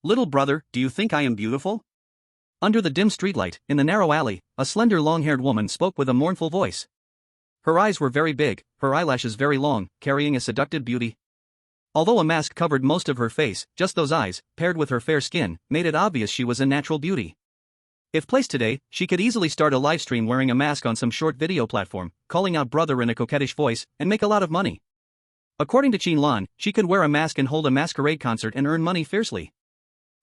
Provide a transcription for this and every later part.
Little brother, do you think I am beautiful? Under the dim streetlight, in the narrow alley, a slender long-haired woman spoke with a mournful voice. Her eyes were very big, her eyelashes very long, carrying a seductive beauty. Although a mask covered most of her face, just those eyes, paired with her fair skin, made it obvious she was a natural beauty. If placed today, she could easily start a livestream wearing a mask on some short video platform, calling out brother in a coquettish voice, and make a lot of money. According to Qin Lan, she could wear a mask and hold a masquerade concert and earn money fiercely.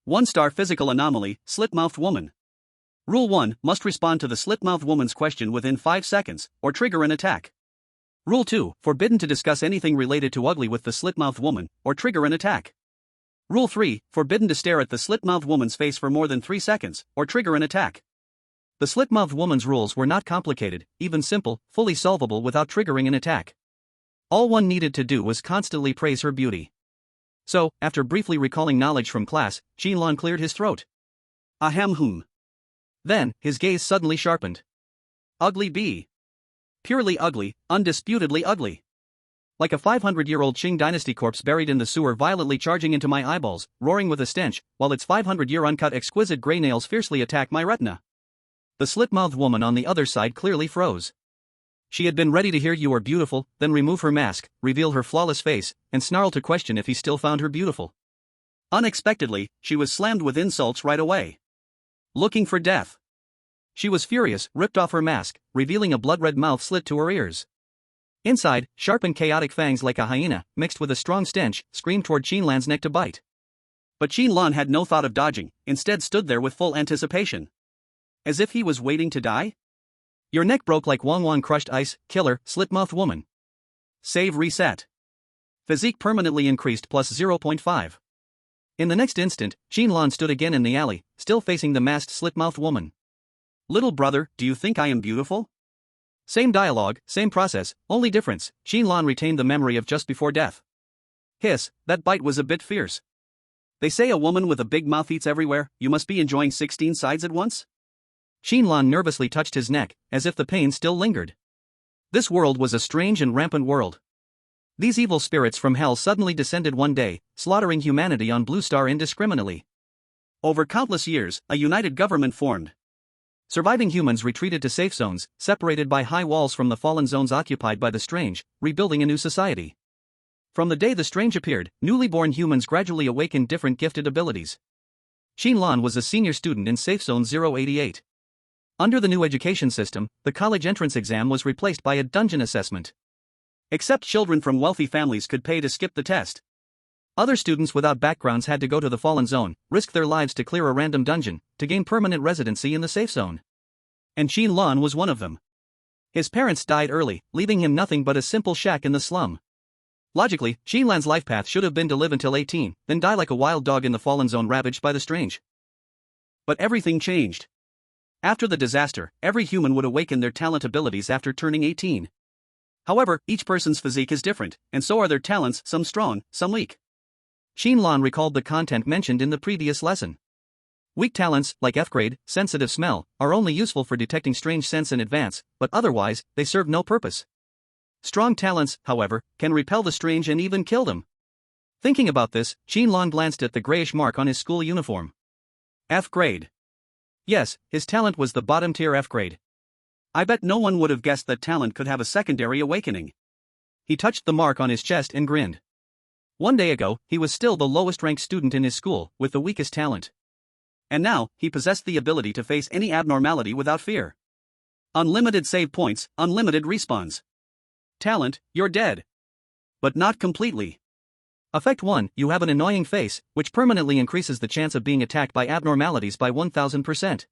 1-star physical anomaly, slit-mouthed woman. Rule 1, must respond to the slit-mouthed woman's question within 5 seconds, or trigger an attack. Rule 2, forbidden to discuss anything related to ugly with the slit-mouthed woman, or trigger an attack. Rule 3, forbidden to stare at the slit-mouthed woman's face for more than 3 seconds, or trigger an attack. The slit-mouthed woman's rules were not complicated, even simple, fully solvable without triggering an attack. All one needed to do was constantly praise her beauty. So, after briefly recalling knowledge from class, Qin Lan cleared his throat. Ahem. Then, his gaze suddenly sharpened. Ugly bee. Purely ugly, undisputedly ugly. Like a 500-year-old Qing dynasty corpse buried in the sewer violently charging into my eyeballs, roaring with a stench, while its 500-year uncut exquisite gray nails fiercely attack my retina. The slit-mouthed woman on the other side clearly froze. She had been ready to hear "you are beautiful," then remove her mask, reveal her flawless face, and snarl to question if he still found her beautiful. Unexpectedly, she was slammed with insults right away. Looking for death. She was furious, ripped off her mask, revealing a blood-red mouth slit to her ears. Inside, sharp and chaotic fangs like a hyena, mixed with a strong stench, screamed toward Qin Lan's neck to bite. But Qin Lan had no thought of dodging, instead stood there with full anticipation. As if he was waiting to die? Your neck broke like Wang crushed ice, killer, slit-mouthed woman. Save reset. Physique permanently increased plus 0.5. In the next instant, Qin Lan stood again in the alley, still facing the masked slit-mouthed woman. Little brother, do you think I am beautiful? Same dialogue, same process, only difference, Qin Lan retained the memory of just before death. Hiss, that bite was a bit fierce. They say a woman with a big mouth eats everywhere, you must be enjoying 16 sides at once? Qin Lan nervously touched his neck, as if the pain still lingered. This world was a strange and rampant world. These evil spirits from hell suddenly descended one day, slaughtering humanity on Blue Star indiscriminately. Over countless years, a united government formed. Surviving humans retreated to safe zones, separated by high walls from the fallen zones occupied by the strange, rebuilding a new society. From the day the strange appeared, newly born humans gradually awakened different gifted abilities. Qin Lan was a senior student in Safe Zone 088. Under the new education system, the college entrance exam was replaced by a dungeon assessment. Except children from wealthy families could pay to skip the test. Other students without backgrounds had to go to the fallen zone, risk their lives to clear a random dungeon, to gain permanent residency in the safe zone. And Qin Lan was one of them. His parents died early, leaving him nothing but a simple shack in the slum. Logically, Qin Lan's life path should have been to live until 18, then die like a wild dog in the fallen zone ravaged by the strange. But everything changed. After the disaster, every human would awaken their talent abilities after turning 18. However, each person's physique is different, and so are their talents, some strong, some weak. Qin Lan recalled the content mentioned in the previous lesson. Weak talents, like F grade, sensitive smell, are only useful for detecting strange scents in advance, but otherwise, they serve no purpose. Strong talents, however, can repel the strange and even kill them. Thinking about this, Qin Lan glanced at the grayish mark on his school uniform. F grade. Yes, his talent was the bottom-tier F grade. I bet no one would have guessed that talent could have a secondary awakening. He touched the mark on his chest and grinned. One day ago, he was still the lowest-ranked student in his school, with the weakest talent. And now, he possessed the ability to face any abnormality without fear. Unlimited save points, unlimited respawns. Talent, you're dead. But not completely. Effect 1, you have an annoying face, which permanently increases the chance of being attacked by abnormalities by 1000%.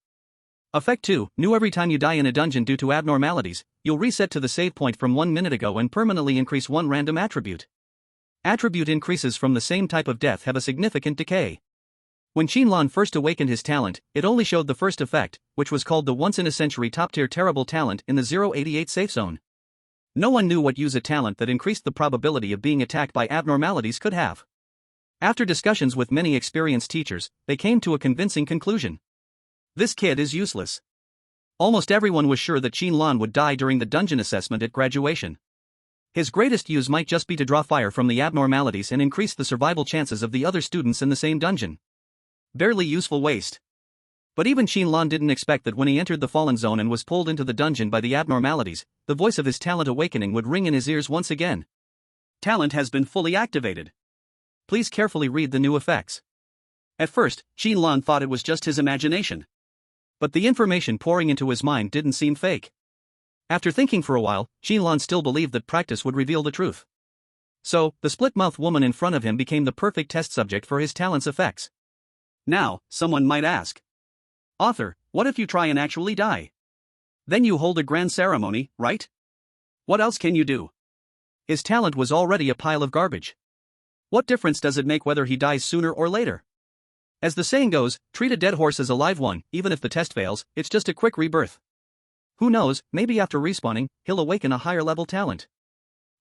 Effect 2, new every time you die in a dungeon due to abnormalities, you'll reset to the save point from 1 minute ago and permanently increase one random attribute. Attribute increases from the same type of death have a significant decay. When Qin Lan first awakened his talent, it only showed the first effect, which was called the once-in-a-century top-tier terrible talent in the 088 safe zone. No one knew what use a talent that increased the probability of being attacked by abnormalities could have. After discussions with many experienced teachers, they came to a convincing conclusion. This kid is useless. Almost everyone was sure that Qin Lan would die during the dungeon assessment at graduation. His greatest use might just be to draw fire from the abnormalities and increase the survival chances of the other students in the same dungeon. Barely useful waste. But even Qin Lan didn't expect that when he entered the fallen zone and was pulled into the dungeon by the abnormalities, the voice of his talent awakening would ring in his ears once again. Talent has been fully activated. Please carefully read the new effects. At first, Qin Lan thought it was just his imagination. But the information pouring into his mind didn't seem fake. After thinking for a while, Qin Lan still believed that practice would reveal the truth. So, the split-mouthed woman in front of him became the perfect test subject for his talent's effects. Now, someone might ask, Author, what if you try and actually die? Then you hold a grand ceremony, right? What else can you do? His talent was already a pile of garbage. What difference does it make whether he dies sooner or later? As the saying goes, treat a dead horse as a live one. Even if the test fails, it's just a quick rebirth. Who knows, maybe after respawning, he'll awaken a higher level talent.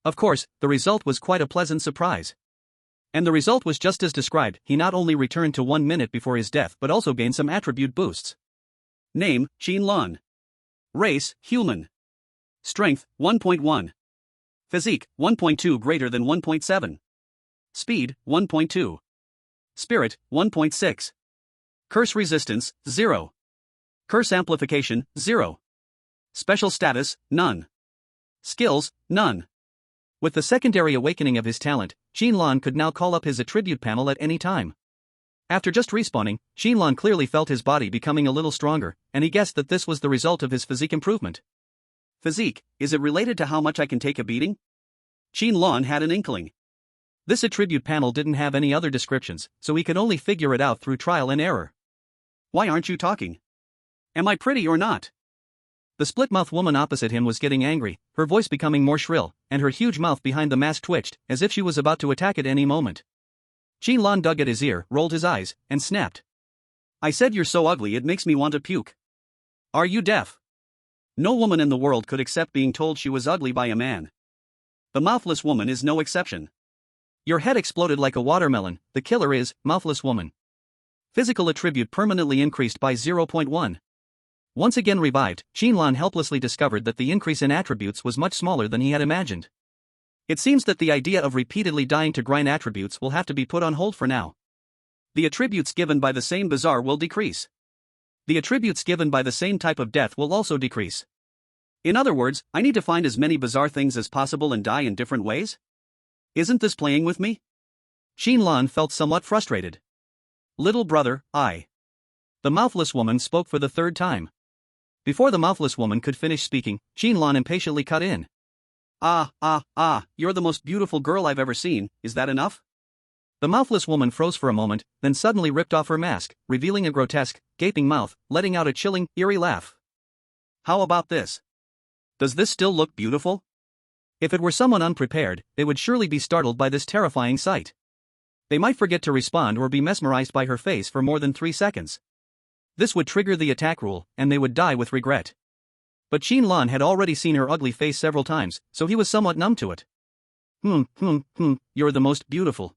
Of course, the result was quite a pleasant surprise. And the result was just as described. He not only returned to 1 minute before his death but also gained some attribute boosts. Name, Qin Lan. Race, human. Strength, 1.1. Physique, 1.2 greater than 1.7. Speed, 1.2. Spirit, 1.6. Curse resistance, 0. Curse amplification, 0. Special status, none. Skills, none. With the secondary awakening of his talent, Qin Lan could now call up his attribute panel at any time. After just respawning, Qin Lan clearly felt his body becoming a little stronger, and he guessed that this was the result of his physique improvement. Physique, is it related to how much I can take a beating? Qin Lan had an inkling. This attribute panel didn't have any other descriptions, so he could only figure it out through trial and error. Why aren't you talking? Am I pretty or not? The split-mouthed woman opposite him was getting angry, her voice becoming more shrill, and her huge mouth behind the mask twitched, as if she was about to attack at any moment. Qin Lan dug at his ear, rolled his eyes, and snapped. I said you're so ugly it makes me want to puke. Are you deaf? No woman in the world could accept being told she was ugly by a man. The mouthless woman is no exception. Your head exploded like a watermelon. The killer is, mouthless woman. Physical attribute permanently increased by 0.1. Once again revived, Qin Lan helplessly discovered that the increase in attributes was much smaller than he had imagined. It seems that the idea of repeatedly dying to grind attributes will have to be put on hold for now. The attributes given by the same bazaar will decrease. The attributes given by the same type of death will also decrease. In other words, I need to find as many bizarre things as possible and die in different ways? Isn't this playing with me? Qin Lan felt somewhat frustrated. Little brother, I. The mouthless woman spoke for the third time. Before the mouthless woman could finish speaking, Qin Lan impatiently cut in. You're the most beautiful girl I've ever seen, is that enough? The mouthless woman froze for a moment, then suddenly ripped off her mask, revealing a grotesque, gaping mouth, letting out a chilling, eerie laugh. How about this? Does this still look beautiful? If it were someone unprepared, they would surely be startled by this terrifying sight. They might forget to respond or be mesmerized by her face for more than 3 seconds. This would trigger the attack rule, and they would die with regret. But Qin Lan had already seen her ugly face several times, so he was somewhat numb to it. You're the most beautiful.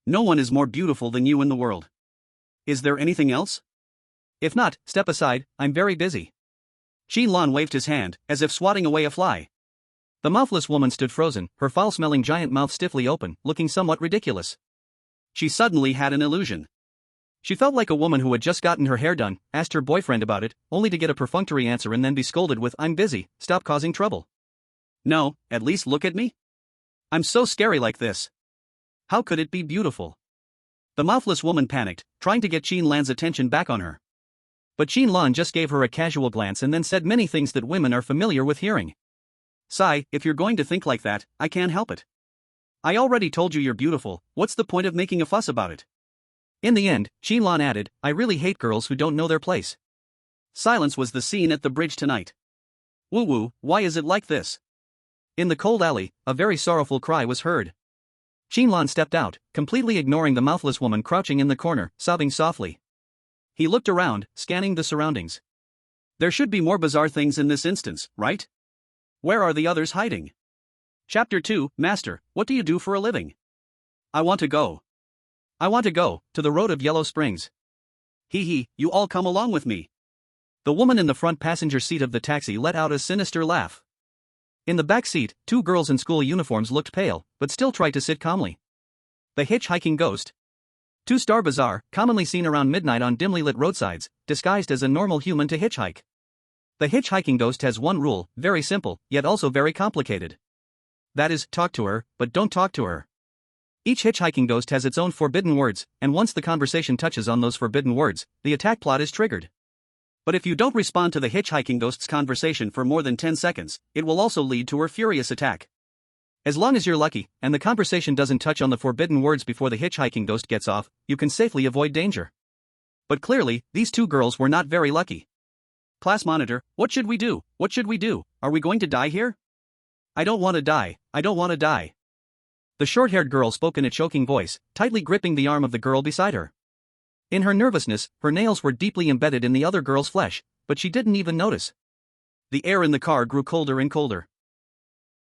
No one is more beautiful than you in the world. Is there anything else? If not, step aside, I'm very busy. Qin Lan waved his hand, as if swatting away a fly. The mouthless woman stood frozen, her foul-smelling giant mouth stiffly open, looking somewhat ridiculous. She suddenly had an illusion. She felt like a woman who had just gotten her hair done, asked her boyfriend about it, only to get a perfunctory answer and then be scolded with, I'm busy, stop causing trouble. No, at least look at me. I'm so scary like this. How could it be beautiful? The mouthless woman panicked, trying to get Qin Lan's attention back on her. But Qin Lan just gave her a casual glance and then said many things that women are familiar with hearing. Sigh, if you're going to think like that, I can't help it. I already told you you're beautiful, what's the point of making a fuss about it? In the end, Qin Lan added, I really hate girls who don't know their place. Silence was the scene at the bridge tonight. Woo-woo, why is it like this? In the cold alley, a very sorrowful cry was heard. Qin Lan stepped out, completely ignoring the mouthless woman crouching in the corner, sobbing softly. He looked around, scanning the surroundings. There should be more bizarre things in this instance, right? Where are the others hiding? Chapter 2, Master, what do you do for a living? I want to go, to the road of Yellow Springs. You all come along with me. The woman in the front passenger seat of the taxi let out a sinister laugh. In the back seat, 2 girls in school uniforms looked pale, but still tried to sit calmly. The hitchhiking ghost. Two-star bazaar, commonly seen around midnight on dimly lit roadsides, disguised as a normal human to hitchhike. The hitchhiking ghost has one rule, very simple, yet also very complicated. That is, talk to her, but don't talk to her. Each hitchhiking ghost has its own forbidden words, and once the conversation touches on those forbidden words, the attack plot is triggered. But if you don't respond to the hitchhiking ghost's conversation for more than 10 seconds, it will also lead to her furious attack. As long as you're lucky, and the conversation doesn't touch on the forbidden words before the hitchhiking ghost gets off, you can safely avoid danger. But clearly, these two girls were not very lucky. Class monitor, what should we do? What should we do? Are we going to die here? I don't want to die, I don't want to die. The short-haired girl spoke in a choking voice, tightly gripping the arm of the girl beside her. In her nervousness, her nails were deeply embedded in the other girl's flesh, but she didn't even notice. The air in the car grew colder and colder.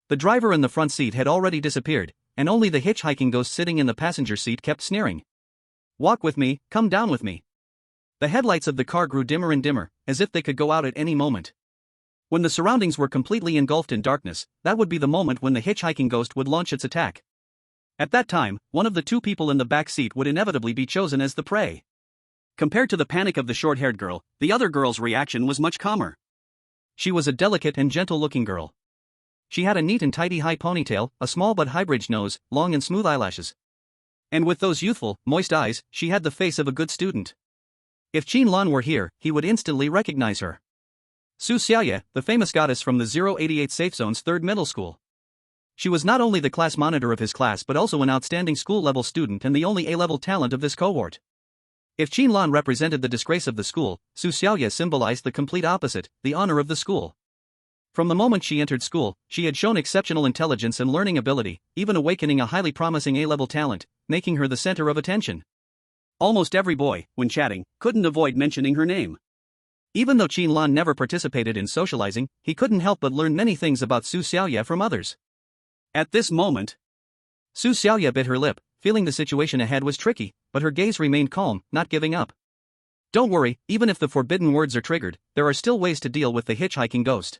The driver in the front seat had already disappeared, and only the hitchhiking ghost sitting in the passenger seat kept sneering. Walk with me, come down with me. The headlights of the car grew dimmer and dimmer, as if they could go out at any moment. When the surroundings were completely engulfed in darkness, that would be the moment when the hitchhiking ghost would launch its attack. At that time, one of the two people in the back seat would inevitably be chosen as the prey. Compared to the panic of the short-haired girl, the other girl's reaction was much calmer. She was a delicate and gentle-looking girl. She had a neat and tidy high ponytail, a small but high-bridged nose, long and smooth eyelashes. And with those youthful, moist eyes, she had the face of a good student. If Qin Lan were here, he would instantly recognize her. Su Xiaoyue, the famous goddess from the 088 Safe Zone's 3rd middle school. She was not only the class monitor of his class but also an outstanding school-level student and the only A-level talent of this cohort. If Qin Lan represented the disgrace of the school, Su Xiaoyue symbolized the complete opposite, the honor of the school. From the moment she entered school, she had shown exceptional intelligence and learning ability, even awakening a highly promising A-level talent, making her the center of attention. Almost every boy, when chatting, couldn't avoid mentioning her name. Even though Qin Lan never participated in socializing, he couldn't help but learn many things about Su Xiaoyue from others. At this moment, Su Xiaoyue bit her lip, feeling the situation ahead was tricky, but her gaze remained calm, not giving up. Don't worry, even if the forbidden words are triggered, there are still ways to deal with the hitchhiking ghost.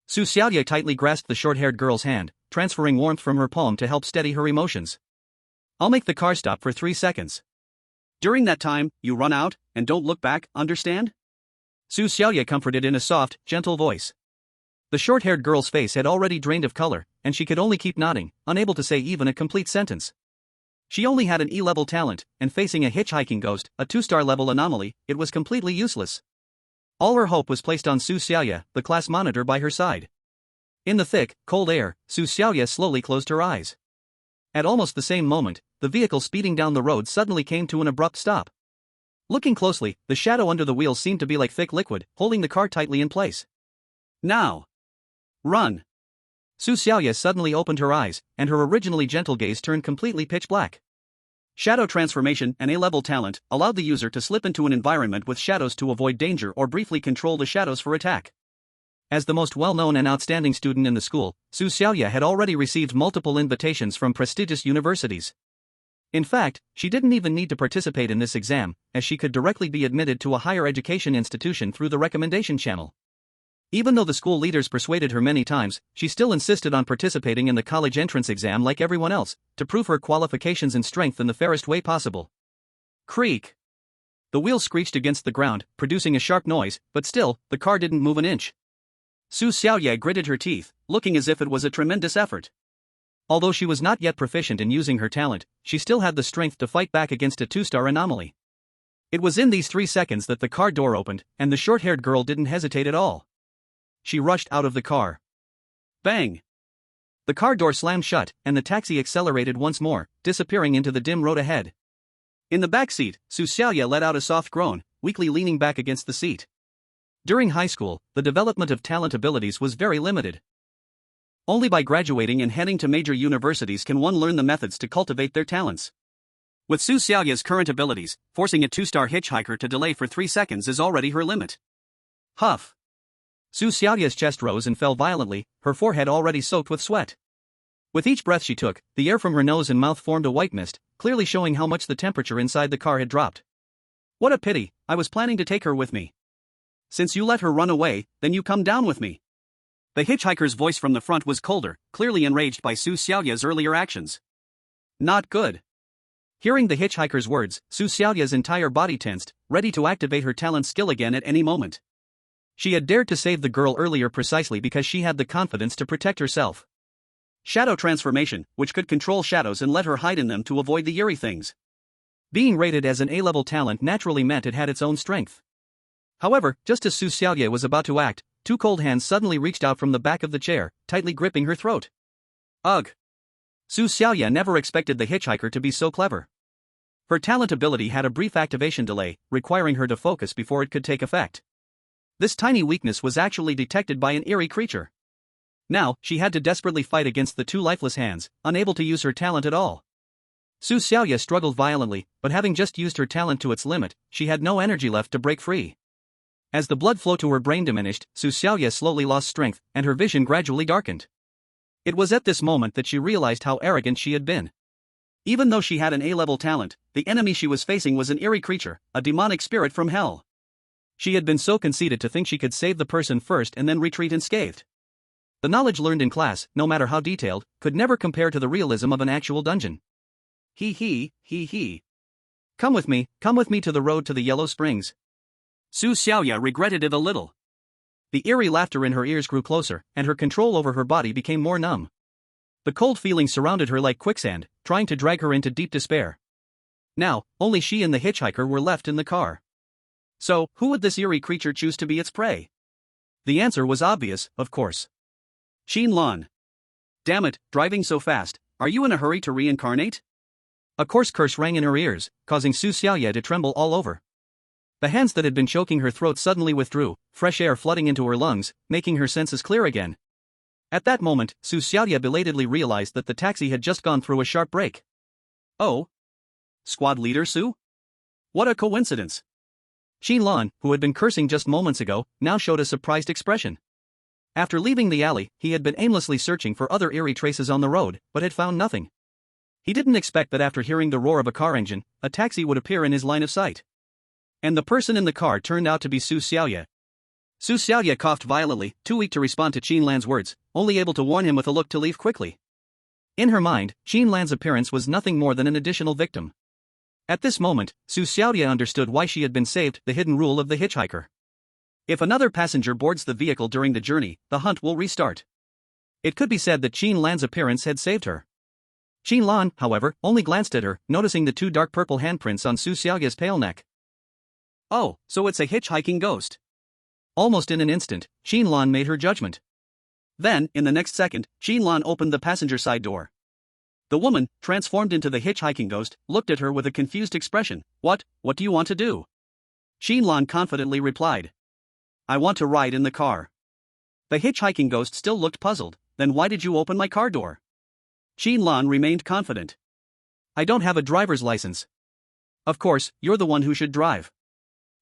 Su Xiaoyue tightly grasped the short-haired girl's hand, transferring warmth from her palm to help steady her emotions. I'll make the car stop for 3 seconds. During that time, you run out, and don't look back, understand? Su Xiaoyue comforted in a soft, gentle voice. The short-haired girl's face had already drained of color, and she could only keep nodding, unable to say even a complete sentence. She only had an E-level talent, and facing a hitchhiking ghost, a 2-star level anomaly, it was completely useless. All her hope was placed on Su Xiaoyue, the class monitor by her side. In the thick, cold air, Su Xiaoyue slowly closed her eyes. At almost the same moment, the vehicle speeding down the road suddenly came to an abrupt stop. Looking closely, the shadow under the wheels seemed to be like thick liquid, holding the car tightly in place. Now! Run! Su Xiaoyue suddenly opened her eyes, and her originally gentle gaze turned completely pitch black. Shadow transformation, an A-level talent, allowed the user to slip into an environment with shadows to avoid danger or briefly control the shadows for attack. As the most well-known and outstanding student in the school, Su Xiaoyue had already received multiple invitations from prestigious universities. In fact, she didn't even need to participate in this exam, as she could directly be admitted to a higher education institution through the recommendation channel. Even though the school leaders persuaded her many times, she still insisted on participating in the college entrance exam like everyone else, to prove her qualifications and strength in the fairest way possible. Creak! The wheels screeched against the ground, producing a sharp noise, but still, the car didn't move an inch. Su Xiaoyue gritted her teeth, looking as if it was a tremendous effort. Although she was not yet proficient in using her talent, she still had the strength to fight back against a 2-star anomaly. It was in these 3 seconds that the car door opened, and the short-haired girl didn't hesitate at all. She rushed out of the car. Bang! The car door slammed shut, and the taxi accelerated once more, disappearing into the dim road ahead. In the back seat, Su Xiaoyue let out a soft groan, weakly leaning back against the seat. During high school, the development of talent abilities was very limited. Only by graduating and heading to major universities can one learn the methods to cultivate their talents. With Su Xiaoyue's current abilities, forcing a 2-star hitchhiker to delay for 3 seconds is already her limit. Huff! Su Xiaoyue's chest rose and fell violently, her forehead already soaked with sweat. With each breath she took, the air from her nose and mouth formed a white mist, clearly showing how much the temperature inside the car had dropped. What a pity, I was planning to take her with me. Since you let her run away, then you come down with me. The hitchhiker's voice from the front was colder, clearly enraged by Su Xiaoyue's earlier actions. Not good. Hearing the hitchhiker's words, Su Xiaoyue's entire body tensed, ready to activate her talent skill again at any moment. She had dared to save the girl earlier precisely because she had the confidence to protect herself. Shadow transformation, which could control shadows and let her hide in them to avoid the eerie things. Being rated as an A-level talent naturally meant it had its own strength. However, just as Su Xiaoyue was about to act, two cold hands suddenly reached out from the back of the chair, tightly gripping her throat. Ugh! Su Xiaoyue never expected the hitchhiker to be so clever. Her talent ability had a brief activation delay, requiring her to focus before it could take effect. This tiny weakness was actually detected by an eerie creature. Now, she had to desperately fight against the two lifeless hands, unable to use her talent at all. Su Xiaoyue struggled violently, but having just used her talent to its limit, she had no energy left to break free. As the blood flow to her brain diminished, Su Xiaoyue slowly lost strength, and her vision gradually darkened. It was at this moment that she realized how arrogant she had been. Even though she had an A-level talent, the enemy she was facing was an eerie creature, a demonic spirit from hell. She had been so conceited to think she could save the person first and then retreat unscathed. The knowledge learned in class, no matter how detailed, could never compare to the realism of an actual dungeon. He. Come with me to the road to the Yellow Springs. Su Xiaoyue regretted it a little. The eerie laughter in her ears grew closer, and her control over her body became more numb. The cold feeling surrounded her like quicksand, trying to drag her into deep despair. Now, only she and the hitchhiker were left in the car. So, who would this eerie creature choose to be its prey? The answer was obvious, of course. Qin Lan. Damn it, driving so fast, are you in a hurry to reincarnate? A coarse curse rang in her ears, causing Su Xiaoyue to tremble all over. The hands that had been choking her throat suddenly withdrew, fresh air flooding into her lungs, making her senses clear again. At that moment, Su Xiaoyue belatedly realized that the taxi had just gone through a sharp break. Oh? Squad leader Su? What a coincidence! Qin Lan, who had been cursing just moments ago, now showed a surprised expression. After leaving the alley, he had been aimlessly searching for other eerie traces on the road, but had found nothing. He didn't expect that after hearing the roar of a car engine, a taxi would appear in his line of sight. And the person in the car turned out to be Su Xiaoyue. Su Xiaoyue coughed violently, too weak to respond to Qin Lan's words, only able to warn him with a look to leave quickly. In her mind, Qin Lan's appearance was nothing more than an additional victim. At this moment, Su Xiaoyue understood why she had been saved, the hidden rule of the hitchhiker. If another passenger boards the vehicle during the journey, the hunt will restart. It could be said that Qin Lan's appearance had saved her. Qin Lan, however, only glanced at her, noticing the two dark purple handprints on Su Xiaoyue's pale neck. Oh, so it's a hitchhiking ghost. Almost in an instant, Qin Lan made her judgment. Then, in the next second, Qin Lan opened the passenger side door. The woman, transformed into the hitchhiking ghost, looked at her with a confused expression. What do you want to do? Qin Lan confidently replied. I want to ride in the car. The hitchhiking ghost still looked puzzled. Then why did you open my car door? Qin Lan remained confident. I don't have a driver's license. Of course, you're the one who should drive.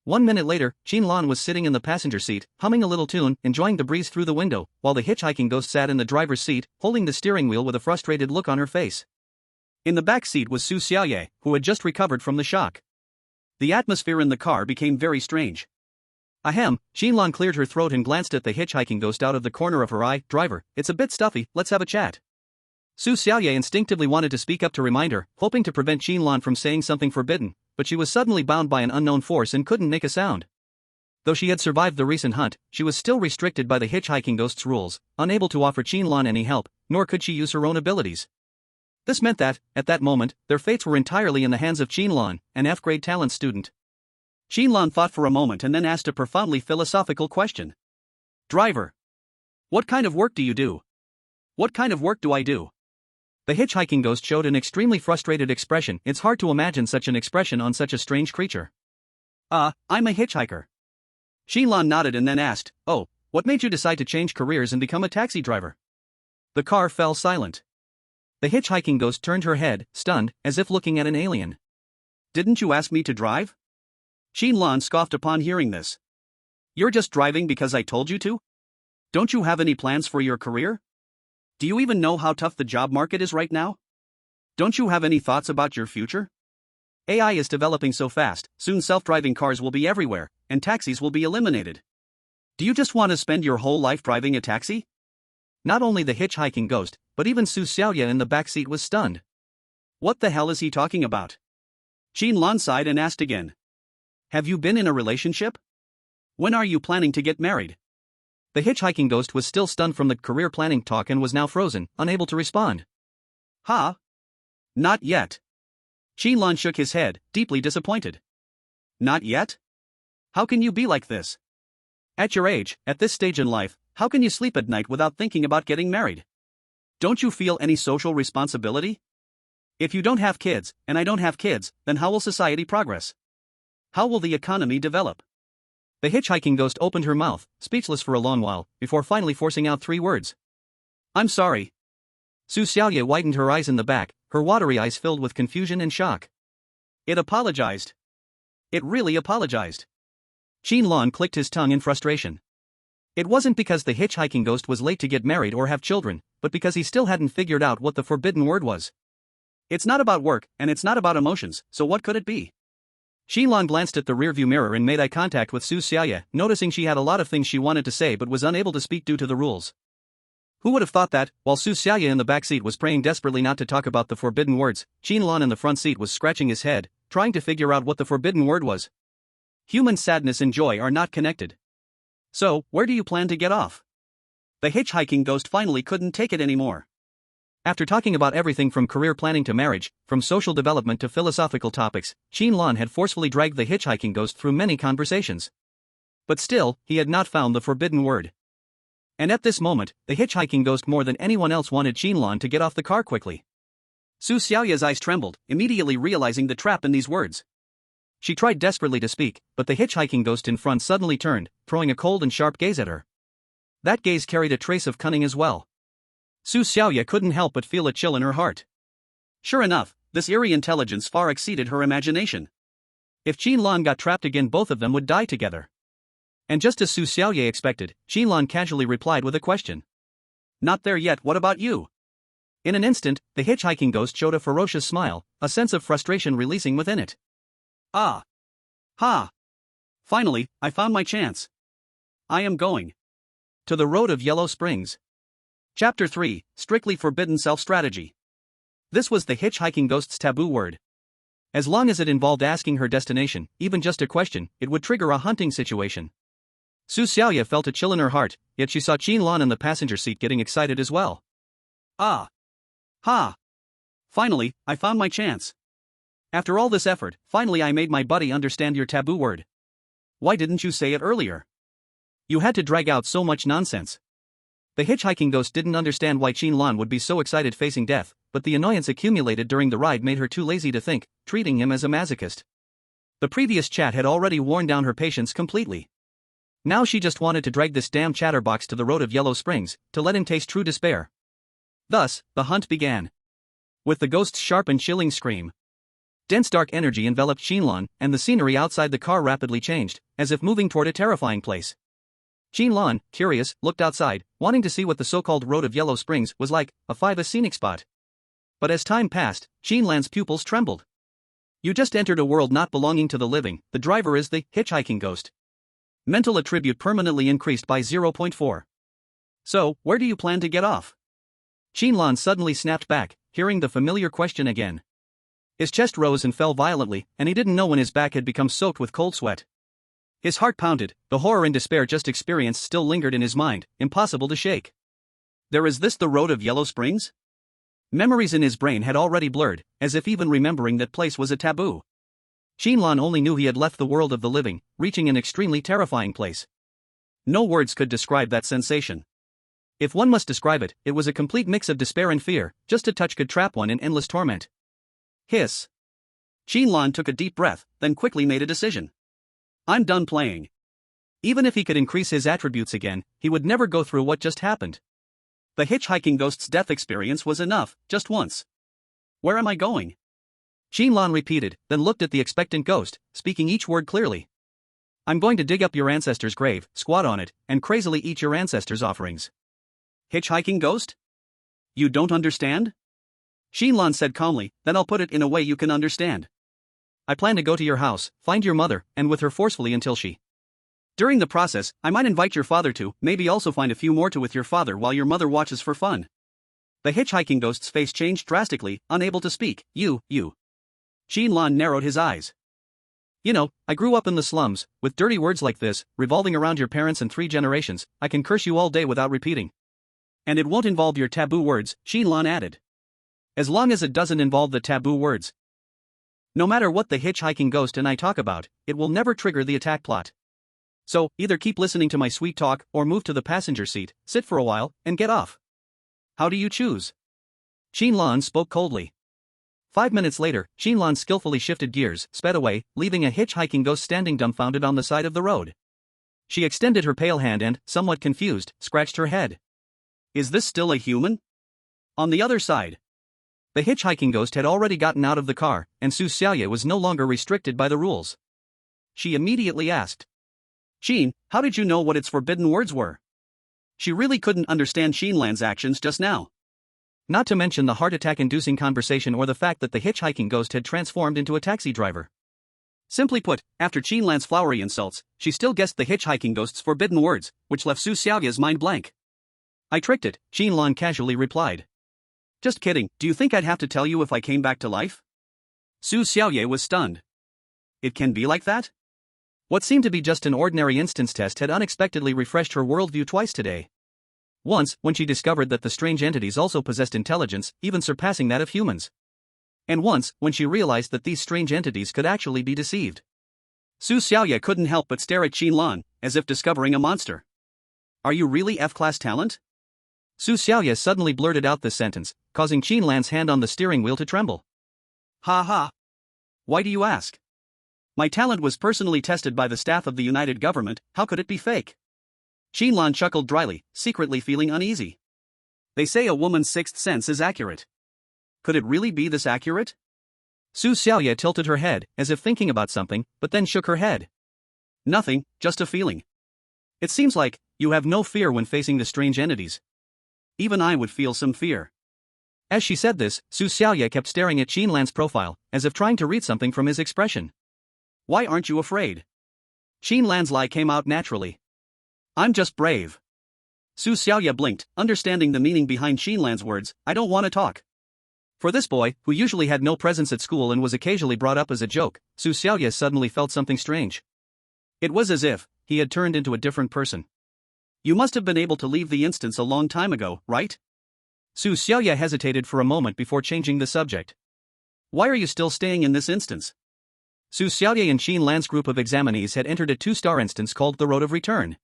1 minute later, Qin Lan was sitting in the passenger seat, humming a little tune, enjoying the breeze through the window, while the hitchhiking ghost sat in the driver's seat, holding the steering wheel with a frustrated look on her face. In the back seat was Su Xiaoyue, who had just recovered from the shock. The atmosphere in the car became very strange. Ahem, Qin Lan cleared her throat and glanced at the hitchhiking ghost out of the corner of her eye. Driver, it's a bit stuffy, let's have a chat. Su Xiaoyue instinctively wanted to speak up to remind her, hoping to prevent Qin Lan from saying something forbidden, but she was suddenly bound by an unknown force and couldn't make a sound. Though she had survived the recent hunt, she was still restricted by the hitchhiking ghost's rules, unable to offer Qin Lan any help, nor could she use her own abilities. This meant that, at that moment, their fates were entirely in the hands of Qin Lan, an F-grade talent student. Qin Lan thought for a moment and then asked a profoundly philosophical question. Driver. What kind of work do you do? What kind of work do I do? The hitchhiking ghost showed an extremely frustrated expression. It's hard to imagine such an expression on such a strange creature. I'm a hitchhiker. Qin Lan nodded and then asked, Oh, what made you decide to change careers and become a taxi driver? The car fell silent. The hitchhiking ghost turned her head, stunned, as if looking at an alien. Didn't you ask me to drive? Qin Lan scoffed upon hearing this. You're just driving because I told you to? Don't you have any plans for your career? Do you even know how tough the job market is right now? Don't you have any thoughts about your future? AI is developing so fast, soon self-driving cars will be everywhere, and taxis will be eliminated. Do you just want to spend your whole life driving a taxi? Not only the hitchhiking ghost, but even Su Xiaoyue in the back seat was stunned. What the hell is he talking about? Qin Lan sighed and asked again. Have you been in a relationship? When are you planning to get married? The hitchhiking ghost was still stunned from the career planning talk and was now frozen, unable to respond. Huh? Not yet. Qin Lan shook his head, deeply disappointed. Not yet? How can you be like this? At your age, at this stage in life, how can you sleep at night without thinking about getting married? Don't you feel any social responsibility? If you don't have kids, and I don't have kids, then how will society progress? How will the economy develop? The hitchhiking ghost opened her mouth, speechless for a long while, before finally forcing out 3 words. I'm sorry. Su Xiaoyue widened her eyes in the back, her watery eyes filled with confusion and shock. It apologized. It really apologized. Qin Lan clicked his tongue in frustration. It wasn't because the hitchhiking ghost was late to get married or have children, but because he still hadn't figured out what the forbidden word was. It's not about work, and it's not about emotions, so what could it be? Qin Lan glanced at the rearview mirror and made eye contact with Su Xiaoyue, noticing she had a lot of things she wanted to say but was unable to speak due to the rules. Who would have thought that, while Su Xiaoyue in the back seat was praying desperately not to talk about the forbidden words, Qin Lan in the front seat was scratching his head, trying to figure out what the forbidden word was. Human sadness and joy are not connected. So, where do you plan to get off? The hitchhiking ghost finally couldn't take it anymore. After talking about everything from career planning to marriage, from social development to philosophical topics, Qin Lan had forcefully dragged the hitchhiking ghost through many conversations. But still, he had not found the forbidden word. And at this moment, the hitchhiking ghost more than anyone else wanted Qin Lan to get off the car quickly. Su Xiaoyue's eyes trembled, immediately realizing the trap in these words. She tried desperately to speak, but the hitchhiking ghost in front suddenly turned, throwing a cold and sharp gaze at her. That gaze carried a trace of cunning as well. Su Xiaoyue couldn't help but feel a chill in her heart. Sure enough, this eerie intelligence far exceeded her imagination. If Qin Lan got trapped again, both of them would die together. And just as Su Xiaoyue expected, Qin Lan casually replied with a question. Not there yet, what about you? In an instant, the hitchhiking ghost showed a ferocious smile, a sense of frustration releasing within it. Ah! Ha! Finally, I found my chance. I am going to the road of Yellow Springs. Chapter 3, Strictly Forbidden Self-Strategy. This was the hitchhiking ghost's taboo word. As long as it involved asking her destination, even just a question, it would trigger a hunting situation. Su Xiaoyue felt a chill in her heart, yet she saw Qin Lan in the passenger seat getting excited as well. Ah! Ha! Finally, I found my chance. After all this effort, finally I made my buddy understand your taboo word. Why didn't you say it earlier? You had to drag out so much nonsense. The hitchhiking ghost didn't understand why Qin Lan would be so excited facing death, but the annoyance accumulated during the ride made her too lazy to think, treating him as a masochist. The previous chat had already worn down her patience completely. Now she just wanted to drag this damn chatterbox to the road of Yellow Springs, to let him taste true despair. Thus, the hunt began. With the ghost's sharp and chilling scream. Dense dark energy enveloped Qin Lan, and the scenery outside the car rapidly changed, as if moving toward a terrifying place. Qin Lan, curious, looked outside, wanting to see what the so-called road of Yellow Springs was like, a scenic spot. But as time passed, Qin Lan's pupils trembled. You just entered a world not belonging to the living, the driver is the hitchhiking ghost. Mental attribute permanently increased by 0.4. So, where do you plan to get off? Qin Lan suddenly snapped back, hearing the familiar question again. His chest rose and fell violently, and he didn't know when his back had become soaked with cold sweat. His heart pounded, the horror and despair just experienced still lingered in his mind, impossible to shake. Is this the road of Yellow Springs? Memories in his brain had already blurred, as if even remembering that place was a taboo. Qin Lan only knew he had left the world of the living, reaching an extremely terrifying place. No words could describe that sensation. If one must describe it, it was a complete mix of despair and fear, just a touch could trap one in endless torment. Hiss. Qin Lan took a deep breath, then quickly made a decision. I'm done playing. Even if he could increase his attributes again, he would never go through what just happened. The hitchhiking ghost's death experience was enough, just once. Where am I going? Qin Lan repeated, then looked at the expectant ghost, speaking each word clearly. I'm going to dig up your ancestor's grave, squat on it, and crazily eat your ancestors' offerings. Hitchhiking ghost? You don't understand? Qin Lan said calmly, then I'll put it in a way you can understand. I plan to go to your house, find your mother, and with her forcefully until she. During the process, I might invite your father to, maybe also find a few more to with your father while your mother watches for fun. The hitchhiking ghost's face changed drastically, unable to speak. You. Qin Lan narrowed his eyes. You know, I grew up in the slums, with dirty words like this, revolving around your parents and 3 generations. I can curse you all day without repeating. And it won't involve your taboo words, Qin Lan added. As long as it doesn't involve the taboo words. No matter what the hitchhiking ghost and I talk about, it will never trigger the attack plot. So, either keep listening to my sweet talk or move to the passenger seat, sit for a while, and get off. How do you choose? Qin Lan spoke coldly. 5 minutes later, Qin Lan skillfully shifted gears, sped away, leaving a hitchhiking ghost standing dumbfounded on the side of the road. She extended her pale hand and, somewhat confused, scratched her head. Is this still a human? On the other side. The hitchhiking ghost had already gotten out of the car, and Su Xiaoyue was no longer restricted by the rules. She immediately asked. Qin, how did you know what its forbidden words were? She really couldn't understand Qin Lan's actions just now. Not to mention the heart attack-inducing conversation or the fact that the hitchhiking ghost had transformed into a taxi driver. Simply put, after Qin Lan's flowery insults, she still guessed the hitchhiking ghost's forbidden words, which left Su Xiaoyue's mind blank. I tricked it, Qin Lan casually replied. Just kidding, do you think I'd have to tell you if I came back to life? Su Xiaoyue was stunned. It can be like that? What seemed to be just an ordinary instance test had unexpectedly refreshed her worldview twice today. Once, when she discovered that the strange entities also possessed intelligence, even surpassing that of humans. And once, when she realized that these strange entities could actually be deceived. Su Xiaoyue couldn't help but stare at Qin Lan, as if discovering a monster. Are you really F-class talent? Su Xiaoyue suddenly blurted out this sentence, causing Qin Lan's hand on the steering wheel to tremble. Ha ha. Why do you ask? My talent was personally tested by the staff of the United Government, how could it be fake? Qin Lan chuckled dryly, secretly feeling uneasy. They say a woman's sixth sense is accurate. Could it really be this accurate? Su Xiaoyue tilted her head, as if thinking about something, but then shook her head. Nothing, just a feeling. It seems like you have no fear when facing the strange entities. Even I would feel some fear. As she said this, Su Xiaoyue kept staring at Qin Lan's profile, as if trying to read something from his expression. Why aren't you afraid? Qin Lan's lie came out naturally. I'm just brave. Su Xiaoyue blinked, understanding the meaning behind Qin Lan's words, I don't want to talk. For this boy, who usually had no presence at school and was occasionally brought up as a joke, Su Xiaoyue suddenly felt something strange. It was as if he had turned into a different person. You must have been able to leave the instance a long time ago, right? Su Xiaoyue hesitated for a moment before changing the subject. Why are you still staying in this instance? Su Xiaoyue and Qin Lan's group of examinees had entered a 2-star instance called the Road of Return.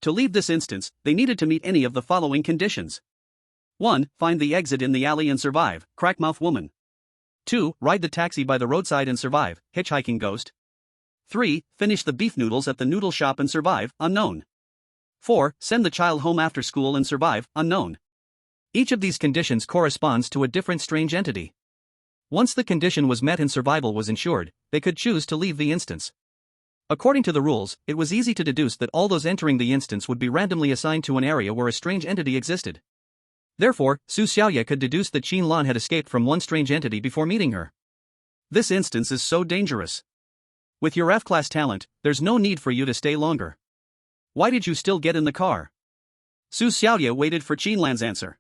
To leave this instance, they needed to meet any of the following conditions. 1. Find the exit in the alley and survive, crackmouth woman. 2. Ride the taxi by the roadside and survive, hitchhiking ghost. 3. Finish the beef noodles at the noodle shop and survive, unknown. 4. Send the child home after school and survive, unknown. Each of these conditions corresponds to a different strange entity. Once the condition was met and survival was ensured, they could choose to leave the instance. According to the rules, it was easy to deduce that all those entering the instance would be randomly assigned to an area where a strange entity existed. Therefore, Su Xiaoyue could deduce that Qin Lan had escaped from one strange entity before meeting her. This instance is so dangerous. With your F-class talent, there's no need for you to stay longer. Why did you still get in the car? Su Xiaoyue waited for Qin Lan's answer.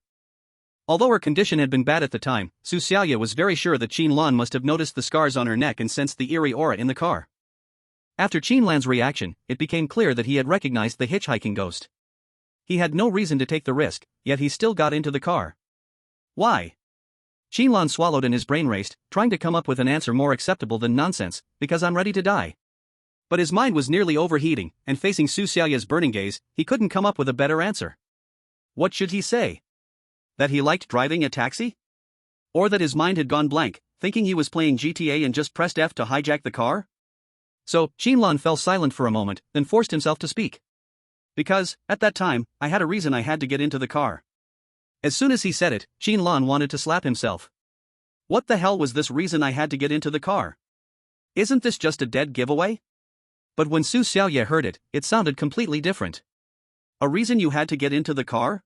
Although her condition had been bad at the time, Su Xiaoyue was very sure that Qin Lan must have noticed the scars on her neck and sensed the eerie aura in the car. After Qin Lan's reaction, it became clear that he had recognized the hitchhiking ghost. He had no reason to take the risk, yet he still got into the car. Why? Qin Lan swallowed and his brain raced, trying to come up with an answer more acceptable than nonsense, because I'm ready to die. But his mind was nearly overheating, and facing Su Xiaoyue's burning gaze, he couldn't come up with a better answer. What should he say? That he liked driving a taxi? Or that his mind had gone blank, thinking he was playing GTA and just pressed F to hijack the car? So, Qin Lan fell silent for a moment, then forced himself to speak. Because, at that time, I had a reason I had to get into the car. As soon as he said it, Qin Lan wanted to slap himself. What the hell was this reason I had to get into the car? Isn't this just a dead giveaway? But when Su Xiaoyue heard it, it sounded completely different. A reason you had to get into the car?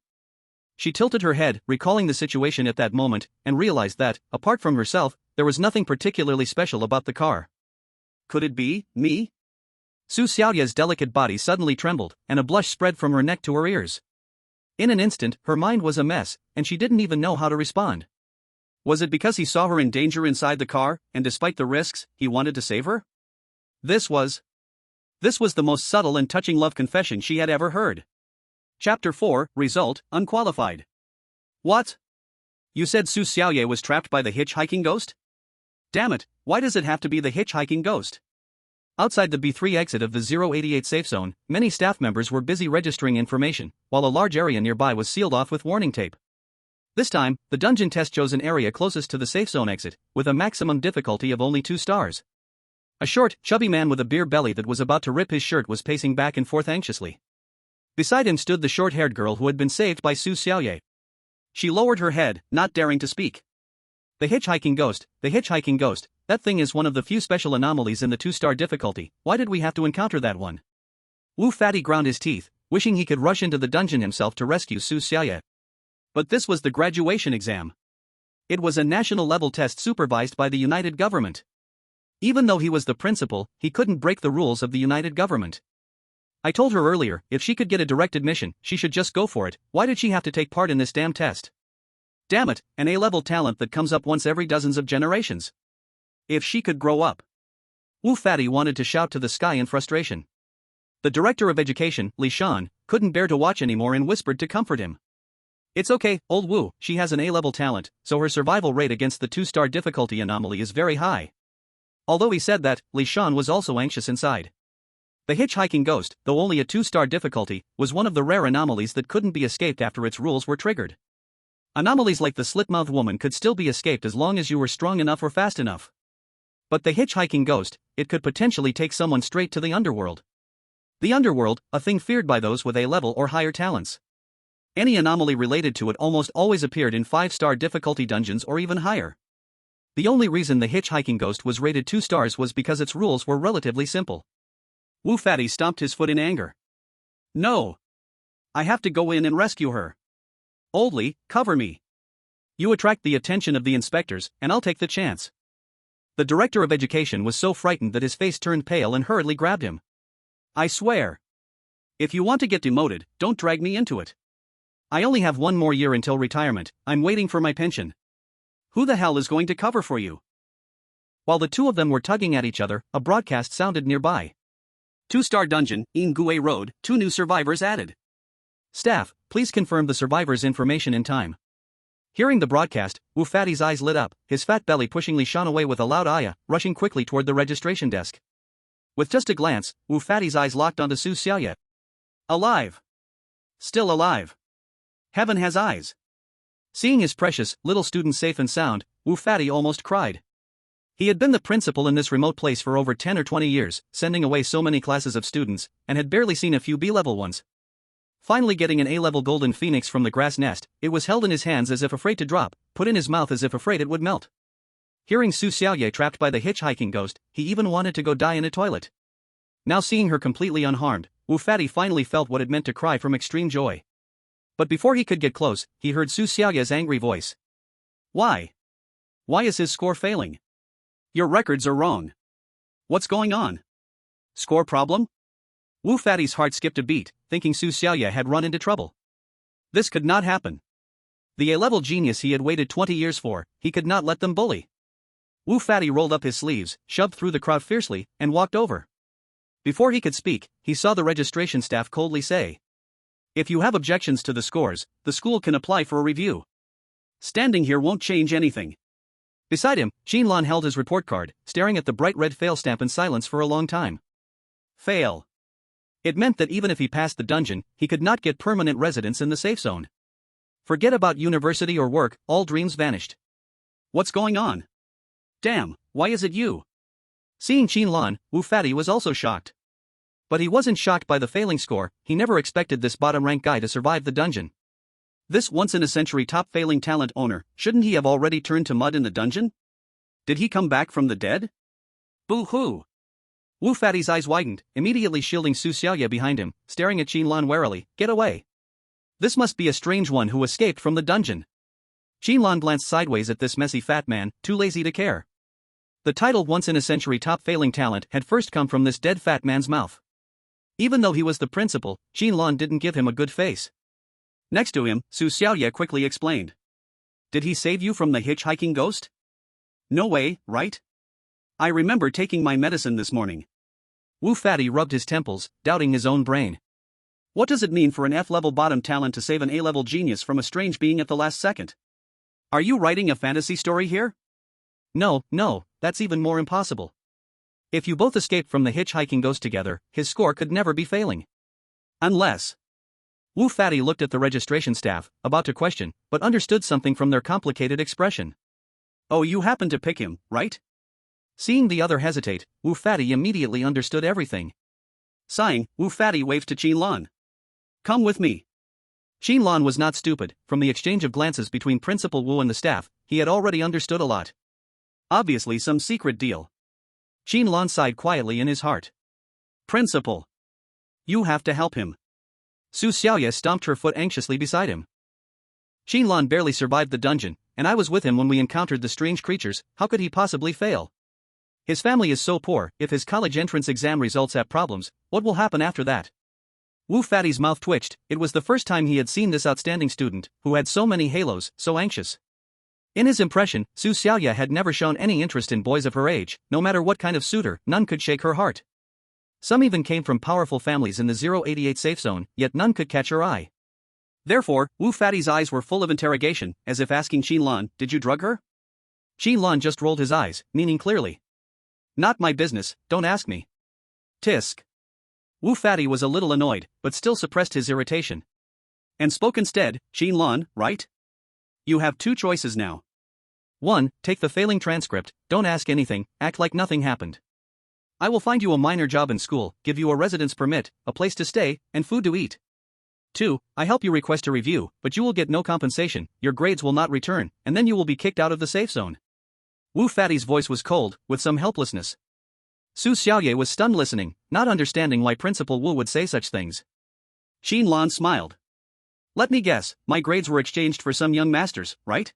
She tilted her head, recalling the situation at that moment, and realized that, apart from herself, there was nothing particularly special about the car. Could it be me? Su Xiaoyue's delicate body suddenly trembled, and a blush spread from her neck to her ears. In an instant, her mind was a mess, and she didn't even know how to respond. Was it because he saw her in danger inside the car, and despite the risks, he wanted to save her? This was the most subtle and touching love confession she had ever heard. Chapter 4, Result, Unqualified. What? You said Su Xiaoyue was trapped by the hitchhiking ghost? Damn it, why does it have to be the hitchhiking ghost? Outside the B3 exit of the 088 safe zone, many staff members were busy registering information, while a large area nearby was sealed off with warning tape. This time, the dungeon test chose an area closest to the safe zone exit, with a maximum difficulty of only 2 stars. A short, chubby man with a beer belly that was about to rip his shirt was pacing back and forth anxiously. Beside him stood the short-haired girl who had been saved by Su Xiaoyue. She lowered her head, not daring to speak. The hitchhiking ghost, that thing is one of the few special anomalies in the 2-star difficulty. Why did we have to encounter that one? Wu Fatty ground his teeth, wishing he could rush into the dungeon himself to rescue Su Xiaoyue. But this was the graduation exam. It was a national-level test supervised by the United Government. Even though he was the principal, he couldn't break the rules of the United Government. I told her earlier, if she could get a direct admission, she should just go for it. Why did she have to take part in this damn test? Damn it, an A-level talent that comes up once every dozens of generations. If she could grow up. Wu Fatty wanted to shout to the sky in frustration. The director of education, Li Shan, couldn't bear to watch anymore and whispered to comfort him. It's okay, old Wu, she has an A-level talent, so her survival rate against the 2-star difficulty anomaly is very high. Although he said that, Li Shan was also anxious inside. The hitchhiking ghost, though only a 2-star difficulty, was one of the rare anomalies that couldn't be escaped after its rules were triggered. Anomalies like the slit-mouthed woman could still be escaped as long as you were strong enough or fast enough. But the hitchhiking ghost, it could potentially take someone straight to the underworld. The underworld, a thing feared by those with A-level or higher talents. Any anomaly related to it almost always appeared in 5-star difficulty dungeons or even higher. The only reason the hitchhiking ghost was rated 2 stars was because its rules were relatively simple. Wu Fatty stomped his foot in anger. No! I have to go in and rescue her. Old Li, cover me. You attract the attention of the inspectors, and I'll take the chance. The director of education was so frightened that his face turned pale and hurriedly grabbed him. I swear. If you want to get demoted, don't drag me into it. I only have 1 more year until retirement, I'm waiting for my pension. Who the hell is going to cover for you? While the two of them were tugging at each other, a broadcast sounded nearby. 2-star dungeon, Ingue Road, 2 new survivors added. Staff, please confirm the survivors' information in time. Hearing the broadcast, Wu Fatty's eyes lit up, his fat belly pushing Li Shan away with a loud "Aya," rushing quickly toward the registration desk. With just a glance, Wu Fatty's eyes locked onto Su Xiaoyue. Alive. Still alive. Heaven has eyes. Seeing his precious, little student safe and sound, Wu Fatty almost cried. He had been the principal in this remote place for over 10 or 20 years, sending away so many classes of students, and had barely seen a few B-level ones. Finally getting an A-level golden phoenix from the grass nest, it was held in his hands as if afraid to drop, put in his mouth as if afraid it would melt. Hearing Su Xiaoyue trapped by the hitchhiking ghost, he even wanted to go die in a toilet. Now seeing her completely unharmed, Wu Fatty finally felt what it meant to cry from extreme joy. But before he could get close, he heard Su Xiaoyue's angry voice. Why? Why is his score failing? Your records are wrong. What's going on? Score problem? Wu Fatty's heart skipped a beat, thinking Su Xiaoyue had run into trouble. This could not happen. The A-level genius he had waited 20 years for, he could not let them bully. Wu Fatty rolled up his sleeves, shoved through the crowd fiercely, and walked over. Before he could speak, he saw the registration staff coldly say, "If you have objections to the scores, the school can apply for a review. Standing here won't change anything." Beside him, Qin Lan held his report card, staring at the bright red fail stamp in silence for a long time. Fail. It meant that even if he passed the dungeon, he could not get permanent residence in the safe zone. Forget about university or work, all dreams vanished. What's going on? Damn, why is it you? Seeing Qin Lan, Wu Fatty was also shocked. But he wasn't shocked by the failing score, he never expected this bottom-rank guy to survive the dungeon. This once-in-a-century top-failing talent owner, shouldn't he have already turned to mud in the dungeon? Did he come back from the dead? Boo-hoo! Wu Fatty's eyes widened, immediately shielding Su Xiaoyue behind him, staring at Qin Lan warily. Get away. This must be a strange one who escaped from the dungeon. Qin Lan glanced sideways at this messy fat man, too lazy to care. The title once-in-a-century top-failing talent had first come from this dead fat man's mouth. Even though he was the principal, Qin Lan didn't give him a good face. Next to him, Su Xiaoyue quickly explained. Did he save you from the hitchhiking ghost? No way, right? I remember taking my medicine this morning. Wu Fatty rubbed his temples, doubting his own brain. What does it mean for an F-level bottom talent to save an A-level genius from a strange being at the last second? Are you writing a fantasy story here? No, that's even more impossible. If you both escaped from the hitchhiking ghost together, his score could never be failing. Unless... Wu Fatty looked at the registration staff, about to question, but understood something from their complicated expression. Oh, you happened to pick him, right? Seeing the other hesitate, Wu Fatty immediately understood everything. Sighing, Wu Fatty waved to Qin Lan. Come with me. Qin Lan was not stupid. From the exchange of glances between Principal Wu and the staff, he had already understood a lot. Obviously some secret deal. Qin Lan sighed quietly in his heart. Principal. You have to help him. Su Xiaoyue stomped her foot anxiously beside him. Qin Lan barely survived the dungeon, and I was with him when we encountered the strange creatures. How could he possibly fail? His family is so poor. If his college entrance exam results have problems, what will happen after that? Wu Fatty's mouth twitched. It was the first time he had seen this outstanding student, who had so many halos, so anxious. In his impression, Su Xiaoyue had never shown any interest in boys of her age. No matter what kind of suitor, none could shake her heart. Some even came from powerful families in the 088 safe zone, yet none could catch her eye. Therefore, Wu Fatty's eyes were full of interrogation, as if asking Qin Lan, did you drug her? Qin Lan just rolled his eyes, meaning clearly. Not my business, don't ask me. Tisk. Wu Fatty was a little annoyed, but still suppressed his irritation. And spoke instead, Qin Lan, right? You have two choices now. 1. Take the failing transcript, don't ask anything, act like nothing happened. I will find you a minor job in school, give you a residence permit, a place to stay, and food to eat. 2. I help you request a review, but you will get no compensation, your grades will not return, and then you will be kicked out of the safe zone. Wu Fatty's voice was cold, with some helplessness. Su Xiaoyue was stunned listening, not understanding why Principal Wu would say such things. Qin Lan smiled. Let me guess, my grades were exchanged for some young masters, right?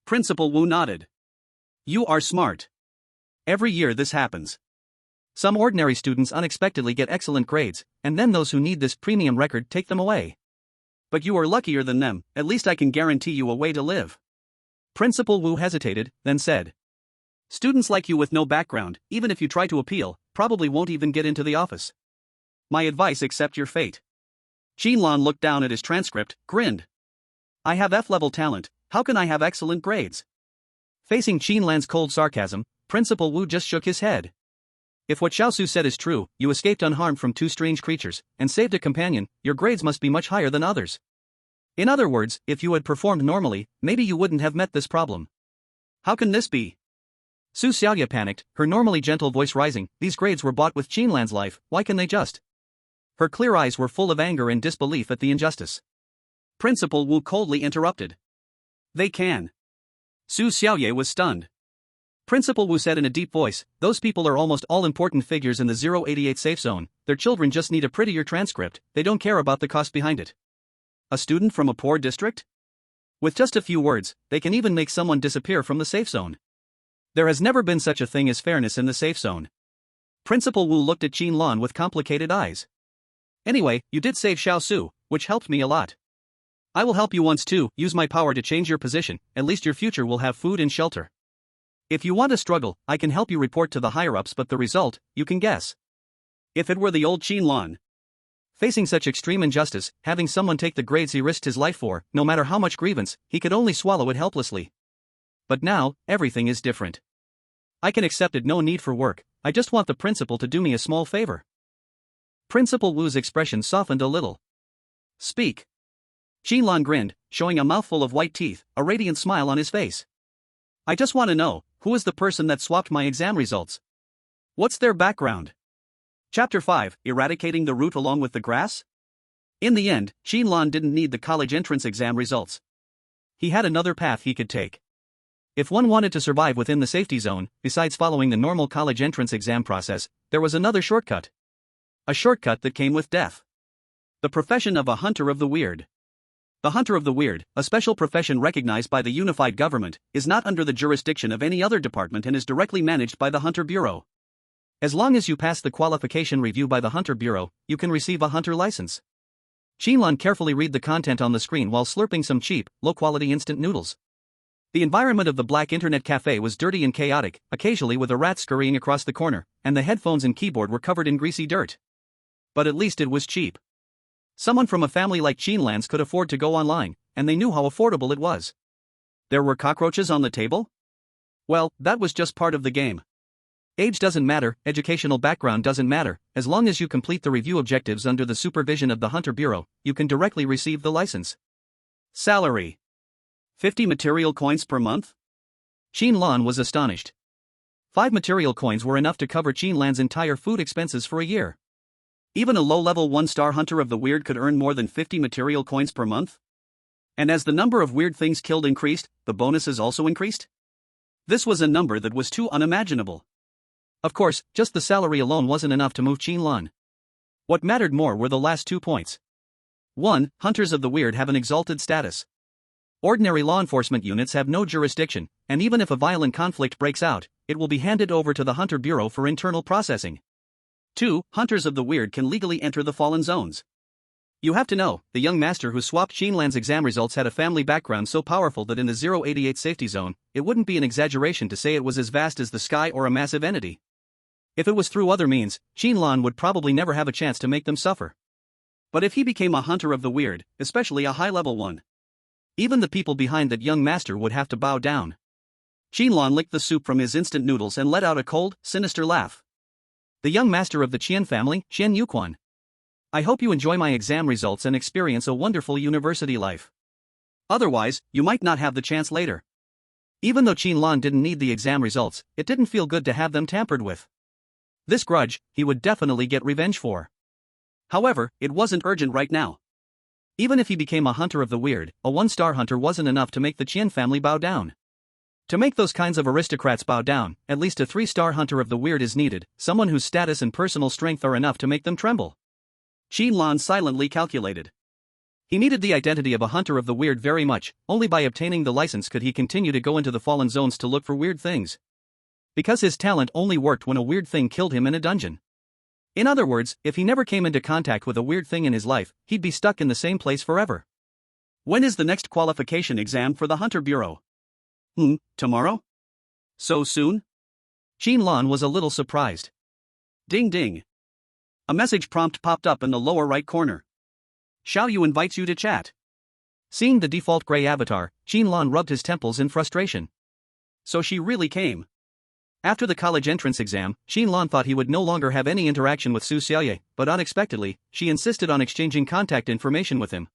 Principal Wu nodded. You are smart. Every year this happens. Some ordinary students unexpectedly get excellent grades, and then those who need this premium record take them away. But you are luckier than them, at least I can guarantee you a way to live. Principal Wu hesitated, then said. Students like you with no background, even if you try to appeal, probably won't even get into the office. My advice: accept your fate. Qin Lan looked down at his transcript, grinned. I have F-level talent, how can I have excellent grades? Facing Qin Lan's cold sarcasm, Principal Wu just shook his head. If what Xiao Su said is true, you escaped unharmed from two strange creatures, and saved a companion, your grades must be much higher than others. In other words, if you had performed normally, maybe you wouldn't have met this problem. How can this be? Su Xiaoyue panicked, her normally gentle voice rising. These grades were bought with Qin Lan's life, why can they just? Her clear eyes were full of anger and disbelief at the injustice. Principal Wu coldly interrupted. They can. Su Xiaoyue was stunned. Principal Wu said in a deep voice, those people are almost all important figures in the 088 safe zone, their children just need a prettier transcript, they don't care about the cost behind it. A student from a poor district? With just a few words, they can even make someone disappear from the safe zone. There has never been such a thing as fairness in the safe zone. Principal Wu looked at Qin Lan with complicated eyes. Anyway, you did save Xiao Su, which helped me a lot. I will help you once too, use my power to change your position, at least your future will have food and shelter. If you want to struggle, I can help you report to the higher-ups, but the result, you can guess. If it were the old Qin Lan. Facing such extreme injustice, having someone take the grades he risked his life for, no matter how much grievance, he could only swallow it helplessly. But now, everything is different. I can accept it, no need for work, I just want the principal to do me a small favor. Principal Wu's expression softened a little. Speak. Qin Lan grinned, showing a mouthful of white teeth, a radiant smile on his face. I just want to know, who is the person that swapped my exam results? What's their background? Chapter 5, Eradicating the Root Along with the Grass? In the end, Qin Lan didn't need the college entrance exam results. He had another path he could take. If one wanted to survive within the safety zone, besides following the normal college entrance exam process, there was another shortcut. A shortcut that came with death. The profession of a hunter of the weird. The hunter of the weird, a special profession recognized by the unified government, is not under the jurisdiction of any other department and is directly managed by the Hunter Bureau. As long as you pass the qualification review by the Hunter Bureau, you can receive a hunter license. Qin Lan carefully read the content on the screen while slurping some cheap, low-quality instant noodles. The environment of the black internet cafe was dirty and chaotic, occasionally with a rat scurrying across the corner, and the headphones and keyboard were covered in greasy dirt. But at least it was cheap. Someone from a family like Qin Lan's could afford to go online, and they knew how affordable it was. There were cockroaches on the table? Well, that was just part of the game. Age doesn't matter, educational background doesn't matter, as long as you complete the review objectives under the supervision of the Hunter Bureau, you can directly receive the license. Salary: 50 material coins per month? Qin Lan was astonished. 5 material coins were enough to cover Qin Lan's entire food expenses for a year. Even a low-level 1-star hunter of the weird could earn more than 50 material coins per month? And as the number of weird things killed increased, the bonuses also increased? This was a number that was too unimaginable. Of course, just the salary alone wasn't enough to move Qin Lan. What mattered more were the last 2 points. 1. Hunters of the weird have an exalted status. Ordinary law enforcement units have no jurisdiction, and even if a violent conflict breaks out, it will be handed over to the Hunter Bureau for internal processing. 2. Hunters of the weird can legally enter the fallen zones. You have to know, the young master who swapped Qin Lan's exam results had a family background so powerful that in the 088 safety zone, it wouldn't be an exaggeration to say it was as vast as the sky or a massive entity. If it was through other means, Qin Lan would probably never have a chance to make them suffer. But if he became a hunter of the weird, especially a high-level one, even the people behind that young master would have to bow down. Qin Lan licked the soup from his instant noodles and let out a cold, sinister laugh. The young master of the Qian family, Qian Yuquan. I hope you enjoy my exam results and experience a wonderful university life. Otherwise, you might not have the chance later. Even though Qin Lan didn't need the exam results, it didn't feel good to have them tampered with. This grudge, he would definitely get revenge for. However, it wasn't urgent right now. Even if he became a hunter of the weird, a 1-star hunter wasn't enough to make the Qian family bow down. To make those kinds of aristocrats bow down, at least a 3-star hunter of the weird is needed, someone whose status and personal strength are enough to make them tremble. Qin Lan silently calculated. He needed the identity of a hunter of the weird very much, only by obtaining the license could he continue to go into the fallen zones to look for weird things. Because his talent only worked when a weird thing killed him in a dungeon. In other words, if he never came into contact with a weird thing in his life, he'd be stuck in the same place forever. When is the next qualification exam for the Hunter Bureau? Tomorrow? So soon? Qin Lan was a little surprised. Ding ding. A message prompt popped up in the lower right corner. Xiaoyue invites you to chat. Seeing the default gray avatar, Qin Lan rubbed his temples in frustration. So she really came. After the college entrance exam, Qin Lan thought he would no longer have any interaction with Su Xiaoyue, but unexpectedly, she insisted on exchanging contact information with him.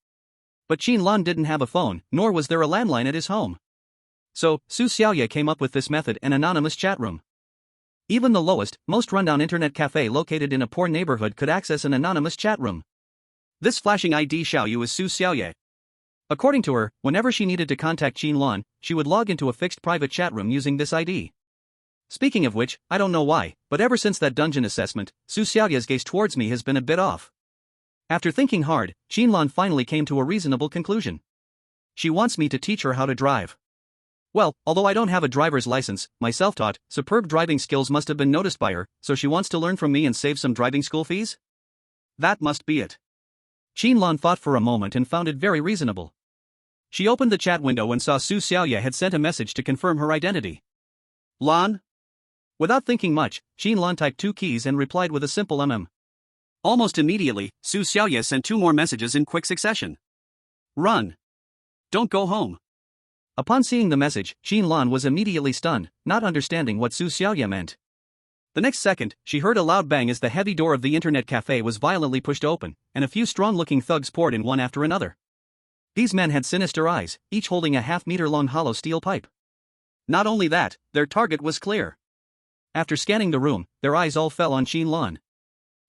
But Qin Lan didn't have a phone, nor was there a landline at his home. So, Su Xiaoyue came up with this method: an anonymous chat room. Even the lowest, most rundown internet cafe located in a poor neighborhood could access an anonymous chat room. This flashing ID Xiaoyue is Su Xiaoyue. According to her, whenever she needed to contact Qin Lan, she would log into a fixed private chat room using this ID. Speaking of which, I don't know why, but ever since that dungeon assessment, Su Xiaoyue's gaze towards me has been a bit off. After thinking hard, Qin Lan finally came to a reasonable conclusion. She wants me to teach her how to drive. Well, although I don't have a driver's license, my self-taught, superb driving skills must have been noticed by her, so she wants to learn from me and save some driving school fees? That must be it. Qin Lan thought for a moment and found it very reasonable. She opened the chat window and saw Su Xiaoyue had sent a message to confirm her identity. Lan? Without thinking much, Qin Lan typed 2 keys and replied with a simple Almost immediately, Su Xiaoyue sent 2 more messages in quick succession. Run. Don't go home. Upon seeing the message, Qin Lan was immediately stunned, not understanding what Su Xiaoyue meant. The next second, she heard a loud bang as the heavy door of the internet cafe was violently pushed open, and a few strong-looking thugs poured in one after another. These men had sinister eyes, each holding a half-meter-long hollow steel pipe. Not only that, their target was clear. After scanning the room, their eyes all fell on Qin Lan.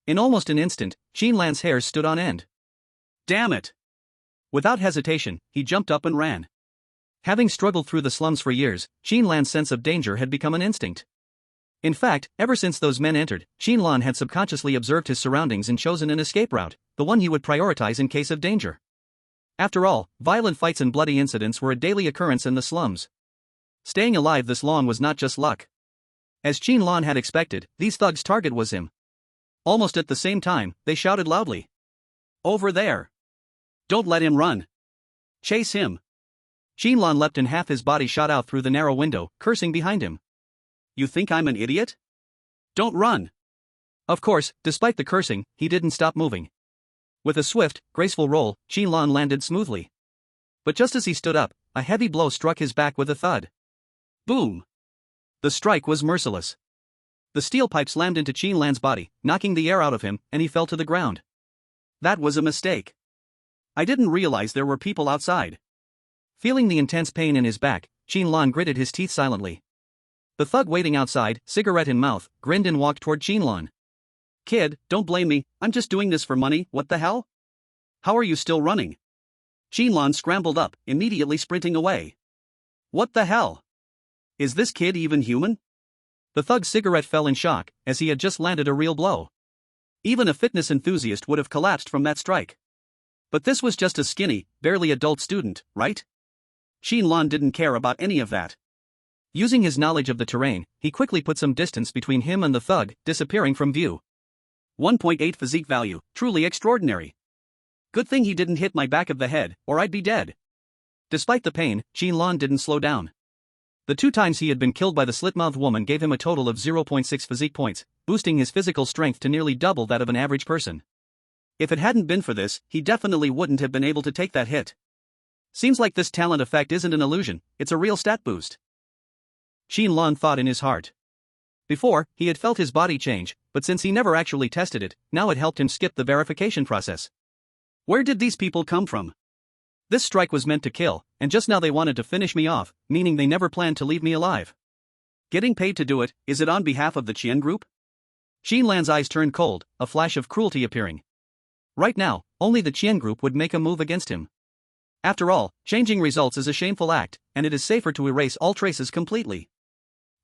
In almost an instant, Qin Lan's hairs stood on end. Damn it! Without hesitation, he jumped up and ran. Having struggled through the slums for years, Qin Lan's sense of danger had become an instinct. In fact, ever since those men entered, Qin Lan had subconsciously observed his surroundings and chosen an escape route, the one he would prioritize in case of danger. After all, violent fights and bloody incidents were a daily occurrence in the slums. Staying alive this long was not just luck. As Qin Lan had expected, these thugs' target was him. Almost at the same time, they shouted loudly. Over there! Don't let him run! Chase him! Qin Lan leapt and half his body shot out through the narrow window, cursing behind him. You think I'm an idiot? Don't run! Of course, despite the cursing, he didn't stop moving. With a swift, graceful roll, Qin Lan landed smoothly. But just as he stood up, a heavy blow struck his back with a thud. Boom! The strike was merciless. The steel pipe slammed into Qin Lan's body, knocking the air out of him, and he fell to the ground. That was a mistake. I didn't realize there were people outside. Feeling the intense pain in his back, Qin Lan gritted his teeth silently. The thug waiting outside, cigarette in mouth, grinned and walked toward Qin Lan. Kid, don't blame me, I'm just doing this for money, what the hell? How are you still running? Qin Lan scrambled up, immediately sprinting away. What the hell? Is this kid even human? The thug's cigarette fell in shock, as he had just landed a real blow. Even a fitness enthusiast would have collapsed from that strike. But this was just a skinny, barely adult student, right? Qin Lan didn't care about any of that. Using his knowledge of the terrain, he quickly put some distance between him and the thug, disappearing from view. 1.8 physique value, truly extraordinary. Good thing he didn't hit my back of the head, or I'd be dead. Despite the pain, Qin Lan didn't slow down. The 2 times he had been killed by the slit-mouthed woman gave him a total of 0.6 physique points, boosting his physical strength to nearly double that of an average person. If it hadn't been for this, he definitely wouldn't have been able to take that hit. Seems like this talent effect isn't an illusion, it's a real stat boost. Qin Lan thought in his heart. Before, he had felt his body change, but since he never actually tested it, now it helped him skip the verification process. Where did these people come from? This strike was meant to kill, and just now they wanted to finish me off, meaning they never planned to leave me alive. Getting paid to do it, is it on behalf of the Qian group? Qin Lan's eyes turned cold, a flash of cruelty appearing. Right now, only the Qian group would make a move against him. After all, changing results is a shameful act, and it is safer to erase all traces completely.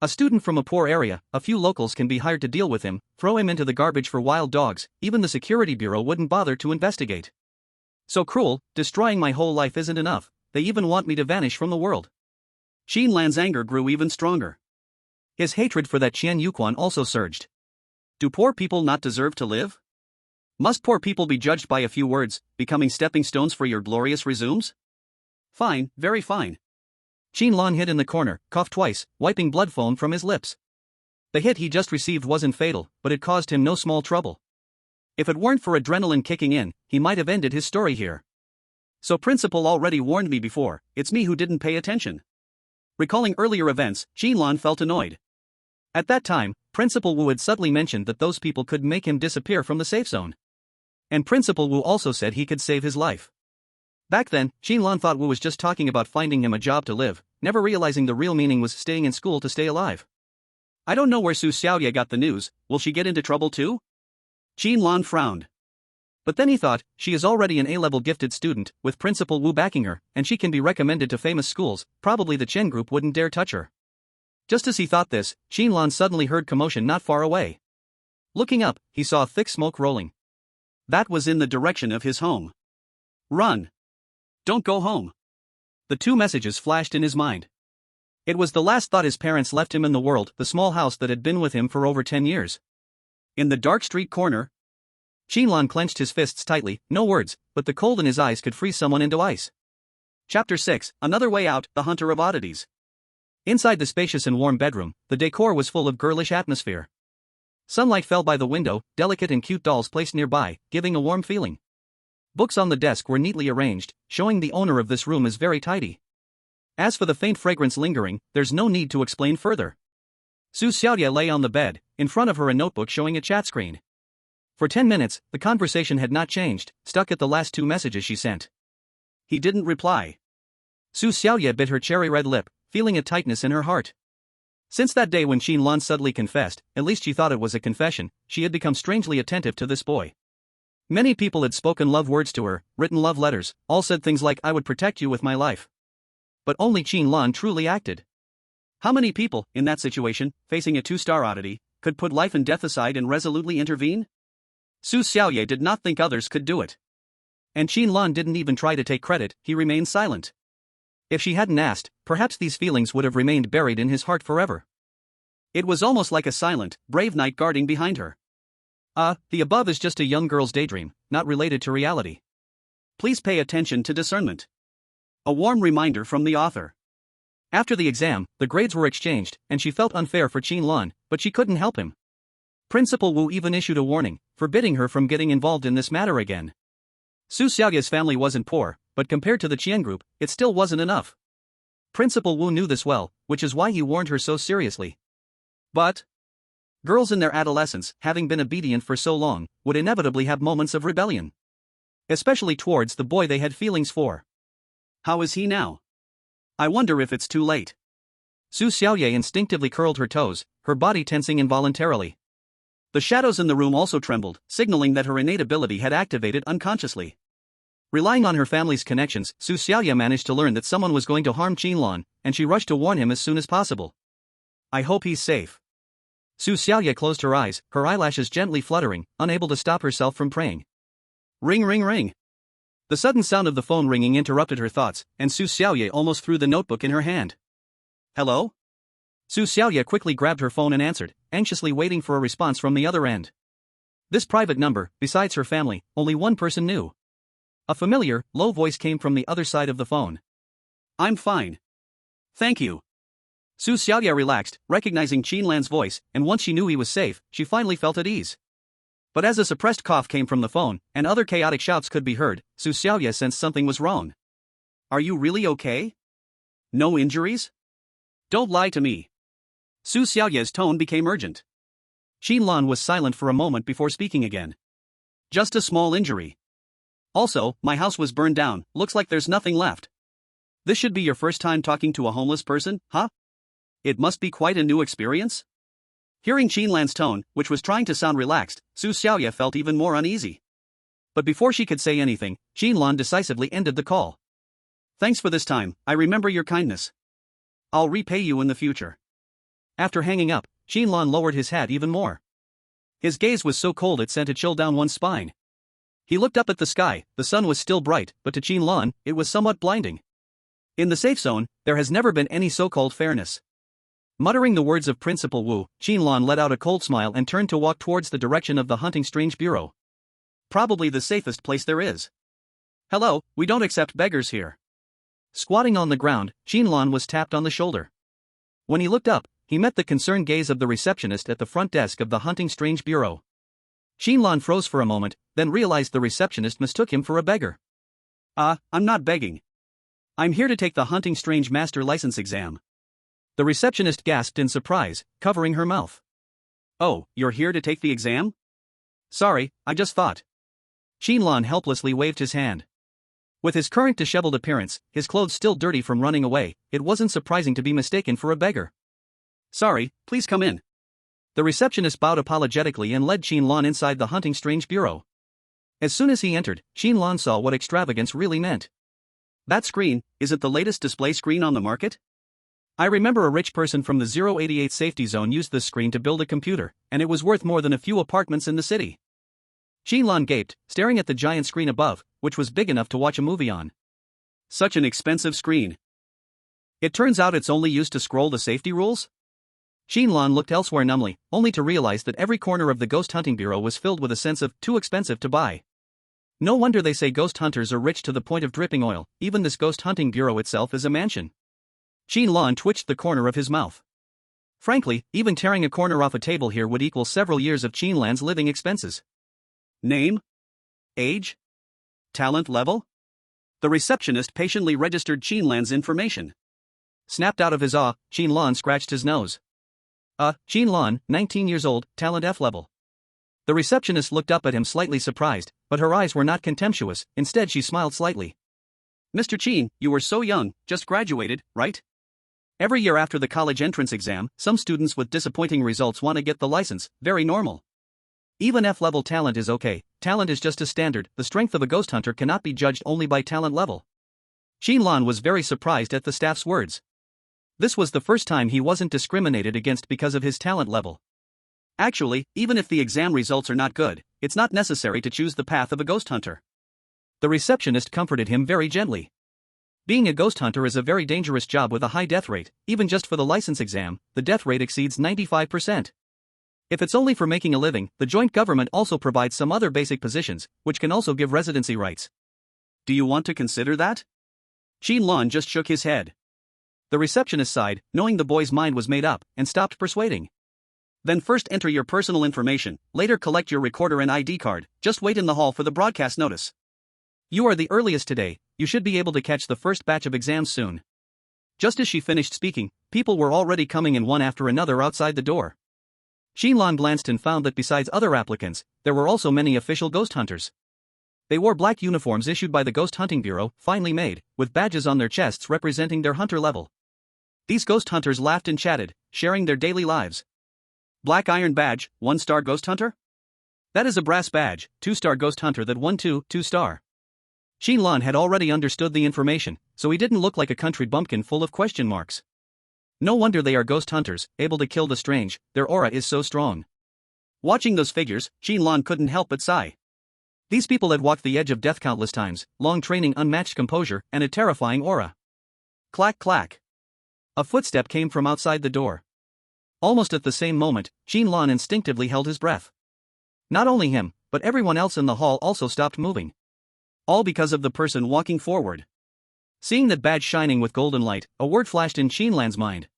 A student from a poor area, a few locals can be hired to deal with him, throw him into the garbage for wild dogs, even the security bureau wouldn't bother to investigate. So cruel, destroying my whole life isn't enough, they even want me to vanish from the world. Qin Lan's anger grew even stronger. His hatred for that Qian Yuquan also surged. Do poor people not deserve to live? Must poor people be judged by a few words, becoming stepping stones for your glorious resumes? Fine, very fine. Qin Lan hid in the corner, coughed twice, wiping blood foam from his lips. The hit he just received wasn't fatal, but it caused him no small trouble. If it weren't for adrenaline kicking in, he might have ended his story here. So principal already warned me before, it's me who didn't pay attention. Recalling earlier events, Qin Lan felt annoyed. At that time, Principal Wu had subtly mentioned that those people could make him disappear from the safe zone. And Principal Wu also said he could save his life. Back then, Qin Lan thought Wu was just talking about finding him a job to live, never realizing the real meaning was staying in school to stay alive. I don't know where Su Xiaoyue got the news, will she get into trouble too? Qin Lan frowned. But then he thought, she is already an A-level gifted student, with Principal Wu backing her, and she can be recommended to famous schools, probably the Chen group wouldn't dare touch her. Just as he thought this, Qin Lan suddenly heard commotion not far away. Looking up, he saw thick smoke rolling. That was in the direction of his home. Run! Don't go home. The 2 messages flashed in his mind. It was the last thought his parents left him in the world, the small house that had been with him for over 10 years. In the dark street corner, Qin Lan clenched his fists tightly, no words, but the cold in his eyes could freeze someone into ice. Chapter 6, Another Way Out, The Hunter of Oddities. Inside the spacious and warm bedroom, the decor was full of girlish atmosphere. Sunlight fell by the window, delicate and cute dolls placed nearby, giving a warm feeling. Books on the desk were neatly arranged, showing the owner of this room is very tidy. As for the faint fragrance lingering, there's no need to explain further. Su Xiaoyue lay on the bed, in front of her a notebook showing a chat screen. For 10 minutes, the conversation had not changed, stuck at the last 2 messages she sent. He didn't reply. Su Xiaoyue bit her cherry-red lip, feeling a tightness in her heart. Since that day when Qin Lan suddenly confessed, at least she thought it was a confession, she had become strangely attentive to this boy. Many people had spoken love words to her, written love letters, all said things like I would protect you with my life. But only Qin Lan truly acted. How many people, in that situation, facing a 2-star oddity, could put life and death aside and resolutely intervene? Su Xiaoyue did not think others could do it. And Qin Lan didn't even try to take credit, he remained silent. If she hadn't asked, perhaps these feelings would have remained buried in his heart forever. It was almost like a silent, brave knight guarding behind her. The above is just a young girl's daydream, not related to reality. Please pay attention to discernment. A warm reminder from the author. After the exam, the grades were exchanged, and she felt unfair for Qin Lan, but she couldn't help him. Principal Wu even issued a warning, forbidding her from getting involved in this matter again. Su Xiaoyue's family wasn't poor, but compared to the Qian group, it still wasn't enough. Principal Wu knew this well, which is why he warned her so seriously. But girls in their adolescence, having been obedient for so long, would inevitably have moments of rebellion. Especially towards the boy they had feelings for. How is he now? I wonder if it's too late. Su Xiaoyue instinctively curled her toes, her body tensing involuntarily. The shadows in the room also trembled, signaling that her innate ability had activated unconsciously. Relying on her family's connections, Su Xiaoyue managed to learn that someone was going to harm Qin Lan, and she rushed to warn him as soon as possible. I hope he's safe. Su Xiaoyue closed her eyes, her eyelashes gently fluttering, unable to stop herself from praying. Ring ring ring. The sudden sound of the phone ringing interrupted her thoughts, and Su Xiaoyue almost threw the notebook in her hand. Hello? Su Xiaoyue quickly grabbed her phone and answered, anxiously waiting for a response from the other end. This private number, besides her family, only one person knew. A familiar, low voice came from the other side of the phone. I'm fine. Thank you. Su Xiaoyue relaxed, recognizing Qin Lan's voice, and once she knew he was safe, she finally felt at ease. But as a suppressed cough came from the phone, and other chaotic shouts could be heard, Su Xiaoyue sensed something was wrong. Are you really okay? No injuries? Don't lie to me. Su Xiaoyue's tone became urgent. Qin Lan was silent for a moment before speaking again. Just a small injury. Also, my house was burned down, looks like there's nothing left. This should be your first time talking to a homeless person, huh? It must be quite a new experience? Hearing Qin Lan's tone, which was trying to sound relaxed, Su Xiaoyue felt even more uneasy. But before she could say anything, Qin Lan decisively ended the call. Thanks for this time, I remember your kindness. I'll repay you in the future. After hanging up, Qin Lan lowered his hat even more. His gaze was so cold it sent a chill down one's spine. He looked up at the sky, the sun was still bright, but to Qin Lan, it was somewhat blinding. In the safe zone, there has never been any so-called fairness. Muttering the words of Principal Wu, Qin Lan let out a cold smile and turned to walk towards the direction of the hunting strange bureau. Probably the safest place there is. Hello, we don't accept beggars here. Squatting on the ground, Qin Lan was tapped on the shoulder. When he looked up, he met the concerned gaze of the receptionist at the front desk of the hunting strange bureau. Qin Lan froze for a moment, then realized the receptionist mistook him for a beggar. I'm not begging. I'm here to take the hunting strange master license exam. The receptionist gasped in surprise, covering her mouth. Oh, you're here to take the exam? Sorry, I just thought. Qin Lan helplessly waved his hand. With his current disheveled appearance, his clothes still dirty from running away, it wasn't surprising to be mistaken for a beggar. Sorry, please come in. The receptionist bowed apologetically and led Qin Lan inside the hunting strange bureau. As soon as he entered, Qin Lan saw what extravagance really meant. That screen, is it the latest display screen on the market? I remember a rich person from the 088 safety zone used this screen to build a computer, and it was worth more than a few apartments in the city. Qin Lan gaped, staring at the giant screen above, which was big enough to watch a movie on. Such an expensive screen. It turns out it's only used to scroll the safety rules? Qin Lan looked elsewhere numbly, only to realize that every corner of the ghost hunting bureau was filled with a sense of too expensive to buy. No wonder they say ghost hunters are rich to the point of dripping oil, even this ghost hunting bureau itself is a mansion. Qin Lan twitched the corner of his mouth. Frankly, even tearing a corner off a table here would equal several years of Qin Lan's living expenses. Name? Age? Talent level? The receptionist patiently registered Qin Lan's information. Snapped out of his awe, Qin Lan scratched his nose. Qin Lan, 19 years old, talent F level. The receptionist looked up at him slightly surprised, but her eyes were not contemptuous, instead she smiled slightly. Mr. Qin, you were so young, just graduated, right? Every year after the college entrance exam, some students with disappointing results want to get the license, very normal. Even F-level talent is okay, talent is just a standard, the strength of a ghost hunter cannot be judged only by talent level. Qin Lan was very surprised at the staff's words. This was the first time he wasn't discriminated against because of his talent level. Actually, even if the exam results are not good, it's not necessary to choose the path of a ghost hunter. The receptionist comforted him very gently. Being a ghost hunter is a very dangerous job with a high death rate, even just for the license exam, the death rate exceeds 95%. If it's only for making a living, the joint government also provides some other basic positions, which can also give residency rights. Do you want to consider that? Qin Lan just shook his head. The receptionist sighed, knowing the boy's mind was made up, and stopped persuading. Then first enter your personal information, later collect your recorder and ID card, just wait in the hall for the broadcast notice. You are the earliest today, you should be able to catch the first batch of exams soon. Just as she finished speaking, people were already coming in one after another outside the door. Qin Lan glanced and found that besides other applicants, there were also many official ghost hunters. They wore black uniforms issued by the Ghost Hunting Bureau, finely made, with badges on their chests representing their hunter level. These ghost hunters laughed and chatted, sharing their daily lives. Black iron badge, 1-star ghost hunter? That is a brass badge, 2-star ghost hunter that won 2-star. Qin Lan had already understood the information, so he didn't look like a country bumpkin full of question marks. No wonder they are ghost hunters, able to kill the strange, their aura is so strong. Watching those figures, Qin Lan couldn't help but sigh. These people had walked the edge of death countless times, long training, unmatched composure, and a terrifying aura. Clack clack. A footstep came from outside the door. Almost at the same moment, Qin Lan instinctively held his breath. Not only him, but everyone else in the hall also stopped moving. All because of the person walking forward. Seeing that badge shining with golden light, a word flashed in Qin Lan's mind.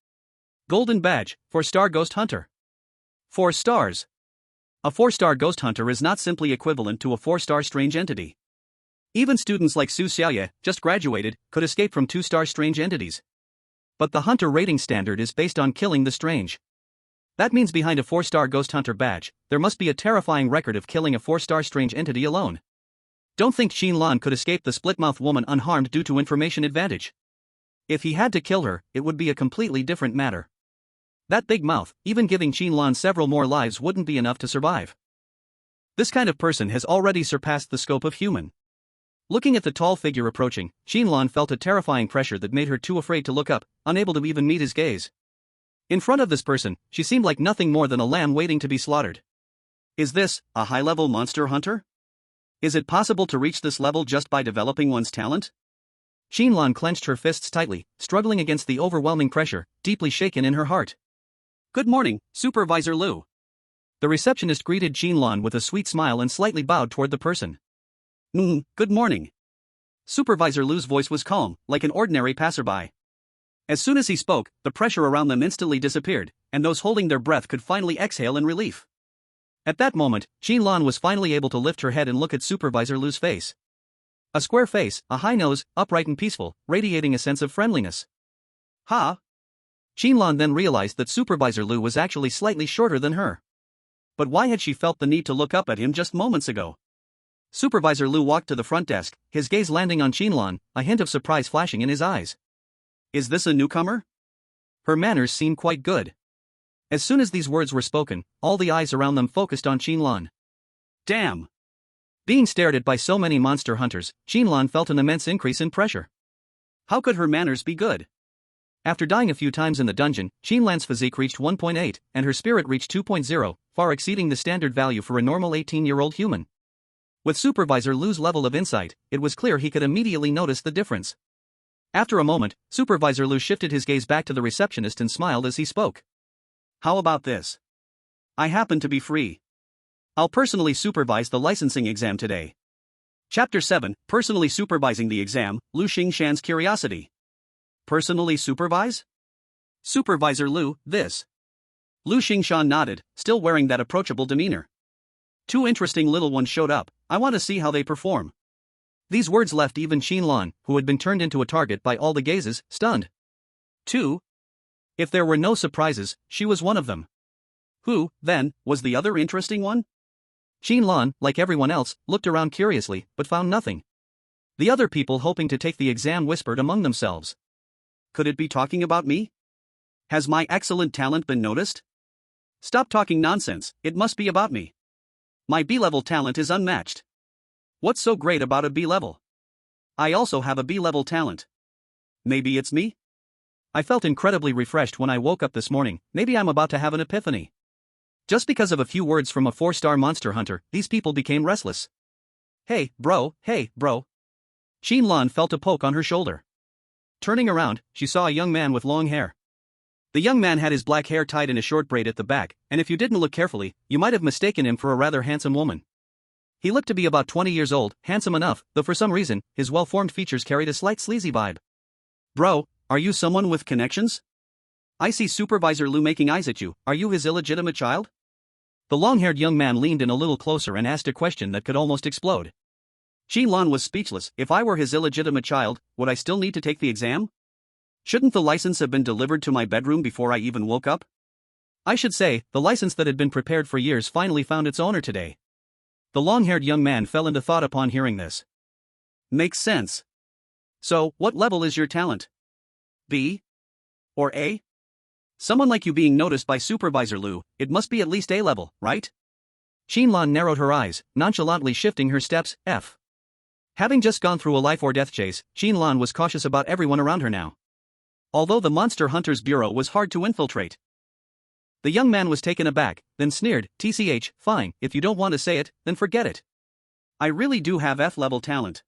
Golden badge, 4-star ghost hunter. 4 stars. A 4-star ghost hunter is not simply equivalent to a 4-star strange entity. Even students like Su Xiaoyue, just graduated, could escape from 2-star strange entities. But the hunter rating standard is based on killing the strange. That means behind a 4-star ghost hunter badge, there must be a terrifying record of killing a 4-star strange entity alone. Don't think Qin Lan could escape the split-mouthed woman unharmed due to information advantage. If he had to kill her, it would be a completely different matter. That big mouth, even giving Qin Lan several more lives wouldn't be enough to survive. This kind of person has already surpassed the scope of human. Looking at the tall figure approaching, Qin Lan felt a terrifying pressure that made her too afraid to look up, unable to even meet his gaze. In front of this person, she seemed like nothing more than a lamb waiting to be slaughtered. Is this a high-level monster hunter? Is it possible to reach this level just by developing one's talent? Qin Lan clenched her fists tightly, struggling against the overwhelming pressure, deeply shaken in her heart. Good morning, Supervisor Liu. The receptionist greeted Qin Lan with a sweet smile and slightly bowed toward the person. Good morning. Supervisor Liu's voice was calm, like an ordinary passerby. As soon as he spoke, the pressure around them instantly disappeared, and those holding their breath could finally exhale in relief. At that moment, Qin Lan was finally able to lift her head and look at Supervisor Liu's face. A square face, a high nose, upright and peaceful, radiating a sense of friendliness. Ha! Qin Lan then realized that Supervisor Liu was actually slightly shorter than her. But why had she felt the need to look up at him just moments ago? Supervisor Liu walked to the front desk, his gaze landing on Qin Lan, a hint of surprise flashing in his eyes. Is this a newcomer? Her manners seemed quite good. As soon as these words were spoken, all the eyes around them focused on Qin Lan. Damn! Being stared at by so many monster hunters, Qin Lan felt an immense increase in pressure. How could her manners be good? After dying a few times in the dungeon, Qin Lan's physique reached 1.8, and her spirit reached 2.0, far exceeding the standard value for a normal 18-year-old human. With Supervisor Liu's level of insight, it was clear he could immediately notice the difference. After a moment, Supervisor Liu shifted his gaze back to the receptionist and smiled as he spoke. How about this? I happen to be free. I'll personally supervise the licensing exam today. Chapter 7, Personally Supervising the Exam, Lu Xingshan's Curiosity. Personally supervise? Supervisor Liu, this. Lu Xingshan nodded, still wearing that approachable demeanor. 2 interesting little ones showed up, I want to see how they perform. These words left even Qin Lan, who had been turned into a target by all the gazes, stunned. 2. If there were no surprises, she was one of them. Who, then, was the other interesting one? Qin Lan, like everyone else, looked around curiously, but found nothing. The other people hoping to take the exam whispered among themselves. Could it be talking about me? Has my excellent talent been noticed? Stop talking nonsense, it must be about me. My B-level talent is unmatched. What's so great about a B-level? I also have a B-level talent. Maybe it's me? I felt incredibly refreshed when I woke up this morning, maybe I'm about to have an epiphany. Just because of a few words from a 4-star monster hunter, these people became restless. Hey, bro. Qin Lan felt a poke on her shoulder. Turning around, she saw a young man with long hair. The young man had his black hair tied in a short braid at the back, and if you didn't look carefully, you might have mistaken him for a rather handsome woman. He looked to be about 20 years old, handsome enough, though for some reason, his well-formed features carried a slight sleazy vibe. Bro, are you someone with connections? I see Supervisor Lu making eyes at you. Are you his illegitimate child? The long-haired young man leaned in a little closer and asked a question that could almost explode. Qin Lan was speechless. If I were his illegitimate child, would I still need to take the exam? Shouldn't the license have been delivered to my bedroom before I even woke up? I should say, the license that had been prepared for years finally found its owner today. The long-haired young man fell into thought upon hearing this. Makes sense. So, what level is your talent? B? Or A? Someone like you being noticed by Supervisor Lu, it must be at least A level, right? Qin Lan narrowed her eyes, nonchalantly shifting her steps. F. Having just gone through a life-or-death chase, Qin Lan was cautious about everyone around her now. Although the Monster Hunters Bureau was hard to infiltrate. The young man was taken aback, then sneered, "TCH, fine, if you don't want to say it, then forget it. I really do have F-level talent."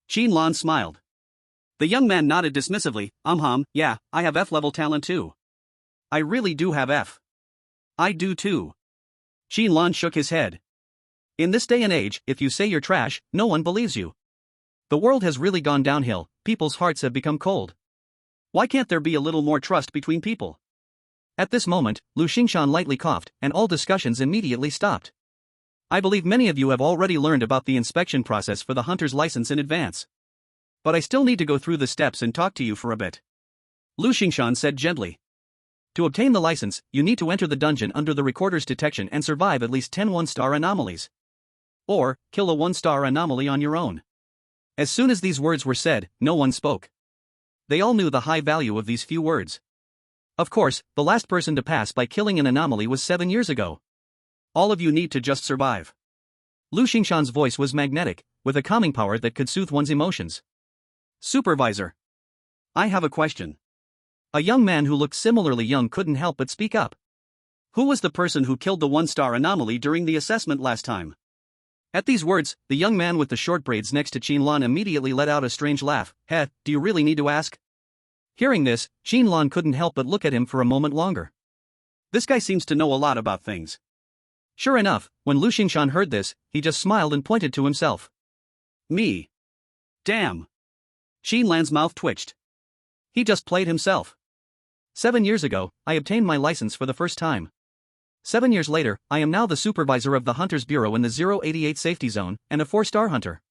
Qin Lan smiled. The young man nodded dismissively, yeah, I have F-level talent too. I really do have F. I do too. Qin Lan shook his head. In this day and age, if you say you're trash, no one believes you. The world has really gone downhill, people's hearts have become cold. Why can't there be a little more trust between people? At this moment, Lu Xingshan lightly coughed, and all discussions immediately stopped. I believe many of you have already learned about the inspection process for the hunter's license in advance. But I still need to go through the steps and talk to you for a bit. Lu Xingshan said gently. To obtain the license, you need to enter the dungeon under the recorder's detection and survive at least 10 one-star anomalies. Or, kill a one-star anomaly on your own. As soon as these words were said, no one spoke. They all knew the high value of these few words. Of course, the last person to pass by killing an anomaly was 7 years ago. All of you need to just survive. Lu Xingshan's voice was magnetic, with a calming power that could soothe one's emotions. Supervisor. I have a question. A young man who looked similarly young couldn't help but speak up. Who was the person who killed the one-star anomaly during the assessment last time? At these words, the young man with the short braids next to Qin Lan immediately let out a strange laugh. Heh, do you really need to ask? Hearing this, Qin Lan couldn't help but look at him for a moment longer. This guy seems to know a lot about things. Sure enough, when Lu Xingshan heard this, he just smiled and pointed to himself. Me. Damn. Qin Lan's mouth twitched. He just played himself. 7 years ago, I obtained my license for the first time. 7 years later, I am now the supervisor of the Hunters Bureau in the 088 safety zone, and a 4-star hunter.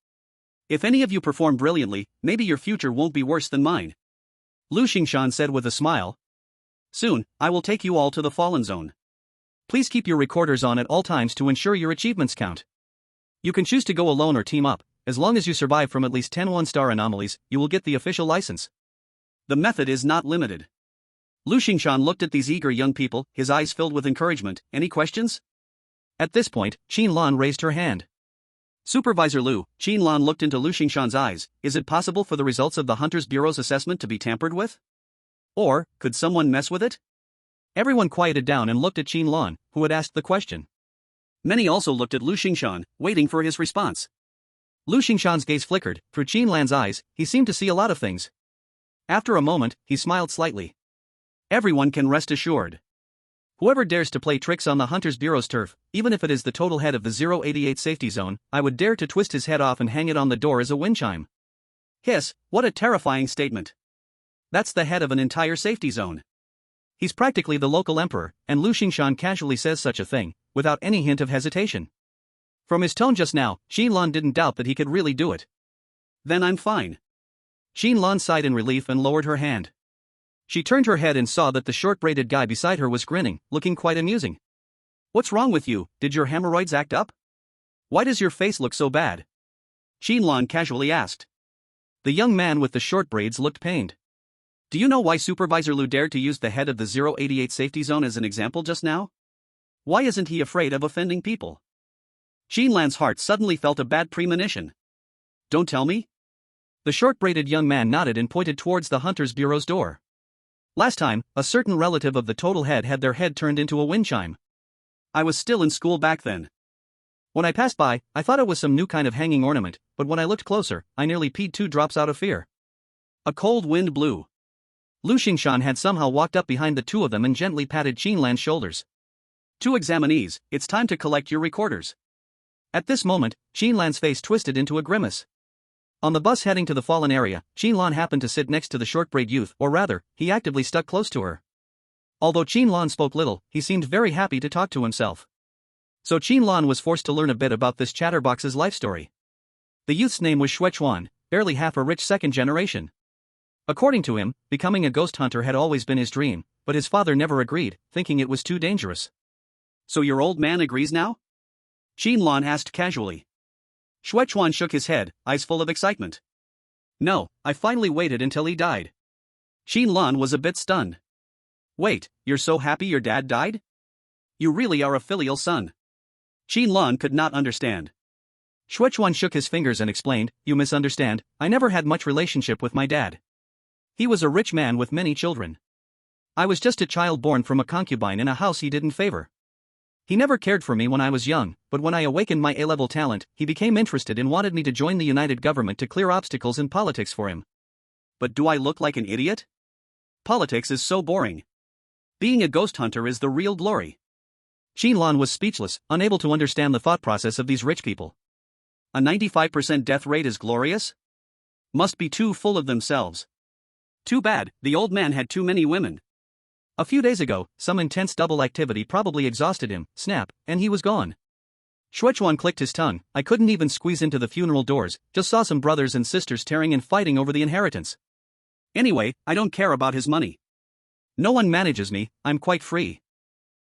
If any of you perform brilliantly, maybe your future won't be worse than mine. Lu Xingshan said with a smile. Soon, I will take you all to the Fallen Zone. Please keep your recorders on at all times to ensure your achievements count. You can choose to go alone or team up. As long as you survive from at least 10 one-star anomalies, you will get the official license. The method is not limited. Lu Xingshan looked at these eager young people, his eyes filled with encouragement. Any questions? At this point, Qin Lan raised her hand. Supervisor Lu, Qin Lan looked into Lu Xingshan's eyes. Is it possible for the results of the Hunters Bureau's assessment to be tampered with? Or, could someone mess with it? Everyone quieted down and looked at Qin Lan, who had asked the question. Many also looked at Lu Xingshan, waiting for his response. Lu Xingshan's gaze flickered. Through Qin Lan's eyes, he seemed to see a lot of things. After a moment, he smiled slightly. Everyone can rest assured. Whoever dares to play tricks on the Hunters Bureau's turf, even if it is the total head of the 088 safety zone, I would dare to twist his head off and hang it on the door as a wind chime. Hiss, what a terrifying statement. That's the head of an entire safety zone. He's practically the local emperor, and Lu Xingshan casually says such a thing, without any hint of hesitation. From his tone just now, Qin Lan didn't doubt that he could really do it. Then I'm fine. Qin Lan sighed in relief and lowered her hand. She turned her head and saw that the short-braided guy beside her was grinning, looking quite amusing. What's wrong with you? Did your hemorrhoids act up? Why does your face look so bad? Qin Lan casually asked. The young man with the short braids looked pained. Do you know why Supervisor Lu dared to use the head of the 088 safety zone as an example just now? Why isn't he afraid of offending people? Qin Lan's heart suddenly felt a bad premonition. Don't tell me? The short-braided young man nodded and pointed towards the Hunters Bureau's door. Last time, a certain relative of the total head had their head turned into a wind chime. I was still in school back then. When I passed by, I thought it was some new kind of hanging ornament, but when I looked closer, I nearly peed 2 drops out of fear. A cold wind blew. Lu Xingshan had somehow walked up behind the two of them and gently patted Qin Lan's shoulders. 2 examinees, it's time to collect your recorders. At this moment, Qin Lan's face twisted into a grimace. On the bus heading to the fallen area, Qin Lan happened to sit next to the short-braid youth, or rather, he actively stuck close to her. Although Qin Lan spoke little, he seemed very happy to talk to himself. So Qin Lan was forced to learn a bit about this chatterbox's life story. The youth's name was Shuechuan, barely half a rich second generation. According to him, becoming a ghost hunter had always been his dream, but his father never agreed, thinking it was too dangerous. So your old man agrees now? Qin Lan asked casually. Shuechuan shook his head, eyes full of excitement. No, I finally waited until he died. Qin Lan was a bit stunned. Wait, you're so happy your dad died? You really are a filial son. Qin Lan could not understand. Shuechuan shook his fingers and explained, you misunderstand, I never had much relationship with my dad. He was a rich man with many children. I was just a child born from a concubine in a house he didn't favor. He never cared for me when I was young, but when I awakened my A-level talent, he became interested and wanted me to join the United Government to clear obstacles in politics for him. But do I look like an idiot? Politics is so boring. Being a ghost hunter is the real glory. Qin Lan was speechless, unable to understand the thought process of these rich people. A 95% death rate is glorious? Must be too full of themselves. Too bad, the old man had too many women. A few days ago, some intense double activity probably exhausted him, snap, and he was gone. Shuechuan clicked his tongue, I couldn't even squeeze into the funeral doors, just saw some brothers and sisters tearing and fighting over the inheritance. Anyway, I don't care about his money. No one manages me, I'm quite free.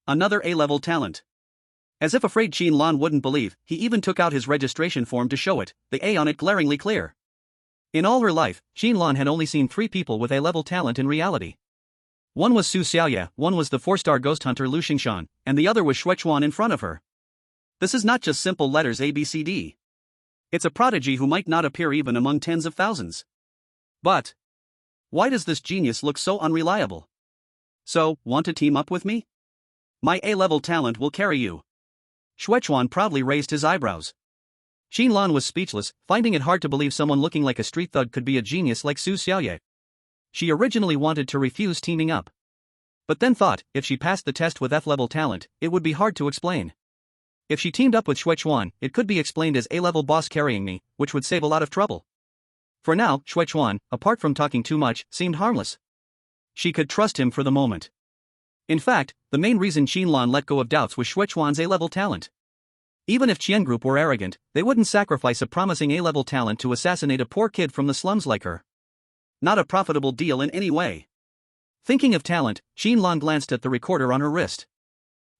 Another A-level talent. As if afraid Qin Lan wouldn't believe, he even took out his registration form to show it, the A on it glaringly clear. In all her life, Qin Lan had only seen 3 people with A-level talent in reality. One was Su Xiaoyue, one was the 4-star ghost hunter Lu Xingshan, and the other was Shuechuan in front of her. This is not just simple letters ABCD. It's a prodigy who might not appear even among tens of thousands. But why does this genius look so unreliable? So, want to team up with me? My A-level talent will carry you. Shuechuan proudly raised his eyebrows. Qin Lan was speechless, finding it hard to believe someone looking like a street thug could be a genius like Su Xiaoyue. She originally wanted to refuse teaming up. But then thought, if she passed the test with F-level talent, it would be hard to explain. If she teamed up with Shuechuan, it could be explained as A-level boss carrying me, which would save a lot of trouble. For now, Shuechuan, apart from talking too much, seemed harmless. She could trust him for the moment. In fact, the main reason Qin Lan let go of doubts was Shuechuan's A-level talent. Even if Qian Group were arrogant, they wouldn't sacrifice a promising A-level talent to assassinate a poor kid from the slums like her. Not a profitable deal in any way. Thinking of talent, Qin Lan glanced at the recorder on her wrist.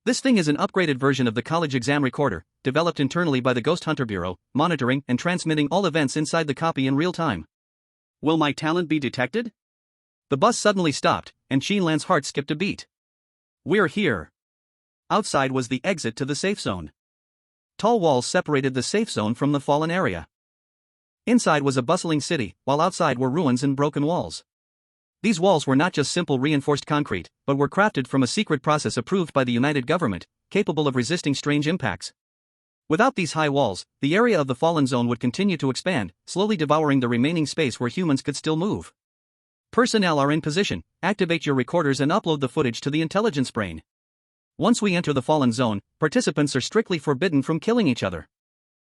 This thing is an upgraded version of the college exam recorder, developed internally by the Ghost Hunter Bureau, monitoring and transmitting all events inside the copy in real time. Will my talent be detected? The bus suddenly stopped, and Qin Lan's heart skipped a beat. We're here. Outside was the exit to the safe zone. Tall walls separated the safe zone from the fallen area. Inside was a bustling city, while outside were ruins and broken walls. These walls were not just simple reinforced concrete, but were crafted from a secret process approved by the United Government, capable of resisting strange impacts. Without these high walls, the area of the fallen zone would continue to expand, slowly devouring the remaining space where humans could still move. Personnel are in position, activate your recorders and upload the footage to the intelligence brain. Once we enter the fallen zone, participants are strictly forbidden from killing each other.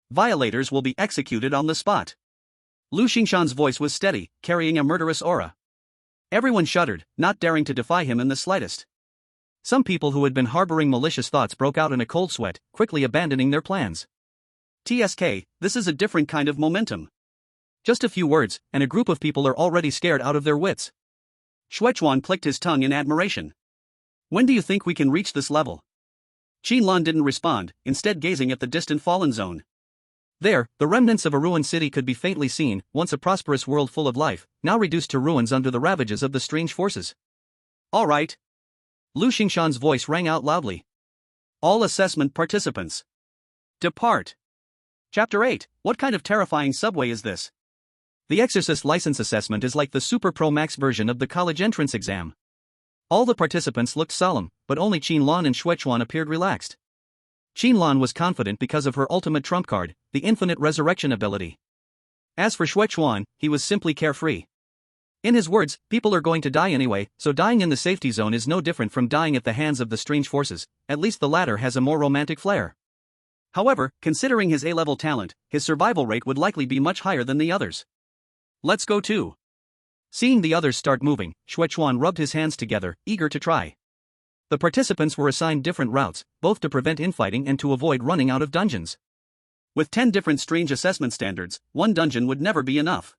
Violators will be executed on the spot. Lu Xingshan's voice was steady, carrying a murderous aura. Everyone shuddered, not daring to defy him in the slightest. Some people who had been harboring malicious thoughts broke out in a cold sweat, quickly abandoning their plans. TSK, this is a different kind of momentum. Just a few words, and a group of people are already scared out of their wits. Shuechuan clicked his tongue in admiration. When do you think we can reach this level? Qin Lan didn't respond, instead gazing at the distant fallen zone. There, the remnants of a ruined city could be faintly seen, once a prosperous world full of life, now reduced to ruins under the ravages of the strange forces. All right. Lu Xingshan's voice rang out loudly. All assessment participants, depart. Chapter 8, what kind of terrifying subway is this? The Exorcist license assessment is like the Super Pro Max version of the college entrance exam. All the participants looked solemn, but only Qin Lan and Shuechuan appeared relaxed. Qin Lan was confident because of her ultimate trump card, the infinite resurrection ability. As for Shuechuan, he was simply carefree. In his words, people are going to die anyway, so dying in the safety zone is no different from dying at the hands of the strange forces, at least the latter has a more romantic flair. However, considering his A-level talent, his survival rate would likely be much higher than the others. Let's go too. Seeing the others start moving, Shuechuan rubbed his hands together, eager to try. The participants were assigned different routes, both to prevent infighting and to avoid running out of dungeons. With 10 different strange assessment standards, one dungeon would never be enough.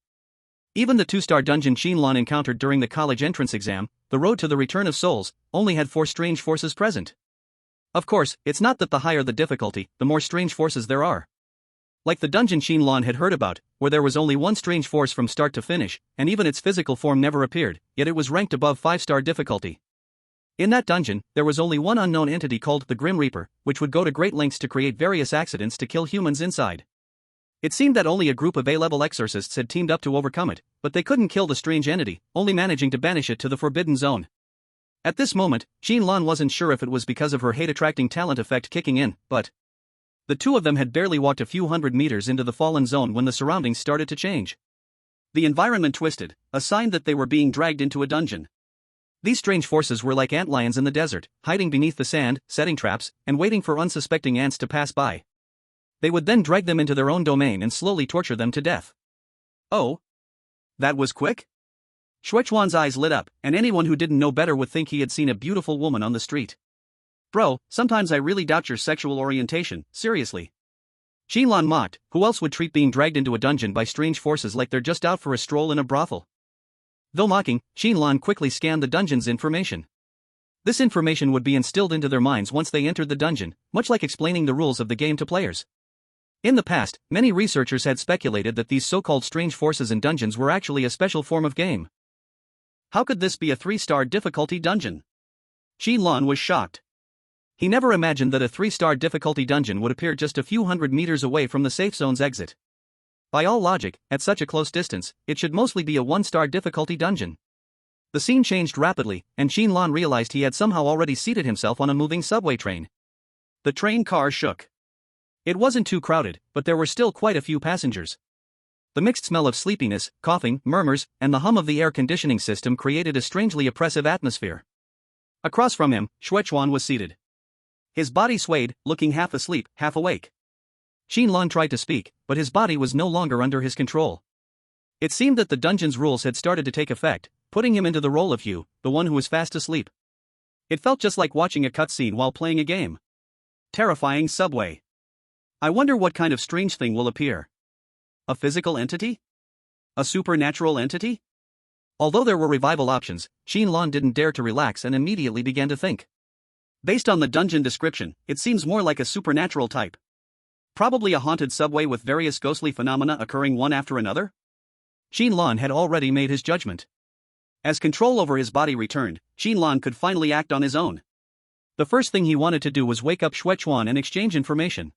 Even the 2-star dungeon Qin Lan encountered during the college entrance exam, the road to the Return of Souls, only had 4 strange forces present. Of course, it's not that the higher the difficulty, the more strange forces there are. Like the dungeon Qin Lan had heard about, where there was only one strange force from start to finish, and even its physical form never appeared, yet it was ranked above 5-star difficulty. In that dungeon, there was only one unknown entity called the Grim Reaper, which would go to great lengths to create various accidents to kill humans inside. It seemed that only a group of A-level exorcists had teamed up to overcome it, but they couldn't kill the strange entity, only managing to banish it to the Forbidden Zone. At this moment, Qin Lan wasn't sure if it was because of her hate-attracting talent effect kicking in, but the two of them had barely walked a few hundred meters into the Fallen Zone when the surroundings started to change. The environment twisted, a sign that they were being dragged into a dungeon. These strange forces were like antlions in the desert, hiding beneath the sand, setting traps, and waiting for unsuspecting ants to pass by. They would then drag them into their own domain and slowly torture them to death. Oh? That was quick? Shuechuan's eyes lit up, and anyone who didn't know better would think he had seen a beautiful woman on the street. Bro, sometimes I really doubt your sexual orientation, seriously. Qin Lan mocked. Who else would treat being dragged into a dungeon by strange forces like they're just out for a stroll in a brothel? Though mocking, Qin Lan quickly scanned the dungeon's information. This information would be instilled into their minds once they entered the dungeon, much like explaining the rules of the game to players. In the past, many researchers had speculated that these so-called strange forces in dungeons were actually a special form of game. How could this be a 3-star difficulty dungeon? Qin Lan was shocked. He never imagined that a 3-star difficulty dungeon would appear just a few hundred meters away from the safe zone's exit. By all logic, at such a close distance, it should mostly be a 1-star difficulty dungeon. The scene changed rapidly, and Qin Lan realized he had somehow already seated himself on a moving subway train. The train car shook. It wasn't too crowded, but there were still quite a few passengers. The mixed smell of sleepiness, coughing, murmurs, and the hum of the air conditioning system created a strangely oppressive atmosphere. Across from him, Shuechuan was seated. His body swayed, looking half asleep, half awake. Qin Lan tried to speak, but his body was no longer under his control. It seemed that the dungeon's rules had started to take effect, putting him into the role of Hugh, the one who was fast asleep. It felt just like watching a cutscene while playing a game. Terrifying subway. I wonder what kind of strange thing will appear. A physical entity? A supernatural entity? Although there were revival options, Qin Lan didn't dare to relax and immediately began to think. Based on the dungeon description, it seems more like a supernatural type. Probably a haunted subway with various ghostly phenomena occurring one after another? Qin Lan had already made his judgment. As control over his body returned, Qin Lan could finally act on his own. The first thing he wanted to do was wake up Shuechuan and exchange information.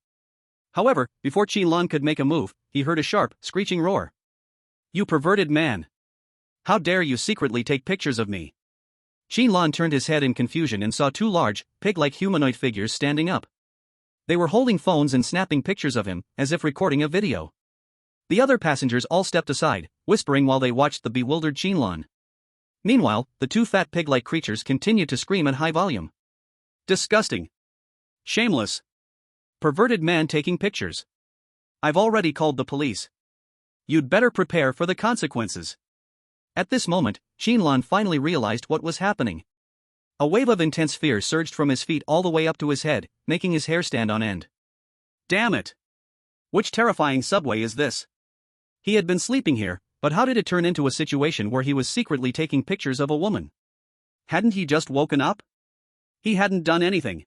However, before Qin Lan could make a move, he heard a sharp, screeching roar. You perverted man! How dare you secretly take pictures of me? Qin Lan turned his head in confusion and saw 2 large, pig-like humanoid figures standing up. They were holding phones and snapping pictures of him, as if recording a video. The other passengers all stepped aside, whispering while they watched the bewildered Qin Lan. Meanwhile, the 2 fat pig-like creatures continued to scream at high volume. Disgusting! Shameless! Perverted man taking pictures. I've already called the police. You'd better prepare for the consequences. At this moment, Qin Lan finally realized what was happening. A wave of intense fear surged from his feet all the way up to his head, making his hair stand on end. Damn it! Which terrifying subway is this? He had been sleeping here, but how did it turn into a situation where he was secretly taking pictures of a woman? Hadn't he just woken up? He hadn't done anything.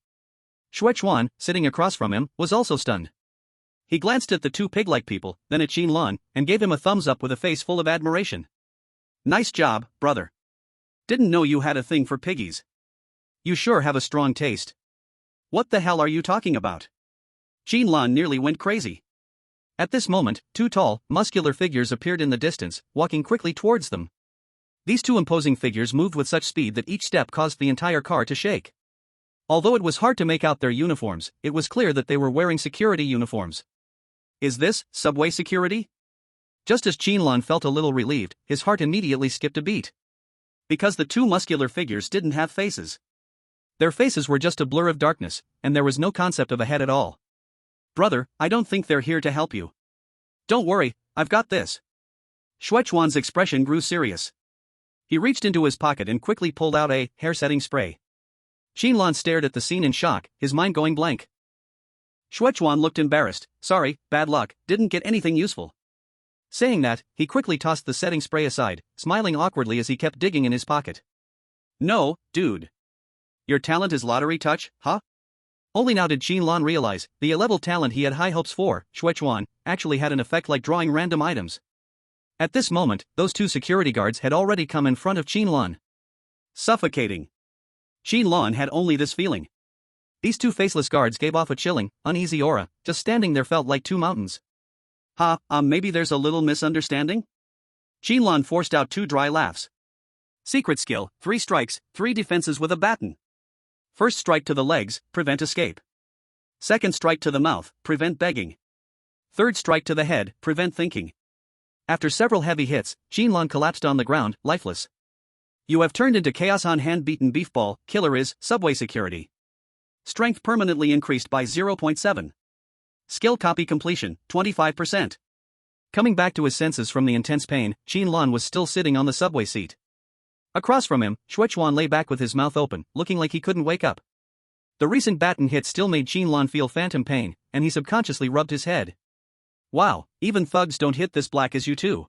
Shuechuan, sitting across from him, was also stunned. He glanced at the 2 pig-like people, then at Qin Lan, and gave him a thumbs up with a face full of admiration. Nice job, brother. Didn't know you had a thing for piggies. You sure have a strong taste. What the hell are you talking about? Qin Lan nearly went crazy. At this moment, 2 tall, muscular figures appeared in the distance, walking quickly towards them. These 2 imposing figures moved with such speed that each step caused the entire car to shake. Although it was hard to make out their uniforms, it was clear that they were wearing security uniforms. Is this subway security? Just as Qin Lan felt a little relieved, his heart immediately skipped a beat. Because the 2 muscular figures didn't have faces. Their faces were just a blur of darkness, and there was no concept of a head at all. Brother, I don't think they're here to help you. Don't worry, I've got this. Shuechuan's expression grew serious. He reached into his pocket and quickly pulled out a hair-setting spray. Qin Lan stared at the scene in shock, his mind going blank. Shuechuan looked embarrassed. Sorry, bad luck, didn't get anything useful. Saying that, he quickly tossed the setting spray aside, smiling awkwardly as he kept digging in his pocket. No, dude. Your talent is lottery touch, huh? Only now did Qin Lan realize, the A-level talent he had high hopes for, Shuechuan, actually had an effect like drawing random items. At this moment, those two security guards had already come in front of Qin Lan. Suffocating. Qin Lan had only this feeling. These two faceless guards gave off a chilling, uneasy aura, just standing there felt like two mountains. Maybe there's a little misunderstanding? Qin Lan forced out two dry laughs. Secret skill, 3 strikes, 3 defenses with a baton. First strike to the legs, prevent escape. Second strike to the mouth, prevent begging. Third strike to the head, prevent thinking. After several heavy hits, Qin Lan collapsed on the ground, lifeless. You have turned into chaos on hand-beaten beefball, killer is, subway security. Strength permanently increased by 0.7. Skill copy completion, 25%. Coming back to his senses from the intense pain, Qin Lan was still sitting on the subway seat. Across from him, Shuechuan lay back with his mouth open, looking like he couldn't wake up. The recent baton hit still made Qin Lan feel phantom pain, and he subconsciously rubbed his head. Wow, even thugs don't hit this black as you two.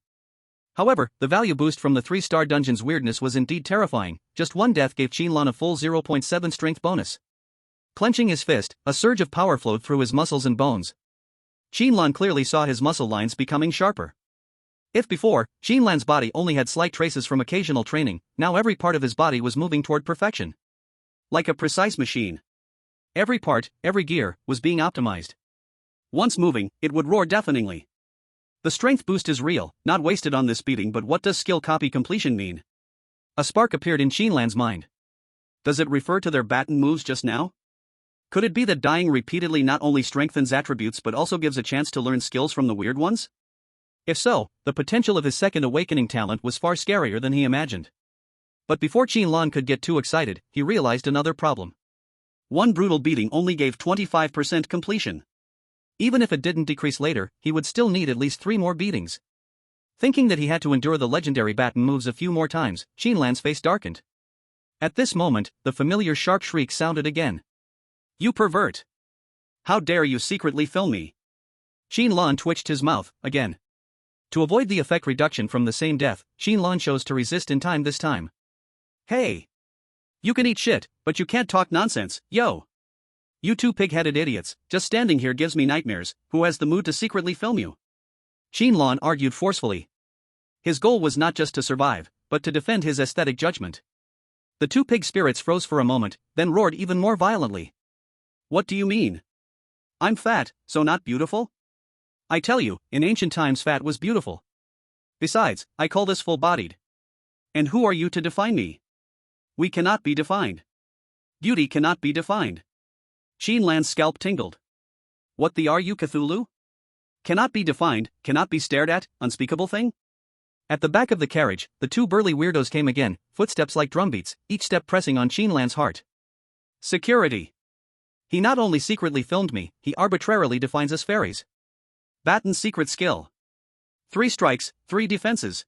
However, the value boost from the 3-star dungeon's weirdness was indeed terrifying. Just one death gave Qin Lan a full 0.7 strength bonus. Clenching his fist, a surge of power flowed through his muscles and bones. Qin Lan clearly saw his muscle lines becoming sharper. If before, Qin Lan's body only had slight traces from occasional training, now every part of his body was moving toward perfection. Like a precise machine. Every part, every gear, was being optimized. Once moving, it would roar deafeningly. The strength boost is real, not wasted on this beating, but what does skill copy completion mean? A spark appeared in Qin Lan's mind. Does it refer to their baton moves just now? Could it be that dying repeatedly not only strengthens attributes but also gives a chance to learn skills from the weird ones? If so, the potential of his second awakening talent was far scarier than he imagined. But before Qin Lan could get too excited, he realized another problem. One brutal beating only gave 25% completion. Even if it didn't decrease later, he would still need at least 3 more beatings. Thinking that he had to endure the legendary baton moves a few more times, Qin Lan's face darkened. At this moment, the familiar sharp shriek sounded again. You pervert! How dare you secretly film me? Qin Lan twitched his mouth, again. To avoid the effect reduction from the same death, Qin Lan chose to resist in time this time. Hey! You can eat shit, but you can't talk nonsense, yo! You two pig-headed idiots, just standing here gives me nightmares. Who has the mood to secretly film you? Qin Lan argued forcefully. His goal was not just to survive, but to defend his aesthetic judgment. The two pig spirits froze for a moment, then roared even more violently. What do you mean? I'm fat, so not beautiful? I tell you, in ancient times fat was beautiful. Besides, I call this full-bodied. And who are you to define me? We cannot be defined. Beauty cannot be defined. Qin Lan's scalp tingled. What the are you, Cthulhu? Cannot be defined, cannot be stared at, unspeakable thing? At the back of the carriage, the two burly weirdos came again, footsteps like drumbeats, each step pressing on Qin Lan's heart. Security. He not only secretly filmed me, he arbitrarily defines us fairies. Baton's secret skill. 3 strikes, 3 defenses.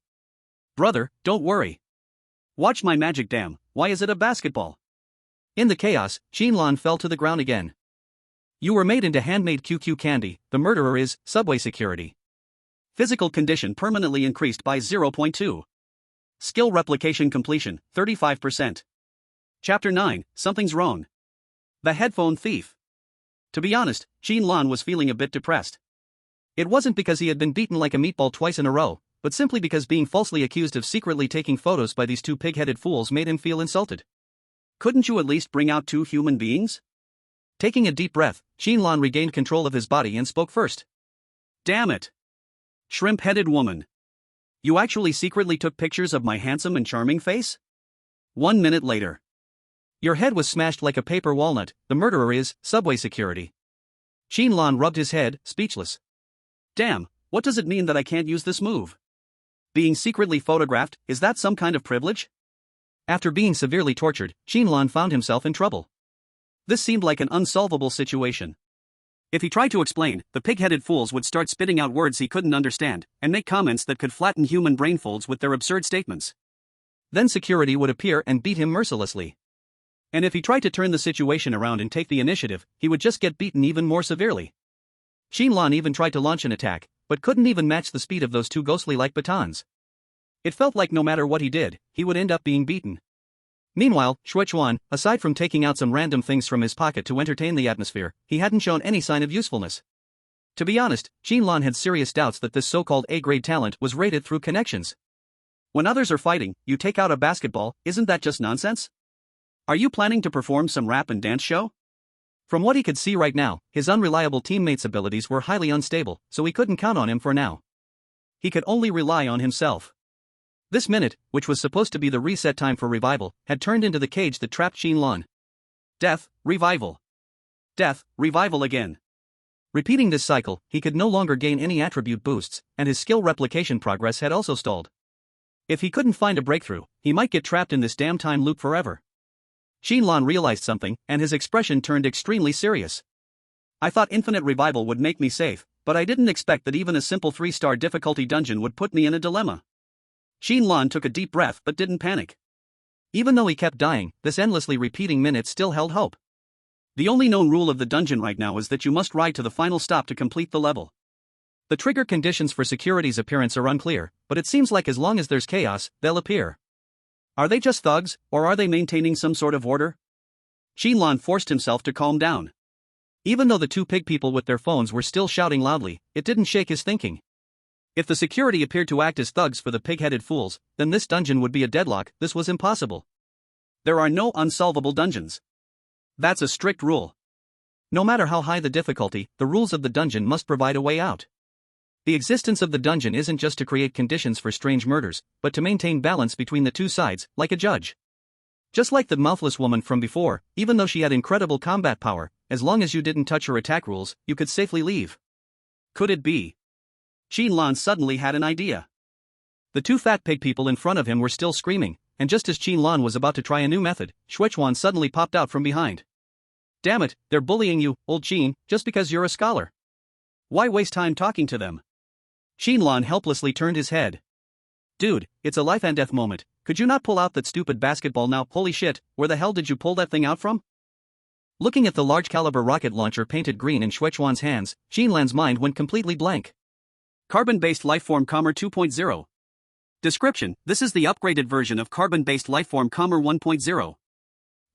Brother, don't worry. Watch my magic dam. Why is it a basketball? In the chaos, Qin Lan fell to the ground again. You were made into handmade QQ candy, the murderer is, subway security. Physical condition permanently increased by 0.2. Skill replication completion, 35%. Chapter 9, Something's Wrong. The Headphone Thief. To be honest, Qin Lan was feeling a bit depressed. It wasn't because he had been beaten like a meatball twice in a row, but simply because being falsely accused of secretly taking photos by these two pig-headed fools made him feel insulted. Couldn't you at least bring out 2 human beings? Taking a deep breath, Qin Lan regained control of his body and spoke first. Damn it! Shrimp-headed woman. You actually secretly took pictures of my handsome and charming face? 1 minute later. Your head was smashed like a paper walnut, the murderer is, subway security. Qin Lan rubbed his head, speechless. Damn, what does it mean that I can't use this move? Being secretly photographed, is that some kind of privilege? After being severely tortured, Qin Lan found himself in trouble. This seemed like an unsolvable situation. If he tried to explain, the pig-headed fools would start spitting out words he couldn't understand, and make comments that could flatten human brain folds with their absurd statements. Then security would appear and beat him mercilessly. And if he tried to turn the situation around and take the initiative, he would just get beaten even more severely. Qin Lan even tried to launch an attack, but couldn't even match the speed of those two ghostly-like batons. It felt like no matter what he did, he would end up being beaten. Meanwhile, Shuichuan, aside from taking out some random things from his pocket to entertain the atmosphere, he hadn't shown any sign of usefulness. To be honest, Qin Lan had serious doubts that this so-called A-grade talent was rated through connections. When others are fighting, you take out a basketball, isn't that just nonsense? Are you planning to perform some rap and dance show? From what he could see right now, his unreliable teammates' abilities were highly unstable, so he couldn't count on him for now. He could only rely on himself. This minute, which was supposed to be the reset time for revival, had turned into the cage that trapped Qin Lan. Death, revival. Death, revival again. Repeating this cycle, he could no longer gain any attribute boosts, and his skill replication progress had also stalled. If he couldn't find a breakthrough, he might get trapped in this damn time loop forever. Qin Lan realized something, and his expression turned extremely serious. I thought infinite revival would make me safe, but I didn't expect that even a simple 3-star difficulty dungeon would put me in a dilemma. Qin Lan took a deep breath but didn't panic. Even though he kept dying, this endlessly repeating minute still held hope. The only known rule of the dungeon right now is that you must ride to the final stop to complete the level. The trigger conditions for security's appearance are unclear, but it seems like as long as there's chaos, they'll appear. Are they just thugs, or are they maintaining some sort of order? Qin Lan forced himself to calm down. Even though the two pig people with their phones were still shouting loudly, it didn't shake his thinking. If the security appeared to act as thugs for the pig-headed fools, then this dungeon would be a deadlock. This was impossible. There are no unsolvable dungeons. That's a strict rule. No matter how high the difficulty, the rules of the dungeon must provide a way out. The existence of the dungeon isn't just to create conditions for strange murders, but to maintain balance between the two sides, like a judge. Just like the mouthless woman from before, even though she had incredible combat power, as long as you didn't touch her attack rules, you could safely leave. Could it be? Qin Lan suddenly had an idea. The two fat pig people in front of him were still screaming, and just as Qin Lan was about to try a new method, Shuichuan suddenly popped out from behind. Damn it, they're bullying you, old Qin, just because you're a scholar. Why waste time talking to them? Qin Lan helplessly turned his head. Dude, it's a life and death moment. Could you not pull out that stupid basketball now? Holy shit, where the hell did you pull that thing out from? Looking at the large-caliber rocket launcher painted green in Shuichuan's hands, Qin Lan's mind went completely blank. Carbon-based lifeform Commer 2.0. Description: this is the upgraded version of carbon-based lifeform Commer 1.0.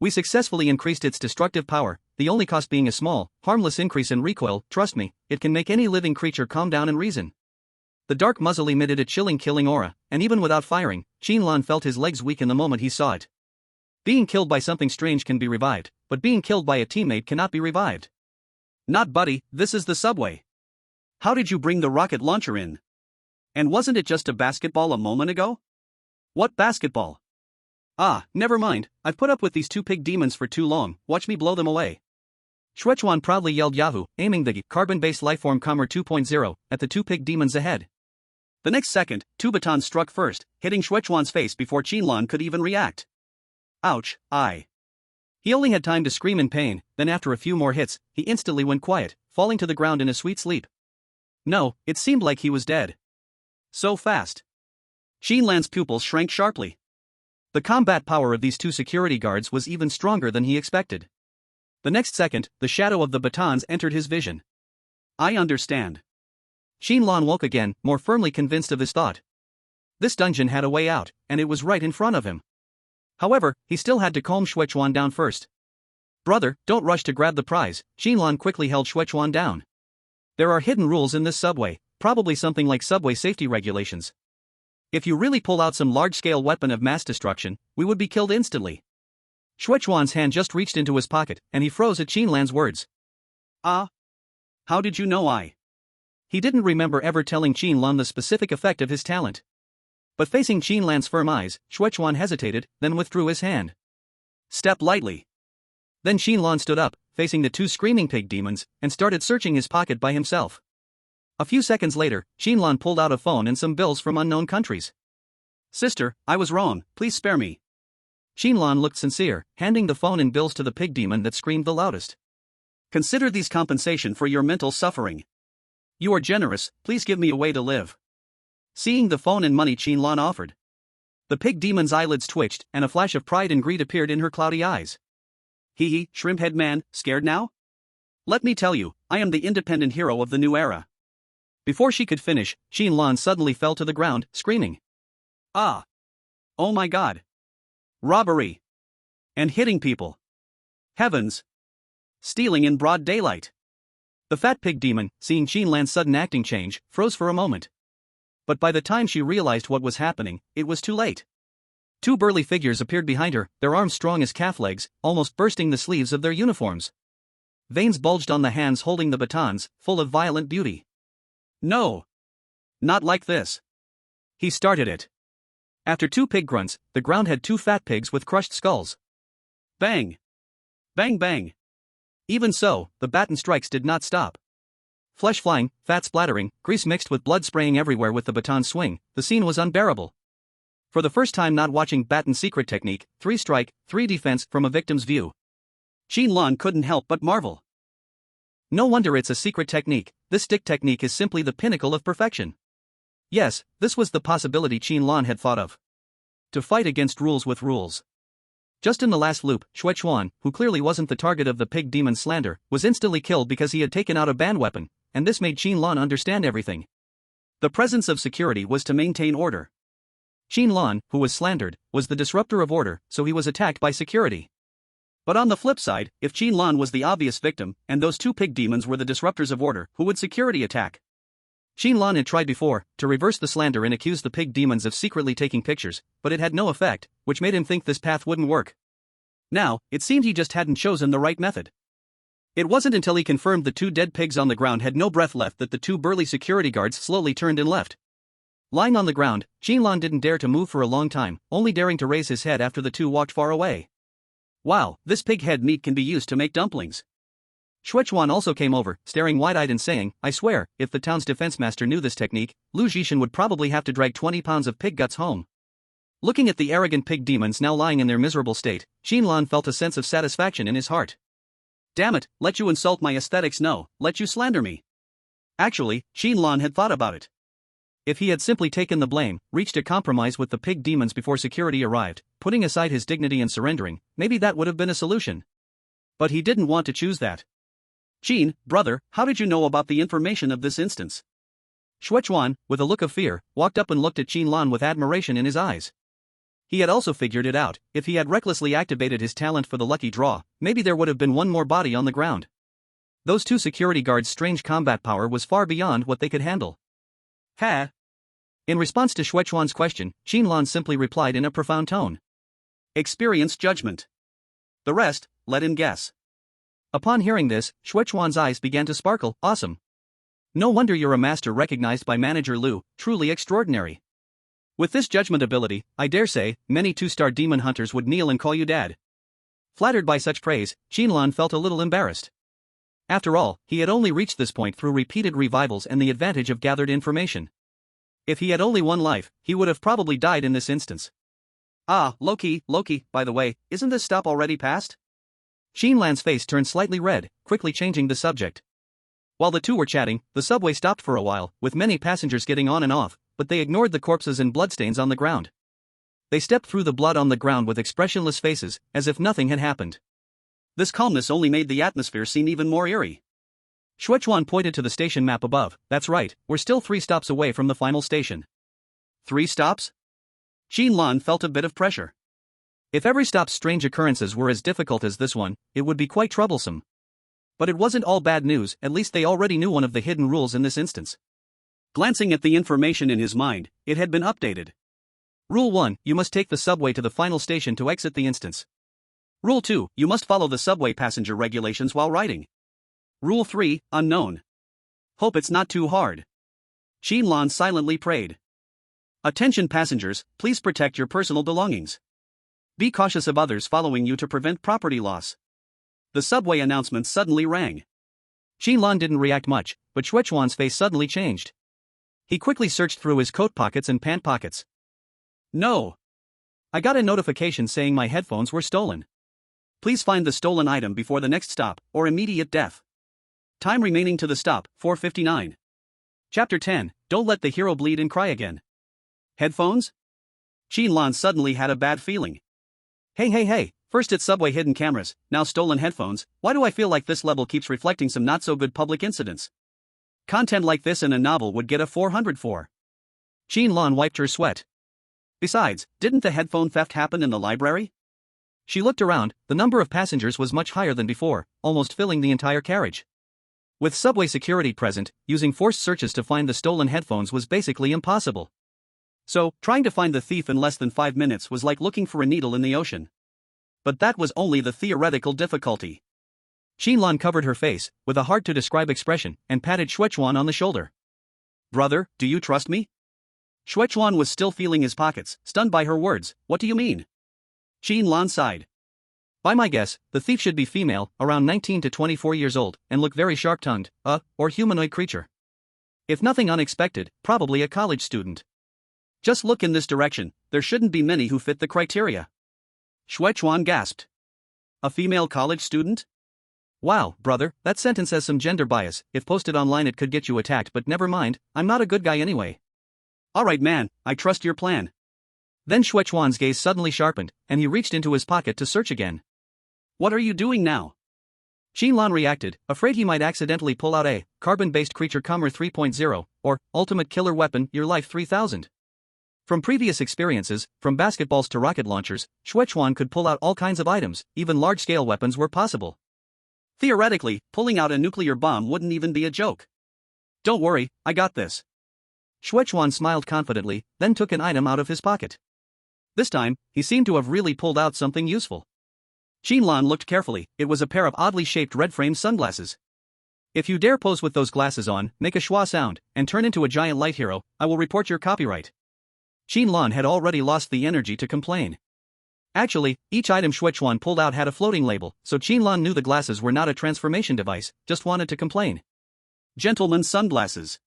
We successfully increased its destructive power, the only cost being a small, harmless increase in recoil. Trust me, it can make any living creature calm down and reason. The dark muzzle emitted a chilling killing aura, and even without firing, Qin Lan felt his legs weaken the moment he saw it. Being killed by something strange can be revived, but being killed by a teammate cannot be revived. Not buddy, this is the subway. How did you bring the rocket launcher in? And wasn't it just a basketball a moment ago? What basketball? Ah, never mind, I've put up with these two pig demons for too long, watch me blow them away. Shuichuan proudly yelled Yahoo, aiming the carbon-based lifeform Commer 2.0 at the two pig demons ahead. The next second, two batons struck first, hitting Shuichuan's face before Qin Lan could even react. Ouch, aye. He only had time to scream in pain, then after a few more hits, he instantly went quiet, falling to the ground in a sweet sleep. No, it seemed like he was dead. So fast. Qin Lan's pupils shrank sharply. The combat power of these two security guards was even stronger than he expected. The next second, the shadow of the batons entered his vision. I understand. Qin Lan woke again, more firmly convinced of his thought. This dungeon had a way out, and it was right in front of him. However, he still had to calm Shuichuan down first. Brother, don't rush to grab the prize. Qin Lan quickly held Shuichuan down. There are hidden rules in this subway, probably something like subway safety regulations. If you really pull out some large-scale weapon of mass destruction, we would be killed instantly. Shuichuan's hand just reached into his pocket, and he froze at Qin Lan's words. Ah? How did you know I? He didn't remember ever telling Qin Lan the specific effect of his talent. But facing Qin Lan's firm eyes, Shuichuan hesitated, then withdrew his hand. Step lightly. Then Qin Lan stood up, facing the two screaming pig demons, and started searching his pocket by himself. A few seconds later, Qin Lan pulled out a phone and some bills from unknown countries. Sister, I was wrong, please spare me. Qin Lan looked sincere, handing the phone and bills to the pig demon that screamed the loudest. Consider these compensation for your mental suffering. You are generous, please give me a way to live. Seeing the phone and money Qin Lan offered, the pig demon's eyelids twitched and a flash of pride and greed appeared in her cloudy eyes. Hee hee, shrimp-head man, scared now? Let me tell you, I am the independent hero of the new era. Before she could finish, Qin Lan suddenly fell to the ground, screaming. Ah! Oh my god! Robbery! And hitting people! Heavens! Stealing in broad daylight! The fat pig demon, seeing Qin Lan's sudden acting change, froze for a moment. But by the time she realized what was happening, it was too late. Two burly figures appeared behind her, their arms strong as calf legs, almost bursting the sleeves of their uniforms. Veins bulged on the hands holding the batons, full of violent beauty. No! Not like this. He started it. After two pig grunts, the ground had two fat pigs with crushed skulls. Bang! Bang bang! Even so, the baton strikes did not stop. Flesh flying, fat splattering, grease mixed with blood spraying everywhere with the baton swing, the scene was unbearable. For the first time not watching baton's secret technique, 3 strike, 3 defense from a victim's view, Qin Lan couldn't help but marvel. No wonder it's a secret technique, this stick technique is simply the pinnacle of perfection. Yes, this was the possibility Qin Lan had thought of. To fight against rules with rules. Just in the last loop, Xuechuan, who clearly wasn't the target of the pig demon's slander, was instantly killed because he had taken out a band weapon, and this made Qin Lan understand everything. The presence of security was to maintain order. Qin Lan, who was slandered, was the disruptor of order, so he was attacked by security. But on the flip side, if Qin Lan was the obvious victim, and those two pig demons were the disruptors of order, who would security attack? Qin Lan had tried before, to reverse the slander and accuse the pig demons of secretly taking pictures, but it had no effect, which made him think this path wouldn't work. Now, it seemed he just hadn't chosen the right method. It wasn't until he confirmed the 2 dead pigs on the ground had no breath left that the 2 burly security guards slowly turned and left. Lying on the ground, Qin Lan didn't dare to move for a long time, only daring to raise his head after the 2 walked far away. Wow, this pig head meat can be used to make dumplings. Xuechuan also came over, staring wide-eyed and saying, I swear, if the town's defense master knew this technique, Lu Zhishan would probably have to drag 20 pounds of pig guts home. Looking at the arrogant pig demons now lying in their miserable state, Qin Lan felt a sense of satisfaction in his heart. Damn it, let you insult my aesthetics, no, let you slander me. Actually, Qin Lan had thought about it. If he had simply taken the blame, reached a compromise with the pig demons before security arrived, putting aside his dignity and surrendering, maybe that would have been a solution. But he didn't want to choose that. Qin, brother, how did you know about the information of this instance? Xuechuan, with a look of fear, walked up and looked at Qin Lan with admiration in his eyes. He had also figured it out, if he had recklessly activated his talent for the lucky draw, maybe there would have been one more body on the ground. Those 2 security guards' strange combat power was far beyond what they could handle. Ha! In response to Xuechuan's question, Qin Lan simply replied in a profound tone. Experience judgment. The rest, let him guess. Upon hearing this, Xuechuan's eyes began to sparkle, awesome. No wonder you're a master recognized by Manager Lu, truly extraordinary. With this judgment ability, I dare say, many 2-star demon hunters would kneel and call you dad. Flattered by such praise, Qin Lan felt a little embarrassed. After all, he had only reached this point through repeated revivals and the advantage of gathered information. If he had only one life, he would have probably died in this instance. Ah, Loki, by the way, isn't this stop already passed? Qin Lan's face turned slightly red, quickly changing the subject. While the 2 were chatting, the subway stopped for a while, with many passengers getting on and off, but they ignored the corpses and bloodstains on the ground. They stepped through the blood on the ground with expressionless faces, as if nothing had happened. This calmness only made the atmosphere seem even more eerie. Xuechuan pointed to the station map above. That's right, we're still 3 stops away from the final station. 3 stops? Qin Lan felt a bit of pressure. If every stop's strange occurrences were as difficult as this one, it would be quite troublesome. But it wasn't all bad news, at least they already knew one of the hidden rules in this instance. Glancing at the information in his mind, it had been updated. Rule 1, you must take the subway to the final station to exit the instance. Rule 2, you must follow the subway passenger regulations while riding. Rule 3, unknown. Hope it's not too hard. Qin Lan silently prayed. Attention passengers, please protect your personal belongings. Be cautious of others following you to prevent property loss. The subway announcement suddenly rang. Qin Lan didn't react much, but Xuechuan's face suddenly changed. He quickly searched through his coat pockets and pant pockets. No! I got a notification saying my headphones were stolen. Please find the stolen item before the next stop, or immediate death. Time remaining to the stop, 4:59. Chapter 10, Don't Let the Hero Bleed and Cry Again. Headphones? Qin Lan suddenly had a bad feeling. Hey, first it's subway hidden cameras, now stolen headphones. Why do I feel like this level keeps reflecting some not so good public incidents? Content like this in a novel would get a 404. Qin Lan wiped her sweat. Besides, didn't the headphone theft happen in the library? She looked around, the number of passengers was much higher than before, almost filling the entire carriage. With subway security present, using forced searches to find the stolen headphones was basically impossible. So, trying to find the thief in less than 5 minutes was like looking for a needle in the ocean. But that was only the theoretical difficulty. Qin Lan covered her face, with a hard-to-describe expression, and patted Shuechuan on the shoulder. Brother, do you trust me? Shuechuan was still feeling his pockets, stunned by her words. What do you mean? Qin Lan sighed. By my guess, the thief should be female, around 19 to 24 years old, and look very sharp-tongued, or humanoid creature. If nothing unexpected, probably a college student. Just look in this direction, there shouldn't be many who fit the criteria. Shuechuan gasped. A female college student? Wow, brother, that sentence has some gender bias. If posted online it could get you attacked, but never mind, I'm not a good guy anyway. Alright man, I trust your plan. Then Shuechuan's gaze suddenly sharpened, and he reached into his pocket to search again. What are you doing now? Qin Lan reacted, afraid he might accidentally pull out a carbon-based creature Comer 3.0, or ultimate killer weapon, your life 3000. From previous experiences, from basketballs to rocket launchers, Shuechuan could pull out all kinds of items, even large-scale weapons were possible. Theoretically, pulling out a nuclear bomb wouldn't even be a joke. Don't worry, I got this. Shuechuan smiled confidently, then took an item out of his pocket. This time, he seemed to have really pulled out something useful. Qin Lan looked carefully, it was a pair of oddly shaped red-framed sunglasses. If you dare pose with those glasses on, make a schwa sound, and turn into a giant light hero, I will report your copyright. Qin Lan had already lost the energy to complain. Actually, each item Shuechuan pulled out had a floating label, so Qin Lan knew the glasses were not a transformation device, just wanted to complain. Gentleman's sunglasses.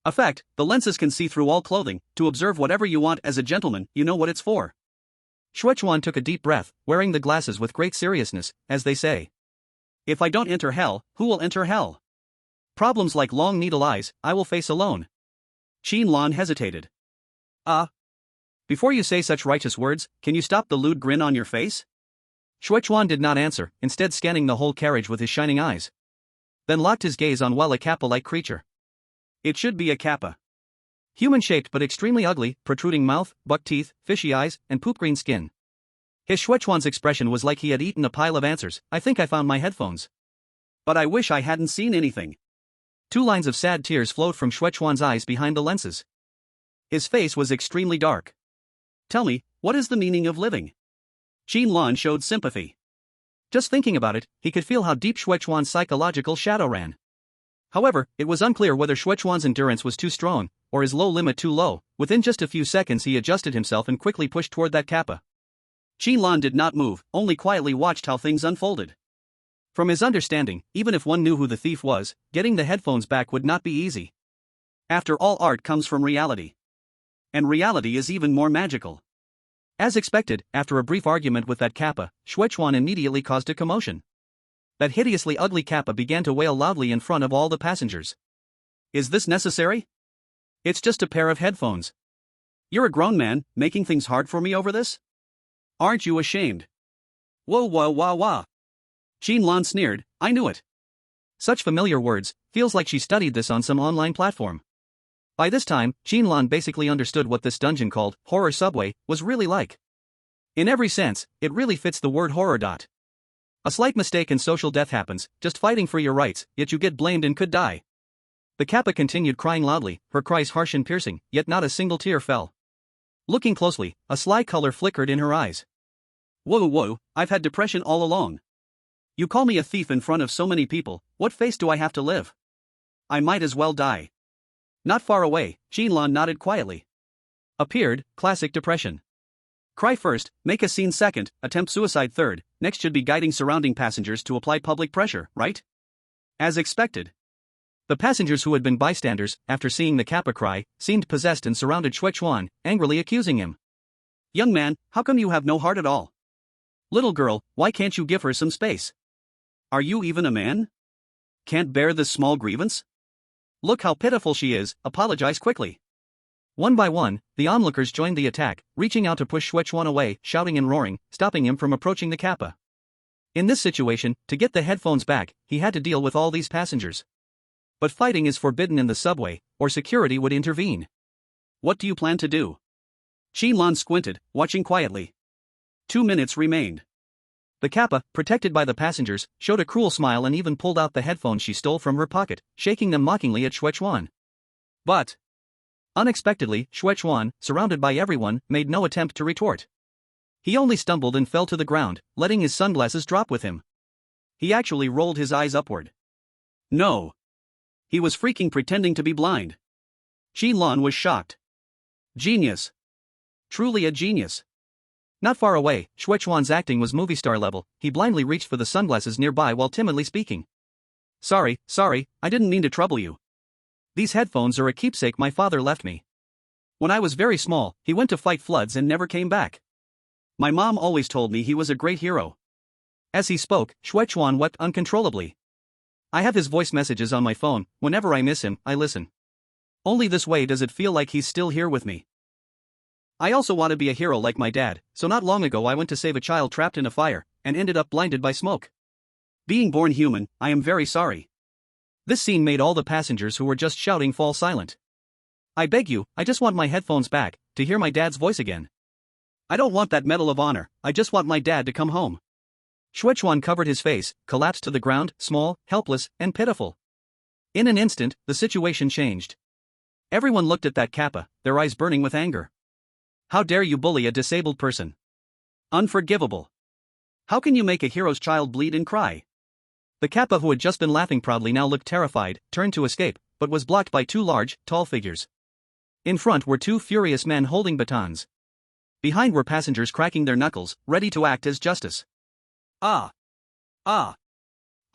Effect, the lenses can see through all clothing, to observe whatever you want as a gentleman, you know what it's for. Shuechuan took a deep breath, wearing the glasses with great seriousness, as they say. If I don't enter hell, who will enter hell? Problems like long needle eyes, I will face alone. Qin Lan hesitated. Before you say such righteous words, can you stop the lewd grin on your face? Shuechuan did not answer, instead scanning the whole carriage with his shining eyes. Then locked his gaze on a kappa-like creature. It should be a kappa. Human-shaped but extremely ugly, protruding mouth, buck teeth, fishy eyes, and poop-green skin. His Shuechuan's expression was like he had eaten a pile of answers. I think I found my headphones. But I wish I hadn't seen anything. 2 lines of sad tears flowed from Shuechuan's eyes behind the lenses. His face was extremely dark. Tell me, what is the meaning of living? Qin Lan showed sympathy. Just thinking about it, he could feel how deep Shuechuan's psychological shadow ran. However, it was unclear whether Shuechuan's endurance was too strong, or his low limit too low. Within just a few seconds he adjusted himself and quickly pushed toward that kappa. Qin Lan did not move, only quietly watched how things unfolded. From his understanding, even if one knew who the thief was, getting the headphones back would not be easy. After all, art comes from reality. And reality is even more magical. As expected, after a brief argument with that kappa, Shuechuan immediately caused a commotion. That hideously ugly kappa began to wail loudly in front of all the passengers. Is this necessary? It's just a pair of headphones. You're a grown man, making things hard for me over this? Aren't you ashamed? Whoa. Qin Lan sneered, I knew it. Such familiar words, feels like she studied this on some online platform. By this time, Qin Lan basically understood what this dungeon called Horror Subway was really like. In every sense, it really fits the word horror. A slight mistake and social death happens, just fighting for your rights, yet you get blamed and could die. The kappa continued crying loudly, her cries harsh and piercing, yet not a single tear fell. Looking closely, a sly color flickered in her eyes. Whoa, I've had depression all along. You call me a thief in front of so many people, what face do I have to live? I might as well die. Not far away, Qin Lan nodded quietly. Appeared, classic depression. Cry first, make a scene second, attempt suicide third, next should be guiding surrounding passengers to apply public pressure, right? As expected. The passengers who had been bystanders, after seeing the kappa cry, seemed possessed and surrounded Shuechuan, angrily accusing him. Young man, how come you have no heart at all? Little girl, why can't you give her some space? Are you even a man? Can't bear this small grievance? Look how pitiful she is, apologize quickly. One by one, the onlookers joined the attack, reaching out to push Xuechuan away, shouting and roaring, stopping him from approaching the Kappa. In this situation, to get the headphones back, he had to deal with all these passengers. But fighting is forbidden in the subway, or security would intervene. What do you plan to do? Qin Lan squinted, watching quietly. 2 minutes remained. The Kappa, protected by the passengers, showed a cruel smile and even pulled out the headphones she stole from her pocket, shaking them mockingly at Xuechuan. But unexpectedly, Xuechuan, surrounded by everyone, made no attempt to retort. He only stumbled and fell to the ground, letting his sunglasses drop with him. He actually rolled his eyes upward. No. He was freaking pretending to be blind. Qin Lan was shocked. Genius. Truly a genius. Not far away, Xuechuan's acting was movie star level. He blindly reached for the sunglasses nearby while timidly speaking. Sorry, I didn't mean to trouble you. These headphones are a keepsake my father left me. When I was very small, he went to fight floods and never came back. My mom always told me he was a great hero. As he spoke, Xuechuan wept uncontrollably. I have his voice messages on my phone. Whenever I miss him, I listen. Only this way does it feel like he's still here with me. I also want to be a hero like my dad, so not long ago I went to save a child trapped in a fire, and ended up blinded by smoke. Being born human, I am very sorry. This scene made all the passengers who were just shouting fall silent. I beg you, I just want my headphones back, to hear my dad's voice again. I don't want that Medal of Honor, I just want my dad to come home. Xuechuan covered his face, collapsed to the ground, small, helpless, and pitiful. In an instant, the situation changed. Everyone looked at that Kappa, their eyes burning with anger. How dare you bully a disabled person? Unforgivable. How can you make a hero's child bleed and cry? The Kappa, who had just been laughing proudly, now looked terrified, turned to escape, but was blocked by 2 large, tall figures. In front were 2 furious men holding batons. Behind were passengers cracking their knuckles, ready to act as justice. I'm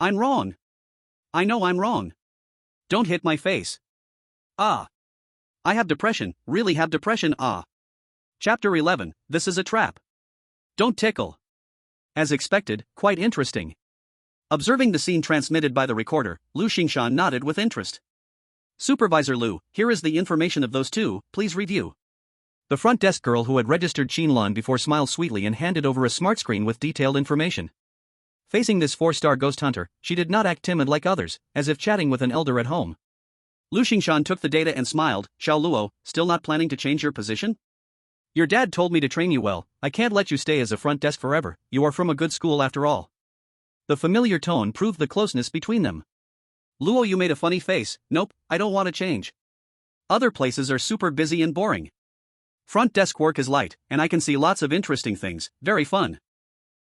wrong. I know I'm wrong. Don't hit my face. I have depression, really have depression. Chapter 11, This is a Trap. Don't tickle. As expected, quite interesting. Observing the scene transmitted by the recorder, Lu Xingshan nodded with interest. Supervisor Lu, here is the information of those 2, please review. The front desk girl who had registered Qin Lan before smiled sweetly and handed over a smart screen with detailed information. Facing this 4-star ghost hunter, she did not act timid like others, as if chatting with an elder at home. Lu Xingshan took the data and smiled. Xiao Luo, still not planning to change your position? Your dad told me to train you well, I can't let you stay as a front desk forever, you are from a good school after all. The familiar tone proved the closeness between them. Luo, you made a funny face. Nope, I don't want to change. Other places are super busy and boring. Front desk work is light, and I can see lots of interesting things, very fun.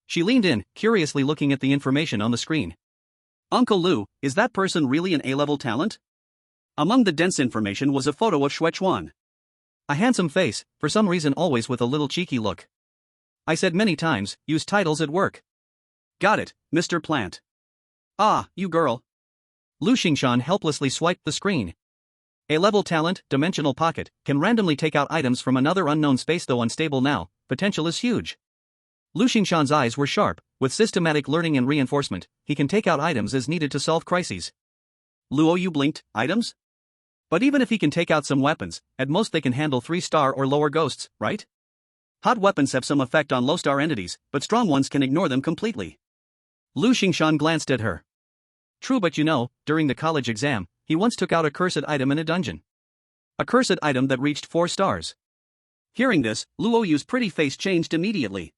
She leaned in, curiously looking at the information on the screen. Uncle Lu, is that person really an A-level talent? Among the dense information was a photo of Xuechuan. A handsome face, for some reason always with a little cheeky look. I said many times, use titles at work. Got it, Mr. Plant. You girl. Lu Xingshan helplessly swiped the screen. A-level talent, dimensional pocket, can randomly take out items from another unknown space. Though unstable now, potential is huge. Lu Xingshan's eyes were sharp. With systematic learning and reinforcement, he can take out items as needed to solve crises. Luo, you blinked, items? But even if he can take out some weapons, at most they can handle 3-star or lower ghosts, right? Hot weapons have some effect on low-star entities, but strong ones can ignore them completely. Lu Xingshan glanced at her. True, but you know, during the college exam, he once took out a cursed item in a dungeon. A cursed item that reached 4 stars. Hearing this, Luo Yu's pretty face changed immediately.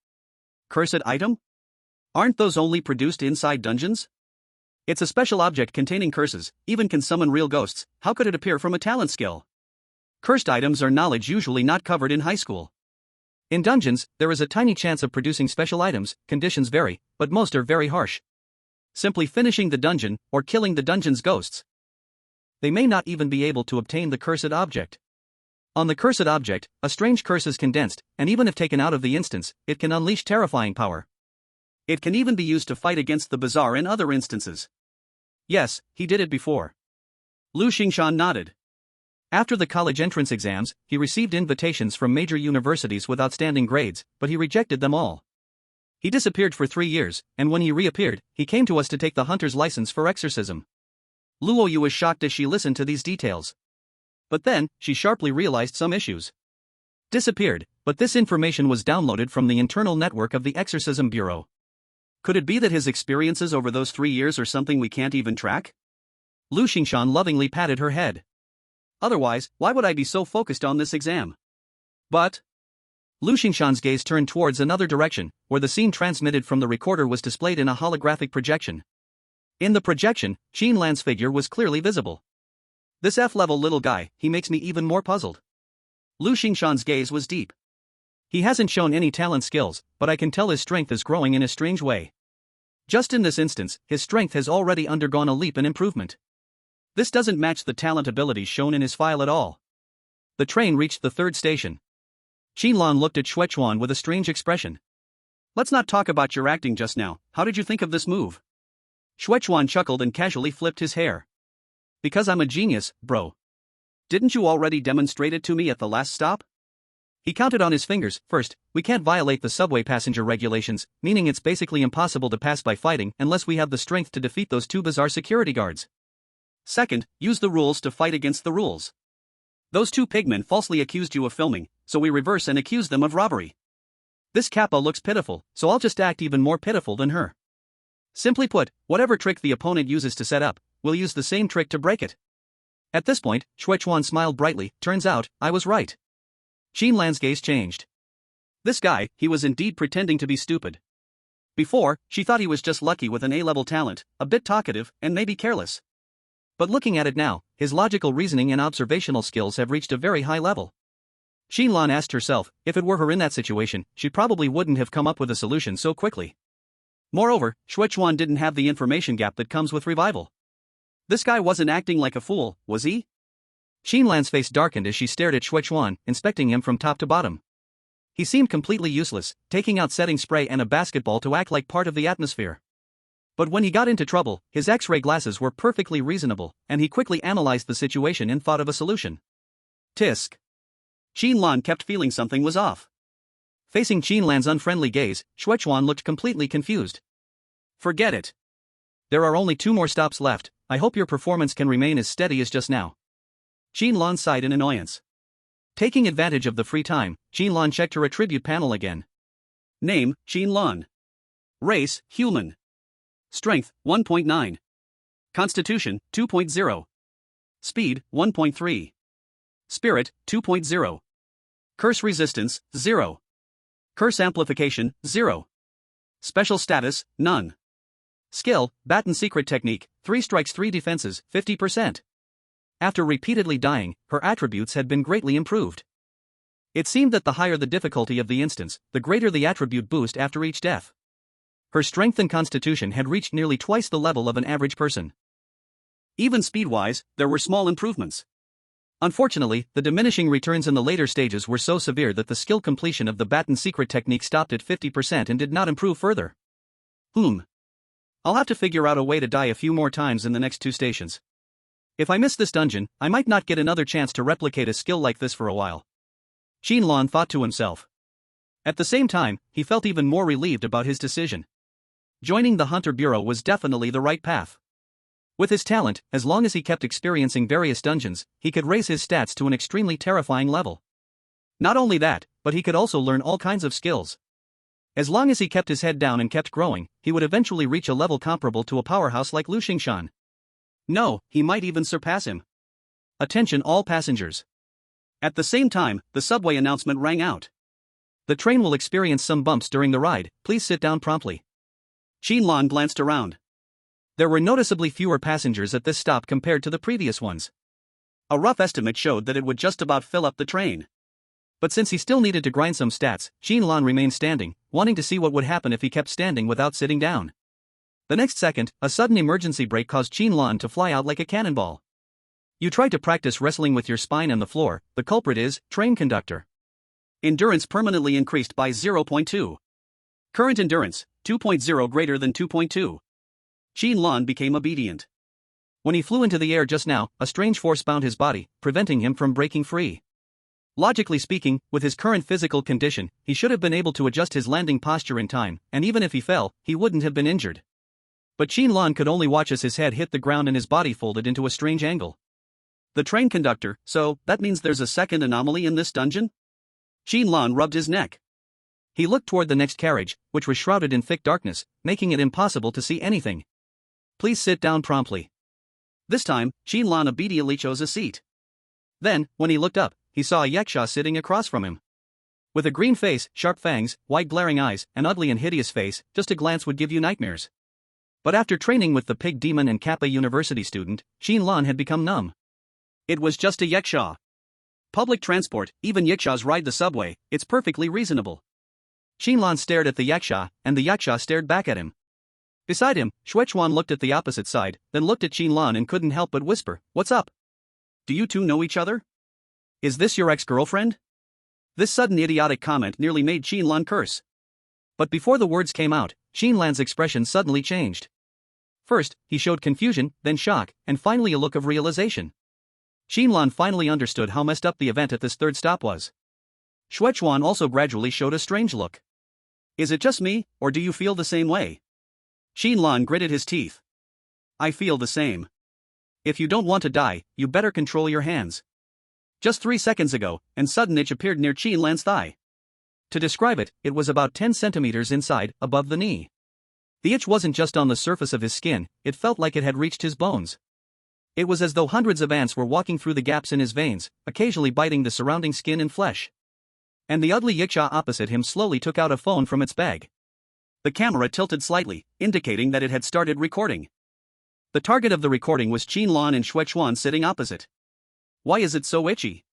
Cursed item? Aren't those only produced inside dungeons? It's a special object containing curses, even can summon real ghosts. How could it appear from a talent skill? Cursed items are knowledge usually not covered in high school. In dungeons, there is a tiny chance of producing special items, conditions vary, but most are very harsh. Simply finishing the dungeon, or killing the dungeon's ghosts. They may not even be able to obtain the cursed object. On the cursed object, a strange curse is condensed, and even if taken out of the instance, it can unleash terrifying power. It can even be used to fight against the bizarre in other instances. Yes, he did it before. Lu Xingshan nodded. After the college entrance exams, he received invitations from major universities with outstanding grades, but he rejected them all. He disappeared for 3 years, and when he reappeared, he came to us to take the hunter's license for exorcism. Luoyu was shocked as she listened to these details. But then, she sharply realized some issues. Disappeared, but this information was downloaded from the internal network of the Exorcism Bureau. Could it be that his experiences over those 3 years are something we can't even track? Lu Xingshan lovingly patted her head. Otherwise, why would I be so focused on this exam? But Lu Xingshan's gaze turned towards another direction, where the scene transmitted from the recorder was displayed in a holographic projection. In the projection, Qin Lan's figure was clearly visible. This F-level little guy, he makes me even more puzzled. Lu Xingshan's gaze was deep. He hasn't shown any talent skills, but I can tell his strength is growing in a strange way. Just in this instance, his strength has already undergone a leap in improvement. This doesn't match the talent abilities shown in his file at all. The train reached the 3rd station. Qin Lan looked at Shuechuan with a strange expression. Let's not talk about your acting just now. How did you think of this move? Shuechuan chuckled and casually flipped his hair. Because I'm a genius, bro. Didn't you already demonstrate it to me at the last stop? He counted on his fingers. First, we can't violate the subway passenger regulations, meaning it's basically impossible to pass by fighting unless we have the strength to defeat those 2 bizarre security guards. Second, use the rules to fight against the rules. Those 2 pigmen falsely accused you of filming, so we reverse and accuse them of robbery. This Kappa looks pitiful, so I'll just act even more pitiful than her. Simply put, whatever trick the opponent uses to set up, we'll use the same trick to break it. At this point, Shuechuan smiled brightly. Turns out, I was right. Qin Lan's gaze changed. This guy, he was indeed pretending to be stupid. Before, she thought he was just lucky with an A-level talent, a bit talkative, and maybe careless. But looking at it now, his logical reasoning and observational skills have reached a very high level. Qin Lan asked herself, if it were her in that situation, she probably wouldn't have come up with a solution so quickly. Moreover, Shuechuan didn't have the information gap that comes with revival. This guy wasn't acting like a fool, was he? Qin Lan's face darkened as she stared at Shuechuan, inspecting him from top to bottom. He seemed completely useless, taking out setting spray and a basketball to act like part of the atmosphere. But when he got into trouble, his X-ray glasses were perfectly reasonable, and he quickly analyzed the situation and thought of a solution. Tisk. Qin Lan kept feeling something was off. Facing Qin Lan's unfriendly gaze, Shuechuan looked completely confused. Forget it. There are only 2 more stops left. I hope your performance can remain as steady as just now. Qin Lan sighed in annoyance. Taking advantage of the free time, Qin Lan checked her attribute panel again. Name, Qin Lan. Race, human. Strength, 1.9. Constitution, 2.0. Speed, 1.3. Spirit, 2.0. Curse resistance, 0. Curse amplification, 0. Special status, none. Skill, Baton Secret Technique, 3 strikes 3 defenses, 50%. After repeatedly dying, her attributes had been greatly improved. It seemed that the higher the difficulty of the instance, the greater the attribute boost after each death. Her strength and constitution had reached nearly twice the level of an average person. Even speed-wise, there were small improvements. Unfortunately, the diminishing returns in the later stages were so severe that the skill completion of the Baton Secret Technique stopped at 50% and did not improve further. I'll have to figure out a way to die a few more times in the next 2 stations. If I miss this dungeon, I might not get another chance to replicate a skill like this for a while. Qin Lan thought to himself. At the same time, he felt even more relieved about his decision. Joining the Hunter Bureau was definitely the right path. With his talent, as long as he kept experiencing various dungeons, he could raise his stats to an extremely terrifying level. Not only that, but he could also learn all kinds of skills. As long as he kept his head down and kept growing, he would eventually reach a level comparable to a powerhouse like Lu Xingshan. No, he might even surpass him. Attention all passengers. At the same time, the subway announcement rang out. The train will experience some bumps during the ride, please sit down promptly. Qin Lan glanced around. There were noticeably fewer passengers at this stop compared to the previous ones. A rough estimate showed that it would just about fill up the train. But since he still needed to grind some stats, Qin Lan remained standing, wanting to see what would happen if he kept standing without sitting down. The next second, a sudden emergency brake caused Qin Lan to fly out like a cannonball. You tried to practice wrestling with your spine on the floor, the culprit is, train conductor. Endurance permanently increased by 0.2. Current endurance, 2.0 greater than 2.2. Qin Lan became obedient. When he flew into the air just now, a strange force bound his body, preventing him from breaking free. Logically speaking, with his current physical condition, he should have been able to adjust his landing posture in time, and even if he fell, he wouldn't have been injured. But Qin Lan could only watch as his head hit the ground and his body folded into a strange angle. The train conductor, so that means there's a second anomaly in this dungeon? Qin Lan rubbed his neck. He looked toward the next carriage, which was shrouded in thick darkness, making it impossible to see anything. Please sit down promptly. This time, Qin Lan obediently chose a seat. Then, when he looked up, he saw a yaksha sitting across from him. With a green face, sharp fangs, wide glaring eyes, an ugly and hideous face, just a glance would give you nightmares. But after training with the pig demon and Kappa University student, Qin Lan had become numb. It was just a yaksha. Public transport, even yakshas ride the subway, it's perfectly reasonable. Qin Lan stared at the yaksha, and the yaksha stared back at him. Beside him, Xuechuan looked at the opposite side, then looked at Qin Lan and couldn't help but whisper, "What's up? Do you two know each other? Is this your ex-girlfriend?" This sudden idiotic comment nearly made Qin Lan curse. But before the words came out, Qin Lan's expression suddenly changed. First, he showed confusion, then shock, and finally a look of realization. Qin Lan finally understood how messed up the event at this third stop was. Xuechuan also gradually showed a strange look. Is it just me, or do you feel the same way? Qin Lan gritted his teeth. I feel the same. If you don't want to die, you better control your hands. Just 3 seconds ago, an sudden itch appeared near Qin Lan's thigh. To describe it, it was about 10 centimeters inside, above the knee. The itch wasn't just on the surface of his skin, it felt like it had reached his bones. It was as though hundreds of ants were walking through the gaps in his veins, occasionally biting the surrounding skin and flesh. And the ugly yaksha opposite him slowly took out a phone from its bag. The camera tilted slightly, indicating that it had started recording. The target of the recording was Qin Lan and Xuechuan sitting opposite. Why is it so itchy?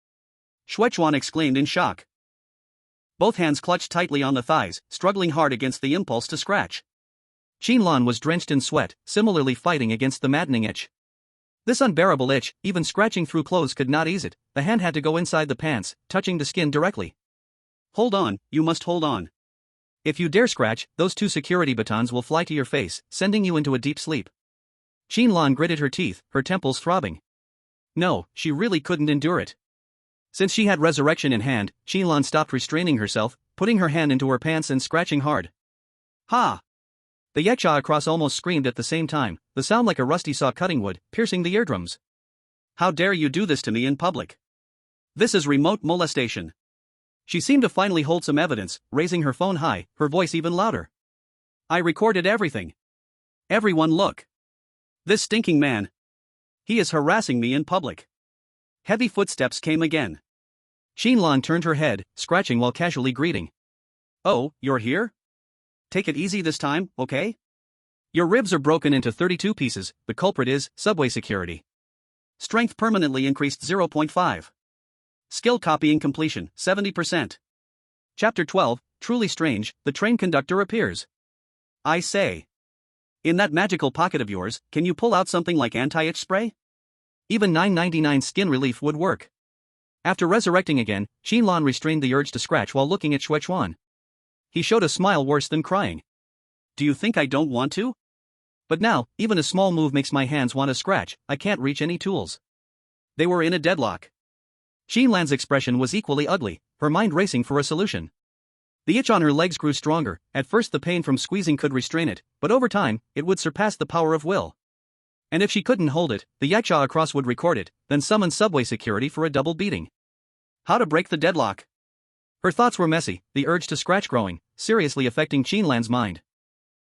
Xuechuan exclaimed in shock. Both hands clutched tightly on the thighs, struggling hard against the impulse to scratch. Qin Lan was drenched in sweat, similarly fighting against the maddening itch. This unbearable itch, even scratching through clothes could not ease it, the hand had to go inside the pants, touching the skin directly. Hold on, you must hold on. If you dare scratch, those 2 security batons will fly to your face, sending you into a deep sleep. Qin Lan gritted her teeth, her temples throbbing. No, she really couldn't endure it. Since she had resurrection in hand, Qin Lan stopped restraining herself, putting her hand into her pants and scratching hard. Ha! The yaksha across almost screamed at the same time, the sound like a rusty saw cutting wood, piercing the eardrums. How dare you do this to me in public? This is remote molestation. She seemed to finally hold some evidence, raising her phone high, her voice even louder. I recorded everything. Everyone look. This stinking man. He is harassing me in public. Heavy footsteps came again. Qin Lan turned her head, scratching while casually greeting. Oh, you're here? Take it easy this time, okay? Your ribs are broken into 32 pieces, the culprit is subway security. Strength permanently increased 0.5. Skill copying completion, 70%. Chapter 12, Truly Strange, the train conductor appears. I say. In that magical pocket of yours, can you pull out something like anti-itch spray? Even $9.99 skin relief would work. After resurrecting again, Qin Lan restrained the urge to scratch while looking at Xuechuan. He showed a smile worse than crying. Do you think I don't want to? But now, even a small move makes my hands want to scratch, I can't reach any tools. They were in a deadlock. Qin Lan's expression was equally ugly, her mind racing for a solution. The itch on her legs grew stronger, at first the pain from squeezing could restrain it, but over time, it would surpass the power of will. And if she couldn't hold it, the yaksha across would record it, then summon subway security for a double beating. How to break the deadlock? Her thoughts were messy, the urge to scratch growing, seriously affecting Qin Lan's mind.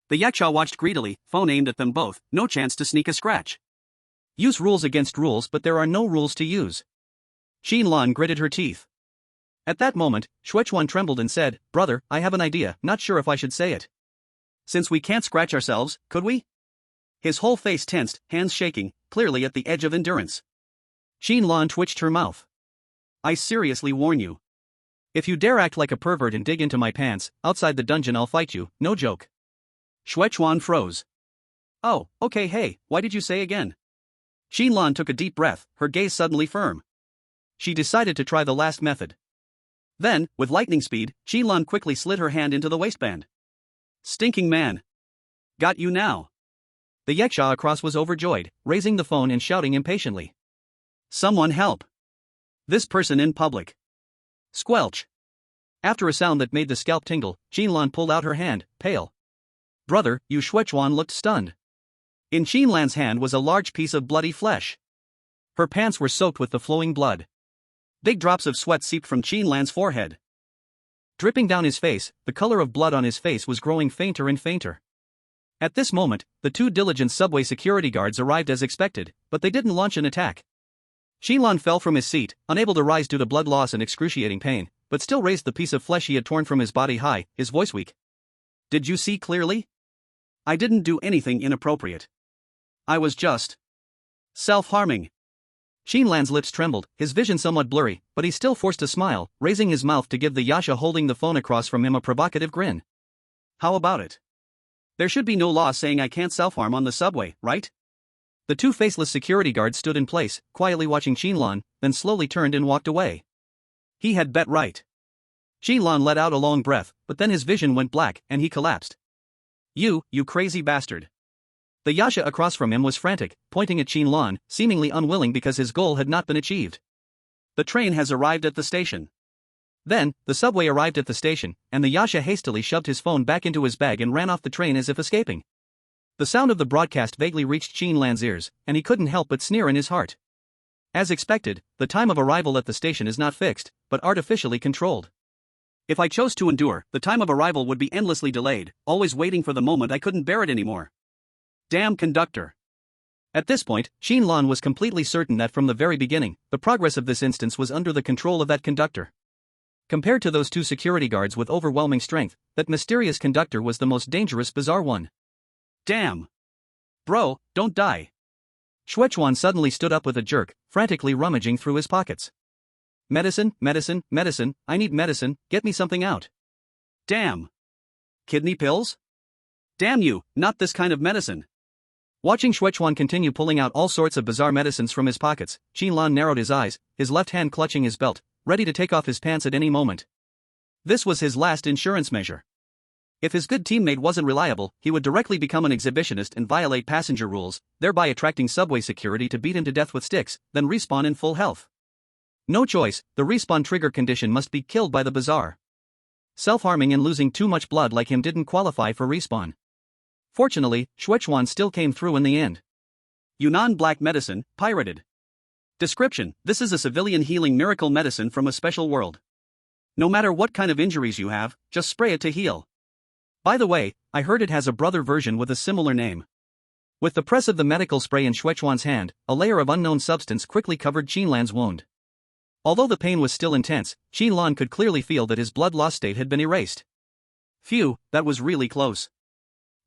The yaksha watched greedily, phone aimed at them both, no chance to sneak a scratch. Use rules against rules, but there are no rules to use. Qin Lan gritted her teeth. At that moment, Xuechuan trembled and said, Brother, I have an idea, not sure if I should say it. Since we can't scratch ourselves, could we? His whole face tensed, hands shaking, clearly at the edge of endurance. Qin Lan twitched her mouth. I seriously warn you. If you dare act like a pervert and dig into my pants, outside the dungeon I'll fight you, no joke. Xuechuan froze. Oh, okay, hey, why did you say again? Qin Lan took a deep breath, her gaze suddenly firm. She decided to try the last method. Then, with lightning speed, Qin Lan quickly slid her hand into the waistband. Stinking man. Got you now. The yaksha across was overjoyed, raising the phone and shouting impatiently. Someone help. This person in public. Squelch. After a sound that made the scalp tingle, Qin Lan pulled out her hand, pale. Brother, Yu Shuechuan looked stunned. In Qin Lan's hand was a large piece of bloody flesh. Her pants were soaked with the flowing blood. Big drops of sweat seeped from Qin Lan's forehead. Dripping down his face, the color of blood on his face was growing fainter and fainter. At this moment, the two diligent subway security guards arrived as expected, but they didn't launch an attack. Qin Lan fell from his seat, unable to rise due to blood loss and excruciating pain, but still raised the piece of flesh he had torn from his body high, his voice weak. Did you see clearly? I didn't do anything inappropriate. I was just self-harming. Qin Lan's lips trembled, his vision somewhat blurry, but he still forced a smile, raising his mouth to give the Yasha holding the phone across from him a provocative grin. How about it? There should be no law saying I can't self-harm on the subway, right? The two faceless security guards stood in place, quietly watching Qin Lan, then slowly turned and walked away. He had bet right. Qin Lan let out a long breath, but then his vision went black and he collapsed. You crazy bastard. The Yasha across from him was frantic, pointing at Qin Lan, seemingly unwilling because his goal had not been achieved. The train has arrived at the station. Then, the subway arrived at the station, and the Yasha hastily shoved his phone back into his bag and ran off the train as if escaping. The sound of the broadcast vaguely reached Qin Lan's ears, and he couldn't help but sneer in his heart. As expected, the time of arrival at the station is not fixed, but artificially controlled. If I chose to endure, the time of arrival would be endlessly delayed, always waiting for the moment I couldn't bear it anymore. Damn conductor. At this point, Qin Lan was completely certain that from the very beginning, the progress of this instance was under the control of that conductor. Compared to those two security guards with overwhelming strength, that mysterious conductor was the most dangerous bizarre one. Damn. Bro, don't die. Shuechuan suddenly stood up with a jerk, frantically rummaging through his pockets. Medicine, medicine, medicine, I need medicine, get me something out. Damn. Kidney pills? Damn you, not this kind of medicine. Watching Shuechuan continue pulling out all sorts of bizarre medicines from his pockets, Qin Lan narrowed his eyes, his left hand clutching his belt, ready to take off his pants at any moment. This was his last insurance measure. If his good teammate wasn't reliable, he would directly become an exhibitionist and violate passenger rules, thereby attracting subway security to beat him to death with sticks, then respawn in full health. No choice, the respawn trigger condition must be killed by the bizarre. Self-harming and losing too much blood like him didn't qualify for respawn. Fortunately, Shuechuan still came through in the end. Yunnan Black Medicine, pirated. Description: this is a civilian healing miracle medicine from a special world. No matter what kind of injuries you have, just spray it to heal. By the way, I heard it has a brother version with a similar name. With the press of the medical spray in Shuechuan's hand, a layer of unknown substance quickly covered Qin Lan's wound. Although the pain was still intense, Qin Lan could clearly feel that his blood loss state had been erased. Phew, that was really close.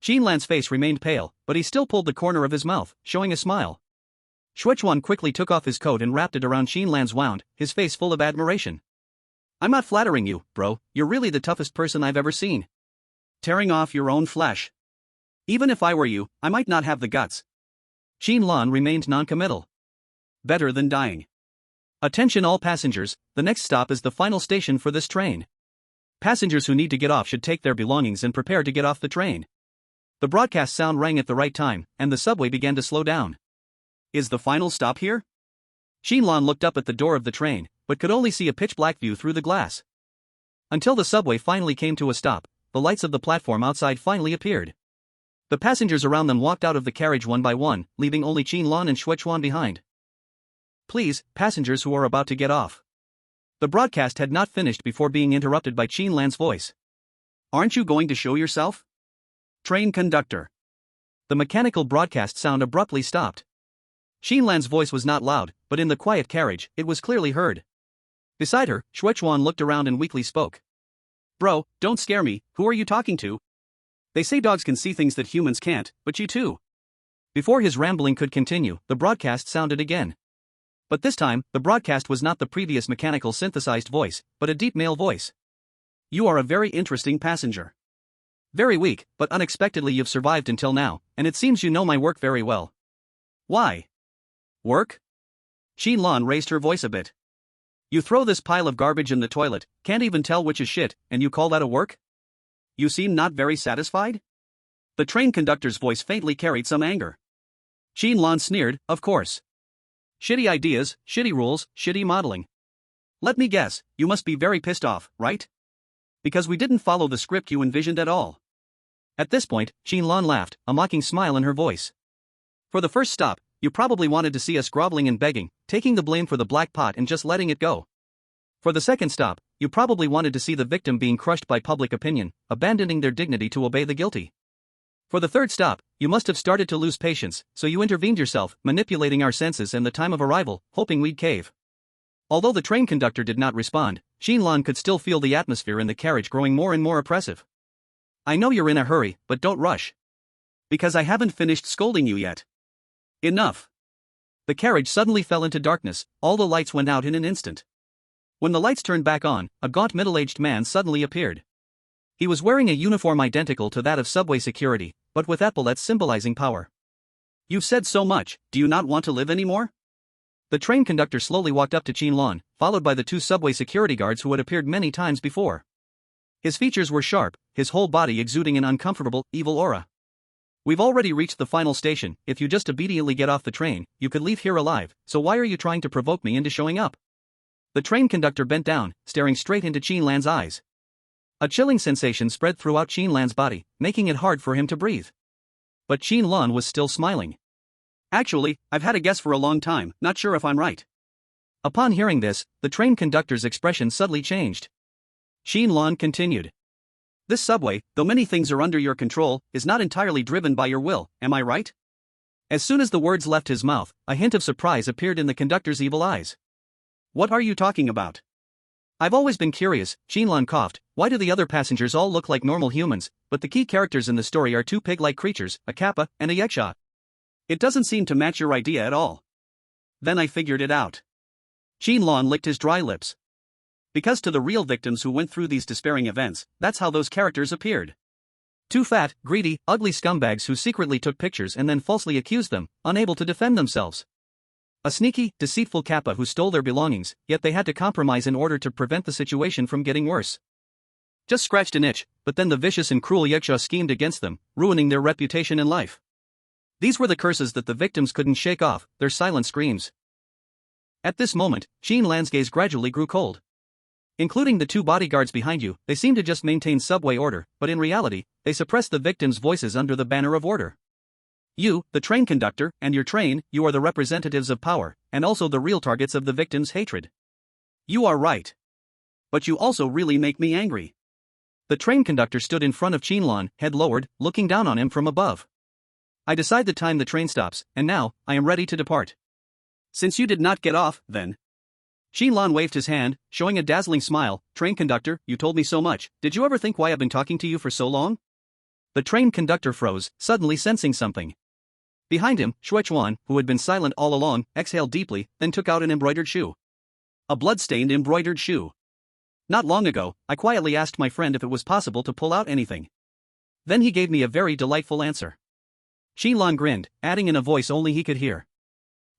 Qin Lan's face remained pale, but he still pulled the corner of his mouth, showing a smile. Shuechuan quickly took off his coat and wrapped it around Qin Lan's wound, his face full of admiration. I'm not flattering you, bro, you're really the toughest person I've ever seen. Tearing off your own flesh. Even if I were you, I might not have the guts. Qin Lan remained non-committal. Better than dying. Attention all passengers, the next stop is the final station for this train. Passengers who need to get off should take their belongings and prepare to get off the train. The broadcast sound rang at the right time, and the subway began to slow down. Is the final stop here? Qin Lan looked up at the door of the train, but could only see a pitch-black view through the glass. Until the subway finally came to a stop, the lights of the platform outside finally appeared. The passengers around them walked out of the carriage one by one, leaving only Qin Lan and Shuechuan behind. Please, passengers who are about to get off. The broadcast had not finished before being interrupted by Qin Lan's voice. Aren't you going to show yourself? Train conductor. The mechanical broadcast sound abruptly stopped. Qin Lan's voice was not loud, but in the quiet carriage, it was clearly heard. Beside her, Shuechuan looked around and weakly spoke. Bro, don't scare me, who are you talking to? They say dogs can see things that humans can't, but you too. Before his rambling could continue, the broadcast sounded again. But this time, the broadcast was not the previous mechanical synthesized voice, but a deep male voice. You are a very interesting passenger. Very weak, but unexpectedly you've survived until now, and it seems you know my work very well. Why? Work? Qin Lan raised her voice a bit. You throw this pile of garbage in the toilet, can't even tell which is shit, and you call that a work? You seem not very satisfied? The train conductor's voice faintly carried some anger. Qin Lan sneered, of course. Shitty ideas, shitty rules, shitty modeling. Let me guess, you must be very pissed off, right? Because we didn't follow the script you envisioned at all. At this point, Qin Lan laughed, a mocking smile in her voice. For the first stop, you probably wanted to see us groveling and begging, taking the blame for the black pot and just letting it go. For the second stop, you probably wanted to see the victim being crushed by public opinion, abandoning their dignity to obey the guilty. For the third stop, you must have started to lose patience, so you intervened yourself, manipulating our senses and the time of arrival, hoping we'd cave. Although the train conductor did not respond, Qin Lan could still feel the atmosphere in the carriage growing more and more oppressive. I know you're in a hurry, but don't rush. Because I haven't finished scolding you yet. Enough. The carriage suddenly fell into darkness, all the lights went out in an instant. When the lights turned back on, a gaunt middle-aged man suddenly appeared. He was wearing a uniform identical to that of subway security, but with epaulets symbolizing power. You've said so much, do you not want to live anymore? The train conductor slowly walked up to Qin Lan, followed by the two subway security guards who had appeared many times before. His features were sharp, his whole body exuding an uncomfortable, evil aura. We've already reached the final station. If you just obediently get off the train, you could leave here alive, so why are you trying to provoke me into showing up? The train conductor bent down, staring straight into Qin Lan's eyes. A chilling sensation spread throughout Qin Lan's body, making it hard for him to breathe. But Qin Lan was still smiling. Actually, I've had a guess for a long time, not sure if I'm right. Upon hearing this, the train conductor's expression suddenly changed. Qin Lan continued. This subway, though many things are under your control, is not entirely driven by your will, am I right? As soon as the words left his mouth, a hint of surprise appeared in the conductor's evil eyes. What are you talking about? I've always been curious, Qin Lan coughed, why do the other passengers all look like normal humans, but the key characters in the story are two pig-like creatures, a kappa and a yaksha? It doesn't seem to match your idea at all. Then I figured it out. Qin Lan licked his dry lips. Because to the real victims who went through these despairing events, that's how those characters appeared. Two fat, greedy, ugly scumbags who secretly took pictures and then falsely accused them, unable to defend themselves. A sneaky, deceitful kappa who stole their belongings, yet they had to compromise in order to prevent the situation from getting worse. Just scratched an itch, but then the vicious and cruel yaksha schemed against them, ruining their reputation and life. These were the curses that the victims couldn't shake off, their silent screams. At this moment, Qin Lan's gaze gradually grew cold. Including the two bodyguards behind you, they seem to just maintain subway order, but in reality, they suppress the victims' voices under the banner of order. You, the train conductor, and your train, you are the representatives of power, and also the real targets of the victims' hatred. You are right. But you also really make me angry. The train conductor stood in front of Qin Lan, head lowered, looking down on him from above. I decide the time the train stops, and now, I am ready to depart. Since you did not get off, then. Qin Lan waved his hand, showing a dazzling smile. Train conductor, you told me so much, did you ever think why I've been talking to you for so long? The train conductor froze, suddenly sensing something. Behind him, Shuichuan, who had been silent all along, exhaled deeply, then took out an embroidered shoe. A blood-stained embroidered shoe. Not long ago, I quietly asked my friend if it was possible to pull out anything. Then he gave me a very delightful answer. Qin Lan grinned, adding in a voice only he could hear.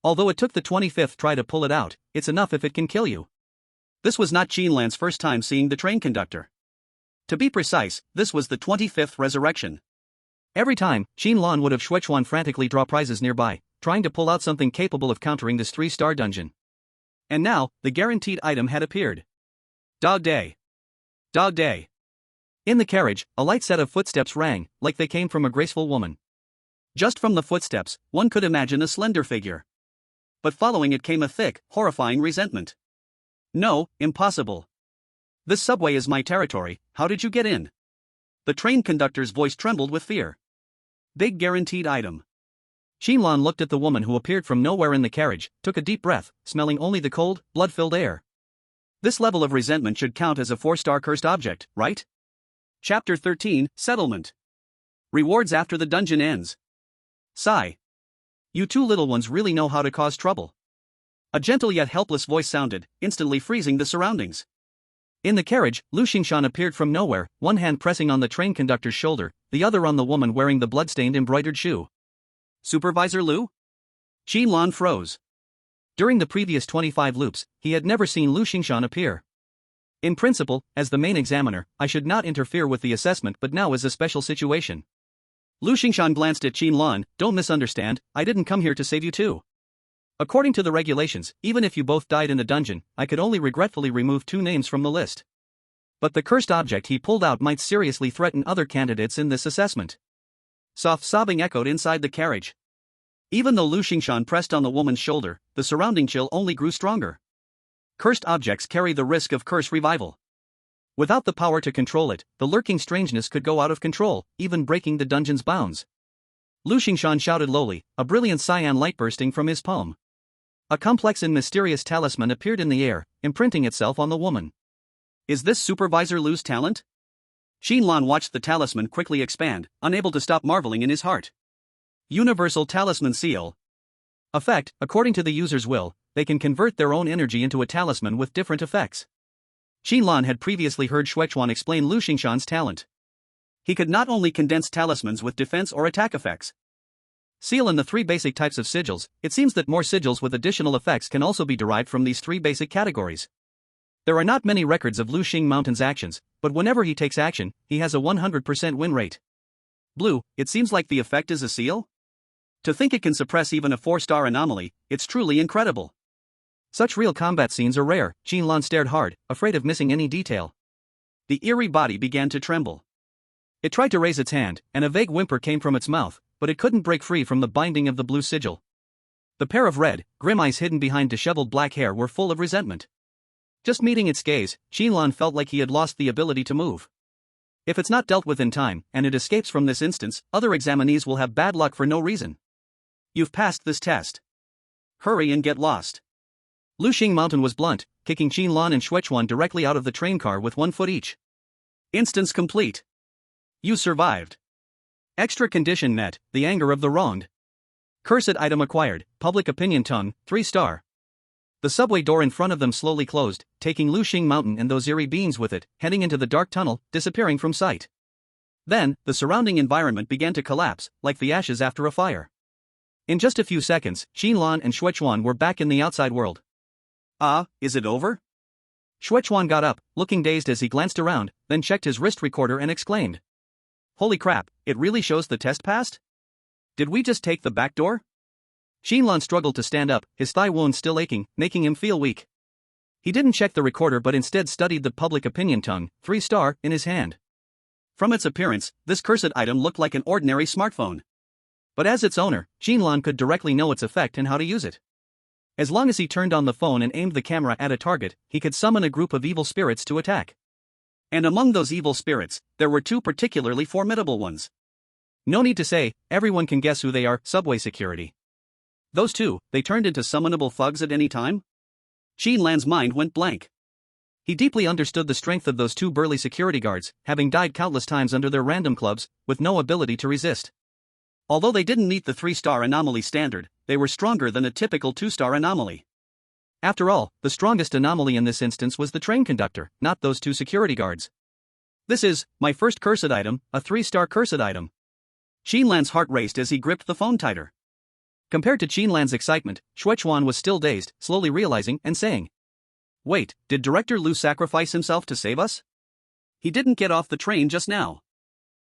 Although it took the 25th try to pull it out, it's enough if it can kill you. This was not Qin Lan's first time seeing the train conductor. To be precise, this was the 25th resurrection. Every time, Qin Lan would have Shuichuan frantically draw prizes nearby, trying to pull out something capable of countering this 3-star dungeon. And now, the guaranteed item had appeared. Dog day. Dog day. In the carriage, a light set of footsteps rang, like they came from a graceful woman. Just from the footsteps, one could imagine a slender figure. But following it came a thick, horrifying resentment. No, impossible. This subway is my territory, how did you get in? The train conductor's voice trembled with fear. Big guaranteed item. Qin Lan looked at the woman who appeared from nowhere in the carriage, took a deep breath, smelling only the cold, blood-filled air. This level of resentment should count as a 4-star cursed object, right? Chapter 13, Settlement. Rewards after the dungeon ends. Sigh. You two little ones really know how to cause trouble. A gentle yet helpless voice sounded, instantly freezing the surroundings. In the carriage, Lu Xingshan appeared from nowhere, one hand pressing on the train conductor's shoulder, the other on the woman wearing the blood-stained embroidered shoe. Supervisor Lu? Qin Lan froze. During the previous 25 loops, he had never seen Lu Xingshan appear. In principle, as the main examiner, I should not interfere with the assessment, but now is a special situation. Lu Xingshan glanced at Qin Lan. Don't misunderstand, I didn't come here to save you too. According to the regulations, even if you both died in the dungeon, I could only regretfully remove 2 names from the list. But the cursed object he pulled out might seriously threaten other candidates in this assessment. Soft sobbing echoed inside the carriage. Even though Lu Xingshan pressed on the woman's shoulder, the surrounding chill only grew stronger. Cursed objects carry the risk of curse revival. Without the power to control it, the lurking strangeness could go out of control, even breaking the dungeon's bounds. Lu Xingshan shouted lowly, a brilliant cyan light bursting from his palm. A complex and mysterious talisman appeared in the air, imprinting itself on the woman. Is this Supervisor Lu's talent? Qin Lan watched the talisman quickly expand, unable to stop marveling in his heart. Universal Talisman Seal. Effect: according to the user's will, they can convert their own energy into a talisman with different effects. Qin Lan had previously heard Shuechuan explain Lu Xingshan's talent. He could not only condense talismans with defense or attack effects. Seal in the 3 basic types of sigils. It seems that more sigils with additional effects can also be derived from these 3 basic categories. There are not many records of Lu Xing Mountain's actions, but whenever he takes action, he has a 100% win rate. Blue, it seems like the effect is a seal? To think it can suppress even a 4-star anomaly, it's truly incredible. Such real combat scenes are rare. Qin Lan stared hard, afraid of missing any detail. The eerie body began to tremble. It tried to raise its hand, and a vague whimper came from its mouth, but it couldn't break free from the binding of the blue sigil. The pair of red, grim eyes hidden behind disheveled black hair were full of resentment. Just meeting its gaze, Qin Lan felt like he had lost the ability to move. If it's not dealt with in time, and it escapes from this instance, other examinees will have bad luck for no reason. You've passed this test. Hurry and get lost. Lu Xing Mountain was blunt, kicking Qin Lan and Shuechuan directly out of the train car with 1 foot each. Instance complete. You survived. Extra condition met, the anger of the wronged. Cursed item acquired, public opinion tongue, 3-star. The subway door in front of them slowly closed, taking Lu Xing Mountain and those eerie beings with it, heading into the dark tunnel, disappearing from sight. Then, the surrounding environment began to collapse, like the ashes after a fire. In just a few seconds, Qin Lan and Shuechuan were back in the outside world. Is it over? Shuechuan got up, looking dazed as he glanced around, then checked his wrist recorder and exclaimed. Holy crap, it really shows the test passed? Did we just take the back door? Qin Lan struggled to stand up, his thigh wound still aching, making him feel weak. He didn't check the recorder but instead studied the public opinion tongue, 3-star, in his hand. From its appearance, this cursed item looked like an ordinary smartphone. But as its owner, Qin Lan could directly know its effect and how to use it. As long as he turned on the phone and aimed the camera at a target, he could summon a group of evil spirits to attack. And among those evil spirits, there were 2 particularly formidable ones. No need to say, everyone can guess who they are: subway security. Those 2, they turned into summonable thugs at any time? Qin Lan's mind went blank. He deeply understood the strength of those 2 burly security guards, having died countless times under their random clubs, with no ability to resist. Although they didn't meet the 3-star anomaly standard, they were stronger than a typical 2-star anomaly. After all, the strongest anomaly in this instance was the train conductor, not those 2 security guards. This is my first cursed item, a 3-star cursed item. Qin Lan's heart raced as he gripped the phone tighter. Compared to Qin Lan's excitement, Shuechuan was still dazed, slowly realizing and saying, Wait, did Director Lu sacrifice himself to save us? He didn't get off the train just now.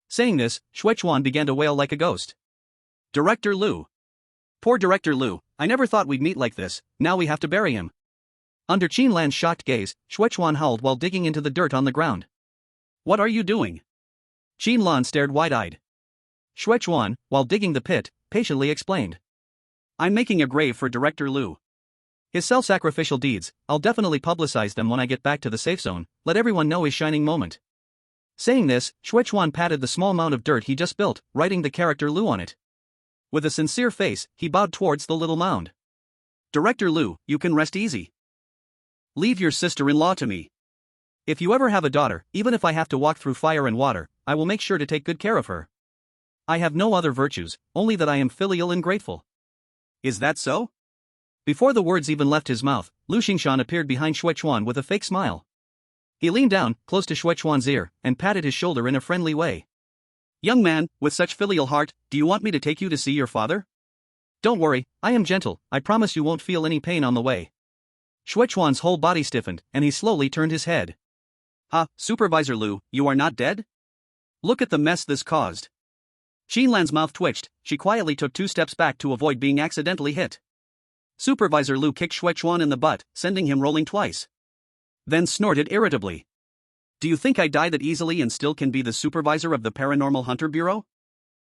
Saying this, Shuechuan began to wail like a ghost. Director Lu. Poor Director Lu, I never thought we'd meet like this, now we have to bury him. Under Qin Lan's shocked gaze, Shuechuan howled while digging into the dirt on the ground. What are you doing? Qin Lan stared wide-eyed. Shuechuan, while digging the pit, patiently explained. I'm making a grave for Director Lu. His self-sacrificial deeds, I'll definitely publicize them when I get back to the safe zone, let everyone know his shining moment. Saying this, Shuechuan patted the small mound of dirt he just built, writing the character Lu on it. With a sincere face, he bowed towards the little mound. Director Lu, you can rest easy. Leave your sister-in-law to me. If you ever have a daughter, even if I have to walk through fire and water, I will make sure to take good care of her. I have no other virtues, only that I am filial and grateful. Is that so? Before the words even left his mouth, Lu Xingshan appeared behind Shuechuan with a fake smile. He leaned down, close to Shuechuan's ear, and patted his shoulder in a friendly way. Young man, with such filial heart, do you want me to take you to see your father? Don't worry, I am gentle, I promise you won't feel any pain on the way. Shuechuan's whole body stiffened, and he slowly turned his head. Supervisor Lu, you are not dead? Look at the mess this caused. Qin Lan's mouth twitched, she quietly took 2 steps back to avoid being accidentally hit. Supervisor Lu kicked Xuechuan in the butt, sending him rolling twice. Then snorted irritably. Do you think I die that easily and still can be the supervisor of the Paranormal Hunter Bureau?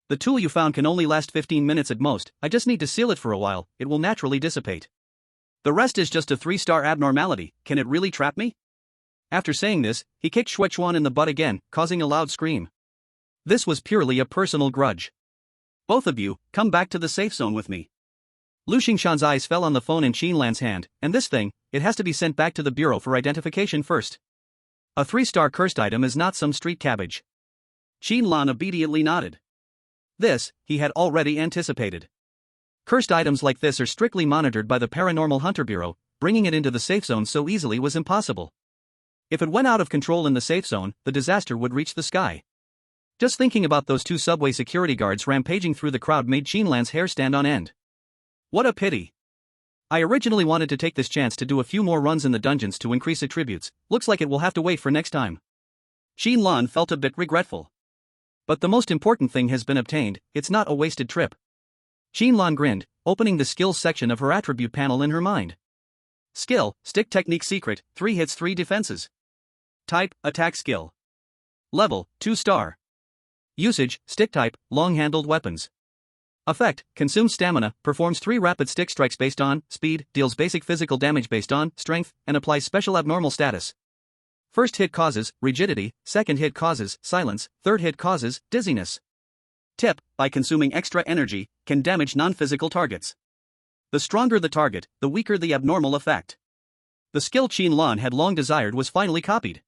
The tool you found can only last 15 minutes at most, I just need to seal it for a while, it will naturally dissipate. The rest is just a 3-star abnormality, can it really trap me? After saying this, he kicked Xuechuan in the butt again, causing a loud scream. This was purely a personal grudge. Both of you, come back to the safe zone with me. Lu Xingshan's eyes fell on the phone in Qin Lan's hand, and this thing, it has to be sent back to the bureau for identification first. A 3-star cursed item is not some street cabbage. Qin Lan obediently nodded. This, he had already anticipated. Cursed items like this are strictly monitored by the Paranormal Hunter Bureau, bringing it into the safe zone so easily was impossible. If it went out of control in the safe zone, the disaster would reach the sky. Just thinking about those 2 subway security guards rampaging through the crowd made Qin Lan's hair stand on end. What a pity. I originally wanted to take this chance to do a few more runs in the dungeons to increase attributes, looks like it will have to wait for next time. Qin Lan felt a bit regretful. But the most important thing has been obtained, it's not a wasted trip. Qin Lan grinned, opening the skills section of her attribute panel in her mind. Skill, stick technique secret, 3 hits 3 defenses. Type, attack skill. Level, 2-star. Usage, stick type, long-handled weapons. Effect, consumes stamina, performs 3 rapid stick strikes based on speed, deals basic physical damage based on strength, and applies special abnormal status. First hit causes rigidity, second hit causes silence, third hit causes dizziness. Tip, by consuming extra energy, can damage non-physical targets. The stronger the target, the weaker the abnormal effect. The skill Qin Lan had long desired was finally copied.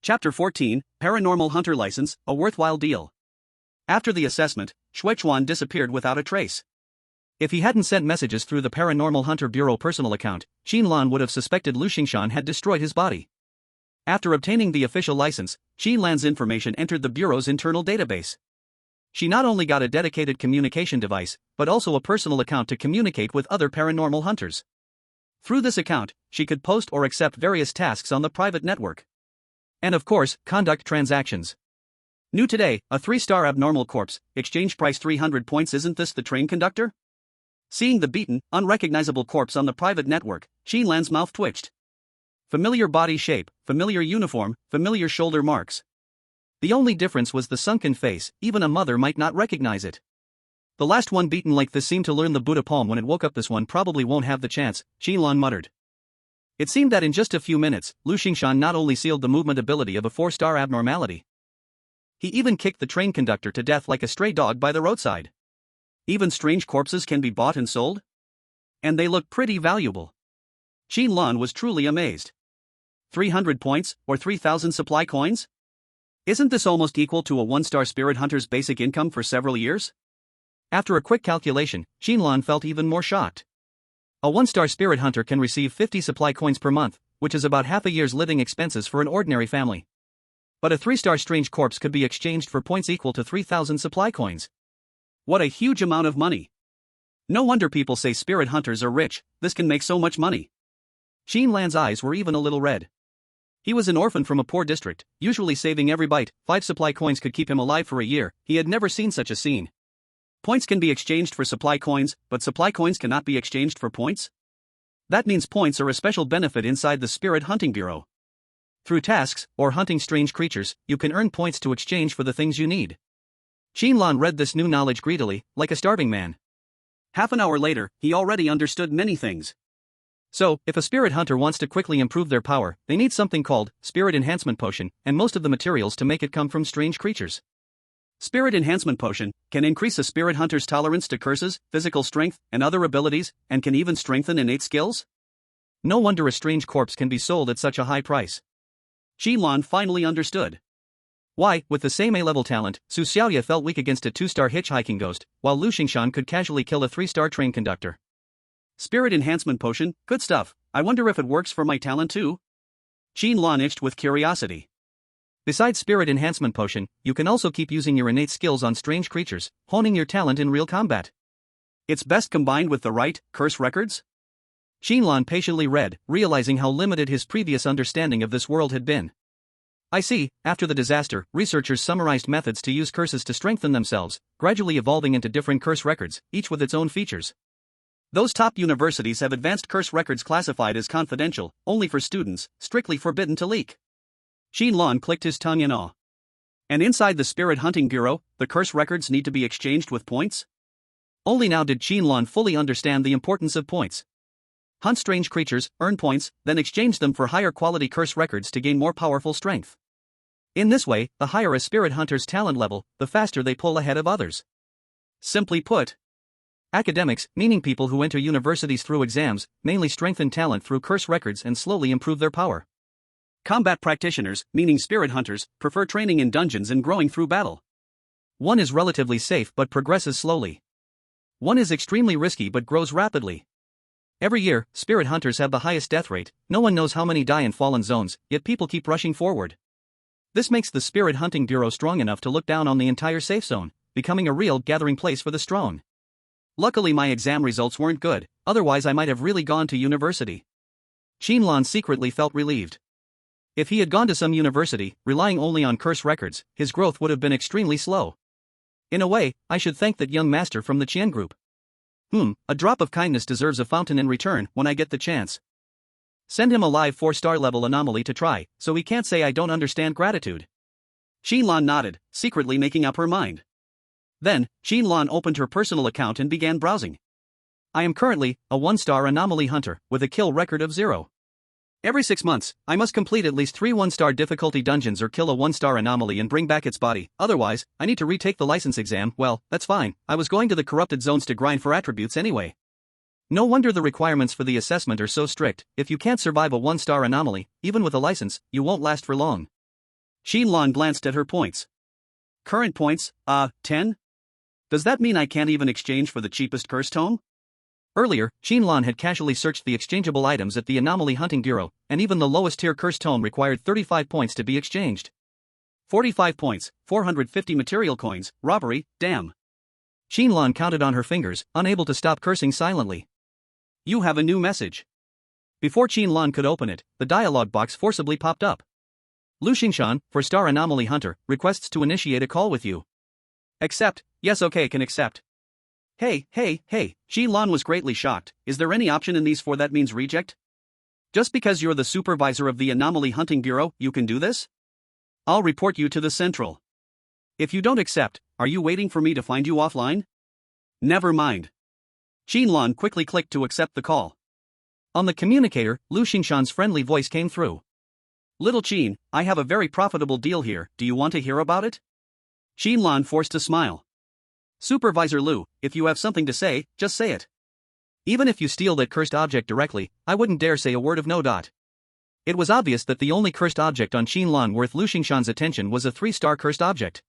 Chapter 14, Paranormal Hunter License, a worthwhile deal. After the assessment, Xuechuan disappeared without a trace. If he hadn't sent messages through the Paranormal Hunter Bureau personal account, Qin Lan would have suspected Lu Xingshan had destroyed his body. After obtaining the official license, Qin Lan's information entered the Bureau's internal database. She not only got a dedicated communication device, but also a personal account to communicate with other paranormal hunters. Through this account, she could post or accept various tasks on the private network. And of course, conduct transactions. New today, a 3-star abnormal corpse, exchange price 300 points. Isn't this the train conductor? Seeing the beaten, unrecognizable corpse on the private network, Qin Lan's mouth twitched. Familiar body shape, familiar uniform, familiar shoulder marks. The only difference was the sunken face, even a mother might not recognize it. The last one beaten like this seemed to learn the Buddha palm when it woke up. This one probably won't have the chance, Qin Lan muttered. It seemed that in just a few minutes, Lu Xingshan not only sealed the movement ability of a 4-star abnormality. He even kicked the train conductor to death like a stray dog by the roadside. Even strange corpses can be bought and sold? And they look pretty valuable. Qin Lan was truly amazed. 300 points, or 3,000 supply coins? Isn't this almost equal to a 1-star spirit hunter's basic income for several years? After a quick calculation, Qin Lan felt even more shocked. A 1-star spirit hunter can receive 50 supply coins per month, which is about half a year's living expenses for an ordinary family. But a 3-star strange corpse could be exchanged for points equal to 3,000 supply coins. What a huge amount of money! No wonder people say spirit hunters are rich, this can make so much money. Qin Lan's eyes were even a little red. He was an orphan from a poor district, usually saving every bite. 5 supply coins could keep him alive for a year. He had never seen such a scene. Points can be exchanged for supply coins, but supply coins cannot be exchanged for points? That means points are a special benefit inside the Spirit Hunting Bureau. Through tasks, or hunting strange creatures, you can earn points to exchange for the things you need. Qin Lan read this new knowledge greedily, like a starving man. Half an hour later, he already understood many things. So, if a spirit hunter wants to quickly improve their power, they need something called Spirit Enhancement Potion, and most of the materials to make it come from strange creatures. Spirit Enhancement Potion can increase a spirit hunter's tolerance to curses, physical strength, and other abilities, and can even strengthen innate skills? No wonder a strange corpse can be sold at such a high price. Qin Lan finally understood. Why, with the same A-level talent, Su Xiaoyue felt weak against a 2-star hitchhiking ghost, while Lu Xingshan could casually kill a 3-star train conductor. Spirit Enhancement Potion, good stuff. I wonder if it works for my talent too? Qin Lan itched with curiosity. Besides Spirit Enhancement Potion, you can also keep using your innate skills on strange creatures, honing your talent in real combat. It's best combined with the right curse records? Qin Lan patiently read, realizing how limited his previous understanding of this world had been. I see, after the disaster, researchers summarized methods to use curses to strengthen themselves, gradually evolving into different curse records, each with its own features. Those top universities have advanced curse records classified as confidential, only for students, strictly forbidden to leak. Qin Lan clicked his tongue in awe. And inside the Spirit Hunting Bureau, the curse records need to be exchanged with points? Only now did Qin Lan fully understand the importance of points. Hunt strange creatures, earn points, then exchange them for higher quality curse records to gain more powerful strength. In this way, the higher a spirit hunter's talent level, the faster they pull ahead of others. Simply put, academics, meaning people who enter universities through exams, mainly strengthen talent through curse records and slowly improve their power. Combat practitioners, meaning spirit hunters, prefer training in dungeons and growing through battle. One is relatively safe but progresses slowly. One is extremely risky but grows rapidly. Every year, spirit hunters have the highest death rate. No one knows how many die in fallen zones, yet people keep rushing forward. This makes the Spirit Hunting Bureau strong enough to look down on the entire safe zone, becoming a real gathering place for the strong. Luckily my exam results weren't good, otherwise I might have really gone to university. Qin Lan secretly felt relieved. If he had gone to some university, relying only on curse records, his growth would have been extremely slow. In a way, I should thank that young master from the Qian group. A drop of kindness deserves a fountain in return when I get the chance. Send him a live 4-star level anomaly to try, so he can't say I don't understand gratitude. Qin Lan nodded, secretly making up her mind. Then, Qin Lan opened her personal account and began browsing. I am currently a 1-star anomaly hunter, with a kill record of 0. Every 6 months, I must complete at least 3 1-star difficulty dungeons or kill a 1-star anomaly and bring back its body, otherwise, I need to retake the license exam. Well, that's fine, I was going to the corrupted zones to grind for attributes anyway. No wonder the requirements for the assessment are so strict. If you can't survive a 1-star anomaly, even with a license, you won't last for long. Qin Lan glanced at her points. Current points, 10? Does that mean I can't even exchange for the cheapest curse tome? Earlier, Qin Lan had casually searched the exchangeable items at the Anomaly Hunting Bureau, and even the lowest tier curse tome required 35 points to be exchanged. 45 points, 450 material coins, robbery, damn. Qin Lan counted on her fingers, unable to stop cursing silently. You have a new message. Before Qin Lan could open it, the dialog box forcibly popped up. Lu Xingshan, 4-star Anomaly Hunter, requests to initiate a call with you. Accept. Yes, okay, can accept. Hey, Qin Lan was greatly shocked. Is there any option in these 4 that means reject? Just because you're the supervisor of the Anomaly Hunting Bureau, you can do this? I'll report you to the Central. If you don't accept, are you waiting for me to find you offline? Never mind. Qin Lan quickly clicked to accept the call. On the communicator, Lu Xingshan's friendly voice came through. Little Qin, I have a very profitable deal here, do you want to hear about it? Qin Lan forced a smile. Supervisor Lu, if you have something to say, just say it. Even if you steal that cursed object directly, I wouldn't dare say a word of no. It was obvious that the only cursed object on Qin Lan worth Lu Xingshan's attention was a 3-star cursed object.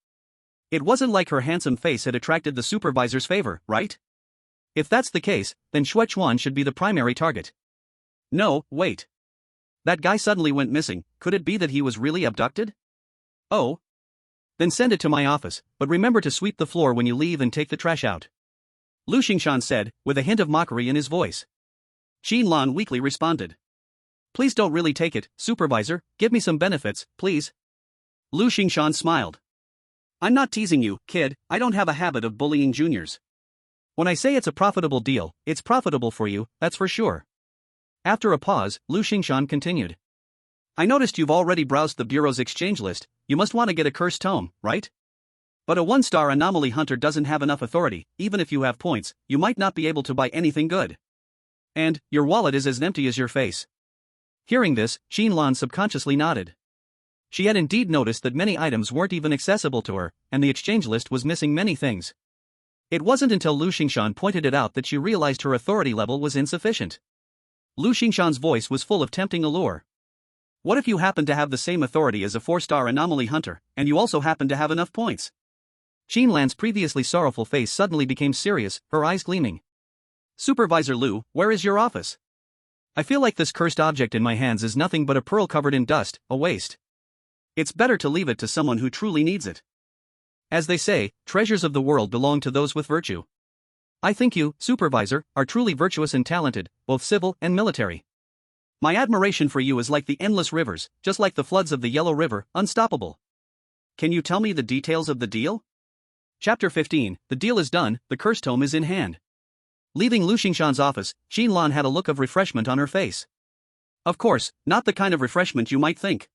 It wasn't like her handsome face had attracted the supervisor's favor, right? If that's the case, then Xue Chuan should be the primary target. No, wait. That guy suddenly went missing, could it be that he was really abducted? Oh. Then send it to my office, but remember to sweep the floor when you leave and take the trash out. Lu Xingshan said, with a hint of mockery in his voice. Qin Lan weakly responded. Please don't really take it, supervisor, give me some benefits, please. Lu Xingshan smiled. I'm not teasing you, kid, I don't have a habit of bullying juniors. When I say it's a profitable deal, it's profitable for you, that's for sure. After a pause, Lu Xingshan continued. I noticed you've already browsed the Bureau's exchange list, you must want to get a cursed tome, right? But a 1-star anomaly hunter doesn't have enough authority, even if you have points, you might not be able to buy anything good. And, your wallet is as empty as your face. Hearing this, Qin Lan subconsciously nodded. She had indeed noticed that many items weren't even accessible to her, and the exchange list was missing many things. It wasn't until Lu Xingshan pointed it out that she realized her authority level was insufficient. Lu Xingshan's voice was full of tempting allure. What if you happen to have the same authority as a 4-star anomaly hunter, and you also happen to have enough points? Qin Lan's previously sorrowful face suddenly became serious, her eyes gleaming. Supervisor Lu, where is your office? I feel like this cursed object in my hands is nothing but a pearl covered in dust, a waste. It's better to leave it to someone who truly needs it. As they say, treasures of the world belong to those with virtue. I think you, supervisor, are truly virtuous and talented, both civil and military. My admiration for you is like the endless rivers, just like the floods of the Yellow River, unstoppable. Can you tell me the details of the deal? Chapter 15, the deal is done, the curse tome is in hand. Leaving Lu Xingshan's office, Qin Lan had a look of refreshment on her face. Of course, not the kind of refreshment you might think.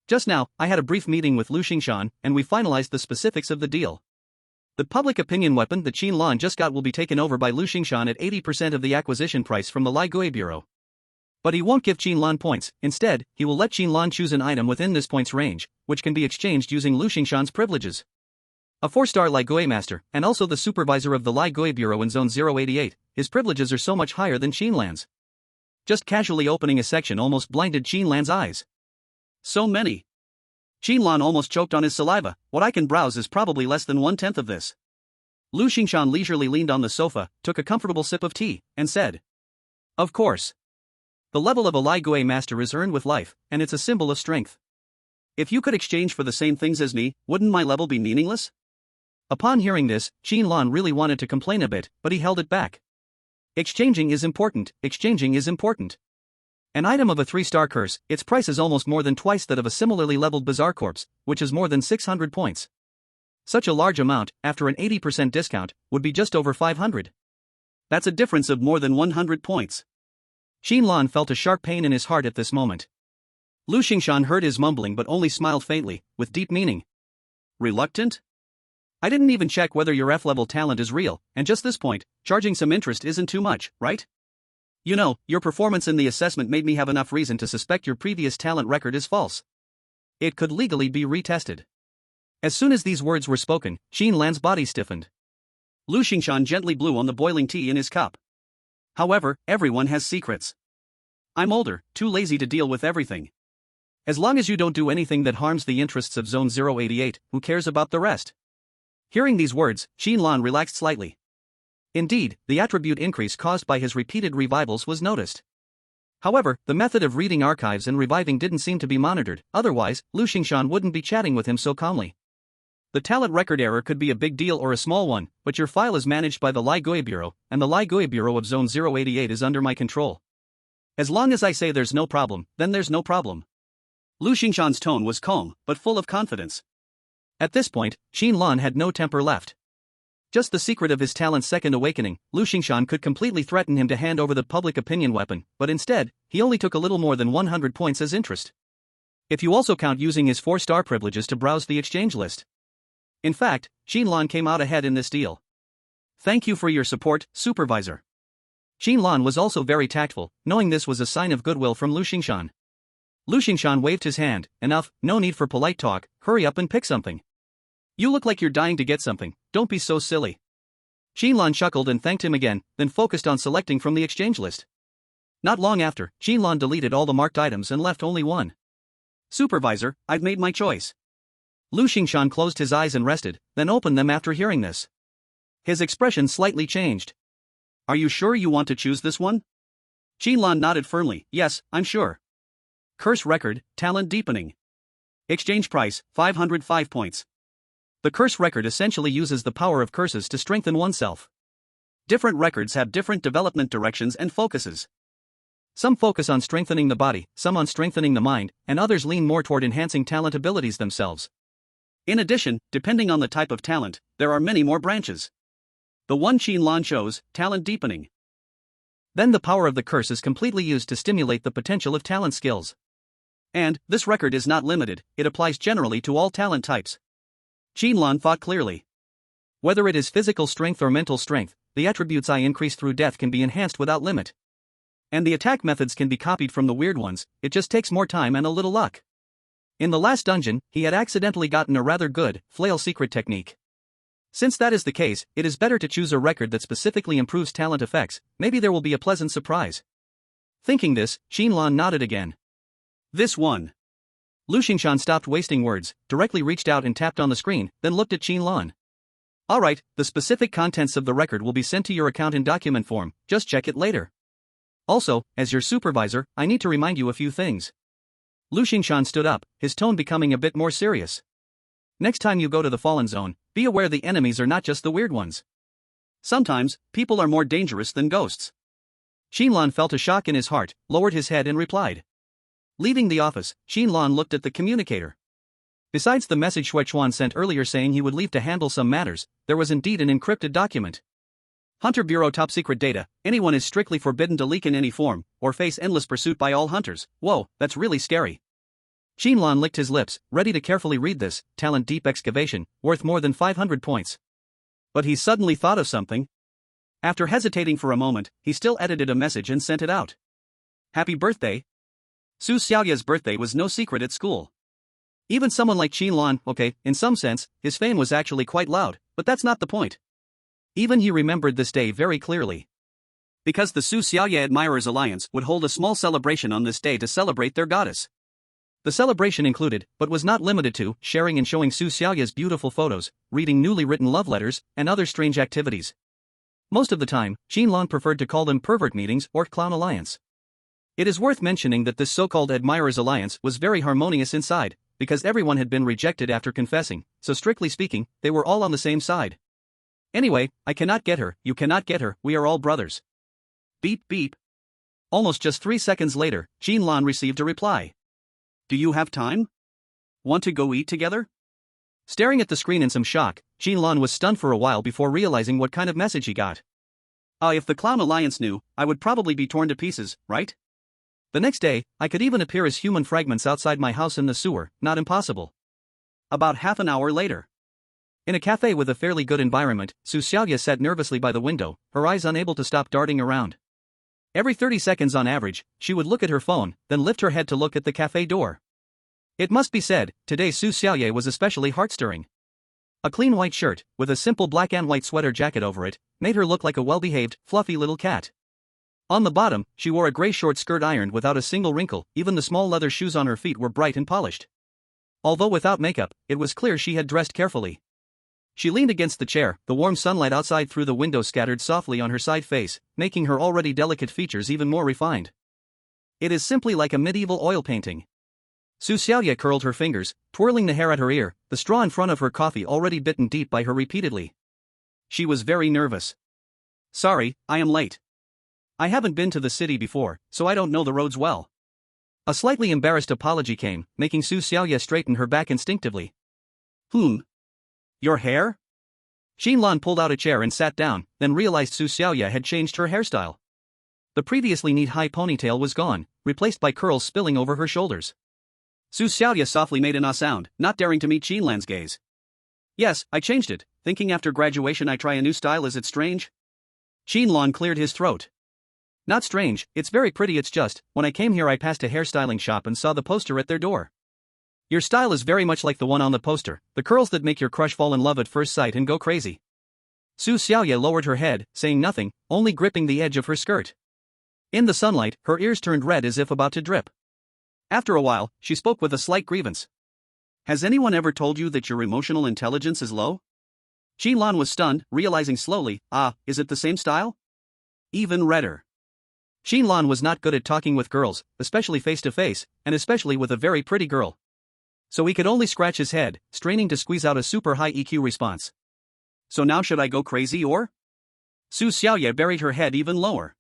Just now, I had a brief meeting with Lu Xingshan, and we finalized the specifics of the deal. The public opinion weapon that Qin Lan just got will be taken over by Lu Xingshan at 80% of the acquisition price from the Lai Gui Bureau. But he won't give Qin Lan points. Instead, he will let Qin Lan choose an item within this points range, which can be exchanged using Lu Xingshan's privileges. A 4-star Lai Gui master, and also the supervisor of the Lai Gui Bureau in Zone 088, his privileges are so much higher than Qin Lan's. Just casually opening a section almost blinded Qin Lan's eyes. So many. Qin Lan almost choked on his saliva. What I can browse is probably less than 1/10 of this. Lu Xingshan leisurely leaned on the sofa, took a comfortable sip of tea, and said, "Of course. The level of a Lai Gui master is earned with life, and it's a symbol of strength. If you could exchange for the same things as me, wouldn't my level be meaningless?" Upon hearing this, Qin Lan really wanted to complain a bit, but he held it back. Exchanging is important, exchanging is important. An item of a 3-star curse, its price is almost more than twice that of a similarly leveled Bazaar Corpse, which is more than 600 points. Such a large amount, after an 80% discount, would be just over 500. That's a difference of more than 100 points. Qin Lan felt a sharp pain in his heart at this moment. Lu Xingshan heard his mumbling but only smiled faintly, with deep meaning. Reluctant? I didn't even check whether your F-level talent is real, and just this point, charging some interest isn't too much, right? You know, your performance in the assessment made me have enough reason to suspect your previous talent record is false. It could legally be retested. As soon as these words were spoken, Qin Lan's body stiffened. Lu Xingshan gently blew on the boiling tea in his cup. However, everyone has secrets. I'm older, too lazy to deal with everything. As long as you don't do anything that harms the interests of Zone 088, who cares about the rest? Hearing these words, Qin Lan relaxed slightly. Indeed, the attribute increase caused by his repeated revivals was noticed. However, the method of reading archives and reviving didn't seem to be monitored, otherwise, Lu Xingshan wouldn't be chatting with him so calmly. The talent record error could be a big deal or a small one, but your file is managed by the Lai Gui Bureau, and the Lai Gui Bureau of Zone 088 is under my control. As long as I say there's no problem, then there's no problem. Lu Xingshan's tone was calm, but full of confidence. At this point, Qin Lan had no temper left. Just the secret of his talent's second awakening, Lu Xingshan could completely threaten him to hand over the public opinion weapon, but instead, he only took a little more than 100 points as interest. If you also count using his 4-star privileges to browse the exchange list. In fact, Qin Lan came out ahead in this deal. Thank you for your support, Supervisor. Qin Lan was also very tactful, knowing this was a sign of goodwill from Lu Xingshan. Lu Xingshan waved his hand. Enough, no need for polite talk, hurry up and pick something. You look like you're dying to get something, don't be so silly. Qin Lan chuckled and thanked him again, then focused on selecting from the exchange list. Not long after, Qin Lan deleted all the marked items and left only one. Supervisor, I've made my choice. Lu Xingshan closed his eyes and rested, then opened them after hearing this. His expression slightly changed. Are you sure you want to choose this one? Qin Lan nodded firmly. Yes, I'm sure. Curse record, talent deepening. Exchange price, 505 points. The curse record essentially uses the power of curses to strengthen oneself. Different records have different development directions and focuses. Some focus on strengthening the body, some on strengthening the mind, and others lean more toward enhancing talent abilities themselves. In addition, depending on the type of talent, there are many more branches. The one Qin Lan chose, talent deepening. Then the power of the curse is completely used to stimulate the potential of talent skills. And, this record is not limited, it applies generally to all talent types. Qin Lan thought clearly. Whether it is physical strength or mental strength, the attributes I increase through death can be enhanced without limit. And the attack methods can be copied from the weird ones, it just takes more time and a little luck. In the last dungeon, he had accidentally gotten a rather good, flail secret technique. Since that is the case, it is better to choose a record that specifically improves talent effects, maybe there will be a pleasant surprise. Thinking this, Qin Lan nodded again. This one. Lu Xingshan stopped wasting words, directly reached out and tapped on the screen, then looked at Qin Lan. Alright, the specific contents of the record will be sent to your account in document form, just check it later. Also, as your supervisor, I need to remind you a few things. Lu Xingshan stood up, his tone becoming a bit more serious. Next time you go to the Fallen Zone, be aware the enemies are not just the weird ones. Sometimes, people are more dangerous than ghosts. Qin Lan felt a shock in his heart, lowered his head and replied. Leaving the office, Qin Lan looked at the communicator. Besides the message Xue Chuan sent earlier saying he would leave to handle some matters, there was indeed an encrypted document. Hunter Bureau top secret data, anyone is strictly forbidden to leak in any form, or face endless pursuit by all hunters. Whoa, that's really scary. Qin Lan licked his lips, ready to carefully read this, talent deep excavation, worth more than 500 points. But he suddenly thought of something. After hesitating for a moment, he still edited a message and sent it out. Happy birthday. Su Xiaoyue's birthday was no secret at school. Even someone like Qin Lan, okay, in some sense, his fame was actually quite loud, but that's not the point. Even he remembered this day very clearly. Because the Su Xiaoyue Admirers Alliance would hold a small celebration on this day to celebrate their goddess. The celebration included, but was not limited to, sharing and showing Su Xiaoyue's beautiful photos, reading newly written love letters, and other strange activities. Most of the time, Qin Lan preferred to call them pervert meetings or clown alliance. It is worth mentioning that this so-called Admirers Alliance was very harmonious inside, because everyone had been rejected after confessing, so strictly speaking, they were all on the same side. Anyway, I cannot get her, you cannot get her, we are all brothers. Beep beep. Almost just 3 seconds later, Qin Lan received a reply. Do you have time? Want to go eat together? Staring at the screen in some shock, Qin Lan was stunned for a while before realizing what kind of message he got. If the Clown Alliance knew, I would probably be torn to pieces, right? The next day, I could even appear as human fragments outside my house in the sewer, not impossible. About half an hour later. In a cafe with a fairly good environment, Su Xiaoyue sat nervously by the window, her eyes unable to stop darting around. Every 30 seconds on average, she would look at her phone, then lift her head to look at the cafe door. It must be said, today Su Xiaoyue was especially heart-stirring. A clean white shirt, with a simple black and white sweater jacket over it, made her look like a well-behaved, fluffy little cat. On the bottom, she wore a gray short skirt ironed without a single wrinkle, even the small leather shoes on her feet were bright and polished. Although without makeup, it was clear she had dressed carefully. She leaned against the chair, the warm sunlight outside through the window scattered softly on her side face, making her already delicate features even more refined. It is simply like a medieval oil painting. Su Xiaoyue curled her fingers, twirling the hair at her ear, the straw in front of her coffee already bitten deep by her repeatedly. She was very nervous. Sorry, I am late. I haven't been to the city before, so I don't know the roads well. A slightly embarrassed apology came, making Su Xiaoyue straighten her back instinctively. Your hair? Qin Lan pulled out a chair and sat down, then realized Su Xiaoyue had changed her hairstyle. The previously neat high ponytail was gone, replaced by curls spilling over her shoulders. Su Xiaoyue softly made an ah sound, not daring to meet Qin Lan's gaze. Yes, I changed it, thinking after graduation I try a new style. Is it strange? Qin Lan cleared his throat. Not strange, it's very pretty. It's just, when I came here I passed a hairstyling shop and saw the poster at their door. Your style is very much like the one on the poster, the curls that make your crush fall in love at first sight and go crazy. Su Xiaoyue lowered her head, saying nothing, only gripping the edge of her skirt. In the sunlight, her ears turned red as if about to drip. After a while, she spoke with a slight grievance. Has anyone ever told you that your emotional intelligence is low? Qin Lan was stunned, realizing slowly, is it the same style? Even redder. Qin Lan was not good at talking with girls, especially face-to-face, and especially with a very pretty girl. So he could only scratch his head, straining to squeeze out a super high EQ response. So now should I go crazy or? Su Xiaoyue buried her head even lower.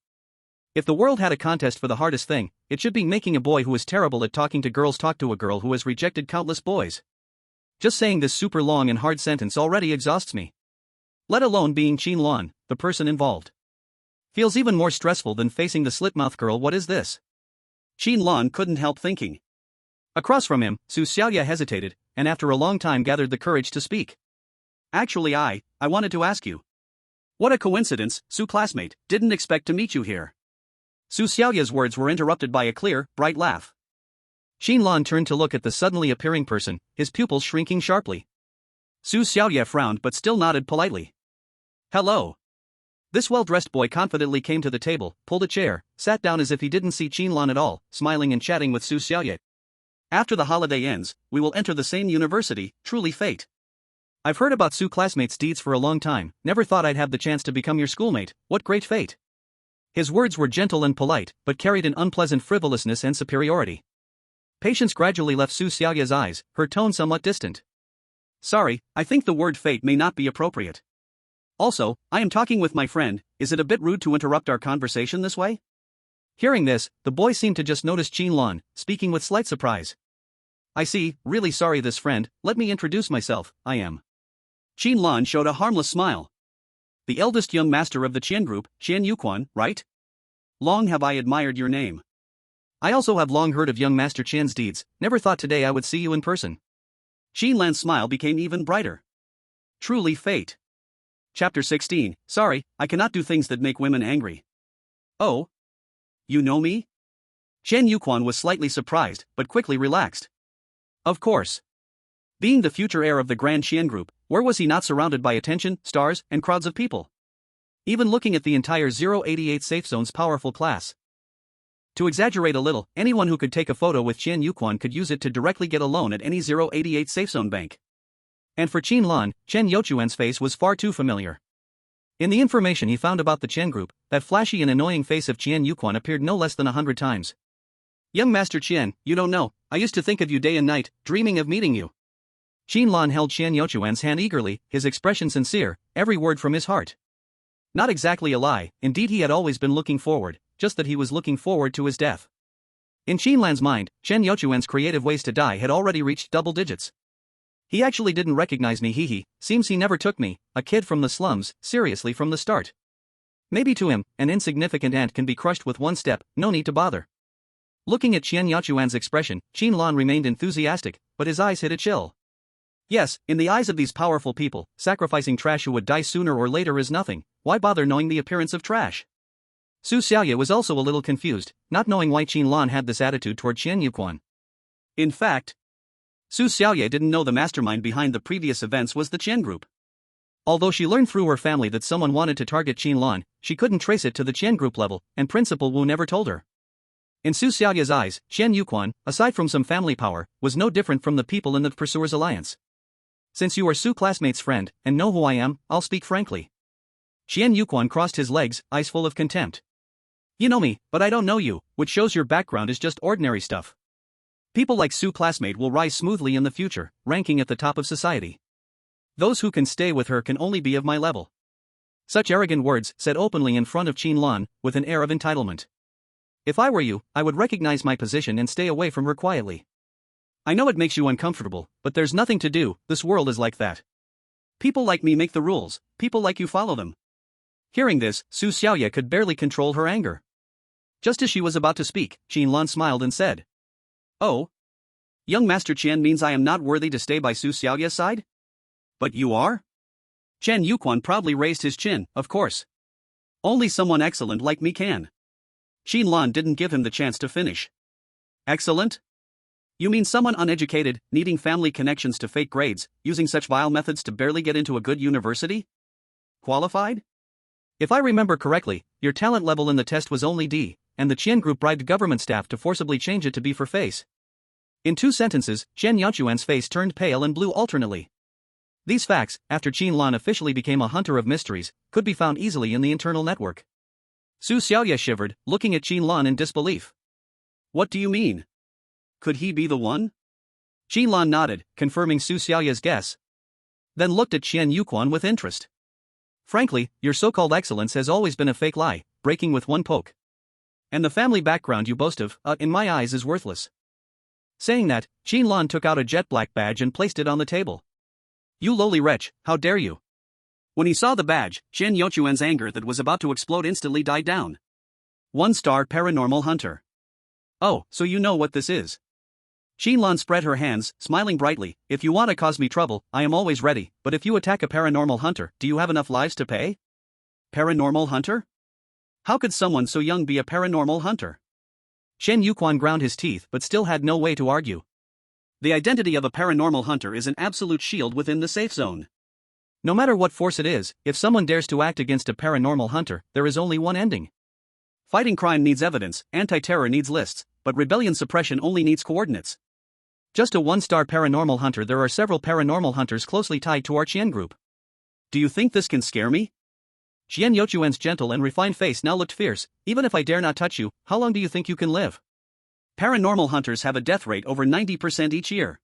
If the world had a contest for the hardest thing, it should be making a boy who is terrible at talking to girls talk to a girl who has rejected countless boys. Just saying this super long and hard sentence already exhausts me. Let alone being Qin Lan, the person involved. Feels even more stressful than facing the slit-mouthed girl. What is this? Qin Lan couldn't help thinking. Across from him, Su Xiaoyue hesitated, and after a long time gathered the courage to speak. Actually I wanted to ask you. What a coincidence, Su classmate, didn't expect to meet you here. Su Xiaoyue's words were interrupted by a clear, bright laugh. Qin Lan turned to look at the suddenly appearing person, his pupils shrinking sharply. Su Xiaoyue frowned but still nodded politely. Hello. This well-dressed boy confidently came to the table, pulled a chair, sat down as if he didn't see Qin Lan at all, smiling and chatting with Su Xiaoyue. After the holiday ends, we will enter the same university, truly fate. I've heard about Su classmates' deeds for a long time, never thought I'd have the chance to become your schoolmate, what great fate. His words were gentle and polite, but carried an unpleasant frivolousness and superiority. Patience gradually left Su Xiaoyue's eyes, her tone somewhat distant. Sorry, I think the word fate may not be appropriate. Also, I am talking with my friend, is it a bit rude to interrupt our conversation this way? Hearing this, the boy seemed to just notice Qin Lan, speaking with slight surprise. I see, really sorry this friend, let me introduce myself, I am. Qin Lan showed a harmless smile. The eldest young master of the Qian group, Qian Yuquan, right? Long have I admired your name. I also have long heard of young Master Qian's deeds, never thought today I would see you in person. Qin Lan's smile became even brighter. Truly fate. Chapter 16, Sorry, I cannot do things that make women angry. Oh? You know me? Qian Yuquan was slightly surprised, but quickly relaxed. Of course. Being the future heir of the Grand Qian group, where was he not surrounded by attention, stars, and crowds of people? Even looking at the entire 088 Safe Zone's powerful class. To exaggerate a little, anyone who could take a photo with Qian Yuquan could use it to directly get a loan at any 088 Safe Zone bank. And for Qin Lan, Chen Youquan's face was far too familiar. In the information he found about the Qian group, that flashy and annoying face of Qian Yuquan appeared no less than 100 times. Young Master Qian, you don't know, I used to think of you day and night, dreaming of meeting you. Qin Lan held Qian Youquan's hand eagerly, his expression sincere, every word from his heart. Not exactly a lie, indeed he had always been looking forward, just that he was looking forward to his death. In Qin Lan's mind, Chen Youquan's creative ways to die had already reached double digits. He actually didn't recognize me, seems he never took me, a kid from the slums, seriously from the start. Maybe to him, an insignificant ant can be crushed with one step, no need to bother. Looking at Chen Youquan's expression, Qin Lan remained enthusiastic, but his eyes hid a chill. Yes, in the eyes of these powerful people, sacrificing trash who would die sooner or later is nothing, why bother knowing the appearance of trash? Su Xiaoyue was also a little confused, not knowing why Qin Lan had this attitude toward Qian Yuquan. In fact, Su Xiaoyue didn't know the mastermind behind the previous events was the Qian group. Although she learned through her family that someone wanted to target Qin Lan, she couldn't trace it to the Qian group level, and Principal Wu never told her. In Su Xiaoyue's eyes, Qian Yuquan, aside from some family power, was no different from the people in the Pursuers Alliance. Since you are Su classmate's friend, and know who I am, I'll speak frankly. Qian Yuquan crossed his legs, eyes full of contempt. You know me, but I don't know you, which shows your background is just ordinary stuff. People like Su classmate will rise smoothly in the future, ranking at the top of society. Those who can stay with her can only be of my level. Such arrogant words, said openly in front of Qin Lan, with an air of entitlement. If I were you, I would recognize my position and stay away from her quietly. I know it makes you uncomfortable, but there's nothing to do, this world is like that. People like me make the rules, people like you follow them. Hearing this, Su Xiaoyue could barely control her anger. Just as she was about to speak, Qin Lan smiled and said, Oh? Young Master Qian means I am not worthy to stay by Su Xiaoyue's side? But you are? Chen Yuquan proudly raised his chin, of course. Only someone excellent like me can. Qin Lan didn't give him the chance to finish. Excellent? You mean someone uneducated, needing family connections to fake grades, using such vile methods to barely get into a good university? Qualified? If I remember correctly, your talent level in the test was only D, and the Qian group bribed government staff to forcibly change it to B for face. In 2 sentences, Chen Youquan's face turned pale and blue alternately. These facts, after Qin Lan officially became a hunter of mysteries, could be found easily in the internal network. Su Xiaoyue shivered, looking at Qin Lan in disbelief. What do you mean? Could he be the one? Qin Lan nodded, confirming Su Xiaoyue's guess. Then looked at Chen Yuquan with interest. Frankly, your so-called excellence has always been a fake lie, breaking with one poke. And the family background you boast of, in my eyes is worthless. Saying that, Qin Lan took out a jet black badge and placed it on the table. You lowly wretch, how dare you? When he saw the badge, Chen Youquan's anger that was about to explode instantly died down. 1-star paranormal hunter. Oh, so you know what this is. Qin Lan spread her hands, smiling brightly. If you want to cause me trouble, I am always ready, but if you attack a paranormal hunter, do you have enough lives to pay? Paranormal hunter? How could someone so young be a paranormal hunter? Chen Yuquan ground his teeth but still had no way to argue. The identity of a paranormal hunter is an absolute shield within the safe zone. No matter what force it is, if someone dares to act against a paranormal hunter, there is only one ending. Fighting crime needs evidence, anti-terror needs lists, but rebellion suppression only needs coordinates. Just a 1-star paranormal hunter, there are several paranormal hunters closely tied to our Qian group. Do you think this can scare me? Qian Youquan's gentle and refined face now looked fierce. Even if I dare not touch you, how long do you think you can live? Paranormal hunters have a death rate over 90% each year.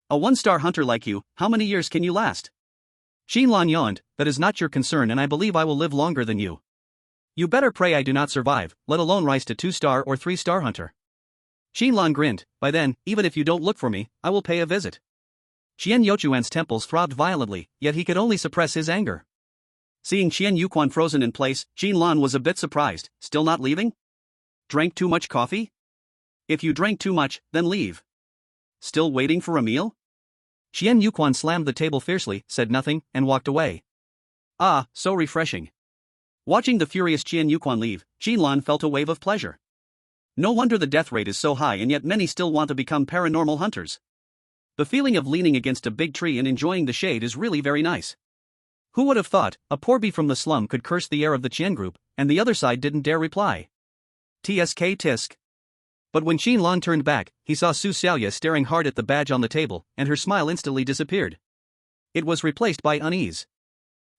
A 1-star hunter like you, how many years can you last? Qin Lan yawned, that is not your concern and I believe I will live longer than you. You better pray I do not survive, let alone rise to 2-star or 3-star hunter. Qin Lan grinned, by then, even if you don't look for me, I will pay a visit. Qian Youquan's temples throbbed violently, yet he could only suppress his anger. Seeing Qian Yuquan frozen in place, Qin Lan was a bit surprised. Still not leaving? Drank too much coffee? If you drank too much, then leave. Still waiting for a meal? Qian Yuquan slammed the table fiercely, said nothing, and walked away. Ah, so refreshing. Watching the furious Qian Yuquan leave, Qin Lan felt a wave of pleasure. No wonder the death rate is so high, and yet many still want to become paranormal hunters. The feeling of leaning against a big tree and enjoying the shade is really very nice. Who would have thought a poor bee from the slum could curse the heir of the Qian group, and the other side didn't dare reply? Tsk tisk. But when Qin Lan turned back, he saw Su Xiaoyue staring hard at the badge on the table, and her smile instantly disappeared. It was replaced by unease.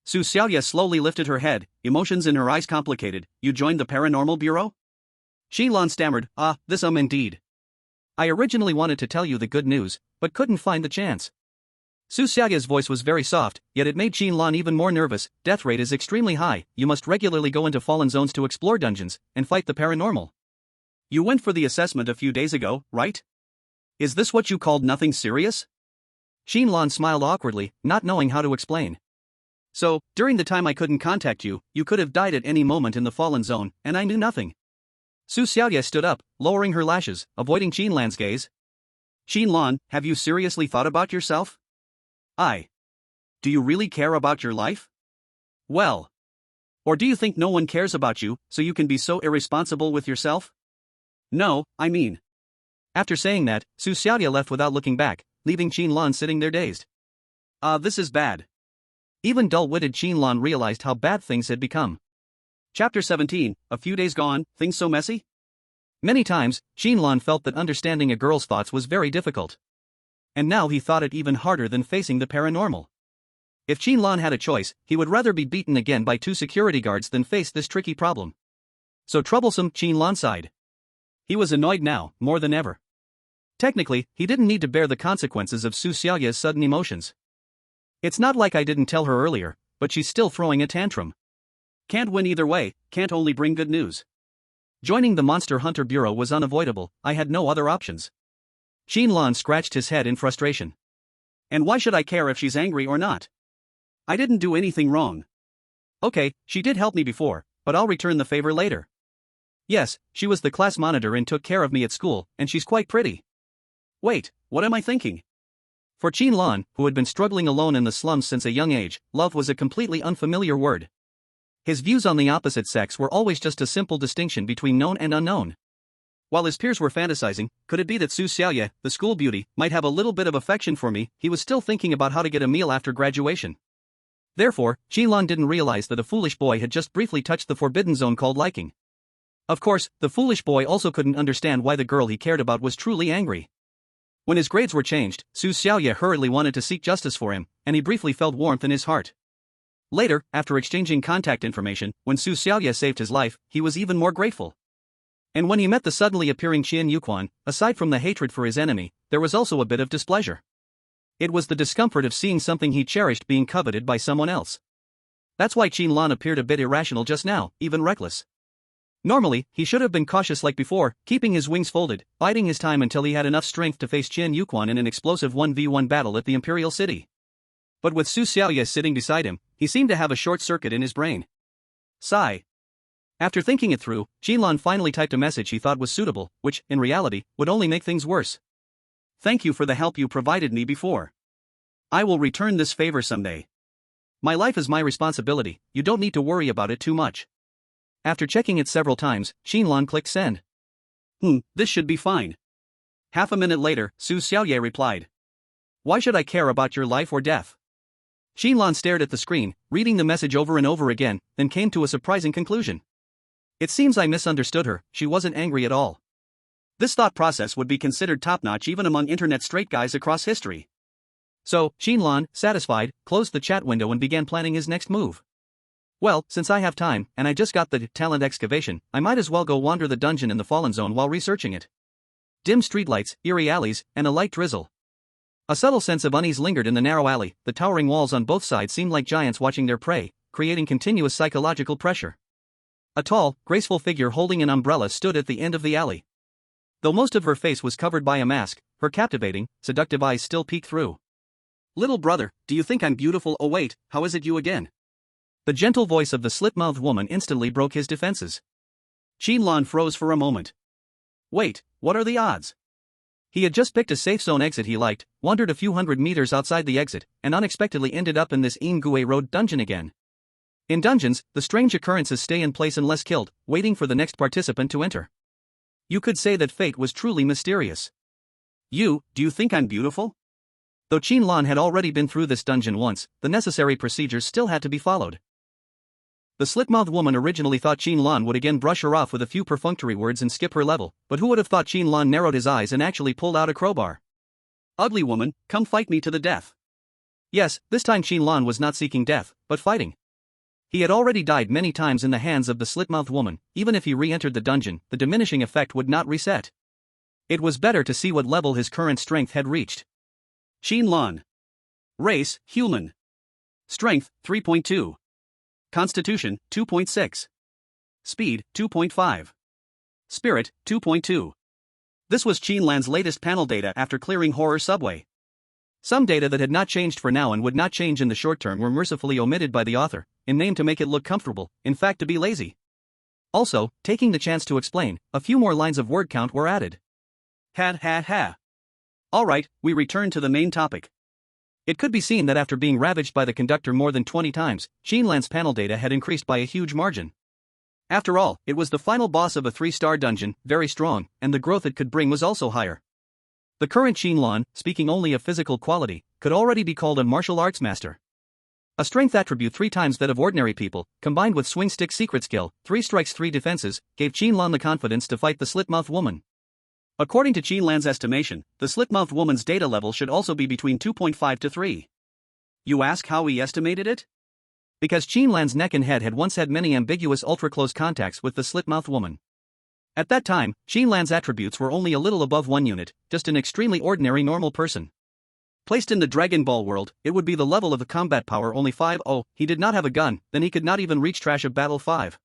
Su Xiaoyue slowly lifted her head, emotions in her eyes complicated. You joined the Paranormal Bureau? Qin Lan stammered, this indeed. I originally wanted to tell you the good news, but couldn't find the chance. Su Xiaoyue's voice was very soft, yet it made Qin Lan even more nervous. Death rate is extremely high, you must regularly go into fallen zones to explore dungeons, and fight the paranormal. You went for the assessment a few days ago, right? Is this what you called nothing serious? Qin Lan smiled awkwardly, not knowing how to explain. So, during the time I couldn't contact you, you could have died at any moment in the fallen zone, and I knew nothing. Su Xiaoyue stood up, lowering her lashes, avoiding Qin Lan's gaze. Qin Lan, have you seriously thought about yourself? Do you really care about your life? Well. Or do you think no one cares about you, so you can be so irresponsible with yourself? No, I mean. After saying that, Su Xiaoyue left without looking back, leaving Qin Lan sitting there dazed. This is bad. Even dull-witted Qin Lan realized how bad things had become. Chapter 17, a few days gone, things so messy? Many times, Qin Lan felt that understanding a girl's thoughts was very difficult. And now he thought it even harder than facing the paranormal. If Qin Lan had a choice, he would rather be beaten again by 2 security guards than face this tricky problem. So troublesome, Qin Lan sighed. He was annoyed now, more than ever. Technically, he didn't need to bear the consequences of Su Xiaoyue's sudden emotions. It's not like I didn't tell her earlier, but she's still throwing a tantrum. Can't win either way, can't only bring good news. Joining the Monster Hunter Bureau was unavoidable, I had no other options. Qin Lan scratched his head in frustration. And why should I care if she's angry or not? I didn't do anything wrong. Okay, she did help me before, but I'll return the favor later. Yes, she was the class monitor and took care of me at school, and she's quite pretty. Wait, what am I thinking? For Qin Lan, who had been struggling alone in the slums since a young age, love was a completely unfamiliar word. His views on the opposite sex were always just a simple distinction between known and unknown. While his peers were fantasizing, could it be that Su Xiaoyue, the school beauty, might have a little bit of affection for me? He was still thinking about how to get a meal after graduation. Therefore, Qin Lan didn't realize that a foolish boy had just briefly touched the forbidden zone called liking. Of course, the foolish boy also couldn't understand why the girl he cared about was truly angry. When his grades were changed, Su Xiaoyue hurriedly wanted to seek justice for him, and he briefly felt warmth in his heart. Later, after exchanging contact information, when Su Xiaoyue saved his life, he was even more grateful. And when he met the suddenly appearing Qian Yuquan, aside from the hatred for his enemy, there was also a bit of displeasure. It was the discomfort of seeing something he cherished being coveted by someone else. That's why Qin Lan appeared a bit irrational just now, even reckless. Normally, he should have been cautious like before, keeping his wings folded, biding his time until he had enough strength to face Qian Yuquan in an explosive 1v1 battle at the Imperial City. But with Su Xiaoyue sitting beside him, he seemed to have a short circuit in his brain. Sigh. After thinking it through, Qin Lan finally typed a message he thought was suitable, which, in reality, would only make things worse. Thank you for the help you provided me before. I will return this favor someday. My life is my responsibility, you don't need to worry about it too much. After checking it several times, Qin Lan clicked send. This should be fine. Half a minute later, Su Xiaoyue replied. Why should I care about your life or death? Qin Lan stared at the screen, reading the message over and over again, then came to a surprising conclusion. It seems I misunderstood her, she wasn't angry at all. This thought process would be considered top-notch even among internet straight guys across history. So, Qin Lan, satisfied, closed the chat window and began planning his next move. Well, since I have time, and I just got the talent excavation, I might as well go wander the dungeon in the Fallen Zone while researching it. Dim streetlights, eerie alleys, and a light drizzle. A subtle sense of unease lingered in the narrow alley, the towering walls on both sides seemed like giants watching their prey, creating continuous psychological pressure. A tall, graceful figure holding an umbrella stood at the end of the alley. Though most of her face was covered by a mask, her captivating, seductive eyes still peeked through. Little brother, do you think I'm beautiful? Oh wait, how is it you again? The gentle voice of the slit-mouthed woman instantly broke his defenses. Qin Lan froze for a moment. Wait, what are the odds? He had just picked a safe zone exit he liked, wandered a few hundred meters outside the exit, and unexpectedly ended up in this Ingui Road dungeon again. In dungeons, the strange occurrences stay in place unless killed, waiting for the next participant to enter. You could say that fate was truly mysterious. Do you think I'm beautiful? Though Qin Lan had already been through this dungeon once, the necessary procedures still had to be followed. The slit-mouthed woman originally thought Qin Lan would again brush her off with a few perfunctory words and skip her level, but who would have thought Qin Lan narrowed his eyes and actually pulled out a crowbar? Ugly woman, come fight me to the death. Yes, this time Qin Lan was not seeking death, but fighting. He had already died many times in the hands of the slit-mouthed woman. Even if he re-entered the dungeon, the diminishing effect would not reset. It was better to see what level his current strength had reached. Qin Lan. Race, human. Strength, 3.2. Constitution, 2.6. Speed, 2.5. Spirit, 2.2. This was Qin Lan's latest panel data after clearing Horror Subway. Some data that had not changed for now and would not change in the short term were mercifully omitted by the author, in name to make it look comfortable, in fact to be lazy. Also, taking the chance to explain, a few more lines of word count were added. Ha. Alright, we return to the main topic. It could be seen that after being ravaged by the conductor more than 20 times, Qin Lan's panel data had increased by a huge margin. After all, it was the final boss of a 3-star dungeon, very strong, and the growth it could bring was also higher. The current Qin Lan, speaking only of physical quality, could already be called a martial arts master. A strength attribute 3 times that of ordinary people, combined with swing stick secret skill, 3 strikes 3 defenses, gave Qin Lan the confidence to fight the slit-mouthed woman. According to Qin Lan's estimation, the slit-mouthed woman's data level should also be between 2.5 to 3. You ask how he estimated it? Because Qin Lan's neck and head had once had many ambiguous ultra-close contacts with the slit-mouthed woman. At that time, Qin Lan's attributes were only a little above 1 unit, just an extremely ordinary normal person. Placed in the Dragon Ball world, it would be the level of the combat power only 5. Oh, he did not have a gun, then he could not even reach trash of battle 5.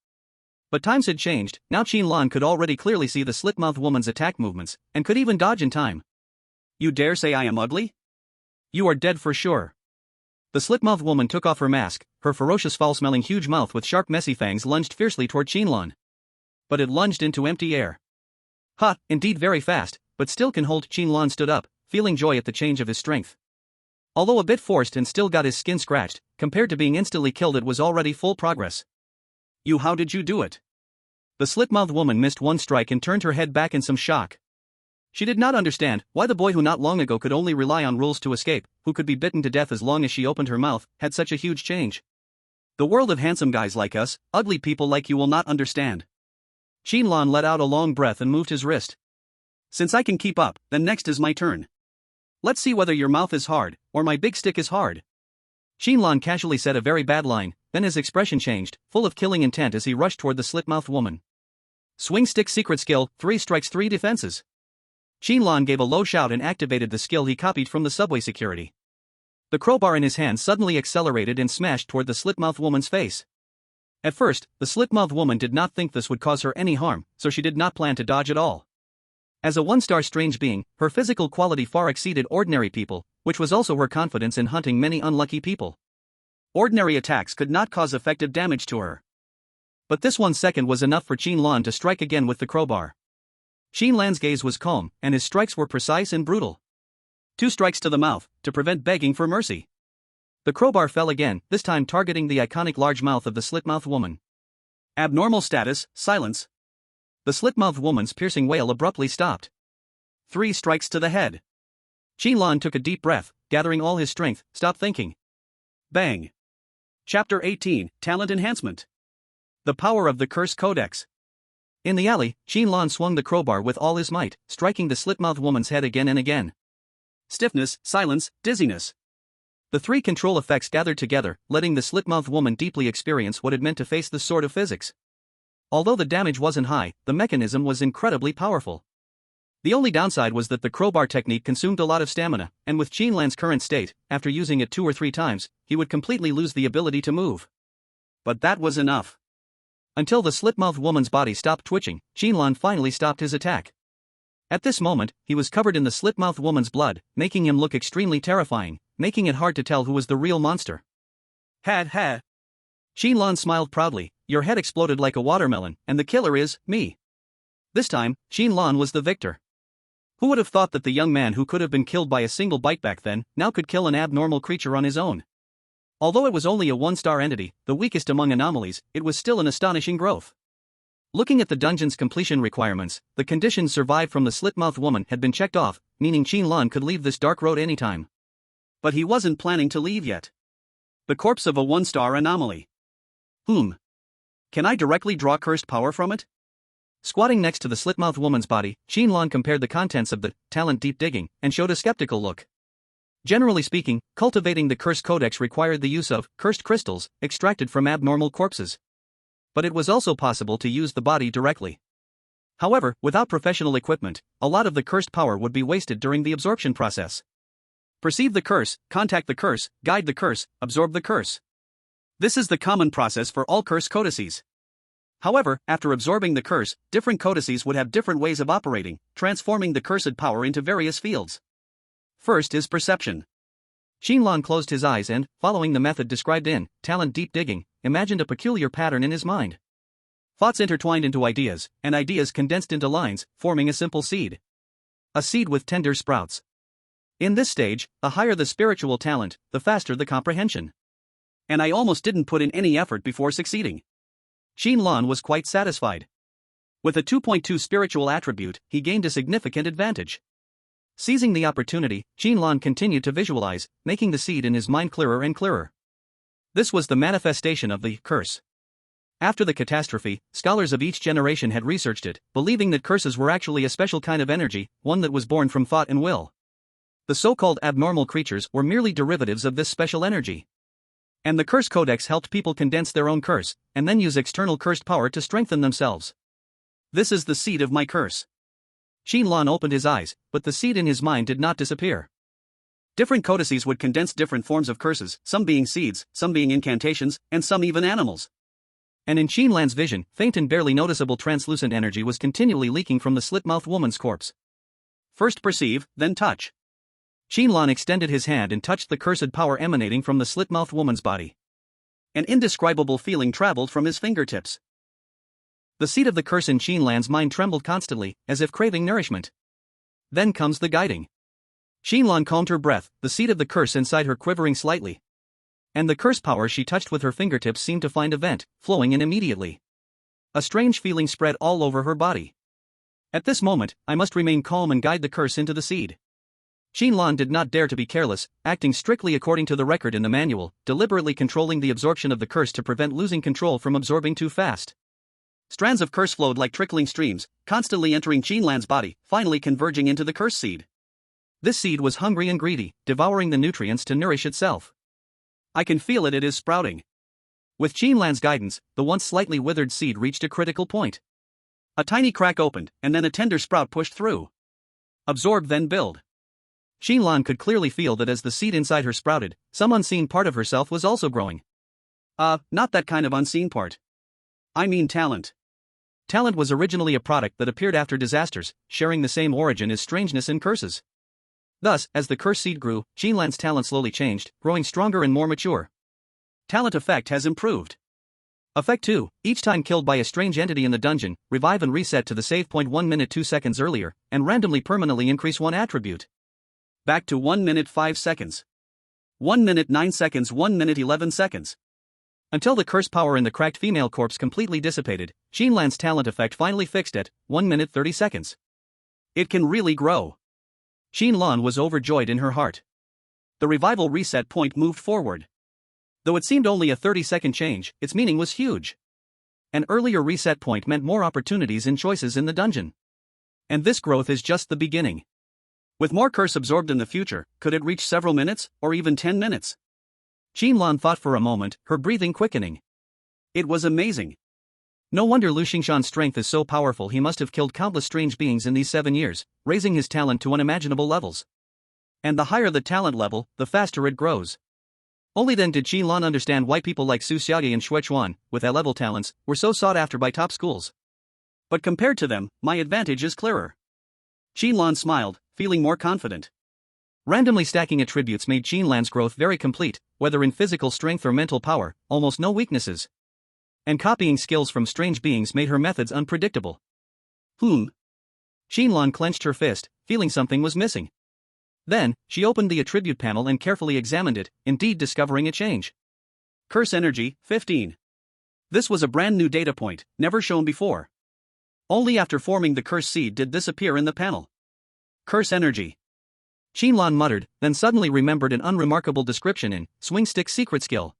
But times had changed, now Qin Lan could already clearly see the slit-mouthed woman's attack movements, and could even dodge in time. You dare say I am ugly? You are dead for sure. The slit-mouthed woman took off her mask, her ferocious foul-smelling huge mouth with sharp messy fangs lunged fiercely toward Qin Lan. But it lunged into empty air. Ha, indeed very fast, but still can hold. Qin Lan stood up, feeling joy at the change of his strength. Although a bit forced and still got his skin scratched, compared to being instantly killed it was already full progress. How did you do it? The slit-mouthed woman missed 1 strike and turned her head back in some shock. She did not understand why the boy who not long ago could only rely on rules to escape, who could be bitten to death as long as she opened her mouth, had such a huge change. The world of handsome guys like us, ugly people like you will not understand. Qin Lan let out a long breath and moved his wrist. Since I can keep up, then next is my turn. Let's see whether your mouth is hard, or my big stick is hard. Qin Lan casually said a very bad line, then his expression changed, full of killing intent as he rushed toward the slit-mouthed woman. Swing stick secret skill, 3 strikes 3 defenses. Qin Lan gave a low shout and activated the skill he copied from the subway security. The crowbar in his hand suddenly accelerated and smashed toward the slit-mouthed woman's face. At first, the slit-mouthed woman did not think this would cause her any harm, so she did not plan to dodge at all. As a 1-star strange being, her physical quality far exceeded ordinary people, which was also her confidence in hunting many unlucky people. Ordinary attacks could not cause effective damage to her. But this 1 second was enough for Qin Lan to strike again with the crowbar. Qin Lan's gaze was calm, and his strikes were precise and brutal. 2 strikes to the mouth, to prevent begging for mercy. The crowbar fell again, this time targeting the iconic large mouth of the slit-mouthed woman. Abnormal status, silence. The slit-mouthed woman's piercing wail abruptly stopped. 3 strikes to the head. Qin Lan took a deep breath, gathering all his strength, stopped thinking. Bang. Chapter 18, Talent Enhancement. The Power of the Curse Codex. In the alley, Qin Lan swung the crowbar with all his might, striking the slit-mouthed woman's head again and again. Stiffness, silence, dizziness. The 3 control effects gathered together, letting the slit-mouthed woman deeply experience what it meant to face the sword of physics. Although the damage wasn't high, the mechanism was incredibly powerful. The only downside was that the crowbar technique consumed a lot of stamina, and with Qin Lan's current state, after using it 2 or 3 times, he would completely lose the ability to move. But that was enough. Until the slit-mouthed woman's body stopped twitching, Qin Lan finally stopped his attack. At this moment, he was covered in the slit-mouthed woman's blood, making him look extremely terrifying, making it hard to tell who was the real monster. Ha. Qin Lan smiled proudly, your head exploded like a watermelon, and the killer is me. This time, Qin Lan was the victor. Who would have thought that the young man who could have been killed by a single bite back then, now could kill an abnormal creature on his own? Although it was only a one-star entity, the weakest among anomalies, it was still an astonishing growth. Looking at the dungeon's completion requirements, the conditions survived from the slit-mouthed woman had been checked off, meaning Qin Lan could leave this dark road anytime. But he wasn't planning to leave yet. The corpse of a one-star anomaly. Can I directly draw cursed power from it? Squatting next to the slit-mouthed woman's body, Qin Lan compared the contents of the talent deep digging and showed a skeptical look. Generally speaking, cultivating the curse codex required the use of cursed crystals extracted from abnormal corpses. But it was also possible to use the body directly. However, without professional equipment, a lot of the cursed power would be wasted during the absorption process. Perceive the curse, contact the curse, guide the curse, absorb the curse. This is the common process for all curse codices. However, after absorbing the curse, different codices would have different ways of operating, transforming the cursed power into various fields. First is perception. Qin Lan closed his eyes and, following the method described in Talent Deep Digging, imagined a peculiar pattern in his mind. Thoughts intertwined into ideas, and ideas condensed into lines, forming a simple seed. A seed with tender sprouts. In this stage, the higher the spiritual talent, the faster the comprehension. And I almost didn't put in any effort before succeeding. Qin Lan was quite satisfied. With a 2.2 spiritual attribute, he gained a significant advantage. Seizing the opportunity, Qin Lan continued to visualize, making the seed in his mind clearer and clearer. This was the manifestation of the curse. After the catastrophe, scholars of each generation had researched it, believing that curses were actually a special kind of energy, one that was born from thought and will. The so-called abnormal creatures were merely derivatives of this special energy. And the curse codex helped people condense their own curse, and then use external cursed power to strengthen themselves. This is the seed of my curse. Qin Lan opened his eyes, but the seed in his mind did not disappear. Different codices would condense different forms of curses, some being seeds, some being incantations, and some even animals. And in Qin Lan's vision, faint and barely noticeable translucent energy was continually leaking from the slit-mouthed woman's corpse. First perceive, then touch. Qin Lan extended his hand and touched the cursed power emanating from the slit-mouthed woman's body. An indescribable feeling traveled from his fingertips. The seed of the curse in Qin Lan's mind trembled constantly, as if craving nourishment. Then comes the guiding. Qin Lan calmed her breath, the seed of the curse inside her quivering slightly. And the curse power she touched with her fingertips seemed to find a vent, flowing in immediately. A strange feeling spread all over her body. At this moment, I must remain calm and guide the curse into the seed. Qin Lan did not dare to be careless, acting strictly according to the record in the manual, deliberately controlling the absorption of the curse to prevent losing control from absorbing too fast. Strands of curse flowed like trickling streams, constantly entering Qin Lan's body, finally converging into the curse seed. This seed was hungry and greedy, devouring the nutrients to nourish itself. I can feel it is sprouting. With Qin Lan's guidance, the once slightly withered seed reached a critical point. A tiny crack opened, and then a tender sprout pushed through. Absorb then build. Qin Lan could clearly feel that as the seed inside her sprouted, some unseen part of herself was also growing. Not that kind of unseen part. I mean talent. Talent was originally a product that appeared after disasters, sharing the same origin as strangeness and curses. Thus, as the curse seed grew, Qin Lan's talent slowly changed, growing stronger and more mature. Talent effect has improved. Effect 2, each time killed by a strange entity in the dungeon, revive and reset to the save point 1 minute 2 seconds earlier, and randomly permanently increase one attribute. Back to 1 minute 5 seconds. 1 minute 9 seconds 1 minute 11 seconds. Until the curse power in the cracked female corpse completely dissipated, Qin Lan's talent effect finally fixed at 1 minute 30 seconds. It can really grow. Qin Lan was overjoyed in her heart. The revival reset point moved forward. Though it seemed only a 30-second change, its meaning was huge. An earlier reset point meant more opportunities and choices in the dungeon. And this growth is just the beginning. With more curse absorbed in the future, could it reach several minutes, or even 10 minutes? Qin Lan thought for a moment, her breathing quickening. It was amazing. No wonder Lu Xingshan's strength is so powerful. He must have killed countless strange beings in these 7 years, raising his talent to unimaginable levels. And the higher the talent level, the faster it grows. Only then did Qin Lan understand why people like Su Xiaoyue and Shuechuan, with A-level talents, were so sought after by top schools. But compared to them, my advantage is clearer. Qin Lan smiled, feeling more confident. Randomly stacking attributes made Qin Lan's growth very complete, whether in physical strength or mental power, almost no weaknesses. And copying skills from strange beings made her methods unpredictable. Qin Lan clenched her fist, feeling something was missing. Then, she opened the attribute panel and carefully examined it, indeed discovering a change. Curse energy, 15. This was a brand new data point, never shown before. Only after forming the curse seed did this appear in the panel. Curse energy. Qin Lan muttered, then suddenly remembered an unremarkable description in Swing Stick's secret skill.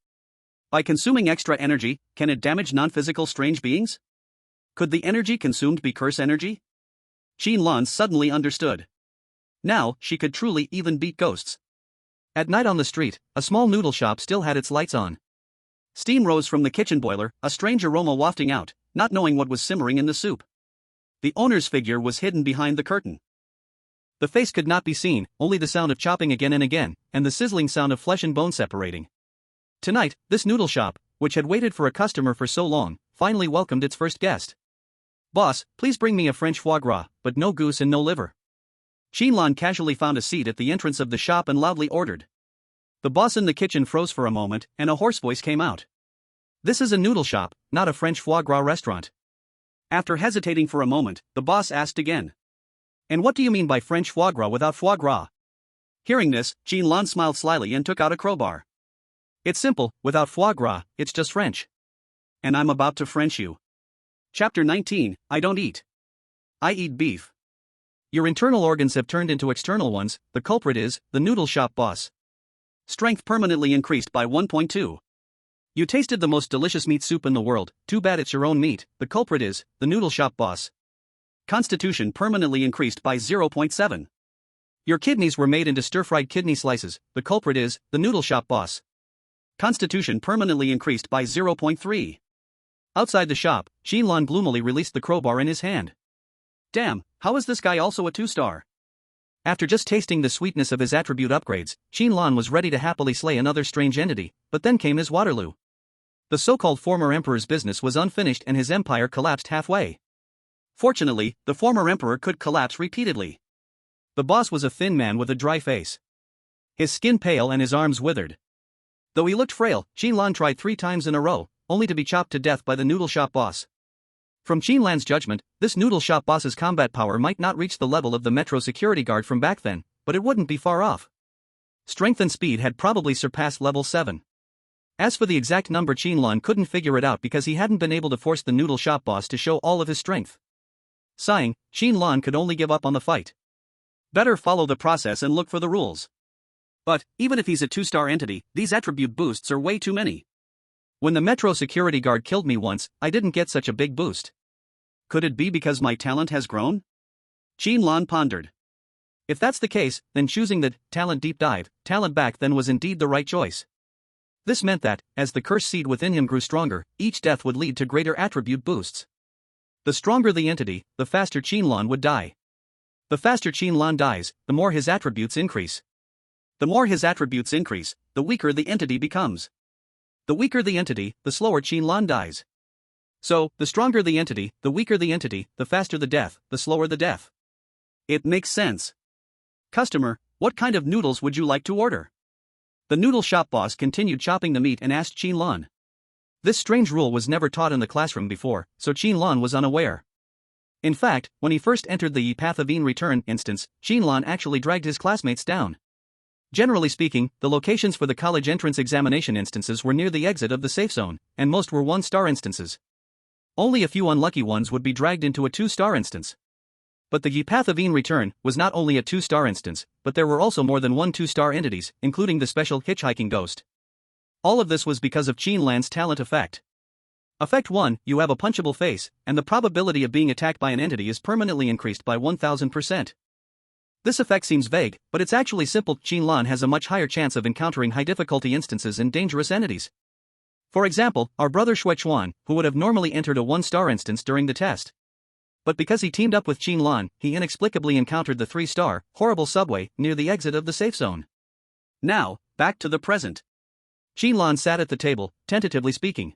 By consuming extra energy, can it damage non-physical strange beings? Could the energy consumed be curse energy? Qin Lan suddenly understood. Now, she could truly even beat ghosts. At night on the street, a small noodle shop still had its lights on. Steam rose from the kitchen boiler, a strange aroma wafting out, not knowing what was simmering in the soup. The owner's figure was hidden behind the curtain. The face could not be seen, only the sound of chopping again and again, and the sizzling sound of flesh and bone separating. Tonight, this noodle shop, which had waited for a customer for so long, finally welcomed its first guest. "Boss, please bring me a French foie gras, but no goose and no liver." Qin Lan casually found a seat at the entrance of the shop and loudly ordered. The boss in the kitchen froze for a moment, and a hoarse voice came out. "This is a noodle shop, not a French foie gras restaurant." After hesitating for a moment, the boss asked again. "And what do you mean by French foie gras without foie gras?" Hearing this, Qin Lan smiled slyly and took out a crowbar. "It's simple, without foie gras, it's just French. And I'm about to French you." Chapter 19, I don't eat. I eat beef. Your internal organs have turned into external ones, the culprit is the noodle shop boss. Strength permanently increased by 1.2. You tasted the most delicious meat soup in the world, too bad it's your own meat, the culprit is the noodle shop boss. Constitution permanently increased by 0.7. Your kidneys were made into stir-fried kidney slices, the culprit is the noodle shop boss. Constitution permanently increased by 0.3. Outside the shop, Qin Lan gloomily released the crowbar in his hand. Damn, how is this guy also a 2-star? After just tasting the sweetness of his attribute upgrades, Qin Lan was ready to happily slay another strange entity, but then came his Waterloo. The so-called former emperor's business was unfinished and his empire collapsed halfway. Fortunately, the former emperor could collapse repeatedly. The boss was a thin man with a dry face. His skin pale and his arms withered. Though he looked frail, Qin Lan tried 3 times in a row, only to be chopped to death by the noodle shop boss. From Qin Lan's judgment, this noodle shop boss's combat power might not reach the level of the metro security guard from back then, but it wouldn't be far off. Strength and speed had probably surpassed level 7. As for the exact number, Qin Lan couldn't figure it out because he hadn't been able to force the noodle shop boss to show all of his strength. Sighing, Qin Lan could only give up on the fight. Better follow the process and look for the rules. But, even if he's a 2-star entity, these attribute boosts are way too many. When the metro security guard killed me once, I didn't get such a big boost. Could it be because my talent has grown? Qin Lan pondered. If that's the case, then choosing the talent deep dive, talent back then was indeed the right choice. This meant that, as the curse seed within him grew stronger, each death would lead to greater attribute boosts. The stronger the entity, the faster Qin Lan would die. The faster Qin Lan dies, the more his attributes increase. The more his attributes increase, the weaker the entity becomes. The weaker the entity, the slower Qin Lan dies. So, the stronger the entity, the weaker the entity, the faster the death, the slower the death. It makes sense. Customer, what kind of noodles would you like to order? The noodle shop boss continued chopping the meat and asked Qin Lan. This strange rule was never taught in the classroom before, so Qin Lan was unaware. In fact, when he first entered the Path of Een Return instance, Qin Lan actually dragged his classmates down. Generally speaking, the locations for the college entrance examination instances were near the exit of the safe zone, and most were 1-star instances. Only a few unlucky ones would be dragged into a 2-star instance. But the Path of Een Return was not only a 2-star instance, but there were also more than 1 2-star entities, including the special hitchhiking ghost. All of this was because of Qin Lan's talent effect. Effect 1, you have a punchable face, and the probability of being attacked by an entity is permanently increased by 1000%. This effect seems vague, but it's actually simple. Qin Lan has a much higher chance of encountering high-difficulty instances and dangerous entities. For example, our brother Xuan, who would have normally entered a 1-star instance during the test. But because he teamed up with Qin Lan, he inexplicably encountered the 3-star, horrible subway near the exit of the safe zone. Now, back to the present. Qin Lan sat at the table, tentatively speaking.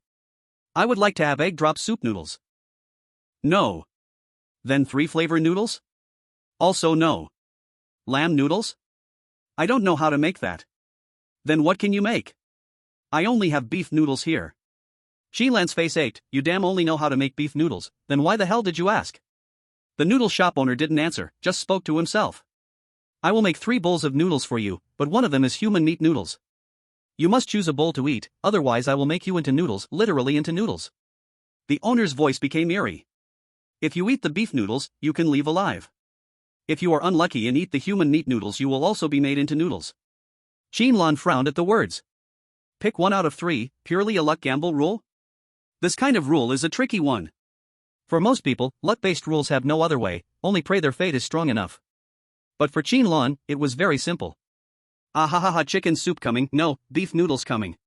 I would like to have egg drop soup noodles. No. Then 3-flavor noodles? Also no. Lamb noodles? I don't know how to make that. Then what can you make? I only have beef noodles here. Qin Lan's face ached. You damn only know how to make beef noodles, then why the hell did you ask? The noodle shop owner didn't answer, just spoke to himself. I will make 3 bowls of noodles for you, but one of them is human meat noodles. You must choose a bowl to eat, otherwise I will make you into noodles, literally into noodles. The owner's voice became eerie. If you eat the beef noodles, you can leave alive. If you are unlucky and eat the human meat noodles, you will also be made into noodles. Qin Lan frowned at the words. Pick 1 out of 3, purely a luck gamble rule? This kind of rule is a tricky one. For most people, luck-based rules have no other way, only pray their fate is strong enough. But for Qin Lan, it was very simple. Ah ha ha ha, chicken soup coming, no, beef noodles coming.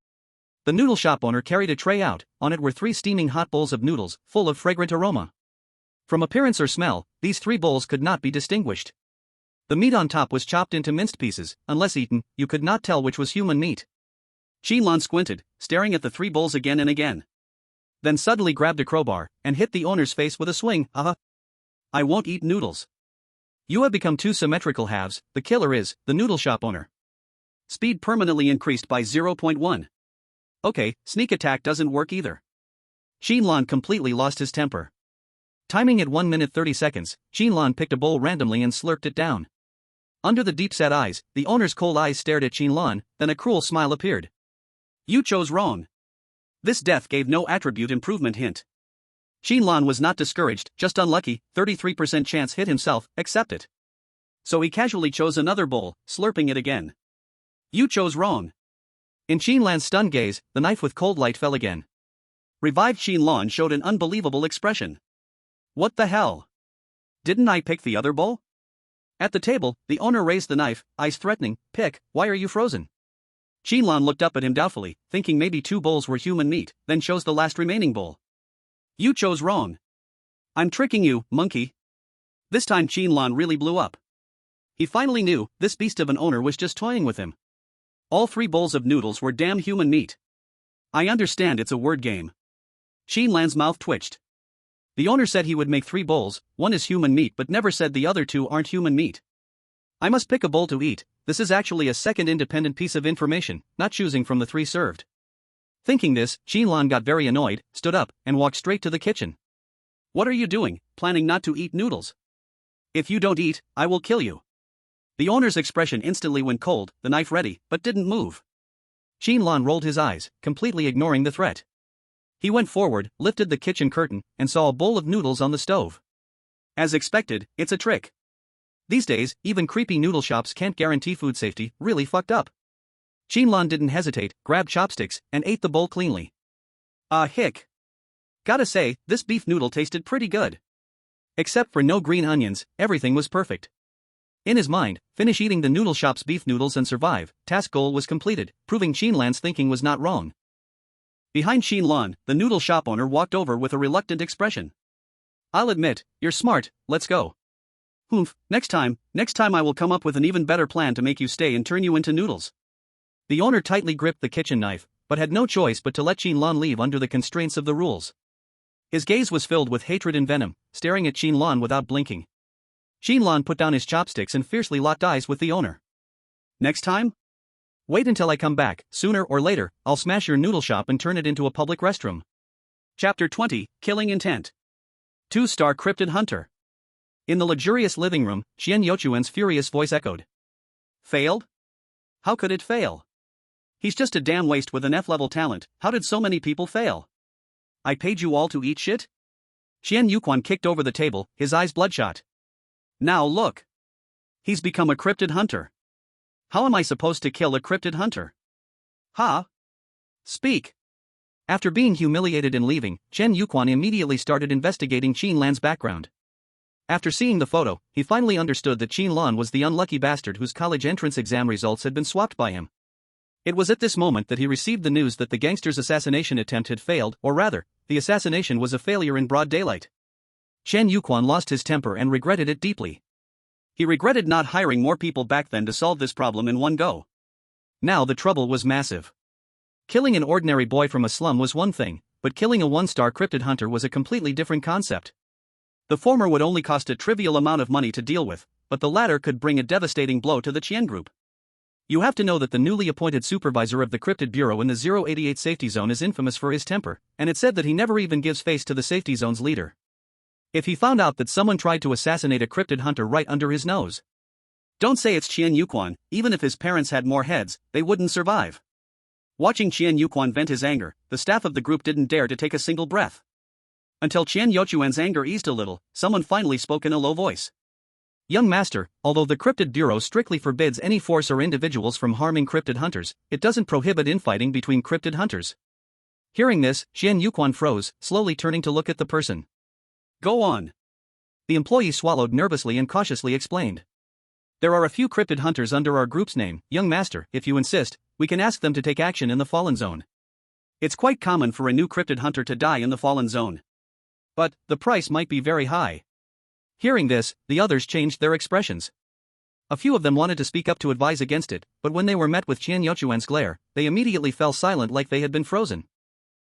The noodle shop owner carried a tray out, on it were 3 steaming hot bowls of noodles, full of fragrant aroma. From appearance or smell, these 3 bowls could not be distinguished. The meat on top was chopped into minced pieces, unless eaten, you could not tell which was human meat. Qin Lan squinted, staring at the 3 bowls again and again. Then suddenly grabbed a crowbar, and hit the owner's face with a swing. I won't eat noodles. You have become 2 symmetrical halves, the killer is, the noodle shop owner. Speed permanently increased by 0.1. Okay, sneak attack doesn't work either. Qin Lan completely lost his temper. Timing at 1 minute 30 seconds, Qin Lan picked a bowl randomly and slurped it down. Under the deep-set eyes, the owner's cold eyes stared at Qin Lan, then a cruel smile appeared. You chose wrong. This death gave no attribute improvement hint. Qin Lan was not discouraged, just unlucky, 33% chance hit himself, accept it. So he casually chose another bowl, slurping it again. You chose wrong. In Qin Lan's stunned gaze, the knife with cold light fell again. Revived Qin Lan showed an unbelievable expression. What the hell? Didn't I pick the other bowl? At the table, the owner raised the knife, eyes threatening. Pick, why are you frozen? Qin Lan looked up at him doubtfully, thinking maybe 2 bowls were human meat, then chose the last remaining bowl. You chose wrong. I'm tricking you, monkey. This time Qin Lan really blew up. He finally knew, this beast of an owner was just toying with him. All 3 bowls of noodles were damn human meat. I understand it's a word game. Qin Lan's mouth twitched. The owner said he would make 3 bowls, 1 is human meat but never said the other 2 aren't human meat. I must pick a bowl to eat. This is actually a second independent piece of information, not choosing from the 3 served. Thinking this, Qin Lan got very annoyed, stood up, and walked straight to the kitchen. What are you doing, planning not to eat noodles? If you don't eat, I will kill you. The owner's expression instantly went cold, the knife ready, but didn't move. Qin Lan rolled his eyes, completely ignoring the threat. He went forward, lifted the kitchen curtain, and saw a bowl of noodles on the stove. As expected, it's a trick. These days, even creepy noodle shops can't guarantee food safety, really fucked up. Qin Lan didn't hesitate, grabbed chopsticks, and ate the bowl cleanly. Hick. Gotta say, this beef noodle tasted pretty good. Except for no green onions, everything was perfect. In his mind, finish eating the noodle shop's beef noodles and survive, task goal was completed, proving Qin Lan's thinking was not wrong. Behind Qin Lan, the noodle shop owner walked over with a reluctant expression. I'll admit, you're smart, let's go. Humph, next time I will come up with an even better plan to make you stay and turn you into noodles. The owner tightly gripped the kitchen knife, but had no choice but to let Qin Lan leave under the constraints of the rules. His gaze was filled with hatred and venom, staring at Qin Lan without blinking. Qin Lan put down his chopsticks and fiercely locked eyes with the owner. Next time? Wait until I come back, sooner or later, I'll smash your noodle shop and turn it into a public restroom. Chapter 20, Killing Intent. 2-star cryptid hunter. In the luxurious living room, Xian Youchuan's furious voice echoed. Failed? How could it fail? He's just a damn waste with an F-level talent, how did so many people fail? I paid you all to eat shit? Xian Youquan kicked over the table, his eyes bloodshot. Now look. He's become a cryptid hunter. How am I supposed to kill a cryptid hunter? Ha? Speak. After being humiliated and leaving, Chen Youquan immediately started investigating Qin Lan's background. After seeing the photo, he finally understood that Qin Lan was the unlucky bastard whose college entrance exam results had been swapped by him. It was at this moment that he received the news that the gangster's assassination attempt had failed, or rather, the assassination was a failure in broad daylight. Chen Youquan lost his temper and regretted it deeply. He regretted not hiring more people back then to solve this problem in one go. Now the trouble was massive. Killing an ordinary boy from a slum was one thing, but killing a 1-star cryptid hunter was a completely different concept. The former would only cost a trivial amount of money to deal with, but the latter could bring a devastating blow to the Qian group. You have to know that the newly appointed supervisor of the cryptid bureau in the 088 safety zone is infamous for his temper, and it said that he never even gives face to the safety zone's leader. If he found out that someone tried to assassinate a cryptid hunter right under his nose. Don't say it's Qian Yuquan, even if his parents had more heads, they wouldn't survive. Watching Qian Yuquan vent his anger, the staff of the group didn't dare to take a single breath. Until Qian Youquan's anger eased a little, someone finally spoke in a low voice. Young master, although the Cryptid Bureau strictly forbids any force or individuals from harming cryptid hunters, it doesn't prohibit infighting between cryptid hunters. Hearing this, Qian Yuquan froze, slowly turning to look at the person. Go on. The employee swallowed nervously and cautiously explained. There are a few cryptid hunters under our group's name, young master. If you insist, we can ask them to take action in the Fallen Zone. It's quite common for a new cryptid hunter to die in the Fallen Zone. But, the price might be very high. Hearing this, the others changed their expressions. A few of them wanted to speak up to advise against it, but when they were met with Qian Youquan's glare, they immediately fell silent like they had been frozen.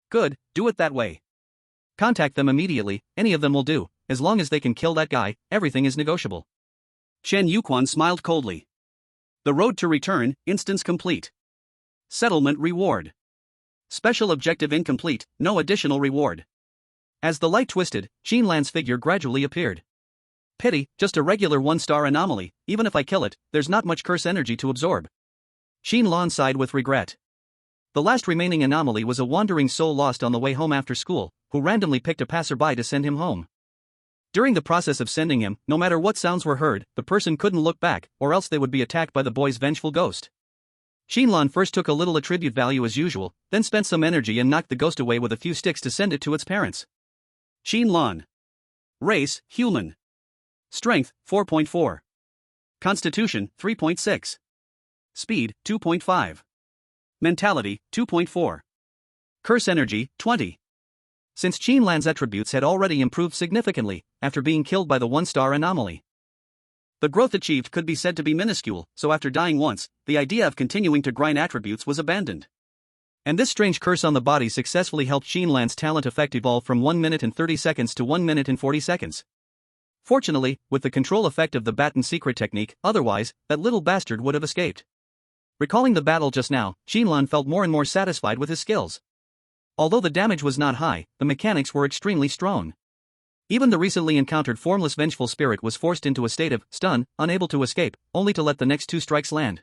Good, do it that way. Contact them immediately, any of them will do, as long as they can kill that guy, everything is negotiable. Qian Yuquan smiled coldly. The road to return, instance complete. Settlement reward. Special objective incomplete, no additional reward. As the light twisted, Qin Lan's figure gradually appeared. Pity, just a regular one-star anomaly, even if I kill it, there's not much curse energy to absorb. Qin Lan sighed with regret. The last remaining anomaly was a wandering soul lost on the way home after school, who randomly picked a passerby to send him home. During the process of sending him, no matter what sounds were heard, the person couldn't look back, or else they would be attacked by the boy's vengeful ghost. Qin Lan first took a little attribute value as usual, then spent some energy and knocked the ghost away with a few sticks to send it to its parents. Qin Lan. Race, human. Strength, 4.4. Constitution, 3.6. Speed, 2.5. Mentality, 2.4. Curse energy, 20. Since Qin Lan's attributes had already improved significantly, after being killed by the one-star anomaly. The growth achieved could be said to be minuscule, so after dying once, the idea of continuing to grind attributes was abandoned. And this strange curse on the body successfully helped Qin Lan's talent effect evolve from 1 minute and 30 seconds to 1 minute and 40 seconds. Fortunately, with the control effect of the Baton secret technique, otherwise, that little bastard would have escaped. Recalling the battle just now, Qin Lan felt more and more satisfied with his skills. Although the damage was not high, the mechanics were extremely strong. Even the recently encountered formless vengeful spirit was forced into a state of stun, unable to escape, only to let the next 2 strikes land.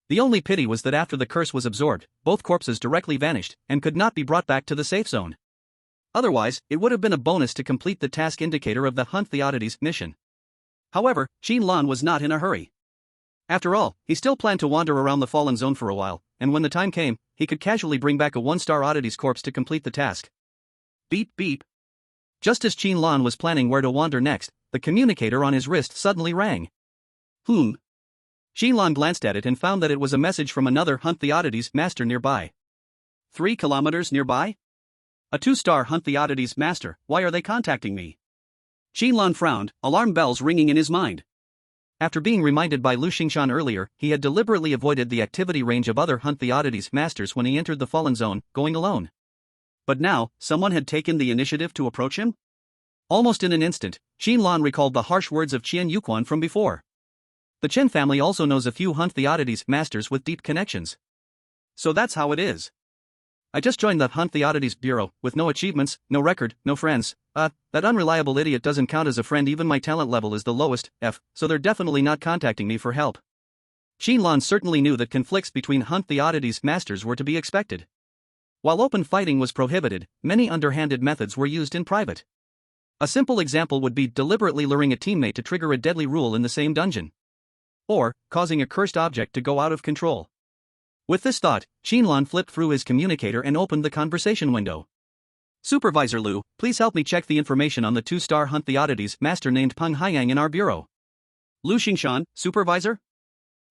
The only pity was that after the curse was absorbed, both corpses directly vanished, and could not be brought back to the safe zone. Otherwise, it would have been a bonus to complete the task indicator of the Hunt the Oddities mission. However, Qin Lan was not in a hurry. After all, he still planned to wander around the Fallen Zone for a while, and when the time came, he could casually bring back a one-star Oddities corpse to complete the task. Beep beep. Just as Qin Lan was planning where to wander next, the communicator on his wrist suddenly rang. Qin Lan glanced at it and found that it was a message from another Hunt the Oddities master nearby. 3 kilometers nearby? A 2-star Hunt the Oddities master, why are they contacting me? Qin Lan frowned, alarm bells ringing in his mind. After being reminded by Lu Xingshan earlier, he had deliberately avoided the activity range of other Hunt the Oddities masters when he entered the Fallen Zone, going alone. But now, someone had taken the initiative to approach him? Almost in an instant, Qin Lan recalled the harsh words of Qian Yuquan from before. The Chen family also knows a few Hunt the Oddities masters with deep connections. So that's how it is. I just joined the Hunt the Oddities Bureau, with no achievements, no record, no friends. That unreliable idiot doesn't count as a friend, even my talent level is the lowest, F, so they're definitely not contacting me for help. Qin Lan certainly knew that conflicts between Hunt the Oddities masters were to be expected. While open fighting was prohibited, many underhanded methods were used in private. A simple example would be deliberately luring a teammate to trigger a deadly rule in the same dungeon. Or, causing a cursed object to go out of control. With this thought, Qin Lan flipped through his communicator and opened the conversation window. Supervisor Lu, please help me check the information on the 2-star Hunt the Oddities master named Peng Haiyang in our bureau. Lu Xingshan, supervisor?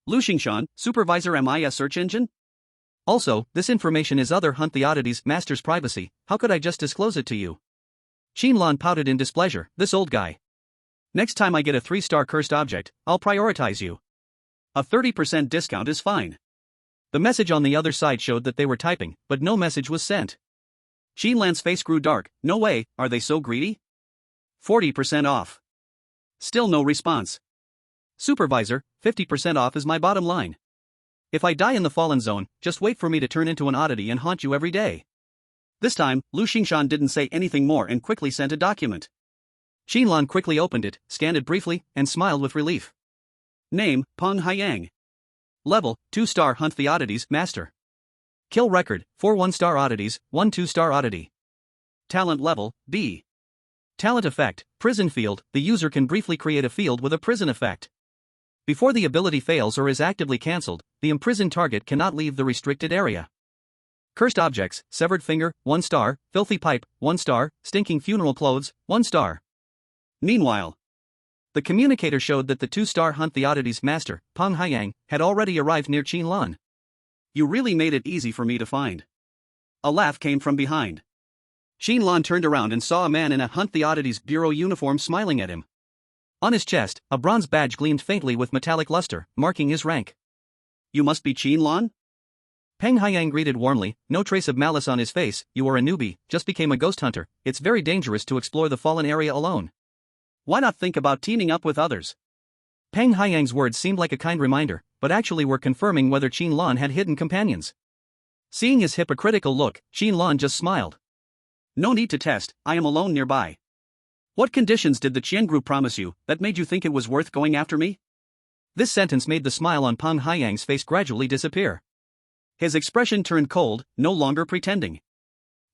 Lu Xingshan, supervisor, am I a search engine? Also, this information is other Hunt the Oddities master's privacy, how could I just disclose it to you? Qin Lan pouted in displeasure, this old guy. Next time I get a 3-star cursed object, I'll prioritize you. A 30% discount is fine. The message on the other side showed that they were typing, but no message was sent. Qin Lan's face grew dark, no way, are they so greedy? 40% off. Still no response. Supervisor, 50% off is my bottom line. If I die in the fallen zone, just wait for me to turn into an oddity and haunt you every day. This time, Lu Xingshan didn't say anything more and quickly sent a document. Qin Lan quickly opened it, scanned it briefly, and smiled with relief. Name, Peng Haiyang. Level, 2-star Hunt the Oddities, Master. Kill record, 4 1-star oddities, 1 2-star oddity. Talent level, B. Talent effect, prison field, the user can briefly create a field with a prison effect. Before the ability fails or is actively cancelled, the imprisoned target cannot leave the restricted area. Cursed objects, severed finger, 1 star, filthy pipe, 1 star, stinking funeral clothes, 1 star. Meanwhile, the communicator showed that the 2-star Hunt the Oddities master, Peng Haiyang, had already arrived near Qin Lan. You really made it easy for me to find. A laugh came from behind. Qin Lan turned around and saw a man in a Hunt the Oddities bureau uniform smiling at him. On his chest, a bronze badge gleamed faintly with metallic luster, marking his rank. You must be Qin Lan? Peng Haiyang greeted warmly, no trace of malice on his face. You are a newbie, just became a ghost hunter. It's very dangerous to explore the fallen area alone. Why not think about teaming up with others? Peng Haiyang's words seemed like a kind reminder, but actually were confirming whether Qin Lan had hidden companions. Seeing his hypocritical look, Qin Lan just smiled. No need to test, I am alone nearby. What conditions did the Qian group promise you that made you think it was worth going after me? This sentence made the smile on Peng Haiyang's face gradually disappear. His expression turned cold, no longer pretending.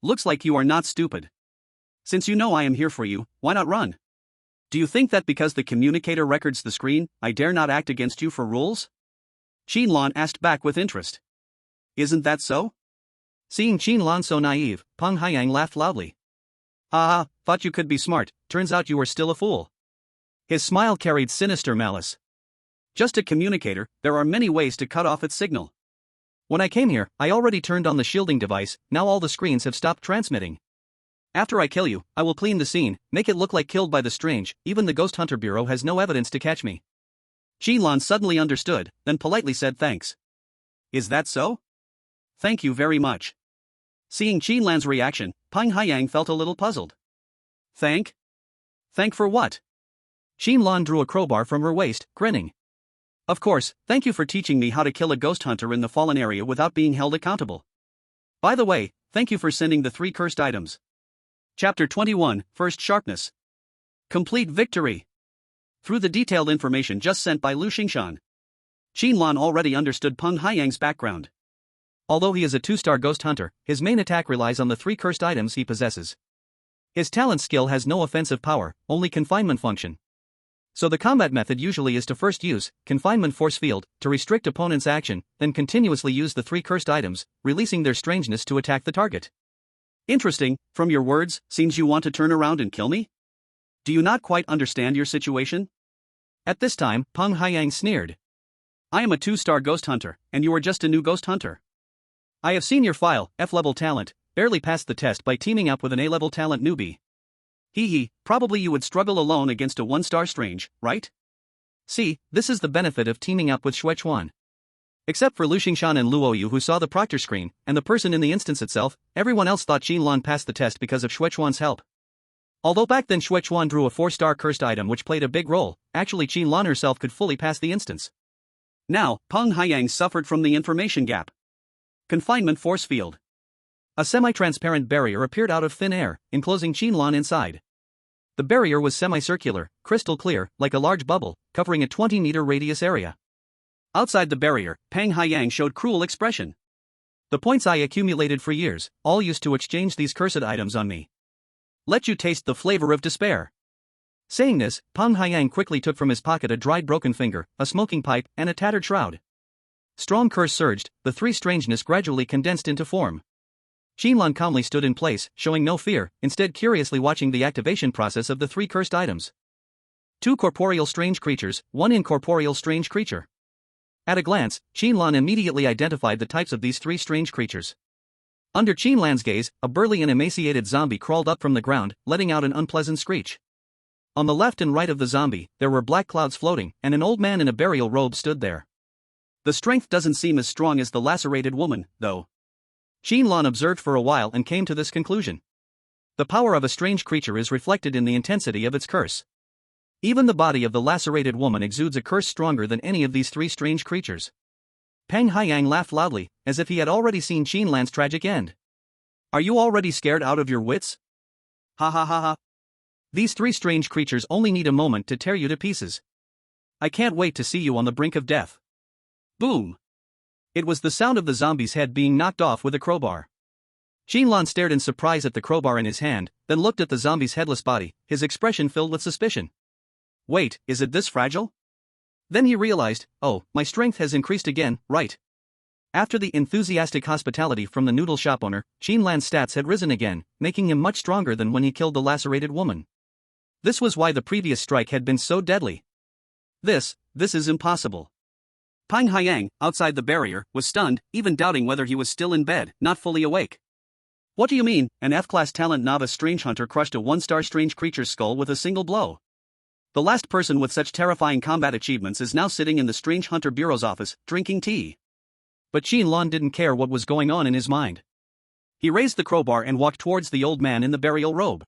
Looks like you are not stupid. Since you know I am here for you, why not run? Do you think that because the communicator records the screen, I dare not act against you for rules? Qin Lan asked back with interest. Isn't that so? Seeing Qin Lan so naive, Peng Haiyang laughed loudly. Ah, thought you could be smart, turns out you were still a fool. His smile carried sinister malice. Just a communicator, there are many ways to cut off its signal. When I came here, I already turned on the shielding device, now all the screens have stopped transmitting. After I kill you, I will clean the scene, make it look like killed by the strange, even the Ghost Hunter Bureau has no evidence to catch me. Qin Lan suddenly understood, then politely said thanks. Is that so? Thank you very much. Seeing Qin Lan's reaction, Peng Haiyang felt a little puzzled. Thank? Thank for what? Qin Lan drew a crowbar from her waist, grinning. Of course, thank you for teaching me how to kill a ghost hunter in the fallen area without being held accountable. By the way, thank you for sending the 3 cursed items. Chapter 21, First Sharpness. Complete victory. Through the detailed information just sent by Lu Xingshan, Qin Lan already understood Peng Haiyang's background. Although he is a 2-star ghost hunter, his main attack relies on the 3 cursed items he possesses. His talent skill has no offensive power, only confinement function. So the combat method usually is to first use confinement force field to restrict opponent's action, then continuously use the 3 cursed items, releasing their strangeness to attack the target. Interesting, from your words, seems you want to turn around and kill me? Do you not quite understand your situation? At this time, Peng Haiyang sneered. I am a 2-star ghost hunter, and you are just a new ghost hunter. I have seen your file, F-level talent, barely passed the test by teaming up with an A-level talent newbie. Hee, probably you would struggle alone against a 1-star strange, right? See, this is the benefit of teaming up with Xuechuan. Except for Lu Xingshan and Luoyu who saw the proctor screen, and the person in the instance itself, everyone else thought Qin Lan passed the test because of Xuechuan's help. Although back then Xuechuan drew a 4-star cursed item which played a big role, actually Qin Lan herself could fully pass the instance. Now, Peng Haiyang suffered from the information gap. Confinement force field. A semi-transparent barrier appeared out of thin air, enclosing Qin Lan inside. The barrier was semicircular, crystal clear, like a large bubble, covering a 20-meter radius area. Outside the barrier, Peng Haiyang showed cruel expression. The points I accumulated for years, all used to exchange these cursed items on me. Let you taste the flavor of despair. Saying this, Peng Haiyang quickly took from his pocket a dried broken finger, a smoking pipe, and a tattered shroud. Strong curse surged, the 3 strangeness gradually condensed into form. Qin Lan calmly stood in place, showing no fear, instead curiously watching the activation process of the 3 cursed items. 2 corporeal strange creatures, 1 incorporeal strange creature. At a glance, Qin Lan immediately identified the types of these 3 strange creatures. Under Qin Lan's gaze, a burly and emaciated zombie crawled up from the ground, letting out an unpleasant screech. On the left and right of the zombie, there were black clouds floating, and an old man in a burial robe stood there. The strength doesn't seem as strong as the lacerated woman, though. Qin Lan observed for a while and came to this conclusion. The power of a strange creature is reflected in the intensity of its curse. Even the body of the lacerated woman exudes a curse stronger than any of these 3 strange creatures. Peng Haiyang laughed loudly, as if he had already seen Qin Lan's tragic end. Are you already scared out of your wits? Ha ha ha ha. These three strange creatures only need a moment to tear you to pieces. I can't wait to see you on the brink of death. Boom! It was the sound of the zombie's head being knocked off with a crowbar. Qin Lan stared in surprise at the crowbar in his hand, then looked at the zombie's headless body, his expression filled with suspicion. Wait, is it this fragile? Then he realized, oh, my strength has increased again, right? After the enthusiastic hospitality from the noodle shop owner, Qin Lan's stats had risen again, making him much stronger than when he killed the lacerated woman. This was why the previous strike had been so deadly. This is impossible. Peng Haiyang, outside the barrier, was stunned, even doubting whether he was still in bed, not fully awake. What do you mean, an F-class talent novice strange hunter crushed a one-star strange creature's skull with a single blow? The last person with such terrifying combat achievements is now sitting in the Strange Hunter Bureau's office, drinking tea. But Qin Lan didn't care what was going on in his mind. He raised the crowbar and walked towards the old man in the burial robe.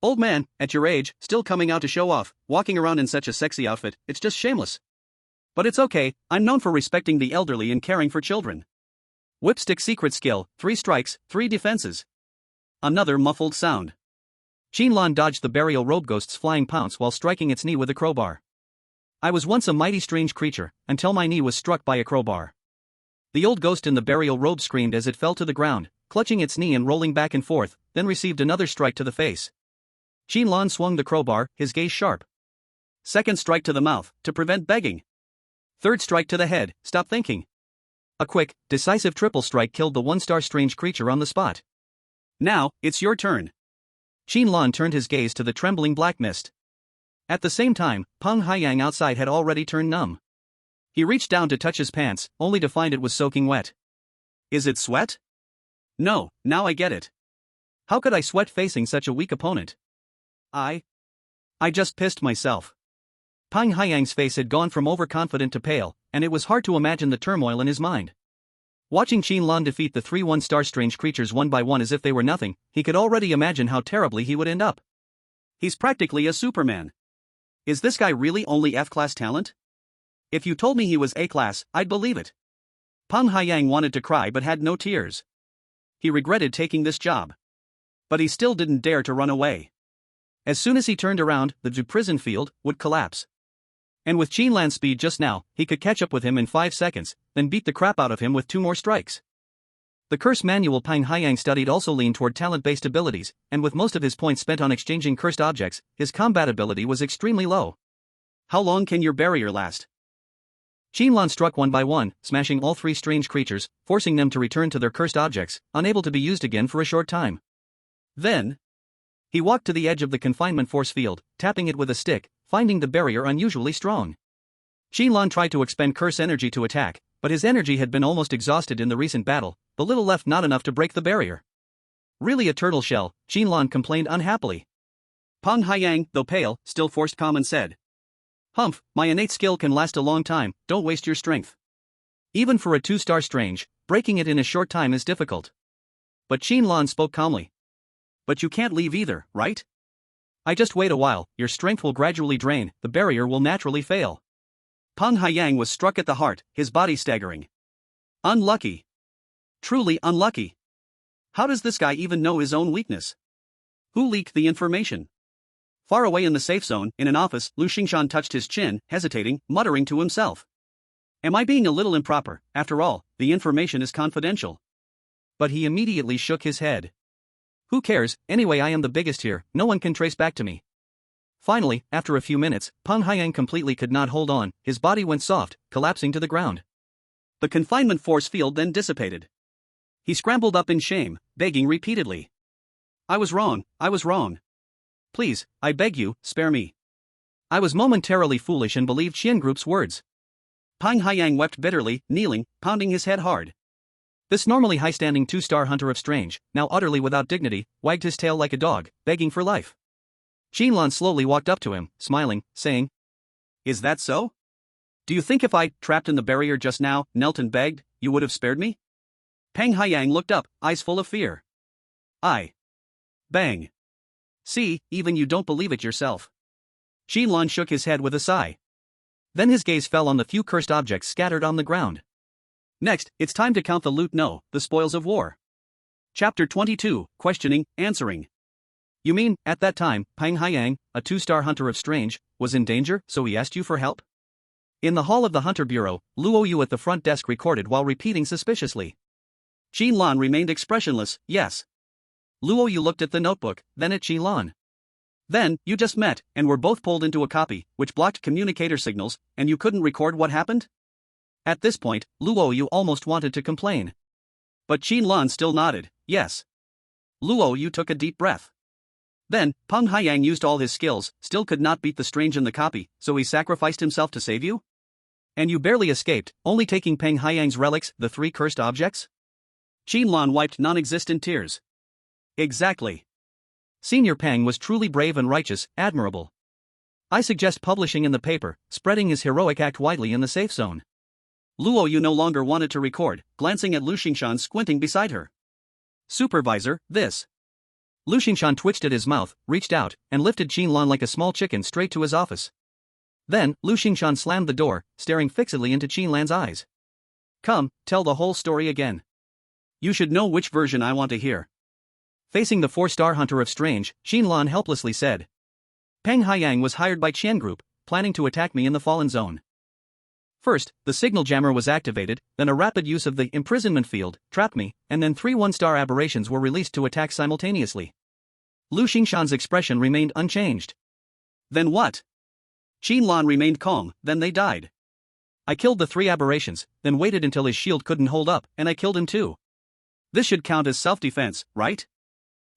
Old man, at your age, still coming out to show off, walking around in such a sexy outfit, it's just shameless. But it's okay, I'm known for respecting the elderly and caring for children. Whipstick secret skill, 3 strikes, 3 defenses. Another muffled sound. Qin Lan dodged the burial robe ghost's flying pounce while striking its knee with a crowbar. I was once a mighty strange creature, until my knee was struck by a crowbar. The old ghost in the burial robe screamed as it fell to the ground, clutching its knee and rolling back and forth, then received another strike to the face. Qin Lan swung the crowbar, his gaze sharp. Second strike to the mouth, to prevent begging. Third strike to the head, stop thinking. A quick, decisive triple strike killed the one-star strange creature on the spot. Now, it's your turn. Qin Lan turned his gaze to the trembling black mist. At the same time, Peng Haiyang outside had already turned numb. He reached down to touch his pants, only to find it was soaking wet. Is it sweat? No, now I get it. How could I sweat facing such a weak opponent? I just pissed myself. Peng Haiyang's face had gone from overconfident to pale, and it was hard to imagine the turmoil in his mind. Watching Qin Lan defeat the 3 one-star strange creatures one by one as if they were nothing, he could already imagine how terribly he would end up. He's practically a Superman. Is this guy really only F-class talent? If you told me he was A-class, I'd believe it. Peng Haiyang wanted to cry but had no tears. He regretted taking this job. But he still didn't dare to run away. As soon as he turned around, the prison field would collapse. And with Qin Lan's speed just now, he could catch up with him in 5 seconds, then beat the crap out of him with 2 more strikes. The curse manual Peng Haiyang studied also leaned toward talent-based abilities, and with most of his points spent on exchanging cursed objects, his combat ability was extremely low. How long can your barrier last? Qin Lan struck one by one, smashing all 3 strange creatures, forcing them to return to their cursed objects, unable to be used again for a short time. Then, he walked to the edge of the confinement force field, tapping it with a stick, finding the barrier unusually strong. Qin Lan tried to expend curse energy to attack, but his energy had been almost exhausted in the recent battle, the little left not enough to break the barrier. Really a turtle shell, Qin Lan complained unhappily. Peng Haiyang, though pale, still forced calm and said, Humph, my innate skill can last a long time, don't waste your strength. Even for a 2-star strange, breaking it in a short time is difficult. But Qin Lan spoke calmly. But you can't leave either, right? I just wait a while, your strength will gradually drain, the barrier will naturally fail. Peng Haiyang was struck at the heart, his body staggering. Unlucky. Truly unlucky. How does this guy even know his own weakness? Who leaked the information? Far away in the safe zone, in an office, Lu Xingshan touched his chin, hesitating, muttering to himself. Am I being a little improper? After all, the information is confidential. But he immediately shook his head. Who cares, anyway I am the biggest here, no one can trace back to me. Finally, after a few minutes, Peng Haiyang completely could not hold on, his body went soft, collapsing to the ground. The confinement force field then dissipated. He scrambled up in shame, begging repeatedly. I was wrong. Please, I beg you, spare me. I was momentarily foolish and believed Qian Group's words. Peng Haiyang wept bitterly, kneeling, pounding his head hard. This normally high-standing 2-star hunter of strange, now utterly without dignity, wagged his tail like a dog, begging for life. Qin Lan slowly walked up to him, smiling, saying, Is that so? Do you think if I, trapped in the barrier just now, knelt and begged, you would have spared me? Peng Haiyang looked up, eyes full of fear. Bang. See, even you don't believe it yourself. Qin Lan shook his head with a sigh. Then his gaze fell on the few cursed objects scattered on the ground. Next, it's time to count the loot. No, the spoils of war. Chapter 22, Questioning, Answering. You mean, at that time, Peng Haiyang, a 2-star hunter of strange, was in danger, so he asked you for help? In the hall of the Hunter Bureau, Luo Yu at the front desk recorded while repeating suspiciously. Qin Lan remained expressionless. Yes. Luo Yu looked at the notebook, then at Qin Lan. Then, you just met, and were both pulled into a copy, which blocked communicator signals, and you couldn't record what happened? At this point, Luo Yu almost wanted to complain. But Qin Lan still nodded, yes. Luo Yu took a deep breath. Then, Peng Haiyang used all his skills, still could not beat the strange in the copy, so he sacrificed himself to save you? And you barely escaped, only taking Peng Haiyang's relics, the 3 cursed objects? Qin Lan wiped non-existent tears. Exactly. Senior Peng was truly brave and righteous, admirable. I suggest publishing in the paper, spreading his heroic act widely in the safe zone. Luo Yu no longer wanted to record, glancing at Lu Xingshan squinting beside her. Supervisor, this. Lu Xingshan twitched at his mouth, reached out, and lifted Qin Lan like a small chicken straight to his office. Then, Lu Xingshan slammed the door, staring fixedly into Qin Lan's eyes. Come, tell the whole story again. You should know which version I want to hear. Facing the 4-star hunter of strange, Qin Lan helplessly said. Peng Haiyang was hired by Qian Group, planning to attack me in the Fallen Zone. First, the signal jammer was activated, then a rapid use of the imprisonment field trapped me, and then 3 1-star aberrations were released to attack simultaneously. Lu Xingshan's expression remained unchanged. Then what? Qin Lan remained calm, then they died. I killed the 3 aberrations, then waited until his shield couldn't hold up, and I killed him too. This should count as self-defense, right?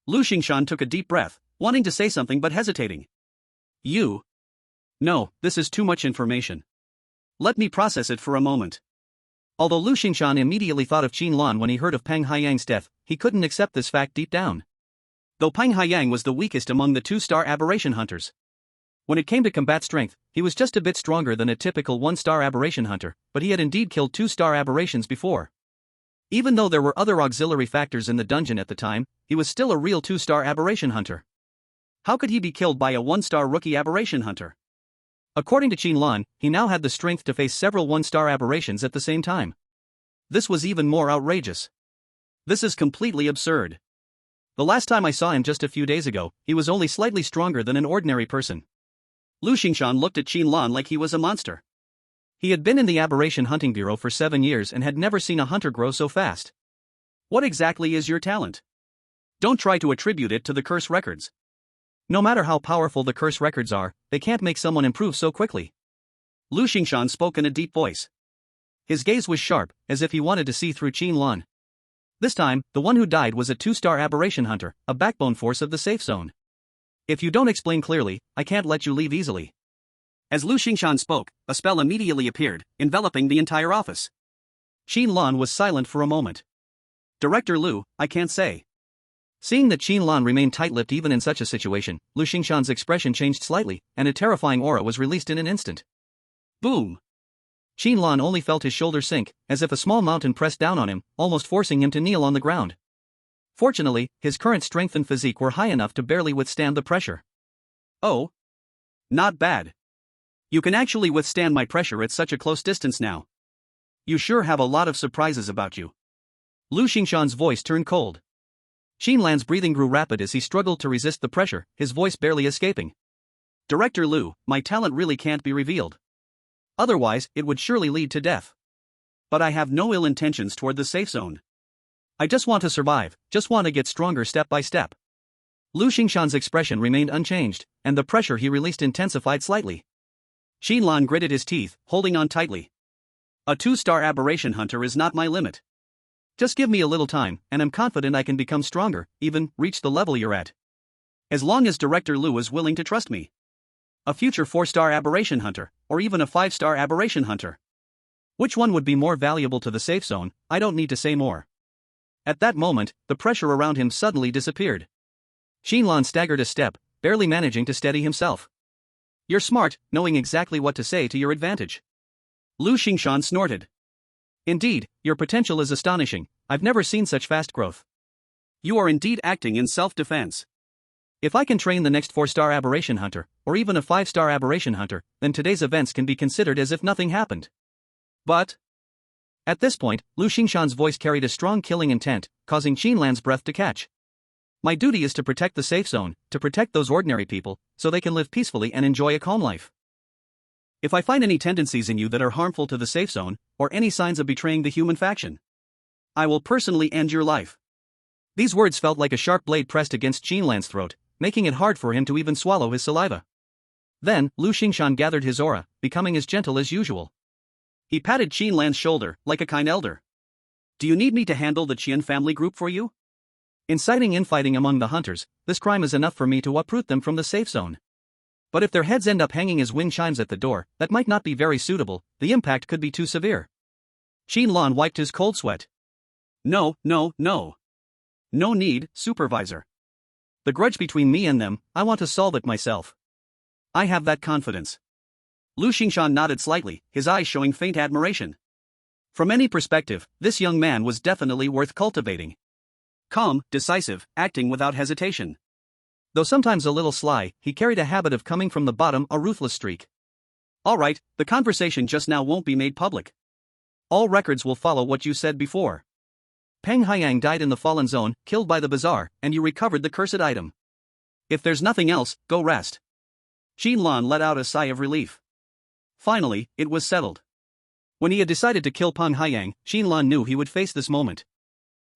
Lu Xingshan took a deep breath, wanting to say something but hesitating. You? No, this is too much information. Let me process it for a moment. Although Lu Xingshan immediately thought of Qin Lan when he heard of Peng Haiyang's death, he couldn't accept this fact deep down. Though Peng Haiyang was the weakest among the 2-star aberration hunters. When it came to combat strength, he was just a bit stronger than a typical 1-star aberration hunter, but he had indeed killed 2-star aberrations before. Even though there were other auxiliary factors in the dungeon at the time, he was still a real 2-star aberration hunter. How could he be killed by a 1-star rookie aberration hunter? According to Qin Lan, he now had the strength to face several 1-star aberrations at the same time. This was even more outrageous. This is completely absurd. The last time I saw him just a few days ago, he was only slightly stronger than an ordinary person. Lu Xingshan looked at Qin Lan like he was a monster. He had been in the Aberration Hunting Bureau for 7 years and had never seen a hunter grow so fast. What exactly is your talent? Don't try to attribute it to the curse records. No matter how powerful the curse records are, they can't make someone improve so quickly. Lu Xingshan spoke in a deep voice. His gaze was sharp, as if he wanted to see through Qin Lan. This time, the one who died was a 2-star aberration hunter, a backbone force of the safe zone. If you don't explain clearly, I can't let you leave easily. As Lu Xingshan spoke, a spell immediately appeared, enveloping the entire office. Qin Lan was silent for a moment. Director Lu, I can't say. Seeing that Qin Lan remained tight-lipped even in such a situation, Lu Xingshan's expression changed slightly, and a terrifying aura was released in an instant. Boom! Qin Lan only felt his shoulders sink, as if a small mountain pressed down on him, almost forcing him to kneel on the ground. Fortunately, his current strength and physique were high enough to barely withstand the pressure. Oh. Not bad. You can actually withstand my pressure at such a close distance now. You sure have a lot of surprises about you. Lu Xingshan's voice turned cold. Qin Lan's breathing grew rapid as he struggled to resist the pressure, his voice barely escaping. Director Lu, my talent really can't be revealed. Otherwise, it would surely lead to death. But I have no ill intentions toward the safe zone. I just want to survive, just want to get stronger step by step. Lu Xingshan's expression remained unchanged, and the pressure he released intensified slightly. Qin Lan gritted his teeth, holding on tightly. A 2-star aberration hunter is not my limit. Just give me a little time, and I'm confident I can become stronger, even reach the level you're at. As long as Director Lu is willing to trust me. A future 4-star aberration hunter, or even a 5-star aberration hunter. Which one would be more valuable to the safe zone? I don't need to say more. At that moment, the pressure around him suddenly disappeared. Qin Lan staggered a step, barely managing to steady himself. You're smart, knowing exactly what to say to your advantage. Lu Xingshan snorted. Indeed, your potential is astonishing, I've never seen such fast growth. You are indeed acting in self-defense. If I can train the next 4-star aberration hunter, or even a 5-star aberration hunter, then today's events can be considered as if nothing happened. But At this point, Lu Xingshan's voice carried a strong killing intent, causing Qin Lan's breath to catch. My duty is to protect the safe zone, to protect those ordinary people, so they can live peacefully and enjoy a calm life. If I find any tendencies in you that are harmful to the safe zone, or any signs of betraying the human faction, I will personally end your life. These words felt like a sharp blade pressed against Qin Lan's throat, making it hard for him to even swallow his saliva. Then, Lu Xingshan gathered his aura, becoming as gentle as usual. He patted Qin Lan's shoulder, like a kind elder. Do you need me to handle the Qian family group for you? Inciting infighting among the hunters, this crime is enough for me to uproot them from the safe zone. But if their heads end up hanging as wind chimes at the door, that might not be very suitable, the impact could be too severe. Qin Lan wiped his cold sweat. No. No need, supervisor. The grudge between me and them, I want to solve it myself. I have that confidence. Lu Xingshan nodded slightly, his eyes showing faint admiration. From any perspective, this young man was definitely worth cultivating. Calm, decisive, acting without hesitation. Though sometimes a little sly, he carried a habit of coming from the bottom, a ruthless streak. All right, the conversation just now won't be made public. All records will follow what you said before. Peng Haiyang died in the fallen zone, killed by the bazaar, and you recovered the cursed item. If there's nothing else, go rest. Qin Lan let out a sigh of relief. Finally, it was settled. When he had decided to kill Peng Haiyang, Qin Lan knew he would face this moment.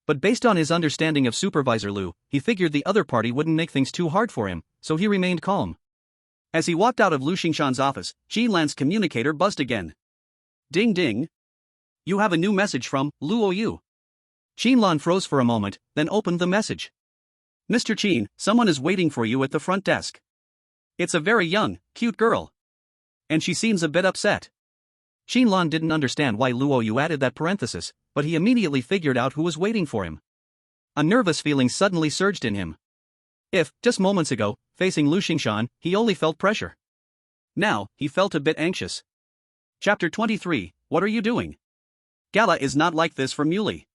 But based on his understanding of Supervisor Lu, he figured the other party wouldn't make things too hard for him, so he remained calm. As he walked out of Lu Xingshan's office, Qin Lan's communicator buzzed again. Ding ding. You have a new message from Luoyu. Qin Lan froze for a moment, then opened the message. Mr. Qin, someone is waiting for you at the front desk. It's a very young, cute girl. And she seems a bit upset. Qin Lan didn't understand why Luoyu added that parenthesis, but he immediately figured out who was waiting for him. A nervous feeling suddenly surged in him. If, just moments ago, facing Lu Xingshan, he only felt pressure. Now, he felt a bit anxious. Chapter 23, What are you doing? Gala is not like this for Muley.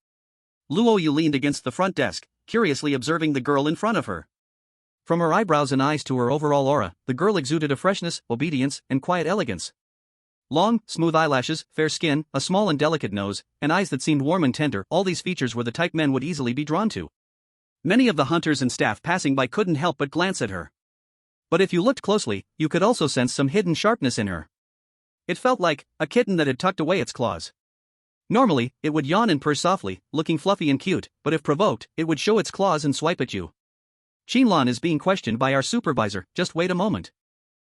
Luoyu leaned against the front desk, curiously observing the girl in front of her. From her eyebrows and eyes to her overall aura, the girl exuded a freshness, obedience, and quiet elegance. Long, smooth eyelashes, fair skin, a small and delicate nose, and eyes that seemed warm and tender, all these features were the type men would easily be drawn to. Many of the hunters and staff passing by couldn't help but glance at her. But if you looked closely, you could also sense some hidden sharpness in her. It felt like a kitten that had tucked away its claws. Normally, it would yawn and purr softly, looking fluffy and cute, but if provoked, it would show its claws and swipe at you. Qin Lan is being questioned by our supervisor, just wait a moment.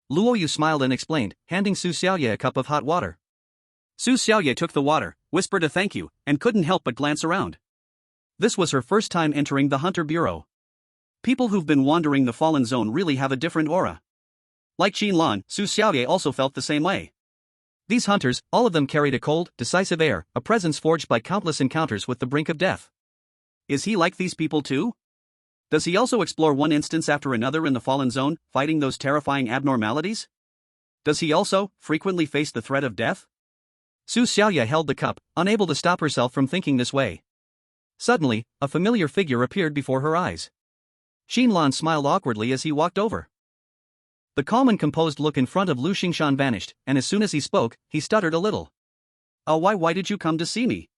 Luoyu smiled and explained, handing Su Xiaoyue a cup of hot water. Su Xiaoyue took the water, whispered a thank you, and couldn't help but glance around. This was her first time entering the Hunter Bureau. People who've been wandering the Fallen Zone really have a different aura. Like Qin Lan, Su Xiaoyue also felt the same way. These hunters, all of them carried a cold, decisive air, a presence forged by countless encounters with the brink of death. Is he like these people too? Does he also explore one instance after another in the Fallen Zone, fighting those terrifying abnormalities? Does he also frequently face the threat of death? Su Xiaoyue held the cup, unable to stop herself from thinking this way. Suddenly, a familiar figure appeared before her eyes. Qin Lan smiled awkwardly as he walked over. The calm and composed look in front of Lu Xingshan vanished, and as soon as he spoke, he stuttered a little. Why did you come to see me?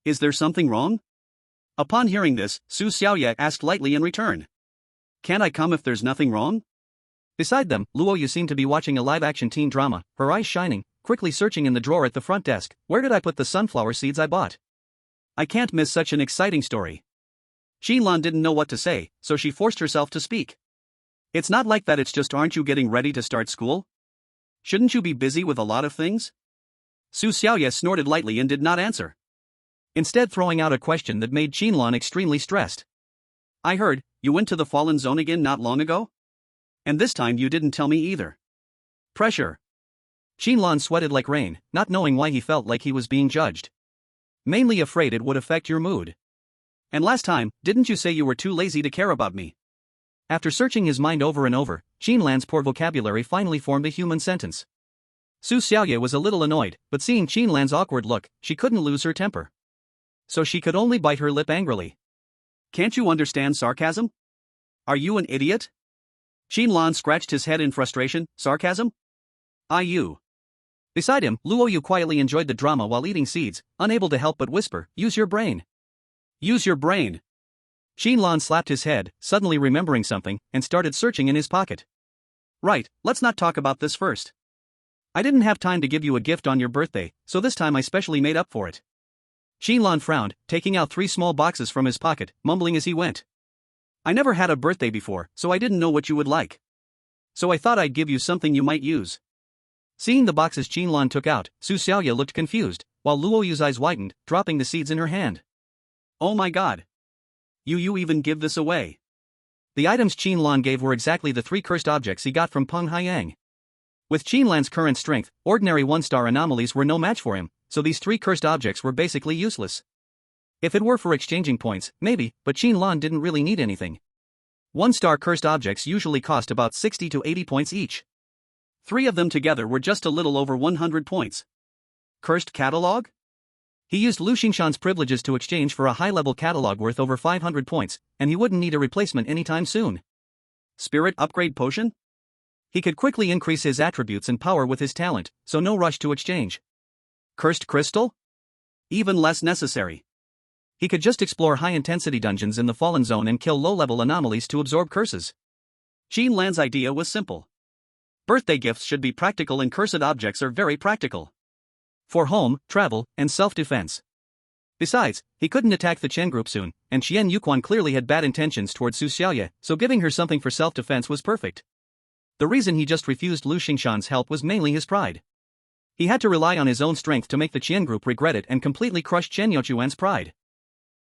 Is there something wrong? Upon hearing this, Su Xiaoyue asked lightly in return. Can't I come if there's nothing wrong? Beside them, Luoyu seemed to be watching a live-action teen drama, her eyes shining, quickly searching in the drawer at the front desk. Where did I put the sunflower seeds I bought? I can't miss such an exciting story. Qin Lan didn't know what to say, so she forced herself to speak. It's not like that, it's just aren't you getting ready to start school? Shouldn't you be busy with a lot of things? Su Xiaoyue snorted lightly and did not answer. Instead throwing out a question that made Qin Lan extremely stressed. I heard, you went to the Fallen Zone again not long ago? And this time you didn't tell me either. Pressure. Qin Lan sweated like rain, not knowing why he felt like he was being judged. Mainly afraid it would affect your mood. And last time, didn't you say you were too lazy to care about me? After searching his mind over and over, Qin Lan's poor vocabulary finally formed a human sentence. Su Xiaoyue was a little annoyed, but seeing Qin Lan's awkward look, she couldn't lose her temper. So she could only bite her lip angrily. Can't you understand sarcasm? Are you an idiot? Qin Lan scratched his head in frustration. Sarcasm? You. Beside him, Luoyu quietly enjoyed the drama while eating seeds, unable to help but whisper, "Use your brain. Use your brain." Qin Lan slapped his head, suddenly remembering something, and started searching in his pocket. "Right, let's not talk about this first. I didn't have time to give you a gift on your birthday, so this time I specially made up for it." Qin Lan frowned, taking out 3 small boxes from his pocket, mumbling as he went. "I never had a birthday before, so I didn't know what you would like. So I thought I'd give you something you might use." Seeing the boxes Qin Lan took out, Su Xiaoyue looked confused, while Luoyu's eyes widened, dropping the seeds in her hand. "Oh my god. You even give this away?" The items Qin Lan gave were exactly the 3 cursed objects he got from Peng Haiyang. With Qin Lan's current strength, ordinary 1-star anomalies were no match for him, so these 3 cursed objects were basically useless. If it were for exchanging points, maybe, but Qin Lan didn't really need anything. 1-star cursed objects usually cost about 60 to 80 points each. 3 of them together were just a little over 100 points. Cursed catalog? He used Lu Xingshan's privileges to exchange for a high-level catalog worth over 500 points, and he wouldn't need a replacement anytime soon. Spirit upgrade potion? He could quickly increase his attributes and power with his talent, so no rush to exchange. Cursed crystal? Even less necessary. He could just explore high-intensity dungeons in the Fallen Zone and kill low-level anomalies to absorb curses. Qin Lan's idea was simple. Birthday gifts should be practical and cursed objects are very practical. For home, travel, and self-defense. Besides, he couldn't attack the Chen group soon, and Qian Yuquan clearly had bad intentions towards Su Xiaoyue, so giving her something for self-defense was perfect. The reason he just refused Lu Xingshan's help was mainly his pride. He had to rely on his own strength to make the Qian group regret it and completely crush Chen Yuquan's pride.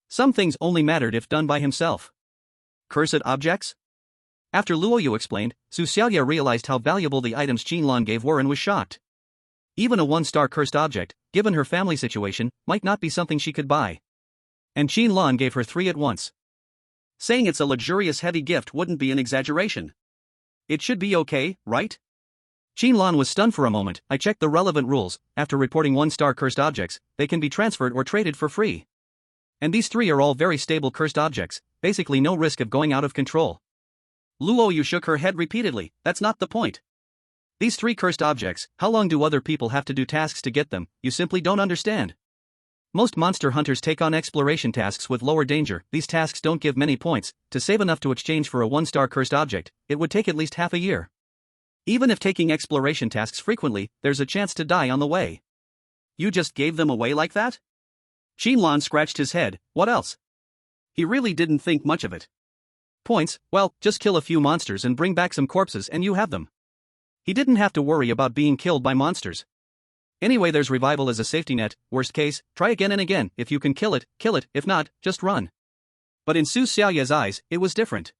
Some things only mattered if done by himself. Cursed objects? After Luoyu explained, Su Xiaoyue realized how valuable the items Qin Lan gave were and was shocked. Even a 1-star cursed object, given her family situation, might not be something she could buy. And Qin Lan gave her 3 at once. Saying it's a luxurious heavy gift wouldn't be an exaggeration. It should be okay, right? Qin Lan was stunned for a moment. I checked the relevant rules. After reporting 1-star cursed objects, they can be transferred or traded for free. And these 3 are all very stable cursed objects, basically no risk of going out of control. Luoyu shook her head repeatedly. That's not the point. These 3 cursed objects, how long do other people have to do tasks to get them? You simply don't understand. Most monster hunters take on exploration tasks with lower danger. These tasks don't give many points. To save enough to exchange for a 1-star cursed object, it would take at least half a year. Even if taking exploration tasks frequently, there's a chance to die on the way. You just gave them away like that? Qin Lan scratched his head. What else? He really didn't think much of it. Points, well, just kill a few monsters and bring back some corpses and you have them. He didn't have to worry about being killed by monsters. Anyway, there's revival as a safety net. Worst case, try again and again. If you can kill it, if not, just run. But in Su Xiaoyue's eyes, it was different.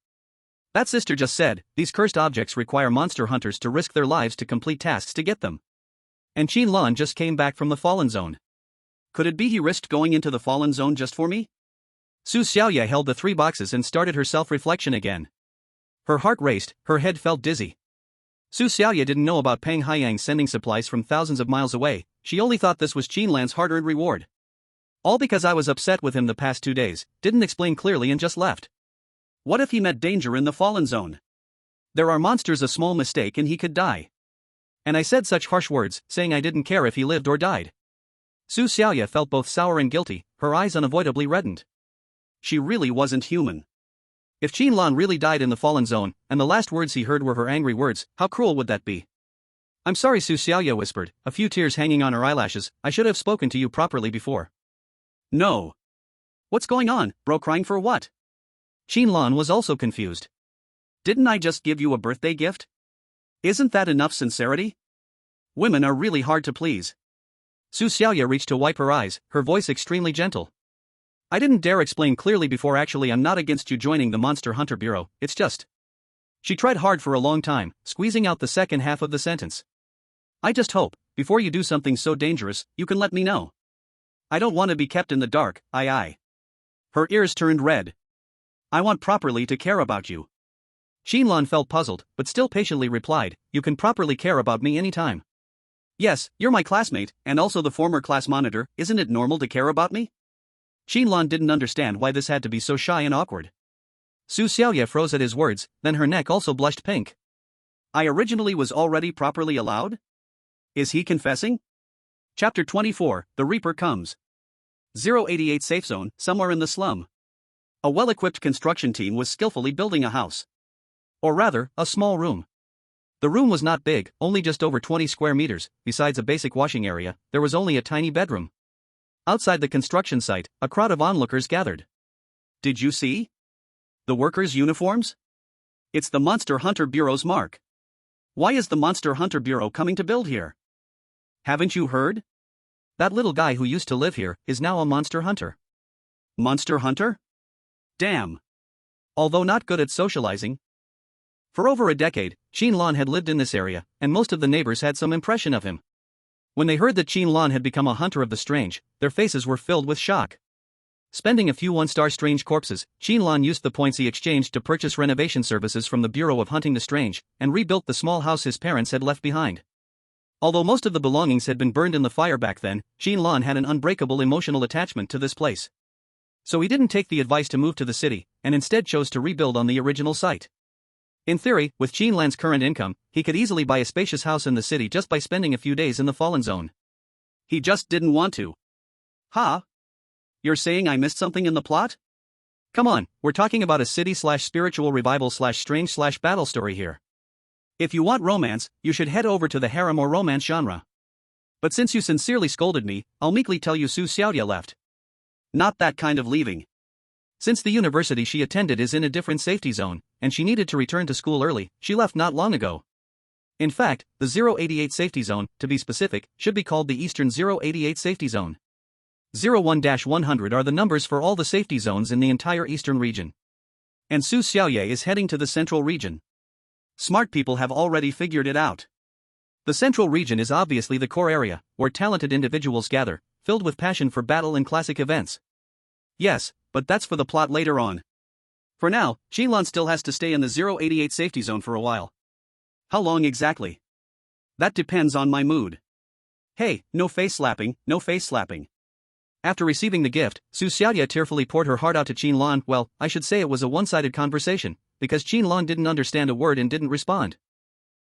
That sister just said, these cursed objects require monster hunters to risk their lives to complete tasks to get them. And Qin Lan just came back from the Fallen Zone. Could it be he risked going into the Fallen Zone just for me? Su Xiaoyue held the 3 boxes and started her self-reflection again. Her heart raced, her head felt dizzy. Su Xiaoyue didn't know about Peng Haiyang sending supplies from thousands of miles away. She only thought this was Qin Lan's hard-earned reward. All because I was upset with him the past 2 days, didn't explain clearly and just left. What if he met danger in the Fallen Zone? There are monsters, a small mistake and he could die. And I said such harsh words, saying I didn't care if he lived or died. Su Xiaoyue felt both sour and guilty, her eyes unavoidably reddened. She really wasn't human. If Qin Lan really died in the Fallen Zone, and the last words he heard were her angry words, how cruel would that be? I'm sorry, Su Xiaoyue whispered, a few tears hanging on her eyelashes. I should have spoken to you properly before. No. What's going on, bro? Crying for what? Qin Lan was also confused. Didn't I just give you a birthday gift? Isn't that enough sincerity? Women are really hard to please. Su Xiaoyue reached to wipe her eyes, her voice extremely gentle. I didn't dare explain clearly before. Actually, I'm not against you joining the Monster Hunter Bureau, it's just. She tried hard for a long time, squeezing out the second half of the sentence. I just hope, before you do something so dangerous, you can let me know. I don't want to be kept in the dark, I. Her ears turned red. I want properly to care about you. Qin Lan felt puzzled, but still patiently replied, you can properly care about me anytime. Yes, you're my classmate, and also the former class monitor. Isn't it normal to care about me? Qin Lan didn't understand why this had to be so shy and awkward. Su Xiaoyue froze at his words, then her neck also blushed pink. I originally was already properly allowed? Is he confessing? Chapter 24, The Reaper Comes. 088 Safe Zone, somewhere in the slum. A well-equipped construction team was skillfully building a house. Or rather, a small room. The room was not big, only just over 20 square meters. Besides a basic washing area, there was only a tiny bedroom. Outside the construction site, a crowd of onlookers gathered. Did you see? The workers' uniforms? It's the Monster Hunter Bureau's mark. Why is the Monster Hunter Bureau coming to build here? Haven't you heard? That little guy who used to live here is now a monster hunter. Monster Hunter? Damn. Although not good at socializing. For over a decade, Qin Lan had lived in this area, and most of the neighbors had some impression of him. When they heard that Qin Lan had become a hunter of the strange, their faces were filled with shock. Spending a few one-star strange corpses, Qin Lan used the points he exchanged to purchase renovation services from the Bureau of Hunting the Strange, and rebuilt the small house his parents had left behind. Although most of the belongings had been burned in the fire back then, Qin Lan had an unbreakable emotional attachment to this place. So he didn't take the advice to move to the city, and instead chose to rebuild on the original site. In theory, with Qin Lan's current income, he could easily buy a spacious house in the city just by spending a few days in the Fallen Zone. He just didn't want to. Huh? You're saying I missed something in the plot? Come on, we're talking about a city/spiritual revival/strange/battle story here. If you want romance, you should head over to the harem or romance genre. But since you sincerely scolded me, I'll meekly tell you Su Xiaoyue left. Not that kind of leaving. Since the university she attended is in a different safety zone, and she needed to return to school early, she left not long ago. In fact, the 088 safety zone, to be specific, should be called the Eastern 088 safety zone. 01-100 are the numbers for all the safety zones in the entire eastern region. And Su Xiaoyue is heading to the central region. Smart people have already figured it out. The central region is obviously the core area, where talented individuals gather, filled with passion for battle and classic events. Yes, but that's for the plot later on. For now, Qin Lan still has to stay in the 088 safety zone for a while. How long exactly? That depends on my mood. Hey, no face slapping, no face slapping. After receiving the gift, Su Xiaoyue tearfully poured her heart out to Qin Lan. Well, I should say it was a one-sided conversation, because Qin Lan didn't understand a word and didn't respond.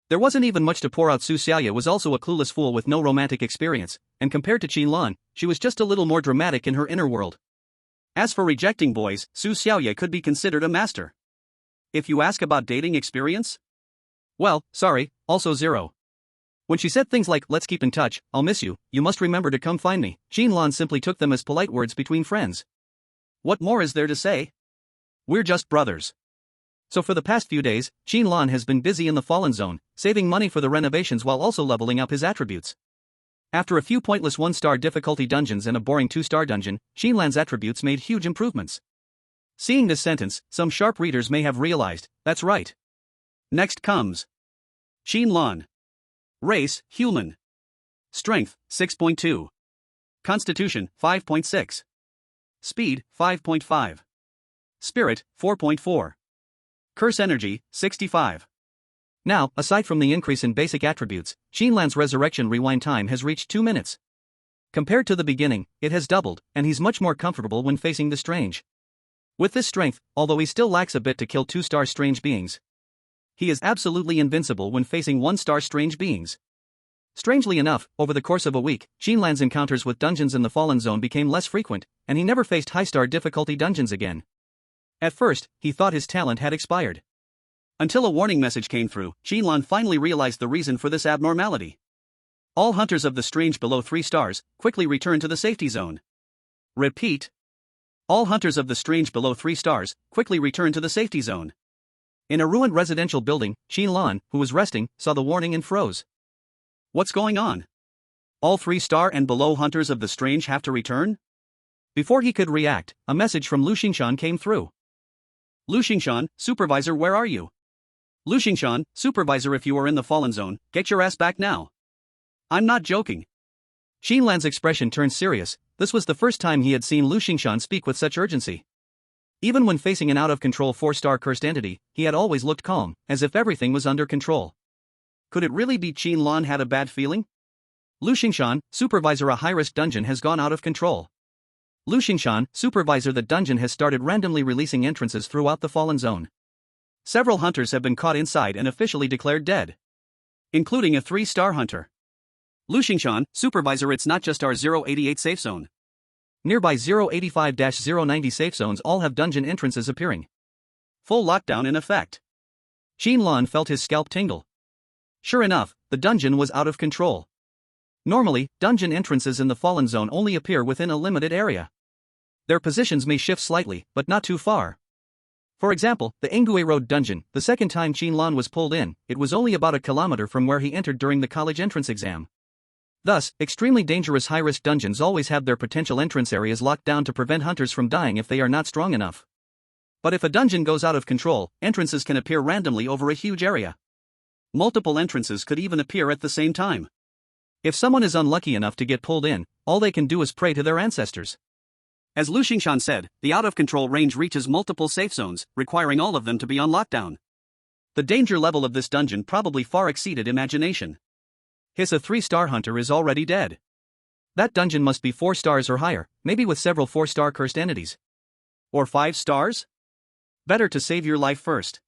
There wasn't even much to pour out. Su Xiaoyue was also a clueless fool with no romantic experience, and compared to Qin Lan, she was just a little more dramatic in her inner world. As for rejecting boys, Su Xiaoyue could be considered a master. If you ask about dating experience? Well, sorry, also zero. When she said things like, let's keep in touch, I'll miss you, you must remember to come find me, Qin Lan simply took them as polite words between friends. What more is there to say? We're just brothers. So for the past few days, Qin Lan has been busy in the Fallen Zone, saving money for the renovations while also leveling up his attributes. After a few pointless 1-star difficulty dungeons and a boring 2-star dungeon, Qin Lan's attributes made huge improvements. Seeing this sentence, some sharp readers may have realized, that's right. Next comes Qin Lan. Race, human. Strength, 6.2. Constitution, 5.6. Speed, 5.5. Spirit, 4.4. Curse energy, 65. Now, aside from the increase in basic attributes, Qin Lan's resurrection rewind time has reached 2 minutes. Compared to the beginning, it has doubled, and he's much more comfortable when facing the strange. With this strength, although he still lacks a bit to kill 2-star strange beings, he is absolutely invincible when facing 1-star strange beings. Strangely enough, over the course of a week, Qin Lan's encounters with dungeons in the Fallen Zone became less frequent, and he never faced high-star difficulty dungeons again. At first, he thought his talent had expired. Until a warning message came through, Qin Lan finally realized the reason for this abnormality. All hunters of the strange below 3 stars, quickly return to the safety zone. Repeat. All hunters of the strange below 3 stars, quickly return to the safety zone. In a ruined residential building, Qin Lan, who was resting, saw the warning and froze. What's going on? All 3-star and below hunters of the strange have to return? Before he could react, a message from Lu Xingshan came through. Lu Xingshan, supervisor, where are you? Lu Xingshan, supervisor, if you are in the Fallen Zone, get your ass back now. I'm not joking. Qin Lan's expression turned serious. This was the first time he had seen Lu Xingshan speak with such urgency. Even when facing an out-of-control 4-star cursed entity, he had always looked calm, as if everything was under control. Could it really be Qin Lan had a bad feeling? Lu Xingshan, supervisor, a high-risk dungeon has gone out of control. Lu Xingshan, supervisor, the dungeon has started randomly releasing entrances throughout the Fallen Zone. Several hunters have been caught inside and officially declared dead, including a 3-star hunter. Lu Xingshan, supervisor, it's not just our 088 safe zone. Nearby 085-090 safe zones all have dungeon entrances appearing. Full lockdown in effect. Qin Lan felt his scalp tingle. Sure enough, the dungeon was out of control. Normally, dungeon entrances in the Fallen Zone only appear within a limited area. Their positions may shift slightly, but not too far. For example, the Engue Road dungeon, the second time Qin Lan was pulled in, it was only about a kilometer from where he entered during the college entrance exam. Thus, extremely dangerous high-risk dungeons always have their potential entrance areas locked down to prevent hunters from dying if they are not strong enough. But if a dungeon goes out of control, entrances can appear randomly over a huge area. Multiple entrances could even appear at the same time. If someone is unlucky enough to get pulled in, all they can do is pray to their ancestors. As Lu Xingshan said, the out-of-control range reaches multiple safe zones, requiring all of them to be on lockdown. The danger level of this dungeon probably far exceeded imagination. His a 3-star hunter is already dead. That dungeon must be 4 stars or higher, maybe with several 4-star cursed entities. Or 5 stars? Better to save your life first.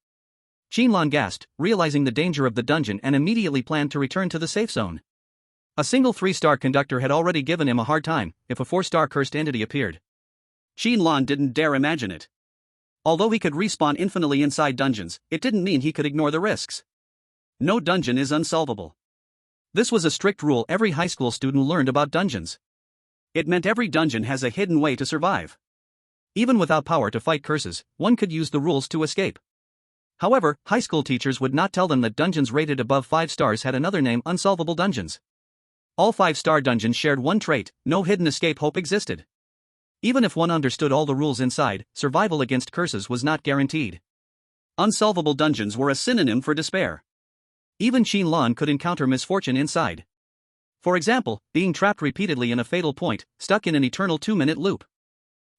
Qin Lan gasped, realizing the danger of the dungeon, and immediately planned to return to the safe zone. A single 3-star conductor had already given him a hard time. If a 4-star cursed entity appeared, Qin Lan didn't dare imagine it. Although he could respawn infinitely inside dungeons, it didn't mean he could ignore the risks. No dungeon is unsolvable. This was a strict rule every high school student learned about dungeons. It meant every dungeon has a hidden way to survive. Even without power to fight curses, one could use the rules to escape. However, high school teachers would not tell them that dungeons rated above 5 stars had another name: unsolvable dungeons. All 5-star dungeons shared one trait: no hidden escape hope existed. Even if one understood all the rules inside, survival against curses was not guaranteed. Unsolvable dungeons were a synonym for despair. Even Qin Lan could encounter misfortune inside. For example, being trapped repeatedly in a fatal point, stuck in an eternal 2-minute loop.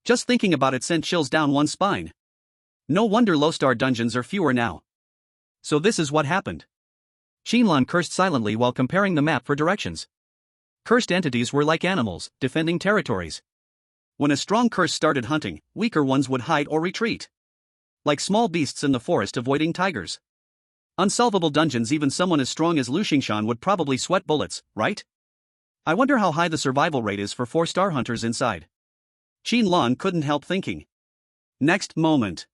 Just thinking about it sent chills down one's spine. No wonder low-star dungeons are fewer now. So this is what happened. Qin Lan cursed silently while comparing the map for directions. Cursed entities were like animals, defending territories. When a strong curse started hunting, weaker ones would hide or retreat. Like small beasts in the forest avoiding tigers. Unsolvable dungeons, even someone as strong as Lu Xingshan would probably sweat bullets, right? I wonder how high the survival rate is for 4-star hunters inside. Qin Lan couldn't help thinking. Next moment.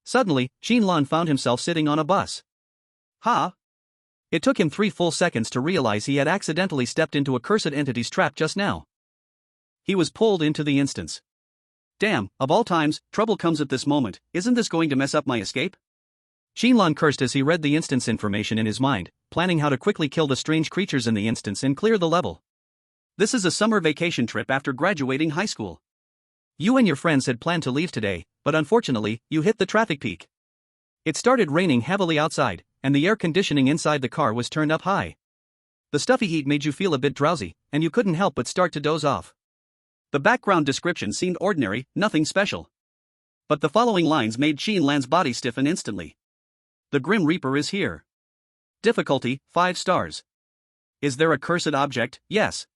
Suddenly, Qin Lan found himself sitting on a bus. Huh? It took him 3 full seconds to realize he had accidentally stepped into a cursed entity's trap just now. He was pulled into the instance. Damn, of all times, trouble comes at this moment. Isn't this going to mess up my escape? Qin Lan cursed as he read the instance information in his mind, planning how to quickly kill the strange creatures in the instance and clear the level. This is a summer vacation trip after graduating high school. You and your friends had planned to leave today, but unfortunately, you hit the traffic peak. It started raining heavily outside, and the air conditioning inside the car was turned up high. The stuffy heat made you feel a bit drowsy, and you couldn't help but start to doze off. The background description seemed ordinary, nothing special. But the following lines made Qin Lan's body stiffen instantly. The Grim Reaper is here. Difficulty, 5 stars. Is there a cursed object? Yes.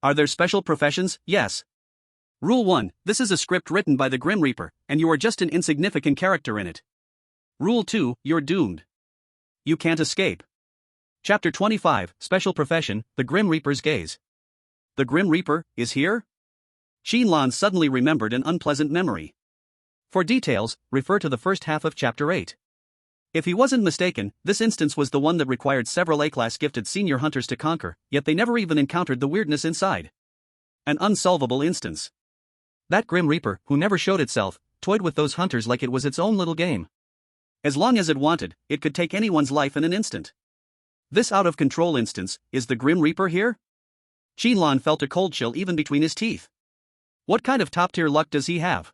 Are there special professions? Yes. Rule 1, this is a script written by the Grim Reaper, and you are just an insignificant character in it. Rule 2, you're doomed. You can't escape. Chapter 25, Special Profession, The Grim Reaper's Gaze. The Grim Reaper is here? Qin Lan suddenly remembered an unpleasant memory. For details, refer to the first half of Chapter 8. If he wasn't mistaken, this instance was the one that required several A-class gifted senior hunters to conquer, yet they never even encountered the weirdness inside. An unsolvable instance. That Grim Reaper, who never showed itself, toyed with those hunters like it was its own little game. As long as it wanted, it could take anyone's life in an instant. This out-of-control instance, is the Grim Reaper here? Qin Lan felt a cold chill even between his teeth. What kind of top-tier luck does he have?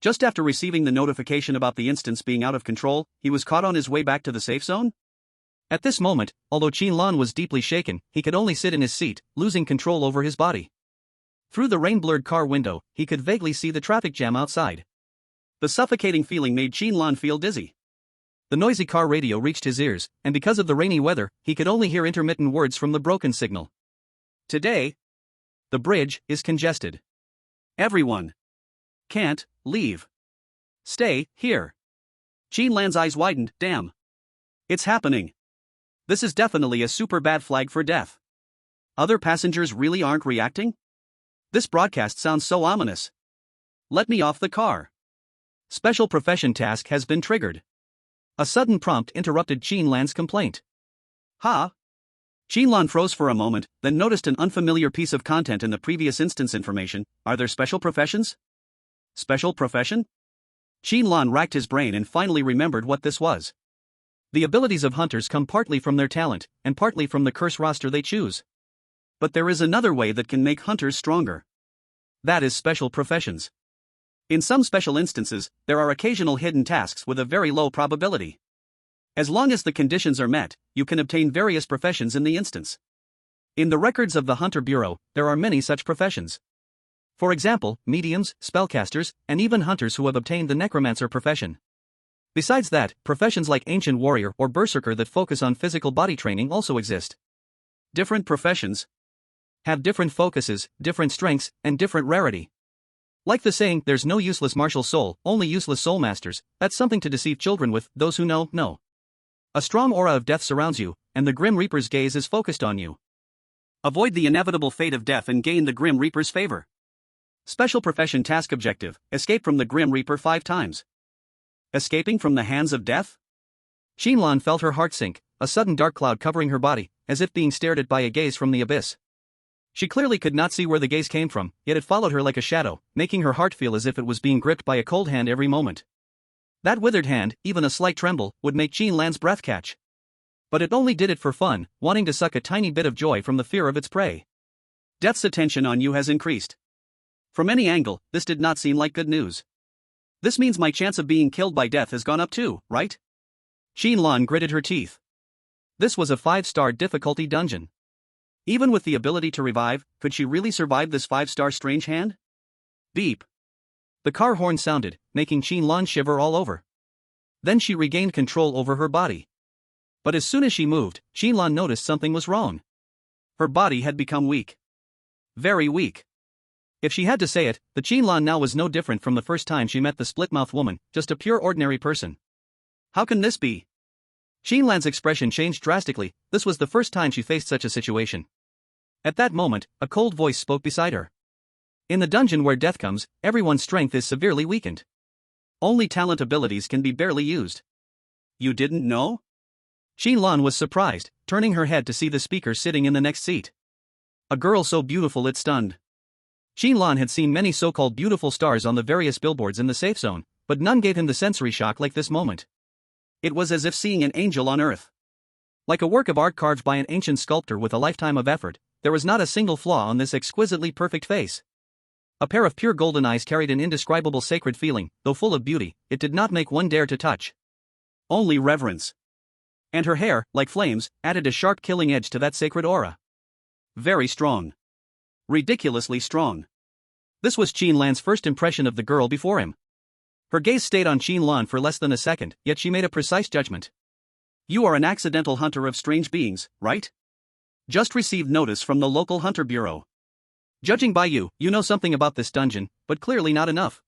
Just after receiving the notification about the instance being out of control, he was caught on his way back to the safe zone? At this moment, although Qin Lan was deeply shaken, he could only sit in his seat, losing control over his body. Through the rain-blurred car window, he could vaguely see the traffic jam outside. The suffocating feeling made Qin Lan feel dizzy. The noisy car radio reached his ears, and because of the rainy weather, he could only hear intermittent words from the broken signal. Today, the bridge is congested. Everyone can't leave. Stay here. Qin Lan's eyes widened. Damn. It's happening. This is definitely a super bad flag for death. Other passengers really aren't reacting? This broadcast sounds so ominous. Let me off the car. Special profession task has been triggered. A sudden prompt interrupted Qin Lan's complaint. Huh? Qin Lan froze for a moment, then noticed an unfamiliar piece of content in the previous instance information. Are there special professions? Special profession? Qin Lan racked his brain and finally remembered what this was. The abilities of hunters come partly from their talent, and partly from the curse roster they choose. But there is another way that can make hunters stronger. That is special professions. In some special instances, there are occasional hidden tasks with a very low probability. As long as the conditions are met, you can obtain various professions in the instance. In the records of the Hunter Bureau, there are many such professions. For example, mediums, spellcasters, and even hunters who have obtained the necromancer profession. Besides that, professions like ancient warrior or berserker that focus on physical body training also exist. Different professions have different focuses, different strengths, and different rarity. Like the saying, there's no useless martial soul, only useless soul masters. That's something to deceive children with. Those who know. A strong aura of death surrounds you, and the Grim Reaper's gaze is focused on you. Avoid the inevitable fate of death and gain the Grim Reaper's favor. Special profession task objective: escape from the Grim Reaper 5 times. Escaping from the hands of death? Qin Lan felt her heart sink, a sudden dark cloud covering her body, as if being stared at by a gaze from the abyss. She clearly could not see where the gaze came from, yet it followed her like a shadow, making her heart feel as if it was being gripped by a cold hand every moment. That withered hand, even a slight tremble, would make Qin Lan's breath catch. But it only did it for fun, wanting to suck a tiny bit of joy from the fear of its prey. Death's attention on you has increased. From any angle, this did not seem like good news. This means my chance of being killed by death has gone up too, right? Qin Lan gritted her teeth. This was a 5-star difficulty dungeon. Even with the ability to revive, could she really survive this 5-star strange hand? Beep. The car horn sounded, making Qin Lan shiver all over. Then she regained control over her body. But as soon as she moved, Qin Lan noticed something was wrong. Her body had become weak. Very weak. If she had to say it, the Qin Lan now was no different from the first time she met the split-mouthed woman, just a pure ordinary person. How can this be? Qin Lan's expression changed drastically. This was the first time she faced such a situation. At that moment, a cold voice spoke beside her. In the dungeon where death comes, everyone's strength is severely weakened. Only talent abilities can be barely used. You didn't know? Qin Lan was surprised, turning her head to see the speaker sitting in the next seat. A girl so beautiful it stunned. Qin Lan had seen many so-called beautiful stars on the various billboards in the safe zone, but none gave him the sensory shock like this moment. It was as if seeing an angel on earth. Like a work of art carved by an ancient sculptor with a lifetime of effort, there was not a single flaw on this exquisitely perfect face. A pair of pure golden eyes carried an indescribable sacred feeling, though full of beauty, it did not make one dare to touch. Only reverence. And her hair, like flames, added a sharp killing edge to that sacred aura. Very strong. Ridiculously strong. This was Qin Lan's first impression of the girl before him. Her gaze stayed on Qin Lan for less than a second, yet she made a precise judgment. You are an accidental hunter of strange beings, right? Just received notice from the local hunter bureau. Judging by you, you know something about this dungeon, but clearly not enough.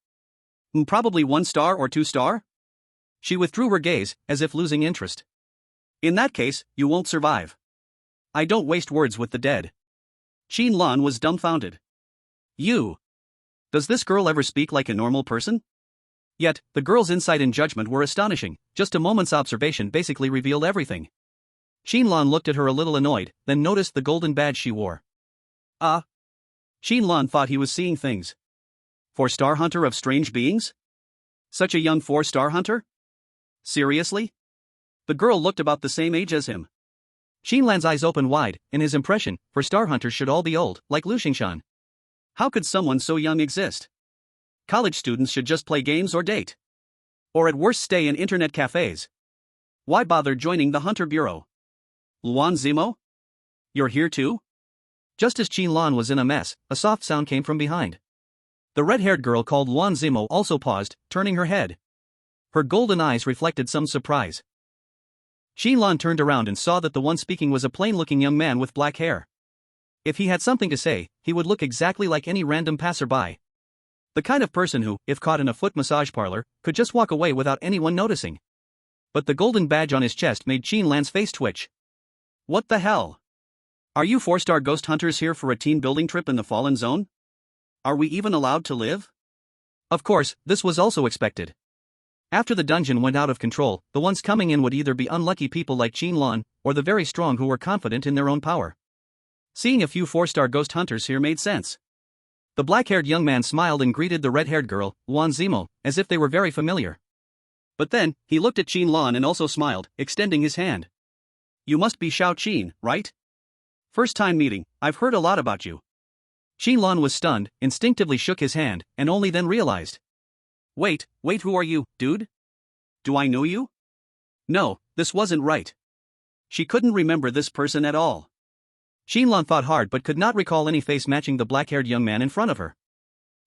Probably 1 star or 2 star? She withdrew her gaze, as if losing interest. In that case, you won't survive. I don't waste words with the dead. Qin Lan was dumbfounded. You. Does this girl ever speak like a normal person? Yet, the girl's insight and judgment were astonishing. Just a moment's observation basically revealed everything. Qin Lan looked at her a little annoyed, then noticed the golden badge she wore. Qin Lan thought he was seeing things. 4-star hunter of strange beings? Such a young 4-star hunter? Seriously? The girl looked about the same age as him. Qin Lan's eyes opened wide. In his impression, 4-star hunters should all be old, like Lu Xingshan. How could someone so young exist? College students should just play games or date. Or at worst stay in internet cafes. Why bother joining the Hunter Bureau? Luan Zimo? You're here too? Just as Qin Lan was in a mess, a soft sound came from behind. The red-haired girl called Luan Zimo also paused, turning her head. Her golden eyes reflected some surprise. Qin Lan turned around and saw that the one speaking was a plain-looking young man with black hair. If he had something to say, he would look exactly like any random passerby. The kind of person who, if caught in a foot massage parlor, could just walk away without anyone noticing. But the golden badge on his chest made Qin Lan's face twitch. What the hell? Are you 4-star ghost hunters here for a team building trip in the Fallen Zone? Are we even allowed to live? Of course, this was also expected. After the dungeon went out of control, the ones coming in would either be unlucky people like Qin Lan, or the very strong who were confident in their own power. Seeing a few 4-star ghost hunters here made sense. The black-haired young man smiled and greeted the red-haired girl, Luan Zimo, as if they were very familiar. But then, he looked at Qin Lan and also smiled, extending his hand. You must be Xiao Qin, right? First time meeting, I've heard a lot about you. Qin Lan was stunned, instinctively shook his hand, and only then realized. Wait, who are you, dude? Do I know you? No, this wasn't right. She couldn't remember this person at all. Qin Lan thought hard but could not recall any face matching the black-haired young man in front of her.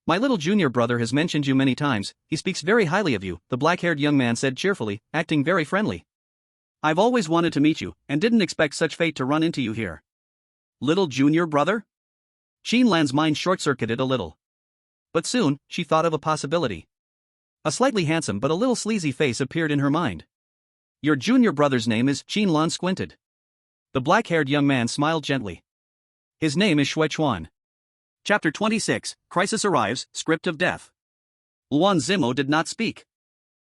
My little junior brother has mentioned you many times, he speaks very highly of you, the black-haired young man said cheerfully, acting very friendly. I've always wanted to meet you, and didn't expect such fate to run into you here. Little junior brother? Qin Lan's mind short-circuited a little. But soon, she thought of a possibility. A slightly handsome but a little sleazy face appeared in her mind. Your junior brother's name is Qin Lan squinted. The black-haired young man smiled gently. His name is Shui Chuan. Chapter 26, Crisis Arrives, Script of Death. Luan Zimo did not speak.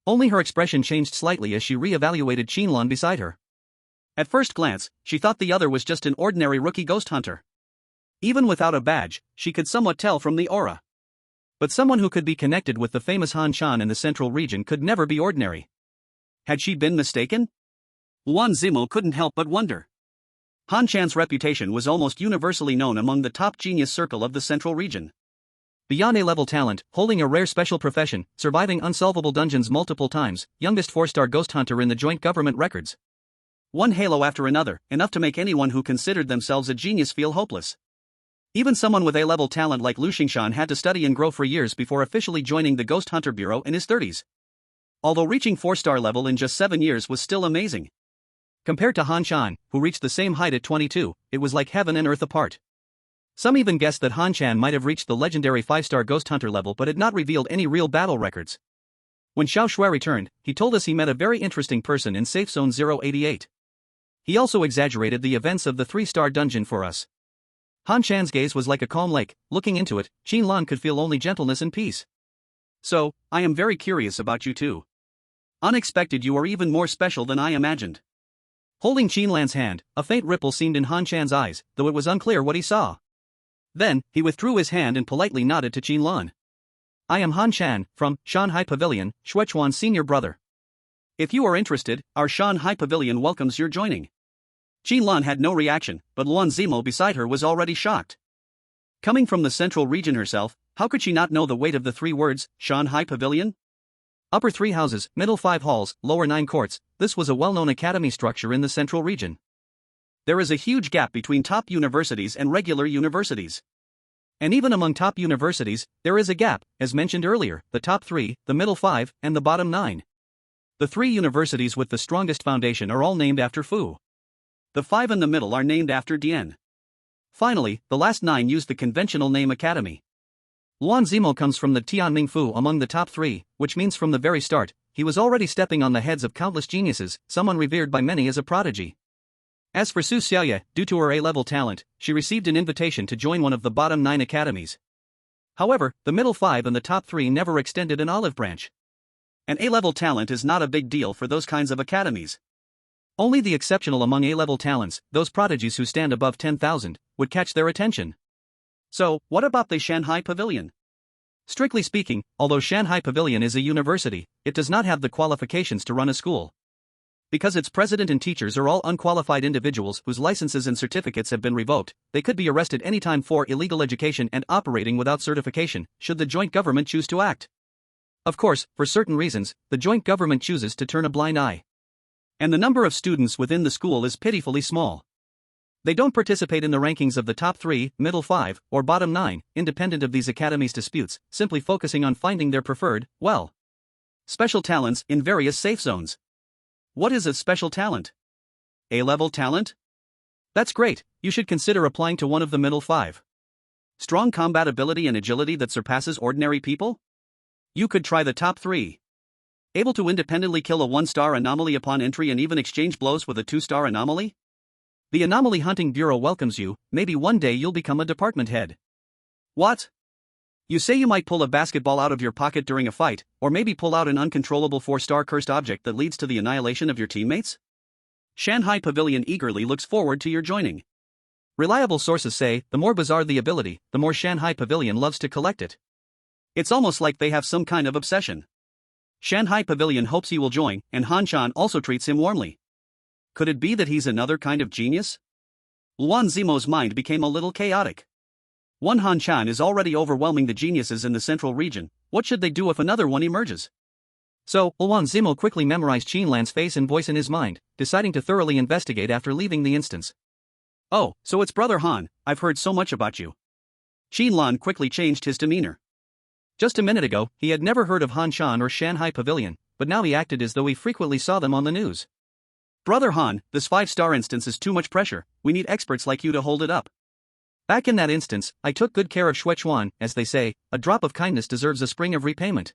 Only her expression changed slightly as she re-evaluated Qin Lan beside her. At first glance, she thought the other was just an ordinary rookie ghost hunter. Even without a badge, she could somewhat tell from the aura. But someone who could be connected with the famous Han Chan in the central region could never be ordinary. Had she been mistaken? Luan Zimo couldn't help but wonder. Han Chan's reputation was almost universally known among the top genius circle of the central region. Beyond A-level talent, holding a rare special profession, surviving unsolvable dungeons multiple times, youngest 4-star ghost hunter in the joint government records. One halo after another, enough to make anyone who considered themselves a genius feel hopeless. Even someone with A-level talent like Lu Xingshan had to study and grow for years before officially joining the Ghost Hunter Bureau in his 30s. Although reaching 4-star level in just 7 years was still amazing. Compared to Han Chan, who reached the same height at 22, it was like heaven and earth apart. Some even guessed that Han Chan might have reached the legendary 5-star Ghost Hunter level but had not revealed any real battle records. When Xiao Shui returned, he told us he met a very interesting person in Safe Zone 088. He also exaggerated the events of the 3-star dungeon for us. Han Chan's gaze was like a calm lake. Looking into it, Qin Lan could feel only gentleness and peace. So, I am very curious about you too. Unexpected, you are even more special than I imagined. Holding Qin Lan's hand, a faint ripple seemed in Han Chan's eyes, though it was unclear what he saw. Then, he withdrew his hand and politely nodded to Qin Lan. I am Han Chan, from Shanghai Pavilion, Shuechuan's senior brother. If you are interested, our Shanghai Pavilion welcomes your joining. Qin Lan had no reaction, but Luan Zimo beside her was already shocked. Coming from the central region herself, how could she not know the weight of the 3 words, Shanghai Pavilion? Upper 3 houses, middle 5 halls, lower 9 courts, this was a well-known academy structure in the central region. There is a huge gap between top universities and regular universities. And even among top universities, there is a gap, as mentioned earlier, the top 3, the middle 5, and the bottom 9. The 3 universities with the strongest foundation are all named after Fu. The 5 in the middle are named after Dian. Finally, the last 9 use the conventional name Academy. Luan Zimo comes from the Tianming Fu among the top 3, which means from the very start, he was already stepping on the heads of countless geniuses, someone revered by many as a prodigy. As for Su Xiaoyue, due to her A-level talent, she received an invitation to join one of the bottom 9 academies. However, the middle 5 and the top 3 never extended an olive branch. An A-level talent is not a big deal for those kinds of academies. Only the exceptional among A-level talents, those prodigies who stand above 10,000, would catch their attention. So, what about the Shanghai Pavilion? Strictly speaking, although Shanghai Pavilion is a university, it does not have the qualifications to run a school. Because its president and teachers are all unqualified individuals whose licenses and certificates have been revoked, they could be arrested anytime for illegal education and operating without certification, should the joint government choose to act. Of course, for certain reasons, the joint government chooses to turn a blind eye. And the number of students within the school is pitifully small. They don't participate in the rankings of the top 3, middle 5, or bottom 9, independent of these academies' disputes, simply focusing on finding their preferred, special talents in various safe zones. What is a special talent? A-level talent? That's great, you should consider applying to one of the middle 5. Strong combat ability and agility that surpasses ordinary people? You could try the top 3. Able to independently kill a 1-star anomaly upon entry and even exchange blows with a 2-star anomaly? The Anomaly Hunting Bureau welcomes you, maybe one day you'll become a department head. What? You say you might pull a basketball out of your pocket during a fight, or maybe pull out an uncontrollable 4-star cursed object that leads to the annihilation of your teammates? Shanghai Pavilion eagerly looks forward to your joining. Reliable sources say, the more bizarre the ability, the more Shanghai Pavilion loves to collect it. It's almost like they have some kind of obsession. Shanghai Pavilion hopes he will join, and Han Chan also treats him warmly. Could it be that he's another kind of genius? Luan Zimo's mind became a little chaotic. One Han Chan is already overwhelming the geniuses in the central region. What should they do if another one emerges? So, Luan Zimo quickly memorized Qin Lan's face and voice in his mind, deciding to thoroughly investigate after leaving the instance. Oh, so it's Brother Han, I've heard so much about you. Qin Lan quickly changed his demeanor. Just a minute ago, he had never heard of Han Chan or Shanghai Pavilion, but now he acted as though he frequently saw them on the news. Brother Han, this 5-star instance is too much pressure, we need experts like you to hold it up. Back in that instance, I took good care of Shuechuan, as they say, a drop of kindness deserves a spring of repayment.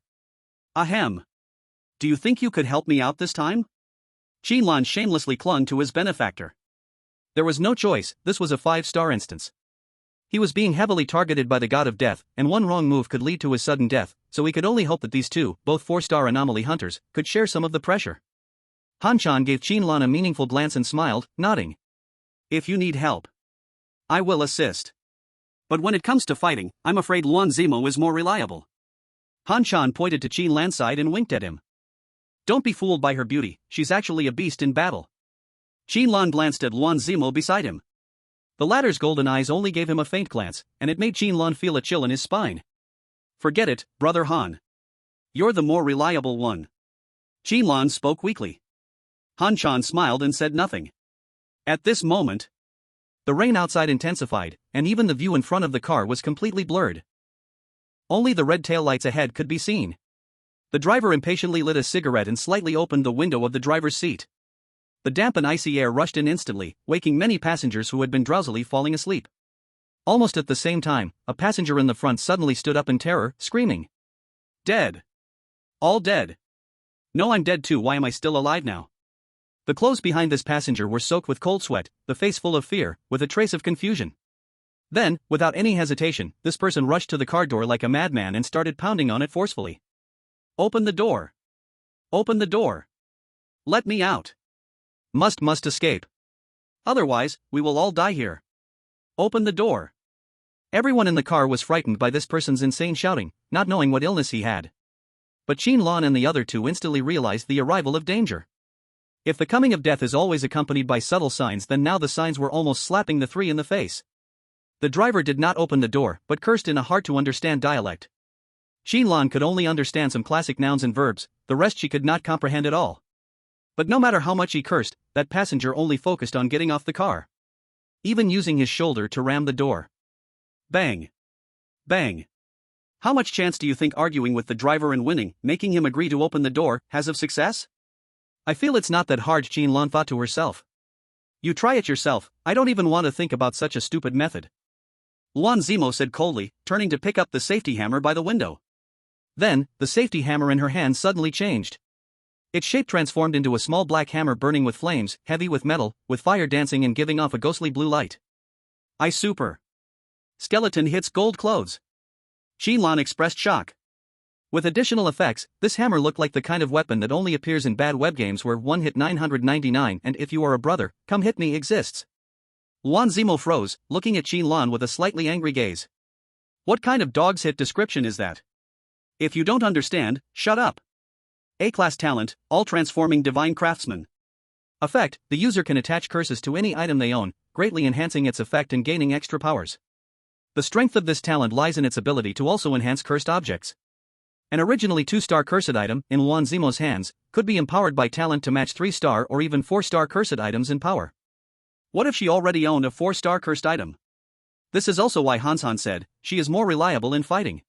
Ahem. Do you think you could help me out this time? Qin Lan shamelessly clung to his benefactor. There was no choice, this was a 5-star instance. He was being heavily targeted by the god of death, and one wrong move could lead to his sudden death, so he could only hope that these two, both 4-star anomaly hunters, could share some of the pressure. Han Chan gave Qin Lan a meaningful glance and smiled, nodding. If you need help, I will assist. But when it comes to fighting, I'm afraid Luan Zimo is more reliable. Han Chan pointed to Qin Lan's side and winked at him. Don't be fooled by her beauty, she's actually a beast in battle. Qin Lan glanced at Luan Zimo beside him. The latter's golden eyes only gave him a faint glance, and it made Qin Lan feel a chill in his spine. Forget it, Brother Han. You're the more reliable one. Qin Lan spoke weakly. Han Chan smiled and said nothing. At this moment, the rain outside intensified, and even the view in front of the car was completely blurred. Only the red taillights ahead could be seen. The driver impatiently lit a cigarette and slightly opened the window of the driver's seat. The damp and icy air rushed in instantly, waking many passengers who had been drowsily falling asleep. Almost at the same time, a passenger in the front suddenly stood up in terror, screaming. Dead. All dead. No, I'm dead too, why am I still alive now? The clothes behind this passenger were soaked with cold sweat, the face full of fear, with a trace of confusion. Then, without any hesitation, this person rushed to the car door like a madman and started pounding on it forcefully. Open the door. Open the door. Let me out. Must escape. Otherwise, we will all die here. Open the door. Everyone in the car was frightened by this person's insane shouting, not knowing what illness he had. But Qin Lan and the other two instantly realized the arrival of danger. If the coming of death is always accompanied by subtle signs, then now the signs were almost slapping the three in the face. The driver did not open the door, but cursed in a hard-to-understand dialect. Qin Lan could only understand some classic nouns and verbs, the rest she could not comprehend at all. But no matter how much he cursed, that passenger only focused on getting off the car. Even using his shoulder to ram the door. Bang. Bang. How much chance do you think arguing with the driver and winning, making him agree to open the door, has of success? I feel it's not that hard, Qin Lan thought to herself. You try it yourself, I don't even want to think about such a stupid method. Luan Zimo said coldly, turning to pick up the safety hammer by the window. Then, the safety hammer in her hand suddenly changed. Its shape transformed into a small black hammer burning with flames, heavy with metal, with fire dancing and giving off a ghostly blue light. I super. Skeleton hits gold clothes. Qin Lan expressed shock. With additional effects, this hammer looked like the kind of weapon that only appears in bad web games where one hit 999 and if you are a brother, come hit me exists. Luan Zimo froze, looking at Qin Lan with a slightly angry gaze. What kind of dog's hit description is that? If you don't understand, shut up. A-class talent, all-transforming divine craftsman. Effect, the user can attach curses to any item they own, greatly enhancing its effect and gaining extra powers. The strength of this talent lies in its ability to also enhance cursed objects. An originally 2-star cursed item, in Luan Zimo's hands, could be empowered by talent to match 3-star or even 4-star cursed items in power. What if she already owned a 4-star cursed item? This is also why Hansan said, she is more reliable in fighting.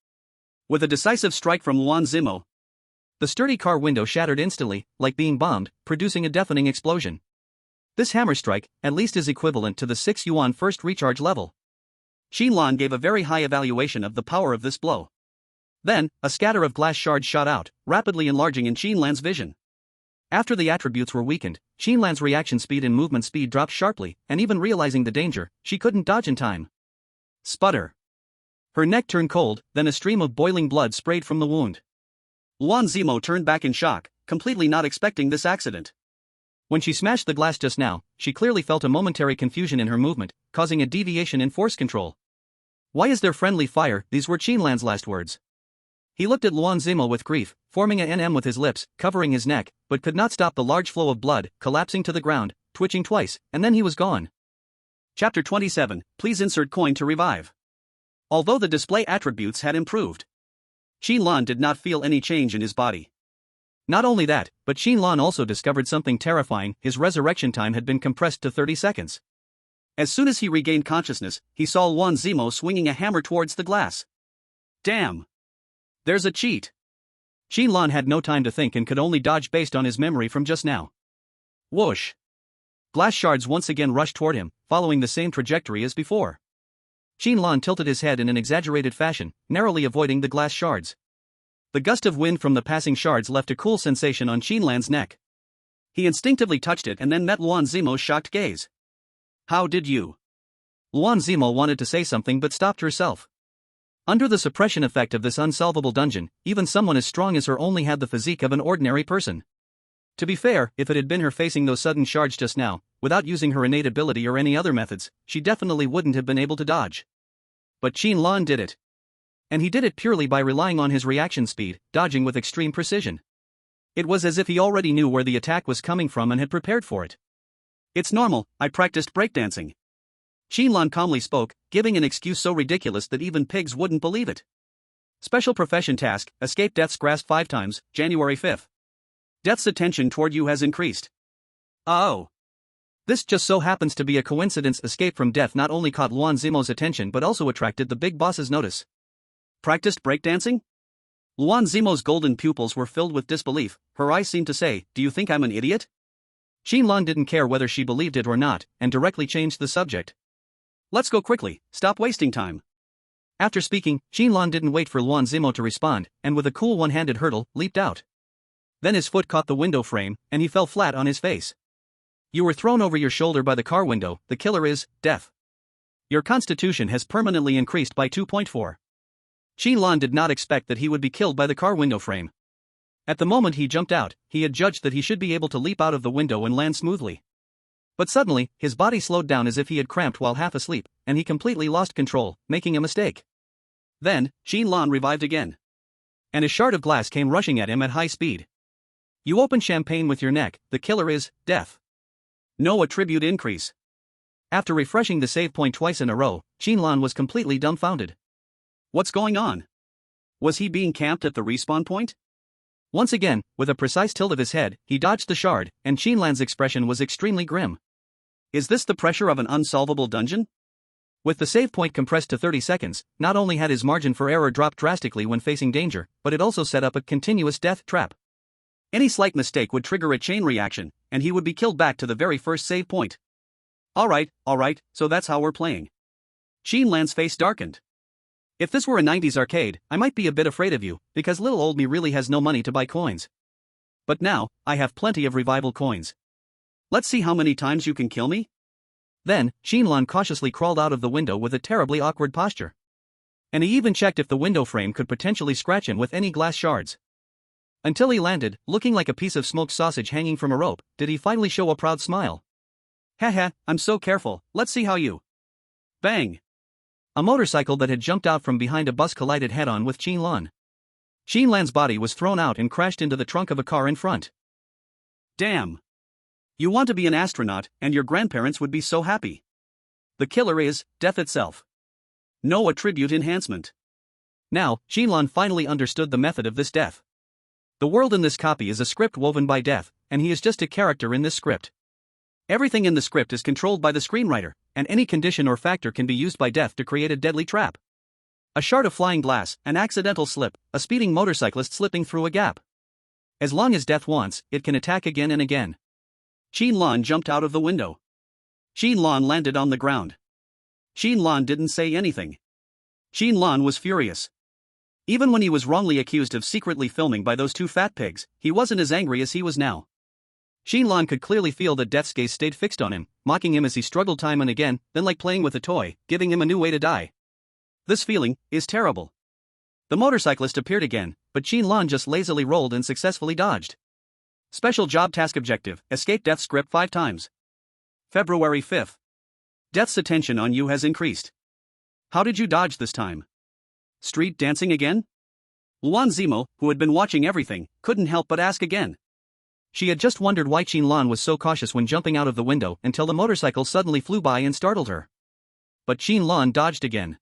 With a decisive strike from Luan Zimo, the sturdy car window shattered instantly, like being bombed, producing a deafening explosion. This hammer strike, at least, is equivalent to the 6 yuan first recharge level. Qin Lan gave a very high evaluation of the power of this blow. Then, a scatter of glass shards shot out, rapidly enlarging in Qin Lan's vision. After the attributes were weakened, Qin Lan's reaction speed and movement speed dropped sharply, and even realizing the danger, she couldn't dodge in time. Sputter. Her neck turned cold, then a stream of boiling blood sprayed from the wound. Luan Zimo turned back in shock, completely not expecting this accident. When she smashed the glass just now, she clearly felt a momentary confusion in her movement, causing a deviation in force control. "Why is there friendly fire?" These were Qin Lan's last words. He looked at Luan Zimo with grief, forming a NM with his lips, covering his neck, but could not stop the large flow of blood, collapsing to the ground, twitching twice, and then he was gone. Chapter 27, please insert coin to revive. Although the display attributes had improved, Qin Lan did not feel any change in his body. Not only that, but Qin Lan also discovered something terrifying: his resurrection time had been compressed to 30 seconds. As soon as he regained consciousness, he saw Luan Zimo swinging a hammer towards the glass. Damn! There's a cheat! Qin Lan had no time to think and could only dodge based on his memory from just now. Whoosh! Glass shards once again rushed toward him, following the same trajectory as before. Qin Lan tilted his head in an exaggerated fashion, narrowly avoiding the glass shards. The gust of wind from the passing shards left a cool sensation on Qin Lan's neck. He instinctively touched it and then met Luan Zimo's shocked gaze. "How did you?" Luan Zimo wanted to say something but stopped herself. Under the suppression effect of this unsolvable dungeon, even someone as strong as her only had the physique of an ordinary person. To be fair, if it had been her facing those sudden shards just now, without using her innate ability or any other methods, she definitely wouldn't have been able to dodge. But Qin Lan did it. And he did it purely by relying on his reaction speed, dodging with extreme precision. It was as if he already knew where the attack was coming from and had prepared for it. "It's normal, I practiced breakdancing." Qin Lan calmly spoke, giving an excuse so ridiculous that even pigs wouldn't believe it. Special profession task: escape Death's grasp 5 times, January 5th. Death's attention toward you has increased. Oh. This just so happens to be a coincidence. Escape from Death not only caught Luan Zimo's attention but also attracted the big boss's notice. Practiced breakdancing? Luan Zimo's golden pupils were filled with disbelief. Her eyes seemed to say, "Do you think I'm an idiot?" Qin Lan didn't care whether she believed it or not, and directly changed the subject. "Let's go quickly, stop wasting time." After speaking, Qin Lan didn't wait for Luan Zimo to respond, and with a cool one-handed hurdle, leaped out. Then his foot caught the window frame, and he fell flat on his face. "You were thrown over your shoulder by the car window. The killer is death. Your constitution has permanently increased by 2.4. Qin Lan did not expect that he would be killed by the car window frame. At the moment he jumped out, he had judged that he should be able to leap out of the window and land smoothly. But suddenly, his body slowed down as if he had cramped while half asleep, and he completely lost control, making a mistake. Then, Qin Lan revived again. And a shard of glass came rushing at him at high speed. "You open champagne with your neck. The killer is death. No attribute increase." After refreshing the save point twice in a row, Qin Lan was completely dumbfounded. What's going on? Was he being camped at the respawn point? Once again, with a precise tilt of his head, he dodged the shard, and Qin Lan's expression was extremely grim. Is this the pressure of an unsolvable dungeon? With the save point compressed to 30 seconds, not only had his margin for error dropped drastically when facing danger, but it also set up a continuous death trap. Any slight mistake would trigger a chain reaction, and he would be killed back to the very first save point. Alright, so that's how we're playing. Qin Lan's face darkened. If this were a 90s arcade, I might be a bit afraid of you, because little old me really has no money to buy coins. But now, I have plenty of revival coins. Let's see how many times you can kill me? Then, Qin Lan cautiously crawled out of the window with a terribly awkward posture. And he even checked if the window frame could potentially scratch him with any glass shards. Until he landed, looking like a piece of smoked sausage hanging from a rope, did he finally show a proud smile. Haha, I'm so careful, let's see how you... Bang! A motorcycle that had jumped out from behind a bus collided head-on with Qin Lan. Qin Lan's body was thrown out and crashed into the trunk of a car in front. Damn! You want to be an astronaut, and your grandparents would be so happy. The killer is death itself. No attribute enhancement. Now, Qin Lan finally understood the method of this death. The world in this copy is a script woven by death, and he is just a character in this script. Everything in the script is controlled by the screenwriter, and any condition or factor can be used by death to create a deadly trap. A shard of flying glass, an accidental slip, a speeding motorcyclist slipping through a gap. As long as death wants, it can attack again and again. Qin Lan jumped out of the window. Qin Lan landed on the ground. Qin Lan didn't say anything. Qin Lan was furious. Even when he was wrongly accused of secretly filming by those two fat pigs, he wasn't as angry as he was now. Qin Lan could clearly feel that Death's gaze stayed fixed on him, mocking him as he struggled time and again, then like playing with a toy, giving him a new way to die. This feeling is terrible. The motorcyclist appeared again, but Qin Lan just lazily rolled and successfully dodged. Special job task objective: escape Death's grip 5 times. February 5th. Death's attention on you has increased. How did you dodge this time? Street dancing again? Luan Zimo, who had been watching everything, couldn't help but ask again. She had just wondered why Qin Lan was so cautious when jumping out of the window until the motorcycle suddenly flew by and startled her. But Qin Lan dodged again.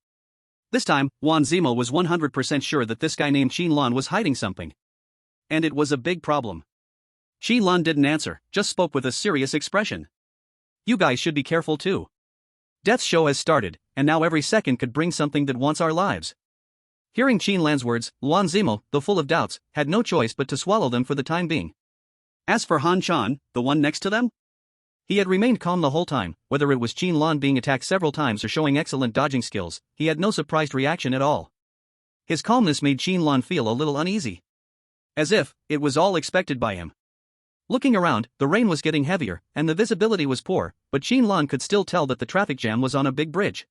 This time, Luan Zimo was 100% sure that this guy named Qin Lan was hiding something. And it was a big problem. Qin Lan didn't answer, just spoke with a serious expression. You guys should be careful too. Death's show has started, and now every second could bring something that wants our lives. Hearing Qin Lan's words, Luan Zimo, though full of doubts, had no choice but to swallow them for the time being. As for Han Chan, the one next to them, he had remained calm the whole time. Whether it was Qin Lan being attacked several times or showing excellent dodging skills, he had no surprised reaction at all. His calmness made Qin Lan feel a little uneasy. As if it was all expected by him. Looking around, the rain was getting heavier, and the visibility was poor, but Qin Lan could still tell that the traffic jam was on a big bridge.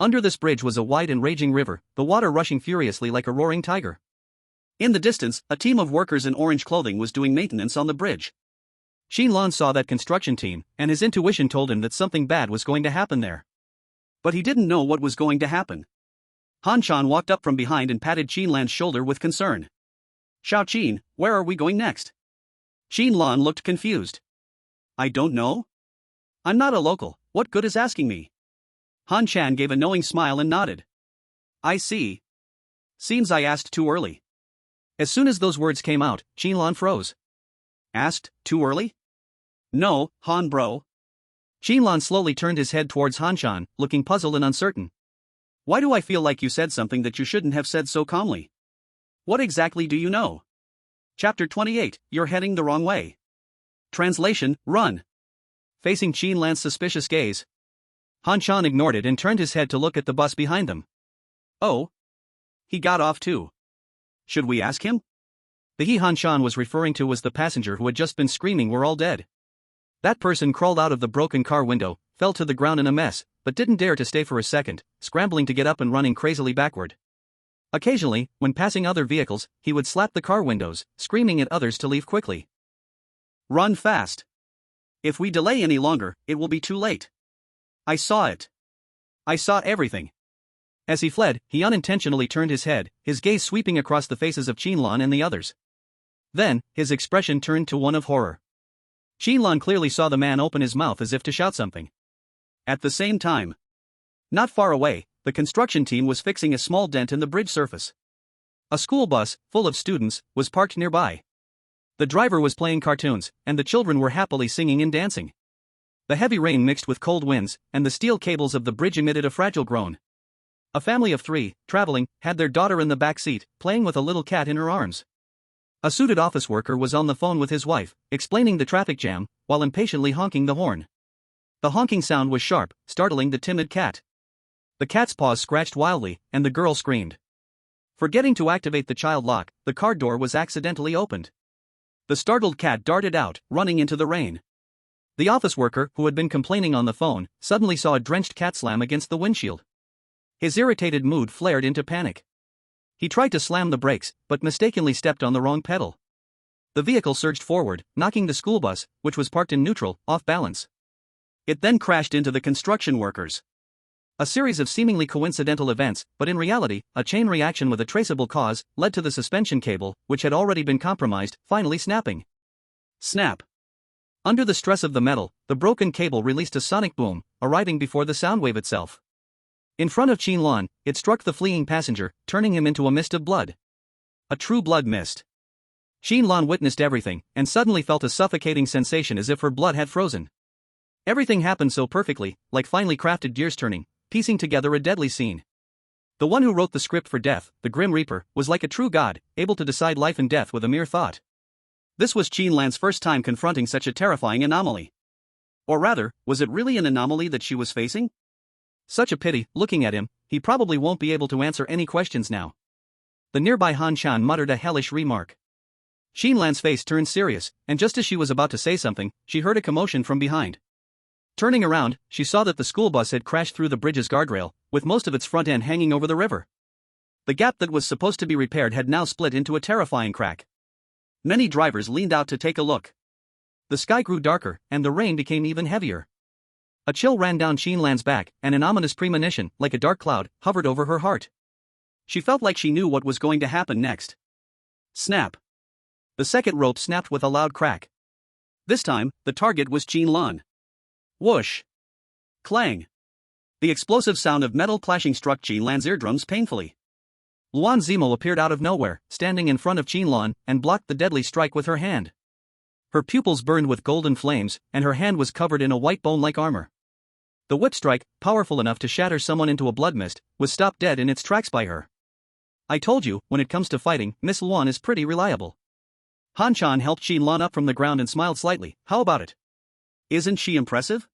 Under this bridge was a wide and raging river, the water rushing furiously like a roaring tiger. In the distance, a team of workers in orange clothing was doing maintenance on the bridge. Qin Lan saw that construction team, and his intuition told him that something bad was going to happen there. But he didn't know what was going to happen. Han Chan walked up from behind and patted Qin Lan's shoulder with concern. Xiao Qin, where are we going next? Qin Lan looked confused. I don't know. I'm not a local, what good is asking me? Han Chan gave a knowing smile and nodded. I see. Seems I asked too early. As soon as those words came out, Qin Lan froze. Asked, too early? No, Han bro. Qin Lan slowly turned his head towards Han Chan, looking puzzled and uncertain. Why do I feel like you said something that you shouldn't have said so calmly? What exactly do you know? Chapter 28, You're heading the wrong way. Translation, run. Facing Qin Lan's suspicious gaze, Han Chan ignored it and turned his head to look at the bus behind them. Oh. He got off too. Should we ask him? The he Han Chan was referring to was the passenger who had just been screaming we're all dead. That person crawled out of the broken car window, fell to the ground in a mess, but didn't dare to stay for a second, scrambling to get up and running crazily backward. Occasionally, when passing other vehicles, he would slap the car windows, screaming at others to leave quickly. Run fast. If we delay any longer, it will be too late. I saw it. I saw everything. As he fled, he unintentionally turned his head, his gaze sweeping across the faces of Qin Lan and the others. Then, his expression turned to one of horror. Qin Lan clearly saw the man open his mouth as if to shout something. At the same time, not far away, the construction team was fixing a small dent in the bridge surface. A school bus, full of students, was parked nearby. The driver was playing cartoons, and the children were happily singing and dancing. The heavy rain mixed with cold winds, and the steel cables of the bridge emitted a fragile groan. A family of 3, traveling, had their daughter in the back seat, playing with a little cat in her arms. A suited office worker was on the phone with his wife, explaining the traffic jam, while impatiently honking the horn. The honking sound was sharp, startling the timid cat. The cat's paws scratched wildly, and the girl screamed. Forgetting to activate the child lock, the car door was accidentally opened. The startled cat darted out, running into the rain. The office worker, who had been complaining on the phone, suddenly saw a drenched cat slam against the windshield. His irritated mood flared into panic. He tried to slam the brakes, but mistakenly stepped on the wrong pedal. The vehicle surged forward, knocking the school bus, which was parked in neutral, off balance. It then crashed into the construction workers. A series of seemingly coincidental events, but in reality, a chain reaction with a traceable cause, led to the suspension cable, which had already been compromised, finally snapping. Snap. Under the stress of the metal, the broken cable released a sonic boom, arriving before the sound wave itself. In front of Qin Lan, it struck the fleeing passenger, turning him into a mist of blood. A true blood mist. Qin Lan witnessed everything, and suddenly felt a suffocating sensation as if her blood had frozen. Everything happened so perfectly, like finely crafted gears turning, piecing together a deadly scene. The one who wrote the script for death, the Grim Reaper, was like a true god, able to decide life and death with a mere thought. This was Qin Lan's first time confronting such a terrifying anomaly. Or rather, was it really an anomaly that she was facing? Such a pity, looking at him, he probably won't be able to answer any questions now. The nearby Han Chan muttered a hellish remark. Qin Lan's face turned serious, and just as she was about to say something, she heard a commotion from behind. Turning around, she saw that the school bus had crashed through the bridge's guardrail, with most of its front end hanging over the river. The gap that was supposed to be repaired had now split into a terrifying crack. Many drivers leaned out to take a look. The sky grew darker, and the rain became even heavier. A chill ran down Qin Lan's back, and an ominous premonition, like a dark cloud, hovered over her heart. She felt like she knew what was going to happen next. Snap. The second rope snapped with a loud crack. This time, the target was Qin Lan. Whoosh! Clang! The explosive sound of metal clashing struck Qin Lan's eardrums painfully. Luan Zimo appeared out of nowhere, standing in front of Qin Lan, and blocked the deadly strike with her hand. Her pupils burned with golden flames, and her hand was covered in a white bone-like armor. The whip strike, powerful enough to shatter someone into a blood mist, was stopped dead in its tracks by her. I told you, when it comes to fighting, Miss Luan is pretty reliable. Han Chan helped Qin Lan up from the ground and smiled slightly. How about it? Isn't she impressive?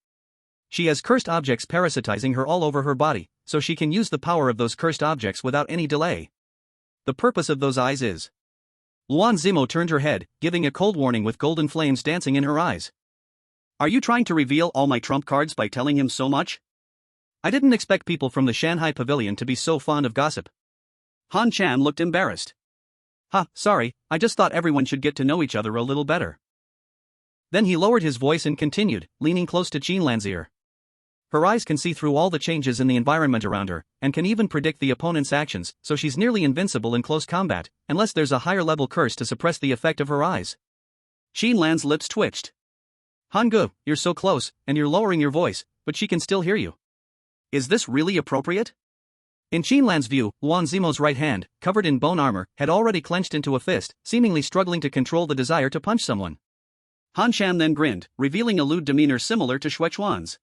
She has cursed objects parasitizing her all over her body, so she can use the power of those cursed objects without any delay. The purpose of those eyes is... Luan Zimo turned her head, giving a cold warning with golden flames dancing in her eyes. Are you trying to reveal all my trump cards by telling him so much? I didn't expect people from the Shanghai Pavilion to be so fond of gossip. Han Chan looked embarrassed. Sorry, I just thought everyone should get to know each other a little better. Then he lowered his voice and continued, leaning close to Qin Lan's ear. Her eyes can see through all the changes in the environment around her, and can even predict the opponent's actions, so she's nearly invincible in close combat, unless there's a higher level curse to suppress the effect of her eyes. Qin Lan's lips twitched. Hangu, you're so close, and you're lowering your voice, but she can still hear you. Is this really appropriate? In Qin Lan's view, Luan Zimo's right hand, covered in bone armor, had already clenched into a fist, seemingly struggling to control the desire to punch someone. Han Chan then grinned, revealing a lewd demeanor similar to Shuechuan's.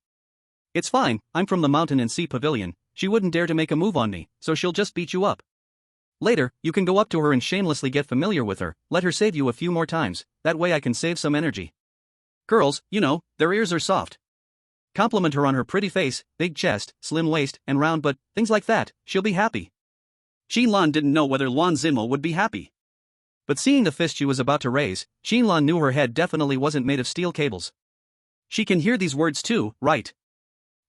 It's fine, I'm from the Mountain and Sea Pavilion, she wouldn't dare to make a move on me, so she'll just beat you up. Later, you can go up to her and shamelessly get familiar with her, let her save you a few more times, that way I can save some energy. Girls, you know, their ears are soft. Compliment her on her pretty face, big chest, slim waist, and round butt, things like that, she'll be happy. Qin Lan didn't know whether Luan Zimo would be happy. But seeing the fist she was about to raise, Qin Lan knew her head definitely wasn't made of steel cables. She can hear these words too, right?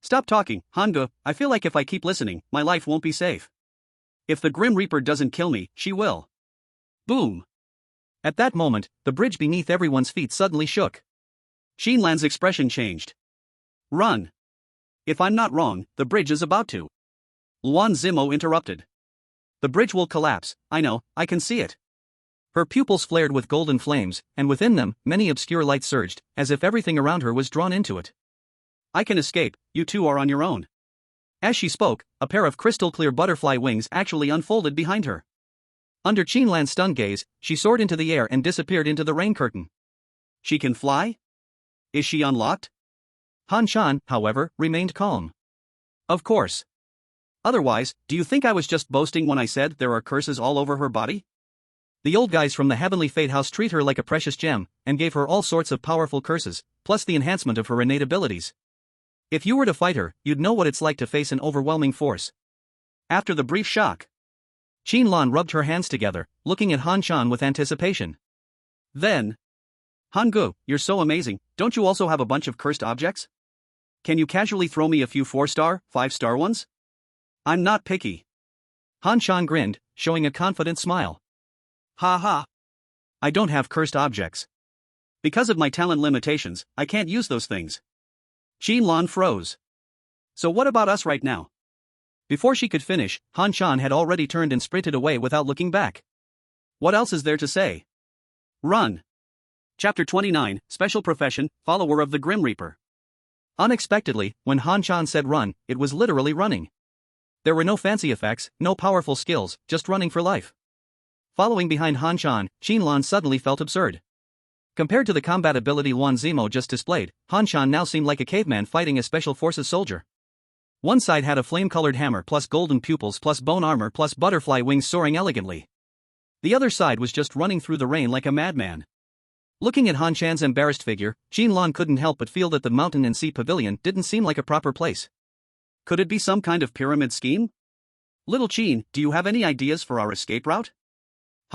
Stop talking, Hangu, I feel like if I keep listening, my life won't be safe. If the Grim Reaper doesn't kill me, she will. Boom! At that moment, the bridge beneath everyone's feet suddenly shook. Qin Lan's expression changed. Run! If I'm not wrong, the bridge is about to. Luan Zimo interrupted. The bridge will collapse, I know, I can see it. Her pupils flared with golden flames, and within them, many obscure lights surged, as if everything around her was drawn into it. I can escape, you two are on your own. As she spoke, a pair of crystal-clear butterfly wings actually unfolded behind her. Under Qin Lan's stunned gaze, she soared into the air and disappeared into the rain curtain. She can fly? Is she unlocked? Han Chan, however, remained calm. Of course. Otherwise, do you think I was just boasting when I said there are curses all over her body? The old guys from the Heavenly Fate House treat her like a precious gem, and gave her all sorts of powerful curses, plus the enhancement of her innate abilities. If you were to fight her, you'd know what it's like to face an overwhelming force. After the brief shock, Qin Lan rubbed her hands together, looking at Han Chan with anticipation. Then, Hangu, you're so amazing, don't you also have a bunch of cursed objects? Can you casually throw me a few 4-star, 5-star ones? I'm not picky. Han Chan grinned, showing a confident smile. Ha ha. I don't have cursed objects. Because of my talent limitations, I can't use those things. Qin Lan froze. So what about us right now? Before she could finish, Han Chan had already turned and sprinted away without looking back. What else is there to say? Run. Chapter 29, Special Profession, Follower of the Grim Reaper. Unexpectedly, when Han Chan said run, it was literally running. There were no fancy effects, no powerful skills, just running for life. Following behind Han Chan, Qin Lan suddenly felt absurd. Compared to the combat ability Luan Zimo just displayed, Han Chan now seemed like a caveman fighting a special forces soldier. One side had a flame-colored hammer plus golden pupils plus bone armor plus butterfly wings soaring elegantly. The other side was just running through the rain like a madman. Looking at Han Chan's embarrassed figure, Qin Lan couldn't help but feel that the Mountain and Sea Pavilion didn't seem like a proper place. Could it be some kind of pyramid scheme? Little Qin, do you have any ideas for our escape route?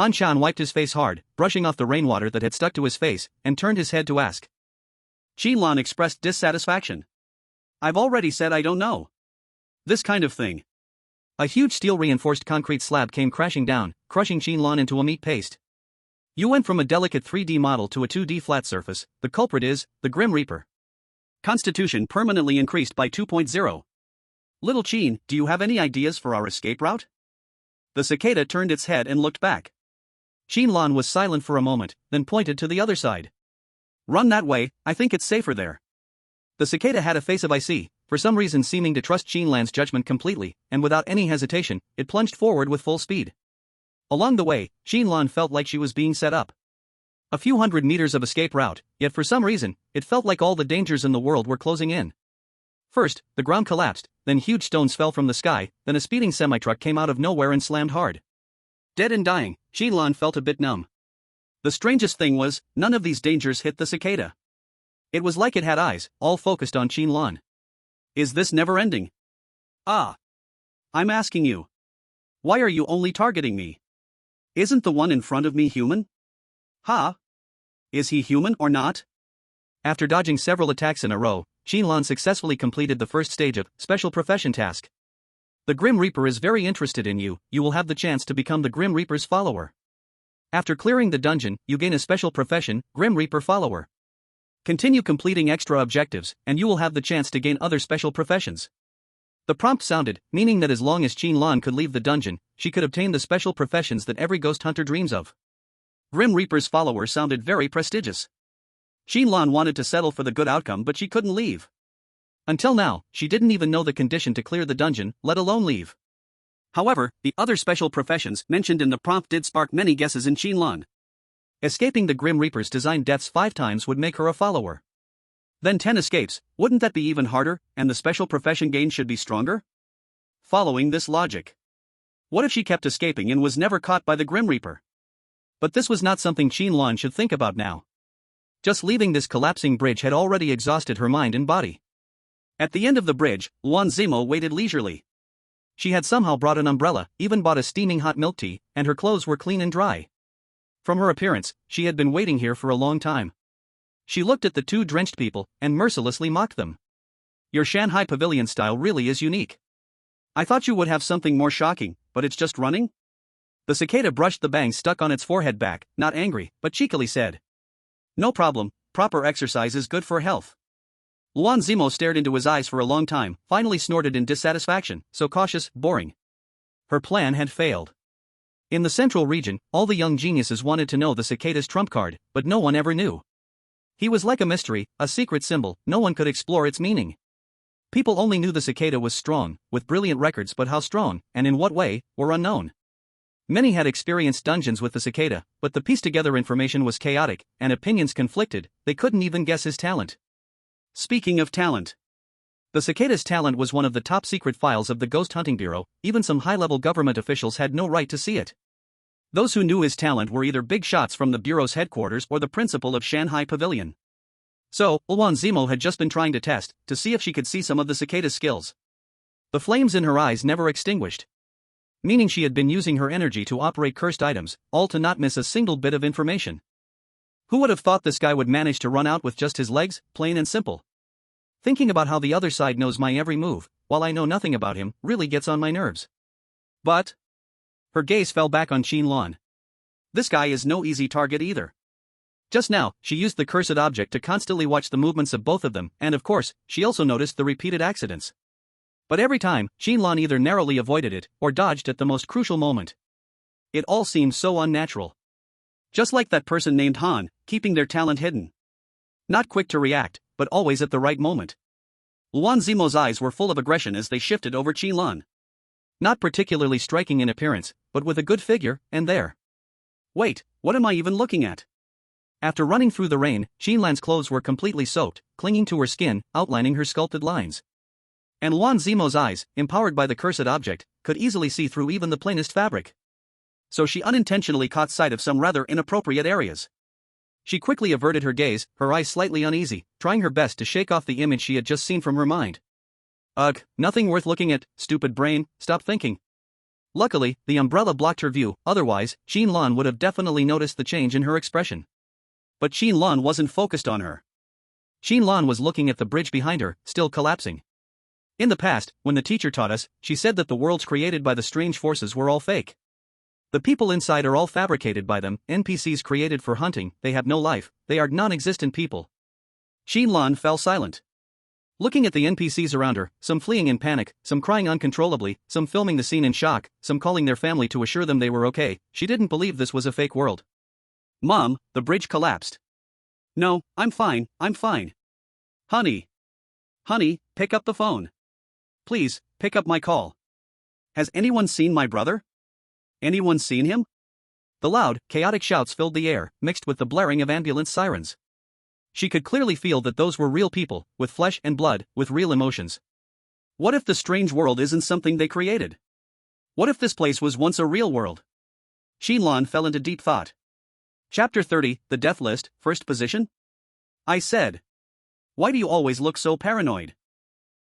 Han Shan wiped his face hard, brushing off the rainwater that had stuck to his face, and turned his head to ask. Qin Lan expressed dissatisfaction. I've already said I don't know. This kind of thing. A huge steel-reinforced concrete slab came crashing down, crushing Qin Lan into a meat paste. You went from a delicate 3D model to a 2D flat surface. The culprit is the Grim Reaper. Constitution permanently increased by 2.0. Little Qin, do you have any ideas for our escape route? The cicada turned its head and looked back. Qin Lan was silent for a moment, then pointed to the other side. Run that way, I think it's safer there. The cicada had a face of ice, for some reason seeming to trust Qin Lan's judgment completely, and without any hesitation, it plunged forward with full speed. Along the way, Qin Lan felt like she was being set up. A few hundred meters of escape route, yet for some reason, it felt like all the dangers in the world were closing in. First, the ground collapsed, then huge stones fell from the sky, then a speeding semi-truck came out of nowhere and slammed hard. Dead and dying, Qin Lan felt a bit numb. The strangest thing was, none of these dangers hit the cicada. It was like it had eyes, all focused on Qin Lan. Is this never ending? Ah. I'm asking you. Why are you only targeting me? Isn't the one in front of me human? Ha? Is he human or not? After dodging several attacks in a row, Qin Lan successfully completed the first stage of Special Profession task. The Grim Reaper is very interested in you. You will have the chance to become the Grim Reaper's follower. After clearing the dungeon, you gain a special profession, Grim Reaper Follower. Continue completing extra objectives, and you will have the chance to gain other special professions. The prompt sounded, meaning that as long as Qin Lan could leave the dungeon, she could obtain the special professions that every ghost hunter dreams of. Grim Reaper's follower sounded very prestigious. Qin Lan wanted to settle for the good outcome, but she couldn't leave. Until now, she didn't even know the condition to clear the dungeon, let alone leave. However, the other special professions mentioned in the prompt did spark many guesses in Qin Lan. Escaping the Grim Reaper's designed deaths 5 times would make her a follower. Then 10 escapes, wouldn't that be even harder, and the special profession gain should be stronger? Following this logic. What if she kept escaping and was never caught by the Grim Reaper? But this was not something Qin Lan should think about now. Just leaving this collapsing bridge had already exhausted her mind and body. At the end of the bridge, Luan Zimo waited leisurely. She had somehow brought an umbrella, even bought a steaming hot milk tea, and her clothes were clean and dry. From her appearance, she had been waiting here for a long time. She looked at the 2 drenched people, and mercilessly mocked them. Your Shanghai Pavilion style really is unique. I thought you would have something more shocking, but it's just running? The cicada brushed the bangs stuck on its forehead back, not angry, but cheekily said. No problem, proper exercise is good for health. Luan Zimo stared into his eyes for a long time, finally snorted in dissatisfaction, so cautious, boring. Her plan had failed. In the central region, all the young geniuses wanted to know the cicada's trump card, but no one ever knew. He was like a mystery, a secret symbol, no one could explore its meaning. People only knew the cicada was strong, with brilliant records, but how strong, and in what way, were unknown. Many had experienced dungeons with the cicada, but the pieced-together information was chaotic, and opinions conflicted. They couldn't even guess his talent. Speaking of talent, the cicada's talent was one of the top-secret files of the Ghost Hunting Bureau. Even some high-level government officials had no right to see it. Those who knew his talent were either big shots from the Bureau's headquarters or the principal of Shanghai Pavilion. So, Luan Zimo had just been trying to test, to see if she could see some of the cicada's skills. The flames in her eyes never extinguished. Meaning she had been using her energy to operate cursed items, all to not miss a single bit of information. Who would have thought this guy would manage to run out with just his legs, plain and simple? Thinking about how the other side knows my every move, while I know nothing about him, really gets on my nerves. But her gaze fell back on Qin Lan. This guy is no easy target either. Just now, she used the cursed object to constantly watch the movements of both of them, and of course, she also noticed the repeated accidents. But every time, Qin Lan either narrowly avoided it, or dodged at the most crucial moment. It all seemed so unnatural. Just like that person named Han, keeping their talent hidden. Not quick to react, but always at the right moment. Luan Zimo's eyes were full of aggression as they shifted over Qin Lan. Not particularly striking in appearance, but with a good figure, and there. Wait, what am I even looking at? After running through the rain, Qin Lan's clothes were completely soaked, clinging to her skin, outlining her sculpted lines. And Luan Zimo's eyes, empowered by the cursed object, could easily see through even the plainest fabric. So she unintentionally caught sight of some rather inappropriate areas. She quickly averted her gaze, her eyes slightly uneasy, trying her best to shake off the image she had just seen from her mind. Ugh, nothing worth looking at, stupid brain, stop thinking. Luckily, the umbrella blocked her view, otherwise, Qin Lan would have definitely noticed the change in her expression. But Qin Lan wasn't focused on her. Qin Lan was looking at the bridge behind her, still collapsing. In the past, when the teacher taught us, she said that the worlds created by the strange forces were all fake. The people inside are all fabricated by them, NPCs created for hunting, they have no life, they are non-existent people. Qin Lan fell silent. Looking at the NPCs around her, some fleeing in panic, some crying uncontrollably, some filming the scene in shock, some calling their family to assure them they were okay, she didn't believe this was a fake world. Mom, the bridge collapsed. No, I'm fine, I'm fine. Honey. Honey, pick up the phone. Please, pick up my call. Has anyone seen my brother? Anyone seen him? The loud, chaotic shouts filled the air, mixed with the blaring of ambulance sirens. She could clearly feel that those were real people, with flesh and blood, with real emotions. What if the strange world isn't something they created? What if this place was once a real world? Qin Lan fell into deep thought. Chapter 30, The Death List, First Position? I said. Why do you always look so paranoid?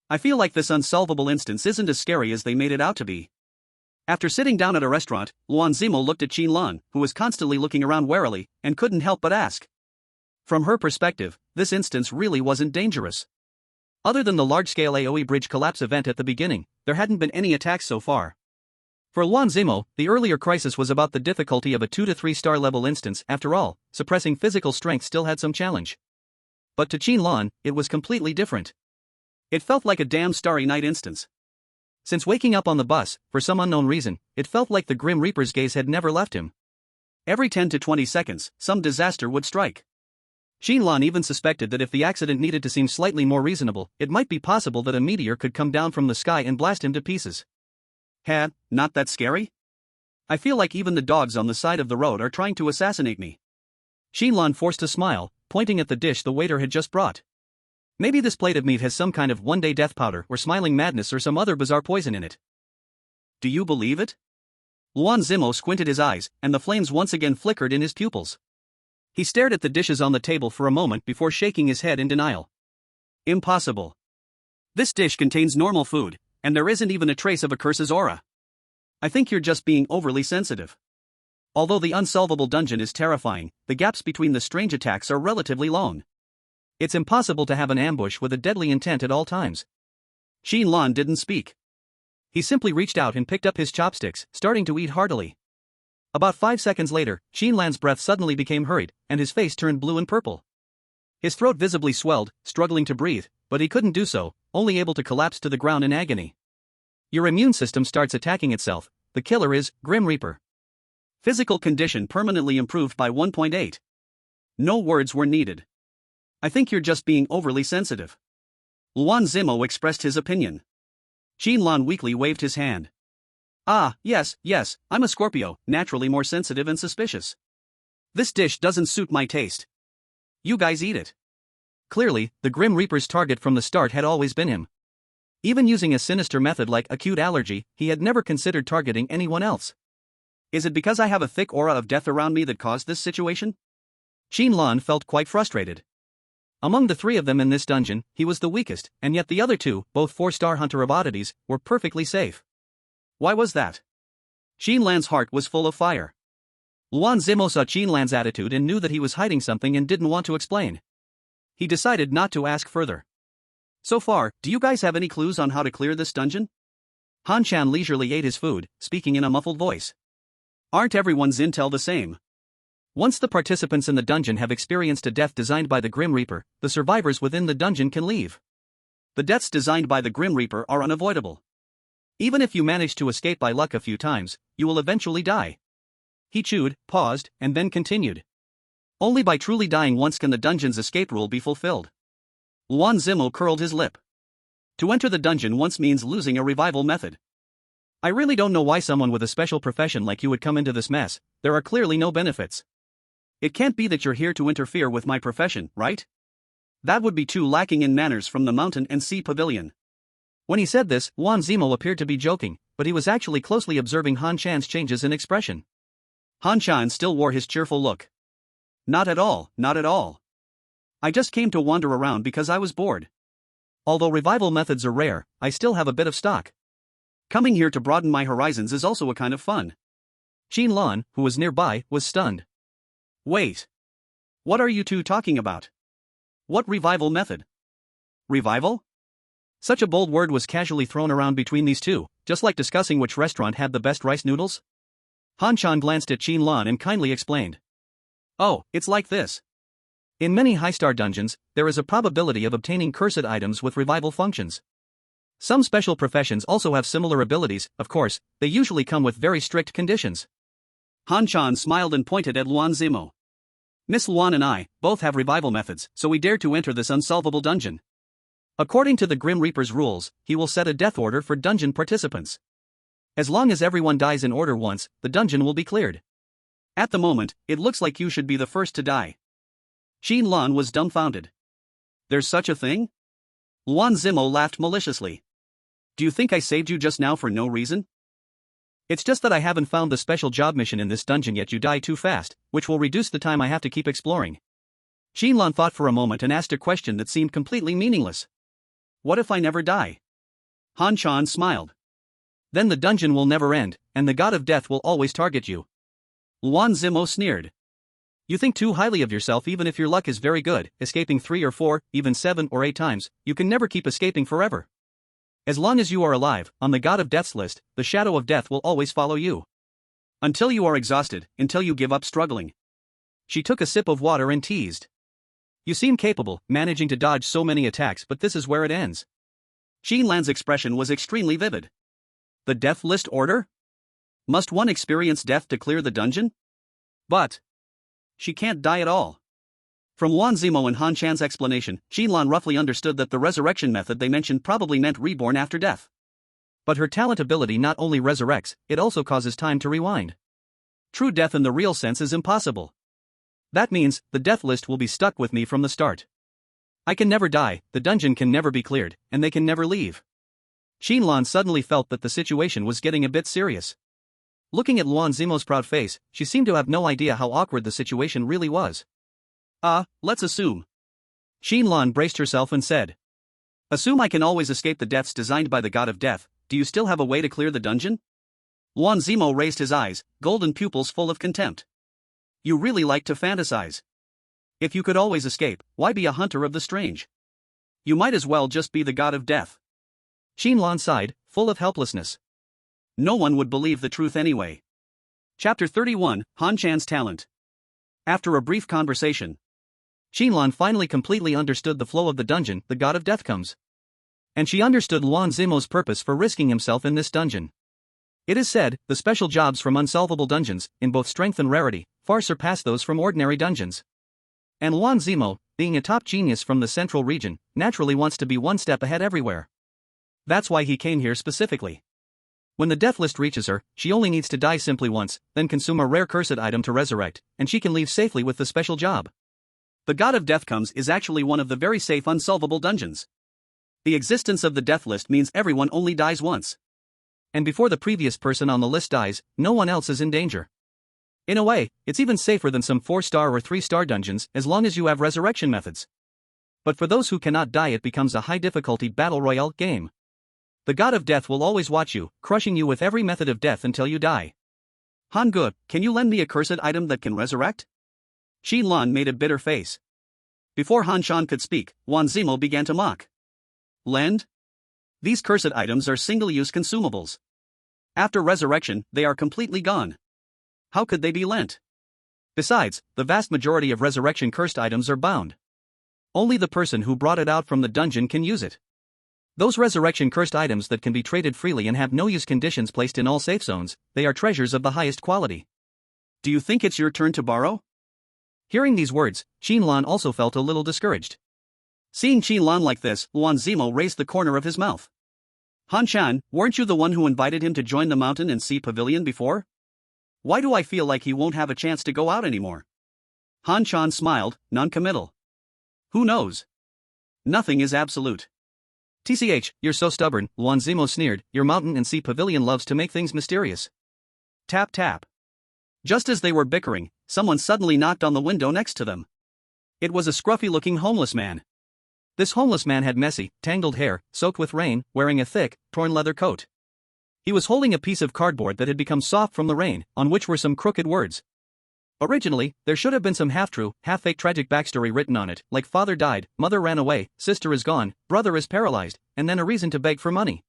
I feel like this unsolvable instance isn't as scary as they made it out to be. After sitting down at a restaurant, Luan Zimo looked at Qin Lan, who was constantly looking around warily, and couldn't help but ask. From her perspective, this instance really wasn't dangerous. Other than the large-scale AoE bridge collapse event at the beginning, there hadn't been any attacks so far. For Luan Zimo, the earlier crisis was about the difficulty of a 2 to 3 star level instance. After all, suppressing physical strength still had some challenge. But to Qin Lan, it was completely different. It felt like a damn Starry Night instance. Since waking up on the bus, for some unknown reason, it felt like the Grim Reaper's gaze had never left him. Every 10 to 20 seconds, some disaster would strike. Qin Lan even suspected that if the accident needed to seem slightly more reasonable, it might be possible that a meteor could come down from the sky and blast him to pieces. Not that scary? I feel like even the dogs on the side of the road are trying to assassinate me. Qin Lan forced a smile, pointing at the dish the waiter had just brought. Maybe this plate of meat has some kind of one-day death powder or smiling madness or some other bizarre poison in it. Do you believe it? Luan Zimo squinted his eyes, and the flames once again flickered in his pupils. He stared at the dishes on the table for a moment before shaking his head in denial. Impossible. This dish contains normal food, and there isn't even a trace of a curse's aura. I think you're just being overly sensitive. Although the unsolvable dungeon is terrifying, the gaps between the strange attacks are relatively long. It's impossible to have an ambush with a deadly intent at all times. Qin Lan didn't speak. He simply reached out and picked up his chopsticks, starting to eat heartily. About 5 seconds later, Qin Lan's breath suddenly became hurried, and his face turned blue and purple. His throat visibly swelled, struggling to breathe, but he couldn't do so, only able to collapse to the ground in agony. Your immune system starts attacking itself. The killer is Grim Reaper. Physical condition permanently improved by 1.8. No words were needed. I think you're just being overly sensitive. Luan Zimo expressed his opinion. Qin Lan weakly waved his hand. Yes, I'm a Scorpio, naturally more sensitive and suspicious. This dish doesn't suit my taste. You guys eat it. Clearly, the Grim Reaper's target from the start had always been him. Even using a sinister method like acute allergy, he had never considered targeting anyone else. Is it because I have a thick aura of death around me that caused this situation? Qin Lan felt quite frustrated. Among the three of them in this dungeon, he was the weakest, and yet the other two, both 4-star hunter of oddities, were perfectly safe. Why was that? Qin Lan's heart was full of fire. Luan Zimo saw Qin Lan's attitude and knew that he was hiding something and didn't want to explain. He decided not to ask further. So far, do you guys have any clues on how to clear this dungeon? Han Chan leisurely ate his food, speaking in a muffled voice. Aren't everyone's intel the same? Once the participants in the dungeon have experienced a death designed by the Grim Reaper, the survivors within the dungeon can leave. The deaths designed by the Grim Reaper are unavoidable. Even if you manage to escape by luck a few times, you will eventually die. He chewed, paused, and then continued. Only by truly dying once can the dungeon's escape rule be fulfilled. Luan Zimo curled his lip. To enter the dungeon once means losing a revival method. I really don't know why someone with a special profession like you would come into this mess. There are clearly no benefits. It can't be that you're here to interfere with my profession, right? That would be too lacking in manners from the Mountain and Sea Pavilion. When he said this, Luan Zimo appeared to be joking, but he was actually closely observing Han Chan's changes in expression. Han Chan still wore his cheerful look. Not at all, not at all. I just came to wander around because I was bored. Although revival methods are rare, I still have a bit of stock. Coming here to broaden my horizons is also a kind of fun. Qin Lan, who was nearby, was stunned. Wait. What are you two talking about? What revival method? Revival? Such a bold word was casually thrown around between these two, just like discussing which restaurant had the best rice noodles. Han Chan glanced at Qin Lan and kindly explained. Oh, it's like this. In many high-star dungeons, there is a probability of obtaining cursed items with revival functions. Some special professions also have similar abilities, of course, they usually come with very strict conditions. Han Chan smiled and pointed at Luan Zimo. Miss Luan and I both have revival methods, so we dare to enter this unsolvable dungeon. According to the Grim Reaper's rules, he will set a death order for dungeon participants. As long as everyone dies in order once, the dungeon will be cleared. At the moment, it looks like you should be the first to die. Qin Lan was dumbfounded. There's such a thing? Luan Zimo laughed maliciously. Do you think I saved you just now for no reason? It's just that I haven't found the special job mission in this dungeon yet. You die too fast, which will reduce the time I have to keep exploring. Qin Lan thought for a moment and asked a question that seemed completely meaningless. What if I never die? Han Chan smiled. Then the dungeon will never end, and the god of death will always target you. Luan Zimo sneered. You think too highly of yourself. Even if your luck is very good, escaping 3 or 4, even 7 or 8 times, you can never keep escaping forever. As long as you are alive, on the god of death's list, the shadow of death will always follow you. Until you are exhausted, until you give up struggling. She took a sip of water and teased. You seem capable, managing to dodge so many attacks, but this is where it ends. Qin Lan's expression was extremely vivid. The death list order? Must one experience death to clear the dungeon? But she can't die at all. From Luan Zimo and Han Chan's explanation, Qin Lan roughly understood that the resurrection method they mentioned probably meant reborn after death. But her talent ability not only resurrects, it also causes time to rewind. True death in the real sense is impossible. That means, the death list will be stuck with me from the start. I can never die, the dungeon can never be cleared, and they can never leave. Qin Lan suddenly felt that the situation was getting a bit serious. Looking at Luan Zimo's proud face, she seemed to have no idea how awkward the situation really was. Let's assume. Qin Lan braced herself and said. Assume I can always escape the deaths designed by the god of death. Do you still have a way to clear the dungeon? Luan Zimo raised his eyes, golden pupils full of contempt. You really like to fantasize. If you could always escape, why be a hunter of the strange? You might as well just be the god of death. Qin Lan sighed, full of helplessness. No one would believe the truth anyway. Chapter 31, Han Chan's Talent. After a brief conversation, Qin Lan finally completely understood the flow of the dungeon. The god of death comes. And she understood Luan Zimo's purpose for risking himself in this dungeon. It is said, the special jobs from unsolvable dungeons, in both strength and rarity, far surpass those from ordinary dungeons. And Luan Zimo, being a top genius from the central region, naturally wants to be one step ahead everywhere. That's why he came here specifically. When the death list reaches her, she only needs to die simply once, then consume a rare cursed item to resurrect, and she can leave safely with the special job. The god of death comes is actually one of the very safe unsolvable dungeons. The existence of the death list means everyone only dies once. And before the previous person on the list dies, no one else is in danger. In a way, it's even safer than some 4-star or 3-star dungeons as long as you have resurrection methods. But for those who cannot die, it becomes a high-difficulty battle royale game. The god of death will always watch you, crushing you with every method of death until you die. Han Ge, can you lend me a cursed item that can resurrect? Qin Lan made a bitter face. Before Han Chan could speak, Luan Zimo began to mock. Lend? These cursed items are single-use consumables. After resurrection, they are completely gone. How could they be lent? Besides, the vast majority of resurrection cursed items are bound. Only the person who brought it out from the dungeon can use it. Those resurrection cursed items that can be traded freely and have no use conditions placed in all safe zones, they are treasures of the highest quality. Do you think it's your turn to borrow? Hearing these words, Qin Lan also felt a little discouraged. Seeing Qin Lan like this, Luan Zimo raised the corner of his mouth. Han Chan, weren't you the one who invited him to join the mountain and sea pavilion before? Why do I feel like he won't have a chance to go out anymore? Han Chan smiled, non-committal. Who knows? Nothing is absolute. TCH, you're so stubborn, Luan Zimo sneered, your mountain and sea pavilion loves to make things mysterious. Tap tap. Just as they were bickering, someone suddenly knocked on the window next to them. It was a scruffy-looking homeless man. This homeless man had messy, tangled hair, soaked with rain, wearing a thick, torn leather coat. He was holding a piece of cardboard that had become soft from the rain, on which were some crooked words. Originally, there should have been some half-true, half-fake tragic backstory written on it, like father died, mother ran away, sister is gone, brother is paralyzed, and then a reason to beg for money.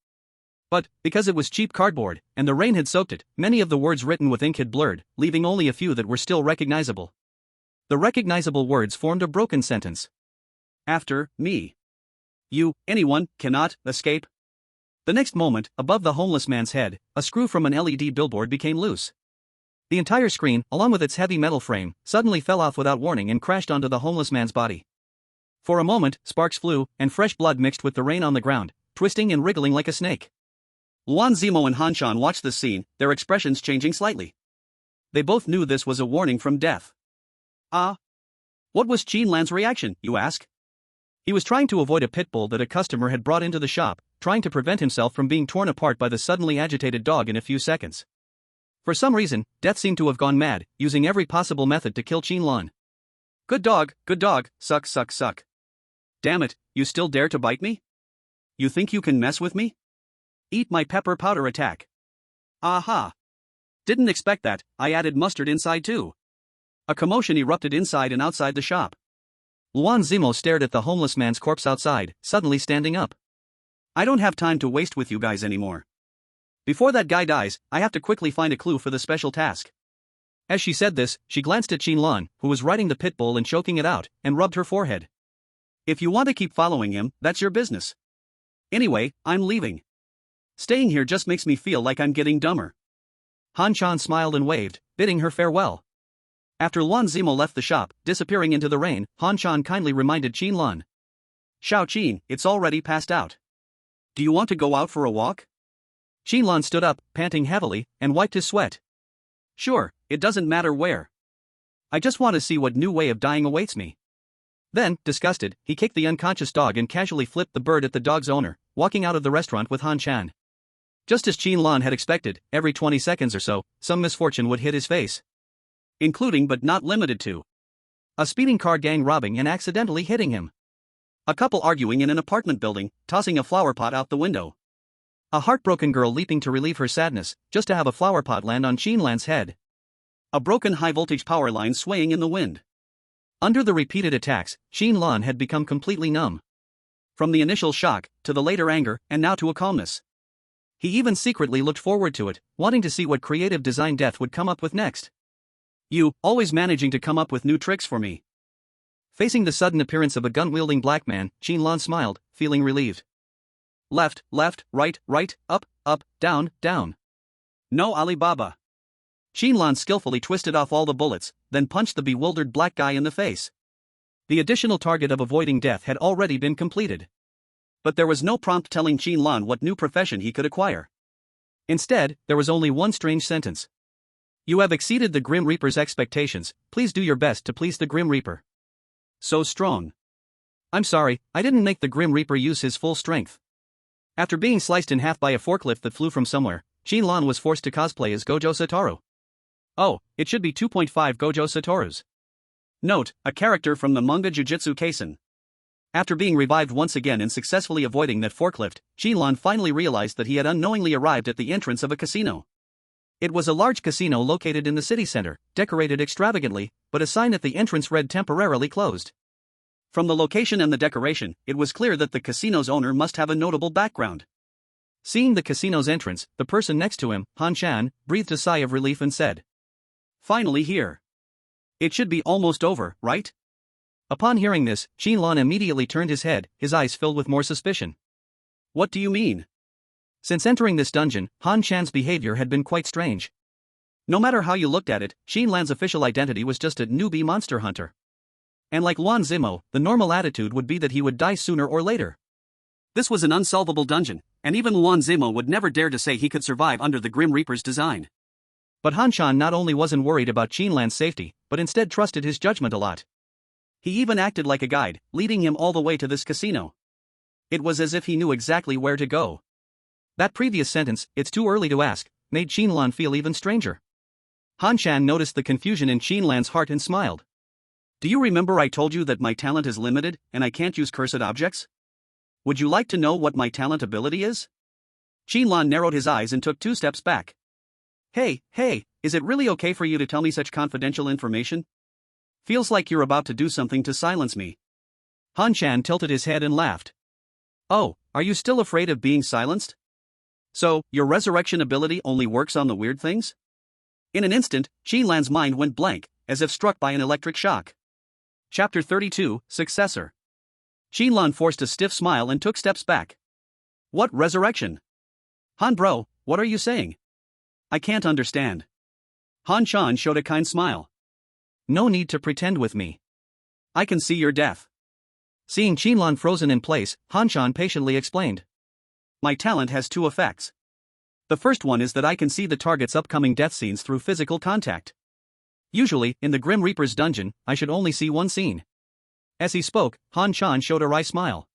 But, because it was cheap cardboard, and the rain had soaked it, many of the words written with ink had blurred, leaving only a few that were still recognizable. The recognizable words formed a broken sentence. After, me. You, anyone, cannot, escape. The next moment, above the homeless man's head, a screw from an LED billboard became loose. The entire screen, along with its heavy metal frame, suddenly fell off without warning and crashed onto the homeless man's body. For a moment, sparks flew, and fresh blood mixed with the rain on the ground, twisting and wriggling like a snake. Luan Zimo and Han Shan watched the scene, their expressions changing slightly. They both knew this was a warning from death. What was Qin Lan's reaction, you ask? He was trying to avoid a pit bull that a customer had brought into the shop, trying to prevent himself from being torn apart by the suddenly agitated dog in a few seconds. For some reason, Death seemed to have gone mad, using every possible method to kill Qin Lan. Good dog, suck suck suck. Damn it, you still dare to bite me? You think you can mess with me? Eat my pepper powder attack. Aha! Didn't expect that, I added mustard inside too. A commotion erupted inside and outside the shop. Luan Zimo stared at the homeless man's corpse outside, suddenly standing up. I don't have time to waste with you guys anymore. Before that guy dies, I have to quickly find a clue for the special task. As she said this, she glanced at Qin Lan, who was riding the pit bull and choking it out, and rubbed her forehead. If you want to keep following him, that's your business. Anyway, I'm leaving. Staying here just makes me feel like I'm getting dumber. Han Shan smiled and waved, bidding her farewell. After Luan Zimo left the shop, disappearing into the rain, Han Shan kindly reminded Qin Lan. Xiao Qin, it's already passed out. Do you want to go out for a walk? Qin Lan stood up, panting heavily, and wiped his sweat. Sure, it doesn't matter where. I just want to see what new way of dying awaits me. Then, disgusted, he kicked the unconscious dog and casually flipped the bird at the dog's owner, walking out of the restaurant with Han Shan. Just as Qin Lan had expected, every 20 seconds or so, some misfortune would hit his face. Including but not limited to a speeding car gang robbing and accidentally hitting him. A couple arguing in an apartment building, tossing a flower pot out the window. A heartbroken girl leaping to relieve her sadness, just to have a flower pot land on Qin Lan's head. A broken high-voltage power line swaying in the wind. Under the repeated attacks, Qin Lan had become completely numb. From the initial shock, to the later anger, and now to a calmness. He even secretly looked forward to it, wanting to see what creative design Death would come up with next. You, always managing to come up with new tricks for me. Facing the sudden appearance of a gun-wielding black man, Qin Lan smiled, feeling relieved. Left, right, up, down, down. No Alibaba. Qin Lan skillfully twisted off all the bullets, then punched the bewildered black guy in the face. The additional target of avoiding death had already been completed. But there was no prompt telling Qin Lan what new profession he could acquire. Instead, there was only one strange sentence. You have exceeded the Grim Reaper's expectations, please do your best to please the Grim Reaper. So strong. I'm sorry, I didn't make the Grim Reaper use his full strength. After being sliced in half by a forklift that flew from somewhere, Qin Lan was forced to cosplay as Gojo Satoru. Oh, it should be 2.5 Gojo Satoru's. Note, a character from the manga Jujutsu Kaisen. After being revived once again and successfully avoiding that forklift, Qin Lan finally realized that he had unknowingly arrived at the entrance of a casino. It was a large casino located in the city center, decorated extravagantly, but a sign at the entrance read temporarily closed. From the location and the decoration, it was clear that the casino's owner must have a notable background. Seeing the casino's entrance, the person next to him, Han Shan, breathed a sigh of relief and said, Finally here. It should be almost over, right? Upon hearing this, Qin Lan immediately turned his head, his eyes filled with more suspicion. What do you mean? Since entering this dungeon, Han Shan's behavior had been quite strange. No matter how you looked at it, Qin Lan's official identity was just a newbie monster hunter. And like Luan Zimo, the normal attitude would be that he would die sooner or later. This was an unsolvable dungeon, and even Luan Zimo would never dare to say he could survive under the Grim Reaper's design. But Han Shan not only wasn't worried about Qin Lan's safety, but instead trusted his judgment a lot. He even acted like a guide, leading him all the way to this casino. It was as if he knew exactly where to go. That previous sentence, "It's too early to ask," made Qin Lan feel even stranger. Han Shan noticed the confusion in Qin Lan's heart and smiled. Do you remember I told you that my talent is limited, and I can't use cursed objects? Would you like to know what my talent ability is? Qin Lan narrowed his eyes and took 2 steps back. Hey, is it really okay for you to tell me such confidential information? Feels like you're about to do something to silence me. Han Chan tilted his head and laughed. Oh, are you still afraid of being silenced? So, your resurrection ability only works on the weird things? In an instant, Qin Lan's mind went blank, as if struck by an electric shock. Chapter 32, Successor. Qin Lan forced a stiff smile and took steps back. What resurrection? Han bro, what are you saying? I can't understand. Han Chan showed a kind smile. No need to pretend with me. I can see you're deaf. Seeing Qin Lan frozen in place, Han Chan patiently explained. My talent has 2 effects. The first one is that I can see the target's upcoming death scenes through physical contact. Usually, in the Grim Reaper's dungeon, I should only see one scene. As he spoke, Han Chan showed a wry smile.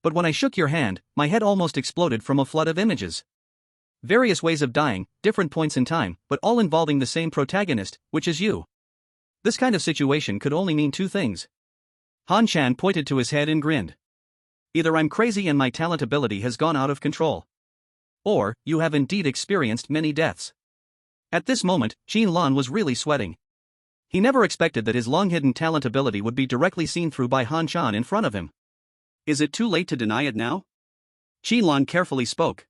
But when I shook your hand, my head almost exploded from a flood of images. Various ways of dying, different points in time, but all involving the same protagonist, which is you. This kind of situation could only mean 2 things. Han Chan pointed to his head and grinned. Either I'm crazy and my talent ability has gone out of control. Or, you have indeed experienced many deaths. At this moment, Qin Lan was really sweating. He never expected that his long-hidden talent ability would be directly seen through by Han Chan in front of him. Is it too late to deny it now? Qin Lan carefully spoke.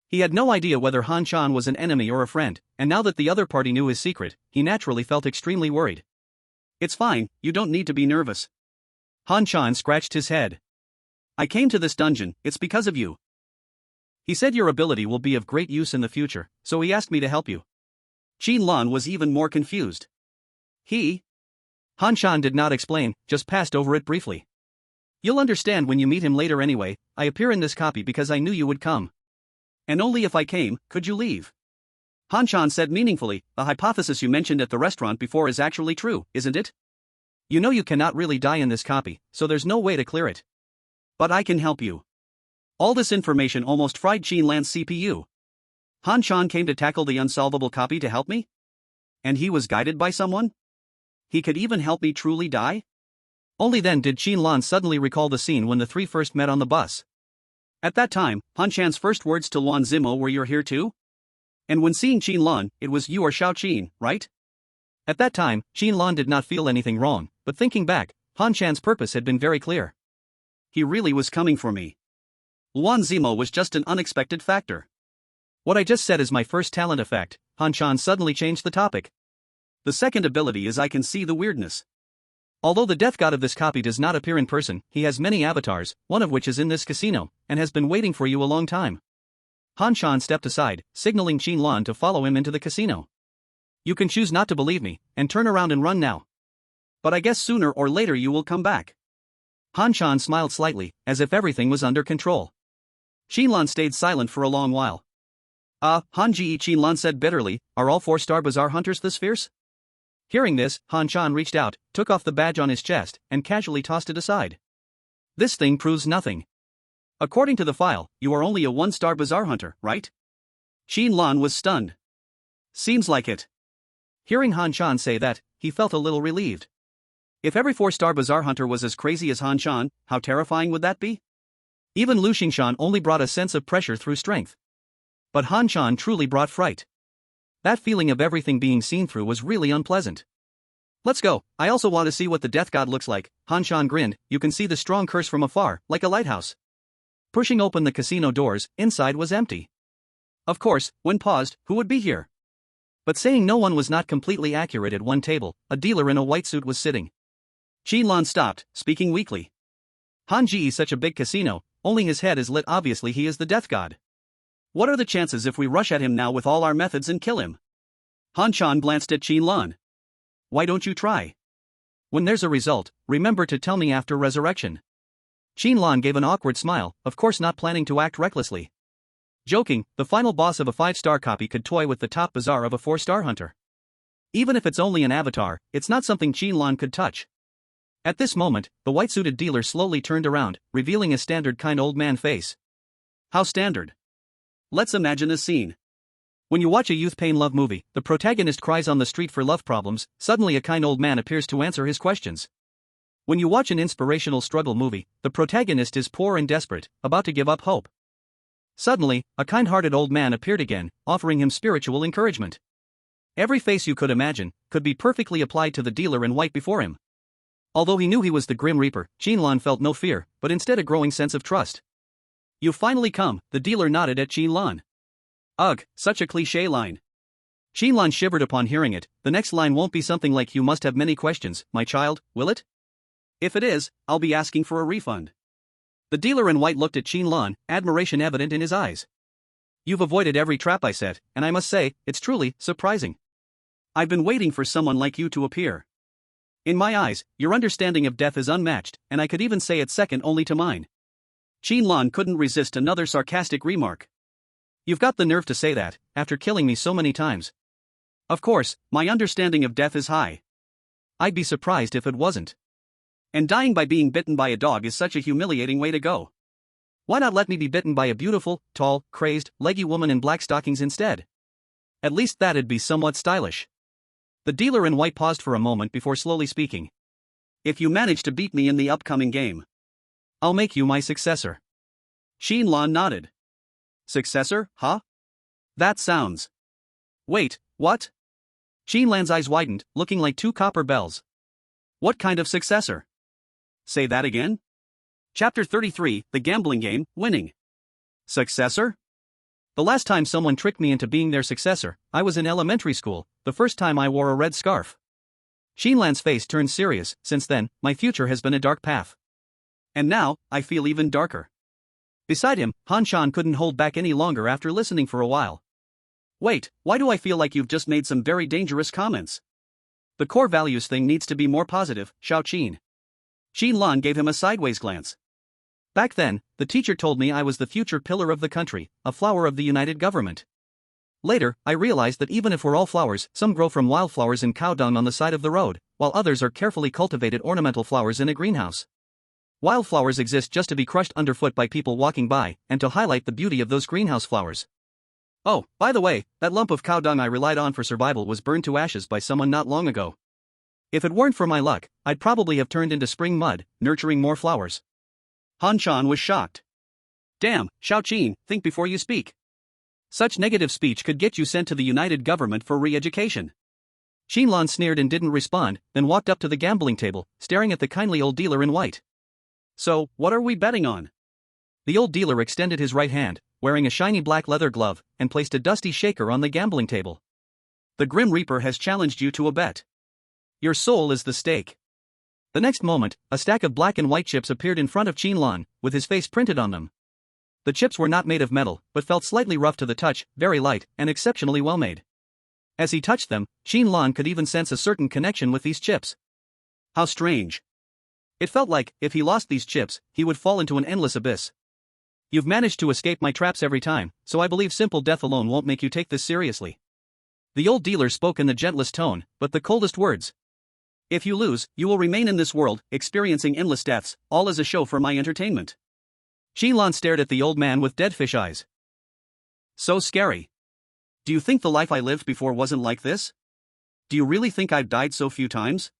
He had no idea whether Han Chan was an enemy or a friend, and now that the other party knew his secret, he naturally felt extremely worried. It's fine, you don't need to be nervous. Han Chan scratched his head. I came to this dungeon, it's because of you. He said your ability will be of great use in the future, so he asked me to help you. Qin Lan was even more confused. Han Chan did not explain, just passed over it briefly. You'll understand when you meet him later anyway. I appear in this copy because I knew you would come. And only if I came, could you leave. Han Chan said meaningfully, the hypothesis you mentioned at the restaurant before is actually true, isn't it? You know you cannot really die in this copy, so there's no way to clear it. But I can help you. All this information almost fried Qin Lan's CPU. Han Chan came to tackle the unsolvable copy to help me? And he was guided by someone? He could even help me truly die? Only then did Qin Lan suddenly recall the scene when the 3 first met on the bus. At that time, Han Chan's first words to Luan Zimo were "You're here too?" And when seeing Qin Lan, it was "You are Xiao Qin, right?" At that time, Qin Lan did not feel anything wrong, but thinking back, Han Chan's purpose had been very clear. He really was coming for me. Luan Zimo was just an unexpected factor. What I just said is my first talent effect. Han Chan suddenly changed the topic. The second ability is I can see the weirdness. Although the death god of this copy does not appear in person, he has many avatars, one of which is in this casino, and has been waiting for you a long time. Han Chan stepped aside, signaling Qin Lan to follow him into the casino. You can choose not to believe me, and turn around and run now. But I guess sooner or later you will come back. Han Chan smiled slightly, as if everything was under control. Qin Lan stayed silent for a long while. Han Ji, Qin Lan said bitterly, are all 4-star bazaar hunters this fierce? Hearing this, Han Chan reached out, took off the badge on his chest, and casually tossed it aside. This thing proves nothing. According to the file, you are only a 1-star bazaar hunter, right? Qin Lan was stunned. Seems like it. Hearing Han Chan say that, he felt a little relieved. If every 4-star bazaar hunter was as crazy as Han Chan, how terrifying would that be? Even Lu Xingshan only brought a sense of pressure through strength. But Han Chan truly brought fright. That feeling of everything being seen through was really unpleasant. Let's go, I also want to see what the death god looks like. Han Chan grinned, you can see the strong curse from afar, like a lighthouse. Pushing open the casino doors, inside was empty. Of course, when paused, who would be here? But saying no one was not completely accurate. At one table, a dealer in a white suit was sitting. Qin Lan stopped, speaking weakly. Han Ji is such a big casino, only his head is lit. Obviously he is the death god. What are the chances if we rush at him now with all our methods and kill him? Han Chan glanced at Qin Lan. Why don't you try? When there's a result, remember to tell me after resurrection. Qin Lan gave an awkward smile, of course not planning to act recklessly. Joking, the final boss of a 5-star copy could toy with the top bazaar of a 4-star hunter. Even if it's only an avatar, it's not something Qin Lan could touch. At this moment, the white-suited dealer slowly turned around, revealing a standard kind old man face. How standard? Let's imagine a scene. When you watch a youth pain love movie, the protagonist cries on the street for love problems, suddenly a kind old man appears to answer his questions. When you watch an inspirational struggle movie, the protagonist is poor and desperate, about to give up hope. Suddenly, a kind-hearted old man appeared again, offering him spiritual encouragement. Every face you could imagine could be perfectly applied to the dealer in white before him. Although he knew he was the Grim Reaper, Qin Lan felt no fear, but instead a growing sense of trust. "You've finally come," the dealer nodded at Qin Lan. "Ugh, such a cliché line." Qin Lan shivered upon hearing it. "The next line won't be something like 'You must have many questions, my child,' will it?" "If it is, I'll be asking for a refund." The dealer in white looked at Qin Lan, admiration evident in his eyes. "You've avoided every trap I set, and I must say, it's truly surprising. I've been waiting for someone like you to appear. In my eyes, your understanding of death is unmatched, and I could even say it's second only to mine." Qin Lan couldn't resist another sarcastic remark. "You've got the nerve to say that, after killing me so many times." "Of course, my understanding of death is high. I'd be surprised if it wasn't. And dying by being bitten by a dog is such a humiliating way to go. Why not let me be bitten by a beautiful, tall, crazed, leggy woman in black stockings instead? At least that'd be somewhat stylish." The dealer in white paused for a moment before slowly speaking. "If you manage to beat me in the upcoming game, I'll make you my successor." Qin Lan nodded. "Successor, huh? That sounds..." "Wait, what?" Qin Lan's eyes widened, looking like two copper bells. "What kind of successor? Say that again?" Chapter 33, The Gambling Game, Winning. "Successor? The last time someone tricked me into being their successor, I was in elementary school, the first time I wore a red scarf." Qin Lan's face turned serious. "Since then, my future has been a dark path. And now, I feel even darker." Beside him, Han Shan couldn't hold back any longer after listening for a while. "Wait, why do I feel like you've just made some very dangerous comments? The core values thing needs to be more positive, Xiao Qin." Qin Lan gave him a sideways glance. "Back then, the teacher told me I was the future pillar of the country, a flower of the united government. Later, I realized that even if we're all flowers, some grow from wildflowers in cow dung on the side of the road, while others are carefully cultivated ornamental flowers in a greenhouse. Wildflowers exist just to be crushed underfoot by people walking by, and to highlight the beauty of those greenhouse flowers. Oh, by the way, that lump of cow dung I relied on for survival was burned to ashes by someone not long ago. If it weren't for my luck, I'd probably have turned into spring mud, nurturing more flowers." Han Shan was shocked. "Damn, Xiao Qin, think before you speak. Such negative speech could get you sent to the united government for re-education." Qin Lan sneered and didn't respond, then walked up to the gambling table, staring at the kindly old dealer in white. "So, what are we betting on?" The old dealer extended his right hand, wearing a shiny black leather glove, and placed a dusty shaker on the gambling table. "The Grim Reaper has challenged you to a bet. Your soul is the stake." The next moment, a stack of black and white chips appeared in front of Qin Lan, with his face printed on them. The chips were not made of metal, but felt slightly rough to the touch, very light, and exceptionally well made. As he touched them, Qin Lan could even sense a certain connection with these chips. How strange. It felt like, if he lost these chips, he would fall into an endless abyss. "You've managed to escape my traps every time, so I believe simple death alone won't make you take this seriously." The old dealer spoke in the gentlest tone, but the coldest words. "If you lose, you will remain in this world, experiencing endless deaths, all as a show for my entertainment." Qin Lan stared at the old man with dead fish eyes. "So scary. Do you think the life I lived before wasn't like this? Do you really think I've died so few times?"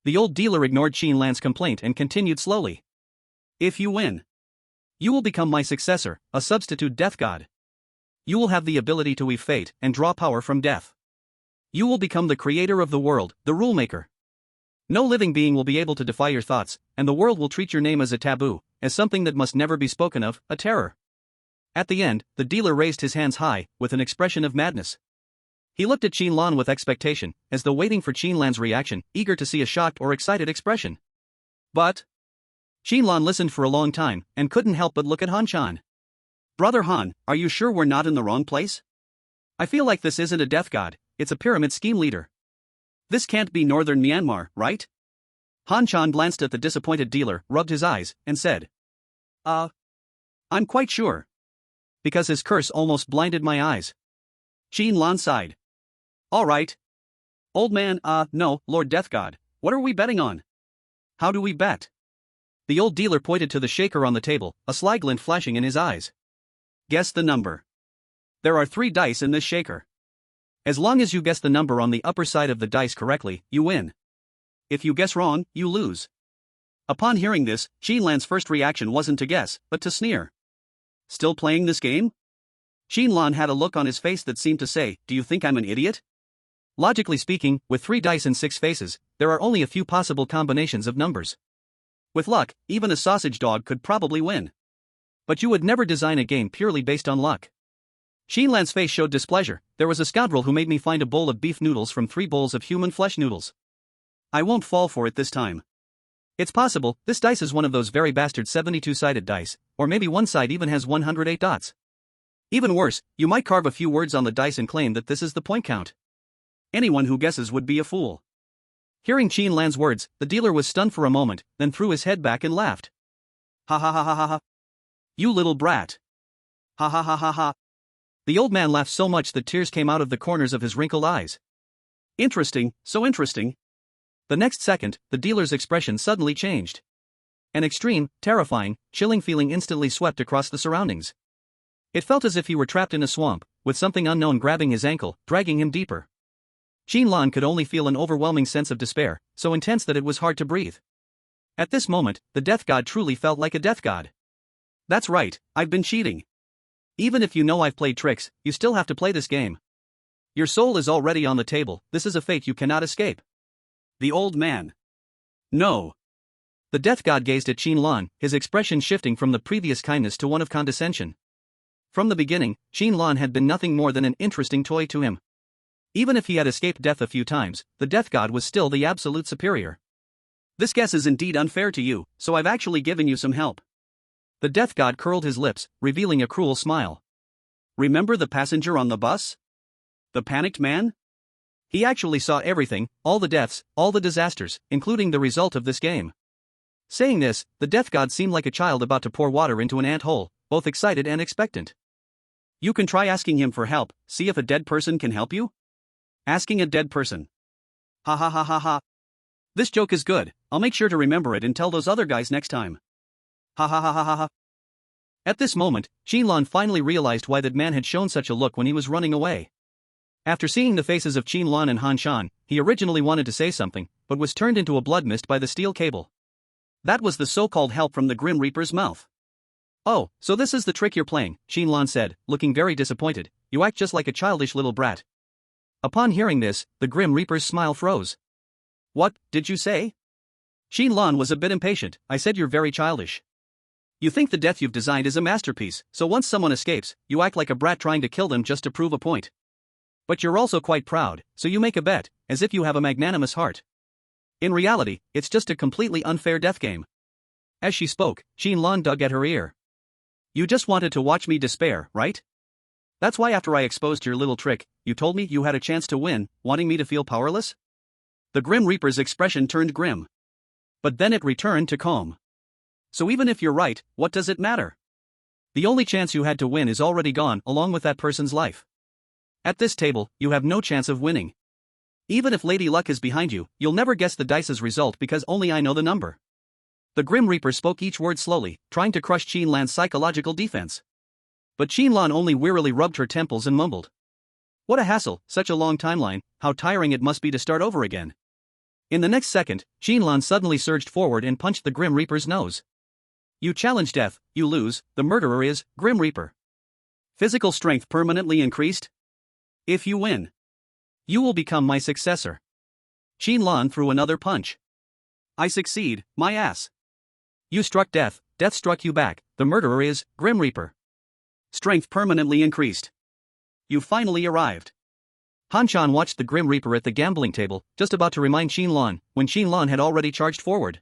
The old dealer ignored Qin Lan's complaint and continued slowly. "If you win, you will become my successor, a substitute death god. You will have the ability to weave fate and draw power from death. You will become the creator of the world, the rule maker. No living being will be able to defy your thoughts, and the world will treat your name as a taboo, as something that must never be spoken of, a terror." At the end, the dealer raised his hands high, with an expression of madness. He looked at Qin Lan with expectation, as though waiting for Qin Lan's reaction, eager to see a shocked or excited expression. But Qin Lan listened for a long time, and couldn't help but look at Han Shan. "Brother Han, are you sure we're not in the wrong place? I feel like this isn't a death god, it's a pyramid scheme leader. This can't be northern Myanmar, right?" Han Shan glanced at the disappointed dealer, rubbed his eyes, and said, I'm quite sure. Because his curse almost blinded my eyes." Qin Lan sighed. "All right. Old man, no, Lord Death God, what are we betting on? How do we bet?" The old dealer pointed to the shaker on the table, a sly glint flashing in his eyes. "Guess the number. There are 3 dice in this shaker. As long as you guess the number on the upper side of the dice correctly, you win. If you guess wrong, you lose." Upon hearing this, Qin Lan's first reaction wasn't to guess, but to sneer. Still playing this game? Qin Lan had a look on his face that seemed to say, do you think I'm an idiot? Logically speaking, with 3 dice and 6 faces, there are only a few possible combinations of numbers. With luck, even a sausage dog could probably win. But you would never design a game purely based on luck. Qin Lan's face showed displeasure. There was a scoundrel who made me find a bowl of beef noodles from 3 bowls of human flesh noodles. I won't fall for it this time. It's possible, this dice is one of those very bastard 72-sided dice, or maybe one side even has 108 dots. Even worse, you might carve a few words on the dice and claim that this is the point count. Anyone who guesses would be a fool. Hearing Qin Lan's words, the dealer was stunned for a moment, then threw his head back and laughed. Ha ha ha ha ha ha. You little brat. Ha ha ha ha ha. The old man laughed so much that tears came out of the corners of his wrinkled eyes. Interesting, so interesting. The next second, the dealer's expression suddenly changed. An extreme, terrifying, chilling feeling instantly swept across the surroundings. It felt as if he were trapped in a swamp, with something unknown grabbing his ankle, dragging him deeper. Qin Lan could only feel an overwhelming sense of despair, so intense that it was hard to breathe. At this moment, the death god truly felt like a death god. That's right, I've been cheating. Even if you know I've played tricks, you still have to play this game. Your soul is already on the table, this is a fate you cannot escape. The old man. No. The death god gazed at Qin Lan, his expression shifting from the previous kindness to one of condescension. From the beginning, Qin Lan had been nothing more than an interesting toy to him. Even if he had escaped death a few times, the death god was still the absolute superior. This guess is indeed unfair to you, so I've actually given you some help. The death god curled his lips, revealing a cruel smile. Remember the passenger on the bus? The panicked man? He actually saw everything, all the deaths, all the disasters, including the result of this game. Saying this, the death god seemed like a child about to pour water into an ant hole, both excited and expectant. You can try asking him for help, see if a dead person can help you? Asking a dead person. Ha ha ha ha ha. This joke is good, I'll make sure to remember it and tell those other guys next time. Ha ha ha ha ha ha. At this moment, Qin Lan finally realized why that man had shown such a look when he was running away. After seeing the faces of Qin Lan and Han Shan, he originally wanted to say something, but was turned into a blood mist by the steel cable. That was the so-called help from the Grim Reaper's mouth. Oh, so this is the trick you're playing, Qin Lan said, looking very disappointed. You act just like a childish little brat. Upon hearing this, the Grim Reaper's smile froze. What did you say? Qin Lan was a bit impatient. I said you're very childish. You think the death you've designed is a masterpiece, so once someone escapes, you act like a brat trying to kill them just to prove a point. But you're also quite proud, so you make a bet, as if you have a magnanimous heart. In reality, it's just a completely unfair death game. As she spoke, Qin Lan dug at her ear. You just wanted to watch me despair, right? That's why after I exposed your little trick, you told me you had a chance to win, wanting me to feel powerless? The Grim Reaper's expression turned grim. But then it returned to calm. So even if you're right, what does it matter? The only chance you had to win is already gone, along with that person's life. At this table, you have no chance of winning. Even if Lady Luck is behind you, you'll never guess the dice's result because only I know the number. The Grim Reaper spoke each word slowly, trying to crush Qin Lan's psychological defense. But Qin Lan only wearily rubbed her temples and mumbled. What a hassle, such a long timeline, how tiring it must be to start over again. In the next second, Qin Lan suddenly surged forward and punched the Grim Reaper's nose. You challenge death, you lose, the murderer is Grim Reaper. Physical strength permanently increased? If you win, you will become my successor. Qin Lan threw another punch. I succeed, my ass. You struck death, death struck you back, the murderer is Grim Reaper. Strength permanently increased. You finally arrived. Han Shan watched the Grim Reaper at the gambling table, just about to remind Qin Lan, when Qin Lan had already charged forward.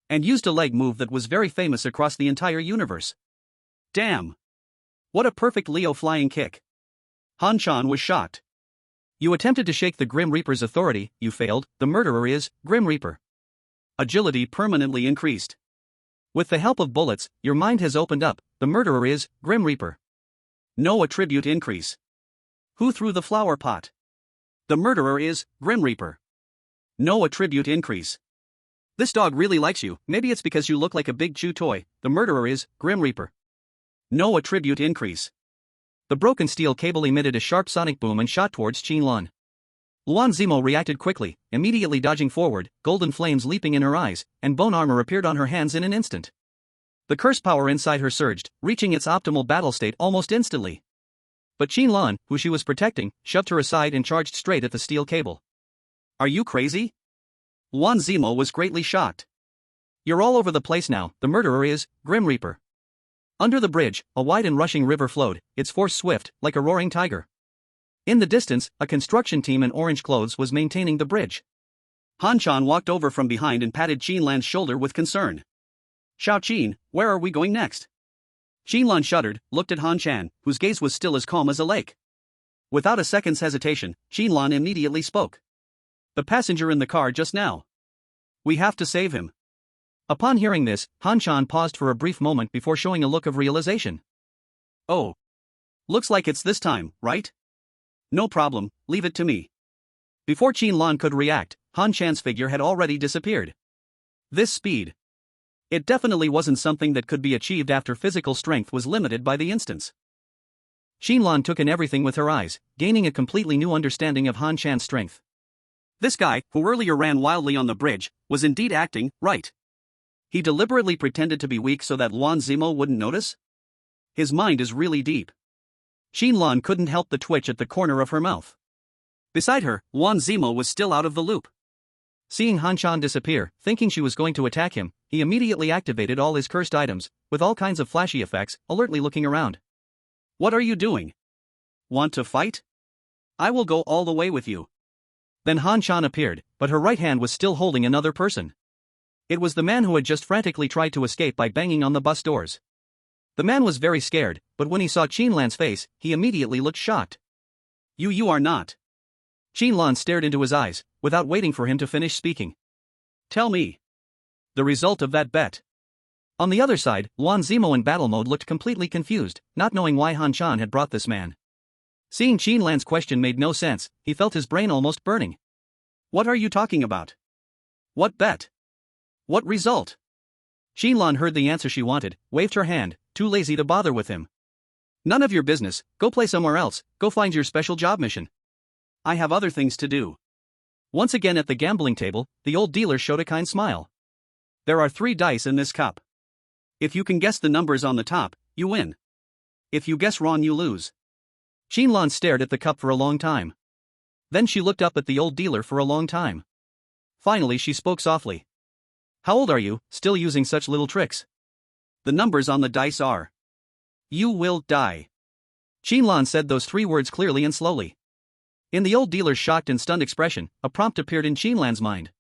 And used a leg move that was very famous across the entire universe. Damn! What a perfect Leo flying kick. Han Shan was shocked. You attempted to shake the Grim Reaper's authority, you failed, the murderer is Grim Reaper. Agility permanently increased. With the help of bullets, your mind has opened up, the murderer is Grim Reaper. No attribute increase. Who threw the flower pot? The murderer is Grim Reaper. No attribute increase. This dog really likes you, maybe it's because you look like a big chew toy, the murderer is Grim Reaper. No attribute increase. The broken steel cable emitted a sharp sonic boom and shot towards Qin Lan. Luan Zimo reacted quickly, immediately dodging forward, golden flames leaping in her eyes, and bone armor appeared on her hands in an instant. The curse power inside her surged, reaching its optimal battle state almost instantly. But Qin Lan, who she was protecting, shoved her aside and charged straight at the steel cable. Are you crazy? Wan Zimo was greatly shocked. You're all over the place now, the murderer is Grim Reaper. Under the bridge, a wide and rushing river flowed, its force swift, like a roaring tiger. In the distance, a construction team in orange clothes was maintaining the bridge. Han Chan walked over from behind and patted Qin Lan's shoulder with concern. Xiao Qin, where are we going next? Qin Lan shuddered, looked at Han Chan, whose gaze was still as calm as a lake. Without a second's hesitation, Qin Lan immediately spoke. The passenger in the car just now. We have to save him. Upon hearing this, Han Chan paused for a brief moment before showing a look of realization. Oh. Looks like it's this time, right? No problem, leave it to me. Before Qin Lan could react, Han Chan's figure had already disappeared. This speed. It definitely wasn't something that could be achieved after physical strength was limited by the instance. Qin Lan took in everything with her eyes, gaining a completely new understanding of Han Chan's strength. This guy, who earlier ran wildly on the bridge, was indeed acting right. He deliberately pretended to be weak so that Wan Zimo wouldn't notice? His mind is really deep. Qin Lan couldn't help the twitch at the corner of her mouth. Beside her, Wan Zimo was still out of the loop. Seeing Han Chan disappear, thinking she was going to attack him, he immediately activated all his cursed items, with all kinds of flashy effects, alertly looking around. What are you doing? Want to fight? I will go all the way with you. Then Han Chan appeared, but her right hand was still holding another person. It was the man who had just frantically tried to escape by banging on the bus doors. The man was very scared, but when he saw Qin Lan's face, he immediately looked shocked. You are not. Qin Lan stared into his eyes, without waiting for him to finish speaking. Tell me. The result of that bet. On the other side, Wan Zimo in battle mode looked completely confused, not knowing why Han Chan had brought this man. Seeing Qin Lan's question made no sense, he felt his brain almost burning. What are you talking about? What bet? What result? Qin Lan heard the answer she wanted, waved her hand, too lazy to bother with him. None of your business, go play somewhere else, go find your special job mission. I have other things to do. Once again at the gambling table, the old dealer showed a kind smile. There are 3 dice in this cup. If you can guess the numbers on the top, you win. If you guess wrong, you lose. Qin Lan stared at the cup for a long time. Then she looked up at the old dealer for a long time. Finally she spoke softly. How old are you, still using such little tricks? The numbers on the dice are. You will die. Qin Lan said those 3 words clearly and slowly. In the old dealer's shocked and stunned expression, a prompt appeared in Qin Lan's mind.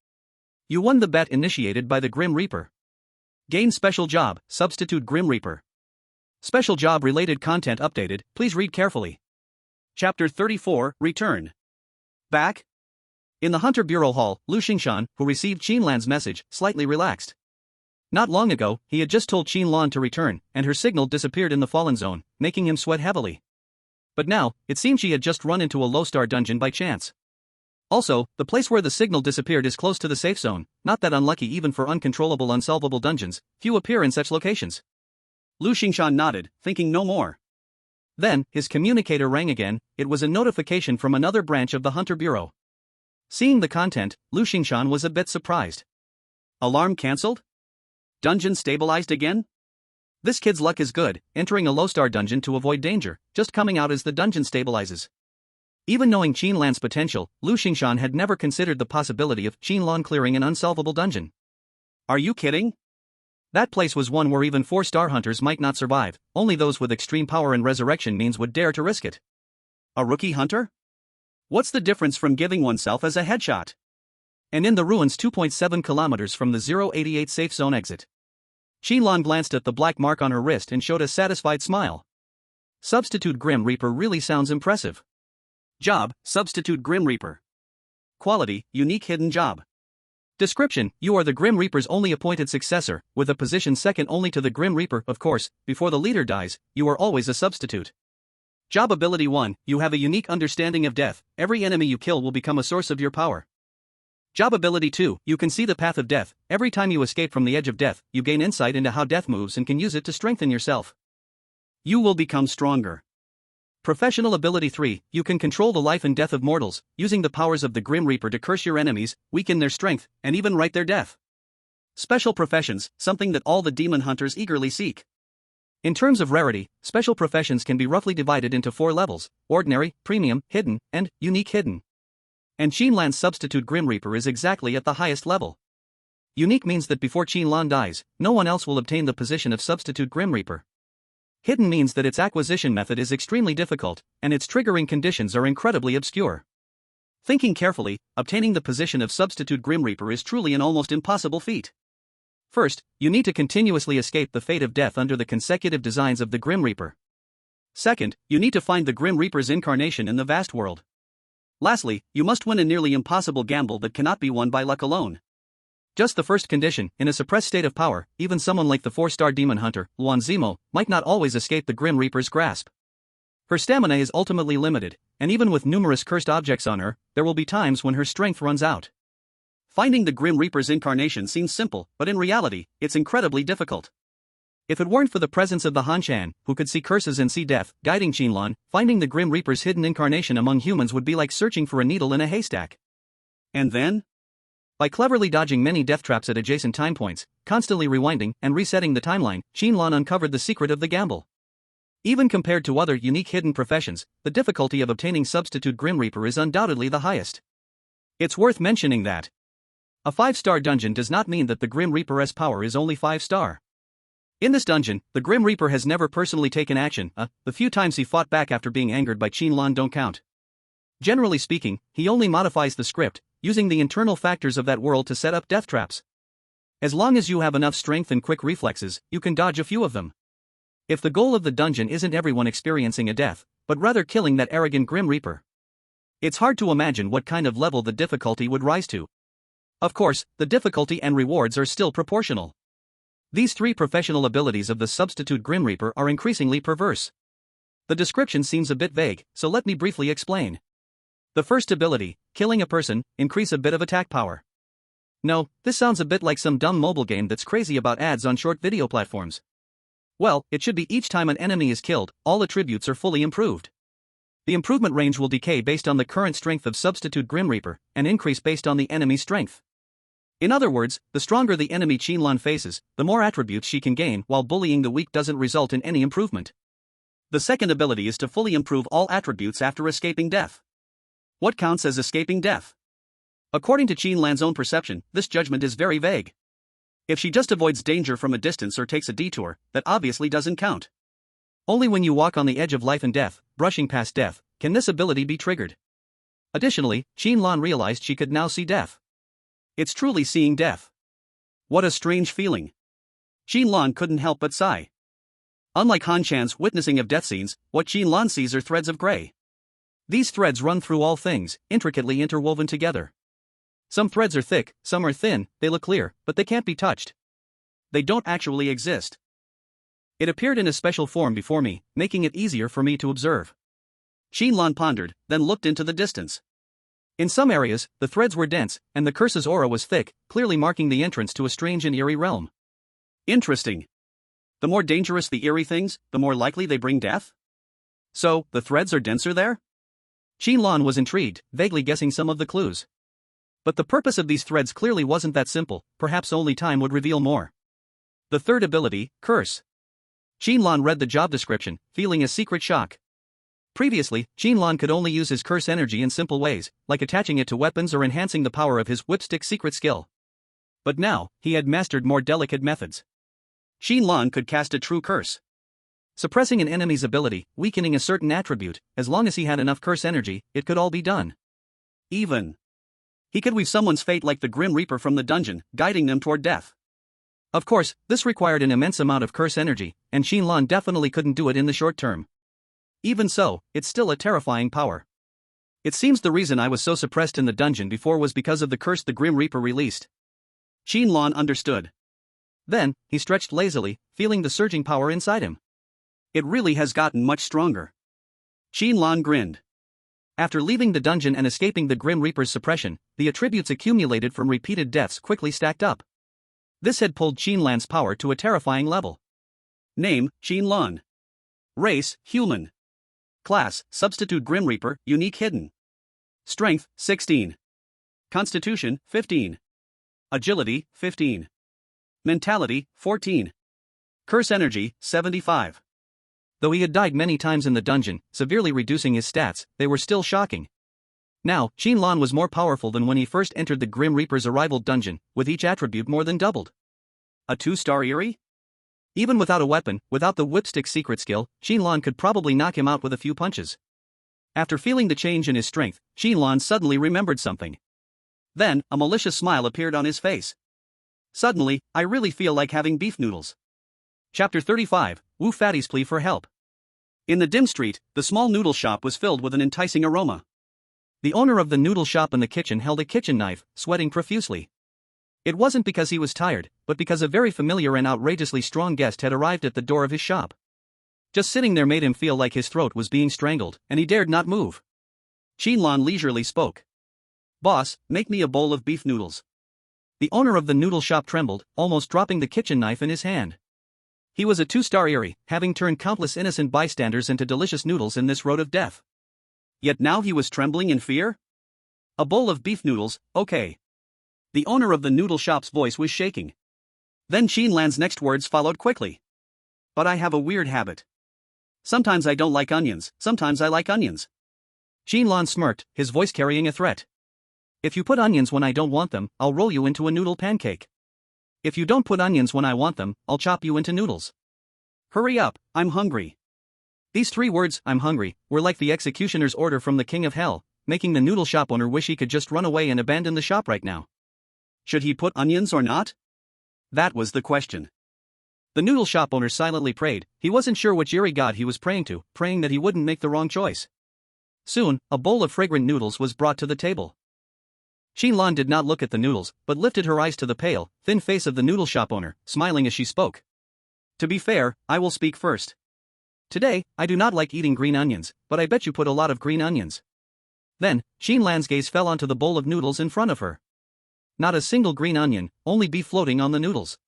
You won the bet initiated by the Grim Reaper. Gain special job, substitute Grim Reaper. Special job related content updated, please read carefully. Chapter 34, Return. Back? In the Hunter Bureau Hall, Lu Xingshan, who received Qin Lan's message, slightly relaxed. Not long ago, he had just told Qin Lan to return, and her signal disappeared in the Fallen Zone, making him sweat heavily. But now, it seemed she had just run into a low-star dungeon by chance. Also, the place where the signal disappeared is close to the safe zone, not that unlucky even for uncontrollable unsolvable dungeons, few appear in such locations. Lu Xingshan nodded, thinking no more. Then, his communicator rang again, it was a notification from another branch of the Hunter Bureau. Seeing the content, Lu Xingshan was a bit surprised. Alarm cancelled? Dungeon stabilized again? This kid's luck is good, entering a low-star dungeon to avoid danger, just coming out as the dungeon stabilizes. Even knowing Qin Lan's potential, Lu Xingshan had never considered the possibility of Qin Lan clearing an unsolvable dungeon. Are you kidding? That place was one where even 4-star hunters might not survive, only those with extreme power and resurrection means would dare to risk it. A rookie hunter? What's the difference from giving oneself as a headshot? And in the ruins 2.7 kilometers from the 088 safe zone exit. Qin Lan glanced at the black mark on her wrist and showed a satisfied smile. Substitute Grim Reaper really sounds impressive. Job, Substitute Grim Reaper. Quality, Unique Hidden Job. Description, you are the Grim Reaper's only appointed successor, with a position second only to the Grim Reaper, of course, before the leader dies, you are always a substitute. Job ability 1, you have a unique understanding of death, every enemy you kill will become a source of your power. Job ability 2, you can see the path of death, every time you escape from the edge of death, you gain insight into how death moves and can use it to strengthen yourself. You will become stronger. Professional ability 3, you can control the life and death of mortals, using the powers of the Grim Reaper to curse your enemies, weaken their strength, and even write their death. Special professions, something that all the demon hunters eagerly seek. In terms of rarity, special professions can be roughly divided into 4 levels: ordinary, premium, hidden, and unique hidden. And Qin Lan's substitute Grim Reaper is exactly at the highest level. Unique means that before Qin Lan dies, no one else will obtain the position of substitute Grim Reaper. Hidden means that its acquisition method is extremely difficult, and its triggering conditions are incredibly obscure. Thinking carefully, obtaining the position of substitute Grim Reaper is truly an almost impossible feat. First, you need to continuously escape the fate of death under the consecutive designs of the Grim Reaper. Second, you need to find the Grim Reaper's incarnation in the vast world. Lastly, you must win a nearly impossible gamble that cannot be won by luck alone. Just the first condition, in a suppressed state of power, even someone like the 4-star demon hunter, Luan Zimo, might not always escape the Grim Reaper's grasp. Her stamina is ultimately limited, and even with numerous cursed objects on her, there will be times when her strength runs out. Finding the Grim Reaper's incarnation seems simple, but in reality, it's incredibly difficult. If it weren't for the presence of the Hanshan, who could see curses and see death, guiding Qin Lan, finding the Grim Reaper's hidden incarnation among humans would be like searching for a needle in a haystack. And then? By cleverly dodging many death traps at adjacent time points, constantly rewinding and resetting the timeline, Qin Lan uncovered the secret of the gamble. Even compared to other unique hidden professions, the difficulty of obtaining substitute Grim Reaper is undoubtedly the highest. It's worth mentioning that a 5-star dungeon does not mean that the Grim Reaper's power is only 5-star. In this dungeon, the Grim Reaper has never personally taken action. The few times he fought back after being angered by Qin Lan don't count. Generally speaking, he only modifies the script, using the internal factors of that world to set up death traps. As long as you have enough strength and quick reflexes, you can dodge a few of them. If the goal of the dungeon isn't everyone experiencing a death, but rather killing that arrogant Grim Reaper, it's hard to imagine what kind of level the difficulty would rise to. Of course, the difficulty and rewards are still proportional. These 3 professional abilities of the substitute Grim Reaper are increasingly perverse. The description seems a bit vague, so let me briefly explain. The first ability, killing a person, increase a bit of attack power. No, this sounds a bit like some dumb mobile game that's crazy about ads on short video platforms. Well, it should be each time an enemy is killed, all attributes are fully improved. The improvement range will decay based on the current strength of substitute Grim Reaper, and increase based on the enemy's strength. In other words, the stronger the enemy Qin Lan faces, the more attributes she can gain, while bullying the weak doesn't result in any improvement. The second ability is to fully improve all attributes after escaping death. What counts as escaping death? According to Qin Lan's own perception, this judgment is very vague. If she just avoids danger from a distance or takes a detour, that obviously doesn't count. Only when you walk on the edge of life and death, brushing past death, can this ability be triggered. Additionally, Qin Lan realized she could now see death. It's truly seeing death. What a strange feeling. Qin Lan couldn't help but sigh. Unlike Han Chan's witnessing of death scenes, what Qin Lan sees are threads of gray. These threads run through all things, intricately interwoven together. Some threads are thick, some are thin, they look clear, but they can't be touched. They don't actually exist. It appeared in a special form before me, making it easier for me to observe. Qin Lan pondered, then looked into the distance. In some areas, the threads were dense, and the curse's aura was thick, clearly marking the entrance to a strange and eerie realm. Interesting. The more dangerous the eerie things, the more likely they bring death? So, the threads are denser there? Qin Lan was intrigued, vaguely guessing some of the clues. But the purpose of these threads clearly wasn't that simple, perhaps only time would reveal more. The third ability, Curse. Qin Lan read the job description, feeling a secret shock. Previously, Qin Lan could only use his curse energy in simple ways, like attaching it to weapons or enhancing the power of his whipstick secret skill. But now, he had mastered more delicate methods. Qin Lan could cast a true curse. Suppressing an enemy's ability, weakening a certain attribute, as long as he had enough curse energy, it could all be done. Even he could weave someone's fate like the Grim Reaper from the dungeon, guiding them toward death. Of course, this required an immense amount of curse energy, and Qin Lan definitely couldn't do it in the short term. Even so, it's still a terrifying power. It seems the reason I was so suppressed in the dungeon before was because of the curse the Grim Reaper released. Qin Lan understood. Then, he stretched lazily, feeling the surging power inside him. It really has gotten much stronger. Qin Lan grinned. After leaving the dungeon and escaping the Grim Reaper's suppression, the attributes accumulated from repeated deaths quickly stacked up. This had pulled Qin Lan's power to a terrifying level. Name, Qin Lan. Race, human. Class, substitute Grim Reaper, unique hidden. Strength, 16. Constitution, 15. Agility, 15. Mentality, 14. Curse energy, 75. Though he had died many times in the dungeon, severely reducing his stats, they were still shocking. Now, Qin Lan was more powerful than when he first entered the Grim Reaper's arrival dungeon, with each attribute more than doubled. A 2-star Eerie? Even without a weapon, without the whipstick secret skill, Qin Lan could probably knock him out with a few punches. After feeling the change in his strength, Qin Lan suddenly remembered something. Then, a malicious smile appeared on his face. Suddenly, I really feel like having beef noodles. Chapter 35, Wu Fatty's Plea for Help. In the dim street, the small noodle shop was filled with an enticing aroma. The owner of the noodle shop in the kitchen held a kitchen knife, sweating profusely. It wasn't because he was tired, but because a very familiar and outrageously strong guest had arrived at the door of his shop. Just sitting there made him feel like his throat was being strangled, and he dared not move. Qin Lan leisurely spoke. "Boss, make me a bowl of beef noodles." The owner of the noodle shop trembled, almost dropping the kitchen knife in his hand. He was a 2-star Eerie, having turned countless innocent bystanders into delicious noodles in this road of death. Yet now he was trembling in fear? A bowl of beef noodles, okay. The owner of the noodle shop's voice was shaking. Then Qin Lan's next words followed quickly. "But I have a weird habit. Sometimes I don't like onions, sometimes I like onions." Qin Lan smirked, his voice carrying a threat. "If you put onions when I don't want them, I'll roll you into a noodle pancake. If you don't put onions when I want them, I'll chop you into noodles. Hurry up, I'm hungry." These 3 words, "I'm hungry," were like the executioner's order from the king of hell, making the noodle shop owner wish he could just run away and abandon the shop right now. Should he put onions or not? That was the question. The noodle shop owner silently prayed. He wasn't sure which eerie god he was praying to, praying that he wouldn't make the wrong choice. Soon, a bowl of fragrant noodles was brought to the table. Qin Lan did not look at the noodles, but lifted her eyes to the pale, thin face of the noodle shop owner, smiling as she spoke. "To be fair, I will speak first. Today, I do not like eating green onions, but I bet you put a lot of green onions." Then, Qin Lan's gaze fell onto the bowl of noodles in front of her. Not a single green onion, only beef floating on the noodles.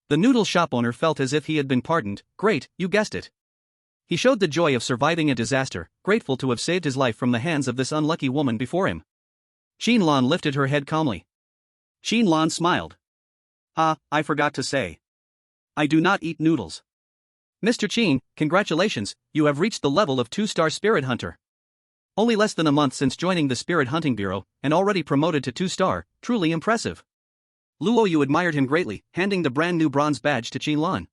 The noodle shop owner felt as if he had been pardoned. Great, you guessed it. He showed the joy of surviving a disaster, grateful to have saved his life from the hands of this unlucky woman before him. Qin Lan lifted her head calmly. Qin Lan smiled. "Ah, I forgot to say. I do not eat noodles." "Mr. Qin, congratulations, you have reached the level of 2-star Spirit Hunter. Only less than a month since joining the Spirit Hunting Bureau, and already promoted to 2-star, truly impressive." Luoyu admired him greatly, handing the brand new bronze badge to Qin Lan.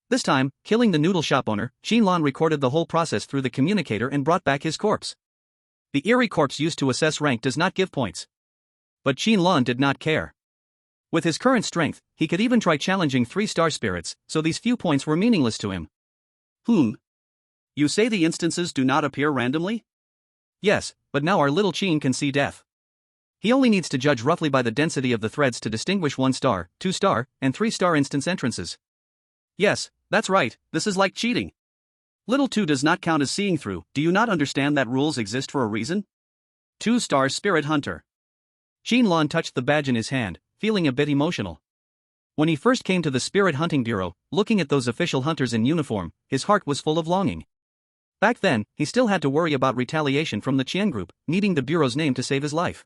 This time, killing the noodle shop owner, Qin Lan recorded the whole process through the communicator and brought back his corpse. The eerie corpse used to assess rank does not give points. But Qin Lan did not care. With his current strength, he could even try challenging 3-star spirits, so these few points were meaningless to him. You say the instances do not appear randomly? Yes, but now our little Qin can see death. He only needs to judge roughly by the density of the threads to distinguish 1-star, 2-star, and 3-star instance entrances. Yes, that's right, this is like cheating. Little 2 does not count as seeing through. Do you not understand that rules exist for a reason? 2-star Spirit Hunter. Qin Lan touched the badge in his hand, feeling a bit emotional. When he first came to the Spirit Hunting Bureau, looking at those official hunters in uniform, his heart was full of longing. Back then, he still had to worry about retaliation from the Qian group, needing the Bureau's name to save his life.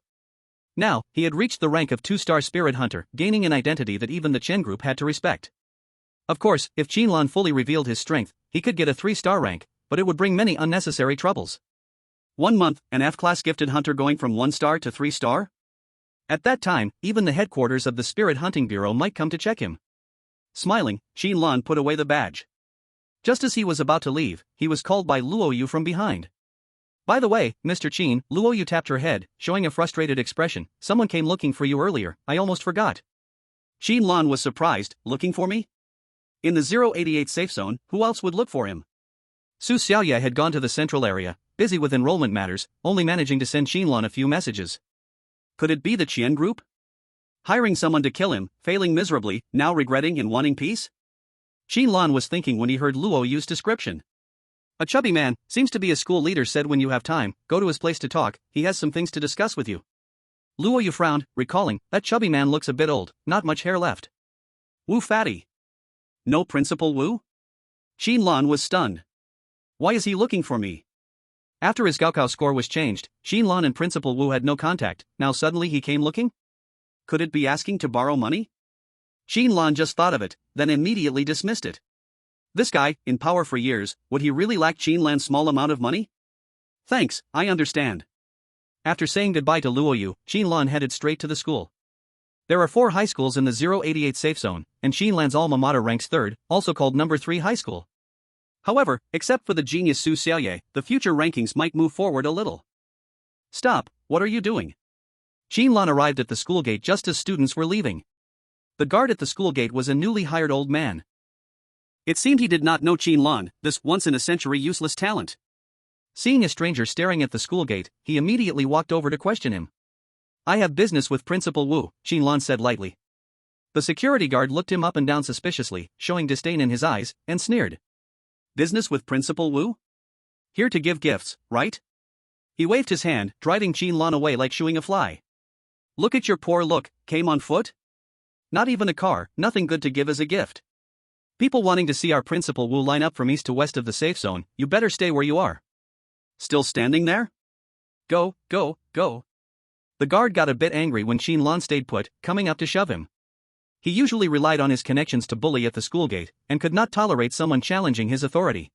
Now, he had reached the rank of 2-star Spirit Hunter, gaining an identity that even the Qian group had to respect. Of course, if Qin Lan fully revealed his strength, he could get a 3-star rank, but it would bring many unnecessary troubles. 1 month, an F-class gifted hunter going from 1-star to 3-star? At that time, even the headquarters of the Spirit Hunting Bureau might come to check him. Smiling, Qin Lan put away the badge. Just as he was about to leave, he was called by Luoyu from behind. "By the way, Mr. Qin," Luoyu tapped her head, showing a frustrated expression, "someone came looking for you earlier, I almost forgot." Qin Lan was surprised. "Looking for me? In the 088 safe zone, who else would look for him?" Su Xiaoyue had gone to the central area, busy with enrollment matters, only managing to send Qin Lan a few messages. Could it be the Qian group? Hiring someone to kill him, failing miserably, now regretting and wanting peace? Qin Lan was thinking when he heard Luoyu's description. "A chubby man, seems to be a school leader, said when you have time, go to his place to talk, he has some things to discuss with you." Luoyu frowned, recalling, that chubby man looks a bit old, not much hair left. Wu Fatty. No Principal Wu? Qin Lan was stunned. Why is he looking for me? After his Gaokao score was changed, Qin Lan and Principal Wu had no contact, now suddenly he came looking? Could it be asking to borrow money? Qin Lan just thought of it, then immediately dismissed it. This guy, in power for years, would he really lack Qin Lan's small amount of money? Thanks, I understand. After saying goodbye to Luoyu, Qin Lan headed straight to the school. There are 4 high schools in the 088 safe zone, and Qin Lan's alma mater ranks 3rd, also called number 3 high school. However, except for the genius Su Xiaoyue, the future rankings might move forward a little. Stop, what are you doing? Qin Lan arrived at the school gate just as students were leaving. The guard at the school gate was a newly hired old man. It seemed he did not know Qin Lan, this once-in-a-century useless talent. Seeing a stranger staring at the school gate, he immediately walked over to question him. I have business with Principal Wu, Qin Lan said lightly. The security guard looked him up and down suspiciously, showing disdain in his eyes, and sneered. Business with Principal Wu? Here to give gifts, right? He waved his hand, driving Qin Lan away like shooing a fly. Look at your poor look, came on foot? Not even a car, nothing good to give as a gift. People wanting to see our Principal Wu line up from east to west of the safe zone, you better stay where you are. Still standing there? Go, go, go. The guard got a bit angry when Qin Lan stayed put, coming up to shove him. He usually relied on his connections to bully at the school gate, and could not tolerate someone challenging his authority.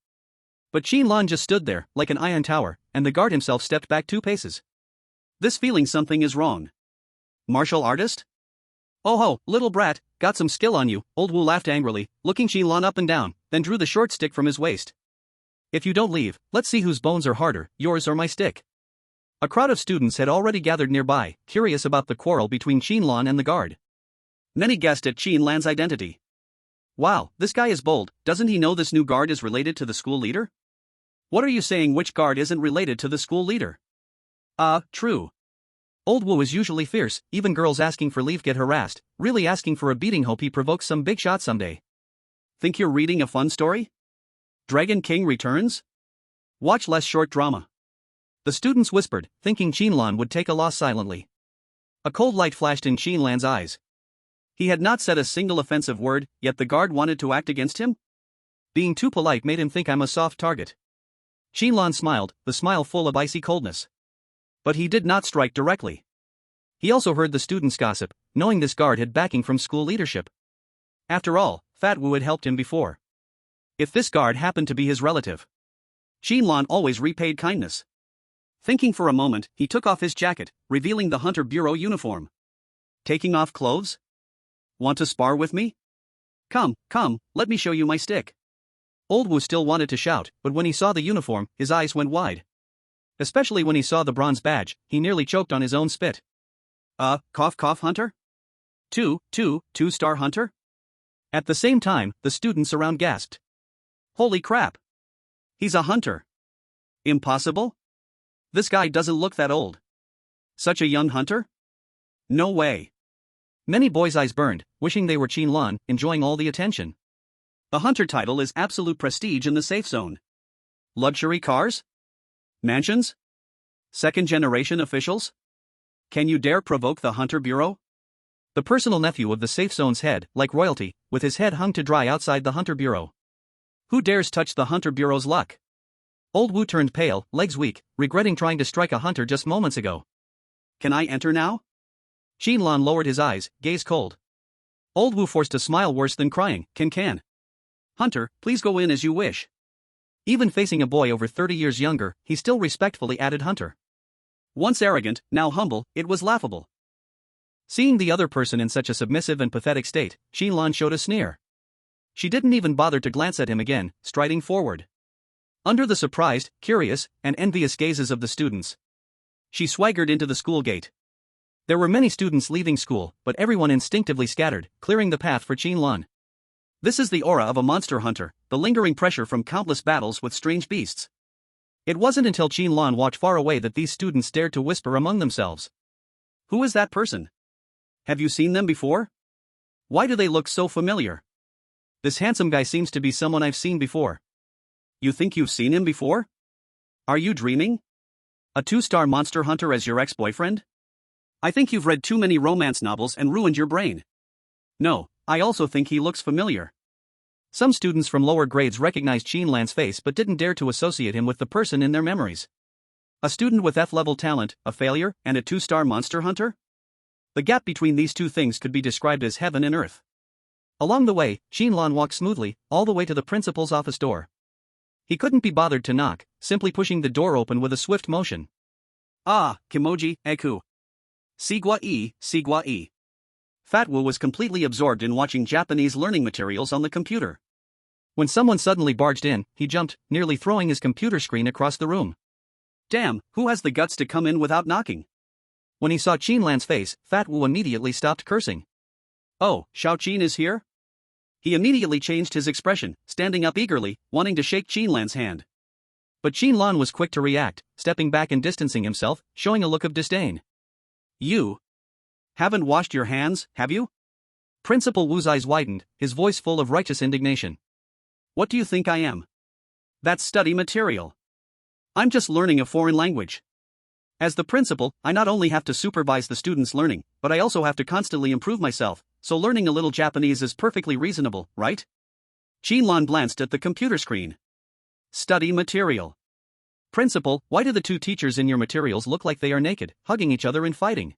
But Qin Lan just stood there, like an iron tower, and the guard himself stepped back 2 paces. This feeling something is wrong. Martial artist? Oh ho, little brat, got some skill on you, old Wu laughed angrily, looking Qin Lan up and down, then drew the short stick from his waist. If you don't leave, let's see whose bones are harder, yours or my stick. A crowd of students had already gathered nearby, curious about the quarrel between Qin Lan and the guard. Many guessed at Qin Lan's identity. Wow, this guy is bold, doesn't he know this new guard is related to the school leader? What are you saying, which guard isn't related to the school leader? True. Old Wu is usually fierce, even girls asking for leave get harassed, really asking for a beating, hope he provokes some big shot someday. Think you're reading a fun story? Dragon King returns? Watch less short drama. The students whispered, thinking Qin Lan would take a loss silently. A cold light flashed in Qin Lan's eyes. He had not said a single offensive word, yet the guard wanted to act against him? Being too polite made him think I'm a soft target. Qin Lan smiled, the smile full of icy coldness. But he did not strike directly. He also heard the students gossip, knowing this guard had backing from school leadership. After all, Fat Wu had helped him before. If this guard happened to be his relative, Qin Lan always repaid kindness. Thinking for a moment, he took off his jacket, revealing the Hunter Bureau uniform. Taking off clothes? Want to spar with me? Come, let me show you my stick. Old Wu still wanted to shout, but when he saw the uniform, his eyes went wide. Especially when he saw the bronze badge, he nearly choked on his own spit. Cough Hunter? Two-star Hunter? At the same time, the students around gasped. Holy crap! He's a hunter. Impossible? This guy doesn't look that old. Such a young hunter? No way. Many boys' eyes burned, wishing they were Qin Lan, enjoying all the attention. The hunter title is absolute prestige in the safe zone. Luxury cars? Mansions? Second-generation officials? Can you dare provoke the Hunter Bureau? The personal nephew of the safe zone's head, like royalty, with his head hung to dry outside the Hunter Bureau. Who dares touch the Hunter Bureau's luck? Old Wu turned pale, legs weak, regretting trying to strike a hunter just moments ago. Can I enter now? Qin Lan lowered his eyes, gaze cold. Old Wu forced a smile worse than crying, can. Hunter, please go in as you wish. Even facing a boy over 30 years younger, he still respectfully added Hunter. Once arrogant, now humble, it was laughable. Seeing the other person in such a submissive and pathetic state, Qin Lan showed a sneer. She didn't even bother to glance at him again, striding forward. Under the surprised, curious, and envious gazes of the students, she swaggered into the school gate. There were many students leaving school, but everyone instinctively scattered, clearing the path for Qin Lan. This is the aura of a monster hunter, the lingering pressure from countless battles with strange beasts. It wasn't until Qin Lan walked far away that these students dared to whisper among themselves. Who is that person? Have you seen them before? Why do they look so familiar? This handsome guy seems to be someone I've seen before. You think you've seen him before? Are you dreaming? A 2-star monster hunter as your ex-boyfriend? I think you've read too many romance novels and ruined your brain. No, I also think he looks familiar. Some students from lower grades recognized Qin Lan's face but didn't dare to associate him with the person in their memories. A student with F-level talent, a failure, and a 2-star monster hunter? The gap between these two things could be described as heaven and earth. Along the way, Qin Lan walked smoothly, all the way to the principal's office door. He couldn't be bothered to knock, simply pushing the door open with a swift motion. Ah, Kimoji, Eku. Sigwa e. Fat Wu was completely absorbed in watching Japanese learning materials on the computer. When someone suddenly barged in, he jumped, nearly throwing his computer screen across the room. Damn, who has the guts to come in without knocking? When he saw Qin Lan's face, Fat Wu immediately stopped cursing. Oh, Xiaoqin is here? He immediately changed his expression, standing up eagerly, wanting to shake Qin Lan's hand. But Qin Lan was quick to react, stepping back and distancing himself, showing a look of disdain. You haven't washed your hands, have you? Principal Wu's eyes widened, his voice full of righteous indignation. What do you think I am? That's study material. I'm just learning a foreign language. As the principal, I not only have to supervise the students' learning, but I also have to constantly improve myself, so learning a little Japanese is perfectly reasonable, right? Qin Lan glanced at the computer screen. Study material. Principal, why do the two teachers in your materials look like they are naked, hugging each other and fighting?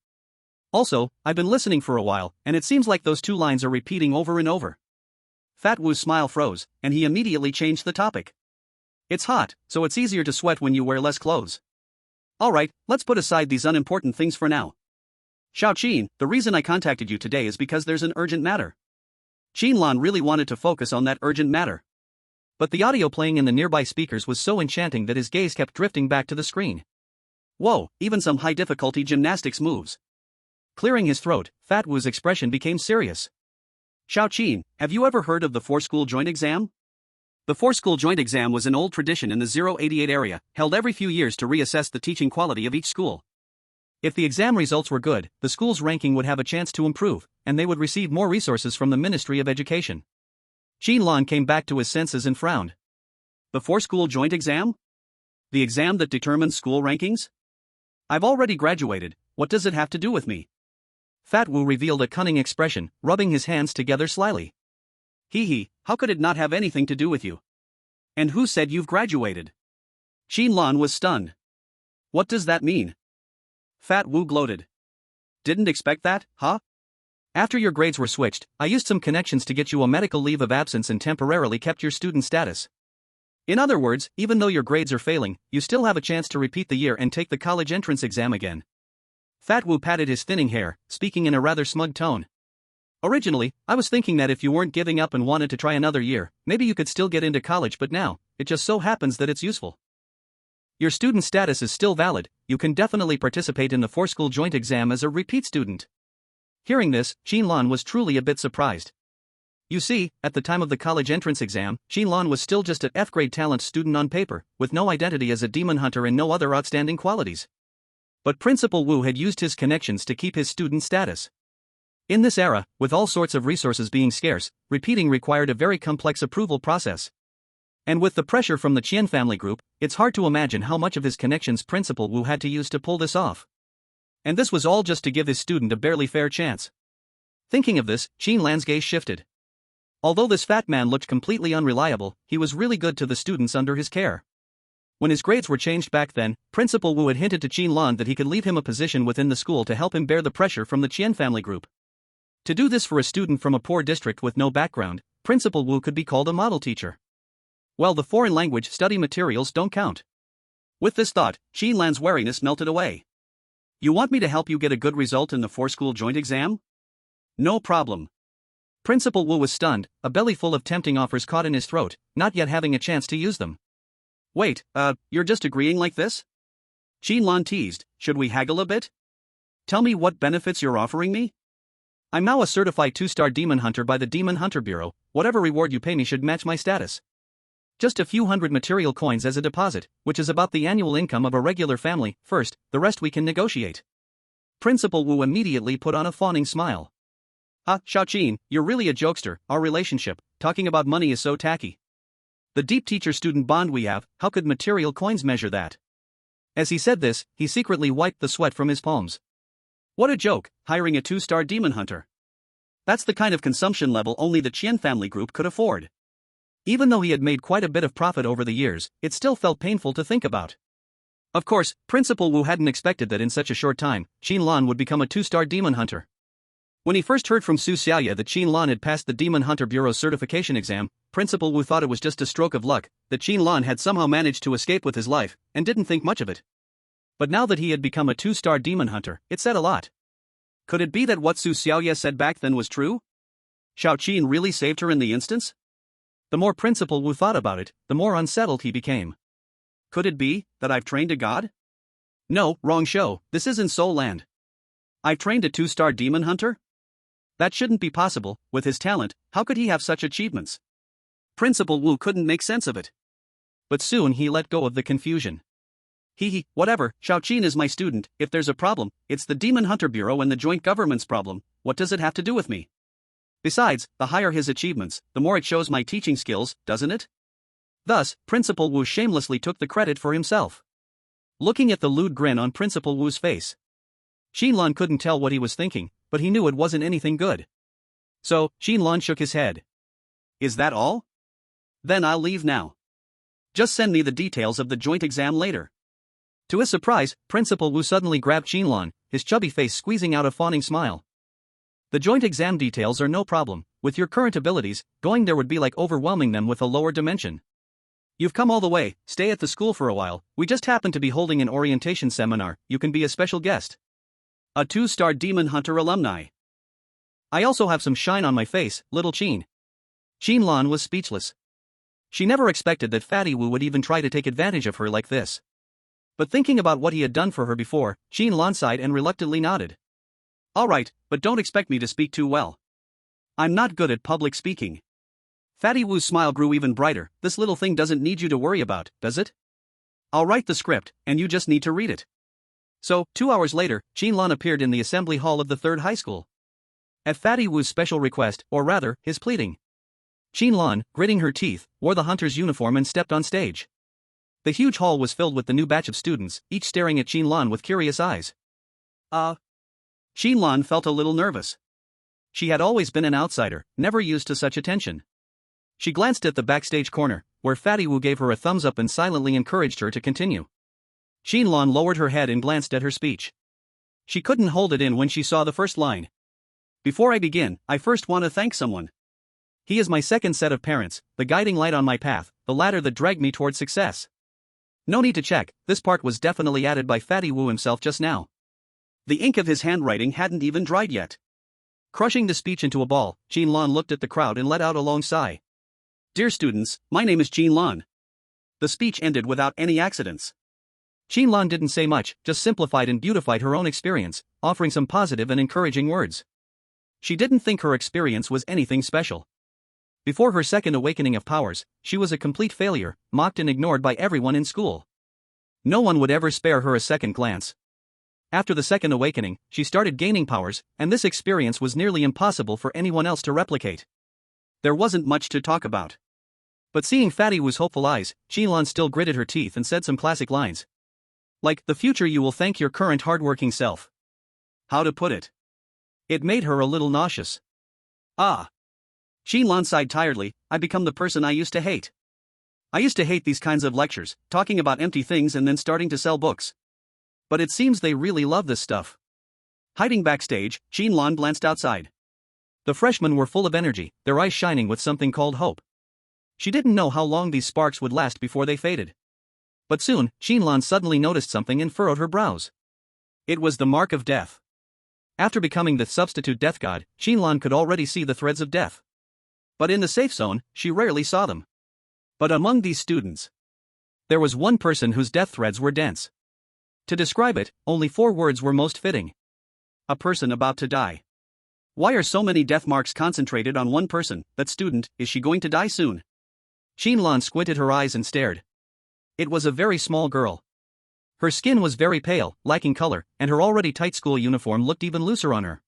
Also, I've been listening for a while, and it seems like those two lines are repeating over and over. Fat Wu's smile froze, and he immediately changed the topic. It's hot, so it's easier to sweat when you wear less clothes. Alright, let's put aside these unimportant things for now. Xiaoqin, the reason I contacted you today is because there's an urgent matter. Qin Lan really wanted to focus on that urgent matter. But the audio playing in the nearby speakers was so enchanting that his gaze kept drifting back to the screen. Whoa, even some high-difficulty gymnastics moves. Clearing his throat, Fat Wu's expression became serious. Xiaoqin, have you ever heard of the four-school joint exam? The four-school joint exam was an old tradition in the 088 area, held every few years to reassess the teaching quality of each school. If the exam results were good, the school's ranking would have a chance to improve, and they would receive more resources from the Ministry of Education. Qin Lan came back to his senses and frowned. The four-school joint exam? The exam that determines school rankings? I've already graduated, what does it have to do with me? Fat Wu revealed a cunning expression, rubbing his hands together slyly. Hee, how could it not have anything to do with you? And who said you've graduated? Qin Lan was stunned. What does that mean? Fat Wu gloated. Didn't expect that, huh? After your grades were switched, I used some connections to get you a medical leave of absence and temporarily kept your student status. In other words, even though your grades are failing, you still have a chance to repeat the year and take the college entrance exam again. Fat Wu patted his thinning hair, speaking in a rather smug tone. Originally, I was thinking that if you weren't giving up and wanted to try another year, maybe you could still get into college, but now, it just so happens that it's useful. Your student status is still valid, you can definitely participate in the four-school joint exam as a repeat student. Hearing this, Qin Lan was truly a bit surprised. You see, at the time of the college entrance exam, Qin Lan was still just an F-grade talent student on paper, with no identity as a demon hunter and no other outstanding qualities. But Principal Wu had used his connections to keep his student status. In this era, with all sorts of resources being scarce, repeating required a very complex approval process. And with the pressure from the Qian family group, it's hard to imagine how much of his connections Principal Wu had to use to pull this off. And this was all just to give his student a barely fair chance. Thinking of this, Qin Lan's gaze shifted. Although this fat man looked completely unreliable, he was really good to the students under his care. When his grades were changed back then, Principal Wu had hinted to Qin Lan that he could leave him a position within the school to help him bear the pressure from the Qian family group. To do this for a student from a poor district with no background, Principal Wu could be called a model teacher. Well, the foreign language study materials don't count. With this thought, Qin Lan's wariness melted away. You want me to help you get a good result in the four-school joint exam? No problem. Principal Wu was stunned, a belly full of tempting offers caught in his throat, not yet having a chance to use them. Wait, you're just agreeing like this? Qin Lan teased, should we haggle a bit? Tell me what benefits you're offering me? I'm now a certified 2-star demon hunter by the Demon Hunter Bureau, whatever reward you pay me should match my status. Just a few hundred material coins as a deposit, which is about the annual income of a regular family, first, the rest we can negotiate. Principal Wu immediately put on a fawning smile. Ah, Xiaoqin, you're really a jokester, our relationship, talking about money is so tacky. The deep teacher-student bond we have, how could material coins measure that? As he said this, he secretly wiped the sweat from his palms. What a joke, hiring a 2-star demon hunter. That's the kind of consumption level only the Qian family group could afford. Even though he had made quite a bit of profit over the years, it still felt painful to think about. Of course, Principal Wu hadn't expected that in such a short time, Qin Lan would become a 2-star demon hunter. When he first heard from Su Xiaoyue that Qin Lan had passed the Demon Hunter Bureau's certification exam, Principal Wu thought it was just a stroke of luck that Qin Lan had somehow managed to escape with his life, and didn't think much of it. But now that he had become a 2-star demon hunter, it said a lot. Could it be that what Su Xiaoyue said back then was true? Xiao Qin really saved her in the instance? The more Principal Wu thought about it, the more unsettled he became. Could it be that I've trained a god? No, wrong show, this isn't Soul Land. I've trained a 2-star demon hunter? That shouldn't be possible. With his talent, how could he have such achievements? Principal Wu couldn't make sense of it. But soon he let go of the confusion. Whatever, Xiao Qin is my student. If there's a problem, it's the Demon Hunter Bureau and the joint government's problem. What does it have to do with me? Besides, the higher his achievements, the more it shows my teaching skills, doesn't it? Thus, Principal Wu shamelessly took the credit for himself. Looking at the lewd grin on Principal Wu's face, Qin Lan couldn't tell what he was thinking, but he knew it wasn't anything good. So, Qin Lan shook his head. Is that all? Then I'll leave now. Just send me the details of the joint exam later. To his surprise, Principal Wu suddenly grabbed Qin Lan, his chubby face squeezing out a fawning smile. The joint exam details are no problem. With your current abilities, going there would be like overwhelming them with a lower dimension. You've come all the way, stay at the school for a while. We just happen to be holding an orientation seminar. You can be a special guest. A 2-star demon hunter alumni. I also have some shine on my face, little Qin. Qin Lan was speechless. She never expected that Fatty Wu would even try to take advantage of her like this. But thinking about what he had done for her before, Qin Lan sighed and reluctantly nodded. Alright, but don't expect me to speak too well. I'm not good at public speaking. Fatty Wu's smile grew even brighter. This little thing doesn't need you to worry about, does it? I'll write the script, and you just need to read it. So, 2 hours later, Qin Lan appeared in the assembly hall of the 3rd high school. At Fatty Wu's special request, or rather, his pleading, Qin Lan, gritting her teeth, wore the hunter's uniform and stepped on stage. The huge hall was filled with the new batch of students, each staring at Qin Lan with curious eyes. Qin Lan felt a little nervous. She had always been an outsider, never used to such attention. She glanced at the backstage corner, where Fatty Wu gave her a thumbs up and silently encouraged her to continue. Qin Lan lowered her head and glanced at her speech. She couldn't hold it in when she saw the first line. Before I begin, I first want to thank someone. He is my second set of parents, the guiding light on my path, the ladder that dragged me toward success. No need to check, this part was definitely added by Fatty Wu himself just now. The ink of his handwriting hadn't even dried yet. Crushing the speech into a ball, Qin Lan looked at the crowd and let out a long sigh. Dear students, my name is Qin Lan. The speech ended without any accidents. Qin Lan didn't say much, just simplified and beautified her own experience, offering some positive and encouraging words. She didn't think her experience was anything special. Before her second awakening of powers, she was a complete failure, mocked and ignored by everyone in school. No one would ever spare her a second glance. After the second awakening, she started gaining powers, and this experience was nearly impossible for anyone else to replicate. There wasn't much to talk about. But seeing Fatty Wu's hopeful eyes, Qin Lan still gritted her teeth and said some classic lines. Like, the future you will thank your current hardworking self. How to put it? It made her a little nauseous. Qin Lan sighed tiredly. I become the person I used to hate. I used to hate these kinds of lectures, talking about empty things and then starting to sell books. But it seems they really love this stuff. Hiding backstage, Qin Lan glanced outside. The freshmen were full of energy, their eyes shining with something called hope. She didn't know how long these sparks would last before they faded. But soon, Qin Lan suddenly noticed something and furrowed her brows. It was the mark of death. After becoming the substitute death god, Qin Lan could already see the threads of death. But in the safe zone, she rarely saw them. But among these students, there was one person whose death threads were dense. To describe it, only 4 words were most fitting. A person about to die. Why are so many death marks concentrated on one person? That student, is she going to die soon? Qin Lan squinted her eyes and stared. It was a very small girl. Her skin was very pale, lacking color, and her already tight school uniform looked even looser on her.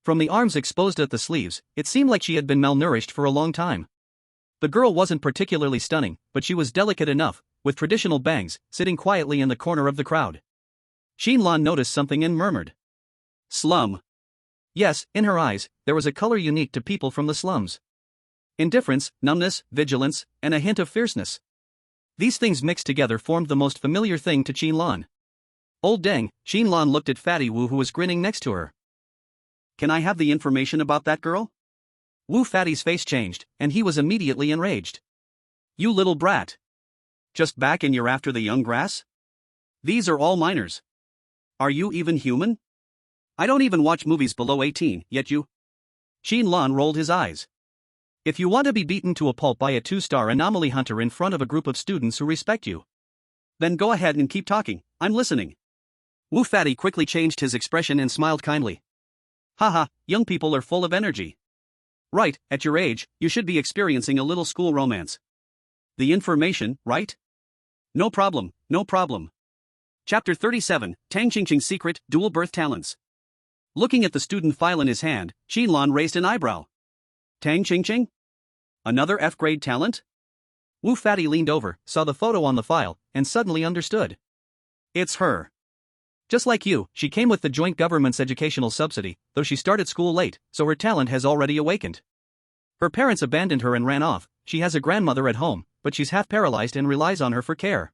From the arms exposed at the sleeves, it seemed like she had been malnourished for a long time. The girl wasn't particularly stunning, but she was delicate enough, with traditional bangs, sitting quietly in the corner of the crowd. Qin Lan noticed something and murmured. Slum. Yes, in her eyes, there was a color unique to people from the slums. Indifference, numbness, vigilance, and a hint of fierceness. These things mixed together formed the most familiar thing to Qin Lan. Old dang, Qin Lan looked at Fatty Wu who was grinning next to her. Can I have the information about that girl? Wu Fatty's face changed, and he was immediately enraged. You little brat. Just back and you're after the young grass? These are all minors. Are you even human? I don't even watch movies below 18, yet you. Qin Lan rolled his eyes. If you want to be beaten to a pulp by a 2-star anomaly hunter in front of a group of students who respect you, then go ahead and keep talking, I'm listening. Wu Fatty quickly changed his expression and smiled kindly. Haha, young people are full of energy. Right, at your age, you should be experiencing a little school romance. The information, right? No problem, no problem. Chapter 37, Tang Qingqing's Secret, Dual Birth Talents. Looking at the student file in his hand, Qin Lan raised an eyebrow. Tang Qingqing? Another F-grade talent? Wu Fatty leaned over, saw the photo on the file, and suddenly understood. It's her. Just like you, she came with the joint government's educational subsidy, though she started school late, so her talent has already awakened. Her parents abandoned her and ran off. She has a grandmother at home, but she's half paralyzed and relies on her for care.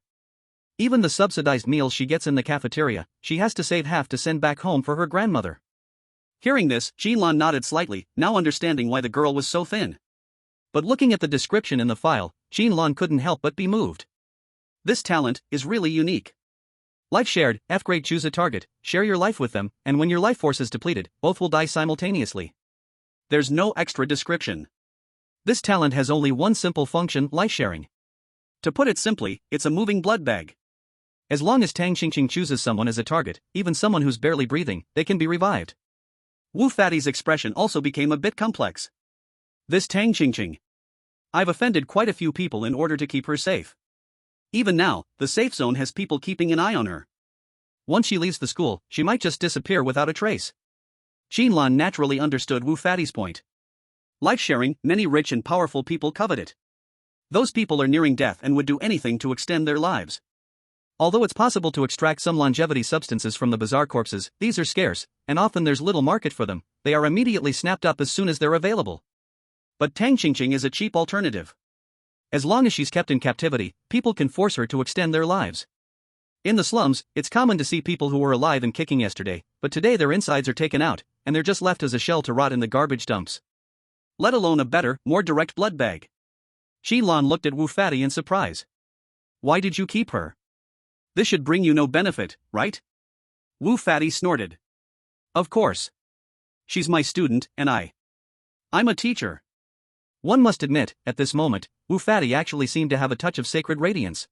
Even the subsidized meals she gets in the cafeteria, she has to save half to send back home for her grandmother. Hearing this, Qin Lan nodded slightly, now understanding why the girl was so thin. But looking at the description in the file, Qin Lan couldn't help but be moved. This talent is really unique. Life shared, F-grade, choose a target, share your life with them, and when your life force is depleted, both will die simultaneously. There's no extra description. This talent has only one simple function, life sharing. To put it simply, it's a moving blood bag. As long as Tang Qingqing chooses someone as a target, even someone who's barely breathing, they can be revived. Wu Fatty's expression also became a bit complex. This Tang Qingqing. I've offended quite a few people in order to keep her safe. Even now, the safe zone has people keeping an eye on her. Once she leaves the school, she might just disappear without a trace. Qin Lan naturally understood Wu Fatty's point. Life sharing, many rich and powerful people covet it. Those people are nearing death and would do anything to extend their lives. Although it's possible to extract some longevity substances from the bizarre corpses, these are scarce, and often there's little market for them. They are immediately snapped up as soon as they're available. But Tang Qingqing is a cheap alternative. As long as she's kept in captivity, people can force her to extend their lives. In the slums, it's common to see people who were alive and kicking yesterday, but today their insides are taken out, and they're just left as a shell to rot in the garbage dumps. Let alone a better, more direct blood bag. Qin Lan looked at Wu Fatty in surprise. Why did you keep her? This should bring you no benefit, right? Wu Fatty snorted. Of course. She's my student, and I'm a teacher. One must admit, at this moment, Wu Fatty actually seemed to have a touch of sacred radiance.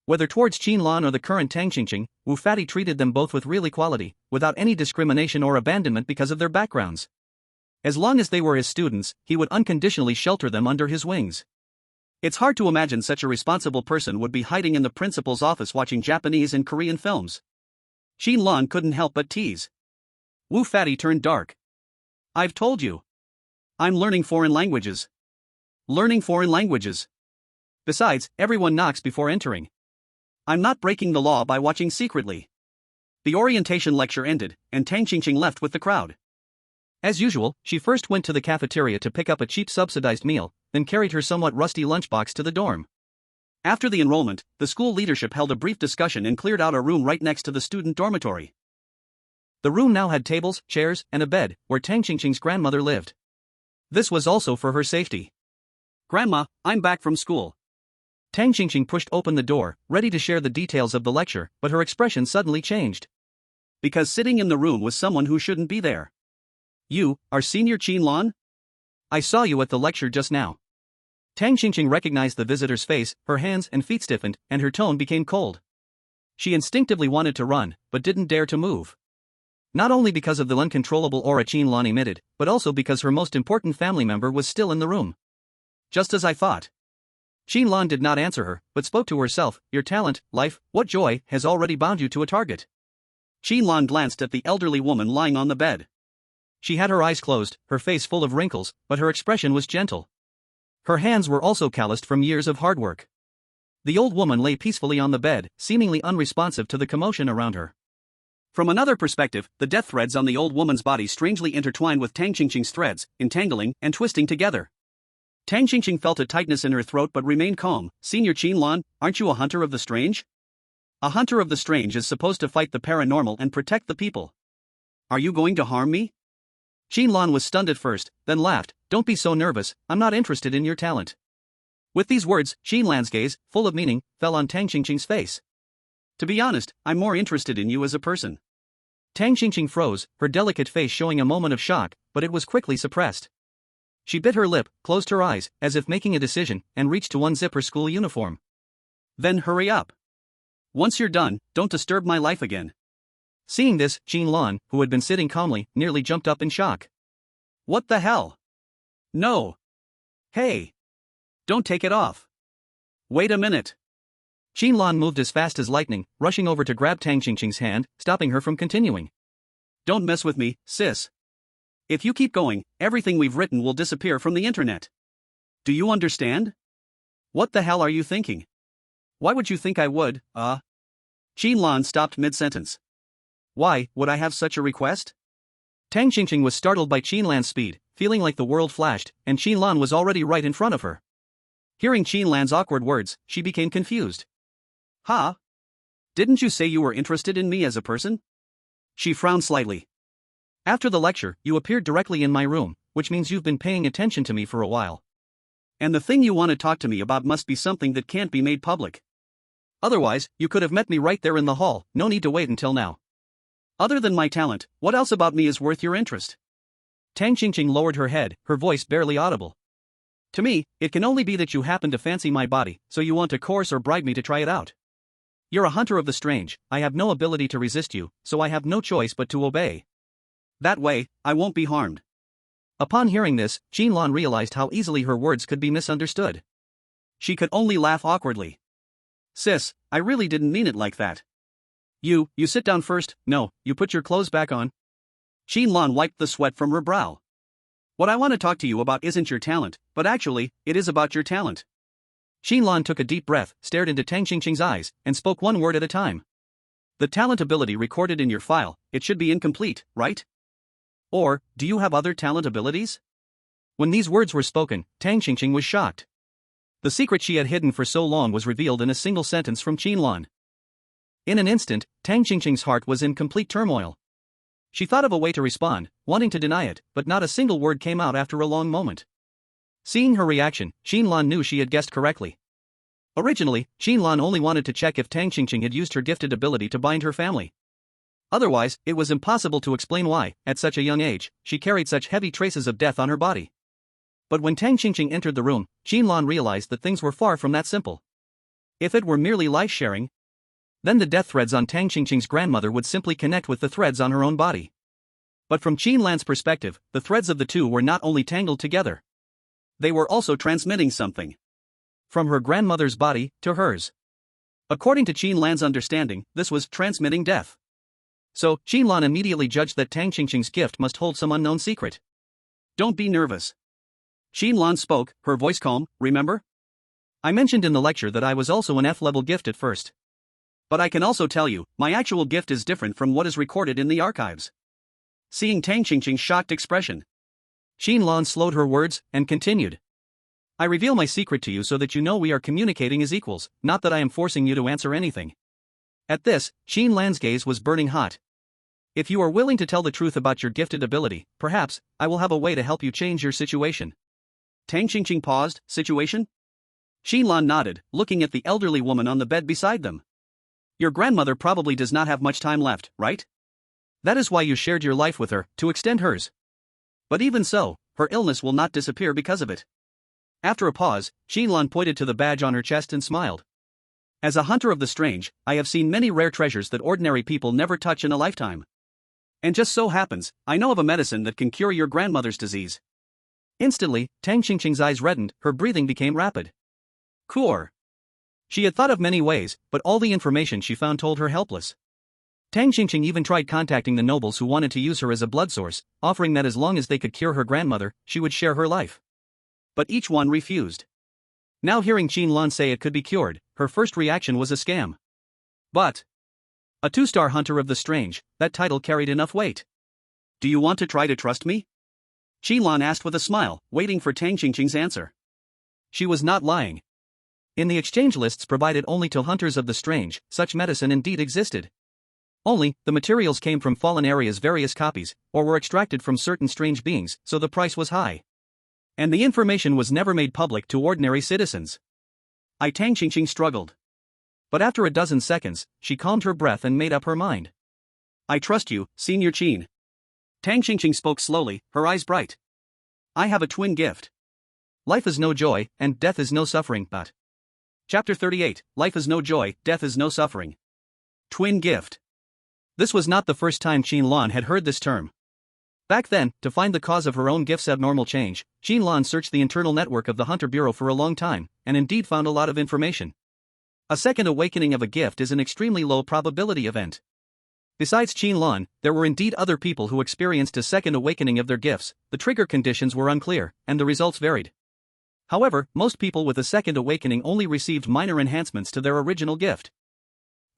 Whether towards Qin Lan or the current Tang Qingqing, Wu Fatty treated them both with real equality, without any discrimination or abandonment because of their backgrounds. As long as they were his students, he would unconditionally shelter them under his wings. It's hard to imagine such a responsible person would be hiding in the principal's office watching Japanese and Korean films. Qin Lan couldn't help but tease. Wu Fatty turned dark. I've told you. I'm learning foreign languages. Learning foreign languages. Besides, everyone knocks before entering. I'm not breaking the law by watching secretly. The orientation lecture ended, and Tang Qingqing left with the crowd. As usual, she first went to the cafeteria to pick up a cheap subsidized meal, then carried her somewhat rusty lunchbox to the dorm. After the enrollment, the school leadership held a brief discussion and cleared out a room right next to the student dormitory. The room now had tables, chairs, and a bed, where Tang Qingqing's grandmother lived. This was also for her safety. Grandma, I'm back from school. Tang Qingqing pushed open the door, ready to share the details of the lecture, but her expression suddenly changed. Because sitting in the room was someone who shouldn't be there. You, our senior Qin Lan? I saw you at the lecture just now. Tang Qingqing recognized the visitor's face, her hands and feet stiffened, and her tone became cold. She instinctively wanted to run, but didn't dare to move. Not only because of the uncontrollable aura Qin Lan emitted, but also because her most important family member was still in the room. Just as I thought. Qin Lan did not answer her, but spoke to herself. Your talent, life, what joy, has already bound you to a target. Qin Lan glanced at the elderly woman lying on the bed. She had her eyes closed, her face full of wrinkles, but her expression was gentle. Her hands were also calloused from years of hard work. The old woman lay peacefully on the bed, seemingly unresponsive to the commotion around her. From another perspective, the death threads on the old woman's body strangely intertwined with Tang Qingqing's threads, entangling and twisting together. Tang Qingqing felt a tightness in her throat but remained calm. Senior Qin Lan, aren't you a hunter of the strange? A hunter of the strange is supposed to fight the paranormal and protect the people. Are you going to harm me? Qin Lan was stunned at first, then laughed. "Don't be so nervous, I'm not interested in your talent." With these words, Qin Lan's gaze, full of meaning, fell on Tang Qingqing's face. "To be honest, I'm more interested in you as a person." Tang Qingqing froze, her delicate face showing a moment of shock, but it was quickly suppressed. She bit her lip, closed her eyes, as if making a decision, and reached to unzip her school uniform. "Then hurry up. Once you're done, don't disturb my life again." Seeing this, Qin Lan, who had been sitting calmly, nearly jumped up in shock. "What the hell? No. Hey. Don't take it off. Wait a minute." Qin Lan moved as fast as lightning, rushing over to grab Tang Qingqing's hand, stopping her from continuing. "Don't mess with me, sis. If you keep going, everything we've written will disappear from the internet. Do you understand? What the hell are you thinking? Why would you think I would, Qin Lan stopped mid-sentence. "Why would I have such a request?" Tang Qingqing was startled by Qin Lan's speed, feeling like the world flashed, and Qin Lan was already right in front of her. Hearing Qin Lan's awkward words, she became confused. "Huh? Didn't you say you were interested in me as a person?" She frowned slightly. "After the lecture, you appeared directly in my room, which means you've been paying attention to me for a while. And the thing you want to talk to me about must be something that can't be made public. Otherwise, you could have met me right there in the hall, no need to wait until now. Other than my talent, what else about me is worth your interest?" Tang Qingqing lowered her head, her voice barely audible. "To me, it can only be that you happen to fancy my body, so you want to coerce or bribe me to try it out. You're a hunter of the strange, I have no ability to resist you, so I have no choice but to obey. That way, I won't be harmed." Upon hearing this, Qin Lan realized how easily her words could be misunderstood. She could only laugh awkwardly. "Sis, I really didn't mean it like that. You sit down first. No, you put your clothes back on." Qin Lan wiped the sweat from her brow. "What I want to talk to you about isn't your talent, but actually, it is about your talent." Qin Lan took a deep breath, stared into Tang Qingqing's eyes, and spoke one word at a time. "The talent ability recorded in your file, it should be incomplete, right? Or, do you have other talent abilities?" When these words were spoken, Tang Qingqing was shocked. The secret she had hidden for so long was revealed in a single sentence from Qin Lan. In an instant, Tang Qingqing's heart was in complete turmoil. She thought of a way to respond, wanting to deny it, but not a single word came out after a long moment. Seeing her reaction, Qin Lan knew she had guessed correctly. Originally, Qin Lan only wanted to check if Tang Qingqing had used her gifted ability to bind her family. Otherwise, it was impossible to explain why, at such a young age, she carried such heavy traces of death on her body. But when Tang Qingqing entered the room, Qin Lan realized that things were far from that simple. If it were merely life-sharing, then the death threads on Tang Qingqing's grandmother would simply connect with the threads on her own body. But from Qin Lan's perspective, the threads of the two were not only tangled together. They were also transmitting something. From her grandmother's body to hers. According to Qin Lan's understanding, this was transmitting death. So, Qin Lan immediately judged that Tang Qingqing's gift must hold some unknown secret. "Don't be nervous." Qin Lan spoke, her voice calm. "Remember? I mentioned in the lecture that I was also an F-level gift at first. But I can also tell you, my actual gift is different from what is recorded in the archives." Seeing Tang Qingqing's shocked expression, Qin Lan slowed her words, and continued. "I reveal my secret to you so that you know we are communicating as equals, not that I am forcing you to answer anything." At this, Qin Lan's gaze was burning hot. "If you are willing to tell the truth about your gifted ability, perhaps, I will have a way to help you change your situation." Tang Qingqing paused. "Situation?" Qin Lan nodded, looking at the elderly woman on the bed beside them. "Your grandmother probably does not have much time left, right? That is why you shared your life with her, to extend hers. But even so, her illness will not disappear because of it." After a pause, Qin Lan pointed to the badge on her chest and smiled. "As a hunter of the strange, I have seen many rare treasures that ordinary people never touch in a lifetime. And just so happens, I know of a medicine that can cure your grandmother's disease." Instantly, Tang Qingqing's eyes reddened, her breathing became rapid. Cure. She had thought of many ways, but all the information she found told her helpless. Tang Qingqing even tried contacting the nobles who wanted to use her as a blood source, offering that as long as they could cure her grandmother, she would share her life. But each one refused. Now hearing Qin Lan say it could be cured, her first reaction was a scam. But a 2-star hunter of the strange, that title carried enough weight. "Do you want to try to trust me?" Qin Lan asked with a smile, waiting for Tang Qingqing's answer. She was not lying. In the exchange lists provided only to hunters of the strange, such medicine indeed existed. Only, the materials came from fallen areas, various copies, or were extracted from certain strange beings, so the price was high. And the information was never made public to ordinary citizens. Tang Qingqing struggled. But after a dozen seconds, she calmed her breath and made up her mind. I trust you, Senior Qin. Tang Qingqing spoke slowly, her eyes bright. I have a twin gift. Life is no joy, and death is no suffering, but. Chapter 38, Life is no joy, death is no suffering. Twin gift. This was not the first time Qin Lan had heard this term. Back then, to find the cause of her own gift's abnormal change, Qin Lan searched the internal network of the Hunter Bureau for a long time, and indeed found a lot of information. A second awakening of a gift is an extremely low probability event. Besides Qin Lan, there were indeed other people who experienced a second awakening of their gifts. The trigger conditions were unclear, and the results varied. However, most people with a second awakening only received minor enhancements to their original gift.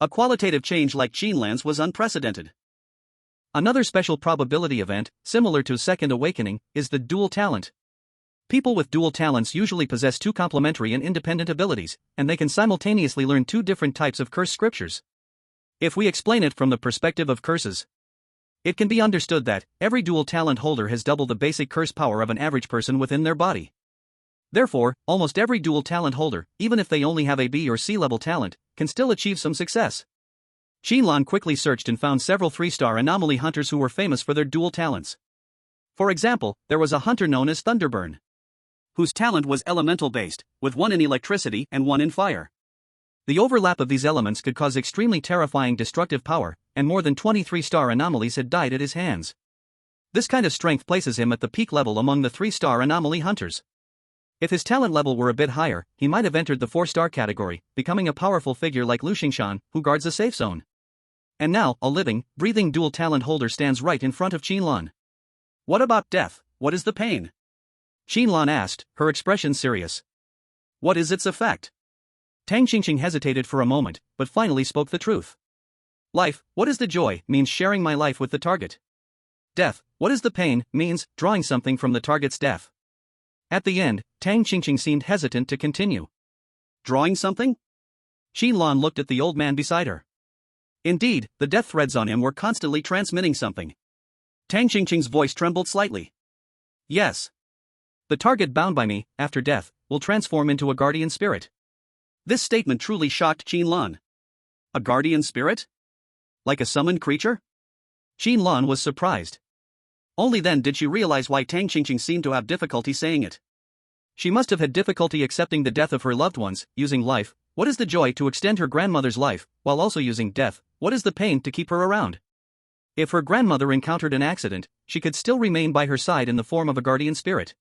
A qualitative change like Qin Lan's was unprecedented. Another special probability event, similar to second awakening, is the dual talent. People with dual talents usually possess two complementary and independent abilities, and they can simultaneously learn two different types of curse scriptures. If we explain it from the perspective of curses, it can be understood that every dual talent holder has double the basic curse power of an average person within their body. Therefore, almost every dual talent holder, even if they only have a B or C level talent, can still achieve some success. Qin Lan quickly searched and found several 3-star anomaly hunters who were famous for their dual talents. For example, there was a hunter known as Thunderburn, whose talent was elemental-based, with one in electricity and one in fire. The overlap of these elements could cause extremely terrifying destructive power, and more than 23-star anomalies had died at his hands. This kind of strength places him at the peak level among the 3-star anomaly hunters. If his talent level were a bit higher, he might have entered the 4-star category, becoming a powerful figure like Lu Xingshan, who guards a safe zone. And now, a living, breathing dual talent holder stands right in front of Qin Lan. What about death? What is the pain? Qin Lan asked, her expression serious. What is its effect? Tang Qingqing hesitated for a moment, but finally spoke the truth. Life, what is the joy, means sharing my life with the target. Death, what is the pain, means drawing something from the target's death. At the end, Tang Qingqing seemed hesitant to continue. Drawing something? Qin Lan looked at the old man beside her. Indeed, the death threads on him were constantly transmitting something. Tang Qingqing's voice trembled slightly. Yes. The target bound by me, after death, will transform into a guardian spirit. This statement truly shocked Qin Lan. A guardian spirit? Like a summoned creature? Qin Lan was surprised. Only then did she realize why Tang Qingqing seemed to have difficulty saying it. She must have had difficulty accepting the death of her loved ones, using life, what is the joy, to extend her grandmother's life, while also using death, what is the pain, to keep her around. If her grandmother encountered an accident, she could still remain by her side in the form of a guardian spirit.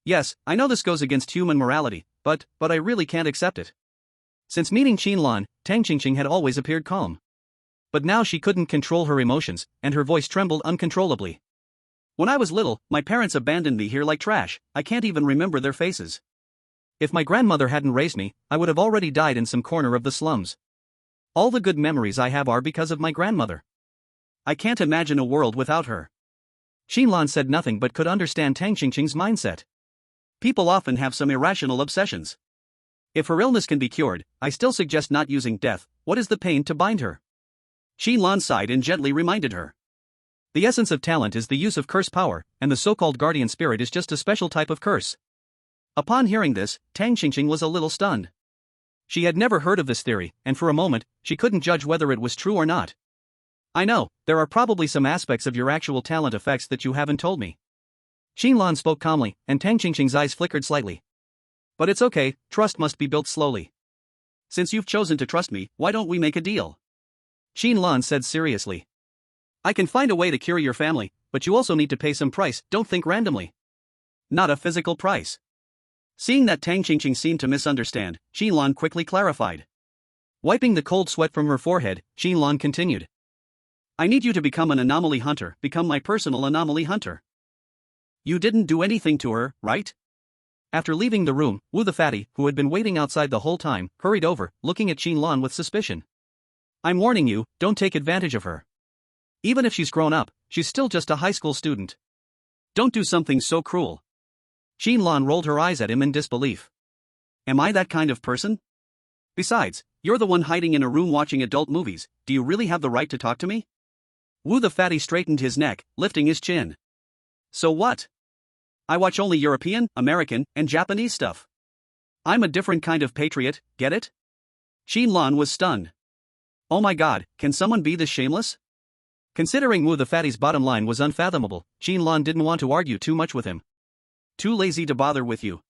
Yes, I know this goes against human morality, but I really can't accept it. Since meeting Qin Lan, Tang Qingqing had always appeared calm. But now she couldn't control her emotions, and her voice trembled uncontrollably. When I was little, my parents abandoned me here like trash. I can't even remember their faces. If my grandmother hadn't raised me, I would have already died in some corner of the slums. All the good memories I have are because of my grandmother. I can't imagine a world without her. Qin Lan said nothing but could understand Tang Qingqing's mindset. People often have some irrational obsessions. If her illness can be cured, I still suggest not using death. What is the pain, to bind her? Qin Lan sighed and gently reminded her. The essence of talent is the use of curse power, and the so-called guardian spirit is just a special type of curse. Upon hearing this, Tang Qingqing was a little stunned. She had never heard of this theory, and for a moment, she couldn't judge whether it was true or not. I know, there are probably some aspects of your actual talent effects that you haven't told me. Qin Lan spoke calmly, and Tang Qingqing's eyes flickered slightly. But it's okay, trust must be built slowly. Since you've chosen to trust me, why don't we make a deal? Qin Lan said seriously. I can find a way to cure your family, but you also need to pay some price, don't think randomly. Not a physical price. Seeing that Tang Qingqing seemed to misunderstand, Qin Lan quickly clarified. Wiping the cold sweat from her forehead, Qin Lan continued. I need you to become an anomaly hunter, become my personal anomaly hunter. You didn't do anything to her, right? After leaving the room, Wu the fatty, who had been waiting outside the whole time, hurried over, looking at Qin Lan with suspicion. I'm warning you, don't take advantage of her. Even if she's grown up, she's still just a high school student. Don't do something so cruel. Qin Lan rolled her eyes at him in disbelief. Am I that kind of person? Besides, You're the one hiding in a room watching adult movies, do you really have the right to talk to me? Wu the fatty straightened his neck, lifting his chin. So what? I watch only European, American, and Japanese stuff. I'm a different kind of patriot, get it? Qin Lan was stunned. Oh my god, can someone be this shameless? Considering Wu the fatty's bottom line was unfathomable, Qin Lan didn't want to argue too much with him. Too lazy to bother with you.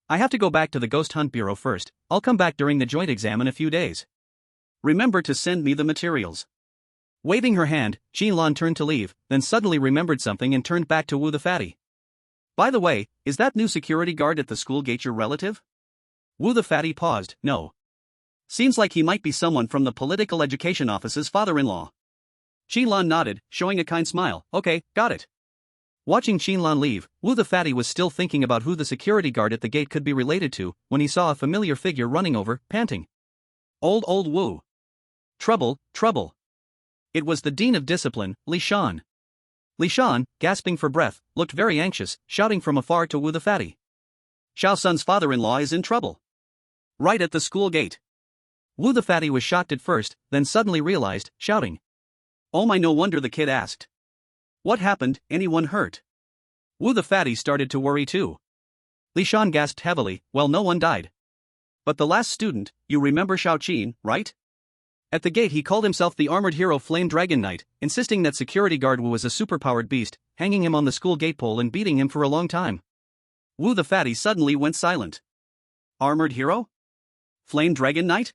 I have to go back to the Ghost Hunt Bureau first, I'll come back during the joint exam in a few days. Remember to send me the materials. Waving her hand, Qin Lan turned to leave, then suddenly remembered something and turned back to Wu the fatty. By the way, is that new security guard at the school gate your relative? Wu the fatty paused, no. Seems like he might be someone from the political education office's father-in-law. Qin Lan nodded, showing a kind smile, okay, got it. Watching Qin Lan leave, Wu the fatty was still thinking about who the security guard at the gate could be related to, when he saw a familiar figure running over, panting. Old Wu. Trouble, trouble. It was the Dean of Discipline, Li Shan. Li Shan, gasping for breath, looked very anxious, shouting from afar to Wu the fatty. Xiao Sun's father-in-law is in trouble. Right at the school gate. Wu the fatty was shocked at first, then suddenly realized, shouting. Oh my, no wonder the kid asked. What happened, anyone hurt? Wu the fatty started to worry too. Li Shan gasped heavily, well, no one died. But the last student, you remember Xiao Qin, right? At the gate he called himself the armored hero Flame Dragon Knight, insisting that security guard Wu was a superpowered beast, hanging him on the school gate pole and beating him for a long time. Wu the fatty suddenly went silent. Armored hero? Flame Dragon Knight?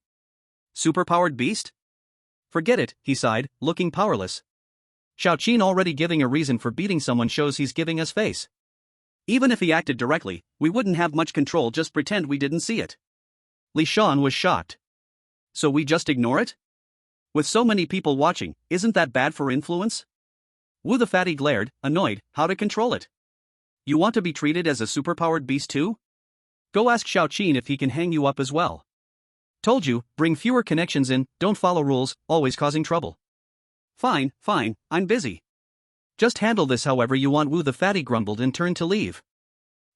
Superpowered beast? Forget it, he sighed, looking powerless. Xiao Qin already giving a reason for beating someone shows he's giving us face. Even if he acted directly, we wouldn't have much control, just pretend we didn't see it. Li Shan was shocked. So we just ignore it? With so many people watching, isn't that bad for influence? Wu the fatty glared, annoyed, how to control it? You want to be treated as a superpowered beast too? Go ask Xiao Qin if he can hang you up as well. Told you, bring fewer connections in, don't follow rules, always causing trouble. Fine, I'm busy. Just handle this however you want, Wu the fatty grumbled and turned to leave.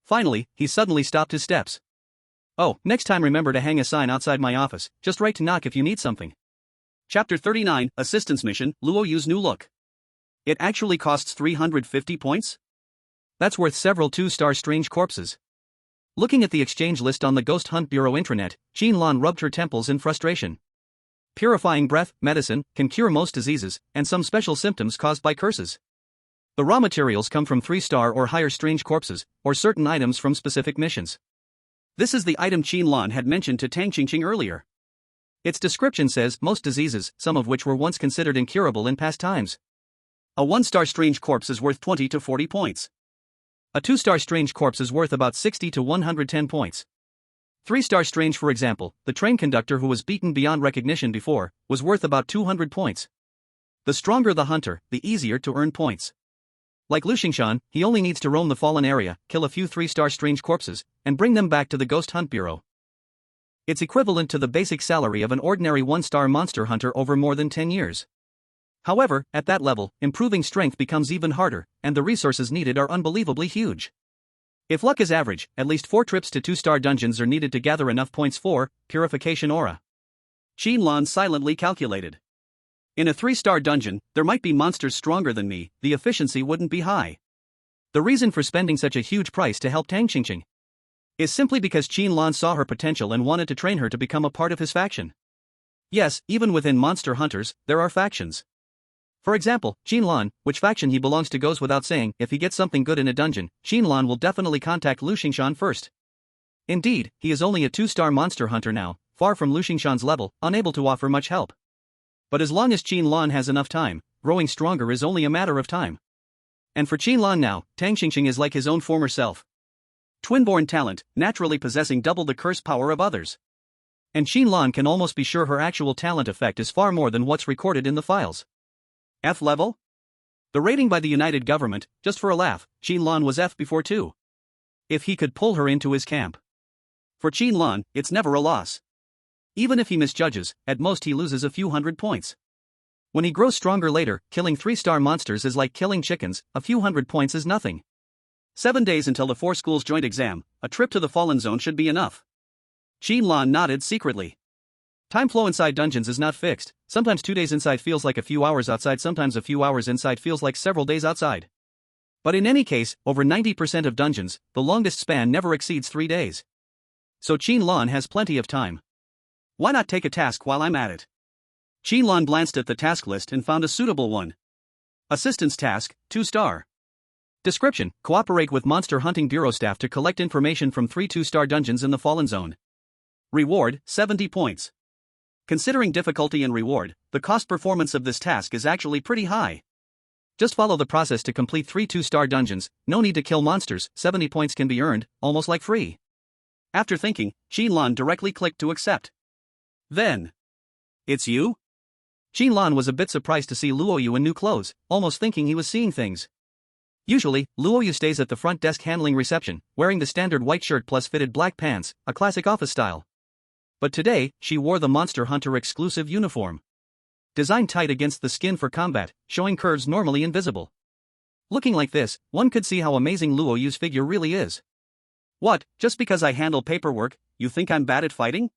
Finally, he suddenly stopped his steps. Oh, next time remember to hang a sign outside my office, just write to knock if you need something. Chapter 39, Assistance Mission, Luo Yu's New Look. It actually costs 350 points? That's worth several 2-star strange corpses. Looking at the exchange list on the Ghost Hunt Bureau intranet, Qin Lan rubbed her temples in frustration. Purifying breath, medicine, can cure most diseases, and some special symptoms caused by curses. The raw materials come from 3-star or higher strange corpses, or certain items from specific missions. This is the item Qin Lan had mentioned to Tang Qingqing earlier. Its description says most diseases, some of which were once considered incurable in past times. A 1-star strange corpse is worth 20 to 40 points. A 2-star strange corpse is worth about 60 to 110 points. 3-star strange, for example, the train conductor who was beaten beyond recognition before, was worth about 200 points. The stronger the hunter, the easier to earn points. Like Lu Xingshan, he only needs to roam the fallen area, kill a few 3-star strange corpses, and bring them back to the Ghost Hunt Bureau. It's equivalent to the basic salary of an ordinary 1-star monster hunter over more than 10 years. However, at that level, improving strength becomes even harder, and the resources needed are unbelievably huge. If luck is average, at least 4 trips to 2-star dungeons are needed to gather enough points for Purification Aura. Qin Lan silently calculated. In a 3-star dungeon, there might be monsters stronger than me, the efficiency wouldn't be high. The reason for spending such a huge price to help Tang Qingqing is simply because Qin Lan saw her potential and wanted to train her to become a part of his faction. Yes, even within monster hunters, there are factions. For example, Qin Lan, which faction he belongs to goes without saying, if he gets something good in a dungeon, Qin Lan will definitely contact Lu Xingshan first. Indeed, he is only a 2-star monster hunter now, far from Lu Xingshan's level, unable to offer much help. But as long as Qin Lan has enough time, growing stronger is only a matter of time. And for Qin Lan now, Tang Qingqing is like his own former self. Twin-born talent, naturally possessing double the curse power of others. And Qin Lan can almost be sure her actual talent effect is far more than what's recorded in the files. F level? The rating by the United Government, just for a laugh, Qin Lan was F before too. If he could pull her into his camp. For Qin Lan, it's never a loss. Even if he misjudges, at most he loses a few hundred points. When he grows stronger later, killing 3-star monsters is like killing chickens, a few hundred points is nothing. 7 days until the 4 schools joint exam, a trip to the Fallen Zone should be enough. Qin Lan nodded secretly. Time flow inside dungeons is not fixed. Sometimes 2 days inside feels like a few hours outside, sometimes a few hours inside feels like several days outside. But in any case, over 90% of dungeons, the longest span never exceeds 3 days. So Qin Lan has plenty of time. Why not take a task while I'm at it? Qin Lan glanced at the task list and found a suitable one. Assistance task, 2-star. Description: cooperate with Monster Hunting Bureau staff to collect information from 3 2-star dungeons in the Fallen Zone. Reward, 70 points. Considering difficulty and reward, the cost performance of this task is actually pretty high. Just follow the process to complete 3 2-star dungeons, no need to kill monsters, 70 points can be earned, almost like free. After thinking, Qin Lan directly clicked to accept. Then, it's you? Qin Lan was a bit surprised to see Luoyu in new clothes, almost thinking he was seeing things. Usually, Luoyu stays at the front desk handling reception, wearing the standard white shirt plus fitted black pants, a classic office style. But today, she wore the Monster Hunter exclusive uniform. Designed tight against the skin for combat, showing curves normally invisible. Looking like this, one could see how amazing Luoyu's figure really is. What, just because I handle paperwork, you think I'm bad at fighting?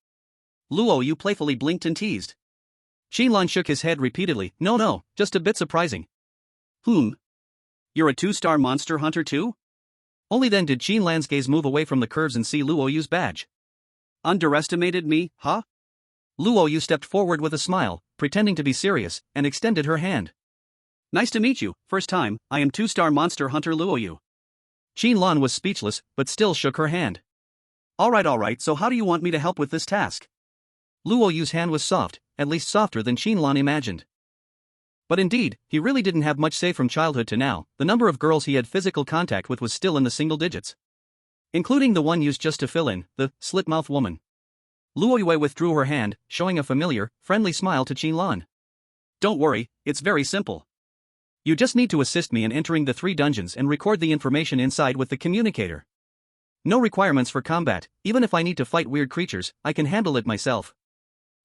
Luoyu playfully blinked and teased. Qin Lan shook his head repeatedly. No, just a bit surprising. You're a 2-star monster hunter too? Only then did Qin Lan's gaze move away from the curves and see Luoyu's badge. Underestimated me, huh? Luoyu stepped forward with a smile, pretending to be serious, and extended her hand. Nice to meet you, first time, I am 2-star monster hunter Luoyu. Qin Lan was speechless, but still shook her hand. Alright, so how do you want me to help with this task? Luoyu's hand was soft, at least softer than Qin Lan imagined. But indeed, he really didn't have much say from childhood to now. The number of girls he had physical contact with was still in the single digits. Including the one used just to fill in, the slit-mouthed woman. Luoyue withdrew her hand, showing a familiar, friendly smile to Qin Lan. Don't worry, it's very simple. You just need to assist me in entering the 3 dungeons and record the information inside with the communicator. No requirements for combat, even if I need to fight weird creatures, I can handle it myself.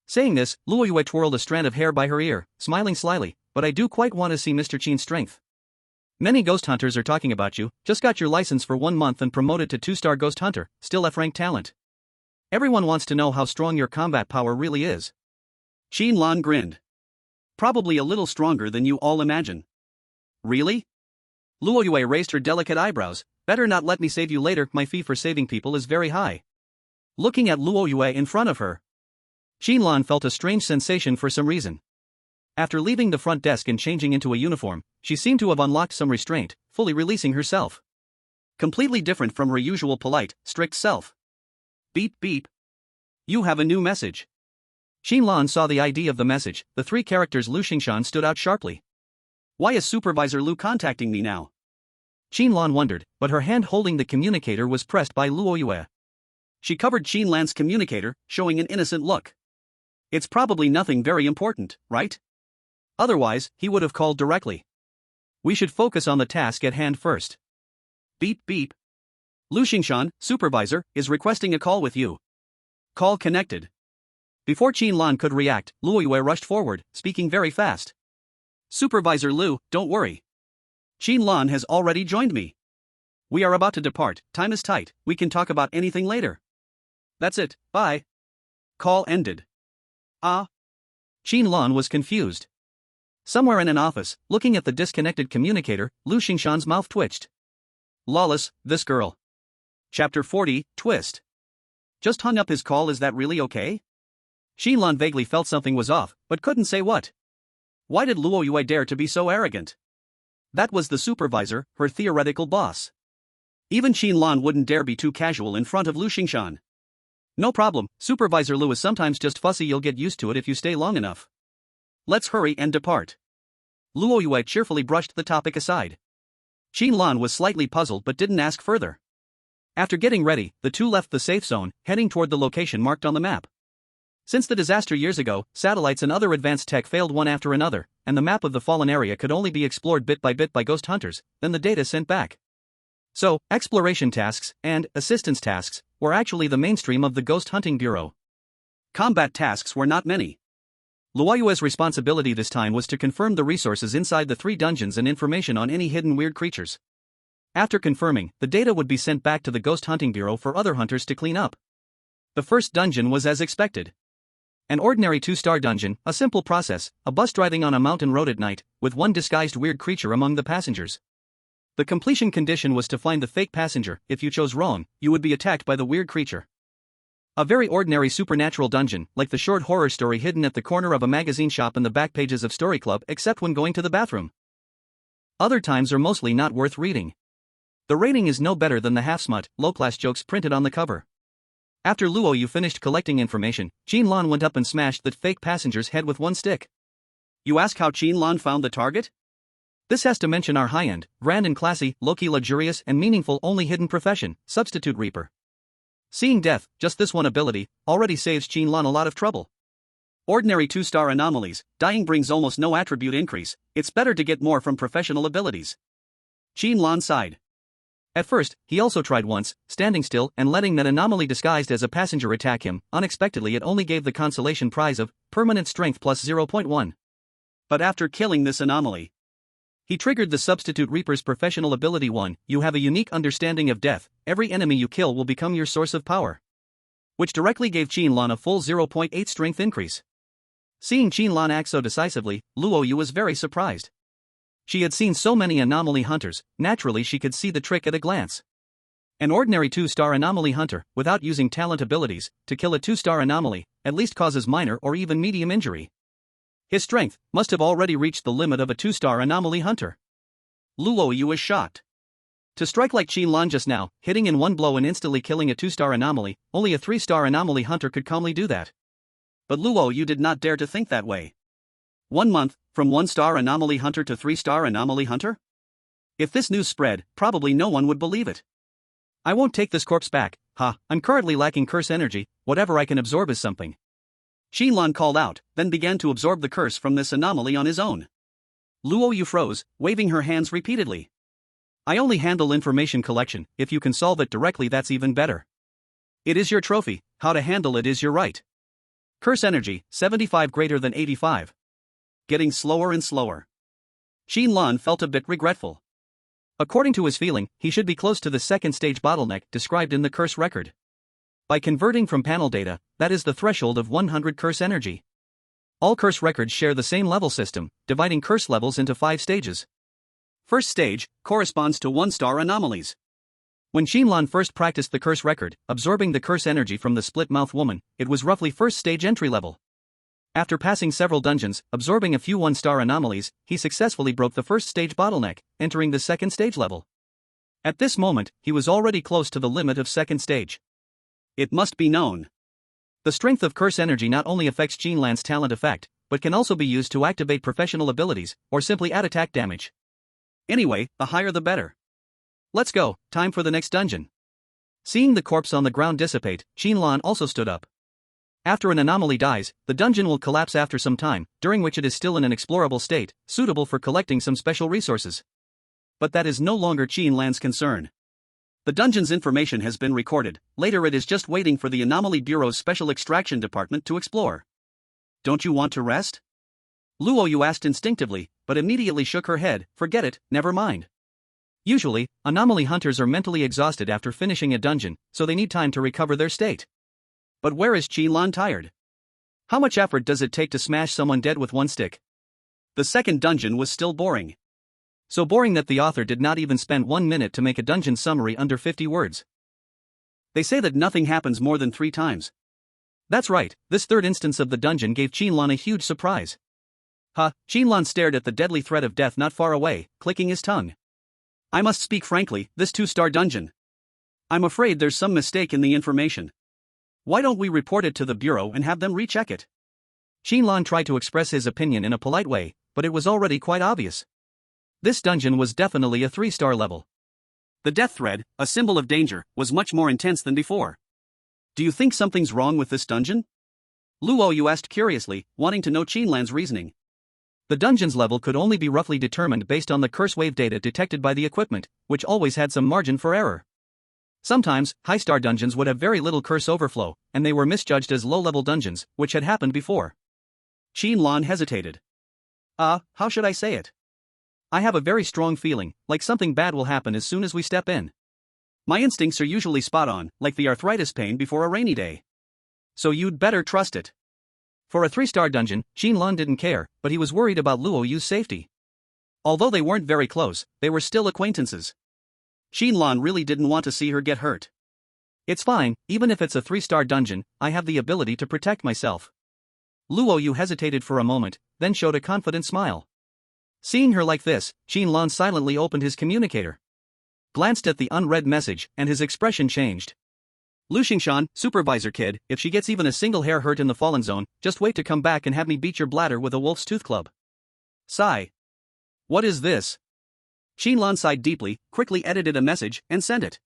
Saying this, Luoyue twirled a strand of hair by her ear, smiling slyly, but I do quite want to see Mr. Qin's strength. Many ghost hunters are talking about you, just got your license for 1 month and promoted to 2-star ghost hunter, still F-rank talent. Everyone wants to know how strong your combat power really is. Qin Lan grinned. Probably a little stronger than you all imagine. Really? Luoyue raised her delicate eyebrows. Better not let me save you later, my fee for saving people is very high. Looking at Luoyue in front of her, Qin Lan felt a strange sensation for some reason. After leaving the front desk and changing into a uniform, she seemed to have unlocked some restraint, fully releasing herself. Completely different from her usual polite, strict self. Beep beep. You have a new message. Qin Lan saw the ID of the message. The 3 characters Lu Xingshan stood out sharply. Why is Supervisor Lu contacting me now? Qin Lan wondered, but her hand holding the communicator was pressed by Luoyue. She covered Qin Lan's communicator, showing an innocent look. It's probably nothing very important, right? Otherwise, he would have called directly. We should focus on the task at hand first. Beep beep. Lu Xingshan, supervisor, is requesting a call with you. Call connected. Before Qin Lan could react, Luoyue rushed forward, speaking very fast. Supervisor Lu, don't worry. Qin Lan has already joined me. We are about to depart, time is tight, we can talk about anything later. That's it, bye. Call ended. Qin Lan was confused. Somewhere in an office, looking at the disconnected communicator, Lu Xingshan's mouth twitched. Lawless, this girl. Chapter 40, Twist. Just hung up his call, is that really okay? Qin Lan vaguely felt something was off, but couldn't say what. Why did Luoyue dare to be so arrogant? That was the supervisor, her theoretical boss. Even Qin Lan wouldn't dare be too casual in front of Lu Xingshan. No problem, Supervisor Lu is sometimes just fussy, you'll get used to it if you stay long enough. Let's hurry and depart. Luoyue cheerfully brushed the topic aside. Qin Lan was slightly puzzled but didn't ask further. After getting ready, the two left the safe zone, heading toward the location marked on the map. Since the disaster years ago, satellites and other advanced tech failed one after another, and the map of the fallen area could only be explored bit by ghost hunters, then the data sent back. So, exploration tasks, and assistance tasks, were actually the mainstream of the Ghost Hunting Bureau. Combat tasks were not many. Luoyue's responsibility this time was to confirm the resources inside the 3 dungeons and information on any hidden weird creatures. After confirming, the data would be sent back to the Ghost Hunting Bureau for other hunters to clean up. The first dungeon was as expected. An ordinary 2-star dungeon, a simple process, a bus driving on a mountain road at night, with one disguised weird creature among the passengers. The completion condition was to find the fake passenger. If you chose wrong, you would be attacked by the weird creature. A very ordinary supernatural dungeon, like the short horror story hidden at the corner of a magazine shop in the back pages of Story Club, except when going to the bathroom. Other times are mostly not worth reading. The rating is no better than the half-smut, low-class jokes printed on the cover. After Luoyu finished collecting information, Qin Lan went up and smashed that fake passenger's head with one stick. You ask how Qin Lan found the target? This has to mention our high-end, grand and classy, low-key luxurious and meaningful only hidden profession, substitute reaper. Seeing death, just this one ability, already saves Qin Lan a lot of trouble. Ordinary 2-star anomalies, dying brings almost no attribute increase, it's better to get more from professional abilities. Qin Lan sighed. At first, he also tried once, standing still and letting that anomaly disguised as a passenger attack him. Unexpectedly it only gave the consolation prize of permanent strength plus 0.1. But after killing this anomaly, he triggered the substitute reaper's professional ability 1, you have a unique understanding of death, every enemy you kill will become your source of power. Which directly gave Qin Lan a full 0.8 strength increase. Seeing Qin Lan act so decisively, Luoyu was very surprised. She had seen so many anomaly hunters, naturally she could see the trick at a glance. An ordinary 2-star anomaly hunter, without using talent abilities, to kill a 2-star anomaly, at least causes minor or even medium injury. His strength must have already reached the limit of a 2-star anomaly hunter. Luoyu was shocked. To strike like Qin Lan just now, hitting in one blow and instantly killing a 2-star anomaly, only a 3-star anomaly hunter could calmly do that. But Luoyu did not dare to think that way. 1 month, from 1-star anomaly hunter to 3-star anomaly hunter? If this news spread, probably no one would believe it. I won't take this corpse back, I'm currently lacking curse energy, whatever I can absorb is something. Qin Lan called out, then began to absorb the curse from this anomaly on his own. Luoyu froze, waving her hands repeatedly. I only handle information collection, if you can solve it directly that's even better. It is your trophy, how to handle it is your right. Curse energy, 75 greater than 85. Getting slower and slower. Qin Lan felt a bit regretful. According to his feeling, he should be close to the second stage bottleneck described in the curse record. By converting from panel data, that is the threshold of 100 curse energy. All curse records share the same level system, dividing curse levels into 5 stages. First stage corresponds to 1-star anomalies. When Qin Lan first practiced the curse record, absorbing the curse energy from the split-mouthed woman, it was roughly first stage entry level. After passing several dungeons, absorbing a few 1-star anomalies, he successfully broke the first stage bottleneck, entering the second stage level. At this moment, he was already close to the limit of second stage. It must be known. The strength of curse energy not only affects Qin Lan's talent effect, but can also be used to activate professional abilities, or simply add attack damage. Anyway, the higher the better. Let's go, time for the next dungeon. Seeing the corpse on the ground dissipate, Qin Lan also stood up. After an anomaly dies, the dungeon will collapse after some time, during which it is still in an explorable state, suitable for collecting some special resources. But that is no longer Qin Lan's concern. The dungeon's information has been recorded, later it is just waiting for the Anomaly Bureau's Special Extraction Department to explore. Don't you want to rest? Luoyu asked instinctively, but immediately shook her head, forget it, never mind. Usually, anomaly hunters are mentally exhausted after finishing a dungeon, so they need time to recover their state. But where is Qin Lan tired? How much effort does it take to smash someone dead with one stick? The second dungeon was still boring. So boring that the author did not even spend 1 minute to make a dungeon summary under 50 words. They say that nothing happens more than 3 times. That's right, this third instance of the dungeon gave Qin Lan a huge surprise. Qin Lan stared at the deadly threat of death not far away, clicking his tongue. I must speak frankly, this 2-star dungeon. I'm afraid there's some mistake in the information. Why don't we report it to the Bureau and have them recheck it? Qin Lan tried to express his opinion in a polite way, but it was already quite obvious. This dungeon was definitely a 3-star level. The death thread, a symbol of danger, was much more intense than before. Do you think something's wrong with this dungeon? Luoyu asked curiously, wanting to know Qin Lan's reasoning. The dungeon's level could only be roughly determined based on the curse wave data detected by the equipment, which always had some margin for error. Sometimes, high-star dungeons would have very little curse overflow, and they were misjudged as low-level dungeons, which had happened before. Qin Lan hesitated. How should I say it? I have a very strong feeling, like something bad will happen as soon as we step in. My instincts are usually spot on, like the arthritis pain before a rainy day. So you'd better trust it. For a 3-star dungeon, Qin Lan didn't care, but he was worried about Luo Yu's safety. Although they weren't very close, they were still acquaintances. Qin Lan really didn't want to see her get hurt. It's fine, even if it's a 3-star dungeon, I have the ability to protect myself. Luo Yu hesitated for a moment, then showed a confident smile. Seeing her like this, Qin Lan silently opened his communicator. Glanced at the unread message, and his expression changed. Lu Xingshan, supervisor kid, if she gets even a single hair hurt in the fallen zone, just wait to come back and have me beat your bladder with a wolf's tooth club. Sigh. What is this? Qin Lan sighed deeply, quickly edited a message, and sent it.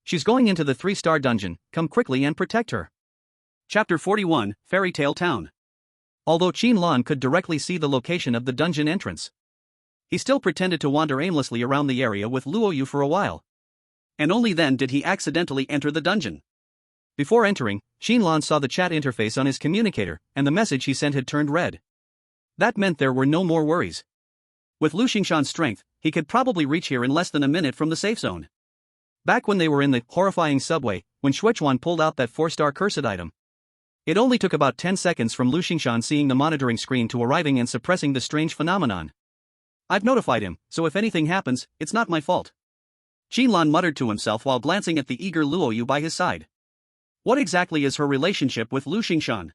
She's going into the 3-star dungeon, come quickly and protect her. Chapter 41, Fairy Tale Town. Although Qin Lan could directly see the location of the dungeon entrance, he still pretended to wander aimlessly around the area with Luo Yu for a while. And only then did he accidentally enter the dungeon. Before entering, Qin Lan saw the chat interface on his communicator, and the message he sent had turned red. That meant there were no more worries. With Lu Xingshan's strength, he could probably reach here in less than a minute from the safe zone. Back when they were in the horrifying subway, when Shuechuan pulled out that 4-star cursed item, it only took about 10 seconds from Lu Xingshan seeing the monitoring screen to arriving and suppressing the strange phenomenon. I've notified him, so if anything happens, it's not my fault. Qin Lan muttered to himself while glancing at the eager Luo Yu by his side. What exactly is her relationship with Lu Xingshan?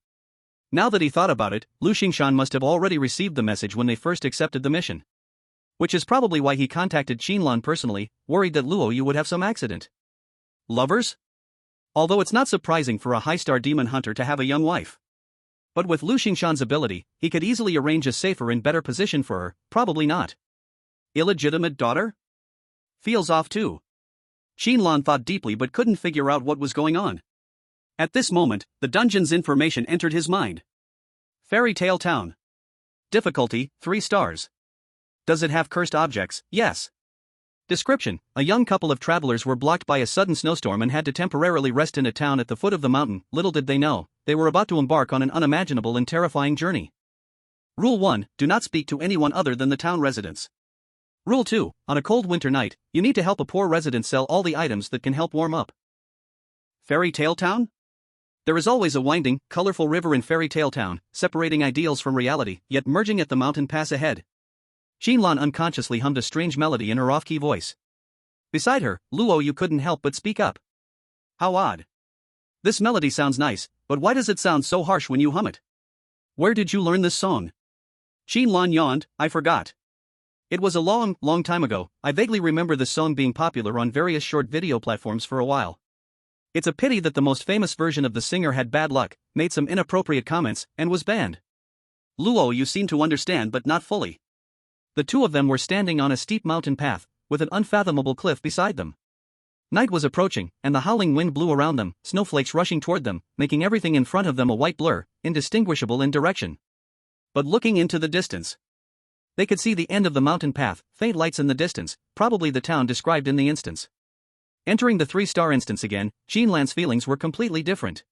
Now that he thought about it, Lu Xingshan must have already received the message when they first accepted the mission. Which is probably why he contacted Qin Lan personally, worried that Luo Yu would have some accident. Lovers? Although it's not surprising for a high-star demon hunter to have a young wife. But with Lu Xingshan's ability, he could easily arrange a safer and better position for her, probably not. Illegitimate daughter? Feels off too. Qin Lan thought deeply but couldn't figure out what was going on. At this moment, the dungeon's information entered his mind. Fairy Tale Town. Difficulty, 3 stars. Does it have cursed objects? Yes. Description: a young couple of travelers were blocked by a sudden snowstorm and had to temporarily rest in a town at the foot of the mountain. Little did they know, they were about to embark on an unimaginable and terrifying journey. Rule 1, do not speak to anyone other than the town residents. Rule 2, on a cold winter night, you need to help a poor resident sell all the items that can help warm up. Fairy Tale Town? There is always a winding, colorful river in Fairy Tale Town, separating ideals from reality, yet merging at the mountain pass ahead. Qin Lan unconsciously hummed a strange melody in her off-key voice. Beside her, Luo Yu couldn't help but speak up. How odd. This melody sounds nice, but why does it sound so harsh when you hum it? Where did you learn this song? Qin Lan yawned, I forgot. It was a long, long time ago. I vaguely remember this song being popular on various short video platforms for a while. It's a pity that the most famous version of the singer had bad luck, made some inappropriate comments, and was banned. Luo Yu seemed to understand but not fully. The two of them were standing on a steep mountain path, with an unfathomable cliff beside them. Night was approaching, and the howling wind blew around them, snowflakes rushing toward them, making everything in front of them a white blur, indistinguishable in direction. But looking into the distance, they could see the end of the mountain path, faint lights in the distance, probably the town described in the instance. Entering the 3-star instance again, Qin Lan's feelings were completely different.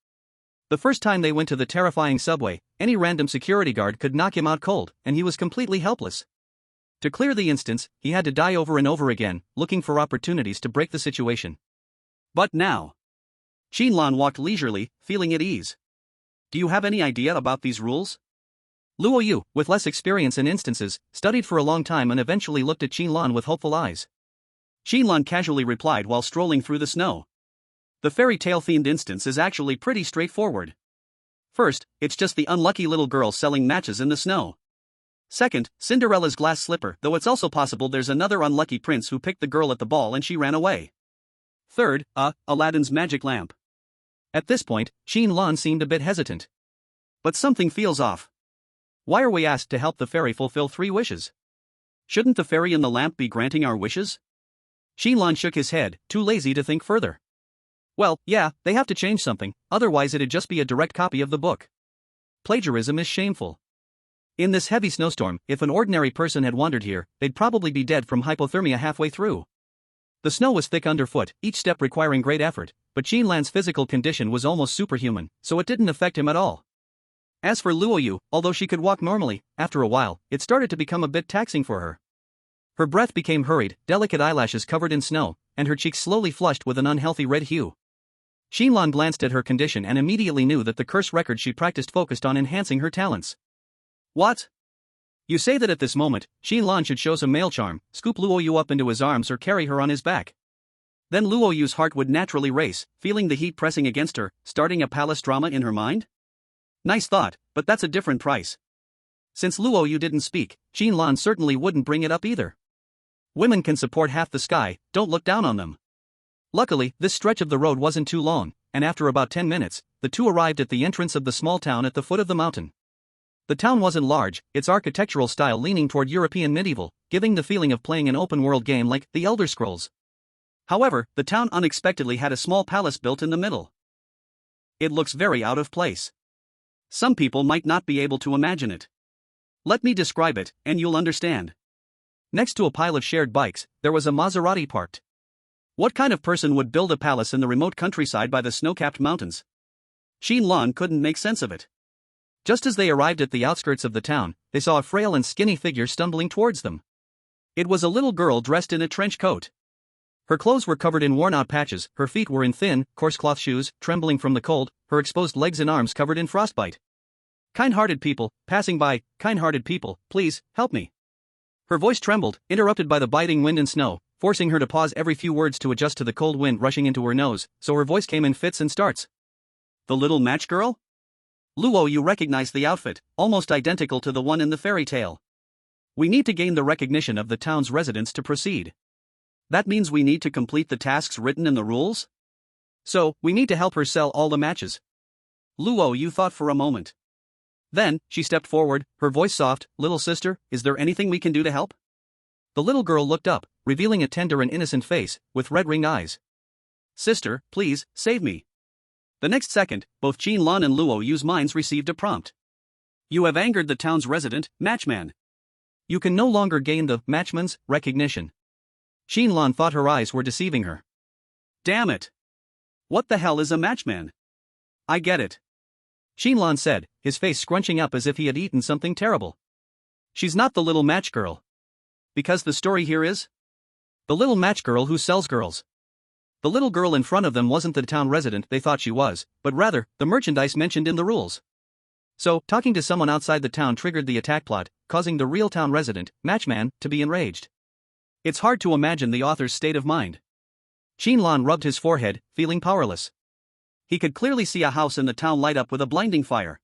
The first time they went to the terrifying subway, any random security guard could knock him out cold, and he was completely helpless. To clear the instance, he had to die over and over again, looking for opportunities to break the situation. But now, Qin Lan walked leisurely, feeling at ease. Do you have any idea about these rules? Luo Yu, with less experience in instances, studied for a long time and eventually looked at Qin Lan with hopeful eyes. Qin Lan casually replied while strolling through the snow. The fairy tale-themed instance is actually pretty straightforward. First, it's just the unlucky little girl selling matches in the snow. Second, Cinderella's glass slipper, though it's also possible there's another unlucky prince who picked the girl at the ball and she ran away. Third, Aladdin's magic lamp. At this point, Qin Lan seemed a bit hesitant. But something feels off. Why are we asked to help the fairy fulfill 3 wishes? Shouldn't the fairy in the lamp be granting our wishes? Qin Lan shook his head, too lazy to think further. Well, yeah, they have to change something, otherwise it'd just be a direct copy of the book. Plagiarism is shameful. In this heavy snowstorm, if an ordinary person had wandered here, they'd probably be dead from hypothermia halfway through. The snow was thick underfoot, each step requiring great effort, but Qin Lan's physical condition was almost superhuman, so it didn't affect him at all. As for Luo Yu, although she could walk normally, after a while, it started to become a bit taxing for her. Her breath became hurried, delicate eyelashes covered in snow, and her cheeks slowly flushed with an unhealthy red hue. Qin Lan glanced at her condition and immediately knew that the curse record she practiced focused on enhancing her talents. What? You say that at this moment, Qin Lan should show some male charm, scoop Luoyu up into his arms or carry her on his back. Then Luoyu's heart would naturally race, feeling the heat pressing against her, starting a palace drama in her mind? Nice thought, but that's a different price. Since Luoyu didn't speak, Qin Lan certainly wouldn't bring it up either. Women can support half the sky, don't look down on them. Luckily, this stretch of the road wasn't too long, and after about 10 minutes, the two arrived at the entrance of the small town at the foot of the mountain. The town wasn't large, its architectural style leaning toward European medieval, giving the feeling of playing an open-world game like The Elder Scrolls. However, the town unexpectedly had a small palace built in the middle. It looks very out of place. Some people might not be able to imagine it. Let me describe it, and you'll understand. Next to a pile of shared bikes, there was a Maserati parked. What kind of person would build a palace in the remote countryside by the snow-capped mountains? Qin Lan couldn't make sense of it. Just as they arrived at the outskirts of the town, they saw a frail and skinny figure stumbling towards them. It was a little girl dressed in a trench coat. Her clothes were covered in worn-out patches, her feet were in thin, coarse cloth shoes, trembling from the cold, her exposed legs and arms covered in frostbite. Kind-hearted people, passing by, kind-hearted people, please, help me. Her voice trembled, interrupted by the biting wind and snow, forcing her to pause every few words to adjust to the cold wind rushing into her nose, so her voice came in fits and starts. The little match girl? Luoyu recognized the outfit, almost identical to the one in the fairy tale. We need to gain the recognition of the town's residents to proceed. That means we need to complete the tasks written in the rules? So, we need to help her sell all the matches. Luoyu thought for a moment. Then, she stepped forward, her voice soft. Little sister, is there anything we can do to help? The little girl looked up, revealing a tender and innocent face, with red-ringed eyes. Sister, please, save me. The next second, both Qin Lan and Luoyu's minds received a prompt. You have angered the town's resident, Matchman. You can no longer gain the Matchman's recognition. Qin Lan thought her eyes were deceiving her. Damn it! What the hell is a Matchman? I get it. Qin Lan said, his face scrunching up as if he had eaten something terrible. She's not the little match girl. Because the story here is? The little match girl who sells girls. The little girl in front of them wasn't the town resident they thought she was, but rather, the merchandise mentioned in the rules. So, talking to someone outside the town triggered the attack plot, causing the real town resident, Matchman, to be enraged. It's hard to imagine the author's state of mind. Qin Lan rubbed his forehead, feeling powerless. He could clearly see a house in the town light up with a blinding fire.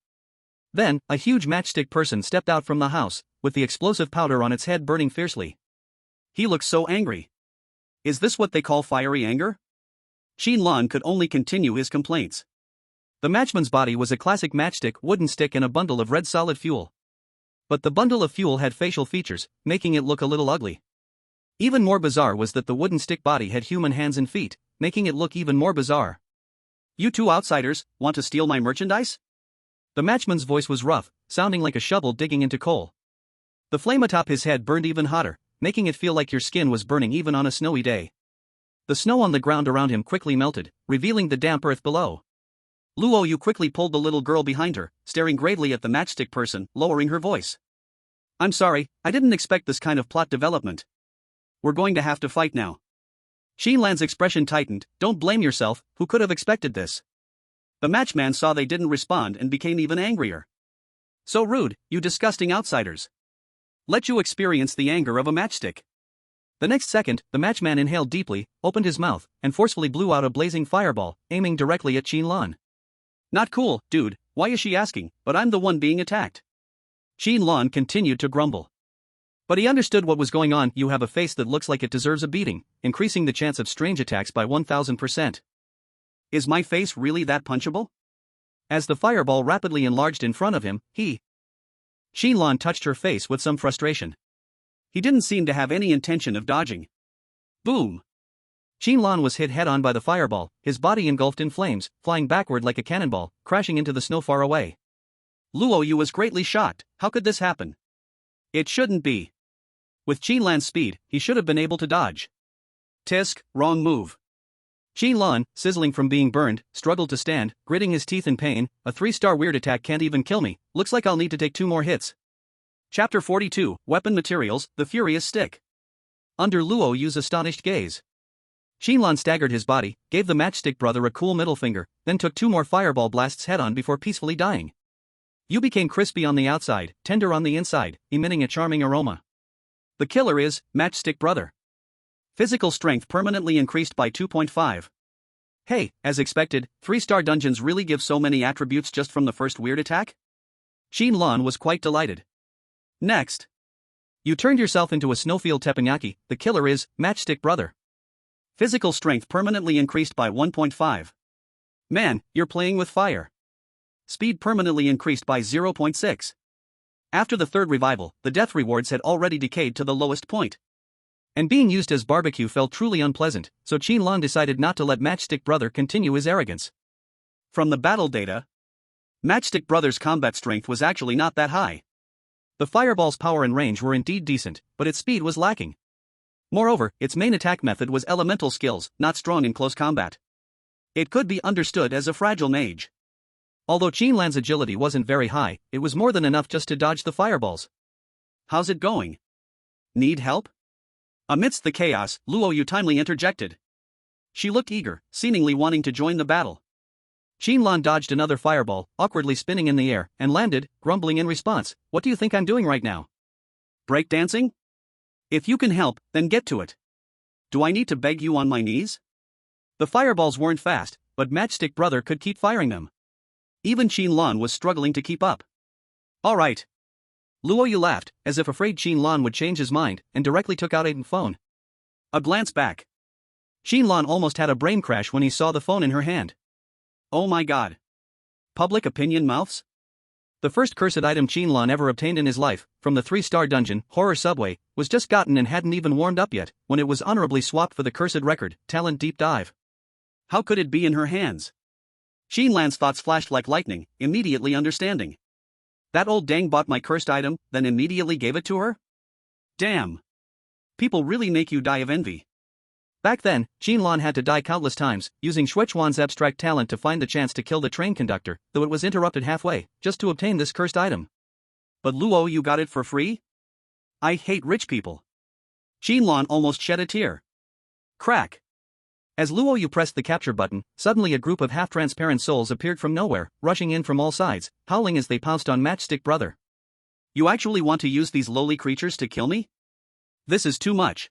Then, a huge matchstick person stepped out from the house, with the explosive powder on its head burning fiercely. He looked so angry. Is this what they call fiery anger? Qin Lan could only continue his complaints. The matchman's body was a classic matchstick wooden stick and a bundle of red solid fuel. But the bundle of fuel had facial features, making it look a little ugly. Even more bizarre was that the wooden stick body had human hands and feet, making it look even more bizarre. You two outsiders, want to steal my merchandise? The matchman's voice was rough, sounding like a shovel digging into coal. The flame atop his head burned even hotter, making it feel like your skin was burning even on a snowy day. The snow on the ground around him quickly melted, revealing the damp earth below. Luoyu quickly pulled the little girl behind her, staring gravely at the matchstick person, lowering her voice. I'm sorry, I didn't expect this kind of plot development. We're going to have to fight now. Qin Lan's expression tightened. Don't blame yourself, who could have expected this? The matchman saw they didn't respond and became even angrier. So rude, you disgusting outsiders. Let you experience the anger of a matchstick. The next second, the matchman inhaled deeply, opened his mouth, and forcefully blew out a blazing fireball, aiming directly at Qin Lan. Not cool, dude, why is she asking, but I'm the one being attacked? Qin Lan continued to grumble. But he understood what was going on. You have a face that looks like it deserves a beating, increasing the chance of strange attacks by 1000%. Is my face really that punchable? As the fireball rapidly enlarged in front of him, Qin Lan touched her face with some frustration. He didn't seem to have any intention of dodging. Boom! Qin Lan was hit head-on by the fireball, his body engulfed in flames, flying backward like a cannonball, crashing into the snow far away. Luoyu was greatly shocked. How could this happen? It shouldn't be. With Qin Lan's speed, he should have been able to dodge. Tisk, wrong move. Qin Lan, sizzling from being burned, struggled to stand, gritting his teeth in pain. A 3-star weird attack can't even kill me, looks like I'll need to take 2 more hits. Chapter 42, Weapon Materials, The Furious Stick. Under Luoyu's astonished gaze. Qin Lan staggered his body, gave the matchstick brother a cool middle finger, then took 2 more fireball blasts head-on before peacefully dying. You became crispy on the outside, tender on the inside, emitting a charming aroma. The killer is Matchstick Brother. Physical strength permanently increased by 2.5. Hey, as expected, 3-star dungeons really give so many attributes just from the first weird attack? Qin Lan was quite delighted. Next. You turned yourself into a snowfield teppanyaki. The killer is Matchstick Brother. Physical strength permanently increased by 1.5. Man, you're playing with fire. Speed permanently increased by 0.6. After the third revival, the death rewards had already decayed to the lowest point. And being used as barbecue felt truly unpleasant, so Qin Lan decided not to let Matchstick Brother continue his arrogance. From the battle data, Matchstick Brother's combat strength was actually not that high. The fireball's power and range were indeed decent, but its speed was lacking. Moreover, its main attack method was elemental skills, not strong in close combat. It could be understood as a fragile mage. Although Qin Lan's agility wasn't very high, it was more than enough just to dodge the fireballs. How's it going? Need help? Amidst the chaos, Luo Yu timely interjected. She looked eager, seemingly wanting to join the battle. Qin Lan dodged another fireball, awkwardly spinning in the air, and landed, grumbling in response, "What do you think I'm doing right now? Breakdancing? If you can help, then get to it. Do I need to beg you on my knees?" The fireballs weren't fast, but Matchstick Brother could keep firing them. Even Qin Lan was struggling to keep up. Alright. Luo Yu laughed, as if afraid Qin Lan would change his mind, and directly took out a phone. A glance back. Qin Lan almost had a brain crash when he saw the phone in her hand. Oh my god. Public opinion mouths? The first cursed item Qin Lan ever obtained in his life, from the 3-star dungeon, Horror Subway, was just gotten and hadn't even warmed up yet, when it was honorably swapped for the cursed record, Talent Deep Dive. How could it be in her hands? Qin Lan's thoughts flashed like lightning, immediately understanding. That old dang bought my cursed item, then immediately gave it to her? Damn. People really make you die of envy. Back then, Qin Lan had to die countless times, using Shuechuan's abstract talent to find the chance to kill the train conductor, though it was interrupted halfway, just to obtain this cursed item. But Luo Yu got it for free? I hate rich people. Qin Lan almost shed a tear. Crack. As Luo Yu pressed the capture button, suddenly a group of half-transparent souls appeared from nowhere, rushing in from all sides, howling as they pounced on Matchstick Brother. You actually want to use these lowly creatures to kill me? This is too much.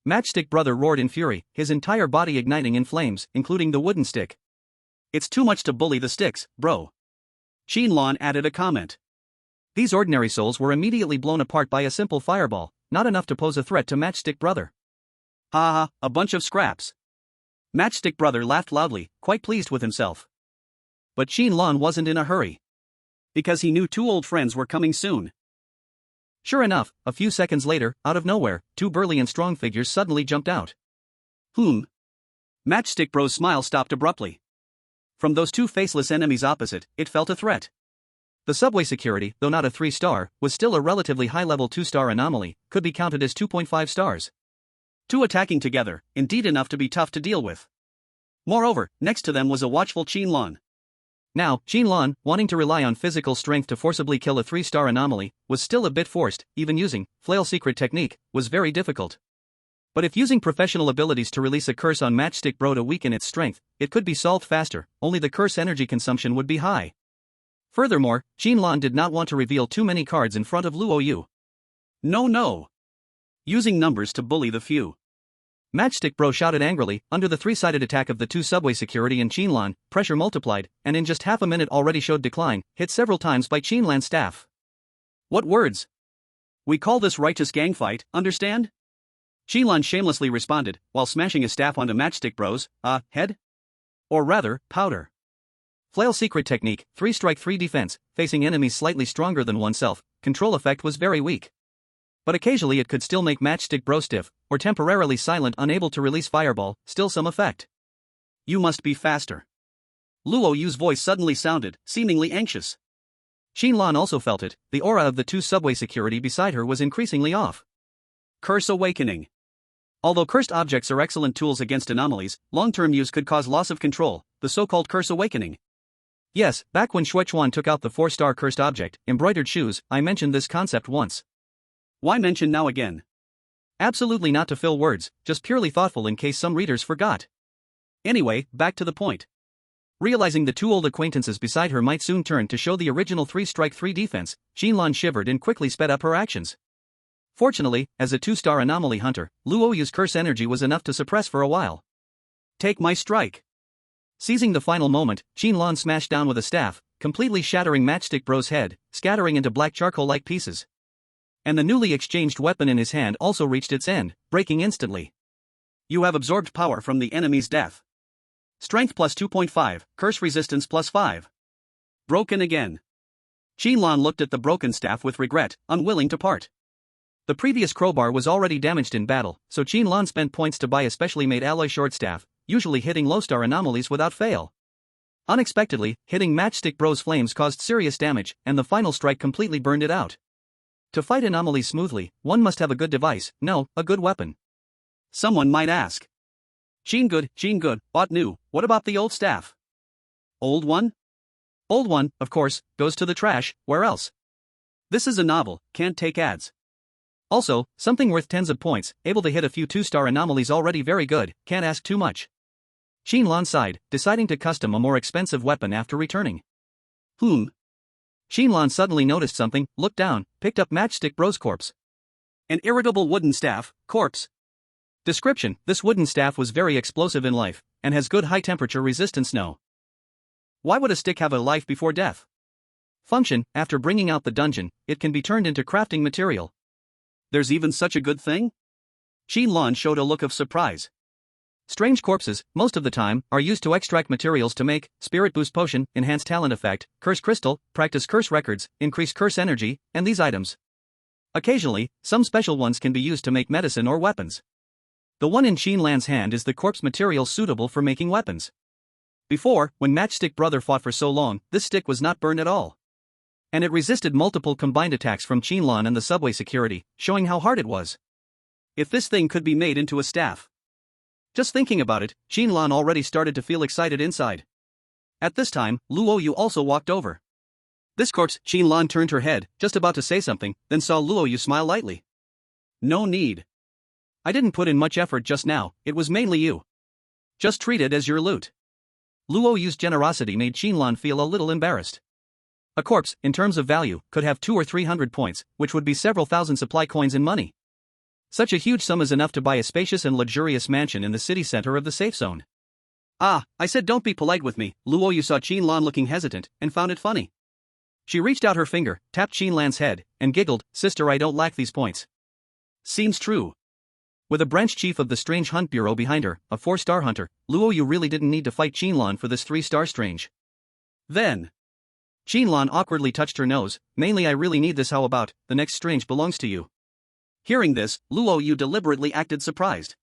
Matchstick Brother roared in fury, his entire body igniting in flames, including the wooden stick. It's too much to bully the sticks, bro. Qin Lan added a comment. These ordinary souls were immediately blown apart by a simple fireball, not enough to pose a threat to Matchstick Brother. Ha ha, a bunch of scraps. Matchstick Brother laughed loudly, quite pleased with himself. But Qin Lan wasn't in a hurry. Because he knew 2 old friends were coming soon. Sure enough, a few seconds later, out of nowhere, 2 burly and strong figures suddenly jumped out. Matchstick Bro's smile stopped abruptly. From those 2 faceless enemies opposite, it felt a threat. The subway security, though not a 3-star, was still a relatively high-level 2-star anomaly, could be counted as 2.5 stars. 2 attacking together, indeed enough to be tough to deal with. Moreover, next to them was a watchful Qin Lan. Now, Qin Lan, wanting to rely on physical strength to forcibly kill a 3-star anomaly, was still a bit forced. Even using flail secret technique was very difficult. But if using professional abilities to release a curse on Matchstick Bro to weaken its strength, it could be solved faster, only the curse energy consumption would be high. Furthermore, Qin Lan did not want to reveal too many cards in front of Luo Yu. No. Using numbers to bully the few. Matchstick Bro shouted angrily, under the 3-sided attack of the 2 subway security and Qin Lan, pressure multiplied, and in just half a minute already showed decline, hit several times by Qin Lan's staff. What words? We call this righteous gang fight, understand? Qin Lan shamelessly responded, while smashing his staff onto Matchstick Bro's, head? Or rather, powder. Flail secret technique, 3 strike 3 defense, facing enemies slightly stronger than oneself, control effect was very weak. But occasionally it could still make Matchstick Bro stiff, or temporarily silent, unable to release fireball, still some effect. You must be faster. Luo Yu's voice suddenly sounded, seemingly anxious. Qin Lan also felt it, the aura of the 2 subway security beside her was increasingly off. Curse Awakening. Although cursed objects are excellent tools against anomalies, long-term use could cause loss of control, the so-called Curse Awakening. Yes, back when Shuechuan took out the 4-star cursed object, embroidered shoes, I mentioned this concept once. Why mention now again? Absolutely not to fill words, just purely thoughtful in case some readers forgot. Anyway, back to the point. Realizing the two old acquaintances beside her might soon turn to show the original 3-strike 3 defense, Qin Lan shivered and quickly sped up her actions. Fortunately, as a 2-star anomaly hunter, Luo Yu's curse energy was enough to suppress for a while. Take my strike. Seizing the final moment, Qin Lan smashed down with a staff, completely shattering Matchstick Bro's head, scattering into black charcoal-like pieces. And the newly exchanged weapon in his hand also reached its end, breaking instantly. You have absorbed power from the enemy's death. Strength plus 2.5, curse resistance plus 5. Broken again. Qin Lan looked at the broken staff with regret, unwilling to part. The previous crowbar was already damaged in battle, so Qin Lan spent points to buy a specially made alloy short staff, usually hitting low-star anomalies without fail. Unexpectedly, hitting Matchstick Bro's flames caused serious damage, and the final strike completely burned it out. To fight anomalies smoothly, one must have a good device, no, a good weapon. Someone might ask. Qin good, bought new, what about the old staff? Old one? Old one, of course, goes to the trash, where else? This is a novel, can't take ads. Also, something worth tens of points, able to hit a few 2-star anomalies already very good, can't ask too much. Qin Lan sighed, deciding to custom a more expensive weapon after returning. Qin Lan suddenly noticed something, looked down, picked up Matchstick Bro's corpse. An irritable wooden staff, corpse. Description: this wooden staff was very explosive in life, and has good high-temperature resistance. No. Why would a stick have a life before death? Function: after bringing out the dungeon, it can be turned into crafting material. There's even such a good thing? Qin Lan showed a look of surprise. Strange corpses, most of the time, are used to extract materials to make spirit boost potion, enhance talent effect, curse crystal, practice curse records, increase curse energy, and these items. Occasionally, some special ones can be used to make medicine or weapons. The one in Qin Lan's hand is the corpse material suitable for making weapons. Before, when Matchstick Brother fought for so long, this stick was not burned at all. And it resisted multiple combined attacks from Qin Lan and the subway security, showing how hard it was. If this thing could be made into a staff. Just thinking about it, Qin Lan already started to feel excited inside. At this time, Luo Yu also walked over. This corpse, Qin Lan turned her head, just about to say something, then saw Luo Yu smile lightly. No need. I didn't put in much effort just now, it was mainly you. Just treat it as your loot. Luo Yu's generosity made Qin Lan feel a little embarrassed. A corpse, in terms of value, could have 200 or 300 points, which would be several thousand supply coins in money. Such a huge sum is enough to buy a spacious and luxurious mansion in the city center of the safe zone. Ah, I said don't be polite with me. Luo Yu saw Qin Lan looking hesitant, and found it funny. She reached out her finger, tapped Qin Lan's head, and giggled, "Sister, I don't lack these points." Seems true. With a branch chief of the Strange Hunt Bureau behind her, a 4-star hunter, Luo Yu really didn't need to fight Qin Lan for this 3-star strange. Then, Qin Lan awkwardly touched her nose. Mainly I really need this. How about, the next strange belongs to you. Hearing this, Luo Yu deliberately acted surprised.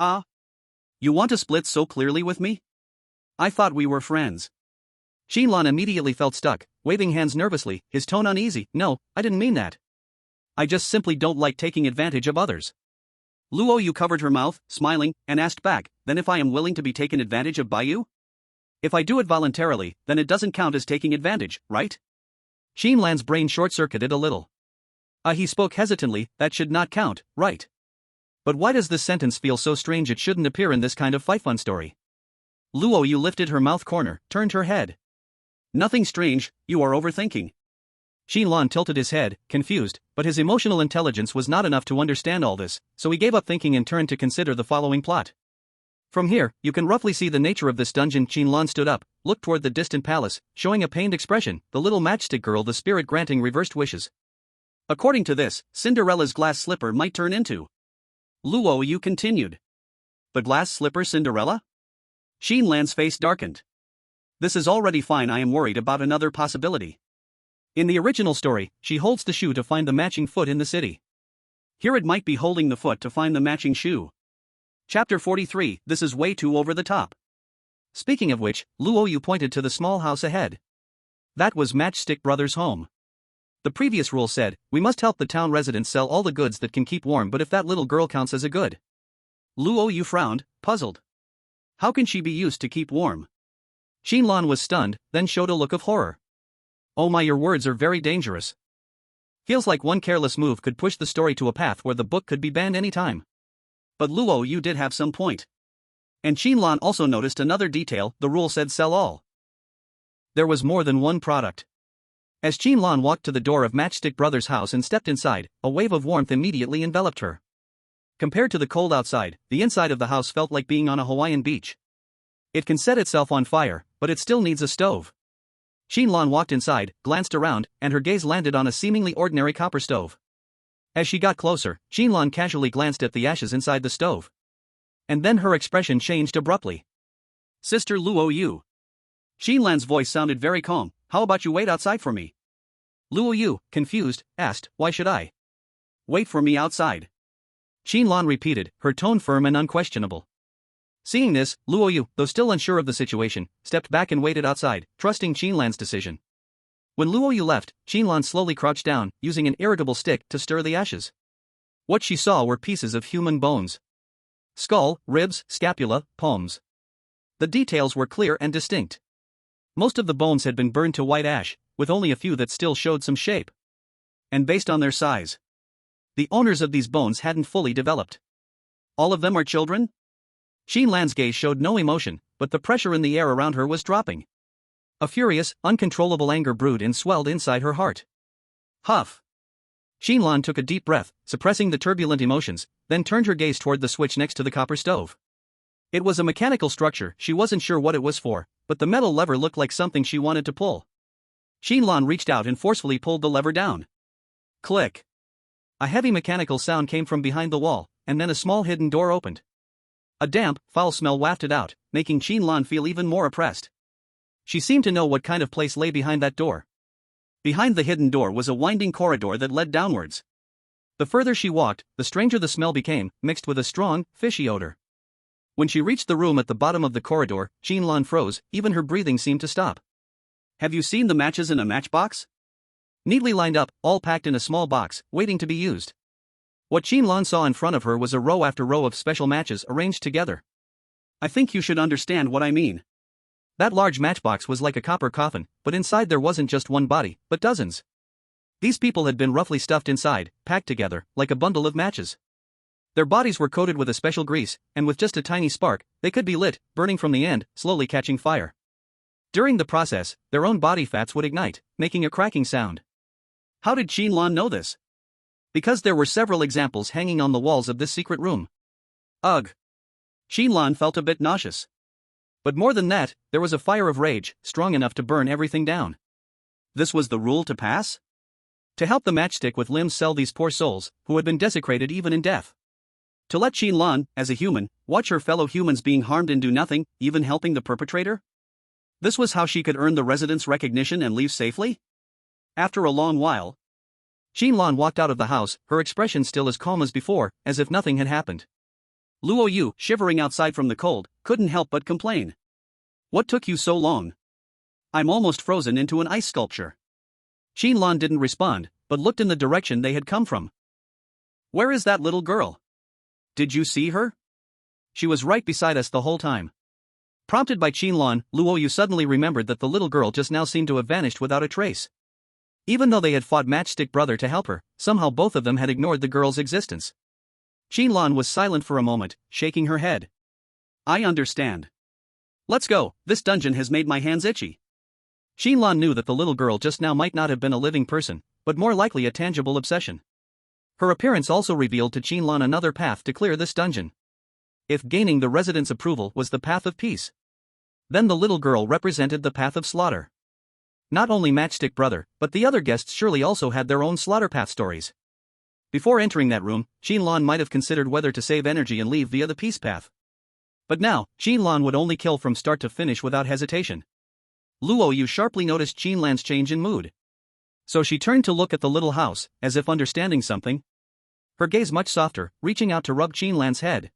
Ah? You want to split so clearly with me? I thought we were friends. Qin Lan immediately felt stuck, waving hands nervously, his tone uneasy. No, I didn't mean that. I just simply don't like taking advantage of others. Luo Yu covered her mouth, smiling, and asked back, then if I am willing to be taken advantage of by you? If I do it voluntarily, then it doesn't count as taking advantage, right? Qin Lan's brain short-circuited a little. He spoke hesitantly, that should not count, right? But why does this sentence feel so strange? It shouldn't appear in this kind of fight fun story. Luo Yu lifted her mouth corner, turned her head. Nothing strange, you are overthinking. Qin Lan tilted his head, confused, but his emotional intelligence was not enough to understand all this, so he gave up thinking and turned to consider the following plot. From here, you can roughly see the nature of this dungeon. Qin Lan stood up, looked toward the distant palace, showing a pained expression, the little matchstick girl, the spirit granting reversed wishes. According to this, Cinderella's glass slipper might turn into. Luo Yu continued. The glass slipper Cinderella? Qin Lan's face darkened. This is already fine. I am worried about another possibility. In the original story, she holds the shoe to find the matching foot in the city. Here it might be holding the foot to find the matching shoe. Chapter 43, this is way too over the top. Speaking of which, Luo Yu pointed to the small house ahead. That was Matchstick Brothers' home. The previous rule said, we must help the town residents sell all the goods that can keep warm, but if that little girl counts as a good. Luo Yu frowned, puzzled. How can she be used to keep warm? Qin Lan was stunned, then showed a look of horror. Oh my, your words are very dangerous. Feels like one careless move could push the story to a path where the book could be banned anytime. But Luo Yu did have some point. And Qin Lan also noticed another detail: the rule said sell all. There was more than one product. As Qin Lan walked to the door of Matchstick Brothers' house and stepped inside, a wave of warmth immediately enveloped her. Compared to the cold outside, the inside of the house felt like being on a Hawaiian beach. It can set itself on fire, but it still needs a stove. Qin Lan walked inside, glanced around, and her gaze landed on a seemingly ordinary copper stove. As she got closer, Qin Lan casually glanced at the ashes inside the stove. And then her expression changed abruptly. Sister Luo Yu. Qin Lan's voice sounded very calm. How about you wait outside for me? Luo Yu, confused, asked, why should I wait for me outside? Qin Lan repeated, her tone firm and unquestionable. Seeing this, Luo Yu, though still unsure of the situation, stepped back and waited outside, trusting Qin Lan's decision. When Luo Yu left, Qin Lan slowly crouched down, using an irritable stick to stir the ashes. What she saw were pieces of human bones. Skull, ribs, scapula, palms. The details were clear and distinct. Most of the bones had been burned to white ash, with only a few that still showed some shape. And based on their size, the owners of these bones hadn't fully developed. All of them are children? Qin Lan's gaze showed no emotion, but the pressure in the air around her was dropping. A furious, uncontrollable anger brewed and swelled inside her heart. Huff. Qin Lan took a deep breath, suppressing the turbulent emotions, then turned her gaze toward the switch next to the copper stove. It was a mechanical structure. She wasn't sure what it was for, but the metal lever looked like something she wanted to pull. Qin Lan reached out and forcefully pulled the lever down. Click. A heavy mechanical sound came from behind the wall, and then a small hidden door opened. A damp, foul smell wafted out, making Qin Lan feel even more oppressed. She seemed to know what kind of place lay behind that door. Behind the hidden door was a winding corridor that led downwards. The further she walked, the stranger the smell became, mixed with a strong, fishy odor. When she reached the room at the bottom of the corridor, Qin Lan froze, even her breathing seemed to stop. Have you seen the matches in a matchbox? Neatly lined up, all packed in a small box, waiting to be used. What Qin Lan saw in front of her was a row after row of special matches arranged together. I think you should understand what I mean. That large matchbox was like a copper coffin, but inside there wasn't just one body, but dozens. These people had been roughly stuffed inside, packed together, like a bundle of matches. Their bodies were coated with a special grease, and with just a tiny spark, they could be lit, burning from the end, slowly catching fire. During the process, their own body fats would ignite, making a cracking sound. How did Qin Lan know this? Because there were several examples hanging on the walls of this secret room. Ugh. Qin Lan felt a bit nauseous. But more than that, there was a fire of rage, strong enough to burn everything down. This was the rule to pass? To help the matchstick with limbs sell these poor souls, who had been desecrated even in death. To let Qin Lan, as a human, watch her fellow humans being harmed and do nothing, even helping the perpetrator? This was how she could earn the residents' recognition and leave safely? After a long while, Qin Lan walked out of the house, her expression still as calm as before, as if nothing had happened. Luo Yu, shivering outside from the cold, couldn't help but complain. What took you so long? I'm almost frozen into an ice sculpture. Qin Lan didn't respond, but looked in the direction they had come from. Where is that little girl? Did you see her? She was right beside us the whole time. Prompted by Qin Lan, Luo Yu suddenly remembered that the little girl just now seemed to have vanished without a trace. Even though they had fought Matchstick Brother to help her, somehow both of them had ignored the girl's existence. Qin Lan was silent for a moment, shaking her head. I understand. Let's go, this dungeon has made my hands itchy. Qin Lan knew that the little girl just now might not have been a living person, but more likely a tangible obsession. Her appearance also revealed to Qin Lan another path to clear this dungeon. If gaining the residents' approval was the path of peace, then the little girl represented the path of slaughter. Not only Matchstick Brother, but the other guests surely also had their own slaughter path stories. Before entering that room, Qin Lan might have considered whether to save energy and leave via the peace path. But now, Qin Lan would only kill from start to finish without hesitation. Luo Yu sharply noticed Qin Lan's change in mood. So she turned to look at the little house, as if understanding something. Her gaze much softer, reaching out to rub Qin Lan's head.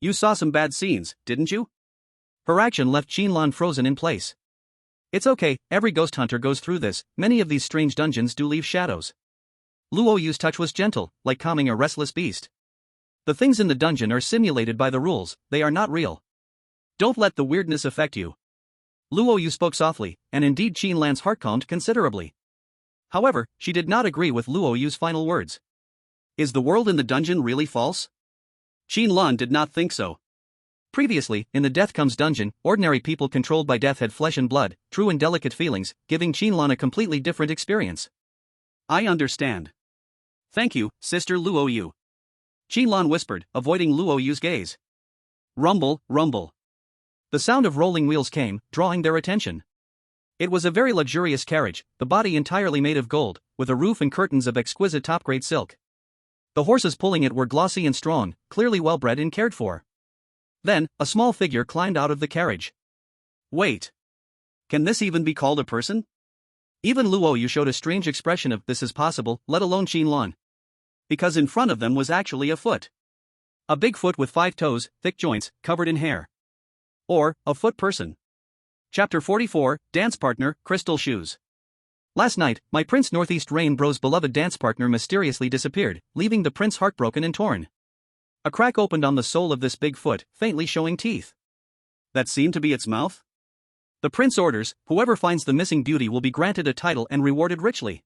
You saw some bad scenes, didn't you? Her action left Qin Lan frozen in place. It's okay, every ghost hunter goes through this, many of these strange dungeons do leave shadows. Luo Yu's touch was gentle, like calming a restless beast. The things in the dungeon are simulated by the rules, they are not real. Don't let the weirdness affect you. Luo Yu spoke softly, and indeed Qin Lan's heart calmed considerably. However, she did not agree with Luo Yu's final words. Is the world in the dungeon really false? Qin Lan did not think so. Previously, in the Death Comes dungeon, ordinary people controlled by death had flesh and blood, true and delicate feelings, giving Qin Lan a completely different experience. I understand. Thank you, Sister Luo Yu. Qin Lan whispered, avoiding Luo Yu's gaze. Rumble, rumble. The sound of rolling wheels came, drawing their attention. It was a very luxurious carriage, the body entirely made of gold, with a roof and curtains of exquisite top-grade silk. The horses pulling it were glossy and strong, clearly well-bred and cared for. Then, a small figure climbed out of the carriage. Wait. Can this even be called a person? Even Luo Yu showed a strange expression of this is possible, let alone Qin Lan. Because in front of them was actually a foot. A big foot with 5 toes, thick joints, covered in hair. Or, a foot person. Chapter 44, Dance Partner, Crystal Shoes. Last night, my Prince Northeast Rainbow's beloved dance partner mysteriously disappeared, leaving the prince heartbroken and torn. A crack opened on the sole of this big foot, faintly showing teeth. That seemed to be its mouth? The prince orders, whoever finds the missing beauty will be granted a title and rewarded richly.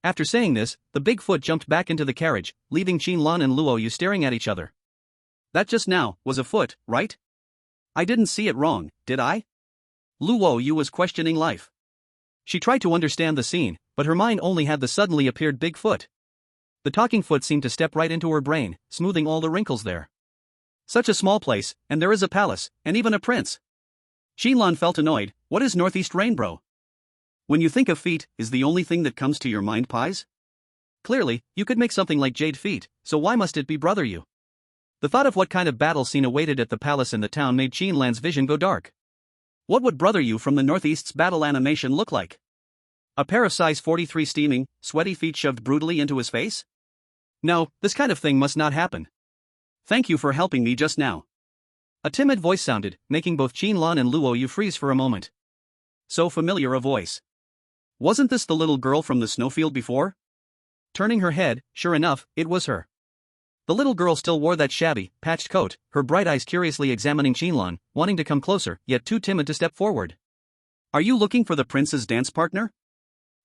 After saying this, the big foot jumped back into the carriage, leaving Qin Lan and Luo Yu staring at each other. That just now was a foot, right? I didn't see it wrong, did I? Luo Yu was questioning life. She tried to understand the scene, but her mind only had the suddenly appeared big foot. The talking foot seemed to step right into her brain, smoothing all the wrinkles there. Such a small place, and there is a palace, and even a prince. Qin Lan felt annoyed. What is Northeast Rainbow? When you think of feet, is the only thing that comes to your mind pies? Clearly, you could make something like jade feet, so why must it be brother you? The thought of what kind of battle scene awaited at the palace in the town made Qin Lan's vision go dark. What would brother you from the Northeast's battle animation look like? A pair of size 43 steaming, sweaty feet shoved brutally into his face? No, this kind of thing must not happen. Thank you for helping me just now. A timid voice sounded, making both Qin Lan and Luo Yu freeze for a moment. So familiar a voice. Wasn't this the little girl from the snowfield before? Turning her head, sure enough, it was her. The little girl still wore that shabby, patched coat, her bright eyes curiously examining Qin Lan, wanting to come closer, yet too timid to step forward. Are you looking for the prince's dance partner?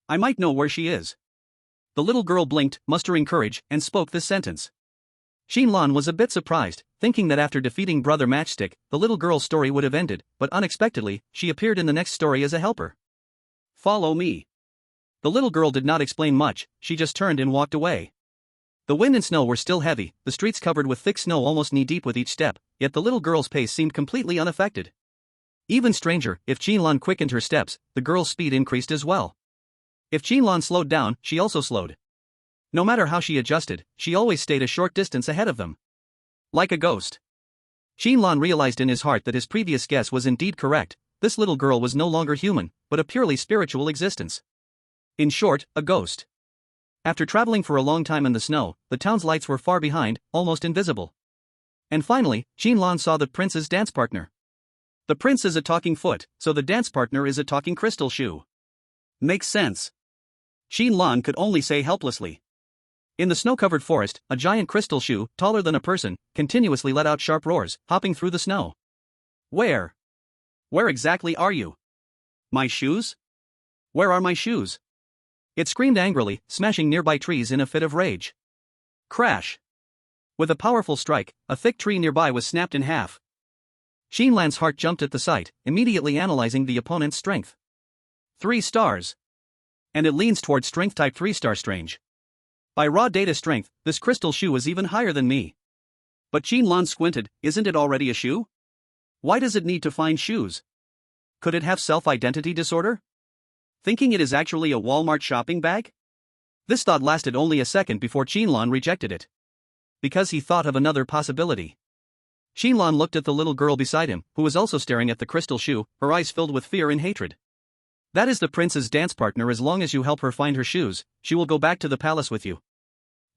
I might know where she is. The little girl blinked, mustering courage, and spoke this sentence. Qin Lan was a bit surprised, thinking that after defeating Brother Matchstick, the little girl's story would have ended, but unexpectedly, she appeared in the next story as a helper. Follow me. The little girl did not explain much, she just turned and walked away. The wind and snow were still heavy, the streets covered with thick snow almost knee-deep with each step, yet the little girl's pace seemed completely unaffected. Even stranger, if Qin Lan quickened her steps, the girl's speed increased as well. If Qin Lan slowed down, she also slowed. No matter how she adjusted, she always stayed a short distance ahead of them. Like a ghost. Qin Lan realized in his heart that his previous guess was indeed correct, this little girl was no longer human, but a purely spiritual existence. In short, a ghost. After traveling for a long time in the snow, the town's lights were far behind, almost invisible. And finally, Qin Lan saw the prince's dance partner. The prince is a talking foot, so the dance partner is a talking crystal shoe. Makes sense. Qin Lan could only say helplessly. In the snow-covered forest, a giant crystal shoe, taller than a person, continuously let out sharp roars, hopping through the snow. Where? Where exactly are you? My shoes? Where are my shoes? It screamed angrily, smashing nearby trees in a fit of rage. Crash! With a powerful strike, a thick tree nearby was snapped in half. Qin Lan's heart jumped at the sight, immediately analyzing the opponent's strength. 3 stars. And it leans toward strength type 3-star strange. By raw data strength, this crystal shoe is even higher than me. But Qin Lan squinted, isn't it already a shoe? Why does it need to find shoes? Could it have self-identity disorder? Thinking it is actually a Walmart shopping bag? This thought lasted only a second before Qin Lan rejected it. Because he thought of another possibility. Qin Lan looked at the little girl beside him, who was also staring at the crystal shoe, her eyes filled with fear and hatred. That is the prince's dance partner. As long as you help her find her shoes, she will go back to the palace with you.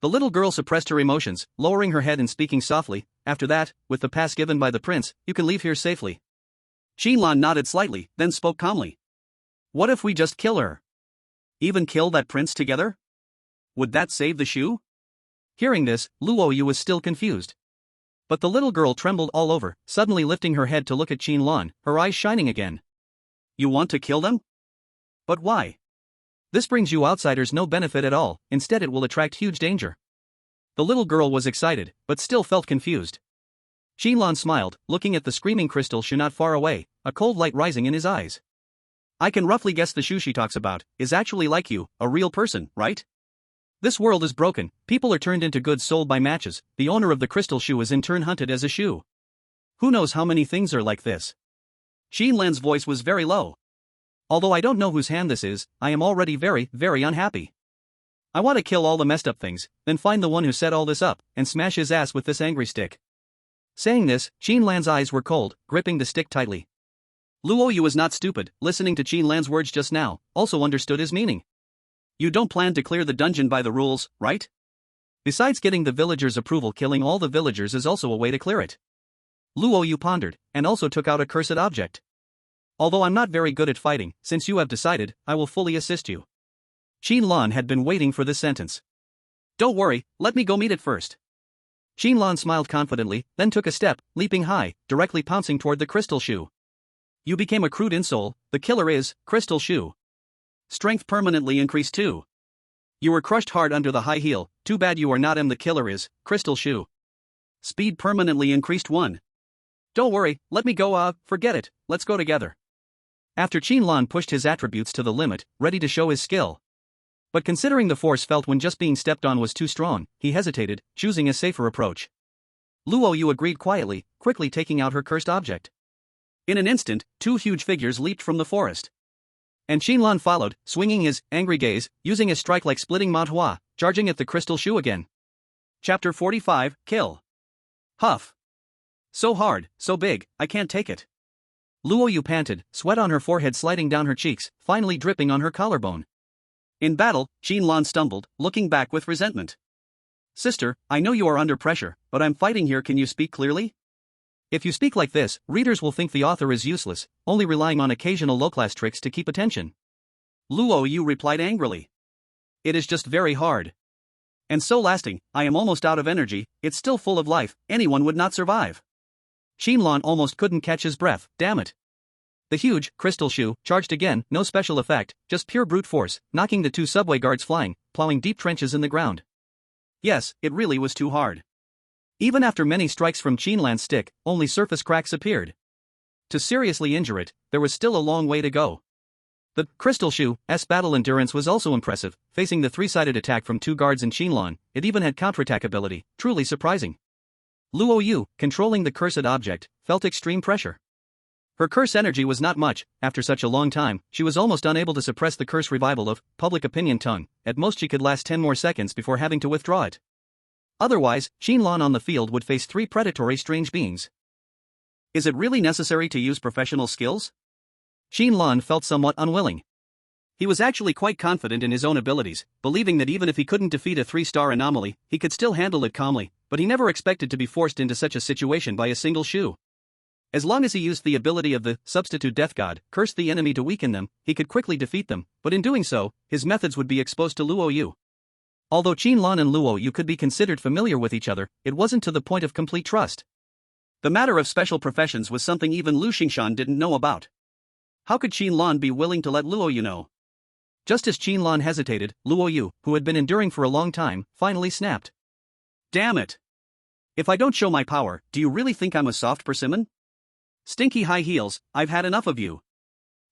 The little girl suppressed her emotions, lowering her head and speaking softly. After that, with the pass given by the prince, you can leave here safely. Qin Lan nodded slightly, then spoke calmly. What if we just kill her? Even kill that prince together? Would that save the shoe? Hearing this, Luo Yu was still confused. But the little girl trembled all over, suddenly lifting her head to look at Qin Lan, her eyes shining again. You want to kill them? But why? This brings you outsiders no benefit at all, instead it will attract huge danger. The little girl was excited, but still felt confused. Qin Lan smiled, looking at the screaming crystal shoe not far away, a cold light rising in his eyes. I can roughly guess the shoe she talks about is actually like you, a real person, right? This world is broken, people are turned into goods sold by matches, the owner of the crystal shoe is in turn hunted as a shoe. Who knows how many things are like this? Qin Lan's voice was very low. Although I don't know whose hand this is, I am already very, very unhappy. I want to kill all the messed up things, then find the one who set all this up, and smash his ass with this angry stick. Saying this, Qin Lan's eyes were cold, gripping the stick tightly. Luoyu was not stupid, listening to Qin Lan's words just now, also understood his meaning. You don't plan to clear the dungeon by the rules, right? Besides getting the villagers' approval, killing all the villagers is also a way to clear it. Luoyu pondered, and also took out a cursed object. Although I'm not very good at fighting, since you have decided, I will fully assist you. Qin Lan had been waiting for this sentence. Don't worry, let me go meet it first. Qin Lan smiled confidently, then took a step, leaping high, directly pouncing toward the crystal shoe. You became a crude insole, the killer is, crystal shoe. Strength permanently increased too. You were crushed hard under the high heel, too bad you are not the killer is, crystal shoe. Speed permanently increased 1. Don't worry, let me go forget it, let's go together. After Qin Lan pushed his attributes to the limit, ready to show his skill. But considering the force felt when just being stepped on was too strong, he hesitated, choosing a safer approach. Luoyu agreed quietly, quickly taking out her cursed object. In an instant, 2 huge figures leaped from the forest. And Qin Lan followed, swinging his angry gaze, using a strike like splitting Mount Hua, charging at the crystal shoe again. Chapter 45, Kill. Huff. So hard, so big, I can't take it. Luoyu panted, sweat on her forehead sliding down her cheeks, finally dripping on her collarbone. In battle, Qin Lan stumbled, looking back with resentment. Sister, I know you are under pressure, but I'm fighting here, can you speak clearly? If you speak like this, readers will think the author is useless, only relying on occasional low-class tricks to keep attention. Luoyu replied angrily. It is just very hard. And so lasting, I am almost out of energy, it's still full of life, anyone would not survive. Qin Lan almost couldn't catch his breath, damn it. The huge, crystal shoe, charged again, no special effect, just pure brute force, knocking the 2 subway guards flying, plowing deep trenches in the ground. Yes, it really was too hard. Even after many strikes from Qin Lan's stick, only surface cracks appeared. To seriously injure it, there was still a long way to go. The crystal shoe's battle endurance was also impressive, facing the 3-sided attack from 2 guards in Qin Lan, it even had counterattack ability, truly surprising. Luoyu, controlling the cursed object, felt extreme pressure. Her curse energy was not much, after such a long time, she was almost unable to suppress the curse revival of public opinion tongue, at most she could last 10 more seconds before having to withdraw it. Otherwise, Qin Lan on the field would face 3 predatory strange beings. Is it really necessary to use professional skills? Qin Lan felt somewhat unwilling. He was actually quite confident in his own abilities, believing that even if he couldn't defeat a 3-star anomaly, he could still handle it calmly, but he never expected to be forced into such a situation by a single shoe. As long as he used the ability of the substitute death god, cursed the enemy to weaken them, he could quickly defeat them, but in doing so, his methods would be exposed to Luoyu. Although Qin Lan and Luoyu could be considered familiar with each other, it wasn't to the point of complete trust. The matter of special professions was something even Lu Xingshan didn't know about. How could Qin Lan be willing to let Luoyu know? Just as Qin Lan hesitated, Luoyu, who had been enduring for a long time, finally snapped. Damn it! If I don't show my power, do you really think I'm a soft persimmon? Stinky high heels, I've had enough of you.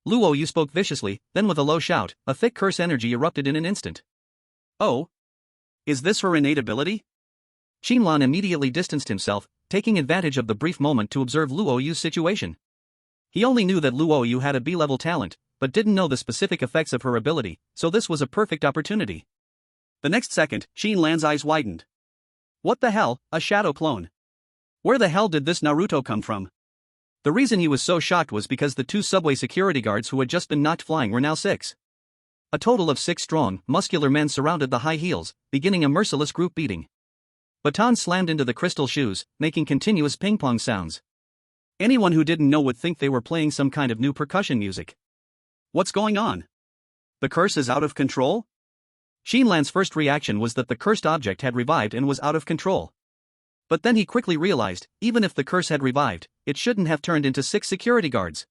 Luoyu spoke viciously, then with a low shout, a thick curse energy erupted in an instant. Oh? Is this her innate ability? Qin Lan immediately distanced himself, taking advantage of the brief moment to observe Luoyu's situation. He only knew that Luoyu had a B-level talent, but didn't know the specific effects of her ability, so this was a perfect opportunity. The next second, Qin Lan's eyes widened. What the hell, a shadow clone? Where the hell did this Naruto come from? The reason he was so shocked was because the 2 subway security guards who had just been knocked flying were now 6. A total of 6 strong, muscular men surrounded the high heels, beginning a merciless group beating. Batons slammed into the crystal shoes, making continuous ping-pong sounds. Anyone who didn't know would think they were playing some kind of new percussion music. What's going on? The curse is out of control? Qin Lan's first reaction was that the cursed object had revived and was out of control. But then he quickly realized, even if the curse had revived, it shouldn't have turned into 6 security guards.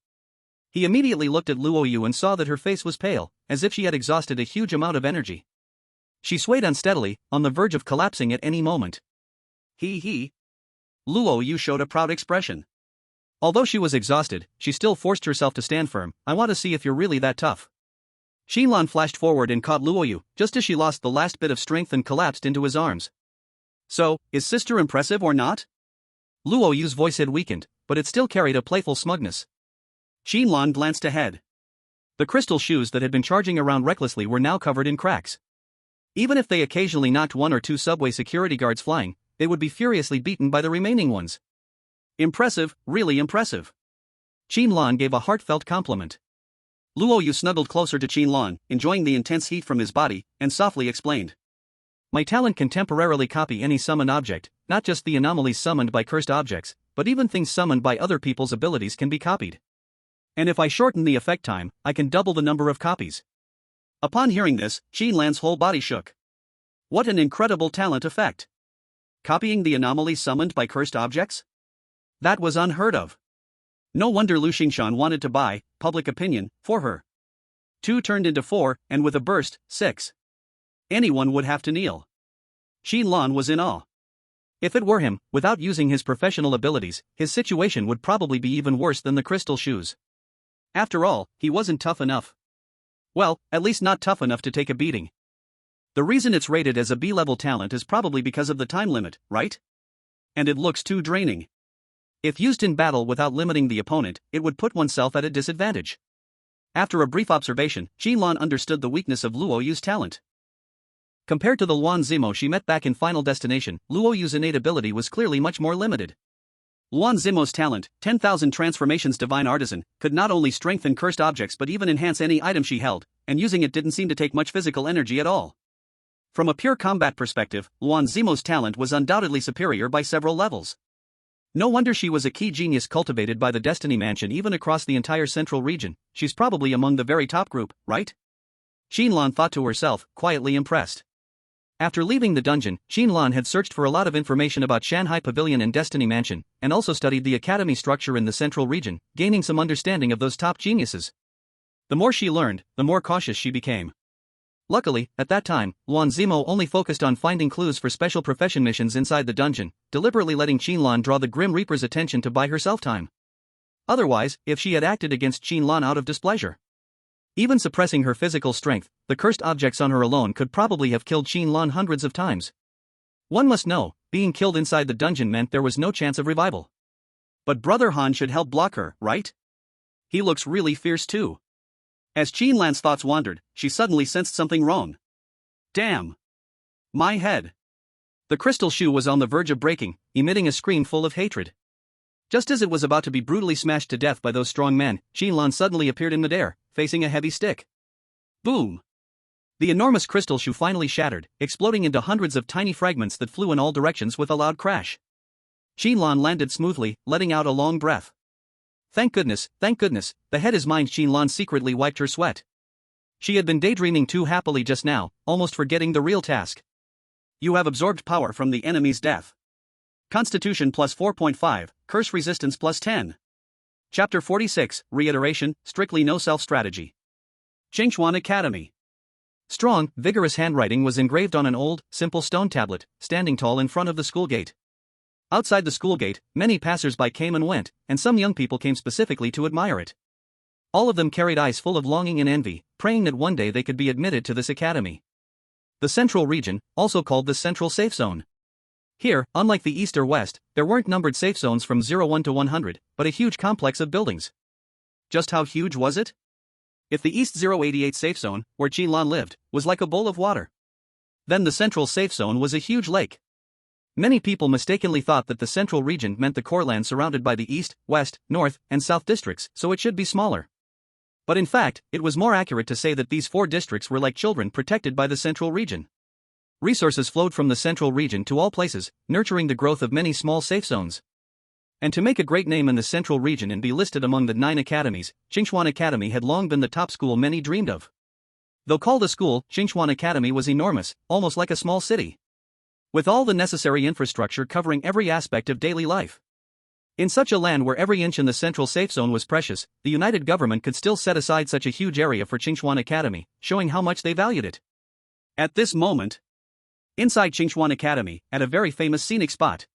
He immediately looked at Luo Yu and saw that her face was pale, as if she had exhausted a huge amount of energy. She swayed unsteadily, on the verge of collapsing at any moment. He. Luo Yu showed a proud expression. Although she was exhausted, she still forced herself to stand firm. I want to see if you're really that tough. Qin Lan flashed forward and caught Luo Yu, just as she lost the last bit of strength and collapsed into his arms. So, is sister impressive or not? Luo Yu's voice had weakened, but it still carried a playful smugness. Qin Lan glanced ahead. The crystal shoes that had been charging around recklessly were now covered in cracks. Even if they occasionally knocked one or two subway security guards flying, they would be furiously beaten by the remaining ones. Impressive, really impressive. Qin Lan gave a heartfelt compliment. Luo Yu snuggled closer to Qin Lan, enjoying the intense heat from his body, and softly explained. My talent can temporarily copy any summoned object, not just the anomalies summoned by cursed objects, but even things summoned by other people's abilities can be copied. And if I shorten the effect time, I can double the number of copies. Upon hearing this, Qin Lan's whole body shook. What an incredible talent effect! Copying the anomalies summoned by cursed objects? That was unheard of. No wonder Lu Xingshan wanted to buy public opinion for her. 2 turned into 4, and with a burst, 6. Anyone would have to kneel. Qin Lan was in awe. If it were him, without using his professional abilities, his situation would probably be even worse than the crystal shoes. After all, he wasn't tough enough. Well, at least not tough enough to take a beating. The reason it's rated as a B-level talent is probably because of the time limit, right? And it looks too draining. If used in battle without limiting the opponent, it would put oneself at a disadvantage. After a brief observation, Qin Lan understood the weakness of Luo Yu's talent. Compared to the Luan Zimo she met back in Final Destination, Luo Yu's innate ability was clearly much more limited. Luan Zimo's talent, 10,000 Transformations Divine Artisan, could not only strengthen cursed objects but even enhance any item she held, and using it didn't seem to take much physical energy at all. From a pure combat perspective, Luan Zimo's talent was undoubtedly superior by several levels. No wonder she was a key genius cultivated by the Destiny Mansion even across the entire central region. She's probably among the very top group, right? Qin Lan thought to herself, quietly impressed. After leaving the dungeon, Qin Lan had searched for a lot of information about Shanghai Pavilion and Destiny Mansion, and also studied the academy structure in the central region, gaining some understanding of those top geniuses. The more she learned, the more cautious she became. Luckily, at that time, Luan Zimo only focused on finding clues for special profession missions inside the dungeon, deliberately letting Qin Lan draw the Grim Reaper's attention to buy herself time. Otherwise, if she had acted against Qin Lan out of displeasure, even suppressing her physical strength, the cursed objects on her alone could probably have killed Qin Lan hundreds of times. One must know, being killed inside the dungeon meant there was no chance of revival. But Brother Han should help block her, right? He looks really fierce too. As Qin Lan's thoughts wandered, she suddenly sensed something wrong. Damn! My head! The crystal shoe was on the verge of breaking, emitting a scream full of hatred. Just as it was about to be brutally smashed to death by those strong men, Qin Lan suddenly appeared in midair, facing a heavy stick. Boom! The enormous crystal shoe finally shattered, exploding into hundreds of tiny fragments that flew in all directions with a loud crash. Qin Lan landed smoothly, letting out a long breath. Thank goodness, the head is mine. Qin Lan secretly wiped her sweat. She had been daydreaming too happily just now, almost forgetting the real task. You have absorbed power from the enemy's death. Constitution plus 4.5, curse resistance plus 10. Chapter 46, Reiteration, Strictly No Self Strategy. Qingchuan Academy. Strong, vigorous handwriting was engraved on an old, simple stone tablet, standing tall in front of the school gate. Outside the school gate, many passers-by came and went, and some young people came specifically to admire it. All of them carried eyes full of longing and envy, praying that one day they could be admitted to this academy. The Central Region, also called the Central Safe Zone. Here, unlike the East or West, there weren't numbered safe zones from 01 to 100, but a huge complex of buildings. Just how huge was it? If the East 088 safe zone, where Qin Lan lived, was like a bowl of water, then the Central Safe Zone was a huge lake. Many people mistakenly thought that the Central Region meant the core land surrounded by the East, West, North, and South districts, so it should be smaller. But in fact, it was more accurate to say that these 4 districts were like children protected by the Central Region. Resources flowed from the Central Region to all places, nurturing the growth of many small safe zones. And to make a great name in the Central Region and be listed among the 9 academies, Qingchuan Academy had long been the top school many dreamed of. Though called a school, Qingchuan Academy was enormous, almost like a small city, with all the necessary infrastructure covering every aspect of daily life. In such a land where every inch in the central safe zone was precious, the United Government could still set aside such a huge area for Qingchuan Academy, showing how much they valued it. At this moment, inside Qingchuan Academy, at a very famous scenic spot,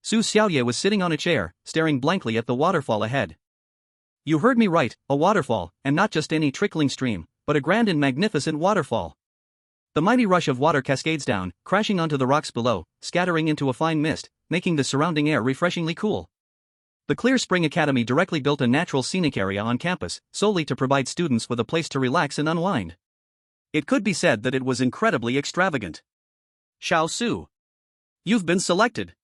Su Xiaoyue was sitting on a chair, staring blankly at the waterfall ahead. You heard me right, a waterfall, and not just any trickling stream, but a grand and magnificent waterfall. The mighty rush of water cascades down, crashing onto the rocks below, scattering into a fine mist, making the surrounding air refreshingly cool. The Clear Spring Academy directly built a natural scenic area on campus, solely to provide students with a place to relax and unwind. It could be said that it was incredibly extravagant. Xiao Su, you've been selected.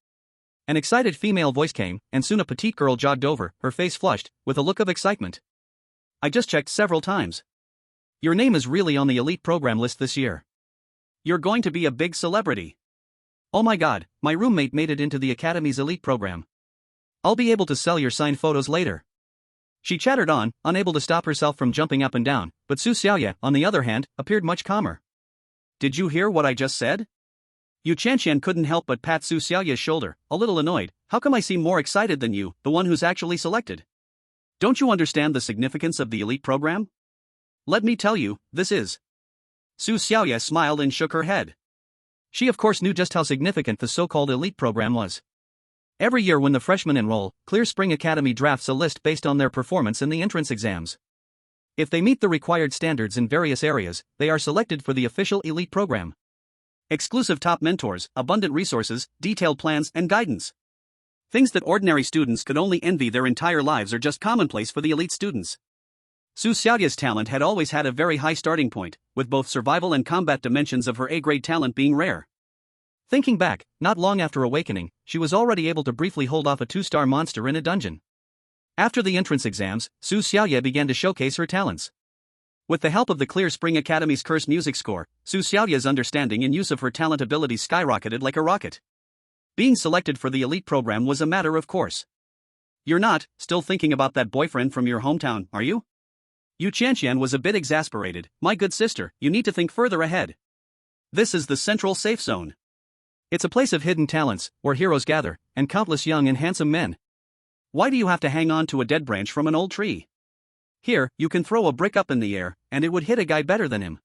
An excited female voice came, and soon a petite girl jogged over, her face flushed, with a look of excitement. I just checked several times. Your name is really on the elite program list this year. You're going to be a big celebrity. Oh my god, my roommate made it into the Academy's elite program. I'll be able to sell your signed photos later. She chattered on, unable to stop herself from jumping up and down, but Su Xiaoyue, on the other hand, appeared much calmer. Did you hear what I just said? Yu Chanxian couldn't help but pat Su Xiaoyue's shoulder, a little annoyed. How come I seem more excited than you, the one who's actually selected? Don't you understand the significance of the elite program? Let me tell you, this is. Su Xiaoyue smiled and shook her head. She of course knew just how significant the so-called elite program was. Every year when the freshmen enroll, Clear Spring Academy drafts a list based on their performance in the entrance exams. If they meet the required standards in various areas, they are selected for the official elite program. Exclusive top mentors, abundant resources, detailed plans, and guidance. Things that ordinary students could only envy their entire lives are just commonplace for the elite students. Su Xiaoyue's talent had always had a very high starting point, with both survival and combat dimensions of her A-grade talent being rare. Thinking back, not long after awakening, she was already able to briefly hold off a 2-star monster in a dungeon. After the entrance exams, Su Xiaoyue began to showcase her talents. With the help of the Clear Spring Academy's curse music score, Su Xiaoyue's understanding and use of her talent abilities skyrocketed like a rocket. Being selected for the elite program was a matter of course. You're not still thinking about that boyfriend from your hometown, are you? Yu Chanxian was a bit exasperated. My good sister, you need to think further ahead. This is the central safe zone. It's a place of hidden talents, where heroes gather, and countless young and handsome men. Why do you have to hang on to a dead branch from an old tree? Here, you can throw a brick up in the air, and it would hit a guy better than him.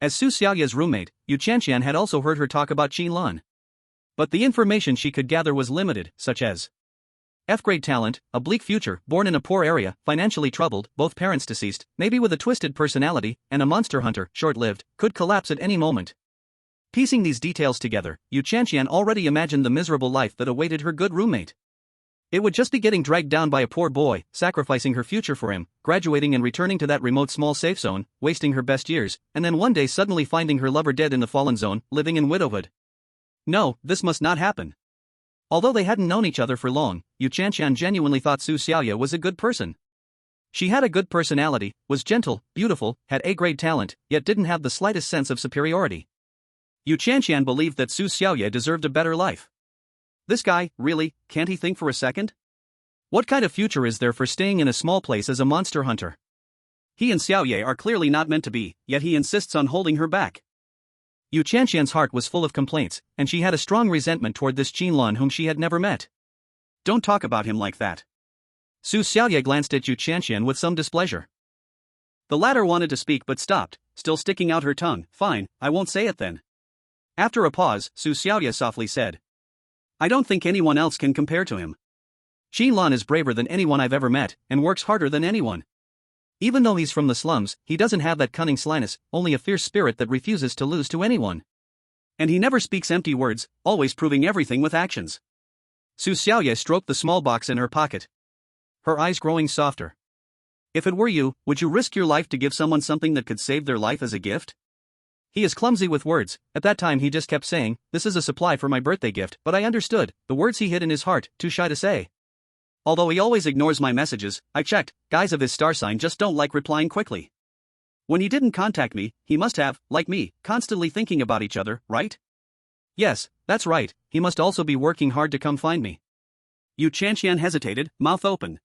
As Su Xiaoyue's roommate, Yu Chanxian had also heard her talk about Qin Lan. But the information she could gather was limited, such as F-grade talent, a bleak future, born in a poor area, financially troubled, both parents deceased, maybe with a twisted personality, and a monster hunter, short-lived, could collapse at any moment. Piecing these details together, Yu Chanxian already imagined the miserable life that awaited her good roommate. It would just be getting dragged down by a poor boy, sacrificing her future for him, graduating and returning to that remote small safe zone, wasting her best years, and then one day suddenly finding her lover dead in the fallen zone, living in widowhood. No, this must not happen. Although they hadn't known each other for long, Yu Chanxian genuinely thought Su Xiaoyue was a good person. She had a good personality, was gentle, beautiful, had A-grade talent, yet didn't have the slightest sense of superiority. Yu Chanxian believed that Su Xiaoyue deserved a better life. This guy, really, can't he think for a second? What kind of future is there for staying in a small place as a monster hunter? He and Xiaoyue are clearly not meant to be, yet he insists on holding her back. Yu Chanxian's heart was full of complaints, and she had a strong resentment toward this Qin Lan whom she had never met. Don't talk about him like that. Su Xiaoyue glanced at Yu Chanxian with some displeasure. The latter wanted to speak but stopped, still sticking out her tongue. Fine, I won't say it then. After a pause, Su Xiaoyue softly said, I don't think anyone else can compare to him. Qin Lan is braver than anyone I've ever met, and works harder than anyone. Even though he's from the slums, he doesn't have that cunning slyness, only a fierce spirit that refuses to lose to anyone. And he never speaks empty words, always proving everything with actions. Su Xiaoyue stroked the small box in her pocket, her eyes growing softer. If it were you, would you risk your life to give someone something that could save their life as a gift? He is clumsy with words. At that time he just kept saying, this is a supply for my birthday gift, but I understood, the words he hid in his heart, too shy to say. Although he always ignores my messages, I checked, guys of his star sign just don't like replying quickly. When he didn't contact me, he must have, like me, constantly thinking about each other, right? Yes, that's right, he must also be working hard to come find me. Yu Chanxian hesitated, mouth open.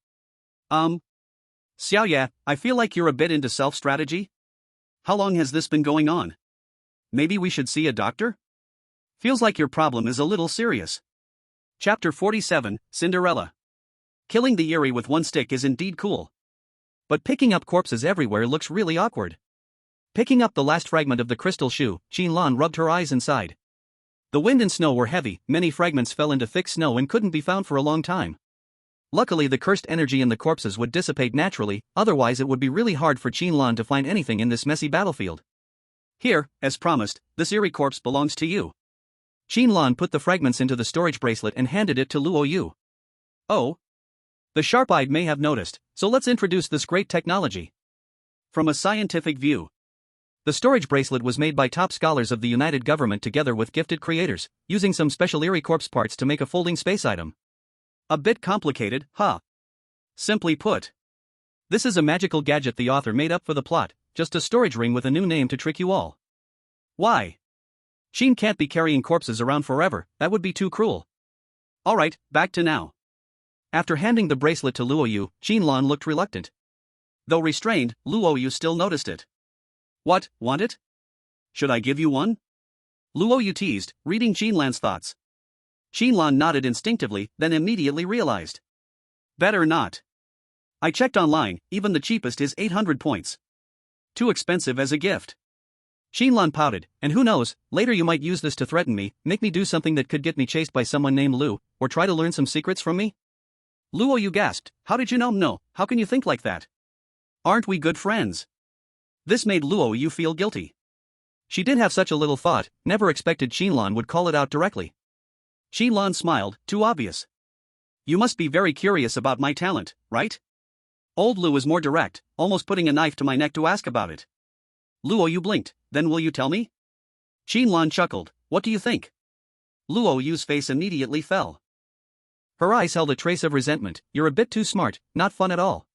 Xiaoyue, I feel like you're a bit into self-strategy. How long has this been going on? Maybe we should see a doctor? Feels like your problem is a little serious. Chapter 47, Cinderella. killing the Yuri with one stick is indeed cool. But picking up corpses everywhere looks really awkward. Picking up the last fragment of the crystal shoe, Qin Lan rubbed her eyes and sighed. The wind and snow were heavy, many fragments fell into thick snow and couldn't be found for a long time. Luckily the cursed energy in the corpses would dissipate naturally, otherwise it would be really hard for Qin Lan to find anything in this messy battlefield. Here, as promised, this eerie corpse belongs to you. Qin Lan put the fragments into the storage bracelet and handed it to Luo Yu. Oh. The sharp-eyed may have noticed, so let's introduce this great technology. From a scientific view. The storage bracelet was made by top scholars of the United Government together with gifted creators, using some special eerie corpse parts to make a folding space item. A bit complicated, huh? Simply put, this is a magical gadget the author made up for the plot, just a storage ring with a new name to trick you all. Why? Qin can't be carrying corpses around forever, that would be too cruel. Alright, back to now. After handing the bracelet to Luo Yu, Qin Lan looked reluctant. Though restrained, Luo Yu still noticed it. What, want it? Should I give you one? Luo Yu teased, reading Qin Lan's thoughts. Qin Lan nodded instinctively, then immediately realized. Better not. I checked online, even the cheapest is 800 points. Too expensive as a gift. Qin Lan pouted, and who knows, later you might use this to threaten me, make me do something that could get me chased by someone named Lu, or try to learn some secrets from me? Luo Yu gasped, how did you know? No, how can you think like that? Aren't we good friends? This made Luo Yu feel guilty. She did have such a little thought, never expected Qin Lan would call it out directly. Qin Lan smiled, too obvious. You must be very curious about my talent, right? Old Lu is more direct, almost putting a knife to my neck to ask about it. Luo Yu blinked, then will you tell me? Qin Lan chuckled, what do you think? Luo Yu's face immediately fell. Her eyes held a trace of resentment, you're a bit too smart, not fun at all.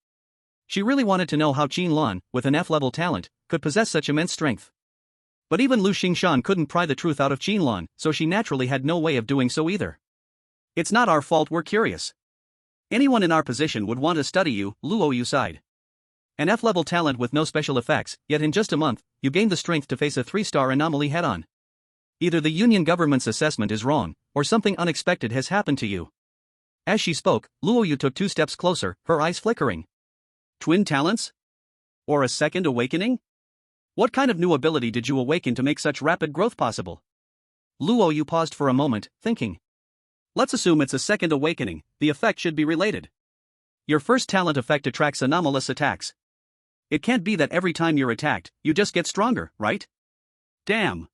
She really wanted to know how Qin Lan, with an F-level talent, could possess such immense strength. But even Lu Xingshan couldn't pry the truth out of Qin Lan, so she naturally had no way of doing so either. It's not our fault we're curious. Anyone in our position would want to study you, Luo Yu sighed. An F-level talent with no special effects, yet in just a month, you gained the strength to face a 3-star anomaly head-on. Either the Union government's assessment is wrong, or something unexpected has happened to you. As she spoke, Luo Yu took 2 steps closer, her eyes flickering. Twin talents? Or a second awakening? What kind of new ability did you awaken to make such rapid growth possible? Luo Yu paused for a moment, thinking. Let's assume it's a second awakening, the effect should be related. Your first talent effect attracts anomalous attacks. It can't be that every time you're attacked, you just get stronger, right? Damn.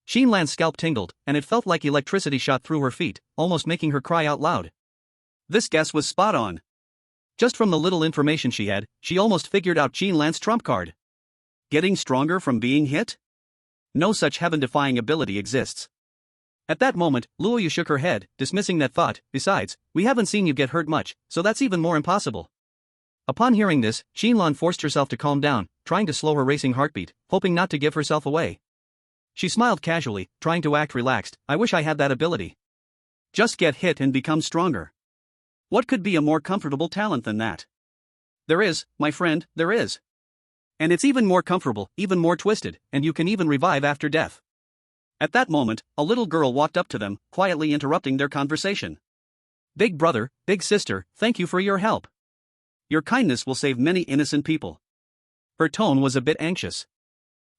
Qin Lan's scalp tingled, and it felt like electricity shot through her feet, almost making her cry out loud. This guess was spot on. Just from the little information she had, she almost figured out Qin Lan's trump card. Getting stronger from being hit? No such heaven-defying ability exists. At that moment, Luo Yu shook her head, dismissing that thought. Besides, we haven't seen you get hurt much, so that's even more impossible. Upon hearing this, Qin Lan forced herself to calm down, trying to slow her racing heartbeat, hoping not to give herself away. She smiled casually, trying to act relaxed. I wish I had that ability. Just get hit and become stronger. What could be a more comfortable talent than that? There is, my friend, there is. And it's even more comfortable, even more twisted, and you can even revive after death. At that moment, a little girl walked up to them, quietly interrupting their conversation. Big brother, big sister, thank you for your help. Your kindness will save many innocent people. Her tone was a bit anxious.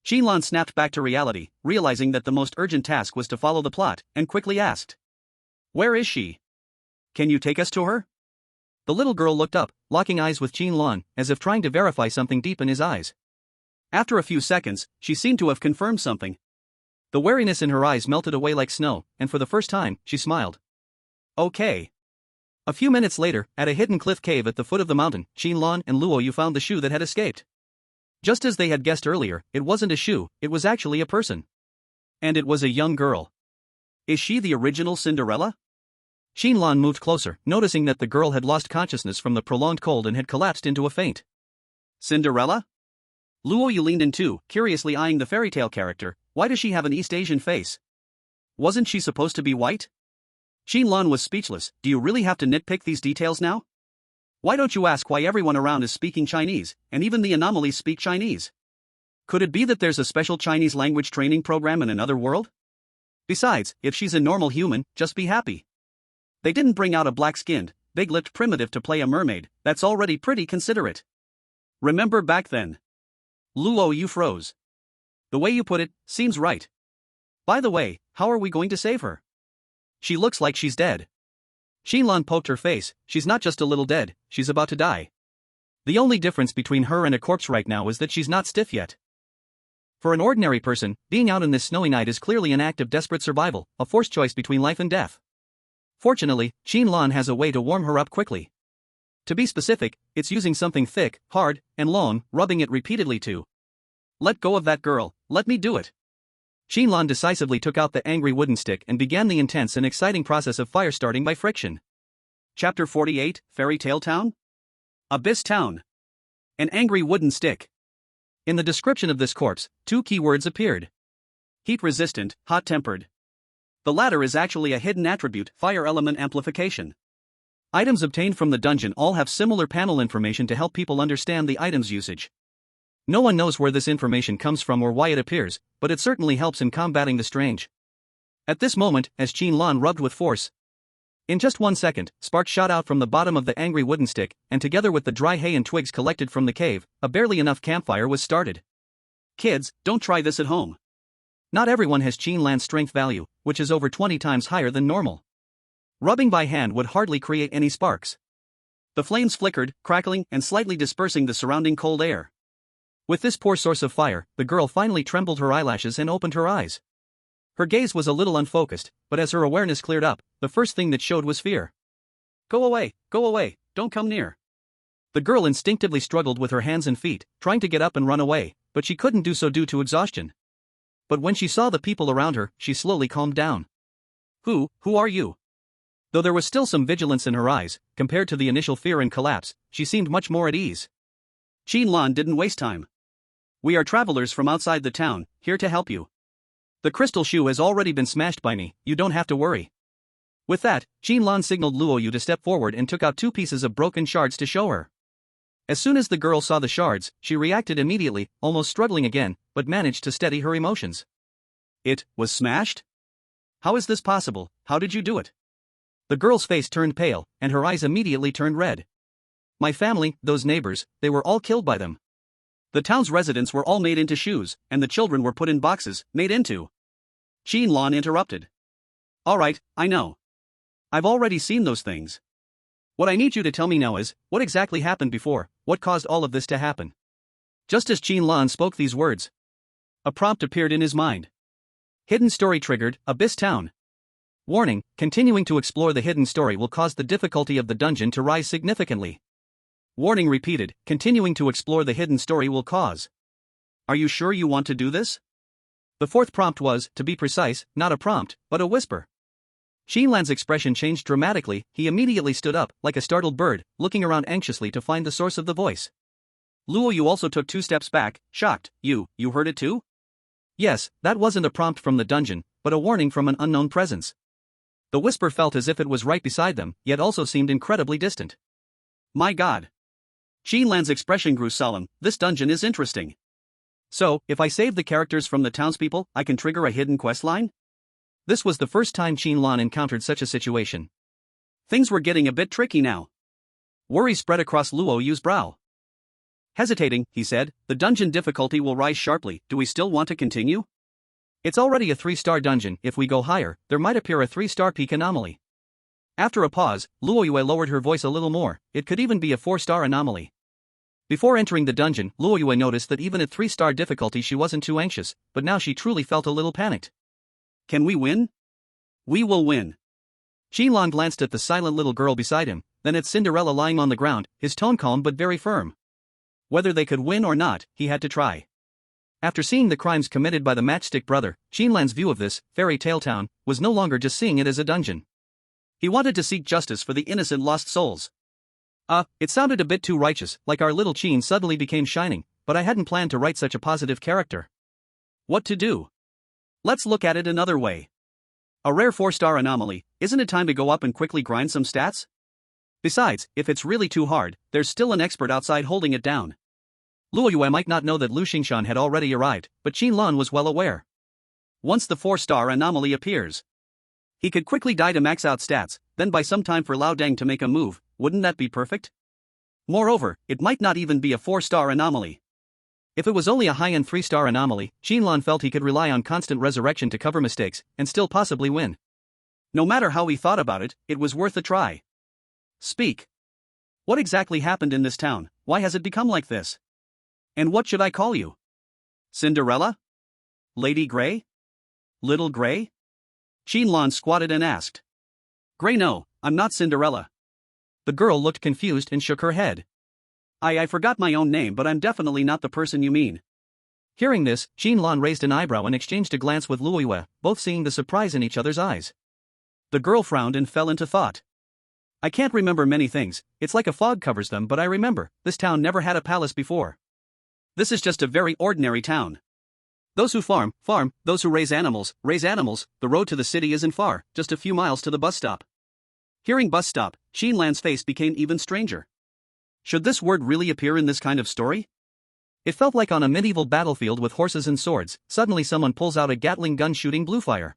Qin Lan snapped back to reality, realizing that the most urgent task was to follow the plot, and quickly asked. Where is she? Can you take us to her? The little girl looked up, locking eyes with Qin Lan, as if trying to verify something deep in his eyes. After a few seconds, she seemed to have confirmed something. The wariness in her eyes melted away like snow, and for the first time, she smiled. Okay. A few minutes later, at a hidden cliff cave at the foot of the mountain, Qin Lan and Luo Yu found the shoe that had escaped. Just as they had guessed earlier, it wasn't a shoe, it was actually a person. And it was a young girl. Is she the original Cinderella? Qin Lan moved closer, noticing that the girl had lost consciousness from the prolonged cold and had collapsed into a faint. Cinderella? Luo Yu leaned in too, curiously eyeing the fairy tale character. Why does she have an East Asian face? Wasn't she supposed to be white? Qin Lan was speechless. Do you really have to nitpick these details now? Why don't you ask why everyone around is speaking Chinese, and even the anomalies speak Chinese? Could it be that there's a special Chinese language training program in another world? Besides, if she's a normal human, just be happy. They didn't bring out a black-skinned, big-lipped primitive to play a mermaid, that's already pretty considerate. Remember back then? Luo Yu froze. The way you put it, seems right. By the way, how are we going to save her? She looks like she's dead. Qin Lan poked her face. She's not just a little dead, she's about to die. The only difference between her and a corpse right now is that she's not stiff yet. For an ordinary person, being out in this snowy night is clearly an act of desperate survival, a forced choice between life and death. Fortunately, Qin Lan has a way to warm her up quickly. To be specific, it's using something thick, hard, and long, rubbing it repeatedly to. Let go of that girl, let me do it. Qin Lan decisively took out the angry wooden stick and began the intense and exciting process of fire starting by friction. Chapter 48, Fairy Tale Town? Abyss Town. An angry wooden stick. In the description of this corpse, two keywords appeared. Heat-resistant, hot-tempered. The latter is actually a hidden attribute, fire element amplification. Items obtained from the dungeon all have similar panel information to help people understand the item's usage. No one knows where this information comes from or why it appears, but it certainly helps in combating the strange. At this moment, as Qin Lan rubbed with force, in just 1 second, sparks shot out from the bottom of the angry wooden stick, and together with the dry hay and twigs collected from the cave, a barely enough campfire was started. Kids, don't try this at home. Not everyone has Qin Lan's strength value, which is over 20 times higher than normal. Rubbing by hand would hardly create any sparks. The flames flickered, crackling and slightly dispersing the surrounding cold air. With this poor source of fire, the girl finally trembled her eyelashes and opened her eyes. Her gaze was a little unfocused, but as her awareness cleared up, the first thing that showed was fear. Go away, don't come near. The girl instinctively struggled with her hands and feet, trying to get up and run away, but she couldn't do so due to exhaustion. But when she saw the people around her, she slowly calmed down. Who are you? Though there was still some vigilance in her eyes, compared to the initial fear and collapse, she seemed much more at ease. Qin Lan didn't waste time. We are travelers from outside the town, here to help you. The crystal shoe has already been smashed by me, you don't have to worry. With that, Qin Lan signaled Luo Yu to step forward and took out 2 pieces of broken shards to show her. As soon as the girl saw the shards, she reacted immediately, almost struggling again, but managed to steady her emotions. It was smashed? How is this possible? How did you do it? The girl's face turned pale, and her eyes immediately turned red. My family, those neighbors, they were all killed by them. The town's residents were all made into shoes, and the children were put in boxes, made into. Qin Lan interrupted. Alright, I know. I've already seen those things. What I need you to tell me now is, what exactly happened before, what caused all of this to happen? Just as Qin Lan spoke these words, a prompt appeared in his mind. Hidden story triggered, Abyss Town. Warning, continuing to explore the hidden story will cause the difficulty of the dungeon to rise significantly. Warning repeated, continuing to explore the hidden story will cause. Are you sure you want to do this? The 4th prompt was, to be precise, not a prompt, but a whisper. Qin Lan's expression changed dramatically, he immediately stood up, like a startled bird, looking around anxiously to find the source of the voice. Luo Yu also took 2 steps back, shocked. You heard it too? Yes, that wasn't a prompt from the dungeon, but a warning from an unknown presence. The whisper felt as if it was right beside them, yet also seemed incredibly distant. My God. Qin Lan's expression grew solemn. This dungeon is interesting. So, if I save the characters from the townspeople, I can trigger a hidden questline? This was the first time Qin Lan encountered such a situation. Things were getting a bit tricky now. Worry spread across Luo Yu's brow. Hesitating, he said, the dungeon difficulty will rise sharply. Do we still want to continue? It's already a 3-star dungeon. If we go higher, there might appear a 3-star peak anomaly. After a pause, Luo Yue lowered her voice a little more. It could even be a 4-star anomaly. Before entering the dungeon, Luo Yue noticed that even at 3-star difficulty she wasn't too anxious, but now she truly felt a little panicked. Can we win? We will win. Qin Lan glanced at the silent little girl beside him, then at Cinderella lying on the ground, his tone calm but very firm. Whether they could win or not, he had to try. After seeing the crimes committed by the matchstick brother, Qin Lan's view of this, Fairy Tale Town, was no longer just seeing it as a dungeon. He wanted to seek justice for the innocent lost souls. It sounded a bit too righteous, like our little Qin suddenly became shining, but I hadn't planned to write such a positive character. What to do? Let's look at it another way. A rare 4-star anomaly, isn't it time to go up and quickly grind some stats? Besides, if it's really too hard, there's still an expert outside holding it down. Luo Yue might not know that Lu Xingshan had already arrived, but Qin Lan was well aware. Once the 4-star anomaly appears, He could quickly die to max out stats, then buy some time for Lao Deng to make a move. Wouldn't that be perfect? Moreover, it might not even be a 4-star anomaly. If it was only a high-end 3-star anomaly, Qin Lan felt he could rely on constant resurrection to cover mistakes, and still possibly win. No matter how he thought about it, it was worth a try. Speak. What exactly happened in this town? Why has it become like this? And what should I call you? Cinderella? Lady Grey? Little Grey? Qin Lan squatted and asked. Grey, no, I'm not Cinderella. The girl looked confused and shook her head. I forgot my own name, but I'm definitely not the person you mean. Hearing this, Qin Lan raised an eyebrow and exchanged a glance with Lu Yue, both seeing the surprise in each other's eyes. The girl frowned and fell into thought. I can't remember many things, it's like a fog covers them, but I remember, this town never had a palace before. This is just a very ordinary town. Those who farm, farm, those who raise animals, the road to the city isn't far, just a few miles to the bus stop. Hearing bus stop, Qin Lan's face became even stranger. Should this word really appear in this kind of story? It felt like on a medieval battlefield with horses and swords, suddenly someone pulls out a Gatling gun shooting blue fire.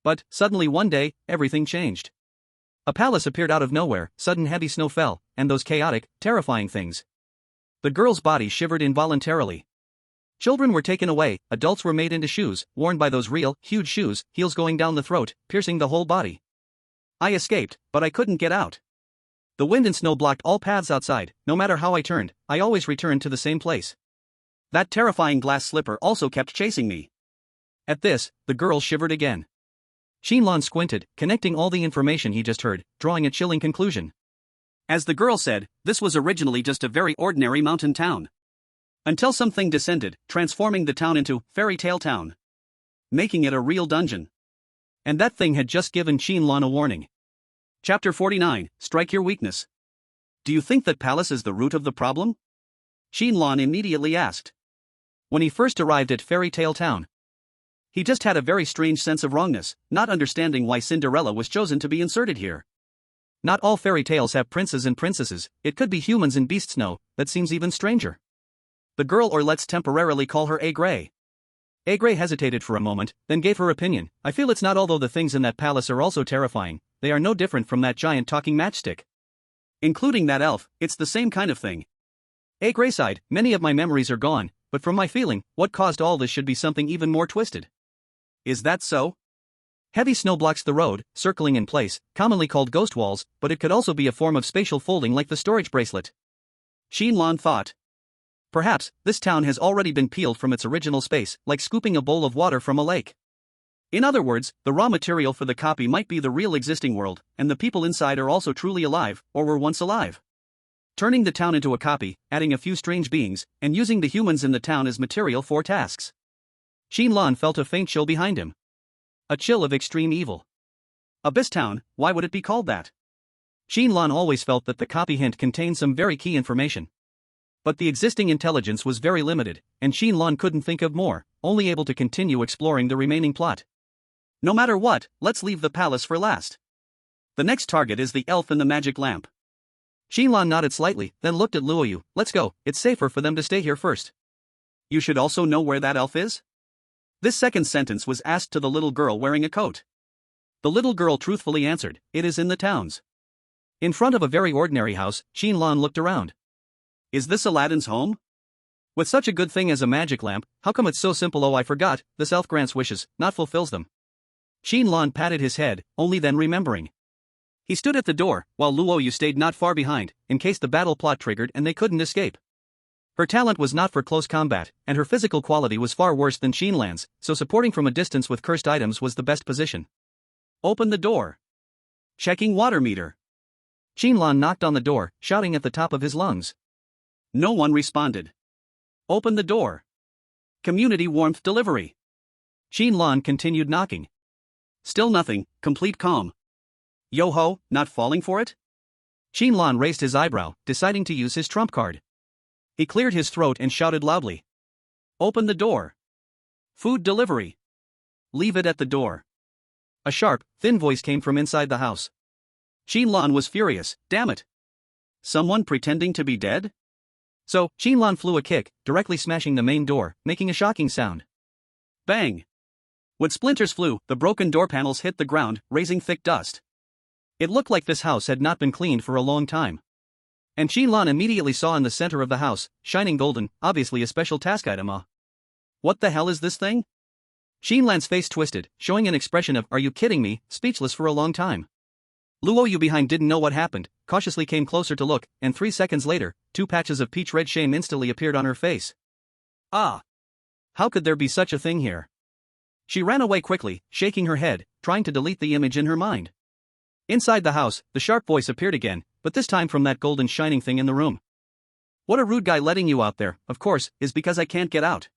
But, suddenly one day, everything changed. A palace appeared out of nowhere, sudden heavy snow fell, and those chaotic, terrifying things. The girl's body shivered involuntarily. Children were taken away, adults were made into shoes, worn by those real, huge shoes, heels going down the throat, piercing the whole body. I escaped, but I couldn't get out. The wind and snow blocked all paths outside, no matter how I turned, I always returned to the same place. That terrifying glass slipper also kept chasing me. At this, the girl shivered again. Qin Lan squinted, connecting all the information he just heard, drawing a chilling conclusion. As the girl said, this was originally just a very ordinary mountain town. Until something descended, transforming the town into Fairy Tale Town. Making it a real dungeon. And that thing had just given Qin Lan a warning. Chapter 49, Strike Your Weakness. Do you think that palace is the root of the problem? Qin Lan immediately asked. When he first arrived at Fairy Tale Town, he just had a very strange sense of wrongness, not understanding why Cinderella was chosen to be inserted here. Not all fairy tales have princes and princesses, it could be humans and beasts. No, that seems even stranger. The girl, or let's temporarily call her A. Grey. A. Grey hesitated for a moment, then gave her opinion. I feel it's not, although the things in that palace are also terrifying, they are no different from that giant talking matchstick. Including that elf, it's the same kind of thing. A. Grey sighed, many of my memories are gone, but from my feeling, what caused all this should be something even more twisted. Is that so? Heavy snow blocks the road, circling in place, commonly called ghost walls, but it could also be a form of spatial folding like the storage bracelet. Qin Lan thought. Perhaps, this town has already been peeled from its original space, like scooping a bowl of water from a lake. In other words, the raw material for the copy might be the real existing world, and the people inside are also truly alive, or were once alive. Turning the town into a copy, adding a few strange beings, and using the humans in the town as material for tasks. Qin Lan felt a faint chill behind him. A chill of extreme evil. Abyss Town, why would it be called that? Qin Lan always felt that the copy hint contained some very key information. But the existing intelligence was very limited, and Qin Lan couldn't think of more, only able to continue exploring the remaining plot. No matter what, let's leave the palace for last. The next target is the elf and the magic lamp. Qin Lan nodded slightly, then looked at Luoyu. Let's go, it's safer for them to stay here first. You should also know where that elf is? This second sentence was asked to the little girl wearing a coat. The little girl truthfully answered, it is in the towns. In front of a very ordinary house, Qin Lan looked around. Is this Aladdin's home? With such a good thing as a magic lamp, how come it's so simple? Oh, I forgot, this elf grants wishes, not fulfills them. Qin Lan patted his head, only then remembering. He stood at the door, while Luoyu stayed not far behind, in case the battle plot triggered and they couldn't escape. Her talent was not for close combat, and her physical quality was far worse than Qin Lan's, so supporting from a distance with cursed items was the best position. Open the door. Checking water meter. Qin Lan knocked on the door, shouting at the top of his lungs. No one responded. Open the door. Community warmth delivery. Qin Lan continued knocking. Still nothing, complete calm. Yo-ho, not falling for it? Qin Lan raised his eyebrow, deciding to use his trump card. He cleared his throat and shouted loudly. Open the door. Food delivery. Leave it at the door. A sharp, thin voice came from inside the house. Qin Lan was furious, damn it. Someone pretending to be dead? So, Qin Lan flew a kick, directly smashing the main door, making a shocking sound. Bang. When splinters flew, the broken door panels hit the ground, raising thick dust. It looked like this house had not been cleaned for a long time. And Qin Lan immediately saw in the center of the house, shining golden, obviously a special task item. What the hell is this thing? Qin Lan's face twisted, showing an expression of, "Are you kidding me?" speechless for a long time. Luoyu behind didn't know what happened, cautiously came closer to look, and 3 seconds later, 2 patches of peach red shame instantly appeared on her face. Ah! How could there be such a thing here? She ran away quickly, shaking her head, trying to delete the image in her mind. Inside the house, the sharp voice appeared again, but this time from that golden shining thing in the room. "What a rude guy letting you out there, of course, is because I can't get out.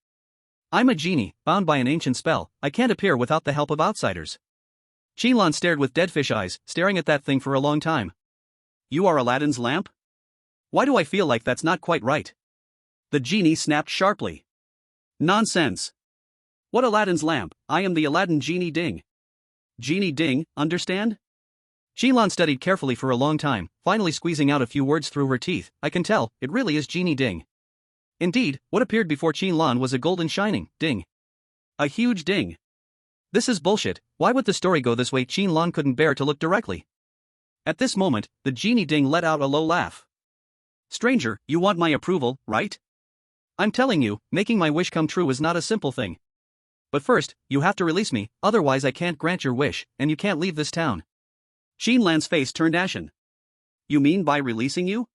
I'm a genie, bound by an ancient spell, I can't appear without the help of outsiders." Qin Lan stared with dead fish eyes, staring at that thing for a long time. "You are Aladdin's lamp? Why do I feel like that's not quite right?" The genie snapped sharply. "Nonsense! What Aladdin's lamp? I am the Aladdin Genie Ding." "Genie Ding, understand?" Qin Lan studied carefully for a long time, finally squeezing out a few words through her teeth. "I can tell, it really is Genie Ding." Indeed, what appeared before Qin Lan was a golden shining ding. A huge ding. This is bullshit, why would the story go this way? Qin Lan couldn't bear to look directly. At this moment, the Genie Ding let out a low laugh. "Stranger, you want my approval, right? I'm telling you, making my wish come true is not a simple thing. But first, you have to release me, otherwise I can't grant your wish, and you can't leave this town." Qin Lan's face turned ashen. "You mean by releasing you?"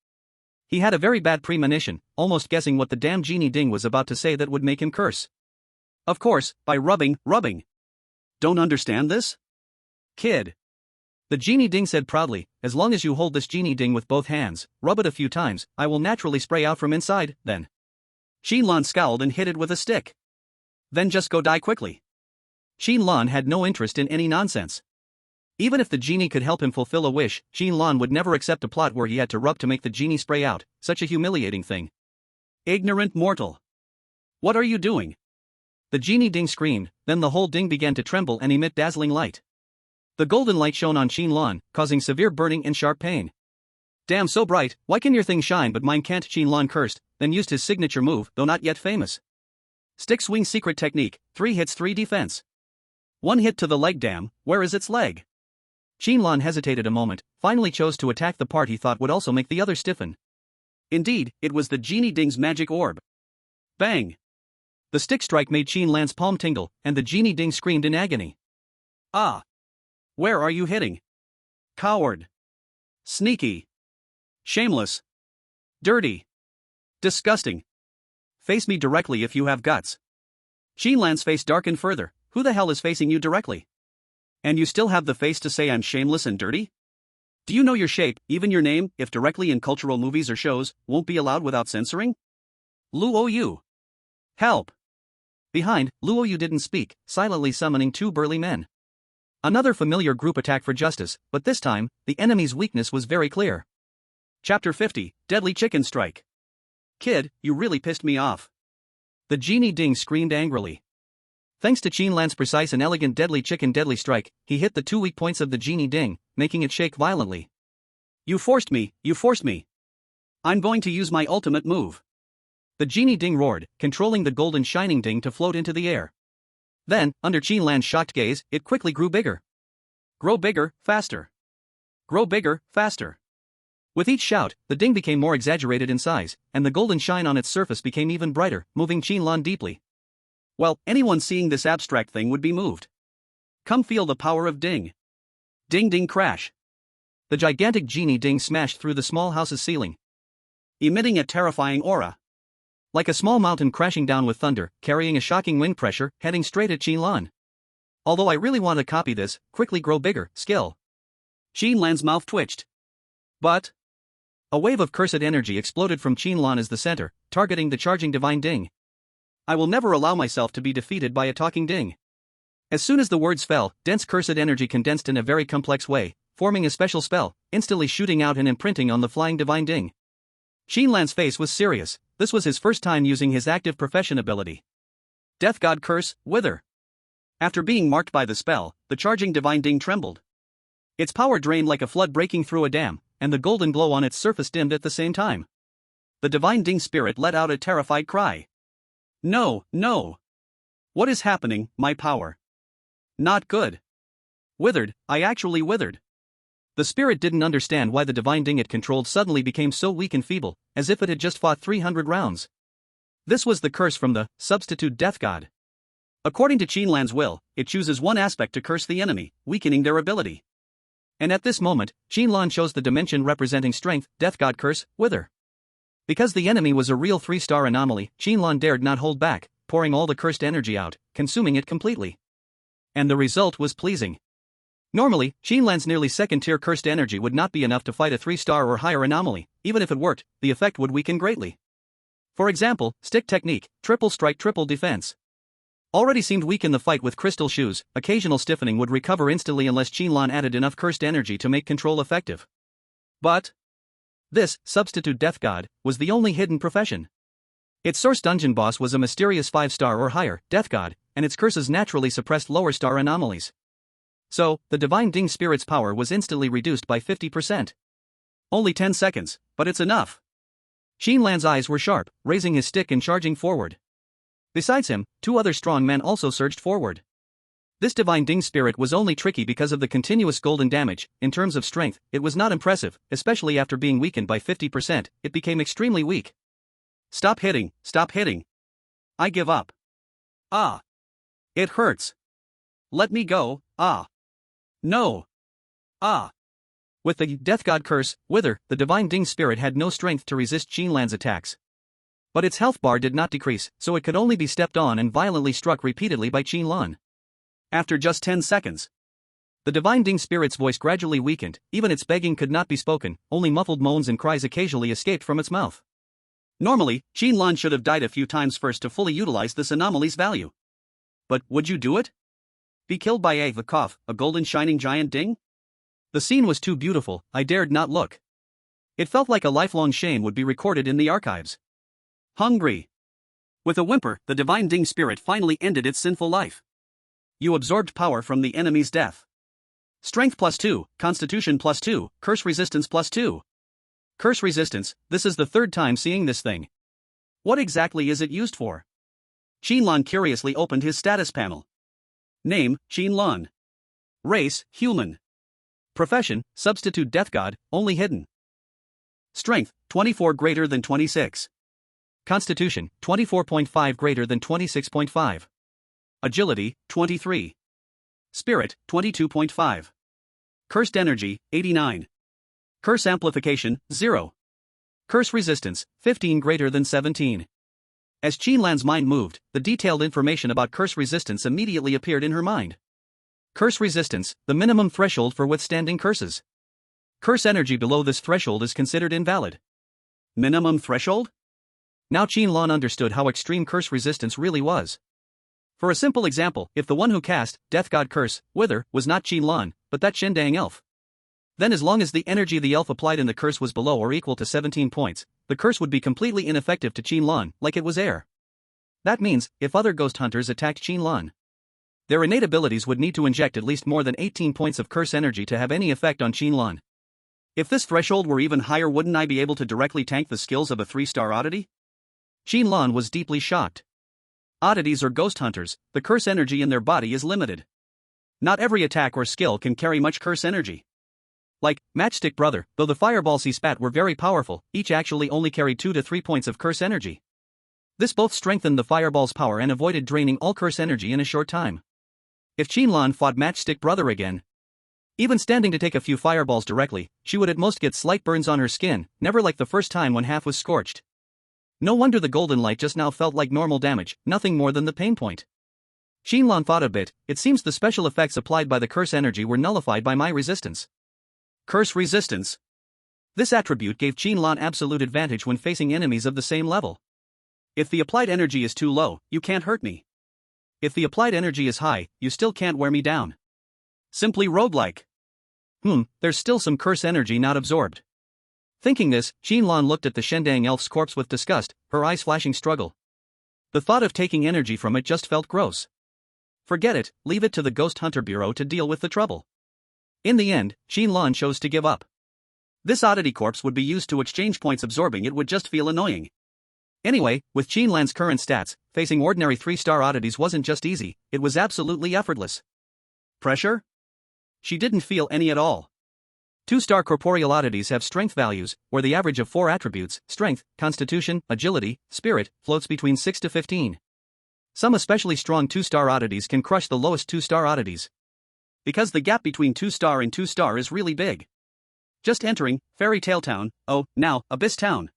He had a very bad premonition, almost guessing what the damn Genie Ding was about to say that would make him curse. "Of course, by rubbing. Don't understand this? Kid." The Genie Ding said proudly, "As long as you hold this Genie Ding with both hands, rub it a few times, I will naturally spray out from inside, then." Qin Lan scowled and hit it with a stick. "Then just go die quickly." Qin Lan had no interest in any nonsense. Even if the genie could help him fulfill a wish, Qin Lan would never accept a plot where he had to rub to make the genie spray out, such a humiliating thing. "Ignorant mortal! What are you doing?" The Genie Ding screamed, then the whole ding began to tremble and emit dazzling light. The golden light shone on Qin Lan, causing severe burning and sharp pain. "Damn, so bright, why can your thing shine but mine can't?" Qin Lan cursed, then used his signature move, though not yet famous. Stick swing secret technique, 3 hits 3 defense. 1 hit to the leg. Damn, where is its leg? Qin Lan hesitated a moment, finally chose to attack the part he thought would also make the other stiffen. Indeed, it was the Genie Ding's magic orb. Bang! The stick strike made Qin Lan's palm tingle, and the Genie Ding screamed in agony. "Ah! Where are you hitting? Coward! Sneaky! Shameless! Dirty! Disgusting! Face me directly if you have guts." Qin Lan's face darkened further. "Who the hell is facing you directly? And you still have the face to say I'm shameless and dirty? Do you know your shape, even your name, if directly in cultural movies or shows, won't be allowed without censoring? Luoyu! Help!" Behind, Luoyu didn't speak, silently summoning 2 burly men. Another familiar group attack for justice, but this time, the enemy's weakness was very clear. Chapter 50, Deadly Chicken Strike. "Kid, you really pissed me off." The Genie Ding screamed angrily. Thanks to Qin Lan's precise and elegant deadly strike, he hit the 2 weak points of the Genie Ding, making it shake violently. You forced me. I'm going to use my ultimate move." The Genie Ding roared, controlling the golden shining ding to float into the air. Then, under Qin Lan's shocked gaze, it quickly grew bigger. Grow bigger, faster. Grow bigger, faster. With each shout, the ding became more exaggerated in size, and the golden shine on its surface became even brighter, moving Qin Lan deeply. Well, anyone seeing this abstract thing would be moved. Come feel the power of ding. Ding ding crash. The gigantic Genie Ding smashed through the small house's ceiling, emitting a terrifying aura. Like a small mountain crashing down with thunder, carrying a shocking wind pressure, heading straight at Qin Lan. Although I really want to copy this, quickly grow bigger, skill. Qin Lan's mouth twitched. But a wave of cursed energy exploded from Qin Lan as the center, targeting the charging divine ding. I will never allow myself to be defeated by a talking ding. As soon as the words fell, dense cursed energy condensed in a very complex way, forming a special spell, instantly shooting out and imprinting on the flying divine ding. Qin Lan's face was serious. This was his first time using his active profession ability. Death God Curse, Wither. After being marked by the spell, the charging divine ding trembled. Its power drained like a flood breaking through a dam, and the golden glow on its surface dimmed at the same time. The divine ding spirit let out a terrified cry. No! What is happening, my power? Not good. Withered, I actually withered. The spirit didn't understand why the divine ding it controlled suddenly became so weak and feeble, as if it had just fought 300 rounds. This was the curse from the substitute death god. According to Qin Lan's will, it chooses one aspect to curse the enemy, weakening their ability. And at this moment, Qin Lan chose the dimension representing strength, death god curse, wither. Because the enemy was a real 3-star anomaly, Qin Lan dared not hold back, pouring all the cursed energy out, consuming it completely. And the result was pleasing. Normally, Qin Lan's nearly second-tier cursed energy would not be enough to fight a 3-star or higher anomaly. Even if it worked, the effect would weaken greatly. For example, stick technique, triple strike triple defense. Already seemed weak in the fight with crystal shoes, occasional stiffening would recover instantly unless Qin Lan added enough cursed energy to make control effective. But this substitute death god was the only hidden profession. Its source dungeon boss was a mysterious 5-star or higher death god, and its curses naturally suppressed lower-star anomalies. So, the divine ding spirit's power was instantly reduced by 50%. Only 10 seconds, but it's enough. Qin Lan's eyes were sharp, raising his stick and charging forward. Besides him, 2 other strong men also surged forward. This divine ding spirit was only tricky because of the continuous golden damage. In terms of strength, it was not impressive, especially after being weakened by 50%, it became extremely weak. Stop hitting, stop hitting. I give up. Ah. It hurts. Let me go, ah. No. Ah. With the death god curse, wither, the divine ding spirit had no strength to resist Qin Lan's attacks. But its health bar did not decrease, so it could only be stepped on and violently struck repeatedly by Qin Lan. After just 10 seconds, the divine ding spirit's voice gradually weakened, even its begging could not be spoken, only muffled moans and cries occasionally escaped from its mouth. Normally, Qin Lan should have died a few times first to fully utilize this anomaly's value. But would you do it? Be killed by the cough, a golden shining giant ding? The scene was too beautiful, I dared not look. It felt like a lifelong shame would be recorded in the archives. Hungry. With a whimper, the divine ding spirit finally ended its sinful life. You absorbed power from the enemy's death. Strength +2, Constitution +2, Curse Resistance +2. Curse Resistance, this is the 3rd time seeing this thing. What exactly is it used for? Qin Lan curiously opened his status panel. Name, Qin Lan. Race, human. Profession, substitute death god, only hidden. Strength, 24 greater than 26. Constitution, 24.5 greater than 26.5. Agility, 23. Spirit, 22.5. Cursed energy, 89. Curse amplification, 0. Curse resistance, 15 greater than 17. As Qin Lan's mind moved, the detailed information about curse resistance immediately appeared in her mind. Curse resistance, the minimum threshold for withstanding curses. Curse energy below this threshold is considered invalid. Minimum threshold? Now Qin Lan understood how extreme curse resistance really was. For a simple example, if the one who cast Death God Curse, Wither, was not Qin Lan, but that Shendang elf, then as long as the energy the elf applied in the curse was below or equal to 17 points, the curse would be completely ineffective to Qin Lan, like it was air. That means, if other ghost hunters attacked Qin Lan, their innate abilities would need to inject at least more than 18 points of curse energy to have any effect on Qin Lan. If this threshold were even higher, wouldn't I be able to directly tank the skills of a 3-star oddity? Qin Lan was deeply shocked. Oddities or ghost hunters, the curse energy in their body is limited. Not every attack or skill can carry much curse energy. Like Matchstick Brother, though the fireballs he spat were very powerful, each actually only carried 2 to 3 points of curse energy. This both strengthened the fireball's power and avoided draining all curse energy in a short time. If Qin Lan fought Matchstick Brother again, even standing to take a few fireballs directly, she would at most get slight burns on her skin, never like the first time when half was scorched. No wonder the golden light just now felt like normal damage, nothing more than the pain point. Qin Lan thought a bit, it seems the special effects applied by the curse energy were nullified by my resistance. Curse resistance. This attribute gave Qin Lan absolute advantage when facing enemies of the same level. If the applied energy is too low, you can't hurt me. If the applied energy is high, you still can't wear me down. Simply roguelike. There's still some curse energy not absorbed. Thinking this, Qin Lan looked at the Shendang elf's corpse with disgust, her eyes flashing struggle. The thought of taking energy from it just felt gross. Forget it, leave it to the Ghost Hunter Bureau to deal with the trouble. In the end, Qin Lan chose to give up. This oddity corpse would be used to exchange points, absorbing it would just feel annoying. Anyway, with Qin Lan's current stats, facing ordinary 3-star oddities wasn't just easy, it was absolutely effortless. Pressure? She didn't feel any at all. 2-star corporeal oddities have strength values, where the average of 4 attributes, strength, constitution, agility, spirit, floats between 6 to 15. Some especially strong 2-star oddities can crush the lowest 2-star oddities. Because the gap between 2-star and 2-star is really big. Just entering Fairy Tale Town, now Abyss Town.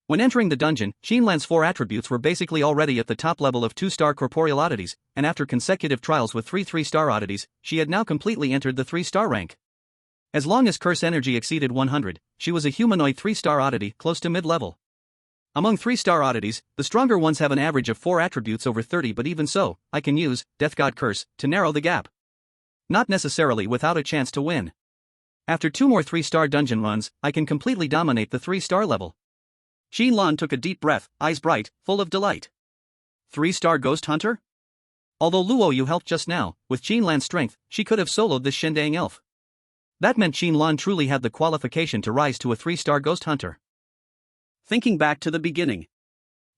When entering the dungeon, Qin Lan's 4 attributes were basically already at the top level of 2-star corporeal oddities, and after consecutive trials with 3 3-star oddities, she had now completely entered the 3-star rank. As long as curse energy exceeded 100, she was a humanoid 3-star oddity close to mid-level. Among 3-star oddities, the stronger ones have an average of 4 attributes over 30, but even so, I can use Death God Curse to narrow the gap. Not necessarily without a chance to win. After 2 more 3-star dungeon runs, I can completely dominate the 3-star level. Qin Lan took a deep breath, eyes bright, full of delight. 3-star Ghost Hunter? Although Luo Yu helped just now, with Qin Lan's strength, she could have soloed this Shindang elf. That meant Qin Lan truly had the qualification to rise to a 3-star Ghost Hunter. Thinking back to the beginning.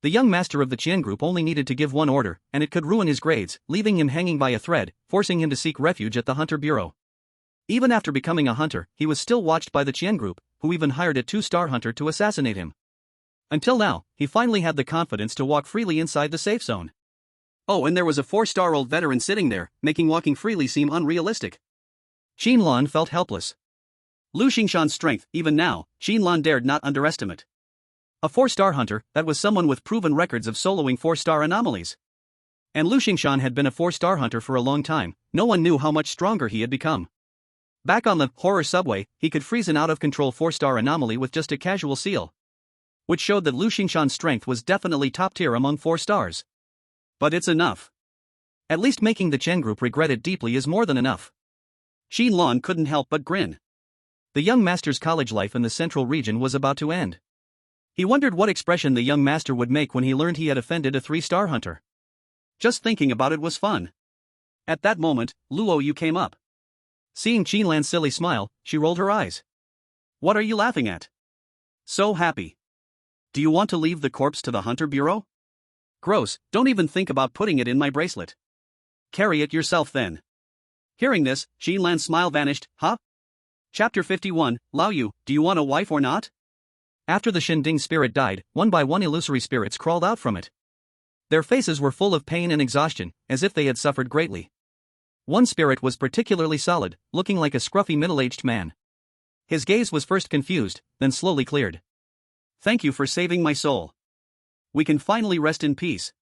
The young master of the Qian group only needed to give one order, and it could ruin his grades, leaving him hanging by a thread, forcing him to seek refuge at the Hunter Bureau. Even after becoming a hunter, he was still watched by the Qian group, who even hired a 2-star hunter to assassinate him. Until now, he finally had the confidence to walk freely inside the safe zone. Oh, and there was a 4-star old veteran sitting there, making walking freely seem unrealistic. Qin Lan felt helpless. Lu Xingshan's strength, even now, Qin Lan dared not underestimate. A 4-star hunter, that was someone with proven records of soloing 4-star anomalies. And Lu Xingshan had been a 4-star hunter for a long time, no one knew how much stronger he had become. Back on the horror subway, he could freeze an out-of-control 4-star anomaly with just a casual seal. Which showed that Lu Xingshan's strength was definitely top tier among 4 stars. But it's enough. At least making the Chen group regret it deeply is more than enough. Qin Lan couldn't help but grin. The young master's college life in the central region was about to end. He wondered what expression the young master would make when he learned he had offended a 3-star hunter. Just thinking about it was fun. At that moment, Luo Yu came up. Seeing Qin Lan's silly smile, she rolled her eyes. What are you laughing at? So happy. Do you want to leave the corpse to the Hunter Bureau? Gross, don't even think about putting it in my bracelet. Carry it yourself then. Hearing this, Qin Lan's smile vanished. Huh? Chapter 51, Lao Yu, do you want a wife or not? After the Shinding spirit died, one by one illusory spirits crawled out from it. Their faces were full of pain and exhaustion, as if they had suffered greatly. One spirit was particularly solid, looking like a scruffy middle-aged man. His gaze was first confused, then slowly cleared. Thank you for saving my soul. We can finally rest in peace.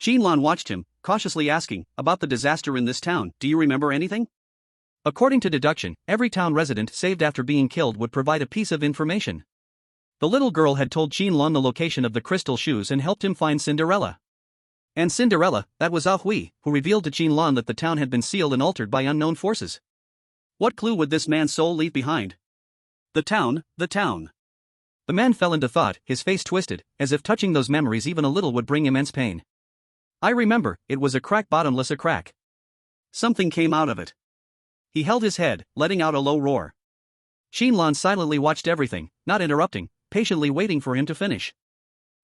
Qin Lan watched him, cautiously asking, about the disaster in this town, do you remember anything? According to deduction, every town resident saved after being killed would provide a piece of information. The little girl had told Qin Lan the location of the crystal shoes and helped him find Cinderella. And Cinderella, that was Ah Hui, who revealed to Qin Lan that the town had been sealed and altered by unknown forces. What clue would this man's soul leave behind? The town, the town. The man fell into thought, his face twisted, as if touching those memories even a little would bring immense pain. I remember, it was a crack bottomless a crack. Something came out of it. He held his head, letting out a low roar. Qin Lan silently watched everything, not interrupting, patiently waiting for him to finish.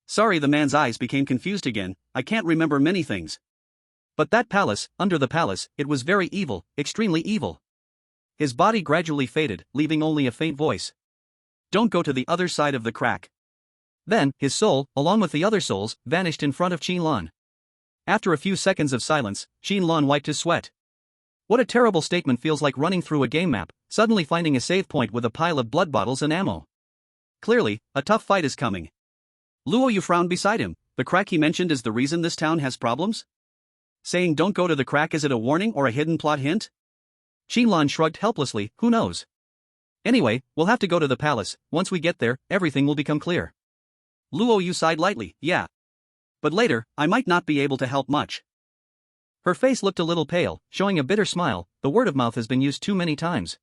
Sorry, the man's eyes became confused again, I can't remember many things. But that palace, under the palace, it was very evil, extremely evil. His body gradually faded, leaving only a faint voice. Don't go to the other side of the crack. Then, his soul, along with the other souls, vanished in front of Qin Lan. After a few seconds of silence, Qin Lan wiped his sweat. What a terrible statement, feels like running through a game map, suddenly finding a save point with a pile of blood bottles and ammo. Clearly, a tough fight is coming. Luo Yu frowned beside him. The crack he mentioned is the reason this town has problems? Saying don't go to the crack, is it a warning or a hidden plot hint? Qin Lan shrugged helplessly, who knows? Anyway, we'll have to go to the palace. Once we get there, everything will become clear. Luo Yu sighed lightly, yeah. But later, I might not be able to help much. Her face looked a little pale, showing a bitter smile. The word of mouth has been used too many times.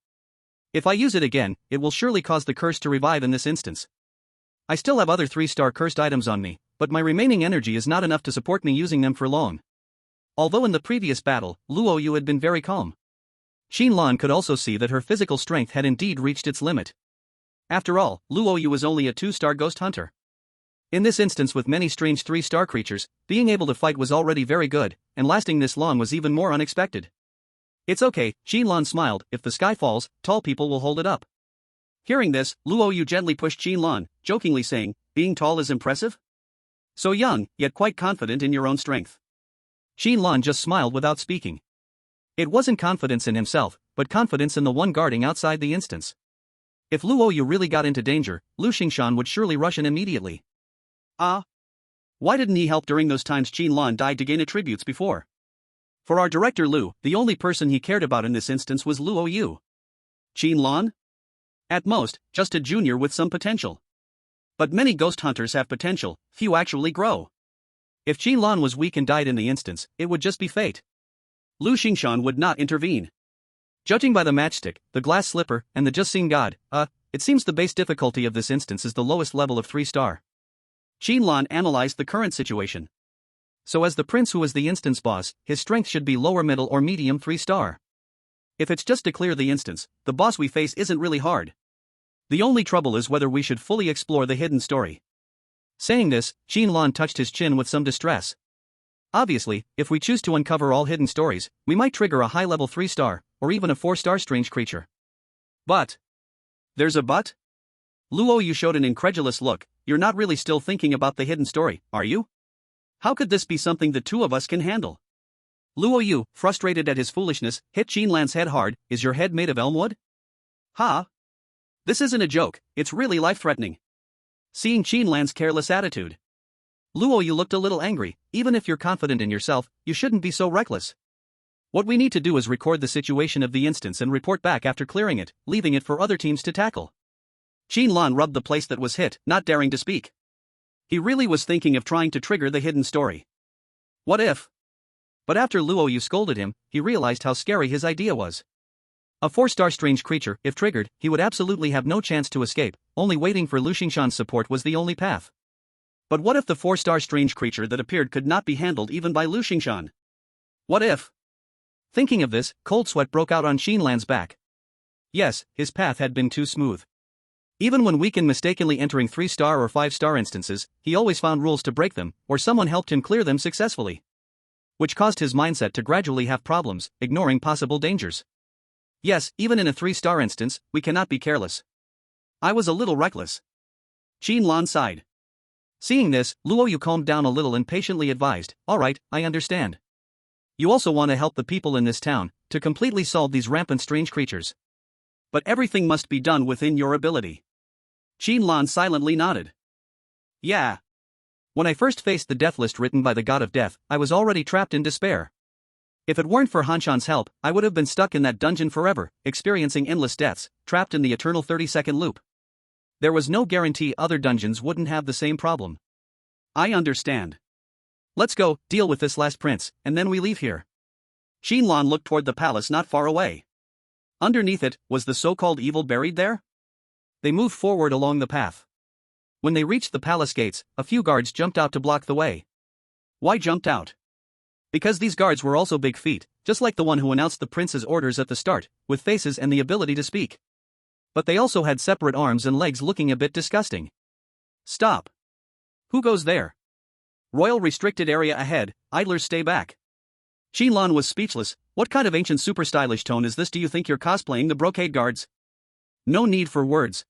If I use it again, it will surely cause the curse to revive in this instance. I still have other 3-star cursed items on me, but my remaining energy is not enough to support me using them for long. Although in the previous battle, Luo Yu had been very calm. Qin Lan could also see that her physical strength had indeed reached its limit. After all, Luo Yu was only a 2-star ghost hunter. In this instance, with many strange 3-star creatures, being able to fight was already very good, and lasting this long was even more unexpected. It's okay, Qin Lan smiled, if the sky falls, tall people will hold it up. Hearing this, Luo Yu gently pushed Qin Lan, jokingly saying, being tall is impressive? So young, yet quite confident in your own strength. Qin Lan just smiled without speaking. It wasn't confidence in himself, but confidence in the one guarding outside the instance. If Luo Yu really got into danger, Lu Xingshan would surely rush in immediately. Why didn't he help during those times Qin Lan died to gain attributes before? For our director Lu, the only person he cared about in this instance was Luo Yu. Qin Lan? At most, just a junior with some potential. But many ghost hunters have potential, few actually grow. If Qin Lan was weak and died in the instance, it would just be fate. Lu Xingshan would not intervene. Judging by the matchstick, the glass slipper, and the just seen god, it seems the base difficulty of this instance is the lowest level of 3-star. Qin Lan analyzed the current situation. So as the prince who is the instance boss, his strength should be lower middle or medium 3-star. If it's just to clear the instance, the boss we face isn't really hard. The only trouble is whether we should fully explore the hidden story. Saying this, Qin Lan touched his chin with some distress. Obviously, if we choose to uncover all hidden stories, we might trigger a high-level 3-star, or even a 4-star strange creature. But. There's a but? Luo Yu showed an incredulous look. You're not really still thinking about the hidden story, are you? How could this be something the two of us can handle? Luo Yu, frustrated at his foolishness, hit Qin Lan's head hard. Is your head made of elmwood? Ha! This isn't a joke, it's really life-threatening. Seeing Qin Lan's careless attitude, Luo Yu looked a little angry. Even if you're confident in yourself, you shouldn't be so reckless. What we need to do is record the situation of the instance and report back after clearing it, leaving it for other teams to tackle. Qin Lan rubbed the place that was hit, not daring to speak. He really was thinking of trying to trigger the hidden story. What if? But after Luo Yu scolded him, he realized how scary his idea was. A 4-star strange creature, if triggered, he would absolutely have no chance to escape, only waiting for Lu Xingshan's support was the only path. But what if the 4-star strange creature that appeared could not be handled even by Lu Xingshan? What if? Thinking of this, cold sweat broke out on Qin Lan's back. Yes, his path had been too smooth. Even when weak and mistakenly entering 3-star or 5-star instances, he always found rules to break them, or someone helped him clear them successfully. Which caused his mindset to gradually have problems, ignoring possible dangers. Yes, even in a 3-star instance, we cannot be careless. I was a little reckless. Qin Lan sighed. Seeing this, Luo Yu calmed down a little and patiently advised, alright, I understand. You also want to help the people in this town, to completely solve these rampant strange creatures. But everything must be done within your ability. Qin Lan silently nodded. Yeah. When I first faced the death list written by the god of death, I was already trapped in despair. If it weren't for Hanshan's help, I would have been stuck in that dungeon forever, experiencing endless deaths, trapped in the eternal 30-second loop. There was no guarantee other dungeons wouldn't have the same problem. I understand. Let's go, deal with this last prince, and then we leave here. Qin Lan looked toward the palace not far away. Underneath it, was the so-called evil buried there? They moved forward along the path. When they reached the palace gates, a few guards jumped out to block the way. Why jumped out? Because these guards were also big feet, just like the one who announced the prince's orders at the start, with faces and the ability to speak. But they also had separate arms and legs looking a bit disgusting. Stop. Who goes there? Royal restricted area ahead, idlers stay back. Qin Lan was speechless. What kind of ancient super stylish tone is this? Do you think you're cosplaying the brocade guards? No need for words.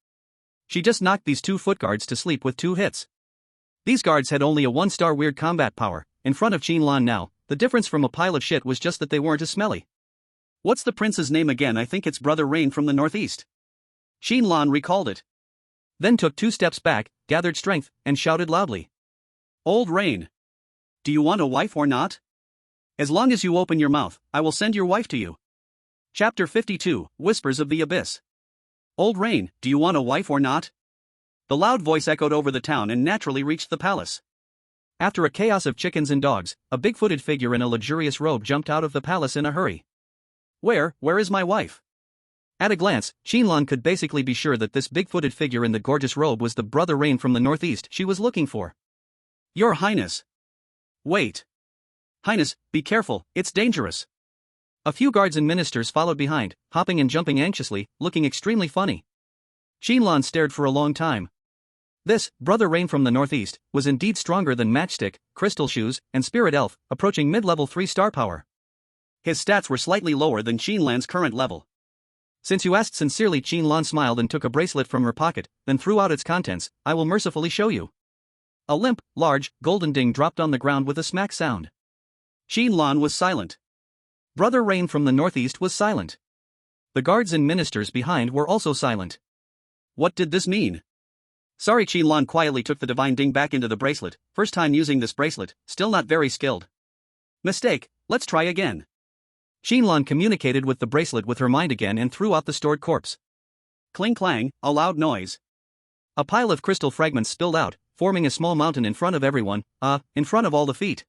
She just knocked these 2-foot guards to sleep with 2 hits. These guards had only a 1-star weird combat power. In front of Qin Lan now, the difference from a pile of shit was just that they weren't as smelly. What's the prince's name again? I think it's Brother Rain from the northeast. Qin Lan recalled it. Then took 2 steps back, gathered strength, and shouted loudly. Old Rain. Do you want a wife or not? As long as you open your mouth, I will send your wife to you. Chapter 52, Whispers of the Abyss. Old Rain, do you want a wife or not? The loud voice echoed over the town and naturally reached the palace. After a chaos of chickens and dogs, a big-footed figure in a luxurious robe jumped out of the palace in a hurry. Where is my wife? At a glance, Qin Lan could basically be sure that this big-footed figure in the gorgeous robe was the Brother Rain from the northeast she was looking for. Your Highness. Wait. Highness, be careful, it's dangerous. A few guards and ministers followed behind, hopping and jumping anxiously, looking extremely funny. Qin Lan stared for a long time. This, Brother Rain from the northeast, was indeed stronger than Matchstick, Crystal Shoes, and Spirit Elf, approaching mid-level 3-star power. His stats were slightly lower than Qin Lan's current level. Since you asked sincerely, Qin Lan smiled and took a bracelet from her pocket, then threw out its contents. I will mercifully show you. A limp, large, golden ding dropped on the ground with a smack sound. Qin Lan was silent. Brother Rain from the northeast was silent. The guards and ministers behind were also silent. What did this mean? Sorry, Qin Lan quietly took the divine ding back into the bracelet. First time using this bracelet, still not very skilled. Mistake, let's try again. Qin Lan communicated with the bracelet with her mind again and threw out the stored corpse. Cling clang, a loud noise. A pile of crystal fragments spilled out, forming a small mountain in front of everyone, in front of all the feet.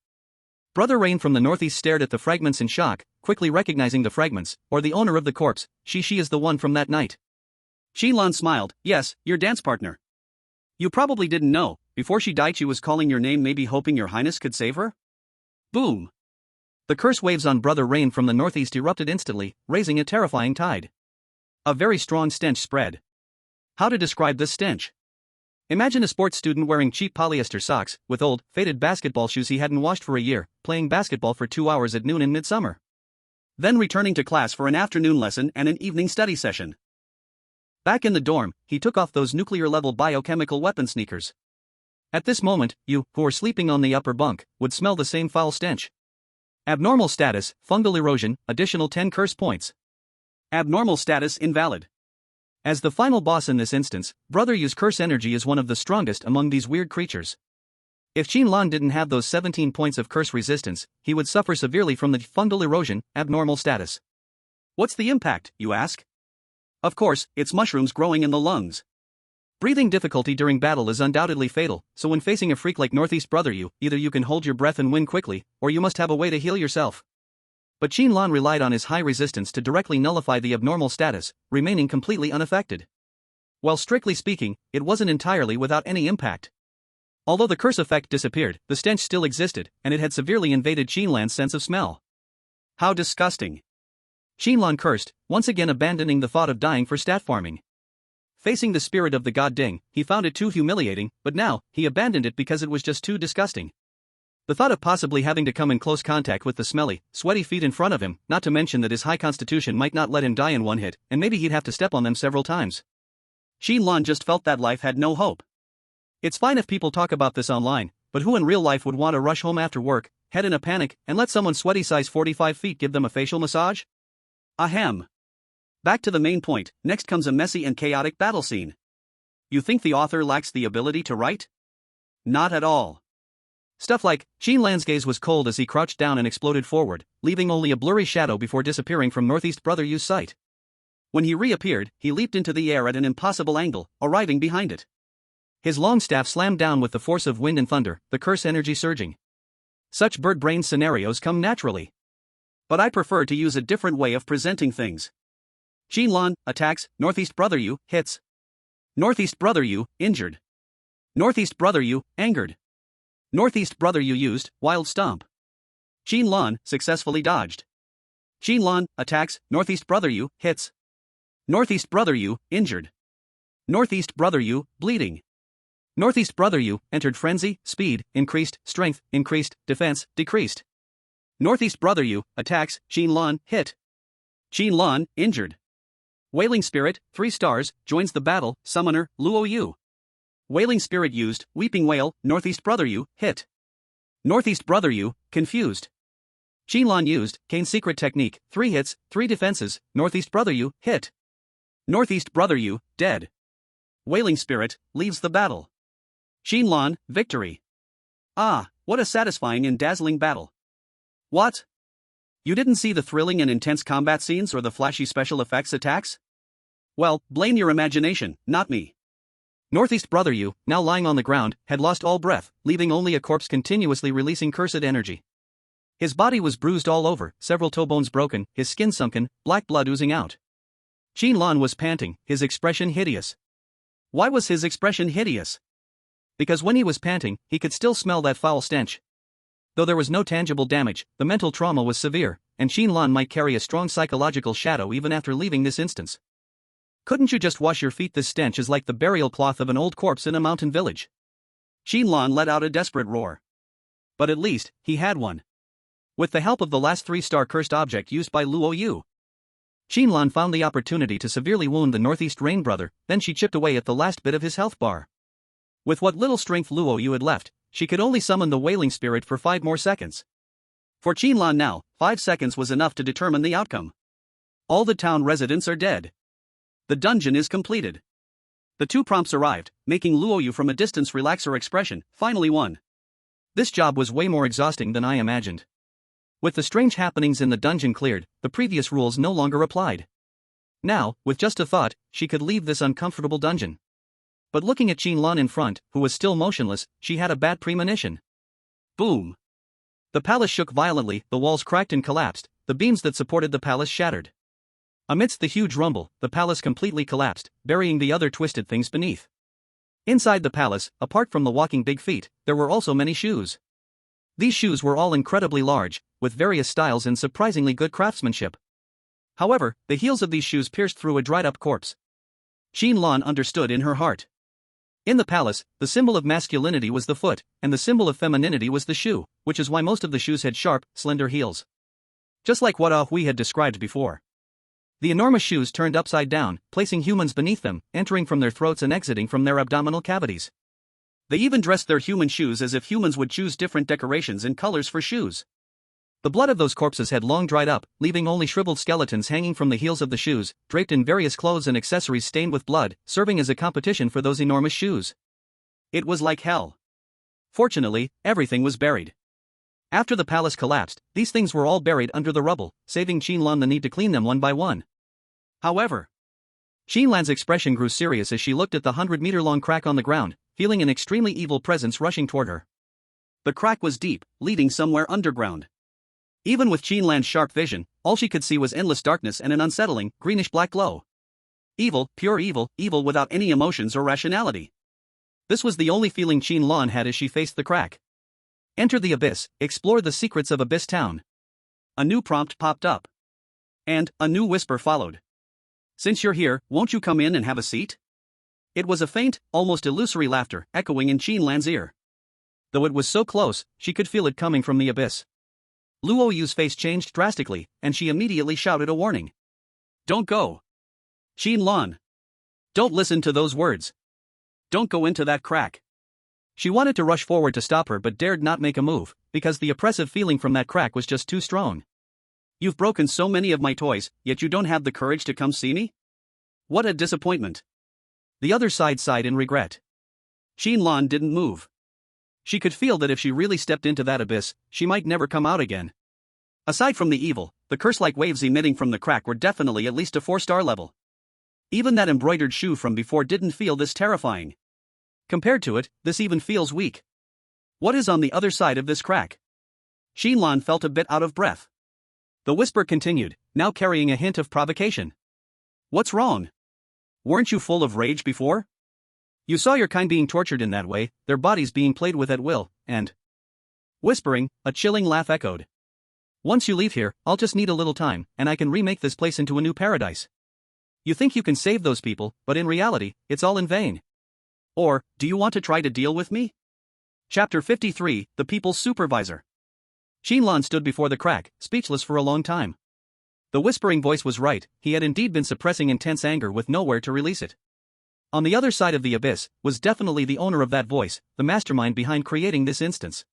Brother Rain from the northeast stared at the fragments in shock, quickly recognizing the fragments, or the owner of the corpse. She is the one from that night. Qin Lan smiled. Yes, your dance partner. You probably didn't know, before she died she was calling your name, maybe hoping your highness could save her? Boom. The curse waves on Brother Rain from the northeast erupted instantly, raising a terrifying tide. A very strong stench spread. How to describe this stench? Imagine a sports student wearing cheap polyester socks, with old, faded basketball shoes he hadn't washed for a year, playing basketball for 2 hours at noon in midsummer. Then returning to class for an afternoon lesson and an evening study session. Back in the dorm, he took off those nuclear-level biochemical weapon sneakers. At this moment, you, who are sleeping on the upper bunk, would smell the same foul stench. Abnormal status, fungal erosion, additional 10 curse points. Abnormal status invalid. As the final boss in this instance, Brother Yu's curse energy is one of the strongest among these weird creatures. If Qin Lan didn't have those 17 points of curse resistance, he would suffer severely from the fungal erosion, abnormal status. What's the impact, you ask? Of course, it's mushrooms growing in the lungs. Breathing difficulty during battle is undoubtedly fatal, so when facing a freak like Northeast Brother Yu, either you can hold your breath and win quickly, or you must have a way to heal yourself. But Qin Lan relied on his high resistance to directly nullify the abnormal status, remaining completely unaffected. While strictly speaking, it wasn't entirely without any impact. Although the curse effect disappeared, the stench still existed, and it had severely invaded Qin Lan's sense of smell. How disgusting. Qin Lan cursed, once again abandoning the thought of dying for stat farming. Facing the spirit of the god Ding, he found it too humiliating, but now, he abandoned it because it was just too disgusting. The thought of possibly having to come in close contact with the smelly, sweaty feet in front of him, not to mention that his high constitution might not let him die in one hit, and maybe he'd have to step on them several times. Qin Lan just felt that life had no hope. It's fine if people talk about this online, but who in real life would want to rush home after work, head in a panic, and let someone sweaty size 45 feet give them a facial massage? Ahem. Back to the main point, next comes a messy and chaotic battle scene. You think the author lacks the ability to write? Not at all. Stuff like, Qin Lan's gaze was cold as he crouched down and exploded forward, leaving only a blurry shadow before disappearing from Northeast Brother Yu's sight. When he reappeared, he leaped into the air at an impossible angle, arriving behind it. His long staff slammed down with the force of wind and thunder, the curse energy surging. Such bird-brained scenarios come naturally. But I prefer to use a different way of presenting things. Qin Lan attacks, Northeast Brother Yu hits. Northeast Brother Yu injured. Northeast Brother Yu angered. Northeast Brother Yu used Wild Stomp. Qin Lan successfully dodged. Qin Lan attacks, Northeast Brother Yu hits. Northeast Brother Yu injured. Northeast Brother Yu bleeding. Northeast Brother Yu entered frenzy, speed increased, strength increased, defense decreased. Northeast Brother Yu attacks, Qin Lan hit. Qin Lan injured. Wailing Spirit, 3 stars, joins the battle, Summoner, Luo Yu. Wailing Spirit used, Weeping Wail, Northeast Brother Yu hit. Northeast Brother Yu confused. Qin Lan used, Kane's secret technique, 3 hits, 3 defenses, Northeast Brother Yu hit. Northeast Brother Yu dead. Wailing Spirit leaves the battle. Qin Lan victory. Ah, what a satisfying and dazzling battle. What? You didn't see the thrilling and intense combat scenes or the flashy special effects attacks? Well, blame your imagination, not me. Northeast Brother Yu, now lying on the ground, had lost all breath, leaving only a corpse continuously releasing cursed energy. His body was bruised all over, several toe bones broken, his skin sunken, black blood oozing out. Qin Lan was panting, his expression hideous. Why was his expression hideous? Because when he was panting, he could still smell that foul stench. Though there was no tangible damage, the mental trauma was severe, and Qin Lan might carry a strong psychological shadow even after leaving this instance. Couldn't you just wash your feet? This stench is like the burial cloth of an old corpse in a mountain village. Qin Lan let out a desperate roar. But at least, he had one. With the help of the last 3-star cursed object used by Luo Yu, Qin Lan found the opportunity to severely wound the Northeast Rain brother, then she chipped away at the last bit of his health bar. With what little strength Luo Yu had left, she could only summon the Wailing Spirit for 5 more seconds. For Qin Lan now, 5 seconds was enough to determine the outcome. All the town residents are dead. The dungeon is completed. The 2 prompts arrived, making Luo Yu from a distance relax her expression, finally won. This job was way more exhausting than I imagined. With the strange happenings in the dungeon cleared, the previous rules no longer applied. Now, with just a thought, she could leave this uncomfortable dungeon. But looking at Qin Lan in front, who was still motionless, she had a bad premonition. Boom! The palace shook violently, the walls cracked and collapsed, the beams that supported the palace shattered. Amidst the huge rumble, the palace completely collapsed, burying the other twisted things beneath. Inside the palace, apart from the walking big feet, there were also many shoes. These shoes were all incredibly large, with various styles and surprisingly good craftsmanship. However, the heels of these shoes pierced through a dried-up corpse. Qin Lan understood in her heart. In the palace, the symbol of masculinity was the foot, and the symbol of femininity was the shoe, which is why most of the shoes had sharp, slender heels. Just like what Hui had described before. The enormous shoes turned upside down, placing humans beneath them, entering from their throats and exiting from their abdominal cavities. They even dressed their human shoes as if humans would choose different decorations and colors for shoes. The blood of those corpses had long dried up, leaving only shriveled skeletons hanging from the heels of the shoes, draped in various clothes and accessories stained with blood, serving as a competition for those enormous shoes. It was like hell. Fortunately, everything was buried. After the palace collapsed, these things were all buried under the rubble, saving Qin Lan the need to clean them one by one. However, Qin Lan's expression grew serious as she looked at the 100-meter-long crack on the ground, feeling an extremely evil presence rushing toward her. The crack was deep, leading somewhere underground. Even with Qin Lan's sharp vision, all she could see was endless darkness and an unsettling, greenish-black glow. Evil, pure evil, evil without any emotions or rationality. This was the only feeling Qin Lan had as she faced the crack. Enter the abyss, explore the secrets of Abyss Town. A new prompt popped up. And a new whisper followed. Since you're here, won't you come in and have a seat? It was a faint, almost illusory laughter, echoing in Qin Lan's ear. Though it was so close, she could feel it coming from the abyss. Luo Yu's face changed drastically, and she immediately shouted a warning. Don't go. Qin Lan. Don't listen to those words. Don't go into that crack. She wanted to rush forward to stop her but dared not make a move, because the oppressive feeling from that crack was just too strong. You've broken so many of my toys, yet you don't have the courage to come see me? What a disappointment. The other side sighed in regret. Qin Lan didn't move. She could feel that if she really stepped into that abyss, she might never come out again. Aside from the evil, the curse-like waves emitting from the crack were definitely at least a 4-star level. Even that embroidered shoe from before didn't feel this terrifying. Compared to it, this even feels weak. What is on the other side of this crack? Qin Lan felt a bit out of breath. The whisper continued, now carrying a hint of provocation. What's wrong? Weren't you full of rage before? You saw your kind being tortured in that way, their bodies being played with at will, and... Whispering, a chilling laugh echoed. Once you leave here, I'll just need a little time, and I can remake this place into a new paradise. You think you can save those people, but in reality, it's all in vain. Or, do you want to try to deal with me? Chapter 53, The People's Supervisor. Qin Lan stood before the crack, speechless for a long time. The whispering voice was right, he had indeed been suppressing intense anger with nowhere to release it. On the other side of the abyss, was definitely the owner of that voice, the mastermind behind creating this instance.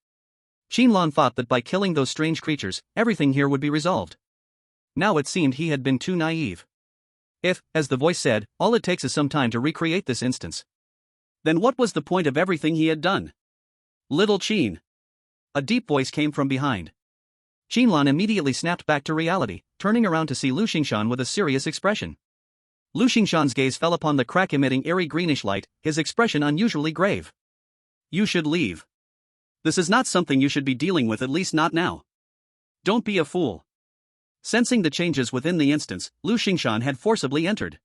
Qin Lan thought that by killing those strange creatures, everything here would be resolved. Now it seemed he had been too naive. If, as the voice said, all it takes is some time to recreate this instance, then what was the point of everything he had done? Little Qin. A deep voice came from behind. Qin Lan immediately snapped back to reality, turning around to see Lu Xingshan with a serious expression. Lu Xingshan's gaze fell upon the crack emitting eerie greenish light, his expression unusually grave. You should leave. This is not something you should be dealing with, at least not now. Don't be a fool. Sensing the changes within the instance, Lu Xingshan had forcibly entered.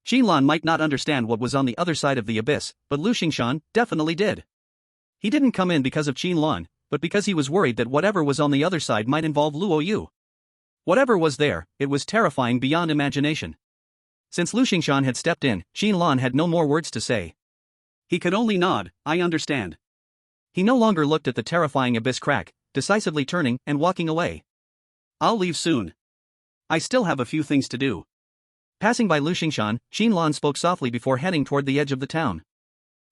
Qin Lan might not understand what was on the other side of the abyss, but Lu Xingshan definitely did. He didn't come in because of Qin Lan, but because he was worried that whatever was on the other side might involve Luo Yu. Whatever was there, it was terrifying beyond imagination. Since Lu Xingshan had stepped in, Qin Lan had no more words to say. He could only nod, I understand. He no longer looked at the terrifying abyss crack, decisively turning and walking away. I'll leave soon. I still have a few things to do. Passing by Lu Xingshan, Qin Lan spoke softly before heading toward the edge of the town.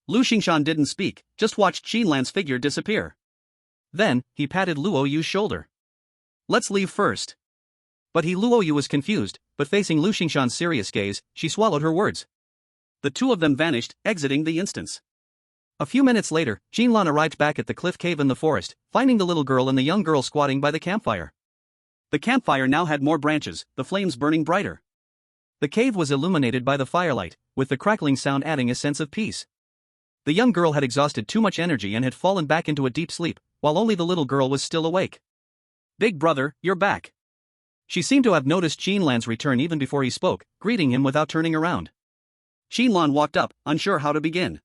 Lu Xingshan didn't speak, just watched Qin Lan's figure disappear. Then, he patted Luo Yu's shoulder. Let's leave first. But Luo Yu was confused, but facing Lu Xingshan's serious gaze, she swallowed her words. The two of them vanished, exiting the instance. A few minutes later, Qin Lan arrived back at the cliff cave in the forest, finding the little girl and the young girl squatting by the campfire. The campfire now had more branches, the flames burning brighter. The cave was illuminated by the firelight, with the crackling sound adding a sense of peace. The young girl had exhausted too much energy and had fallen back into a deep sleep, while only the little girl was still awake. Big brother, you're back. She seemed to have noticed Qin Lan's return even before he spoke, greeting him without turning around. Qin Lan walked up, unsure how to begin.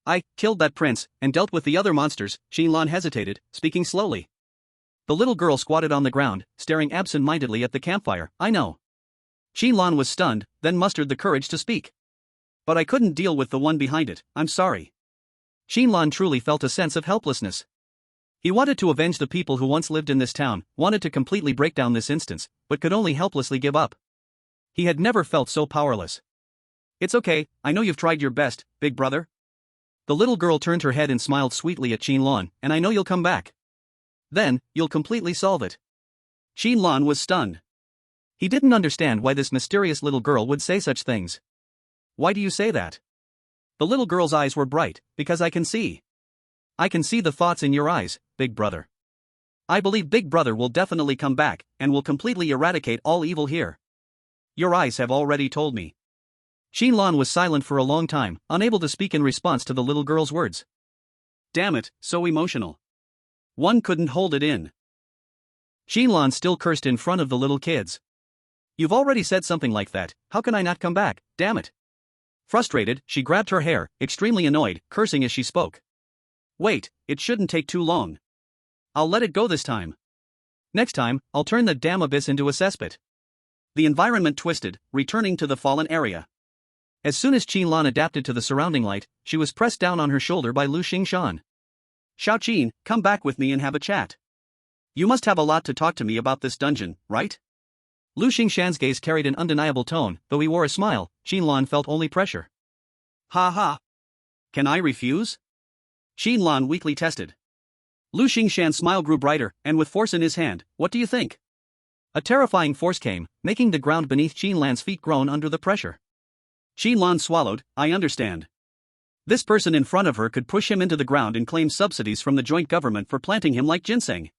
I killed that prince and dealt with the other monsters. Qin Lan hesitated, speaking slowly. The little girl squatted on the ground, staring absent-mindedly at the campfire. I know. Qin Lan was stunned, then mustered the courage to speak. But I couldn't deal with the one behind it, I'm sorry. Qin Lan truly felt a sense of helplessness. He wanted to avenge the people who once lived in this town, wanted to completely break down this instance, but could only helplessly give up. He had never felt so powerless. It's okay, I know you've tried your best, big brother. The little girl turned her head and smiled sweetly at Qin Lan, and I know you'll come back. Then, you'll completely solve it. Qin Lan was stunned. He didn't understand why this mysterious little girl would say such things. Why do you say that? The little girl's eyes were bright, because I can see. I can see the thoughts in your eyes, big brother. I believe big brother will definitely come back, and will completely eradicate all evil here. Your eyes have already told me. Qin Lan was silent for a long time, unable to speak in response to the little girl's words. Damn it, so emotional. One couldn't hold it in. Qin Lan still cursed in front of the little kids. You've already said something like that, how can I not come back, damn it? Frustrated, she grabbed her hair, extremely annoyed, cursing as she spoke. Wait, it shouldn't take too long. I'll let it go this time. Next time, I'll turn the damn abyss into a cesspit. The environment twisted, returning to the fallen area. As soon as Qin Lan adapted to the surrounding light, she was pressed down on her shoulder by Lu Xingshan. Xiaoqin, come back with me and have a chat. You must have a lot to talk to me about this dungeon, right? Lu Xingshan's gaze carried an undeniable tone, though he wore a smile. Qin Lan felt only pressure. Ha ha. Can I refuse? Qin Lan weakly tested. Lu Xingshan's smile grew brighter, and with force in his hand, what do you think? A terrifying force came, making the ground beneath Qin Lan's feet groan under the pressure. Qin Lan swallowed, I understand. This person in front of her could push him into the ground and claim subsidies from the joint government for planting him like ginseng.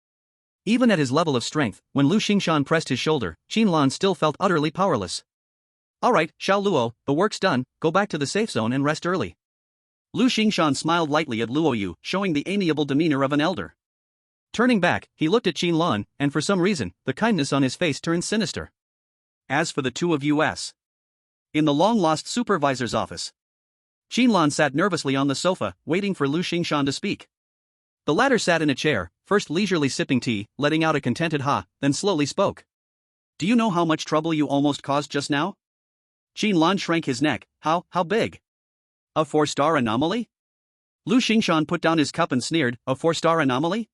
Even at his level of strength, when Lu Xingshan pressed his shoulder, Qin Lan still felt utterly powerless. Alright, Xiao Luo, the work's done, go back to the safe zone and rest early. Lu Xingshan smiled lightly at Luo Yu, showing the amiable demeanor of an elder. Turning back, he looked at Qin Lan, and for some reason, the kindness on his face turned sinister. As for the two of us. In the long-lost supervisor's office. Qin Lan sat nervously on the sofa, waiting for Lu Xingshan to speak. The latter sat in a chair, first leisurely sipping tea, letting out a contented ha, then slowly spoke. Do you know how much trouble you almost caused just now? Qin Lan shrank his neck. How big? A 4-star anomaly? Lu Xingshan put down his cup and sneered, a 4-star anomaly?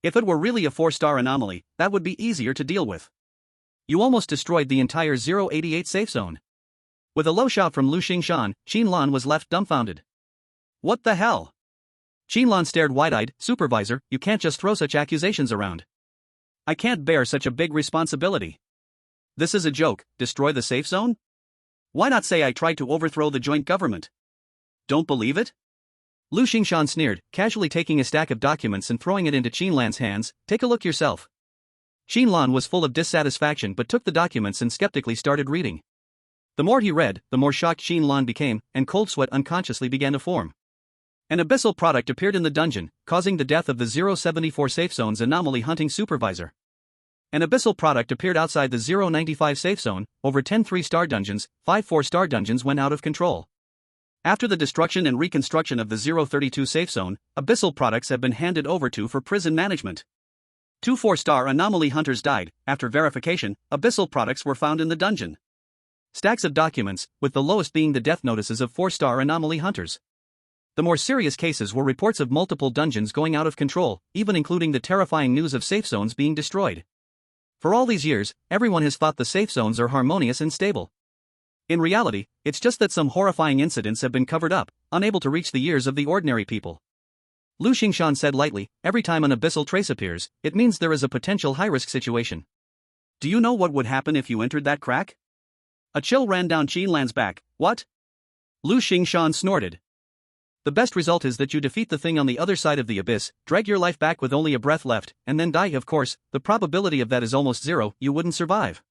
If it were really a 4-star anomaly, that would be easier to deal with. You almost destroyed the entire 088 safe zone. With a low shout from Lu Xingshan, Qin Lan was left dumbfounded. What the hell? Qin Lan stared wide-eyed. Supervisor, you can't just throw such accusations around. I can't bear such a big responsibility. This is a joke, destroy the safe zone? Why not say I tried to overthrow the joint government? Don't believe it? Lu Xingshan sneered, casually taking a stack of documents and throwing it into Qin Lan's hands. Take a look yourself. Qin Lan was full of dissatisfaction but took the documents and skeptically started reading. The more he read, the more shocked Qin Lan became, and cold sweat unconsciously began to form. An abyssal product appeared in the dungeon, causing the death of the 074 safe zone's anomaly hunting supervisor. An abyssal product appeared outside the 095 safe zone. Over 10 3-star dungeons, 5 4-star dungeons went out of control. After the destruction and reconstruction of the 032 safe zone, abyssal products have been handed over to for prison management. 2 4-star anomaly hunters died. After verification, abyssal products were found in the dungeon. Stacks of documents, with the lowest being the death notices of 4-star anomaly hunters. The more serious cases were reports of multiple dungeons going out of control, even including the terrifying news of safe zones being destroyed. For all these years, everyone has thought the safe zones are harmonious and stable. In reality, it's just that some horrifying incidents have been covered up, unable to reach the ears of the ordinary people. Lu Xingshan said lightly, every time an abyssal trace appears, it means there is a potential high-risk situation. Do you know what would happen if you entered that crack? A chill ran down Qin Lan's back. What? Lu Xingshan snorted. The best result is that you defeat the thing on the other side of the abyss, drag your life back with only a breath left, and then die. Of course, the probability of that is almost zero, you wouldn't survive.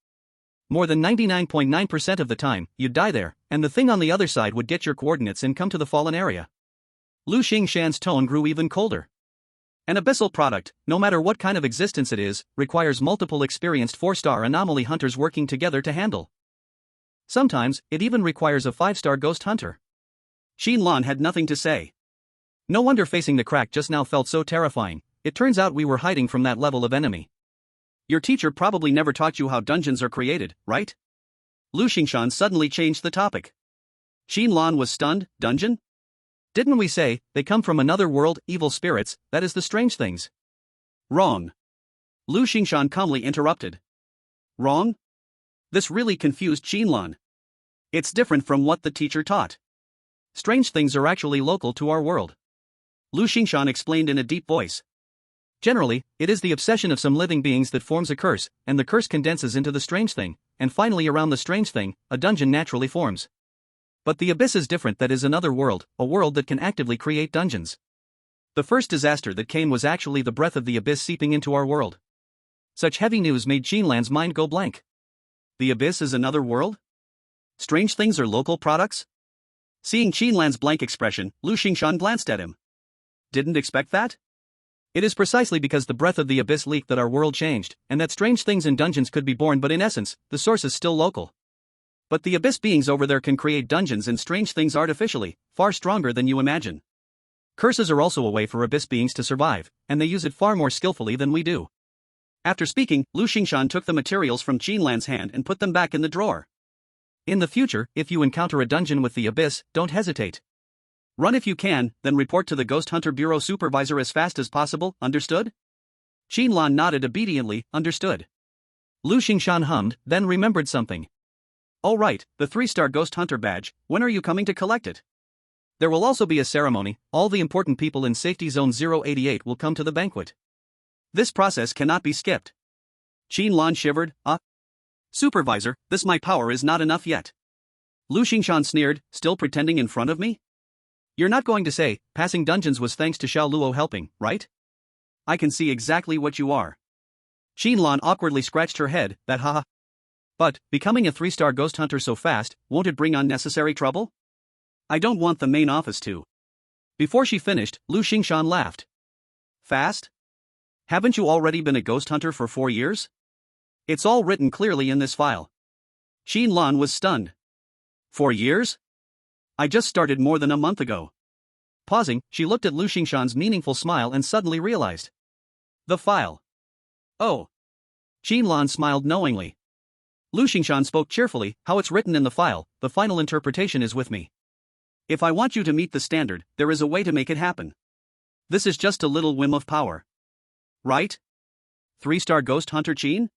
More than 99.9% of the time, you'd die there, and the thing on the other side would get your coordinates and come to the fallen area. Lu Xingshan's tone grew even colder. An abyssal product, no matter what kind of existence it is, requires multiple experienced 4-star anomaly hunters working together to handle. Sometimes, it even requires a 5-star ghost hunter. Qin Lan had nothing to say. No wonder facing the crack just now felt so terrifying. It turns out we were hiding from that level of enemy. Your teacher probably never taught you how dungeons are created, right? Lu Xingshan suddenly changed the topic. Qin Lan was stunned. Dungeon? Didn't we say, they come from another world, evil spirits, that is the strange things? Wrong. Lu Xingshan calmly interrupted. Wrong? This really confused Qin Lan. It's different from what the teacher taught. Strange things are actually local to our world. Lu Xingshan explained in a deep voice. Generally, it is the obsession of some living beings that forms a curse, and the curse condenses into the strange thing, and finally around the strange thing, a dungeon naturally forms. But the abyss is different. That is another world, a world that can actively create dungeons. The first disaster that came was actually the breath of the abyss seeping into our world. Such heavy news made Qin Lan's mind go blank. The abyss is another world? Strange things are local products? Seeing Qin Lan's blank expression, Lu Xingshan glanced at him. Didn't expect that? It is precisely because the breath of the abyss leaked that our world changed, and that strange things in dungeons could be born, but in essence, the source is still local. But the abyss beings over there can create dungeons and strange things artificially, far stronger than you imagine. Curses are also a way for abyss beings to survive, and they use it far more skillfully than we do. After speaking, Lu Xingshan took the materials from Qin Lan's hand and put them back in the drawer. In the future, if you encounter a dungeon with the abyss, don't hesitate. Run if you can, then report to the Ghost Hunter Bureau supervisor as fast as possible, understood? Qin Lan nodded obediently, understood. Lu Xingshan hummed, then remembered something. Oh right, the 3-star Ghost Hunter badge, when are you coming to collect it? There will also be a ceremony. All the important people in Safety Zone 088 will come to the banquet. This process cannot be skipped. Qin Lan shivered. Supervisor, this my power is not enough yet. Lu Xingshan sneered, still pretending in front of me? You're not going to say, passing dungeons was thanks to Xiao Luo helping, right? I can see exactly what you are. Qin Lan awkwardly scratched her head, that haha. But, becoming a 3-star ghost hunter so fast, won't it bring unnecessary trouble? I don't want the main office to. Before she finished, Lu Xingshan laughed. Fast? Haven't you already been a ghost hunter for 4 years? It's all written clearly in this file. Qin Lan was stunned. 4 years? I just started more than a month ago. Pausing, she looked at Lu Xingshan's meaningful smile and suddenly realized. The file. Oh. Qin Lan smiled knowingly. Lu Xingshan spoke cheerfully, how it's written in the file, the final interpretation is with me. If I want you to meet the standard, there is a way to make it happen. This is just a little whim of power. Right? 3-star ghost hunter Qin?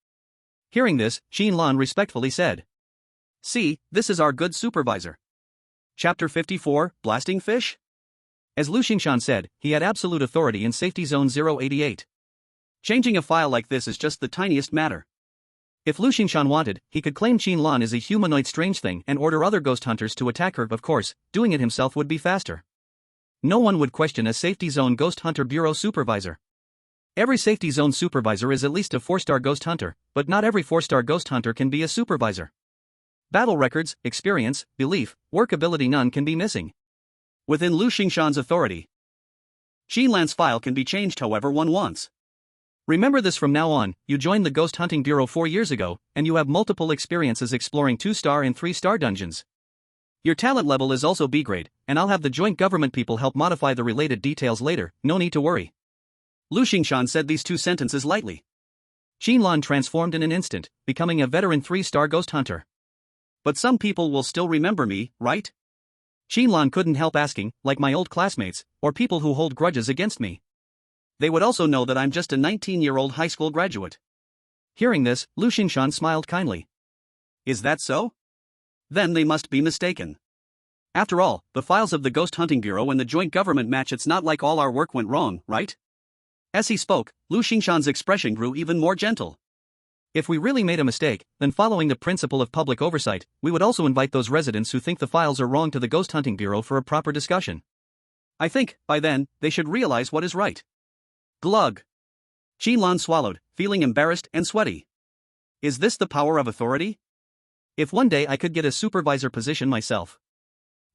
Hearing this, Qin Lan respectfully said. See, this is our good supervisor. Chapter 54, Blasting Fish? As Lu Xingshan said, he had absolute authority in Safety Zone 088. Changing a file like this is just the tiniest matter. If Lu Xingshan wanted, he could claim Qin Lan is a humanoid strange thing and order other ghost hunters to attack her. Of course, doing it himself would be faster. No one would question a Safety Zone Ghost Hunter Bureau supervisor. Every Safety Zone supervisor is at least a 4-star ghost hunter, but not every 4-star ghost hunter can be a supervisor. Battle records, experience, belief, workability, none can be missing. Within Lu Xingshan's authority, Qin Lan's file can be changed however one wants. Remember this from now on. You joined the Ghost Hunting Bureau 4 years ago, and you have multiple experiences exploring 2-star and 3-star dungeons. Your talent level is also B grade, and I'll have the joint government people help modify the related details later, no need to worry. Lu Xingshan said these 2 sentences lightly. Qin Lan transformed in an instant, becoming a veteran 3-star ghost hunter. But some people will still remember me, right? Qin Lan couldn't help asking, like my old classmates, or people who hold grudges against me. They would also know that I'm just a 19-year-old high school graduate. Hearing this, Lu Xingshan smiled kindly. Is that so? Then they must be mistaken. After all, the files of the Ghost Hunting Bureau and the joint government match. It's not like all our work went wrong, right? As he spoke, Lu Xingshan's expression grew even more gentle. If we really made a mistake, then following the principle of public oversight, we would also invite those residents who think the files are wrong to the Ghost Hunting Bureau for a proper discussion. I think, by then, they should realize what is right. Glug. Qin Lan swallowed, feeling embarrassed and sweaty. Is this the power of authority? If one day I could get a supervisor position myself.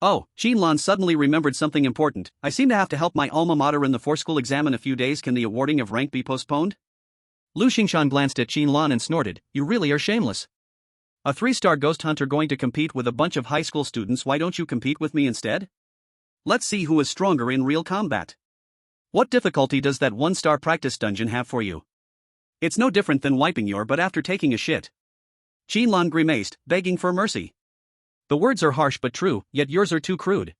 Oh, Qin Lan suddenly remembered something important. I seem to have to help my alma mater in the four-school exam in a few days. Can the awarding of rank be postponed? Lu Xingshan glanced at Qin Lan and snorted, you really are shameless. A 3-star ghost hunter going to compete with a bunch of high school students. Why don't you compete with me instead? Let's see who is stronger in real combat. What difficulty does that 1-star practice dungeon have for you? It's no different than wiping your butt after taking a shit. Qin Lan grimaced, begging for mercy. The words are harsh but true, yet yours are too crude.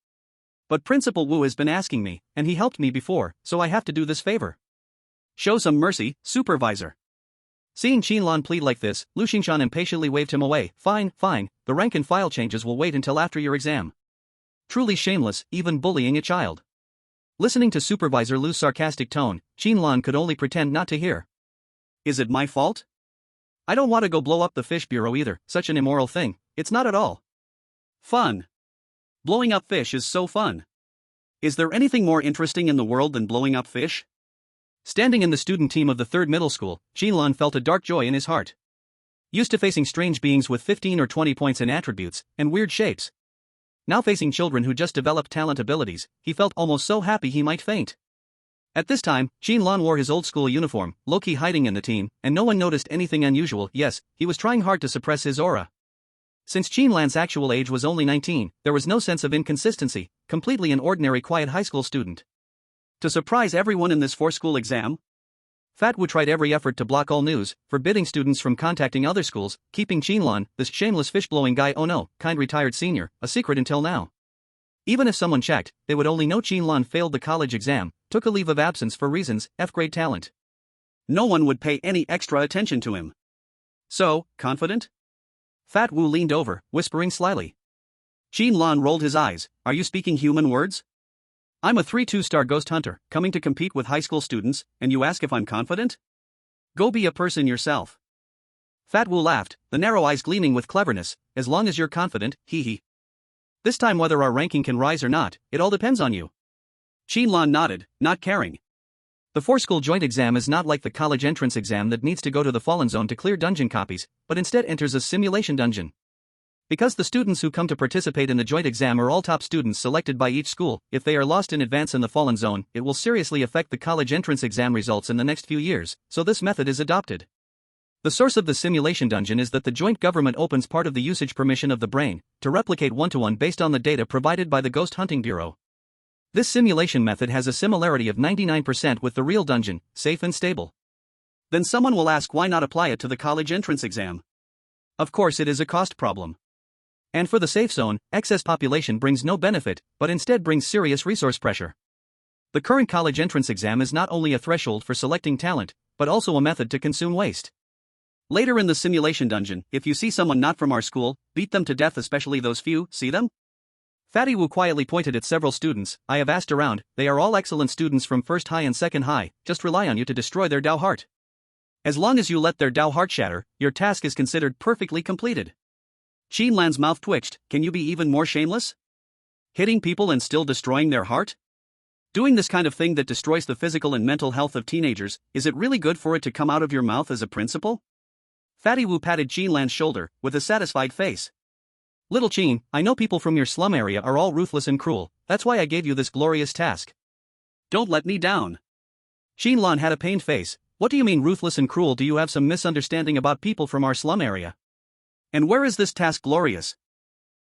But Principal Wu has been asking me, and he helped me before, so I have to do this favor. Show some mercy, supervisor. Seeing Qin Lan plead like this, Lu Xingshan impatiently waved him away. Fine, the rank and file changes will wait until after your exam. Truly shameless, even bullying a child. Listening to Supervisor Lu's sarcastic tone, Qin Lan could only pretend not to hear. Is it my fault? I don't want to go blow up the fish bureau either. Such an immoral thing. It's not at all fun. Blowing up fish is so fun. Is there anything more interesting in the world than blowing up fish? Standing in the student team of the 3rd middle school, Qin Lan felt a dark joy in his heart. Used to facing strange beings with 15 or 20 points in attributes and weird shapes. Now facing children who just developed talent abilities, he felt almost so happy he might faint. At this time, Qin Lan wore his old school uniform, low-key hiding in the team, and no one noticed anything unusual. Yes, he was trying hard to suppress his aura. Since Qin Lan's actual age was only 19, there was no sense of inconsistency, completely an ordinary quiet high school student. To surprise everyone in this 4-school exam, Fat Wu tried every effort to block all news, forbidding students from contacting other schools, keeping Qin Lan, this shameless fish-blowing guy, oh no, kind retired senior, a secret until now. Even if someone checked, they would only know Qin Lan failed the college exam, took a leave of absence for reasons, F-grade talent. No one would pay any extra attention to him. So, confident? Fat Wu leaned over, whispering slyly. Qin Lan rolled his eyes. Are you speaking human words? I'm a 3-2-star ghost hunter, coming to compete with high school students, and you ask if I'm confident? Go be a person yourself. Fat Wu laughed, the narrow eyes gleaming with cleverness. As long as you're confident, hee. This time whether our ranking can rise or not, it all depends on you. Qin Lan nodded, not caring. The 4-school joint exam is not like the college entrance exam that needs to go to the Fallen Zone to clear dungeon copies, but instead enters a simulation dungeon. Because the students who come to participate in the joint exam are all top students selected by each school, if they are lost in advance in the Fallen Zone, it will seriously affect the college entrance exam results in the next few years, so this method is adopted. The source of the simulation dungeon is that the joint government opens part of the usage permission of the brain to replicate one-to-one based on the data provided by the Ghost Hunting Bureau. This simulation method has a similarity of 99% with the real dungeon, safe and stable. Then someone will ask why not apply it to the college entrance exam. Of course it is a cost problem. And for the safe zone, excess population brings no benefit, but instead brings serious resource pressure. The current college entrance exam is not only a threshold for selecting talent, but also a method to consume waste. Later in the simulation dungeon, if you see someone not from our school, beat them to death, especially those few. See them? Fatty Wu quietly pointed at several students. I have asked around, they are all excellent students from 1st high and 2nd high, just rely on you to destroy their Dao heart. As long as you let their Dao heart shatter, your task is considered perfectly completed. Qin Lan's mouth twitched. Can you be even more shameless? Hitting people and still destroying their heart? Doing this kind of thing that destroys the physical and mental health of teenagers, is it really good for it to come out of your mouth as a principal? Fatty Wu patted Qin Lan's shoulder, with a satisfied face. Little Qin, I know people from your slum area are all ruthless and cruel, that's why I gave you this glorious task. Don't let me down. Qin Lan had a pained face. What do you mean ruthless and cruel? Do you have some misunderstanding about people from our slum area? And where is this task glorious?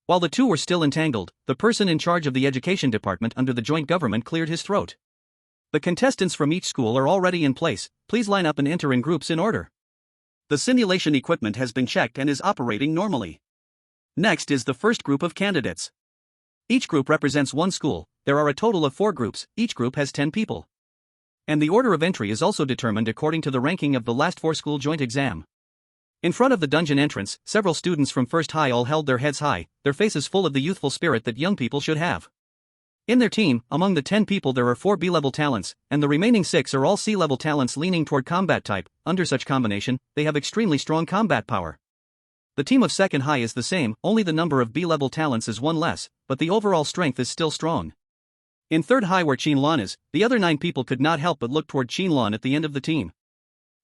While the two were still entangled, the person in charge of the education department under the joint government cleared his throat. The contestants from each school are already in place, please line up and enter in groups in order. The simulation equipment has been checked and is operating normally. Next is the first group of candidates. Each group represents one school. There are a total of 4 groups, each group has 10 people. And the order of entry is also determined according to the ranking of the last 4 school joint exam. In front of the dungeon entrance, several students from First High all held their heads high, their faces full of the youthful spirit that young people should have. In their team, among the 10 people there are 4 B-level talents, and the remaining 6 are all C-level talents leaning toward combat type. Under such combination, they have extremely strong combat power. The team of Second High is the same, only the number of B-level talents is 1 less, but the overall strength is still strong. In Third High where Qin Lan is, the other 9 people could not help but look toward Qin Lan at the end of the team.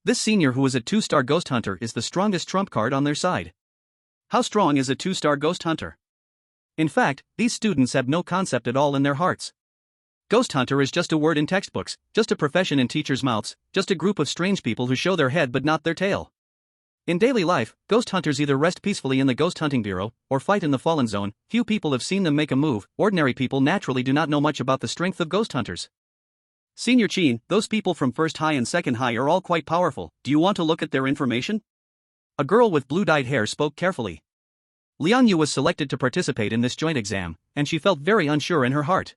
This senior who is a 2-star ghost hunter is the strongest trump card on their side. How strong is a 2-star ghost hunter? In fact, these students have no concept at all in their hearts. Ghost hunter is just a word in textbooks, just a profession in teachers' mouths, just a group of strange people who show their head but not their tail. In daily life, ghost hunters either rest peacefully in the ghost hunting bureau, or fight in the fallen zone. Few people have seen them make a move. Ordinary people naturally do not know much about the strength of ghost hunters. Senior Qin, those people from First High and Second High are all quite powerful. Do you want to look at their information? A girl with blue-dyed hair spoke carefully. Liang Yu was selected to participate in this joint exam, and she felt very unsure in her heart.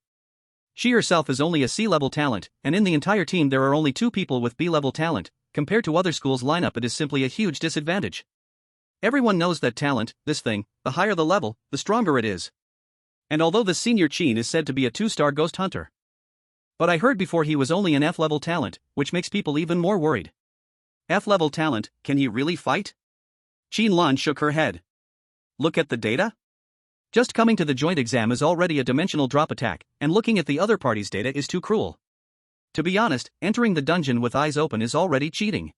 She herself is only a C-level talent, and in the entire team there are only 2 people with B-level talent. Compared to other schools' lineup, it is simply a huge disadvantage. Everyone knows that talent, this thing, the higher the level, the stronger it is. And although the senior Qin is said to be a 2-star ghost hunter, but I heard before he was only an F-level talent, which makes people even more worried. F-level talent, can he really fight? Qin Lan shook her head. Look at the data? Just coming to the joint exam is already a dimensional drop attack, and looking at the other party's data is too cruel. To be honest, entering the dungeon with eyes open is already cheating.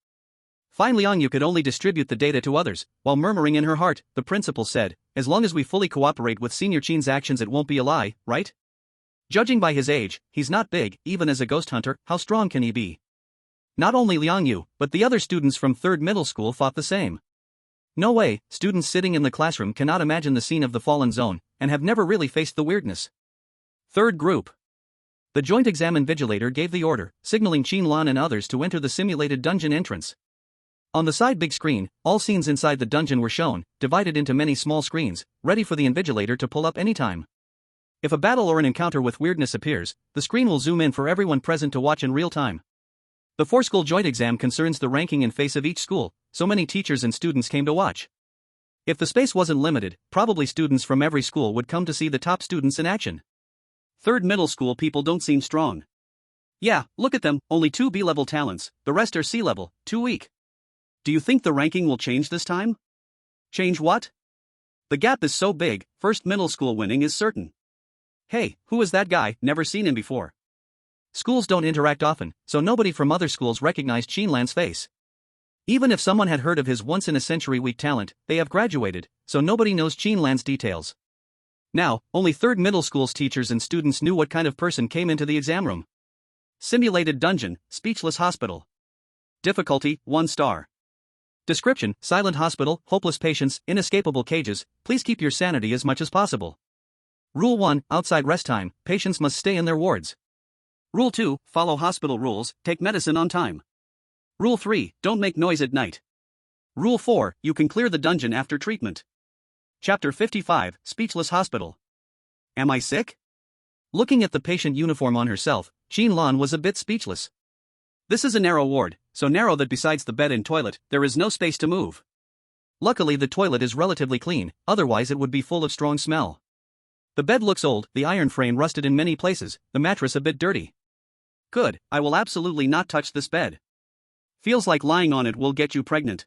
Fine Liang Yu could only distribute the data to others, while murmuring in her heart, the principal said, as long as we fully cooperate with Senior Qin's actions it won't be a lie, right? Judging by his age, he's not big. Even as a ghost hunter, how strong can he be? Not only Liang Yu, but the other students from 3rd middle school thought the same. No way, students sitting in the classroom cannot imagine the scene of the fallen zone, and have never really faced the weirdness. 3rd group. The joint exam invigilator gave the order, signaling Qin Lan and others to enter the simulated dungeon entrance. On the side big screen, all scenes inside the dungeon were shown, divided into many small screens, ready for the invigilator to pull up anytime. If a battle or an encounter with weirdness appears, the screen will zoom in for everyone present to watch in real time. The 4-school joint exam concerns the ranking and face of each school, so many teachers and students came to watch. If the space wasn't limited, probably students from every school would come to see the top students in action. 3rd middle school people don't seem strong. Yeah, look at them, only 2 B-level talents, the rest are C-level, too weak. Do you think the ranking will change this time? Change what? The gap is so big, 1st middle school winning is certain. Hey, who is that guy? Never seen him before. Schools don't interact often, so nobody from other schools recognized Qin Lan's face. Even if someone had heard of his once-in-a-century weak talent, they have graduated, so nobody knows Qin Lan's details. Now, only 3rd middle school's teachers and students knew what kind of person came into the exam room. Simulated dungeon, speechless hospital. Difficulty, 1 star. Description, silent hospital, hopeless patients, inescapable cages, please keep your sanity as much as possible. Rule 1, outside rest time, patients must stay in their wards. Rule 2, follow hospital rules, take medicine on time. Rule 3, don't make noise at night. Rule 4, you can clear the dungeon after treatment. Chapter 55, Speechless Hospital. Am I sick? Looking at the patient uniform on herself, Qin Lan was a bit speechless. This is a narrow ward, so narrow that besides the bed and toilet, there is no space to move. Luckily the toilet is relatively clean, otherwise it would be full of strong smell. The bed looks old, the iron frame rusted in many places, the mattress a bit dirty. Good, I will absolutely not touch this bed. Feels like lying on it will get you pregnant.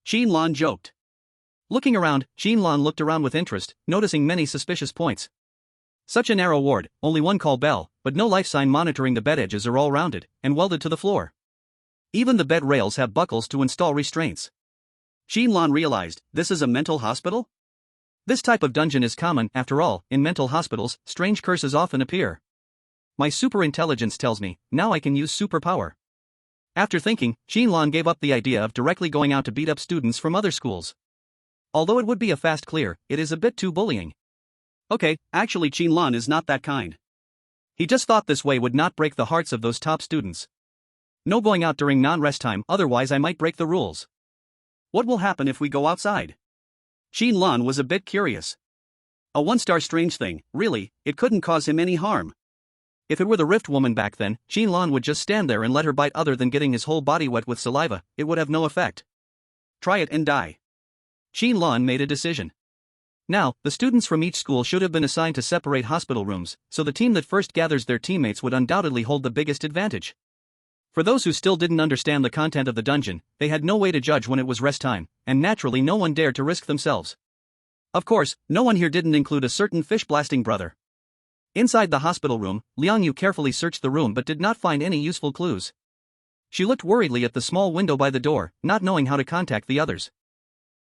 Qin Lan joked. Looking around, Qin Lan looked around with interest, noticing many suspicious points. Such a narrow ward, only 1 call bell, but no life sign monitoring. The bed edges are all rounded, and welded to the floor. Even the bed rails have buckles to install restraints. Qin Lan realized, this is a mental hospital? This type of dungeon is common, after all, in mental hospitals, strange curses often appear. My superintelligence tells me, now I can use superpower. After thinking, Qin Lan gave up the idea of directly going out to beat up students from other schools. Although it would be a fast clear, it is a bit too bullying. Okay, actually Qin Lan is not that kind. He just thought this way would not break the hearts of those top students. No going out during non-rest time, otherwise I might break the rules. What will happen if we go outside? Qin Lan was a bit curious. A one-star strange thing, really, it couldn't cause him any harm. If it were the Rift woman back then, Qin Lan would just stand there and let her bite. Other than getting his whole body wet with saliva, it would have no effect. Try it and die. Qin Lan made a decision. Now, the students from each school should have been assigned to separate hospital rooms, so the team that first gathers their teammates would undoubtedly hold the biggest advantage. For those who still didn't understand the content of the dungeon, they had no way to judge when it was rest time, and naturally no one dared to risk themselves. Of course, no one here didn't include a certain fish-blasting brother. Inside the hospital room, Liang Yu carefully searched the room but did not find any useful clues. She looked worriedly at the small window by the door, not knowing how to contact the others.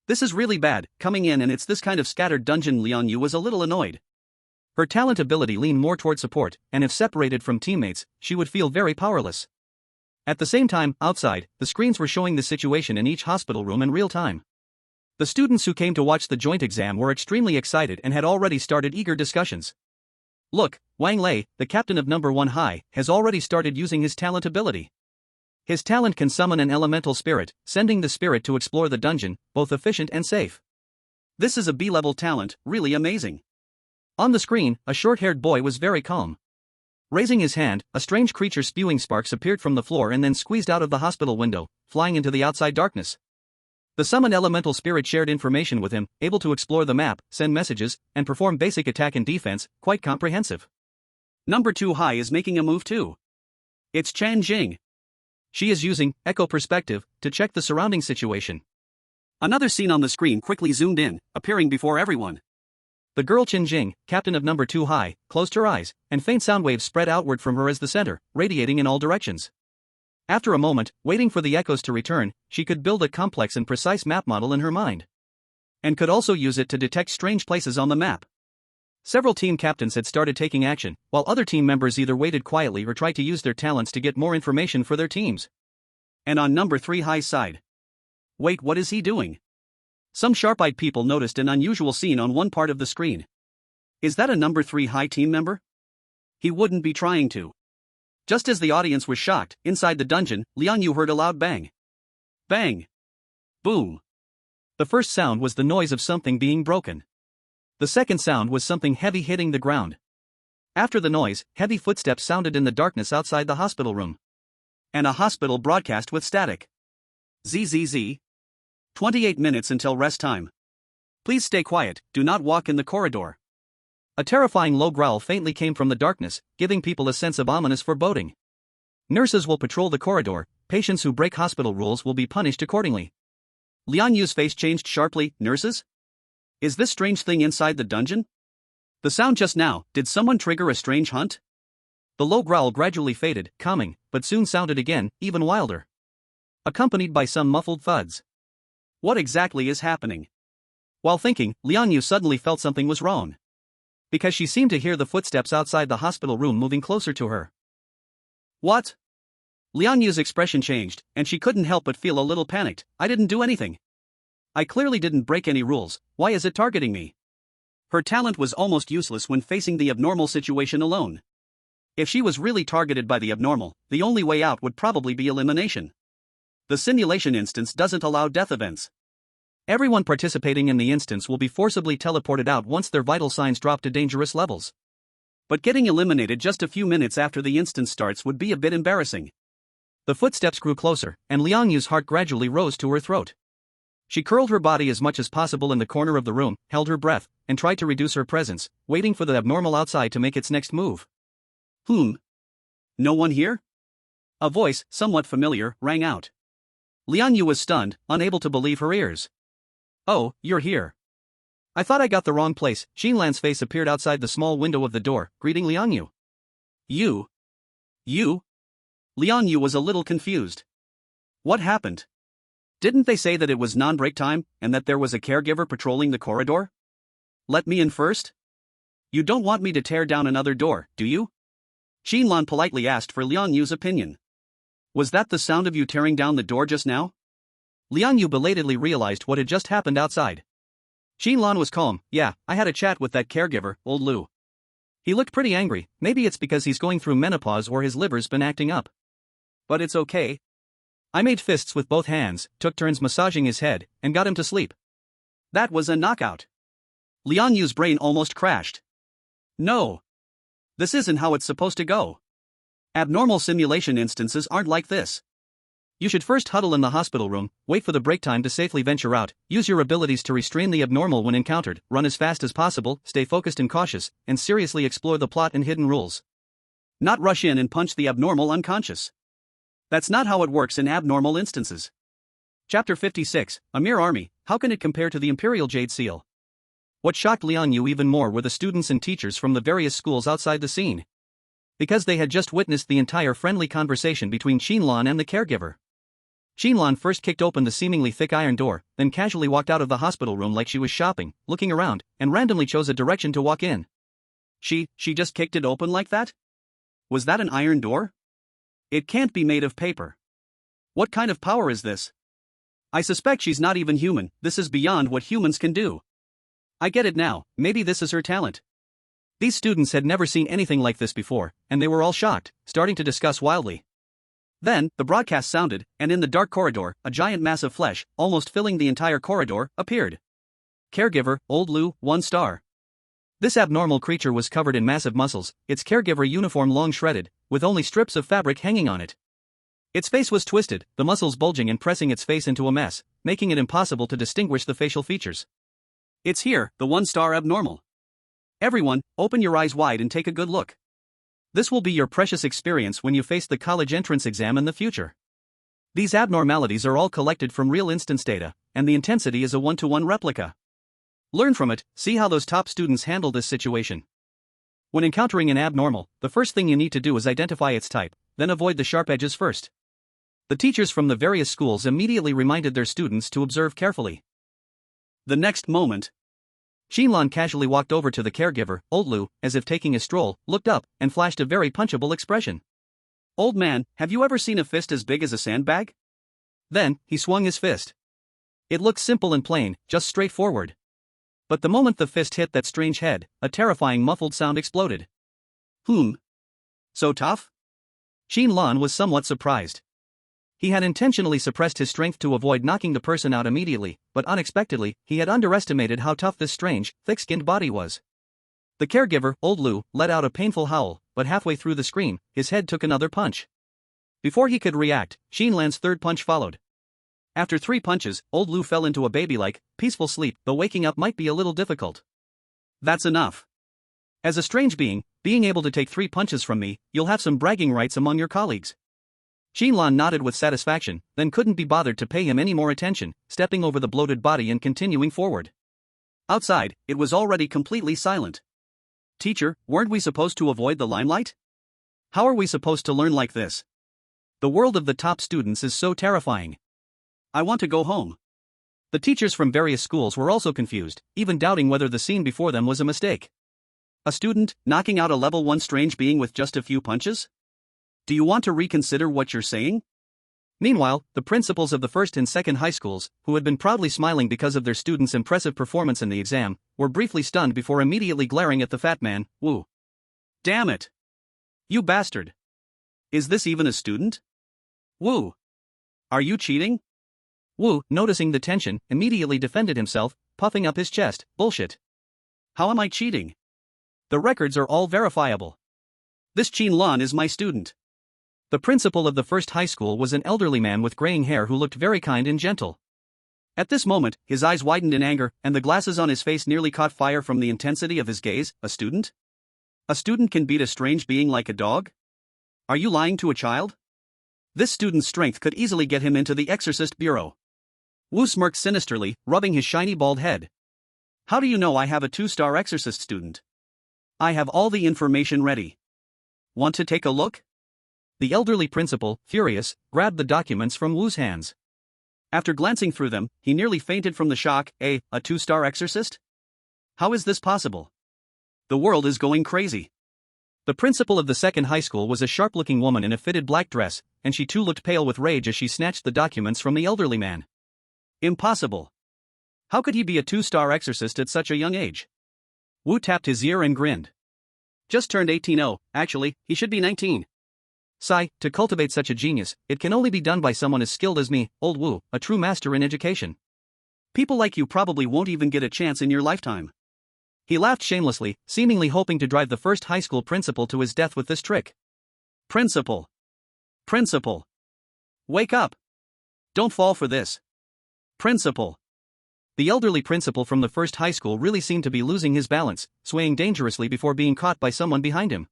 This is really bad, coming in and it's this kind of scattered dungeon. Liang Yu was a little annoyed. Her talent ability leaned more toward support, and if separated from teammates, she would feel very powerless. At the same time, outside, the screens were showing the situation in each hospital room in real time. The students who came to watch the joint exam were extremely excited and had already started eager discussions. Look, Wang Lei, the captain of number 1 High, has already started using his talent ability. His talent can summon an elemental spirit, sending the spirit to explore the dungeon, both efficient and safe. This is a B-level talent, really amazing. On the screen, a short-haired boy was very calm. Raising his hand, a strange creature spewing sparks appeared from the floor and then squeezed out of the hospital window, flying into the outside darkness. The summoned elemental spirit shared information with him, able to explore the map, send messages, and perform basic attack and defense, quite comprehensive. Number 2 High is making a move too. It's Chan Jing. She is using echo perspective to check the surrounding situation. Another scene on the screen quickly zoomed in, appearing before everyone. The girl Qin Jing, captain of number 2 High, closed her eyes, and faint sound waves spread outward from her as the center, radiating in all directions. After a moment, waiting for the echoes to return, she could build a complex and precise map model in her mind. And could also use it to detect strange places on the map. Several team captains had started taking action, while other team members either waited quietly or tried to use their talents to get more information for their teams. And on number 3 High's side. Wait, what is he doing? Some sharp-eyed people noticed an unusual scene on one part of the screen. Is that a number 3 High team member? He wouldn't be trying to. Just as the audience was shocked, inside the dungeon, Liang Yu heard a loud bang. Bang! Boom! The first sound was the noise of something being broken. The second sound was something heavy hitting the ground. After the noise, heavy footsteps sounded in the darkness outside the hospital room. And a hospital broadcast with static. ZZZ. 28 minutes until rest time. Please stay quiet, do not walk in the corridor. A terrifying low growl faintly came from the darkness, giving people a sense of ominous foreboding. Nurses will patrol the corridor, patients who break hospital rules will be punished accordingly. Liang Yu's face changed sharply. Nurses? Is this strange thing inside the dungeon? The sound just now, did someone trigger a strange hunt? The low growl gradually faded, calming, but soon sounded again, even wilder. Accompanied by some muffled thuds. What exactly is happening? While thinking, Liang Yu suddenly felt something was wrong. Because she seemed to hear the footsteps outside the hospital room moving closer to her. What? Liang Yu's expression changed, and she couldn't help but feel a little panicked. I didn't do anything. I clearly didn't break any rules, why is it targeting me? Her talent was almost useless when facing the abnormal situation alone. If she was really targeted by the abnormal, the only way out would probably be elimination. The simulation instance doesn't allow death events. Everyone participating in the instance will be forcibly teleported out once their vital signs drop to dangerous levels. But getting eliminated just a few minutes after the instance starts would be a bit embarrassing. The footsteps grew closer, and Liang Yu's heart gradually rose to her throat. She curled her body as much as possible in the corner of the room, held her breath, and tried to reduce her presence, waiting for the abnormal outside to make its next move. No one here? A voice, somewhat familiar, rang out. Liang Yu was stunned, unable to believe her ears. Oh, you're here. I thought I got the wrong place. Qin Lan's face appeared outside the small window of the door, greeting Liang Yu. You? Liang Yu was a little confused. What happened? Didn't they say that it was non-break time, and that there was a caregiver patrolling the corridor? Let me in first? You don't want me to tear down another door, do you? Qin Lan politely asked for Liang Yu's opinion. Was that the sound of you tearing down the door just now? Liang Yu belatedly realized what had just happened outside. Qin Lan was calm. Yeah, I had a chat with that caregiver, old Lu. He looked pretty angry, maybe it's because he's going through menopause or his liver's been acting up. But it's okay. I made fists with both hands, took turns massaging his head, and got him to sleep. That was a knockout. Liang Yu's brain almost crashed. No. This isn't how it's supposed to go. Abnormal simulation instances aren't like this. You should first huddle in the hospital room, wait for the break time to safely venture out, use your abilities to restrain the abnormal when encountered, run as fast as possible, stay focused and cautious, and seriously explore the plot and hidden rules. Not rush in and punch the abnormal unconscious. That's not how it works in abnormal instances. Chapter 56, A Mere Army, How Can It Compare to the Imperial Jade Seal? What shocked Liang Yu even more were the students and teachers from the various schools outside the scene. Because they had just witnessed the entire friendly conversation between Qin Lan and the caregiver. Qin Lan first kicked open the seemingly thick iron door, then casually walked out of the hospital room like she was shopping, looking around, and randomly chose a direction to walk in. She just kicked it open like that? Was that an iron door? It can't be made of paper. What kind of power is this? I suspect she's not even human, this is beyond what humans can do. I get it now, maybe this is her talent. These students had never seen anything like this before, and they were all shocked, starting to discuss wildly. Then, the broadcast sounded, and in the dark corridor, a giant mass of flesh, almost filling the entire corridor, appeared. Caregiver, Old Lu, 1 star. This abnormal creature was covered in massive muscles, its caregiver uniform long shredded, with only strips of fabric hanging on it. Its face was twisted, the muscles bulging and pressing its face into a mess, making it impossible to distinguish the facial features. It's here, the 1-star abnormal. Everyone, open your eyes wide and take a good look. This will be your precious experience when you face the college entrance exam in the future. These abnormalities are all collected from real instance data, and the intensity is a 1-to-1 replica. Learn from it, see how those top students handle this situation. When encountering an abnormal, the first thing you need to do is identify its type, then avoid the sharp edges first. The teachers from the various schools immediately reminded their students to observe carefully. The next moment, Qin Lan casually walked over to the caregiver, Old Lu, as if taking a stroll, looked up, and flashed a very punchable expression. Old man, have you ever seen a fist as big as a sandbag? Then, he swung his fist. It looked simple and plain, just straightforward. But the moment the fist hit that strange head, a terrifying muffled sound exploded. So tough? Qin Lan was somewhat surprised. He had intentionally suppressed his strength to avoid knocking the person out immediately, but unexpectedly, he had underestimated how tough this strange, thick-skinned body was. The caregiver, Old Lu, let out a painful howl, but halfway through the scream, his head took another punch. Before he could react, Qin Lan's third punch followed. After 3 punches, Old Lu fell into a baby-like, peaceful sleep, though waking up might be a little difficult. That's enough. As a strange being able to take 3 punches from me, you'll have some bragging rights among your colleagues. Qin Lan nodded with satisfaction, then couldn't be bothered to pay him any more attention, stepping over the bloated body and continuing forward. Outside, it was already completely silent. Teacher, weren't we supposed to avoid the limelight? How are we supposed to learn like this? The world of the top students is so terrifying. I want to go home. The teachers from various schools were also confused, even doubting whether the scene before them was a mistake. A student, knocking out a level 1 strange being with just a few punches? Do you want to reconsider what you're saying? Meanwhile, the principals of the first and second high schools, who had been proudly smiling because of their students' impressive performance in the exam, were briefly stunned before immediately glaring at the fat man, Wu. Damn it! You bastard! Is this even a student? Wu! Are you cheating? Wu, noticing the tension, immediately defended himself, puffing up his chest. Bullshit. How am I cheating? The records are all verifiable. This Qin Lan is my student. The principal of the first high school was an elderly man with graying hair who looked very kind and gentle. At this moment, his eyes widened in anger, and the glasses on his face nearly caught fire from the intensity of his gaze. A student? A student can beat a strange being like a dog? Are you lying to a child? This student's strength could easily get him into the exorcist bureau. Wu smirked sinisterly, rubbing his shiny bald head. How do you know I have a 2-star exorcist student? I have all the information ready. Want to take a look? The elderly principal, furious, grabbed the documents from Wu's hands. After glancing through them, he nearly fainted from the shock. A 2-star exorcist? How is this possible? The world is going crazy. The principal of the second high school was a sharp-looking woman in a fitted black dress, and she too looked pale with rage as she snatched the documents from the elderly man. Impossible. How could he be a 2-star exorcist at such a young age? Wu tapped his ear and grinned. Just turned 18. Oh, actually, he should be 19. Sigh, to cultivate such a genius, it can only be done by someone as skilled as me, Old Wu, a true master in education. People like you probably won't even get a chance in your lifetime. He laughed shamelessly, seemingly hoping to drive the first high school principal to his death with this trick. Principal. Principal. Wake up. Don't fall for this. Principal. The elderly principal from the first high school really seemed to be losing his balance, swaying dangerously before being caught by someone behind him.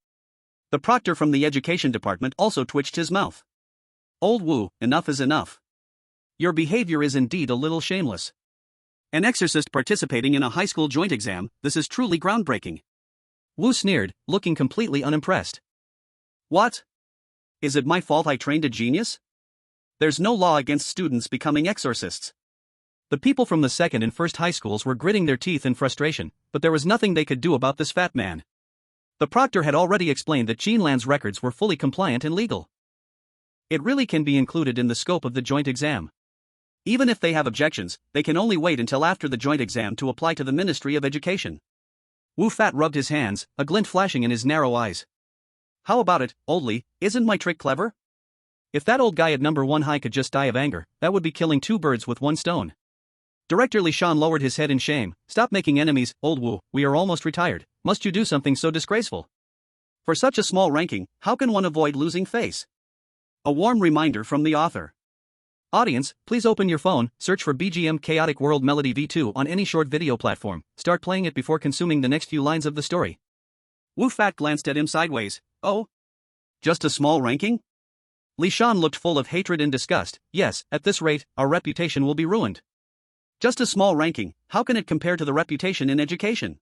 The proctor from the education department also twitched his mouth. Old Wu, enough is enough. Your behavior is indeed a little shameless. An exorcist participating in a high school joint exam, this is truly groundbreaking. Wu sneered, looking completely unimpressed. What? Is it my fault I trained a genius? There's no law against students becoming exorcists. The people from the second and first high schools were gritting their teeth in frustration, but there was nothing they could do about this fat man. The proctor had already explained that Qin Lan's records were fully compliant and legal. It really can be included in the scope of the joint exam. Even if they have objections, they can only wait until after the joint exam to apply to the Ministry of Education. Wu Fat rubbed his hands, a glint flashing in his narrow eyes. How about it, Oldly, isn't my trick clever? If that old guy at number 1 high could just die of anger, that would be killing 2 birds with 1 stone. Director Li Shan lowered his head in shame. Stop making enemies, old Wu, we are almost retired. Must you do something so disgraceful? For such a small ranking, how can one avoid losing face? A warm reminder from the author. Audience, please open your phone, search for BGM Chaotic World Melody V2 on any short video platform, start playing it before consuming the next few lines of the story. Wu Fat glanced at him sideways. Oh? Just a small ranking? Li Shan looked full of hatred and disgust. Yes, at this rate, our reputation will be ruined. Just a small ranking, how can it compare to the reputation in education?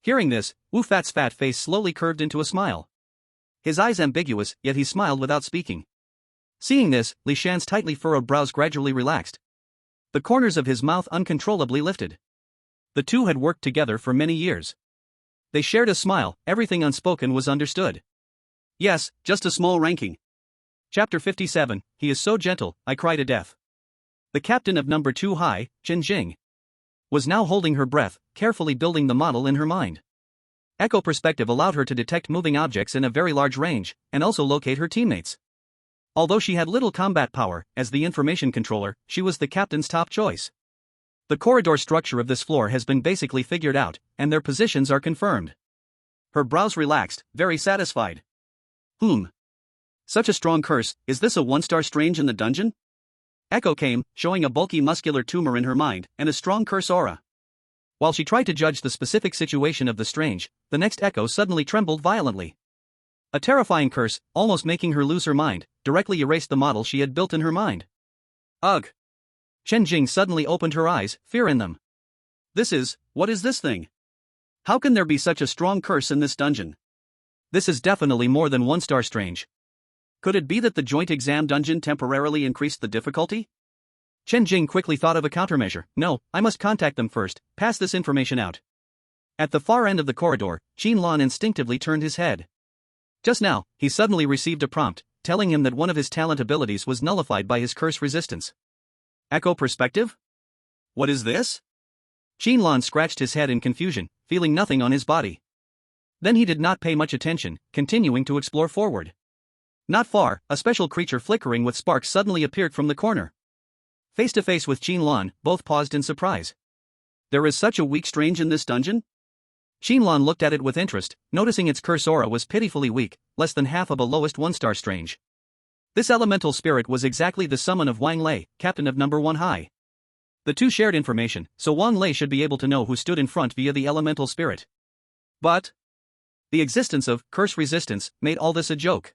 Hearing this, Wu Fat's fat face slowly curved into a smile. His eyes ambiguous, yet he smiled without speaking. Seeing this, Li Shan's tightly furrowed brows gradually relaxed. The corners of his mouth uncontrollably lifted. The two had worked together for many years. They shared a smile, everything unspoken was understood. Yes, just a small ranking. Chapter 57, He is so gentle, I cry to death. The captain of number 2 high, Chen Jing, was now holding her breath, carefully building the model in her mind. Echo perspective allowed her to detect moving objects in a very large range, and also locate her teammates. Although she had little combat power, as the information controller, she was the captain's top choice. The corridor structure of this floor has been basically figured out, and their positions are confirmed. Her brows relaxed, very satisfied. Such a strong curse, is this a 1-star strange in the dungeon? Echo came, showing a bulky muscular tumor in her mind, and a strong curse aura. While she tried to judge the specific situation of the strange, the next Echo suddenly trembled violently. A terrifying curse, almost making her lose her mind, directly erased the model she had built in her mind. Ugh! Chen Jing suddenly opened her eyes, fear in them. What is this thing? How can there be such a strong curse in this dungeon? This is definitely more than 1-star strange. Could it be that the joint exam dungeon temporarily increased the difficulty? Chen Jing quickly thought of a countermeasure. No, I must contact them first, pass this information out. At the far end of the corridor, Qin Lan instinctively turned his head. Just now, he suddenly received a prompt, telling him that one of his talent abilities was nullified by his curse resistance. Echo perspective? What is this? Qin Lan scratched his head in confusion, feeling nothing on his body. Then he did not pay much attention, continuing to explore forward. Not far, a special creature flickering with sparks suddenly appeared from the corner. Face to face with Qin Lan, both paused in surprise. There is such a weak strange in this dungeon? Qin Lan looked at it with interest, noticing its curse aura was pitifully weak, less than half of a lowest 1-star strange. This elemental spirit was exactly the summon of Wang Lei, captain of number 1 high. The two shared information, so Wang Lei should be able to know who stood in front via the elemental spirit. But the existence of curse resistance made all this a joke.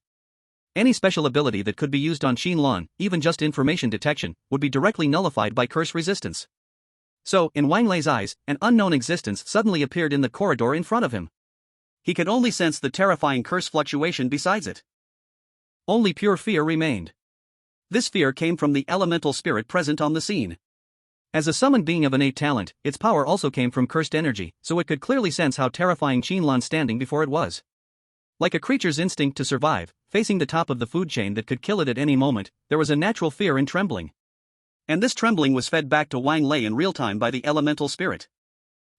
Any special ability that could be used on Qin Lan, even just information detection, would be directly nullified by curse resistance. So, in Wang Lei's eyes, an unknown existence suddenly appeared in the corridor in front of him. He could only sense the terrifying curse fluctuation besides it. Only pure fear remained. This fear came from the elemental spirit present on the scene. As a summoned being of innate talent, its power also came from cursed energy, so it could clearly sense how terrifying Qin Lan standing before it was. Like a creature's instinct to survive, facing the top of the food chain that could kill it at any moment, there was a natural fear and trembling. And this trembling was fed back to Wang Lei in real time by the elemental spirit.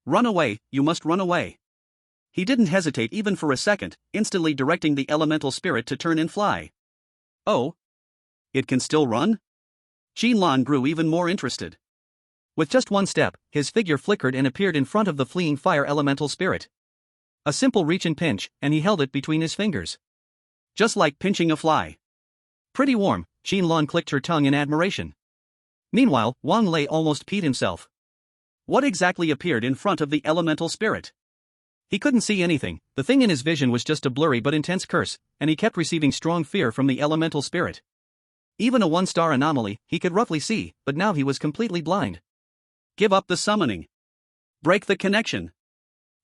Run away, you must run away. He didn't hesitate even for a second, instantly directing the elemental spirit to turn and fly. Oh? It can still run? Qin Lan grew even more interested. With just one step, his figure flickered and appeared in front of the fleeing fire elemental spirit. A simple reach and pinch, and he held it between his fingers. Just like pinching a fly. Pretty warm, Qin Lan clicked her tongue in admiration. Meanwhile, Wang Lei almost peed himself. What exactly appeared in front of the elemental spirit? He couldn't see anything, the thing in his vision was just a blurry but intense curse, and he kept receiving strong fear from the elemental spirit. Even a one-star anomaly, he could roughly see, but now he was completely blind. Give up the summoning. Break the connection.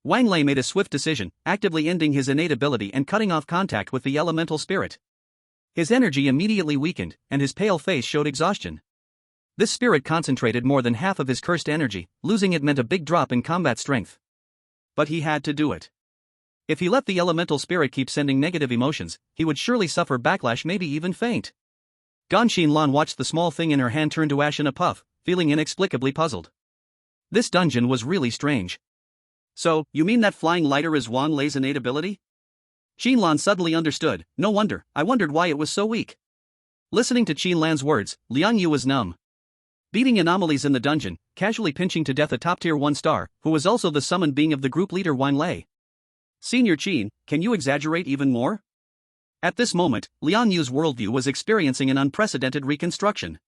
Wang Lei made a swift decision, actively ending his innate ability and cutting off contact with the elemental spirit. His energy immediately weakened, and his pale face showed exhaustion. This spirit concentrated more than half of his cursed energy, losing it meant a big drop in combat strength. But he had to do it. If he let the elemental spirit keep sending negative emotions, he would surely suffer backlash, maybe even faint. Qin Lan watched the small thing in her hand turn to ash in a puff, feeling inexplicably puzzled. This dungeon was really strange. So, you mean that flying lighter is Wang Lei's innate ability? Qin Lan suddenly understood. No wonder, I wondered why it was so weak. Listening to Qin Lan's words, Liang Yu was numb. Beating anomalies in the dungeon, casually pinching to death a top-tier 1-star, who was also the summoned being of the group leader Wang Lei. Senior Qin, can you exaggerate even more? At this moment, Liang Yu's worldview was experiencing an unprecedented reconstruction.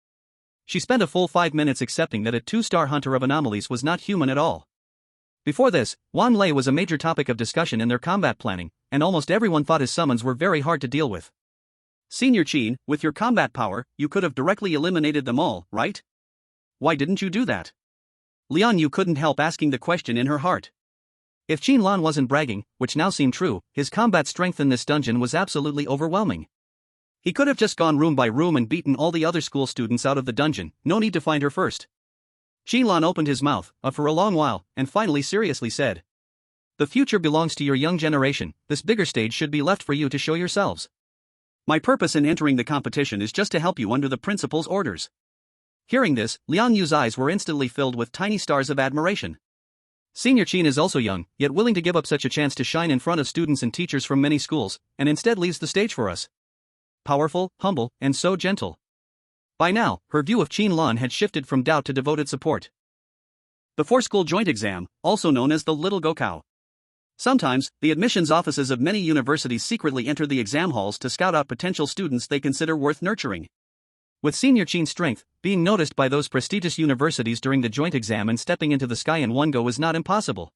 She spent a full 5 minutes accepting that a 2-star hunter of anomalies was not human at all. Before this, Wang Lei was a major topic of discussion in their combat planning, and almost everyone thought his summons were very hard to deal with. Senior Qin, with your combat power, you could have directly eliminated them all, right? Why didn't you do that? Liang Yu couldn't help asking the question in her heart. If Qin Lan wasn't bragging, which now seemed true, his combat strength in this dungeon was absolutely overwhelming. He could have just gone room by room and beaten all the other school students out of the dungeon, no need to find her first. Qin Lan opened his mouth, for a long while, and finally seriously said. The future belongs to your young generation, this bigger stage should be left for you to show yourselves. My purpose in entering the competition is just to help you under the principal's orders. Hearing this, Liang Yu's eyes were instantly filled with tiny stars of admiration. Senior Qin is also young, yet willing to give up such a chance to shine in front of students and teachers from many schools, and instead leaves the stage for us. Powerful, humble, and so gentle. By now, her view of Qin Lan had shifted from doubt to devoted support. The four-school joint exam, also known as the Little Gokao. Sometimes, the admissions offices of many universities secretly enter the exam halls to scout out potential students they consider worth nurturing. With Senior Qin's strength, being noticed by those prestigious universities during the joint exam and stepping into the sky in one go is not impossible.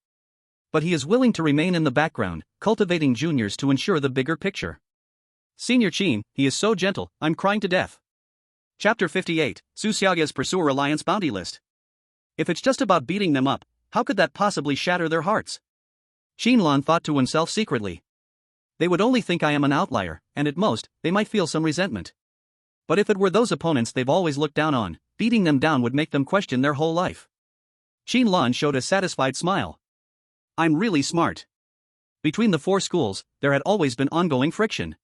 But he is willing to remain in the background, cultivating juniors to ensure the bigger picture. Senior Qin, he is so gentle, I'm crying to death. Chapter 58, Su Xiaoyue's Pursuer Alliance Bounty List. If it's just about beating them up, how could that possibly shatter their hearts? Qin Lan thought to himself secretly. They would only think I am an outlier, and at most, they might feel some resentment. But if it were those opponents they've always looked down on, beating them down would make them question their whole life. Qin Lan showed a satisfied smile. I'm really smart. Between the four schools, there had always been ongoing friction.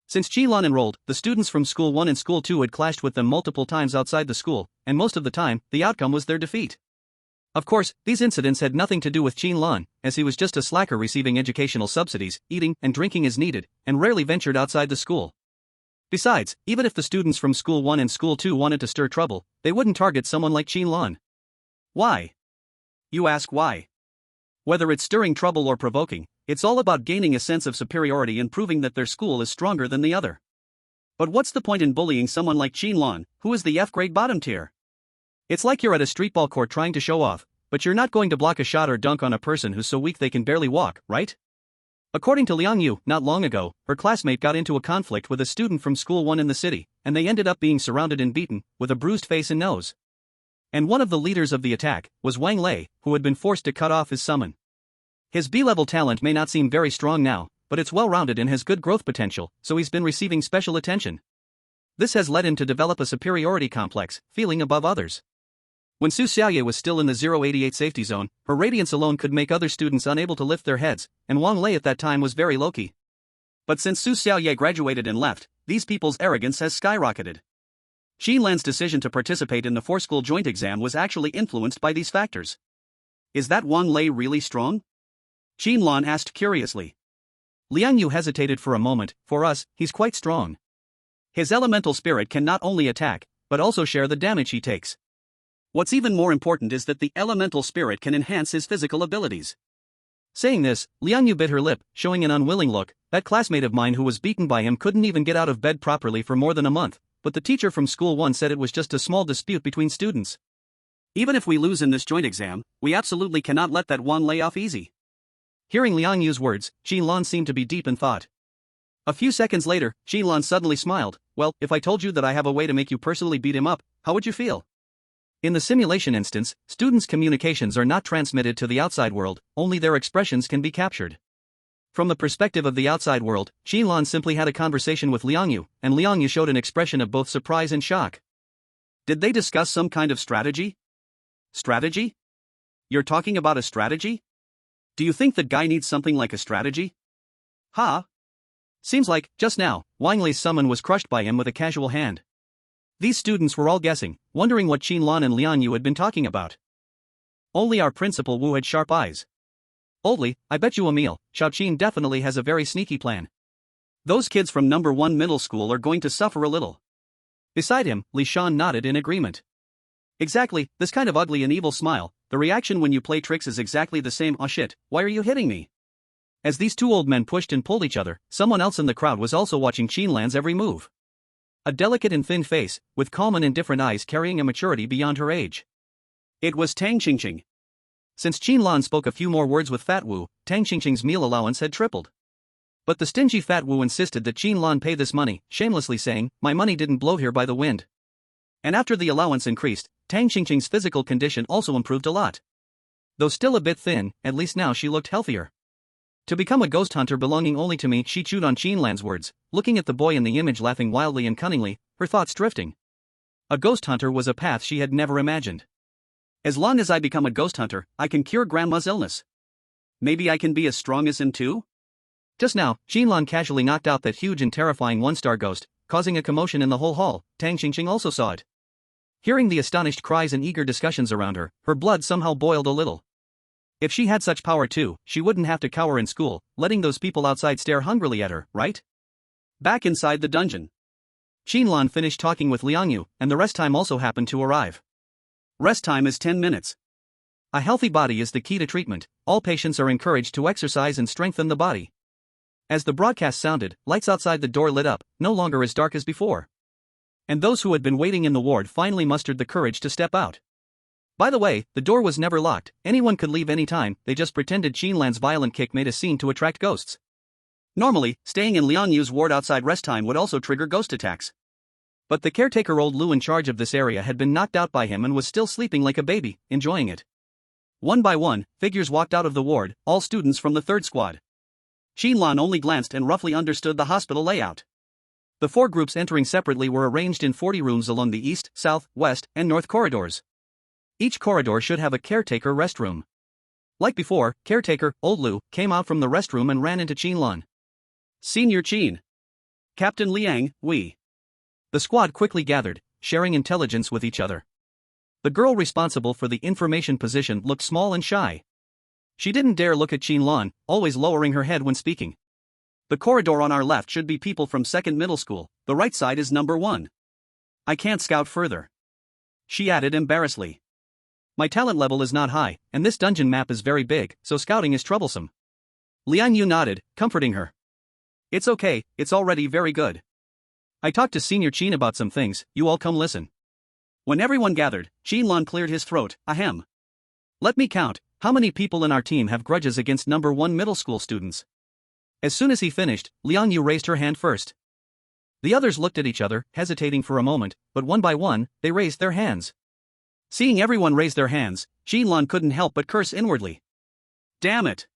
Since Qin Lan enrolled, the students from School 1 and School 2 had clashed with them multiple times outside the school, and most of the time, the outcome was their defeat. Of course, these incidents had nothing to do with Qin Lan, as he was just a slacker receiving educational subsidies, eating and drinking as needed, and rarely ventured outside the school. Besides, even if the students from School 1 and School 2 wanted to stir trouble, they wouldn't target someone like Qin Lan. Why? You ask why? Whether it's stirring trouble or provoking, it's all about gaining a sense of superiority and proving that their school is stronger than the other. But what's the point in bullying someone like Qin Lan, who is the F-grade bottom tier? It's like you're at a streetball court trying to show off, but you're not going to block a shot or dunk on a person who's so weak they can barely walk, right? According to Liang Yu, not long ago, her classmate got into a conflict with a student from School 1 in the city, and they ended up being surrounded and beaten, with a bruised face and nose. And one of the leaders of the attack was Wang Lei, who had been forced to cut off his summon. His B-level talent may not seem very strong now, but it's well-rounded and has good growth potential, so he's been receiving special attention. This has led him to develop a superiority complex, feeling above others. When Su Xiaoyue was still in the 088 safety zone, her radiance alone could make other students unable to lift their heads, and Wang Lei at that time was very low-key. But since Su Xiaoyue graduated and left, these people's arrogance has skyrocketed. Qin Lan's decision to participate in the four-school joint exam was actually influenced by these factors. Is that Wang Lei really strong? Qin Lan asked curiously. Liang Yu hesitated for a moment. For us, he's quite strong. His elemental spirit can not only attack, but also share the damage he takes. What's even more important is that the elemental spirit can enhance his physical abilities. Saying this, Liang Yu bit her lip, showing an unwilling look. That classmate of mine who was beaten by him couldn't even get out of bed properly for more than a month, but the teacher from school once said it was just a small dispute between students. Even if we lose in this joint exam, we absolutely cannot let that one lay off easy. Hearing Liang Yu's words, Qin Lan seemed to be deep in thought. A few seconds later, Qin Lan suddenly smiled. Well, if I told you that I have a way to make you personally beat him up, how would you feel? In the simulation instance, students' communications are not transmitted to the outside world, only their expressions can be captured. From the perspective of the outside world, Qin Lan simply had a conversation with Liang Yu, and Liang Yu showed an expression of both surprise and shock. Did they discuss some kind of strategy? Strategy? You're talking about a strategy? Do you think that guy needs something like a strategy? Ha! Seems like, just now, Wang Lei's summon was crushed by him with a casual hand. These students were all guessing, wondering what Qin Lan and Liang Yu had been talking about. Only our principal Wu had sharp eyes. Oldly, I bet you a meal, Xiaoqin definitely has a very sneaky plan. Those kids from number 1 middle school are going to suffer a little. Beside him, Li Shan nodded in agreement. Exactly, this kind of ugly and evil smile, the reaction when you play tricks is exactly the same. Oh shit, why are you hitting me? As these two old men pushed and pulled each other, someone else in the crowd was also watching Qin Lan's every move. A delicate and thin face, with calm and indifferent eyes carrying a maturity beyond her age. It was Tang Qingqing. Since Qin Lan spoke a few more words with Fat Wu, Tang Qingqing's meal allowance had tripled. But the stingy Fat Wu insisted that Qin Lan pay this money, shamelessly saying, "My money didn't blow here by the wind." And after the allowance increased, Tang Qingqing's physical condition also improved a lot. Though still a bit thin, at least now she looked healthier. To become a ghost hunter belonging only to me, she chewed on Qin Lan's words, looking at the boy in the image laughing wildly and cunningly, her thoughts drifting. A ghost hunter was a path she had never imagined. As long as I become a ghost hunter, I can cure grandma's illness. Maybe I can be as strong as him too? Just now, Qin Lan casually knocked out that huge and terrifying one-star ghost, causing a commotion in the whole hall. Tang Qingqing also saw it. Hearing the astonished cries and eager discussions around her, her blood somehow boiled a little. If she had such power too, she wouldn't have to cower in school, letting those people outside stare hungrily at her, right? Back inside the dungeon, Qin Lan finished talking with Liang Yu, and the rest time also happened to arrive. Rest time is 10 minutes. A healthy body is the key to treatment. All patients are encouraged to exercise and strengthen the body. As the broadcast sounded, lights outside the door lit up, no longer as dark as before. And those who had been waiting in the ward finally mustered the courage to step out. By the way, the door was never locked, anyone could leave any time, they just pretended Qin Lan's violent kick made a scene to attract ghosts. Normally, staying in Liang Yu's ward outside rest time would also trigger ghost attacks. But the caretaker old Lu in charge of this area had been knocked out by him and was still sleeping like a baby, enjoying it. One by one, figures walked out of the ward, all students from the third squad. Qin Lan only glanced and roughly understood the hospital layout. The four groups entering separately were arranged in 40 rooms along the east, south, west, and north corridors. Each corridor should have a caretaker restroom. Like before, caretaker, old Lu, came out from the restroom and ran into Qin Lan. Senior Qin. Captain Liang, we. The squad quickly gathered, sharing intelligence with each other. The girl responsible for the information position looked small and shy. She didn't dare look at Qin Lan, always lowering her head when speaking. The corridor on our left should be people from second middle school, the right side is number 1. I can't scout further. She added embarrassedly. My talent level is not high, and this dungeon map is very big, so scouting is troublesome. Liang Yu nodded, comforting her. It's okay, it's already very good. I talked to Senior Qin about some things, you all come listen. When everyone gathered, Qin Lan cleared his throat, ahem. Let me count, how many people in our team have grudges against number 1 middle school students? As soon as he finished, Liang Yu raised her hand first. The others looked at each other, hesitating for a moment, but one by one, they raised their hands. Seeing everyone raise their hands, Qin Lan couldn't help but curse inwardly. Damn it.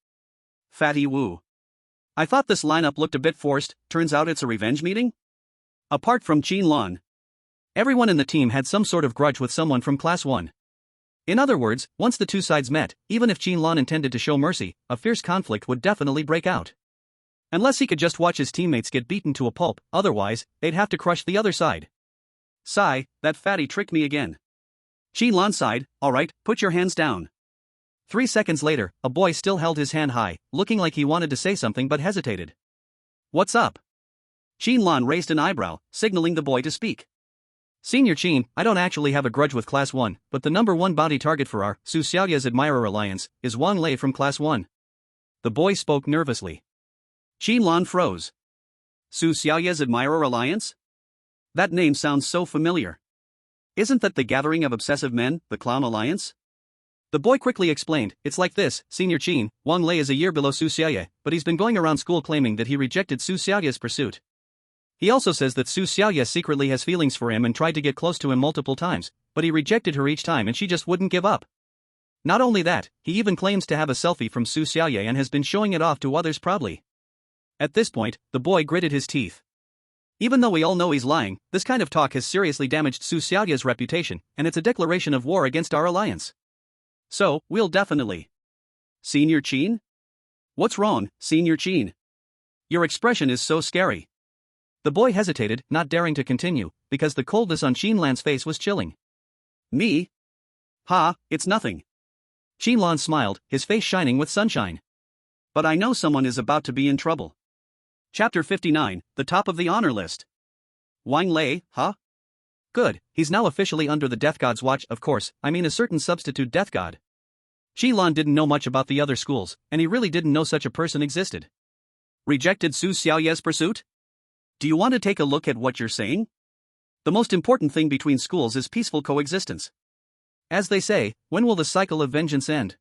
Fatty Wu. I thought this lineup looked a bit forced, turns out it's a revenge meeting? Apart from Qin Lan, everyone in the team had some sort of grudge with someone from class 1. In other words, once the two sides met, even if Qin Lan intended to show mercy, a fierce conflict would definitely break out. Unless he could just watch his teammates get beaten to a pulp, otherwise, they'd have to crush the other side. Sigh, that fatty tricked me again. Qin Lan sighed, alright, put your hands down. 3 seconds later, a boy still held his hand high, looking like he wanted to say something but hesitated. What's up? Qin Lan raised an eyebrow, signaling the boy to speak. Senior Qin, I don't actually have a grudge with Class 1, but the number one bounty target for our Su Xiaoyue's Admirer Alliance is Wang Lei from Class 1. The boy spoke nervously. Qin Lan froze. Su Xiaoyue's Admirer Alliance? That name sounds so familiar. Isn't that the gathering of obsessive men, the Clown Alliance? The boy quickly explained, it's like this, Senior Qin, Wang Lei is a year below Su Xiaoyue, but he's been going around school claiming that he rejected Su Xiaoyue's pursuit. He also says that Su Xiaoyue secretly has feelings for him and tried to get close to him multiple times, but he rejected her each time and she just wouldn't give up. Not only that, he even claims to have a selfie from Su Xiaoyue and has been showing it off to others proudly. At this point, the boy gritted his teeth. Even though we all know he's lying, this kind of talk has seriously damaged Su Xiaoyue's reputation, and it's a declaration of war against our alliance. So, we'll definitely. Senior Qin? What's wrong, Senior Qin? Your expression is so scary. The boy hesitated, not daring to continue, because the coldness on Qin Lan's face was chilling. Me? Ha, it's nothing. Qin Lan smiled, his face shining with sunshine. But I know someone is about to be in trouble. Chapter 59, the top of the honor list. Wang Lei, huh? Good, he's now officially under the Death God's watch, of course, I mean a certain substitute Death God. Qin Lan didn't know much about the other schools, and he really didn't know such a person existed. Rejected Su Xiaoyue's pursuit? Do you want to take a look at what you're saying? The most important thing between schools is peaceful coexistence. As they say, when will the cycle of vengeance end?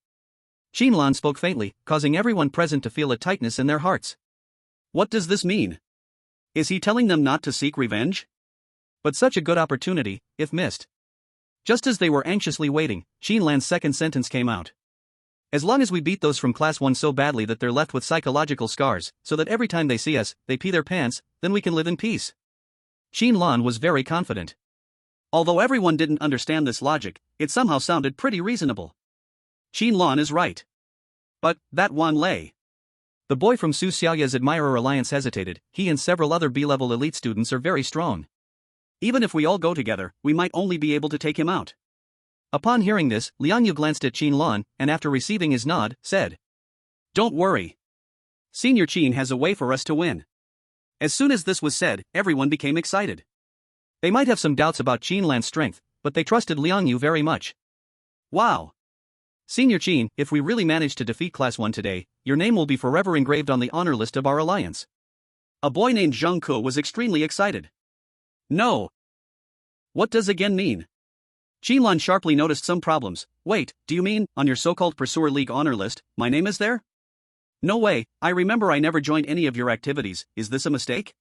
Qin Lan spoke faintly, causing everyone present to feel a tightness in their hearts. What does this mean? Is he telling them not to seek revenge? But such a good opportunity, if missed. Just as they were anxiously waiting, Qin Lan's second sentence came out. As long as we beat those from Class 1 so badly that they're left with psychological scars, so that every time they see us, they pee their pants, then we can live in peace. Qin Lan was very confident. Although everyone didn't understand this logic, it somehow sounded pretty reasonable. Qin Lan is right. But, that Wang Lei. The boy from Su Xiaoyue's Admirer Alliance hesitated, he and several other B-level elite students are very strong. Even if we all go together, we might only be able to take him out. Upon hearing this, Liang Yu glanced at Qin Lan, and after receiving his nod, said, Don't worry. Senior Qin has a way for us to win. As soon as this was said, everyone became excited. They might have some doubts about Qin Lan's strength, but they trusted Liang Yu very much. Wow. Senior Qin, if we really manage to defeat Class 1 today, your name will be forever engraved on the honor list of our alliance. A boy named Zhang Ke was extremely excited. No. What does again mean? Qin Lan sharply noticed some problems. Wait, do you mean, on your so-called Pursuer League honor list, my name is there? No way, I remember I never joined any of your activities, is this a mistake?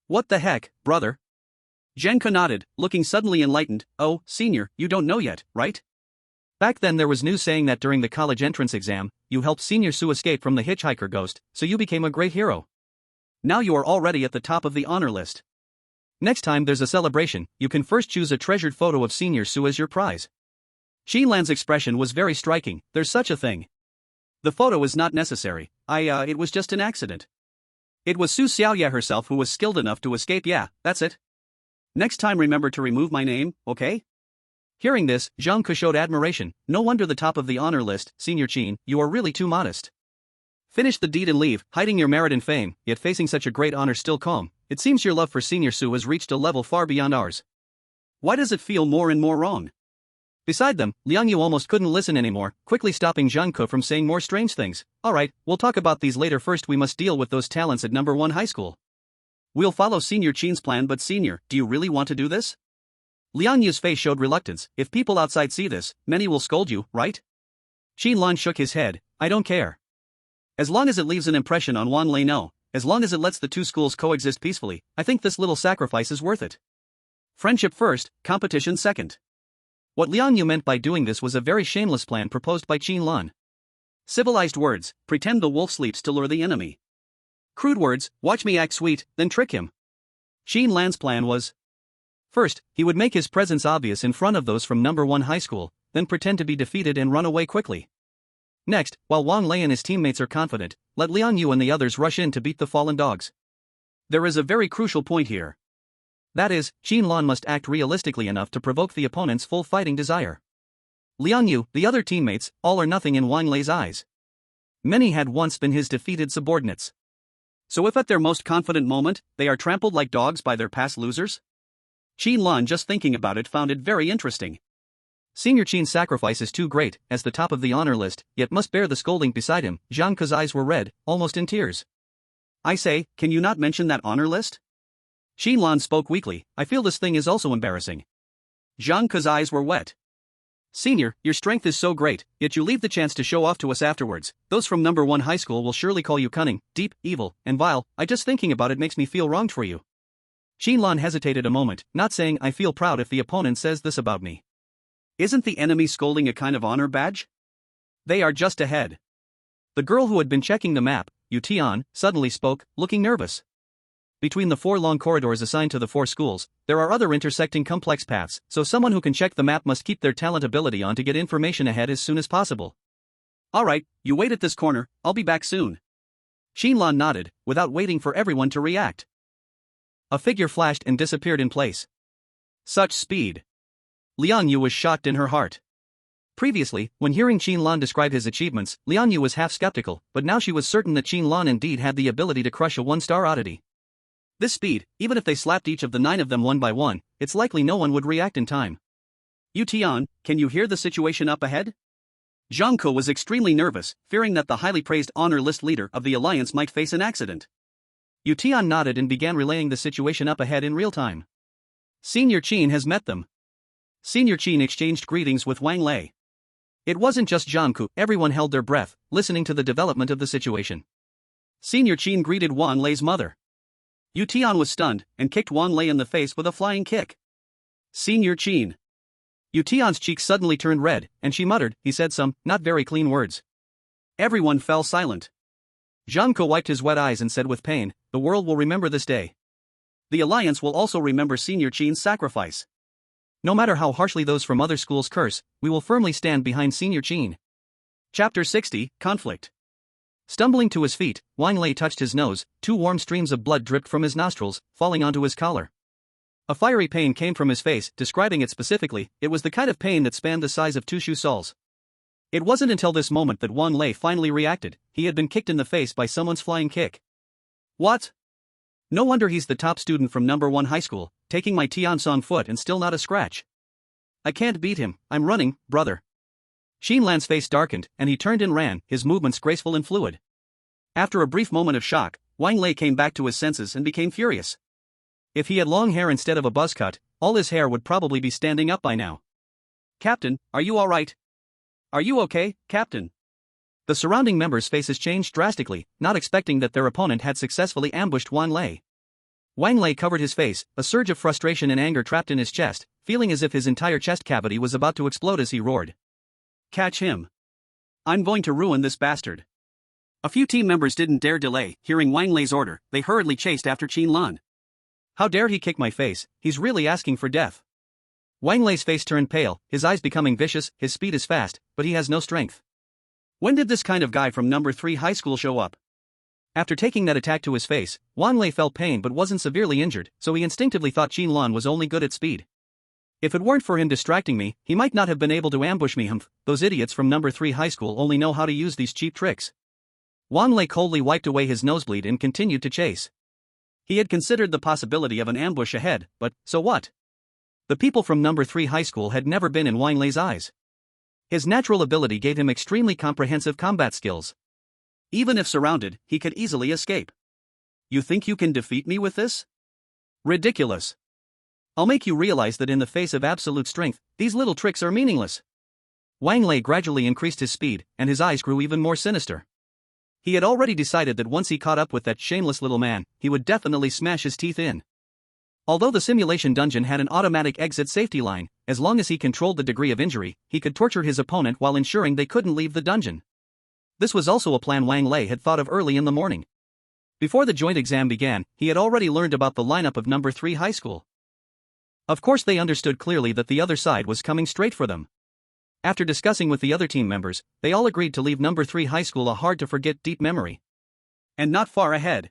What the heck, brother? Zhang Ke nodded, looking suddenly enlightened. Oh, senior, you don't know yet, right? Back then there was news saying that during the college entrance exam, you helped Senior Su escape from the hitchhiker ghost, so you became a great hero. Now you are already at the top of the honor list. Next time there's a celebration, you can first choose a treasured photo of Senior Su as your prize. Qin Lan's expression was very striking. There's such a thing. The photo is not necessary. It was just an accident. It was Su Xiaoyue herself who was skilled enough to escape. Yeah, that's it. Next time remember to remove my name, okay? Hearing this, Zhang Ke showed admiration. No wonder the top of the honor list, Senior Qin, you are really too modest. Finish the deed and leave, hiding your merit and fame, yet facing such a great honor still calm. It seems your love for Senior Su has reached a level far beyond ours. Why does it feel more and more wrong? Beside them, Liang Yu almost couldn't listen anymore, quickly stopping Zhang Ke from saying more strange things. Alright, we'll talk about these later. First we must deal with those talents at number 1 high school. We'll follow Senior Qin's plan, but Senior, do you really want to do this? Liang Yu's face showed reluctance. If people outside see this, many will scold you, right? Qin Lan shook his head. I don't care. As long as it leaves an impression on Wang Lei, no. As long as it lets the two schools coexist peacefully, I think this little sacrifice is worth it. Friendship first, competition second. What Liang Yu meant by doing this was a very shameless plan proposed by Qin Lan. Civilized words, pretend the wolf sleeps to lure the enemy. Crude words, watch me act sweet, then trick him. Qin Lan's plan was: first, he would make his presence obvious in front of those from number 1 high school, then pretend to be defeated and run away quickly. Next, while Wang Lei and his teammates are confident, let Liang Yu and the others rush in to beat the fallen dogs. There is a very crucial point here. That is, Qin Lan must act realistically enough to provoke the opponent's full fighting desire. Liang Yu, the other teammates, all or nothing in Wang Lei's eyes. Many had once been his defeated subordinates. So if at their most confident moment, they are trampled like dogs by their past losers? Qin Lan, just thinking about it, found it very interesting. Senior Qin's sacrifice is too great, as the top of the honor list, yet must bear the scolding beside him. Zhang Ke's eyes were red, almost in tears. I say, can you not mention that honor list? Qin Lan spoke weakly. I feel this thing is also embarrassing. Zhang Ke's eyes were wet. Senior, your strength is so great, yet you leave the chance to show off to us afterwards. Those from number 1 high school will surely call you cunning, deep, evil, and vile. Just thinking about it makes me feel wronged for you. Qin Lan hesitated a moment, not saying I feel proud if the opponent says this about me. Isn't the enemy scolding a kind of honor badge? They are just ahead. The girl who had been checking the map, Yu Tian, suddenly spoke, looking nervous. Between the 4 long corridors assigned to the 4 schools, there are other intersecting complex paths, so someone who can check the map must keep their talent ability on to get information ahead as soon as possible. Alright, you wait at this corner, I'll be back soon. Qin Lan nodded, without waiting for everyone to react. A figure flashed and disappeared in place. Such speed. Liang Yu was shocked in her heart. Previously, when hearing Qin Lan describe his achievements, Liang Yu was half skeptical, but now she was certain that Qin Lan indeed had the ability to crush a 1-star oddity. This speed, even if they slapped each of the 9 of them one by one, it's likely no one would react in time. Yu Tian, can you hear the situation up ahead? Zhang Ke was extremely nervous, fearing that the highly praised honor list leader of the alliance might face an accident. Yu Tian nodded and began relaying the situation up ahead in real time. Senior Qin has met them. Senior Qin exchanged greetings with Wang Lei. It wasn't just Zhang Ke, everyone held their breath, listening to the development of the situation. Senior Qin greeted Wang Lei's mother. Yu Tian was stunned, and kicked Wang Lei in the face with a flying kick. Senior Qin. Yu Tian's cheeks suddenly turned red, and she muttered, he said some, not very clean words. Everyone fell silent. Zhang Ke wiped his wet eyes and said with pain, the world will remember this day. The alliance will also remember Senior Qin's sacrifice. No matter how harshly those from other schools curse, we will firmly stand behind Senior Qin. Chapter 60, Conflict. Stumbling to his feet, Wang Lei touched his nose, 2 warm streams of blood dripped from his nostrils, falling onto his collar. A fiery pain came from his face, describing it specifically, it was the kind of pain that spanned the size of 2 shoe soles. It wasn't until this moment that Wang Lei finally reacted. He had been kicked in the face by someone's flying kick. What? No wonder he's the top student from number 1 high school, taking my Tiansong foot and still not a scratch. I can't beat him, I'm running, brother. Qin Lan's face darkened, and he turned and ran, his movements graceful and fluid. After a brief moment of shock, Wang Lei came back to his senses and became furious. If he had long hair instead of a buzz cut, all his hair would probably be standing up by now. Captain, are you alright? Are you okay, Captain? The surrounding members' faces changed drastically, not expecting that their opponent had successfully ambushed Wang Lei. Wang Lei covered his face, a surge of frustration and anger trapped in his chest, feeling as if his entire chest cavity was about to explode as he roared. Catch him. I'm going to ruin this bastard. A few team members didn't dare delay, hearing Wang Lei's order, they hurriedly chased after Qin Lan. How dare he kick my face, he's really asking for death. Wang Lei's face turned pale, his eyes becoming vicious, his speed is fast, but he has no strength. When did this kind of guy from number 3 high school show up? After taking that attack to his face, Wang Lei felt pain but wasn't severely injured, so he instinctively thought Qin Lan was only good at speed. If it weren't for him distracting me, he might not have been able to ambush me. Those idiots from number 3 high school only know how to use these cheap tricks. Wang Lei coldly wiped away his nosebleed and continued to chase. He had considered the possibility of an ambush ahead, but, so what? The people from number 3 high school had never been in Wang Lei's eyes. His natural ability gave him extremely comprehensive combat skills. Even if surrounded, he could easily escape. You think you can defeat me with this? Ridiculous. I'll make you realize that in the face of absolute strength, these little tricks are meaningless. Wang Lei gradually increased his speed, and his eyes grew even more sinister. He had already decided that once he caught up with that shameless little man, he would definitely smash his teeth in. Although the simulation dungeon had an automatic exit safety line, as long as he controlled the degree of injury, he could torture his opponent while ensuring they couldn't leave the dungeon. This was also a plan Wang Lei had thought of early in the morning. Before the joint exam began, he had already learned about the lineup of number 3 high school. Of course they understood clearly that the other side was coming straight for them. After discussing with the other team members, they all agreed to leave number 3 high school a hard-to-forget deep memory. And not far ahead.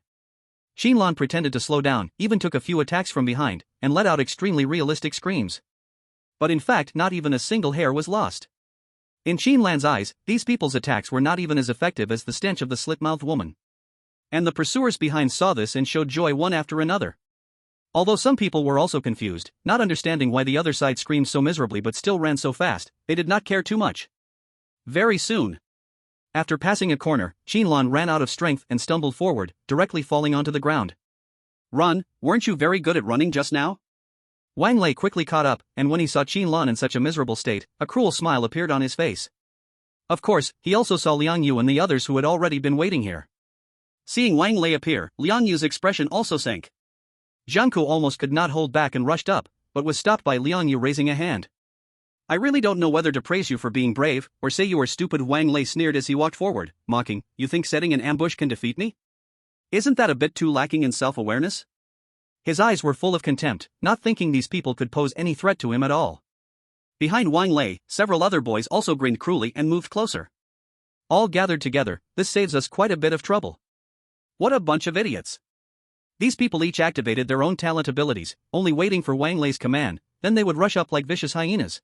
Qin Lan pretended to slow down, even took a few attacks from behind, and let out extremely realistic screams. But in fact not even a single hair was lost. In Qin Lan's eyes, these people's attacks were not even as effective as the stench of the slit-mouthed woman. And the pursuers behind saw this and showed joy one after another. Although some people were also confused, not understanding why the other side screamed so miserably but still ran so fast, they did not care too much. Very soon, after passing a corner, Qin Lan ran out of strength and stumbled forward, directly falling onto the ground. Run, weren't you very good at running just now? Wang Lei quickly caught up, and when he saw Qin Lan in such a miserable state, a cruel smile appeared on his face. Of course, he also saw Liang Yu and the others who had already been waiting here. Seeing Wang Lei appear, Liang Yu's expression also sank. Jiangku almost could not hold back and rushed up, but was stopped by Liang Yu raising a hand. I really don't know whether to praise you for being brave, or say you are stupid. Wang Lei sneered as he walked forward, mocking, you think setting an ambush can defeat me? Isn't that a bit too lacking in self-awareness? His eyes were full of contempt, not thinking these people could pose any threat to him at all. Behind Wang Lei, several other boys also grinned cruelly and moved closer. All gathered together, this saves us quite a bit of trouble. What a bunch of idiots. These people each activated their own talent abilities, only waiting for Wang Lei's command, then they would rush up like vicious hyenas.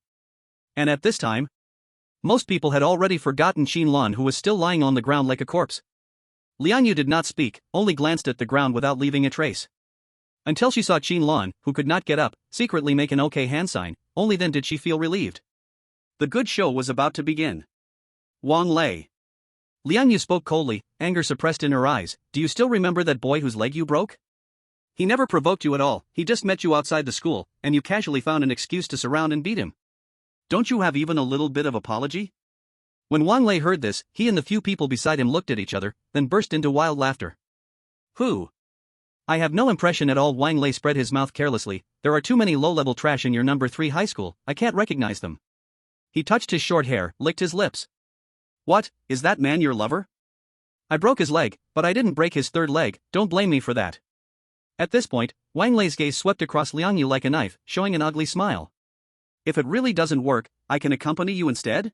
And at this time, most people had already forgotten Qin Lan, who was still lying on the ground like a corpse. Liang Yu did not speak, only glanced at the ground without leaving a trace. Until she saw Qin Lan, who could not get up, secretly make an OK hand sign, only then did she feel relieved. The good show was about to begin. Wang Lei. Liang Yu spoke coldly, anger suppressed in her eyes. Do you still remember that boy whose leg you broke? He never provoked you at all, he just met you outside the school, and you casually found an excuse to surround and beat him. Don't you have even a little bit of apology? When Wang Lei heard this, he and the few people beside him looked at each other, then burst into wild laughter. Who? I have no impression at all. Wang Lei spread his mouth carelessly. There are too many low-level trash in your number 3 high school, I can't recognize them. He touched his short hair, licked his lips. What, is that man your lover? I broke his leg, but I didn't break his third leg, don't blame me for that. At this point, Wang Lei's gaze swept across Liang Yu like a knife, showing an ugly smile. If it really doesn't work, I can accompany you instead?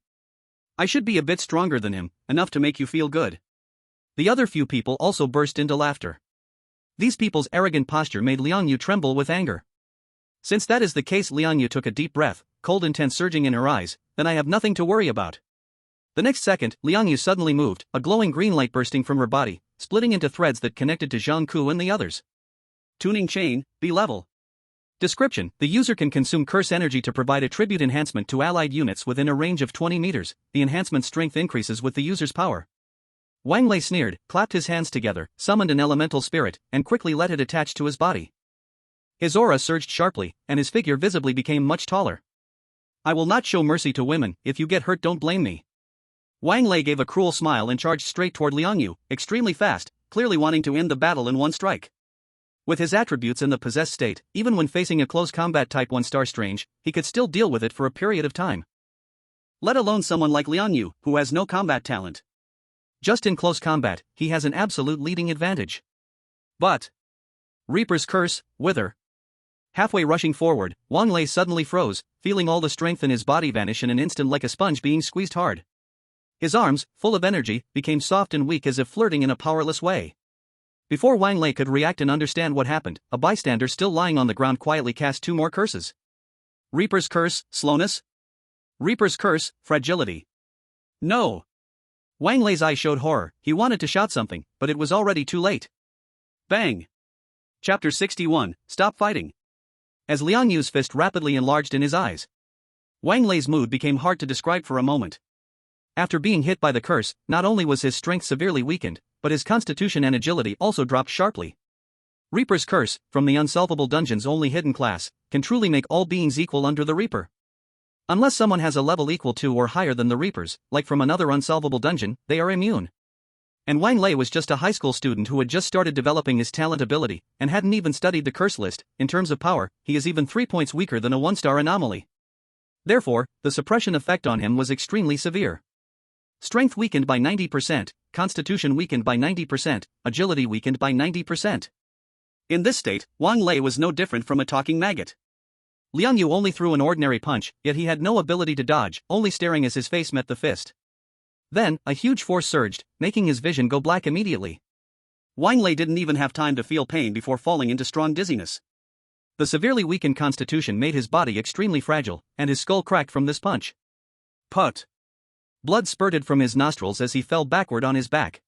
I should be a bit stronger than him, enough to make you feel good. The other few people also burst into laughter. These people's arrogant posture made Liang Yu tremble with anger. Since that is the case, Liang Yu took a deep breath, cold intent surging in her eyes, then I have nothing to worry about. The next second, Liang Yu suddenly moved, a glowing green light bursting from her body, splitting into threads that connected to Jiangku and the others. Tuning chain, B level. Description: the user can consume curse energy to provide attribute enhancement to allied units within a range of 20 meters. The enhancement strength increases with the user's power. Wang Lei sneered, clapped his hands together, summoned an elemental spirit, and quickly let it attach to his body. His aura surged sharply, and his figure visibly became much taller. I will not show mercy to women. If you get hurt, don't blame me. Wang Lei gave a cruel smile and charged straight toward Liang Yu, extremely fast, clearly wanting to end the battle in one strike. With his attributes in the possessed state, even when facing a close combat type 1-star strange, he could still deal with it for a period of time. Let alone someone like Liang Yu, who has no combat talent. Just in close combat, he has an absolute leading advantage. But Reaper's curse, wither. Halfway rushing forward, Wang Lei suddenly froze, feeling all the strength in his body vanish in an instant like a sponge being squeezed hard. His arms, full of energy, became soft and weak as if flirting in a powerless way. Before Wang Lei could react and understand what happened, a bystander still lying on the ground quietly cast 2 more curses. Reaper's curse, slowness. Reaper's curse, fragility. No. Wang Lei's eyes showed horror. He wanted to shout something, but it was already too late. Bang! Chapter 61, Stop Fighting. As Liang Yu's fist rapidly enlarged in his eyes, Wang Lei's mood became hard to describe for a moment. After being hit by the curse, not only was his strength severely weakened, but his constitution and agility also dropped sharply. Reaper's curse, from the unsolvable dungeon's only hidden class, can truly make all beings equal under the Reaper. Unless someone has a level equal to or higher than the Reapers, like from another unsolvable dungeon, they are immune. And Wang Lei was just a high school student who had just started developing his talent ability, and hadn't even studied the curse list. In terms of power, he is even 3 points weaker than a 1-star anomaly. Therefore, the suppression effect on him was extremely severe. Strength weakened by 90%, constitution weakened by 90%, agility weakened by 90%. In this state, Wang Lei was no different from a talking maggot. Liang Yu only threw an ordinary punch, yet he had no ability to dodge, only staring as his face met the fist. Then, a huge force surged, making his vision go black immediately. Wang Lei didn't even have time to feel pain before falling into strong dizziness. The severely weakened constitution made his body extremely fragile, and his skull cracked from this punch. Put! Blood spurted from his nostrils as he fell backward on his back.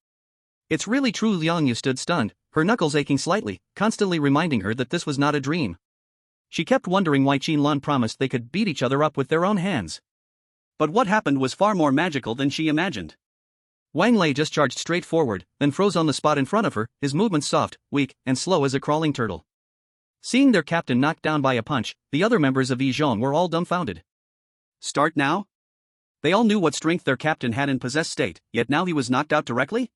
It's really true. Liang Yu stood stunned, her knuckles aching slightly, constantly reminding her that this was not a dream. She kept wondering why Qin Lan promised they could beat each other up with their own hands. But what happened was far more magical than she imagined. Wang Lei just charged straight forward, then froze on the spot in front of her, his movements soft, weak, and slow as a crawling turtle. Seeing their captain knocked down by a punch, the other members of Yi Zhong were all dumbfounded. Start now? They all knew what strength their captain had in possessed state, yet now he was knocked out directly?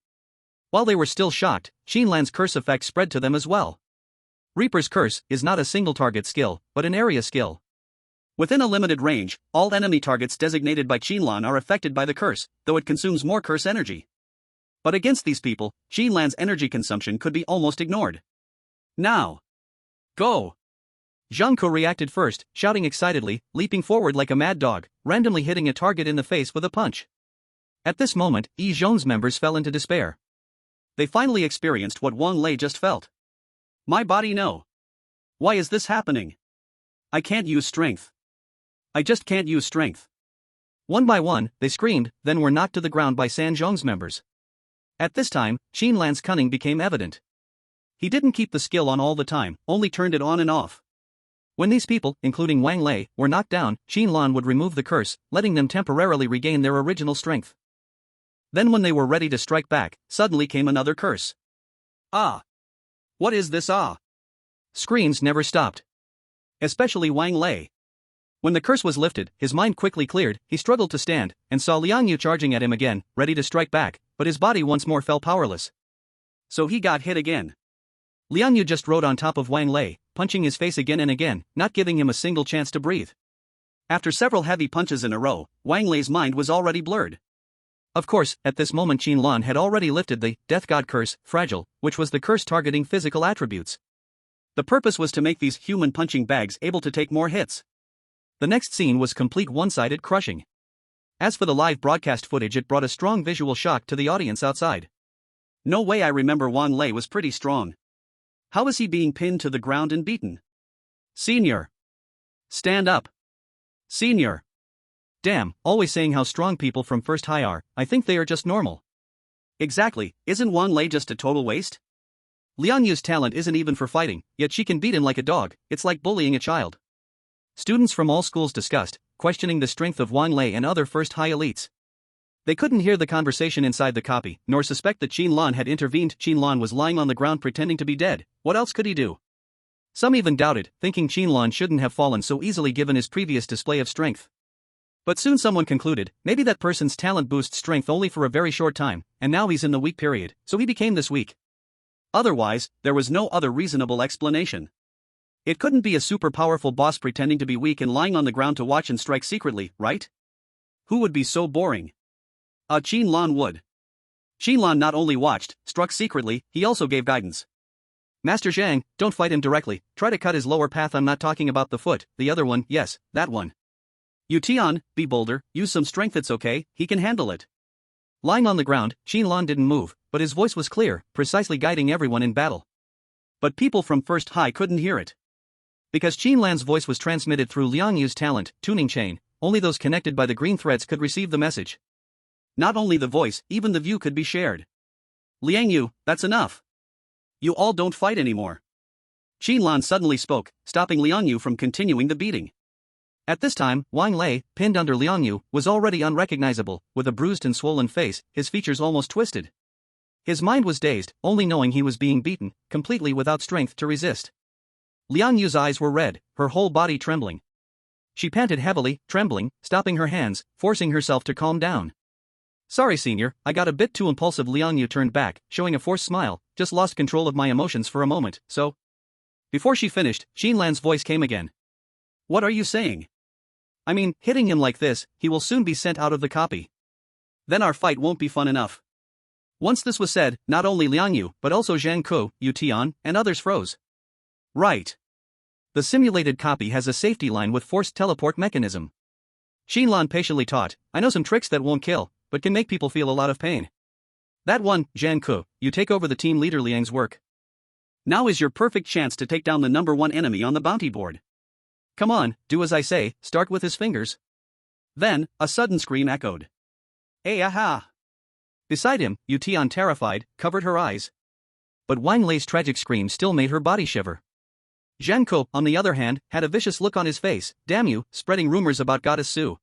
While they were still shocked, Qin Lan's curse effect spread to them as well. Reaper's Curse is not a single target skill, but an area skill. Within a limited range, all enemy targets designated by Qin Lan are affected by the curse, though it consumes more curse energy. But against these people, Qin Lan's energy consumption could be almost ignored. Now! Go! Zhang Ke reacted first, shouting excitedly, leaping forward like a mad dog, randomly hitting a target in the face with a punch. At this moment, Yi Zhong's members fell into despair. They finally experienced what Wang Lei just felt. My body no. Why is this happening? I can't use strength. I just can't use strength. One by one, they screamed, then were knocked to the ground by San Zhong's members. At this time, Qin Lan's cunning became evident. He didn't keep the skill on all the time, only turned it on and off. When these people, including Wang Lei, were knocked down, Qin Lan would remove the curse, letting them temporarily regain their original strength. Then when they were ready to strike back, suddenly came another curse. Ah! What is this ah? Screams never stopped. Especially Wang Lei. When the curse was lifted, his mind quickly cleared, he struggled to stand, and saw Liang Yu charging at him again, ready to strike back, but his body once more fell powerless. So he got hit again. Liang Yu just rode on top of Wang Lei, punching his face again and again, not giving him a single chance to breathe. After several heavy punches in a row, Wang Lei's mind was already blurred. Of course, at this moment Qin Lan had already lifted the Death God Curse, Fragile, which was the curse targeting physical attributes. The purpose was to make these human punching bags able to take more hits. The next scene was complete one-sided crushing. As for the live broadcast footage, it brought a strong visual shock to the audience outside. No way, I remember Wang Lei was pretty strong. How is he being pinned to the ground and beaten? Senior! Stand up! Senior! Damn, always saying how strong people from first high are, I think they are just normal. Exactly, isn't Wang Lei just a total waste? Liang Yu's talent isn't even for fighting, yet she can beat him like a dog, it's like bullying a child. Students from all schools discussed, questioning the strength of Wang Lei and other first high elites. They couldn't hear the conversation inside the copy, nor suspect that Qin Lan had intervened. Qin Lan was lying on the ground pretending to be dead, what else could he do? Some even doubted, thinking Qin Lan shouldn't have fallen so easily given his previous display of strength. But soon someone concluded, maybe that person's talent boosts strength only for a very short time, and now he's in the weak period, so he became this weak. Otherwise, there was no other reasonable explanation. It couldn't be a super powerful boss pretending to be weak and lying on the ground to watch and strike secretly, right? Who would be so boring? Qin Lan would. Qin Lan not only watched, struck secretly, he also gave guidance. Master Zhang, don't fight him directly, try to cut his lower path. I'm not talking about the foot, the other one, yes, that one. Yu Tian, be bolder, use some strength, it's okay, he can handle it. Lying on the ground, Qin Lan didn't move, but his voice was clear, precisely guiding everyone in battle. But people from first high couldn't hear it. Because Qin Lan's voice was transmitted through Liang Yu's talent, tuning chain, only those connected by the green threads could receive the message. Not only the voice, even the view could be shared. Liang Yu, that's enough. You all don't fight anymore. Qin Lan suddenly spoke, stopping Liang Yu from continuing the beating. At this time, Wang Lei, pinned under Liang Yu, was already unrecognizable, with a bruised and swollen face, his features almost twisted. His mind was dazed, only knowing he was being beaten, completely without strength to resist. Liang Yu's eyes were red, her whole body trembling. She panted heavily, trembling, stopping her hands, forcing herself to calm down. Sorry senior, I got a bit too impulsive. Liang Yu turned back, showing a forced smile, just lost control of my emotions for a moment, so... Before she finished, Qin Lan's voice came again. What are you saying? I mean, hitting him like this, he will soon be sent out of the copy. Then our fight won't be fun enough. Once this was said, not only Liang Yu, but also Zhang Ke, Yu Tian, and others froze. Right. The simulated copy has a safety line with forced teleport mechanism. Qin Lan patiently taught, I know some tricks that won't kill, but can make people feel a lot of pain. That one, Zhang Ke, you take over the team leader Liang's work. Now is your perfect chance to take down the #1 enemy on the bounty board. Come on, do as I say, start with his fingers. Then, a sudden scream echoed. Hey aha! Beside him, Yu Tian, terrified, covered her eyes. but Wang Lei's tragic scream still made her body shiver. Zhang Ke, on the other hand, had a vicious look on his face. Damn you, spreading rumors about Goddess Su.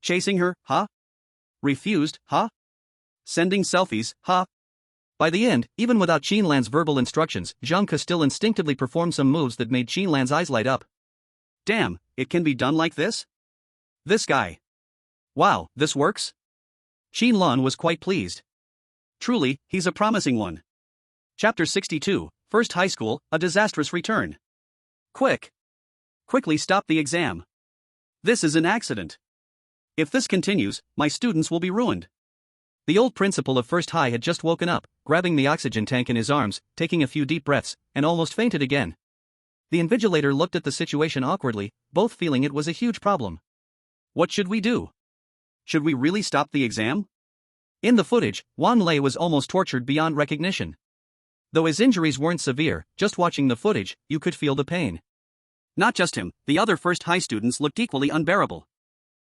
Chasing her, huh? Refused, huh? Sending selfies, huh? By the end, even without Qin Lan's verbal instructions, Zhang Ke still instinctively performed some moves that made Qin Lan's eyes light up. Damn, it can be done like this? This guy. Wow, this works? Qin Lan was quite pleased. Truly, he's a promising one. Chapter 62, First High School, A Disastrous Return. Quickly stop the exam. This is an accident. If this continues, my students will be ruined. The old principal of First High had just woken up, grabbing the oxygen tank in his arms, taking a few deep breaths, and almost fainted again. The invigilator looked at the situation awkwardly, both feeling it was a huge problem. What should we do? Should we really stop the exam? In the footage, Wang Lei was almost tortured beyond recognition. Though his injuries weren't severe, just watching the footage, you could feel the pain. Not just him, the other First High students looked equally unbearable.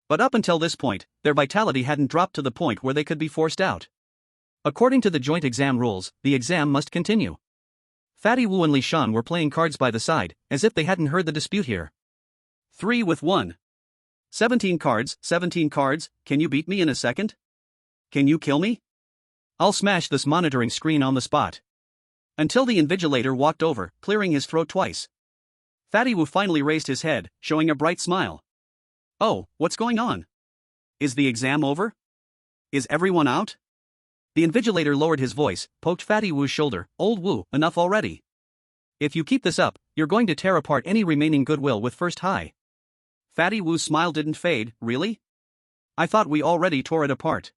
But up until this point, their vitality hadn't dropped to the point where they could be forced out. According to the joint exam rules, the exam must continue. Fatty Wu and Li Shan were playing cards by the side, as if they hadn't heard the dispute here. 3 with 1. 17 cards, can you beat me in a second? Can you kill me? I'll smash this monitoring screen on the spot. Until the invigilator walked over, clearing his throat twice. Fatty Wu finally raised his head, showing a bright smile. Oh, what's going on? Is the exam over? Is everyone out? The invigilator lowered his voice, poked Fatty Wu's shoulder. Old Wu, enough already. If you keep this up, you're going to tear apart any remaining goodwill with First High. Fatty Wu's smile didn't fade. Really? I thought we already tore it apart.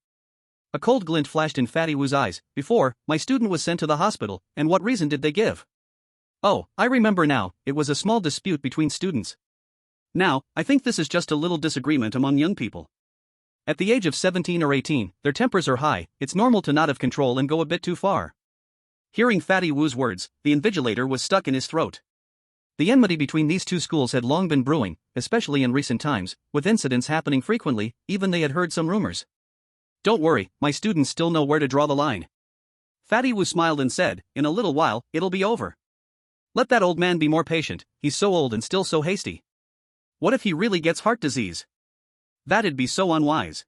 A cold glint flashed in Fatty Wu's eyes. Before, my student was sent to the hospital, and what reason did they give? Oh, I remember now, it was a small dispute between students. Now, I think this is just a little disagreement among young people. At the age of 17 or 18, their tempers are high, it's normal to not have control and go a bit too far. Hearing Fatty Wu's words, the invigilator was stuck in his throat. The enmity between these two schools had long been brewing, especially in recent times, with incidents happening frequently, even they had heard some rumors. Don't worry, my students still know where to draw the line. Fatty Wu smiled and said, in a little while, it'll be over. Let that old man be more patient, he's so old and still so hasty. What if he really gets heart disease? That'd be so unwise.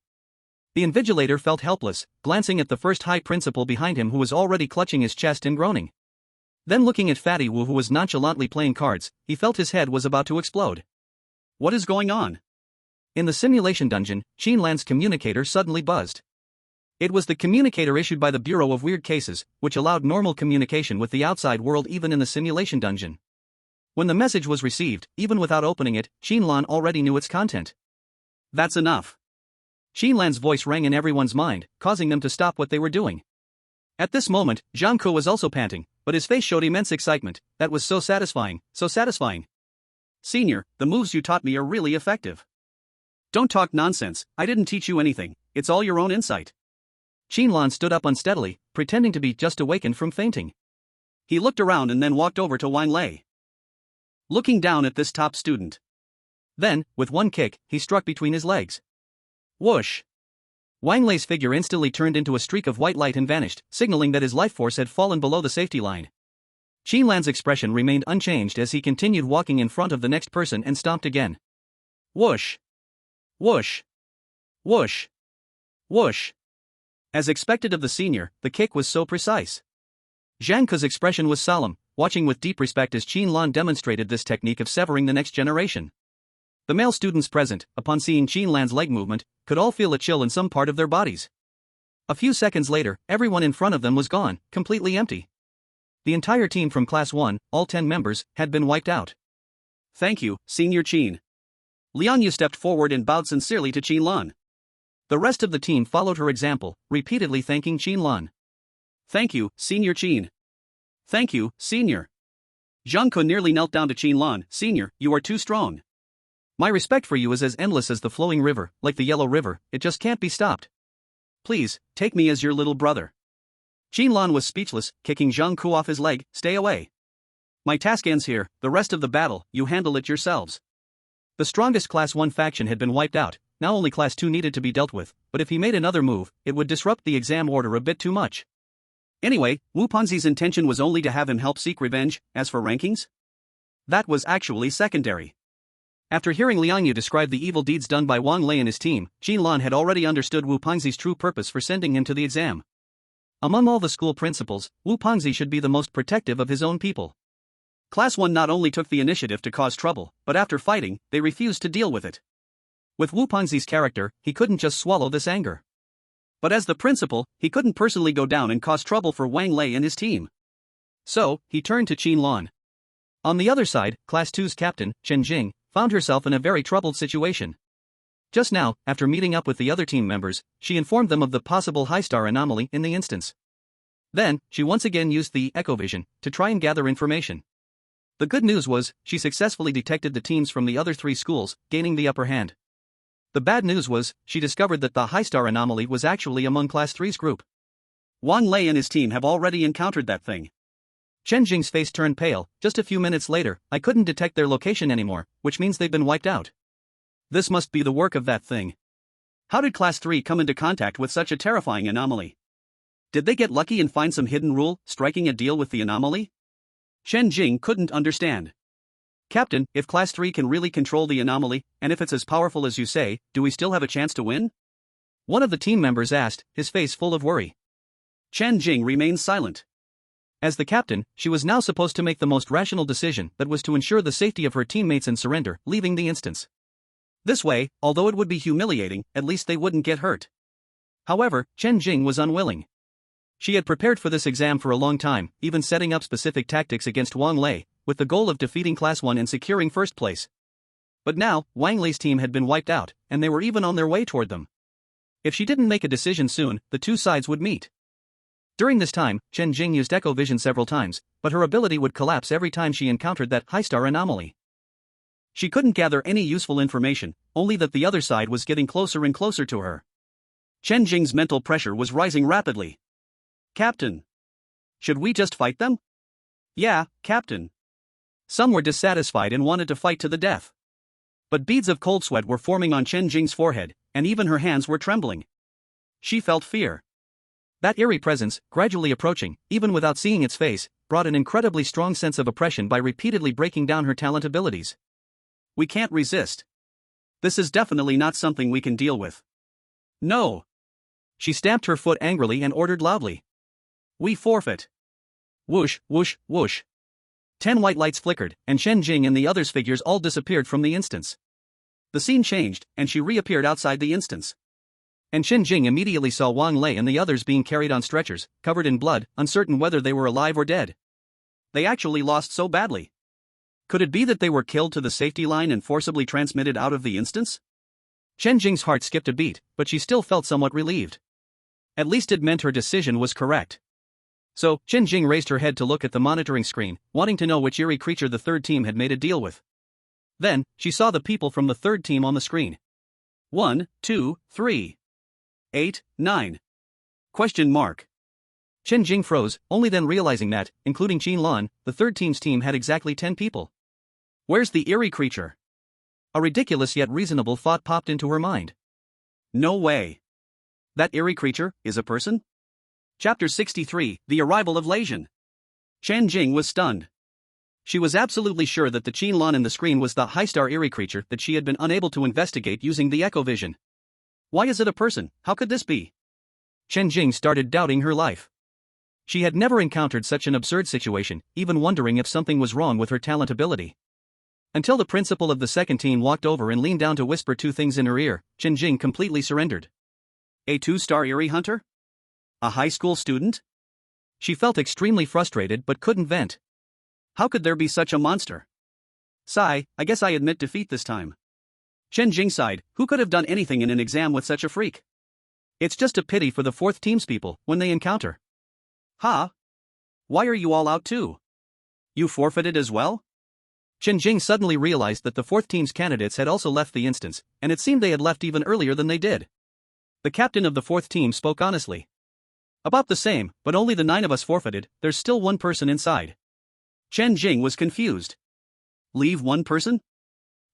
The invigilator felt helpless, glancing at the First High principal behind him who was already clutching his chest and groaning. Then looking at Fatty Wu who was nonchalantly playing cards, he felt his head was about to explode. What is going on? In the simulation dungeon, Qin Lan's communicator suddenly buzzed. It was the communicator issued by the Bureau of Weird Cases, which allowed normal communication with the outside world even in the simulation dungeon. When the message was received, even without opening it, Qin Lan already knew its content. That's enough. Qin Lan's voice rang in everyone's mind, causing them to stop what they were doing. At this moment, Zhang Ke was also panting, but his face showed immense excitement. That was so satisfying, so satisfying. Senior, the moves you taught me are really effective. Don't talk nonsense, I didn't teach you anything, it's all your own insight. Qin Lan stood up unsteadily, pretending to be just awakened from fainting. He looked around and then walked over to Wang Lei. Looking down at this top student. Then, with one kick, he struck between his legs. Whoosh! Wang Lei's figure instantly turned into a streak of white light and vanished, signaling that his life force had fallen below the safety line. Qin Lan's expression remained unchanged as he continued walking in front of the next person and stomped again. Whoosh! Whoosh! Whoosh! Whoosh! As expected of the senior, the kick was so precise. Zhang Ke's expression was solemn, watching with deep respect as Qin Lan demonstrated this technique of severing the next generation. The male students present, upon seeing Qin Lan's leg movement, could all feel a chill in some part of their bodies. A few seconds later, everyone in front of them was gone, completely empty. The entire team from Class 1, all 10 members, had been wiped out. Thank you, Senior Qin. Lianyu stepped forward and bowed sincerely to Qin Lan. The rest of the team followed her example, repeatedly thanking Qin Lan. Thank you, Senior Qin. Thank you, Senior. Zhang Ke nearly knelt down to Qin Lan. Senior, you are too strong. My respect for you is as endless as the flowing river, like the Yellow River, it just can't be stopped. Please, take me as your little brother. Qin Lan was speechless, kicking Zhang Ke off his leg. Stay away. My task ends here, the rest of the battle, you handle it yourselves. The strongest Class 1 faction had been wiped out, now only Class 2 needed to be dealt with, but if he made another move, it would disrupt the exam order a bit too much. Anyway, Wu Ponzi's intention was only to have him help seek revenge. As for rankings, that was actually secondary. After hearing Liang Yu describe the evil deeds done by Wang Lei and his team, Qin Lan had already understood Wu Ponzi's true purpose for sending him to the exam. Among all the school principals, Wu Ponzi should be the most protective of his own people. Class 1 not only took the initiative to cause trouble, but after fighting, they refused to deal with it. With Wu Ponzi's character, he couldn't just swallow this anger. But as the principal, he couldn't personally go down and cause trouble for Wang Lei and his team. So, he turned to Qin Lan. On the other side, Class 2's captain, Chen Jing, found herself in a very troubled situation. Just now, after meeting up with the other team members, she informed them of the possible high-star anomaly in the instance. Then, she once again used the echovision to try and gather information. The good news was, she successfully detected the teams from the other three schools, gaining the upper hand. The bad news was, she discovered that the high-star anomaly was actually among Class 3's group. Wang Lei and his team have already encountered that thing. Chen Jing's face turned pale. Just a few minutes later, I couldn't detect their location anymore, which means they've been wiped out. This must be the work of that thing. How did Class 3 come into contact with such a terrifying anomaly? Did they get lucky and find some hidden rule, striking a deal with the anomaly? Chen Jing couldn't understand. Captain, if Class 3 can really control the anomaly, and if it's as powerful as you say, do we still have a chance to win? One of the team members asked, his face full of worry. Chen Jing remained silent. As the captain, she was now supposed to make the most rational decision, that was to ensure the safety of her teammates and surrender, leaving the instance. This way, although it would be humiliating, at least they wouldn't get hurt. However, Chen Jing was unwilling. She had prepared for this exam for a long time, even setting up specific tactics against Wang Lei, with the goal of defeating Class 1 and securing first place. But now, Wang Lei's team had been wiped out, and they were even on their way toward them. If she didn't make a decision soon, the two sides would meet. During this time, Chen Jing used Echo Vision several times, but her ability would collapse every time she encountered that high-star anomaly. She couldn't gather any useful information, only that the other side was getting closer and closer to her. Chen Jing's mental pressure was rising rapidly. Captain. Should we just fight them? Yeah, Captain. Some were dissatisfied and wanted to fight to the death. But beads of cold sweat were forming on Chen Jing's forehead, and even her hands were trembling. She felt fear. That eerie presence, gradually approaching, even without seeing its face, brought an incredibly strong sense of oppression by repeatedly breaking down her talent abilities. We can't resist. This is definitely not something we can deal with. No. She stamped her foot angrily and ordered loudly. We forfeit. Whoosh, whoosh, whoosh. 10 white lights flickered, and Chen Jing and the others' figures all disappeared from the instance. The scene changed, and she reappeared outside the instance. And Chen Jing immediately saw Wang Lei and the others being carried on stretchers, covered in blood, uncertain whether they were alive or dead. They actually lost so badly. Could it be that they were killed to the safety line and forcibly transmitted out of the instance? Chen Jing's heart skipped a beat, but she still felt somewhat relieved. At least it meant her decision was correct. So, Chen Jing raised her head to look at the monitoring screen, wanting to know which eerie creature the third team had made a deal with. Then, she saw the people from the third team on the screen. 1, 2, 3. 8, 9. Question mark. Chen Jing froze, only then realizing that, including Qin Lan, the third team's team had exactly 10 people. Where's the eerie creature? A ridiculous yet reasonable thought popped into her mind. No way. That eerie creature is a person? Chapter 63, The Arrival of Leijin. Chen Jing was stunned. She was absolutely sure that the Qin Lan in the screen was the high-star eerie creature that she had been unable to investigate using the Echo Vision. Why is it a person? How could this be? Chen Jing started doubting her life. She had never encountered such an absurd situation, even wondering if something was wrong with her talent ability. Until the principal of the second team walked over and leaned down to whisper two things in her ear, Chen Jing completely surrendered. A 2-star eerie hunter? A high school student? She felt extremely frustrated but couldn't vent. How could there be such a monster? Sigh, I guess I admit defeat this time. Chen Jing sighed, who could have done anything in an exam with such a freak? It's just a pity for the fourth team's people, when they encounter. Huh? Why are you all out too? You forfeited as well? Chen Jing suddenly realized that the fourth team's candidates had also left the instance, and it seemed they had left even earlier than they did. The captain of the fourth team spoke honestly. About the same, but only the 9 of us forfeited, there's still one person inside. Chen Jing was confused. Leave one person?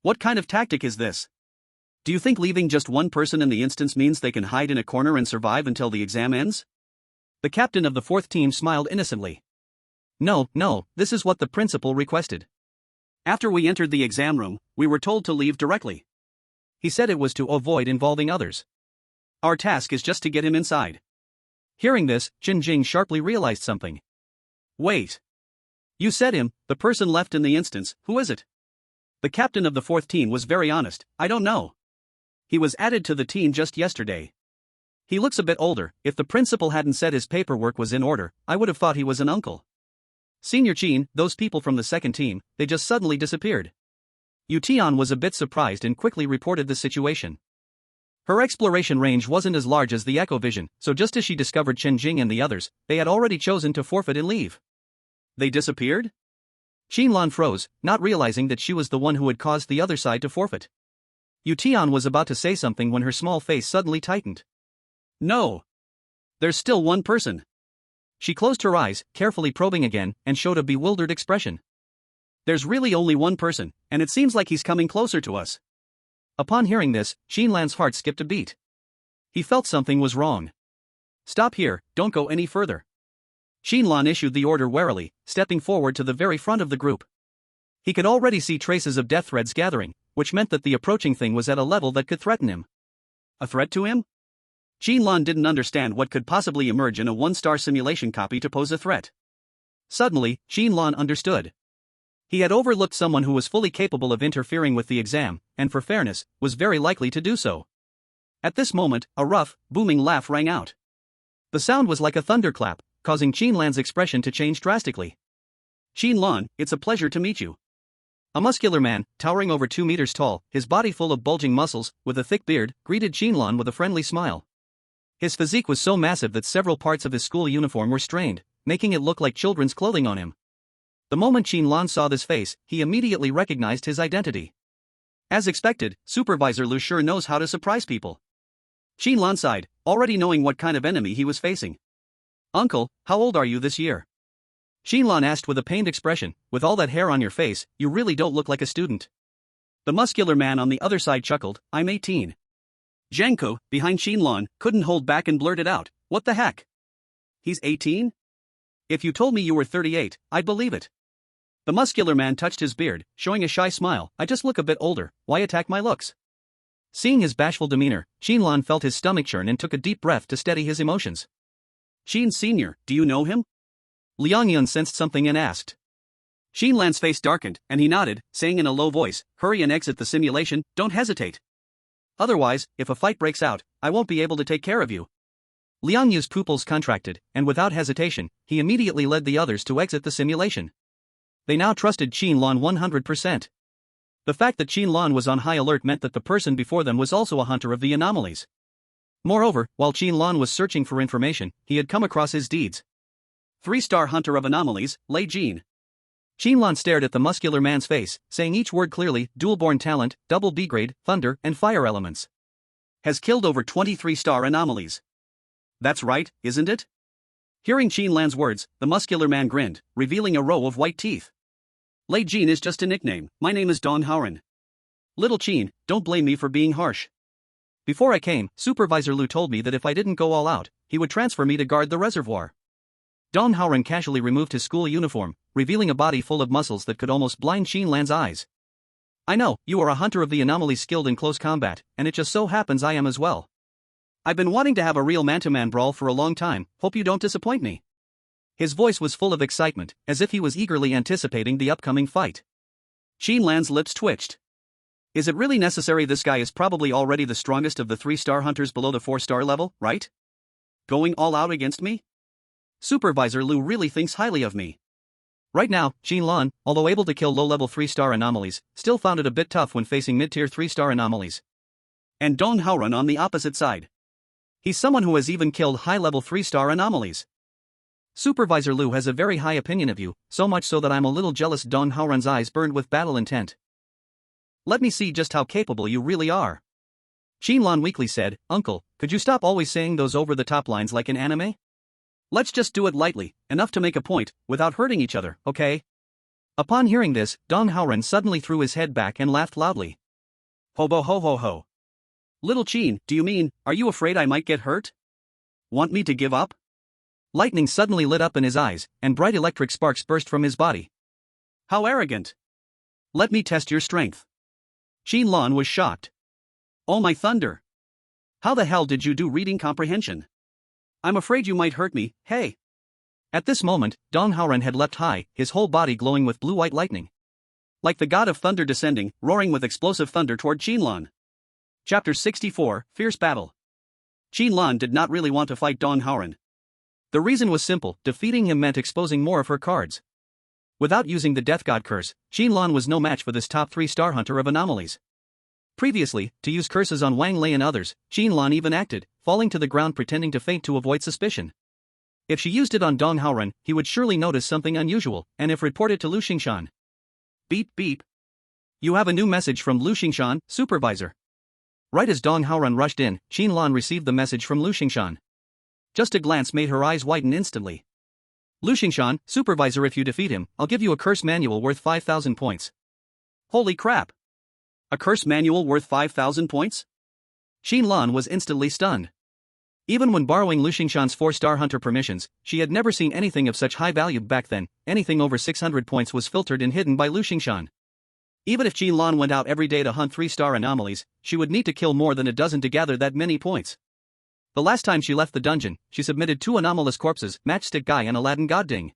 What kind of tactic is this? Do you think leaving just one person in the instance means they can hide in a corner and survive until the exam ends? The captain of the fourth team smiled innocently. No, this is what the principal requested. After we entered the exam room, we were told to leave directly. He said it was to avoid involving others. Our task is just to get him inside. Hearing this, Qin Jing sharply realized something. Wait. You said him, the person left in the instance, who is it? The captain of the fourth team was very honest, I don't know. He was added to the team just yesterday. He looks a bit older. If the principal hadn't said his paperwork was in order, I would have thought he was an uncle. Senior Qin, those people from the second team, they just suddenly disappeared. Yu Tian was a bit surprised and quickly reported the situation. Her exploration range wasn't as large as the Echo Vision, so just as she discovered Qin Jing and the others, they had already chosen to forfeit and leave. They disappeared? Qin Lan froze, not realizing that she was the one who had caused the other side to forfeit. Yu Tian was about to say something when her small face suddenly tightened. No. There's still one person. She closed her eyes, carefully probing again, and showed a bewildered expression. There's really only one person, and it seems like he's coming closer to us. Upon hearing this, Qin Lan's heart skipped a beat. He felt something was wrong. Stop here, don't go any further. Qin Lan issued the order warily, stepping forward to the very front of the group. He could already see traces of death threads gathering, which meant that the approaching thing was at a level that could threaten him. A threat to him? Qin Lan didn't understand what could possibly emerge in a one-star simulation copy to pose a threat. Suddenly, Qin Lan understood. He had overlooked someone who was fully capable of interfering with the exam, and for fairness, was very likely to do so. At this moment, a rough, booming laugh rang out. The sound was like a thunderclap, causing Qin Lan's expression to change drastically. Qin Lan, it's a pleasure to meet you. A muscular man, towering over 2 meters tall, his body full of bulging muscles, with a thick beard, greeted Qin Lan with a friendly smile. His physique was so massive that several parts of his school uniform were strained, making it look like children's clothing on him. The moment Qin Lan saw this face, he immediately recognized his identity. As expected, Supervisor Lu sure knows how to surprise people. Qin Lan sighed, already knowing what kind of enemy he was facing. Uncle, how old are you this year? Qin Lan asked with a pained expression, with all that hair on your face, you really don't look like a student. The muscular man on the other side chuckled, I'm 18. Zhang Ke, behind Qin Lan, couldn't hold back and blurted out, what the heck? He's 18? If you told me you were 38, I'd believe it. The muscular man touched his beard, showing a shy smile, I just look a bit older, why attack my looks? Seeing his bashful demeanor, Qin Lan felt his stomach churn and took a deep breath to steady his emotions. Qin Sr., do you know him? Liang Yun sensed something and asked. Qin Lan's face darkened, and he nodded, saying in a low voice, hurry and exit the simulation, don't hesitate. Otherwise, if a fight breaks out, I won't be able to take care of you. Liang Yu's pupils contracted, and without hesitation, he immediately led the others to exit the simulation. They now trusted Qin Lan 100%. The fact that Qin Lan was on high alert meant that the person before them was also a hunter of the anomalies. Moreover, while Qin Lan was searching for information, he had come across his deeds. 3-star hunter of anomalies, Lei Jin. Qin Lan stared at the muscular man's face, saying each word clearly, dual-born talent, double B-grade, thunder, and fire elements. Has killed over 23-star anomalies. That's right, isn't it? Hearing Qin Lan's words, the muscular man grinned, revealing a row of white teeth. Lei Jin is just a nickname, my name is Don Hauren. Little Qin, don't blame me for being harsh. Before I came, Supervisor Lu told me that if I didn't go all out, he would transfer me to guard the reservoir. Don Hauren casually removed his school uniform, revealing a body full of muscles that could almost blind Qin Lan's eyes. I know, you are a hunter of the anomalies skilled in close combat, and it just so happens I am as well. I've been wanting to have a real man-to-man brawl for a long time, hope you don't disappoint me. His voice was full of excitement, as if he was eagerly anticipating the upcoming fight. Qin Lan's lips twitched. Is it really necessary? This guy is probably already the strongest of the 3-star hunters below the 4-star level, right? Going all out against me? Supervisor Lu really thinks highly of me. Right now, Qin Lan, although able to kill low-level 3-star anomalies, still found it a bit tough when facing mid-tier 3-star anomalies. And Don Hauren on the opposite side. He's someone who has even killed high-level 3-star anomalies. Supervisor Lu has a very high opinion of you, so much so that I'm a little jealous. Don Hauren's eyes burned with battle intent. Let me see just how capable you really are. Qin Lan weakly said, Uncle, could you stop always saying those over-the-top lines like in anime? Let's just do it lightly, enough to make a point, without hurting each other, okay? Upon hearing this, Don Hauren suddenly threw his head back and laughed loudly. Hobo ho ho ho. Little Qin, do you mean, are you afraid I might get hurt? Want me to give up? Lightning suddenly lit up in his eyes, and bright electric sparks burst from his body. How arrogant! Let me test your strength. Qin Lan was shocked. Oh my thunder! How the hell did you do reading comprehension? I'm afraid you might hurt me, hey! At this moment, Dong Haoren had leapt high, his whole body glowing with blue-white lightning. Like the god of thunder descending, roaring with explosive thunder toward Qin Lan. Chapter 64, Fierce Battle. Qin Lan did not really want to fight Dong Haoren. The reason was simple, defeating him meant exposing more of her cards. Without using the Death God curse, Qin Lan was no match for this top 3-star hunter of anomalies. Previously, to use curses on Wang Lei and others, Qin Lan even acted, falling to the ground pretending to faint to avoid suspicion. If she used it on Dong Haoren, he would surely notice something unusual, and if reported to Lu Xingshan. Beep beep. You have a new message from Lu Xingshan, supervisor. Right as Dong Haoren rushed in, Qin Lan received the message from Lu Xingshan. Just a glance made her eyes widen instantly. Lu Xingshan, supervisor, if you defeat him, I'll give you a curse manual worth 5,000 points. Holy crap! A curse manual worth 5,000 points? Qin Lan was instantly stunned. Even when borrowing Lu Xingshan's 4-star hunter permissions, she had never seen anything of such high value back then. Anything over 600 points was filtered and hidden by Lu Xingshan. Even if Qin Lan went out every day to hunt 3-star anomalies, she would need to kill more than a dozen to gather that many points. The last time she left the dungeon, she submitted 2 anomalous corpses, Matchstick Guy and Aladdin Godding.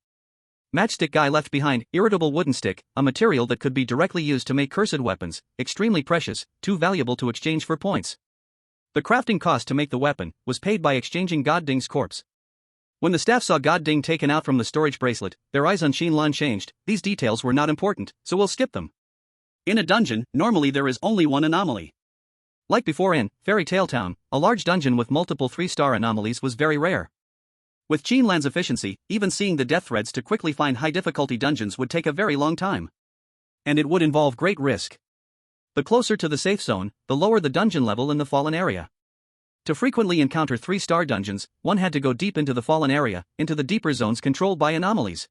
Matchstick Guy left behind irritable wooden stick, a material that could be directly used to make cursed weapons, extremely precious, too valuable to exchange for points. The crafting cost to make the weapon was paid by exchanging Godding's corpse. When the staff saw Godding taken out from the storage bracelet, their eyes on Qin Lan changed. These details were not important, so we'll skip them. In a dungeon, normally there is only one anomaly. Like before in Fairy Tale Town, a large dungeon with multiple 3-star anomalies was very rare. With Qin Lan's efficiency, even seeing the death threads to quickly find high-difficulty dungeons would take a very long time. And it would involve great risk. The closer to the safe zone, the lower the dungeon level in the fallen area. To frequently encounter 3-star dungeons, one had to go deep into the fallen area, into the deeper zones controlled by anomalies.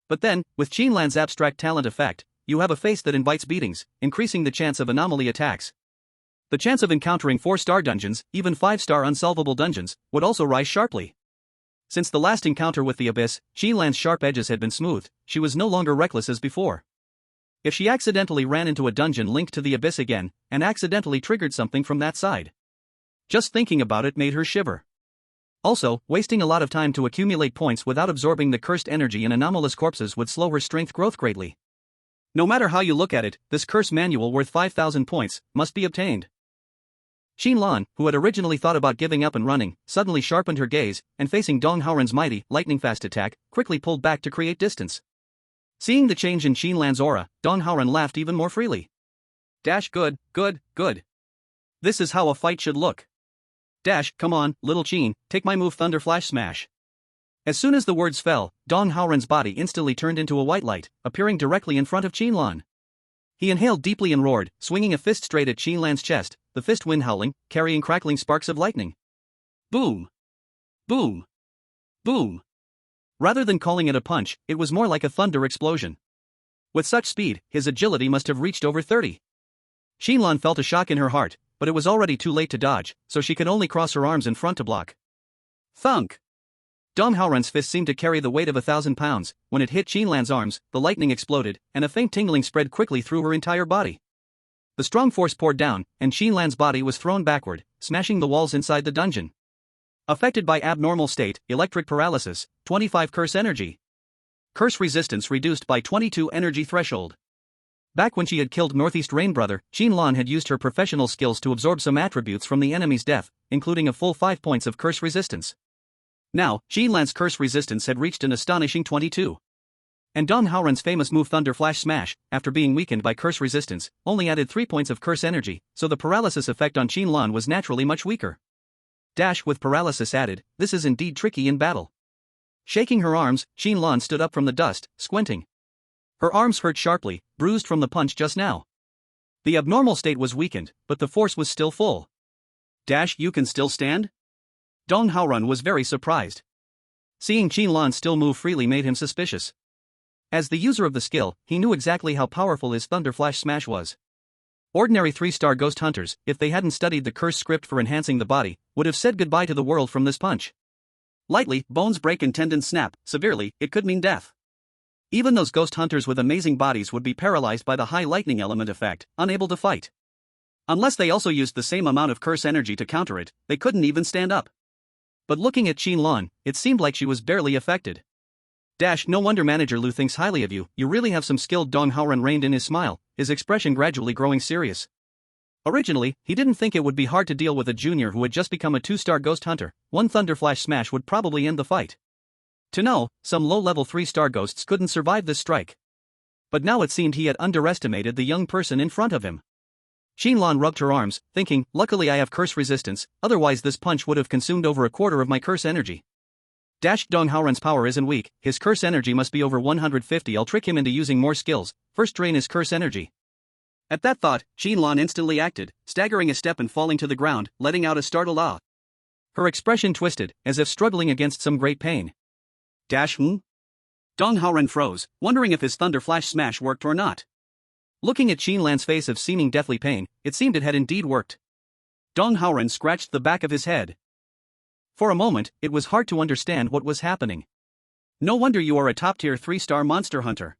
But then, with Qin Lan's abstract talent effect, you have a face that invites beatings, increasing the chance of anomaly attacks. The chance of encountering 4-star dungeons, even 5-star unsolvable dungeons, would also rise sharply. Since the last encounter with the Abyss, Qin Lan's sharp edges had been smoothed, she was no longer reckless as before. If she accidentally ran into a dungeon linked to the Abyss again, and accidentally triggered something from that side, just thinking about it made her shiver. Also, wasting a lot of time to accumulate points without absorbing the cursed energy in anomalous corpses would slow her strength growth greatly. No matter how you look at it, this curse manual worth 5,000 points must be obtained. Qin Lan, who had originally thought about giving up and running, suddenly sharpened her gaze, and facing Dong Haoren's mighty, lightning-fast attack, quickly pulled back to create distance. Seeing the change in Qin Lan's aura, Dong Haoren laughed even more freely. Good, good, good. This is how a fight should look. Come on, little Qin, take my move Thunder Flash Smash. As soon as the words fell, Dong Haoren's body instantly turned into a white light, appearing directly in front of Qin Lan. He inhaled deeply and roared, swinging a fist straight at Qin Lan's chest, the fist wind howling, carrying crackling sparks of lightning. Boom! Boom! Boom! Rather than calling it a punch, it was more like a thunder explosion. With such speed, his agility must have reached over 30. Qin Lan felt a shock in her heart, but it was already too late to dodge, so she could only cross her arms in front to block. Thunk! Dong Haoren's fist seemed to carry the weight of 1,000 pounds. When it hit Qin Lan's arms, the lightning exploded, and a faint tingling spread quickly through her entire body. The strong force poured down, and Qin Lan's body was thrown backward, smashing the walls inside the dungeon. Affected by abnormal state, electric paralysis, 25 curse energy. Curse resistance reduced by 22 energy threshold. Back when she had killed Northeast Rain Brother, Qin Lan had used her professional skills to absorb some attributes from the enemy's death, including a full 5 points of curse resistance. Now, Qin Lan's curse resistance had reached an astonishing 22. And Dong Haoren's famous move Thunder Flash Smash, after being weakened by curse resistance, only added 3 points of curse energy, so the paralysis effect on Qin Lan was naturally much weaker. With paralysis added, this is indeed tricky in battle. Shaking her arms, Qin Lan stood up from the dust, squinting. Her arms hurt sharply, bruised from the punch just now. The abnormal state was weakened, but the force was still full. You can still stand? Dong Haoren was very surprised. Seeing Qin Lan still move freely made him suspicious. As the user of the skill, he knew exactly how powerful his Thunder Flash Smash was. Ordinary 3-star ghost hunters, if they hadn't studied the curse script for enhancing the body, would have said goodbye to the world from this punch. Lightly, bones break and tendons snap. Severely, it could mean death. Even those ghost hunters with amazing bodies would be paralyzed by the high lightning element effect, unable to fight. Unless they also used the same amount of curse energy to counter it, they couldn't even stand up. But looking at Qin Lan, it seemed like she was barely affected. No wonder Manager Lu thinks highly of you. You really have some skill. Dong Haoran reined in his smile, his expression gradually growing serious. Originally, he didn't think it would be hard to deal with a junior who had just become a 2-star ghost hunter. One thunderflash smash would probably end the fight. To know, some low-level 3-star ghosts couldn't survive this strike. But now it seemed he had underestimated the young person in front of him. Qin Lan rubbed her arms, thinking, luckily I have curse resistance, otherwise this punch would have consumed over a quarter of my curse energy. Dong Haoran's power isn't weak, his curse energy must be over 150. I'll trick him into using more skills. First drain his curse energy. At that thought, Qin Lan instantly acted, staggering a step and falling to the ground, letting out a startled ah. Her expression twisted, as if struggling against some great pain. Dong Haoran froze, wondering if his thunder flash smash worked or not. Looking at Qin Lan's face of seeming deathly pain, it seemed it had indeed worked. Dong Haoran scratched the back of his head. For a moment, it was hard to understand what was happening. No wonder you are a top-tier 3-star monster hunter.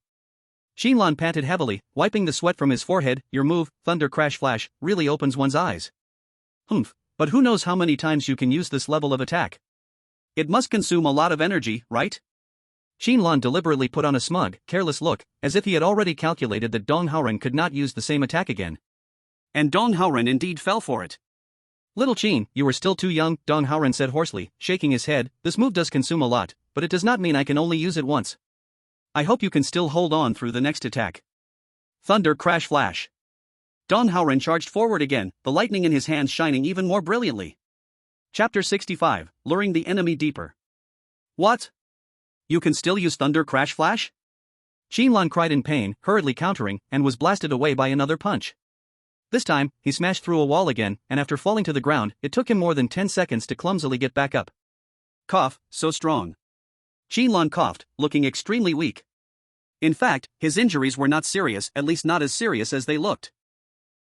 Qin Lan panted heavily, wiping the sweat from his forehead. Your move, Thunder Crash Flash, really opens one's eyes. But who knows how many times you can use this level of attack? It must consume a lot of energy, right? Qin Lan deliberately put on a smug, careless look, as if he had already calculated that Dong Haoran could not use the same attack again. And Dong Haoran indeed fell for it. Little Qin, you are still too young, Dong Haoran said hoarsely, shaking his head. This move does consume a lot, but it does not mean I can only use it once. I hope you can still hold on through the next attack. Thunder Crash Flash. Dong Haoran charged forward again, the lightning in his hands shining even more brilliantly. Chapter 65, Luring the Enemy Deeper. What? You can still use Thunder Crash Flash? Qin Lan cried in pain, hurriedly countering, and was blasted away by another punch. This time, he smashed through a wall again, and after falling to the ground, it took him more than 10 seconds to clumsily get back up. Cough, so strong. Qin Lan coughed, looking extremely weak. In fact, his injuries were not serious, at least not as serious as they looked.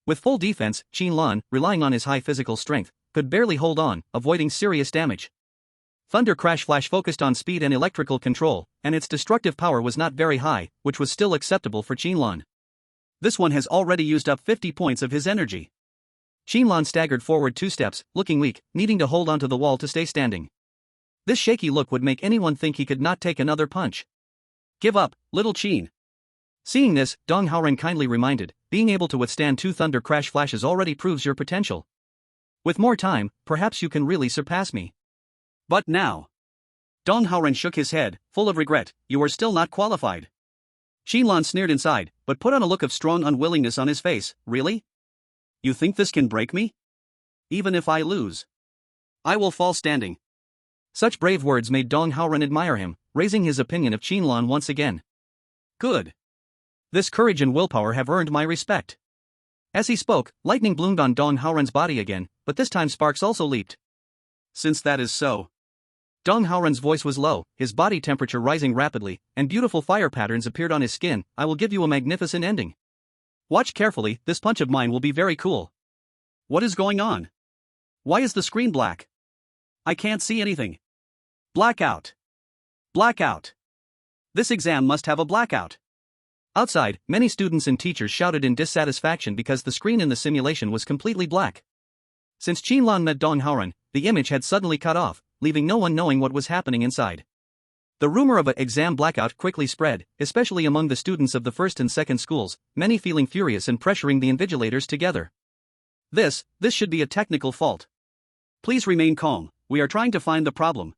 With full defense, Qin Lan, relying on his high physical strength, could barely hold on, avoiding serious damage. Thunder Crash Flash focused on speed and electrical control, and its destructive power was not very high, which was still acceptable for Qin Lan. This one has already used up 50 points of his energy. Qin Lan staggered forward 2 steps, looking weak, needing to hold onto the wall to stay standing. This shaky look would make anyone think he could not take another punch. Give up, little Qin. Seeing this, Dong Haoran kindly reminded, being able to withstand 2 Thunder Crash Flashes already proves your potential. With more time, perhaps you can really surpass me. But now. Dong Haoran shook his head, full of regret. You are still not qualified. Qin Lan sneered inside, but put on a look of strong unwillingness on his face. Really? You think this can break me? Even if I lose, I will fall standing. Such brave words made Dong Haoran admire him, raising his opinion of Qin Lan once again. Good. This courage and willpower have earned my respect. As he spoke, lightning bloomed on Dong Haoran's body again, but this time sparks also leaped. Since that is so. Dong Haoran's voice was low, his body temperature rising rapidly, and beautiful fire patterns appeared on his skin. I will give you a magnificent ending. Watch carefully, this punch of mine will be very cool. What is going on? Why is the screen black? I can't see anything. Blackout. Blackout. This exam must have a blackout. Outside, many students and teachers shouted in dissatisfaction because the screen in the simulation was completely black. Since Qin Lan met Dong Haoran, the image had suddenly cut off, leaving no one knowing what was happening inside. The rumor of an exam blackout quickly spread, especially among the students of the first and second schools, many feeling furious and pressuring the invigilators together. This should be a technical fault. Please remain calm, we are trying to find the problem.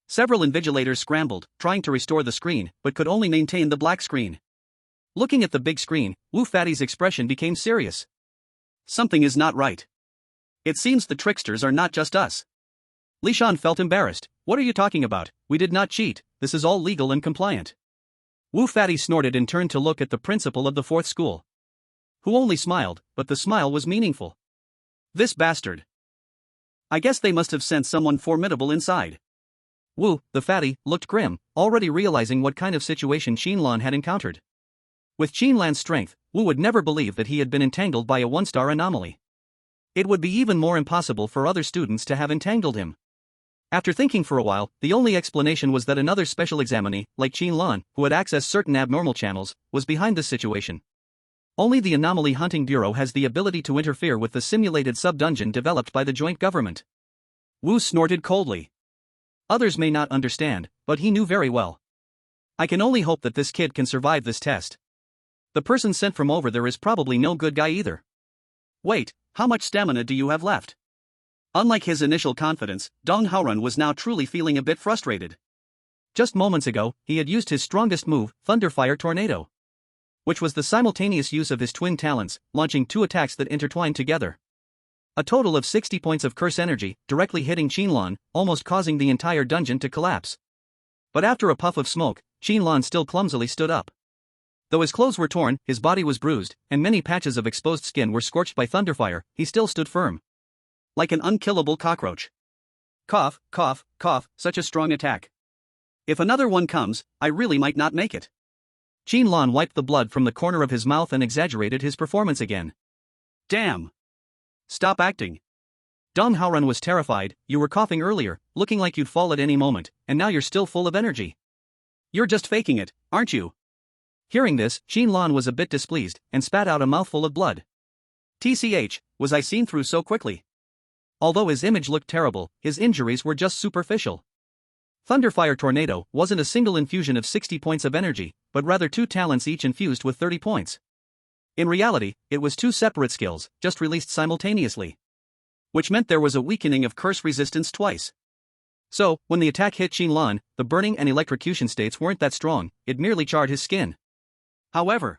Several invigilators scrambled, trying to restore the screen, but could only maintain the black screen. Looking at the big screen, Wu Fatty's expression became serious. Something is not right. It seems the tricksters are not just us. Li Shan felt embarrassed. What are you talking about? We did not cheat, this is all legal and compliant. Wu Fatty snorted and turned to look at the principal of the 4th school, who only smiled, but the smile was meaningful. This bastard. I guess they must have sent someone formidable inside. Wu, the fatty, looked grim, already realizing what kind of situation Qin Lan had encountered. With Qin Lan's strength, Wu would never believe that he had been entangled by a 1-star anomaly. It would be even more impossible for other students to have entangled him. After thinking for a while, the only explanation was that another special examinee, like Qin Lan, who had accessed certain abnormal channels, was behind this situation. Only the Anomaly Hunting Bureau has the ability to interfere with the simulated sub-dungeon developed by the joint government. Wu snorted coldly. Others may not understand, but he knew very well. I can only hope that this kid can survive this test. The person sent from over there is probably no good guy either. Wait, how much stamina do you have left? Unlike his initial confidence, Dong Haorun was now truly feeling a bit frustrated. Just moments ago, he had used his strongest move, Thunderfire Tornado, which was the simultaneous use of his twin talents, launching 2 attacks that intertwined together. A total of 60 points of curse energy, directly hitting Qin Lan, almost causing the entire dungeon to collapse. But after a puff of smoke, Qin Lan still clumsily stood up. Though his clothes were torn, his body was bruised, and many patches of exposed skin were scorched by Thunderfire, he still stood firm. Like an unkillable cockroach. Cough, cough, cough, such a strong attack. If another one comes, I really might not make it. Qin Lan wiped the blood from the corner of his mouth and exaggerated his performance again. Damn. Stop acting. Dong Haorun was terrified. You were coughing earlier, looking like you'd fall at any moment, and now you're still full of energy. You're just faking it, aren't you? Hearing this, Qin Lan was a bit displeased, and spat out a mouthful of blood. TCH, was I seen through so quickly? Although his image looked terrible, his injuries were just superficial. Thunderfire Tornado wasn't a single infusion of 60 points of energy, but rather 2 talents each infused with 30 points. In reality, it was 2 separate skills, just released simultaneously. Which meant there was a weakening of curse resistance twice. So, when the attack hit Qin Lan, the burning and electrocution states weren't that strong, it merely charred his skin. However,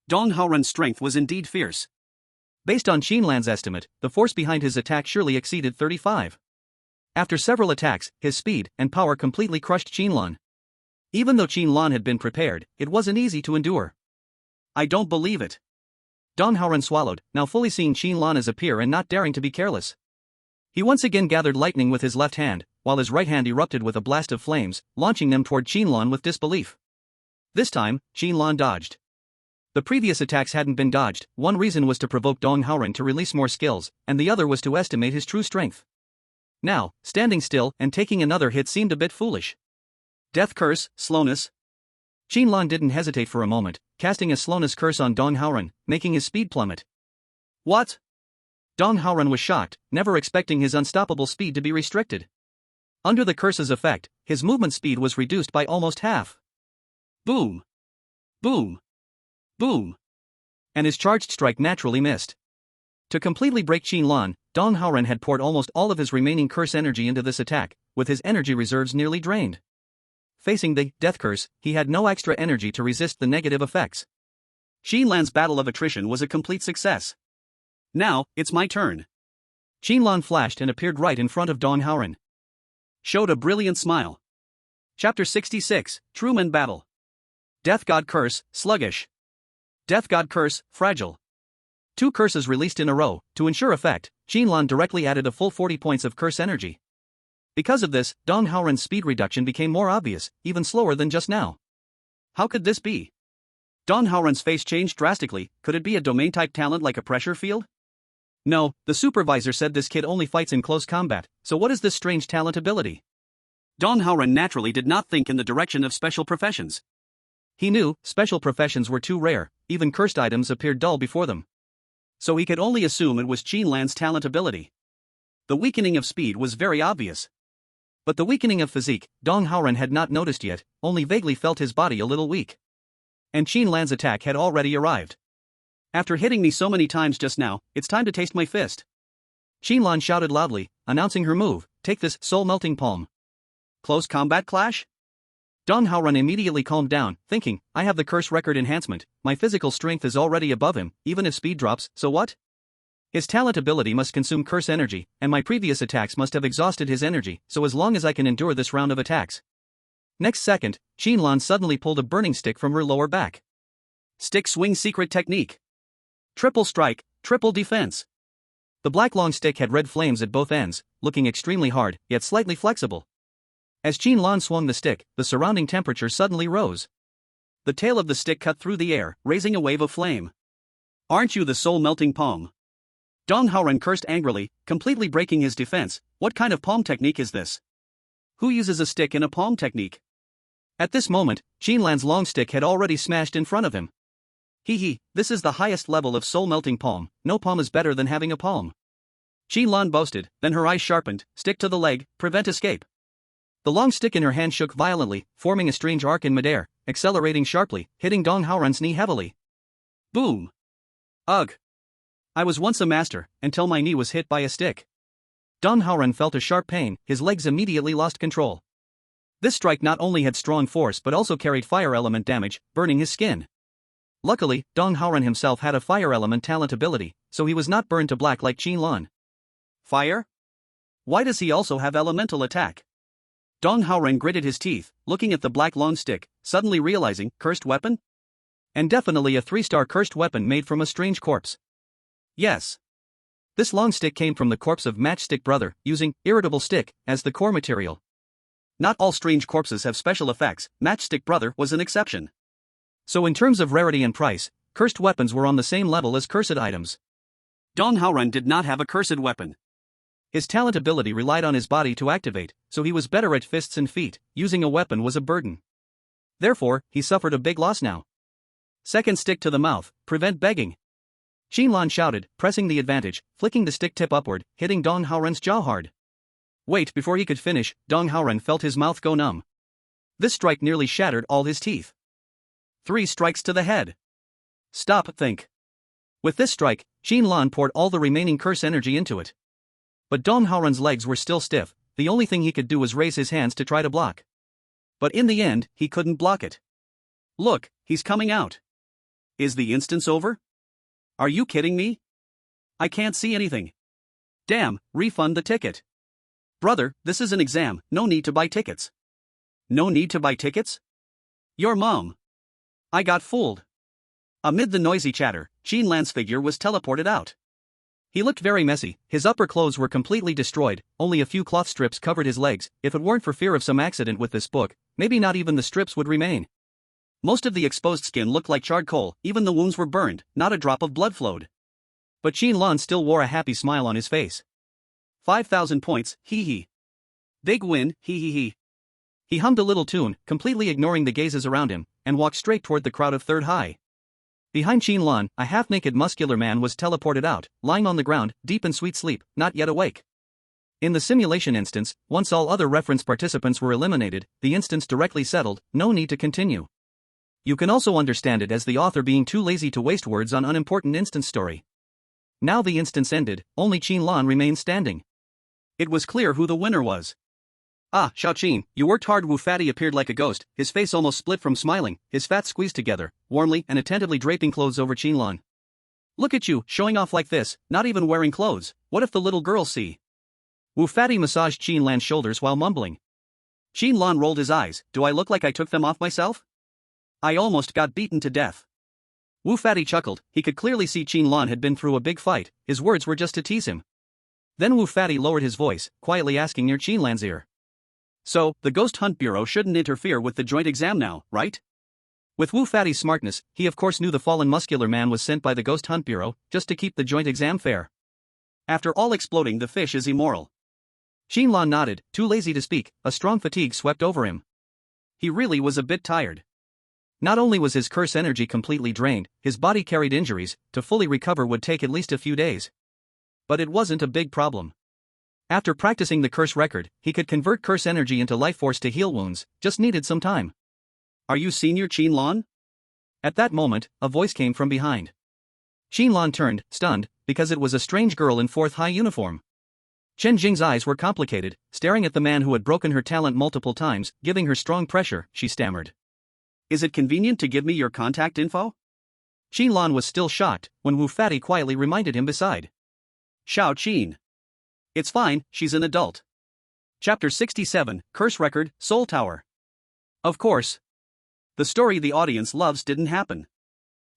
Dong Haorun's strength was indeed fierce. Based on Qin Lan's estimate, the force behind his attack surely exceeded 35. After several attacks, his speed and power completely crushed Qin Lan. Even though Qin Lan had been prepared, it wasn't easy to endure. I don't believe it. Dong Haorun swallowed, now fully seeing Qin Lan as a peer and not daring to be careless. He once again gathered lightning with his left hand, while his right hand erupted with a blast of flames, launching them toward Qin Lan with disbelief. This time, Qin Lan dodged. The previous attacks hadn't been dodged. One reason was to provoke Dong Haorun to release more skills, and the other was to estimate his true strength. Now, standing still and taking another hit seemed a bit foolish. Death curse, slowness. Qin Lan didn't hesitate for a moment, casting a slowness curse on Dong Haorun, making his speed plummet. What? Dong Haorun was shocked, never expecting his unstoppable speed to be restricted. Under the curse's effect, his movement speed was reduced by almost half. Boom! Boom! Boom! And his charged strike naturally missed. To completely break Qin Lan, Dong Haorun had poured almost all of his remaining curse energy into this attack, with his energy reserves nearly drained. Facing the death curse, he had no extra energy to resist the negative effects. Qin Lan's battle of attrition was a complete success. Now, it's my turn. Qin Lan flashed and appeared right in front of Dong Haorun. Showed a brilliant smile. Chapter 66, Truman Battle. Death God Curse, Sluggish. Death God Curse, Fragile. 2 curses released in a row. To ensure effect, Qin Lan directly added a full 40 points of curse energy. Because of this, Dong Haorun's speed reduction became more obvious, even slower than just now. How could this be? Dong Haorun's face changed drastically. Could it be a domain-type talent like a pressure field? No, the supervisor said this kid only fights in close combat, so what is this strange talent ability? Dong Haorun naturally did not think in the direction of special professions. He knew special professions were too rare, even cursed items appeared dull before them. So he could only assume it was Qin Lan's talent ability. The weakening of speed was very obvious. But the weakening of physique, Dong Haorun had not noticed yet, only vaguely felt his body a little weak. And Qin Lan's attack had already arrived. After hitting me so many times just now, it's time to taste my fist. Qin Lan shouted loudly, announcing her move, take this soul-melting palm. Close combat clash? Dong Haorun immediately calmed down, thinking, I have the curse record enhancement, my physical strength is already above him, even if speed drops, so what? His talent ability must consume curse energy, and my previous attacks must have exhausted his energy, so as long as I can endure this round of attacks. Next second, Qin Lan suddenly pulled a burning stick from her lower back. Stick swing secret technique. Triple strike, triple defense. The black long stick had red flames at both ends, looking extremely hard, yet slightly flexible. As Qin Lan swung the stick, the surrounding temperature suddenly rose. The tail of the stick cut through the air, raising a wave of flame. Aren't you the soul-melting palm? Dong Haorun cursed angrily, completely breaking his defense. What kind of palm technique is this? Who uses a stick in a palm technique? At this moment, Qin Lan's long stick had already smashed in front of him. This is the highest level of soul-melting palm, no palm is better than having a palm. Qin Lan boasted, then her eyes sharpened, stick to the leg, prevent escape. The long stick in her hand shook violently, forming a strange arc in midair, accelerating sharply, hitting Dong Haoran's knee heavily. Boom! Ugh! I was once a master, until my knee was hit by a stick. Dong Haoran felt a sharp pain, his legs immediately lost control. This strike not only had strong force but also carried fire element damage, burning his skin. Luckily, Dong Haoran himself had a fire element talent ability, so he was not burned to black like Qin Lan. Fire? Why does he also have elemental attack? Dong Haoran gritted his teeth, looking at the black long stick, suddenly realizing, cursed weapon? And definitely a 3-star cursed weapon made from a strange corpse. Yes. This long stick came from the corpse of Matchstick Brother, using irritable stick as the core material. Not all strange corpses have special effects, Matchstick Brother was an exception. So in terms of rarity and price, cursed weapons were on the same level as cursed items. Dong Haoran did not have a cursed weapon. His talent ability relied on his body to activate, so he was better at fists and feet, using a weapon was a burden. Therefore, he suffered a big loss now. Second stick to the mouth, prevent begging. Qin Lan shouted, pressing the advantage, flicking the stick tip upward, hitting Dong Haoran's jaw hard. Wait, before he could finish, Dong Haoran felt his mouth go numb. This strike nearly shattered all his teeth. 3 strikes to the head. Stop, think. With this strike, Qin Lan poured all the remaining curse energy into it. But Dong Haoran's legs were still stiff, the only thing he could do was raise his hands to try to block. But in the end, he couldn't block it. Look, he's coming out. Is the instance over? Are you kidding me? I can't see anything. Damn, refund the ticket. Brother, this is an exam, no need to buy tickets. No need to buy tickets? Your mom. I got fooled. Amid the noisy chatter, Qin Lan's figure was teleported out. He looked very messy, his upper clothes were completely destroyed, only a few cloth strips covered his legs. If it weren't for fear of some accident with this book, maybe not even the strips would remain. Most of the exposed skin looked like charred coal, even the wounds were burned, not a drop of blood flowed. But Qin Lan still wore a happy smile on his face. 5,000 points, Big win, He hummed a little tune, completely ignoring the gazes around him, and walked straight toward the crowd of third high. Behind Qin Lan, a half-naked muscular man was teleported out, lying on the ground, deep in sweet sleep, not yet awake. In the simulation instance, once all other reference participants were eliminated, the instance directly settled, no need to continue. You can also understand it as the author being too lazy to waste words on unimportant instance story. Now the instance ended, only Qin Lan remained standing. It was clear who the winner was. Ah, Xiaoqin, you worked hard. Wu Fatty appeared like a ghost, his face almost split from smiling, his fat squeezed together, warmly and attentively draping clothes over Qin Lan. Look at you, showing off like this, not even wearing clothes, what if the little girls see? Wu Fatty massaged Qin Lan's shoulders while mumbling. Qin Lan rolled his eyes, do I look like I took them off myself? I almost got beaten to death. Wu Fatty chuckled, he could clearly see Qin Lan had been through a big fight, his words were just to tease him. Then Wu Fatty lowered his voice, quietly asking near Qin Lan's ear. So, the Ghost Hunt Bureau shouldn't interfere with the joint exam now, right? With Wu Fatty's smartness, he of course knew the fallen muscular man was sent by the Ghost Hunt Bureau, just to keep the joint exam fair. After all, exploding the fish is immoral. Qin Lan nodded, too lazy to speak, a strong fatigue swept over him. He really was a bit tired. Not only was his curse energy completely drained, his body carried injuries, to fully recover would take at least a few days. But it wasn't a big problem. After practicing the curse record, he could convert curse energy into life force to heal wounds, just needed some time. Are you Senior Qin Lan? At that moment, a voice came from behind. Qin Lan turned, stunned, because it was a strange girl in 4th high uniform. Chen Jing's eyes were complicated, staring at the man who had broken her talent multiple times, giving her strong pressure, she stammered. Is it convenient to give me your contact info? Qin Lan was still shocked, when Wu Fatty quietly reminded him beside. Xiaoqin. It's fine, she's an adult. Chapter 67, Curse Record, Soul Tower. Of course. The story the audience loves didn't happen.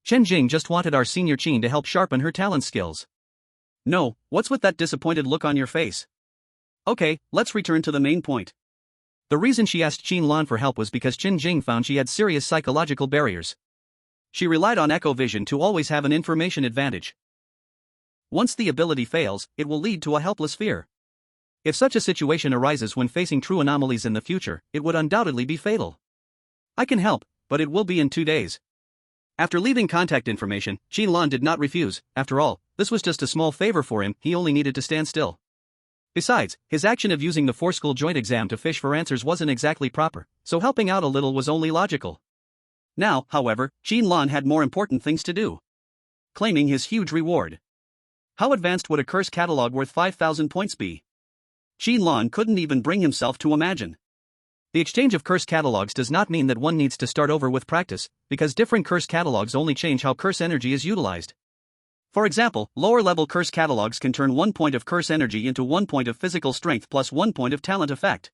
Chen Jing just wanted our senior Qin to help sharpen her talent skills. No, what's with that disappointed look on your face? Okay, let's return to the main point. The reason she asked Qin Lan for help was because Chen Jing found she had serious psychological barriers. She relied on echo vision to always have an information advantage. Once the ability fails, it will lead to a helpless fear. If such a situation arises when facing true anomalies in the future, it would undoubtedly be fatal. I can help, but it will be in 2 days. After leaving contact information, Qin Lan did not refuse. After all, this was just a small favor for him, he only needed to stand still. Besides, his action of using the 4-school joint exam to fish for answers wasn't exactly proper, so helping out a little was only logical. Now, however, Qin Lan had more important things to do. Claiming his huge reward. How advanced would a curse catalog worth 5,000 points be? Qin Lan couldn't even bring himself to imagine. The exchange of curse catalogs does not mean that one needs to start over with practice, because different curse catalogs only change how curse energy is utilized. For example, lower-level curse catalogs can turn 1 point of curse energy into 1 point of physical strength plus 1 point of talent effect.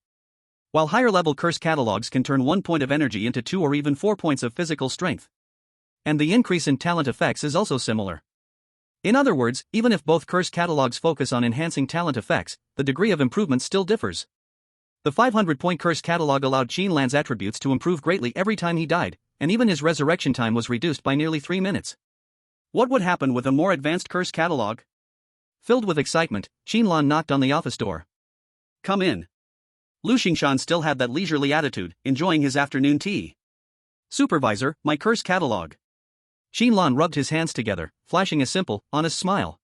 While higher-level curse catalogs can turn 1 point of energy into 2 or even 4 points of physical strength. And the increase in talent effects is also similar. In other words, even if both curse catalogs focus on enhancing talent effects, the degree of improvement still differs. The 500-point curse catalog allowed Qin Lan's attributes to improve greatly every time he died, and even his resurrection time was reduced by nearly 3 minutes. What would happen with a more advanced curse catalog? Filled with excitement, Qin Lan knocked on the office door. Come in. Lu Xingshan still had that leisurely attitude, enjoying his afternoon tea. Supervisor, my curse catalog. Qin Lan rubbed his hands together, flashing a simple, honest smile.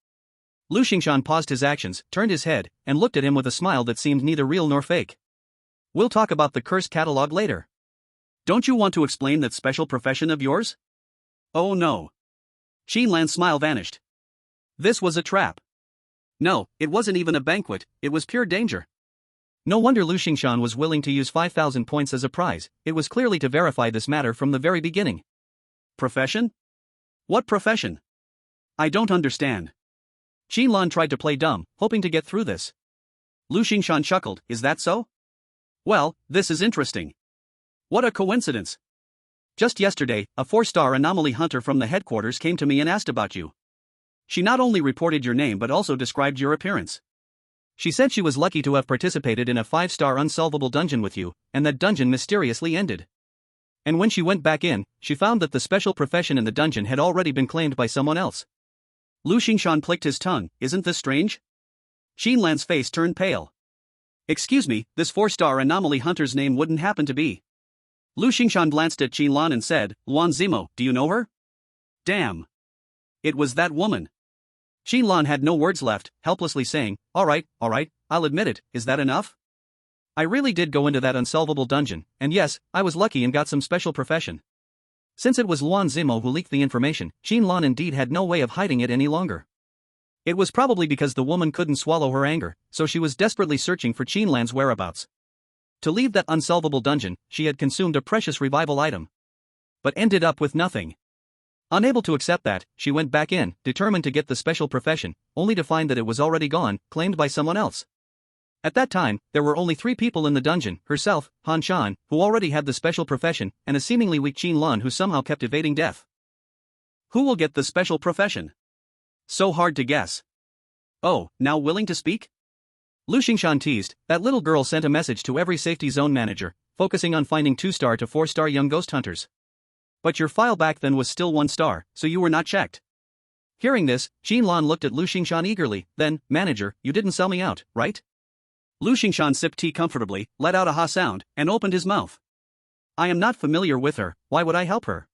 Lu Xingshan paused his actions, turned his head, and looked at him with a smile that seemed neither real nor fake. We'll talk about the curse catalog later. Don't you want to explain that special profession of yours? Oh no. Qin Lan's smile vanished. This was a trap. No, it wasn't even a banquet, it was pure danger. No wonder Lu Xingshan was willing to use 5,000 points as a prize, it was clearly to verify this matter from the very beginning. Profession? What profession? I don't understand. Qin Lan tried to play dumb, hoping to get through this. Lu Xingshan chuckled, is that so? Well, this is interesting. What a coincidence. Just yesterday, a 4-star anomaly hunter from the headquarters came to me and asked about you. She not only reported your name but also described your appearance. She said she was lucky to have participated in a 5-star unsolvable dungeon with you, and that dungeon mysteriously ended. And when she went back in, she found that the special profession in the dungeon had already been claimed by someone else. Lu Xingshan clicked his tongue, isn't this strange? Qin Lan's face turned pale. Excuse me, this 4-star anomaly hunter's name wouldn't happen to be. Lu Xingshan glanced at Qin Lan and said, Luan Zimo, do you know her? Damn. It was that woman. Qin Lan had no words left, helplessly saying, alright, I'll admit it, is that enough? I really did go into that unsolvable dungeon, and yes, I was lucky and got some special profession. Since it was Luan Zimo who leaked the information, Qin Lan indeed had no way of hiding it any longer. It was probably because the woman couldn't swallow her anger, so she was desperately searching for Qin Lan's whereabouts. To leave that unsolvable dungeon, she had consumed a precious revival item. But ended up with nothing. Unable to accept that, she went back in, determined to get the special profession, only to find that it was already gone, claimed by someone else. At that time, there were only 3 people in the dungeon, herself, Han Shan, who already had the special profession, and a seemingly weak Qin Lan who somehow kept evading death. Who will get the special profession? So hard to guess. Oh, now willing to speak? Lu Xingshan teased, that little girl sent a message to every safety zone manager, focusing on finding 2-star to 4-star young ghost hunters. But your file back then was still 1 star, so you were not checked. Hearing this, Qin Lan looked at Lu Xingshan eagerly, then, manager, you didn't sell me out, right? Lu Xingshan sipped tea comfortably, let out a ha sound, and opened his mouth. I am not familiar with her, why would I help her?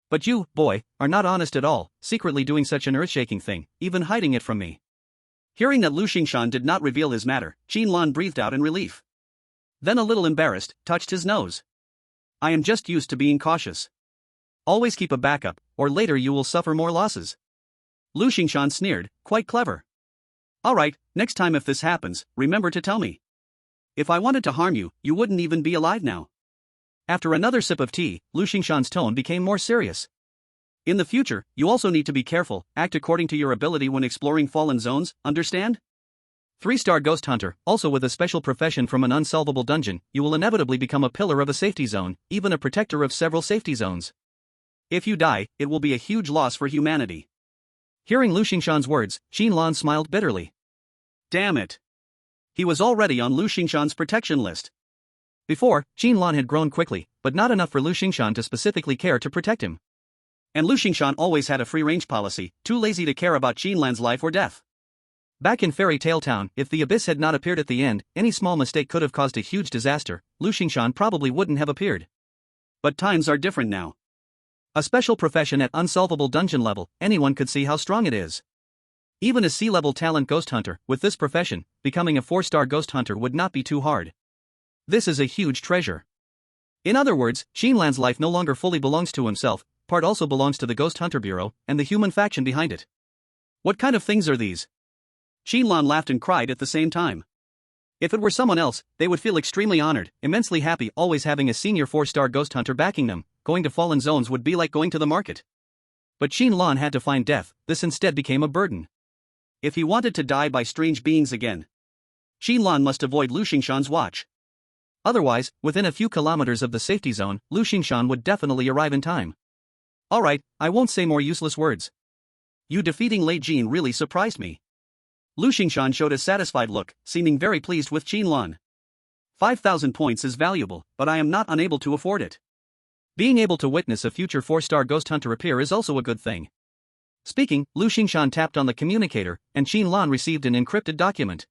But you, boy, are not honest at all, secretly doing such an earth-shaking thing, even hiding it from me. Hearing that Lu Xingshan did not reveal his matter, Qin Lan breathed out in relief. Then a little embarrassed, touched his nose. I am just used to being cautious. Always keep a backup, or later you will suffer more losses. Lu Xingshan sneered, quite clever. Alright, next time if this happens, remember to tell me. If I wanted to harm you, you wouldn't even be alive now. After another sip of tea, Lu Xingshan's tone became more serious. In the future, you also need to be careful, act according to your ability when exploring fallen zones, understand? 3-star ghost hunter, also with a special profession from an unsolvable dungeon, you will inevitably become a pillar of a safety zone, even a protector of several safety zones. If you die, it will be a huge loss for humanity. Hearing Lu Xingshan's words, Qin Lan smiled bitterly. Damn it. He was already on Lu Xingshan's protection list. Before, Qin Lan had grown quickly, but not enough for Lu Xingshan to specifically care to protect him. And Lu Xingshan always had a free-range policy, too lazy to care about Qin Lan's life or death. Back in Fairy Tale Town, if the abyss had not appeared at the end, any small mistake could have caused a huge disaster. Lu Xingshan probably wouldn't have appeared. But times are different now. A special profession at unsolvable dungeon level, anyone could see how strong it is. Even a C-level talent ghost hunter, with this profession, becoming a 4-star ghost hunter would not be too hard. This is a huge treasure. In other words, Qin Lan's life no longer fully belongs to himself, part also belongs to the Ghost Hunter Bureau, and the human faction behind it. What kind of things are these? Qin Lan laughed and cried at the same time. If it were someone else, they would feel extremely honored, immensely happy always having a senior 4-star ghost hunter backing them. Going to fallen zones would be like going to the market. But Qin Lan had to find death, this instead became a burden. If he wanted to die by strange beings again, Qin Lan must avoid Lu Xingshan's watch. Otherwise, within a few kilometers of the safety zone, Lu Xingshan would definitely arrive in time. Alright, I won't say more useless words. You defeating Lei Jin really surprised me. Lu Xingshan showed a satisfied look, seeming very pleased with Qin Lan. 5,000 points is valuable, but I am not unable to afford it. Being able to witness a future 4-star ghost hunter appear is also a good thing. Speaking, Lu Xingshan tapped on the communicator, and Qin Lan received an encrypted document.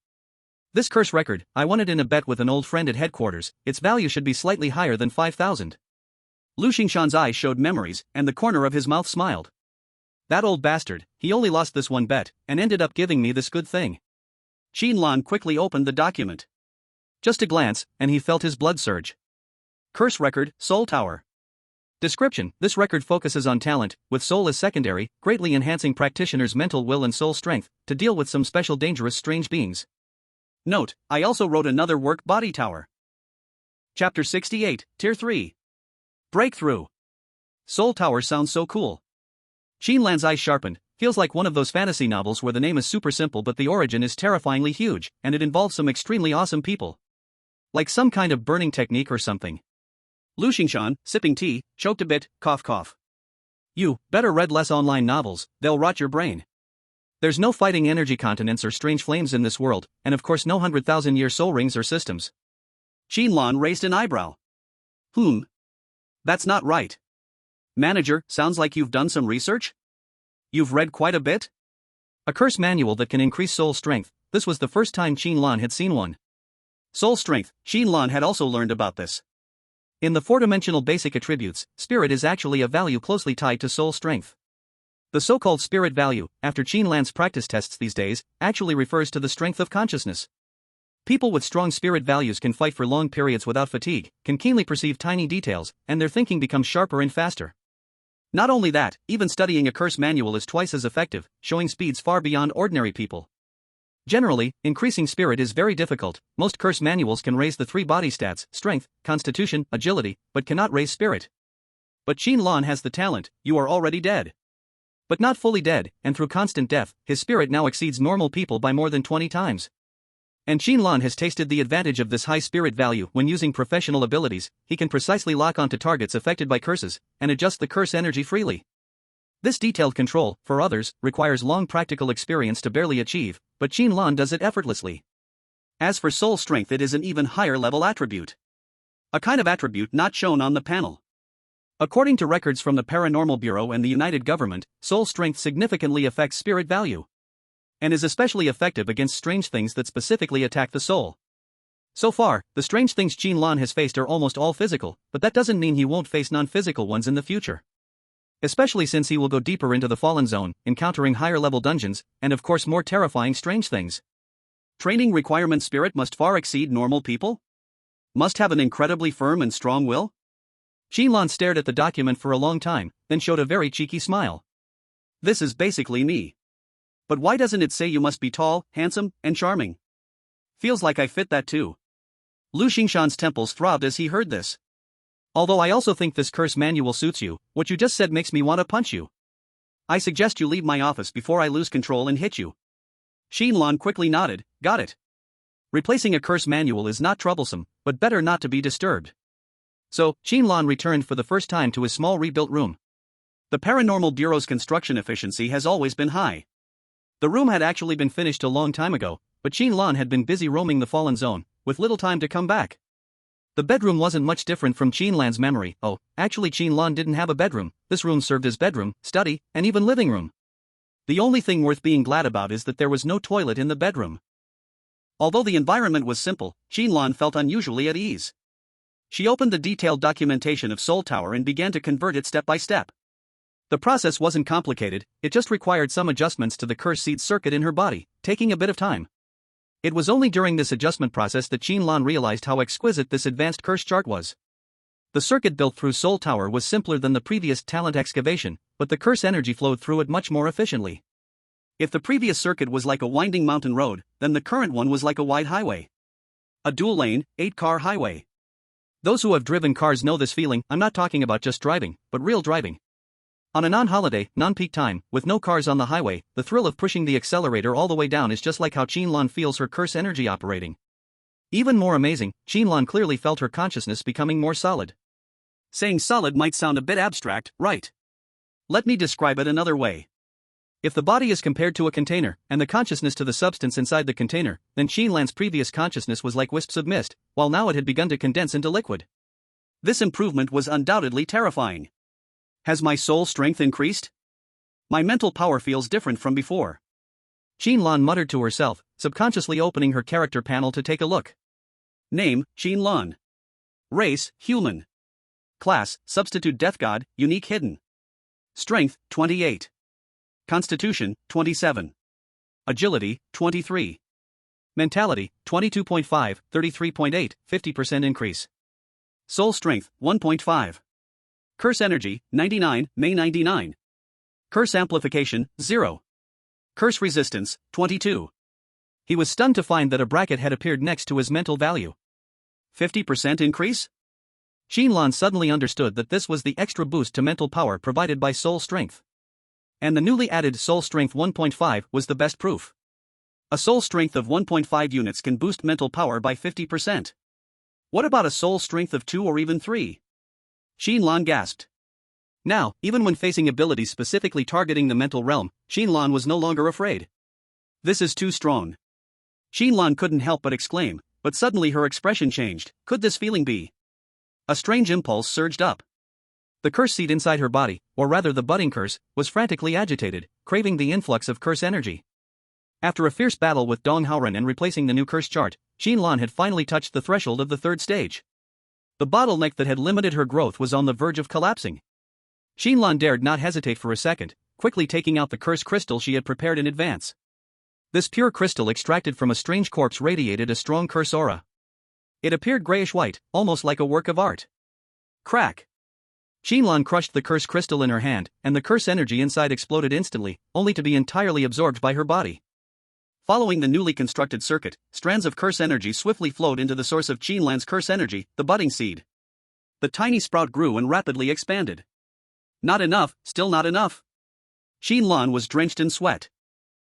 This curse record, I won it in a bet with an old friend at headquarters, its value should be slightly higher than 5,000. Lu Xingshan's eyes showed memories, and the corner of his mouth smiled. That old bastard, he only lost this one bet, and ended up giving me this good thing. Qin Lan quickly opened the document. Just a glance, and he felt his blood surge. Curse record, Soul Tower. Description: this record focuses on talent, with soul as secondary, greatly enhancing practitioners' mental will and soul strength, to deal with some special dangerous strange beings. Note, I also wrote another work, Body Tower. Chapter 68, Tier 3. Breakthrough. Soul Tower sounds so cool. Qin Lan's eyes sharpened. Feels like one of those fantasy novels where the name is super simple but the origin is terrifyingly huge, and it involves some extremely awesome people. Like some kind of burning technique or something. Lu Xingshan, sipping tea, choked a bit, cough cough. You better read less online novels, they'll rot your brain. There's no fighting energy continents or strange flames in this world, and of course no 100,000-year soul rings or systems. Qin Lan raised an eyebrow. That's not right. Manager, sounds like you've done some research? You've read quite a bit? A curse manual that can increase soul strength. This was the first time Qin Lan had seen one. Soul strength, Qin Lan had also learned about this. In the 4-dimensional basic attributes, spirit is actually a value closely tied to soul strength. The so-called spirit value, after Qin Lan's practice tests these days, actually refers to the strength of consciousness. People with strong spirit values can fight for long periods without fatigue, can keenly perceive tiny details, and their thinking becomes sharper and faster. Not only that, even studying a curse manual is twice as effective, showing speeds far beyond ordinary people. Generally, increasing spirit is very difficult. Most curse manuals can raise the 3 body stats, strength, constitution, agility, but cannot raise spirit. But Qin Lan has the talent. You are already dead. But not fully dead, and through constant death, his spirit now exceeds normal people by more than 20 times. And Qin Lan has tasted the advantage of this high spirit value. When using professional abilities, he can precisely lock onto targets affected by curses, and adjust the curse energy freely. This detailed control, for others, requires long practical experience to barely achieve, but Qin Lan does it effortlessly. As for soul strength, it is an even higher level attribute. A kind of attribute not shown on the panel. According to records from the Paranormal Bureau and the United Government, soul strength significantly affects spirit value. And is especially effective against strange things that specifically attack the soul. So far, the strange things Qin Lan has faced are almost all physical, but that doesn't mean he won't face non-physical ones in the future. Especially since he will go deeper into the Fallen Zone, encountering higher-level dungeons, and of course more terrifying strange things. Training requirement: spirit must far exceed normal people? Must have an incredibly firm and strong will? Qin Lan stared at the document for a long time, then showed a very cheeky smile. This is basically me. But why doesn't it say you must be tall, handsome, and charming? Feels like I fit that too. Lu Xingshan's temples throbbed as he heard this. Although I also think this curse manual suits you, what you just said makes me want to punch you. I suggest you leave my office before I lose control and hit you. Qin Lan quickly nodded, got it. Replacing a curse manual is not troublesome, but better not to be disturbed. So, Qin Lan returned for the first time to his small rebuilt room. The Paranormal Bureau's construction efficiency has always been high. The room had actually been finished a long time ago, but Qin Lan had been busy roaming the Fallen Zone, with little time to come back. The bedroom wasn't much different from Qin Lan's memory. Oh, actually Qin Lan didn't have a bedroom. This room served as bedroom, study, and even living room. The only thing worth being glad about is that there was no toilet in the bedroom. Although the environment was simple, Qin Lan felt unusually at ease. She opened the detailed documentation of Soul Tower and began to convert it step by step. The process wasn't complicated, it just required some adjustments to the curse seed circuit in her body, taking a bit of time. It was only during this adjustment process that Qin Lan realized how exquisite this advanced curse chart was. The circuit built through Soul Tower was simpler than the previous talent excavation, but the curse energy flowed through it much more efficiently. If the previous circuit was like a winding mountain road, then the current one was like a wide highway. A dual-lane, 8-car highway. Those who have driven cars know this feeling. I'm not talking about just driving, but real driving. On a non-holiday, non-peak time, with no cars on the highway, the thrill of pushing the accelerator all the way down is just like how Qin Lan feels her curse energy operating. Even more amazing, Qin Lan clearly felt her consciousness becoming more solid. Saying solid might sound a bit abstract, right? Let me describe it another way. If the body is compared to a container, and the consciousness to the substance inside the container, then Qin Lan's previous consciousness was like wisps of mist, while now it had begun to condense into liquid. This improvement was undoubtedly terrifying. Has my soul strength increased? My mental power feels different from before. Qin Lan muttered to herself, subconsciously opening her character panel to take a look. Name, Qin Lan. Race, human. Class, substitute death god, unique hidden. Strength, 28. Constitution, 27. Agility, 23. Mentality, 22.5, 33.8, 50% increase. Soul strength, 1.5. Curse energy, 99, May 99. Curse amplification, 0. Curse resistance, 22. He was stunned to find that a bracket had appeared next to his mental value. 50% increase? Qin Lan suddenly understood that this was the extra boost to mental power provided by soul strength. And the newly added soul strength 1.5 was the best proof. A soul strength of 1.5 units can boost mental power by 50%. What about a soul strength of 2 or even 3? Qin Lan gasped. Now, even when facing abilities specifically targeting the mental realm, Qin Lan was no longer afraid. This is too strong. Qin Lan couldn't help but exclaim, but suddenly her expression changed. Could this feeling be? A strange impulse surged up. The curse seed inside her body, or rather the budding curse, was frantically agitated, craving the influx of curse energy. After a fierce battle with Dong Haoren and replacing the new curse chart, Qin Lan had finally touched the threshold of the third stage. The bottleneck that had limited her growth was on the verge of collapsing. Qin Lan dared not hesitate for a second, quickly taking out the curse crystal she had prepared in advance. This pure crystal extracted from a strange corpse radiated a strong curse aura. It appeared grayish-white, almost like a work of art. Crack! Qin Lan crushed the curse crystal in her hand, and the curse energy inside exploded instantly, only to be entirely absorbed by her body. Following the newly constructed circuit, strands of curse energy swiftly flowed into the source of Qin Lan's curse energy, the budding seed. The tiny sprout grew and rapidly expanded. Not enough, still not enough. Qin Lan was drenched in sweat.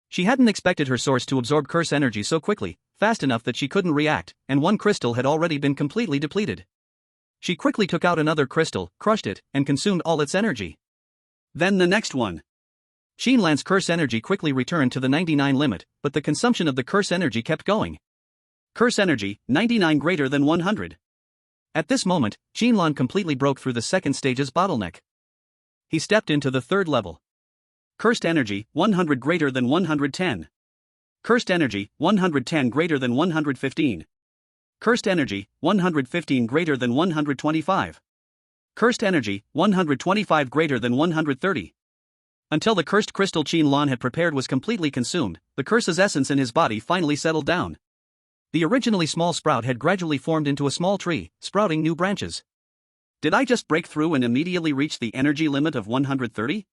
She hadn't expected her source to absorb curse energy so quickly, fast enough that she couldn't react, and one crystal had already been completely depleted. She quickly took out another crystal, crushed it, and consumed all its energy. Then the next one. Qin Lan's curse energy quickly returned to the 99 limit, but the consumption of the curse energy kept going. Curse energy, 99 greater than 100. At this moment, Qin Lan completely broke through the second stage's bottleneck. He stepped into the third level. Cursed energy, 100 greater than 110. Cursed energy, 110 greater than 115. Cursed energy, 115 greater than 125. Cursed energy, 125 greater than 130. Until the cursed crystal Qin Lan had prepared was completely consumed, the curse's essence in his body finally settled down. The originally small sprout had gradually formed into a small tree, sprouting new branches. Did I just break through and immediately reach the energy limit of 130?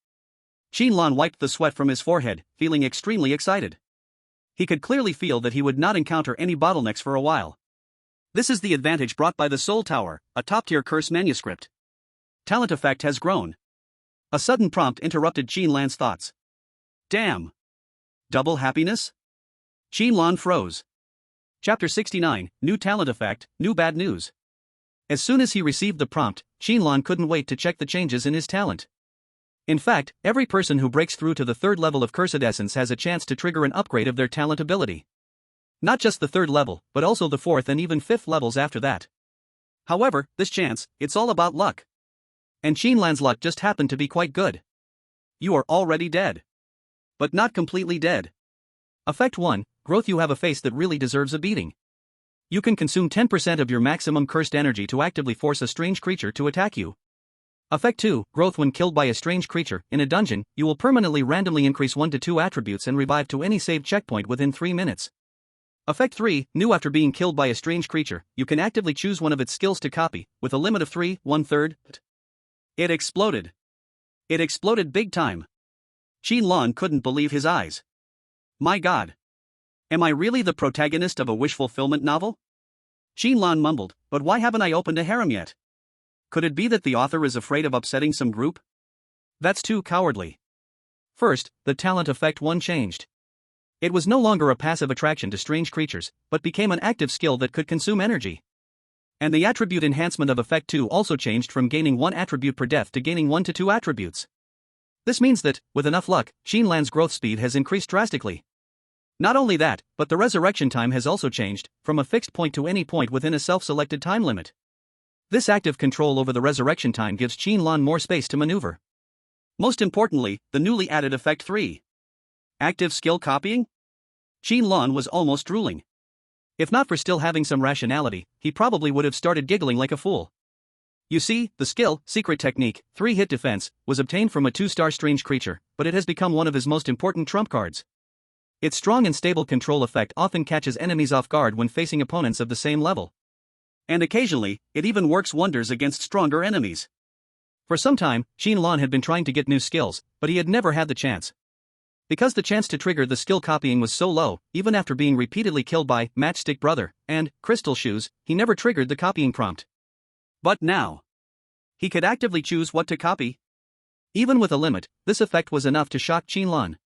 Qin Lan wiped the sweat from his forehead, feeling extremely excited. He could clearly feel that he would not encounter any bottlenecks for a while. This is the advantage brought by the Soul Tower, a top-tier curse manuscript. Talent effect has grown. A sudden prompt interrupted Qin Lan's thoughts. Damn! Double happiness? Qin Lan froze. Chapter 69, New Talent Effect, New Bad News. As soon as he received the prompt, Qin Lan couldn't wait to check the changes in his talent. In fact, every person who breaks through to the third level of Cursed Essence has a chance to trigger an upgrade of their talent ability. Not just the third level, but also the fourth and even fifth levels after that. However, this chance, it's all about luck. And Qin Lan's luck just happened to be quite good. You are already dead. but not completely dead. Effect 1, growth. You have a face that really deserves a beating. You can consume 10% of your maximum cursed energy to actively force a strange creature to attack you. Effect 2, growth. When killed by a strange creature in a dungeon, you will permanently randomly increase 1 to 2 attributes and revive to any saved checkpoint within 3 minutes. Effect 3, new. After being killed by a strange creature, you can actively choose one of its skills to copy, with a limit of 3, 1/3. It exploded. It exploded big time. Qin Lan couldn't believe his eyes. My god. Am I really the protagonist of a wish fulfillment novel? Qin Lan mumbled, but why haven't I opened a harem yet? Could it be that the author is afraid of upsetting some group? That's too cowardly. First, the talent effect 1 changed. It was no longer a passive attraction to strange creatures, but became an active skill that could consume energy. And the attribute enhancement of effect 2 also changed from gaining 1 attribute per death to gaining 1 to 2 attributes. This means that, with enough luck, Qin Lan's growth speed has increased drastically. Not only that, but the resurrection time has also changed, from a fixed point to any point within a self-selected time limit. This active control over the resurrection time gives Qin Lan more space to maneuver. Most importantly, the newly added effect 3. Active skill copying? Qin Lan was almost drooling. If not for still having some rationality, he probably would have started giggling like a fool. You see, the skill, secret technique, 3-hit defense, was obtained from a 2-star strange creature, but it has become one of his most important trump cards. Its strong and stable control effect often catches enemies off guard when facing opponents of the same level. And occasionally, it even works wonders against stronger enemies. For some time, Qin Lan had been trying to get new skills, but he had never had the chance. Because the chance to trigger the skill copying was so low, even after being repeatedly killed by Matchstick Brother and Crystal Shoes, he never triggered the copying prompt. But now, he could actively choose what to copy. Even with a limit, this effect was enough to shock Qin Lan.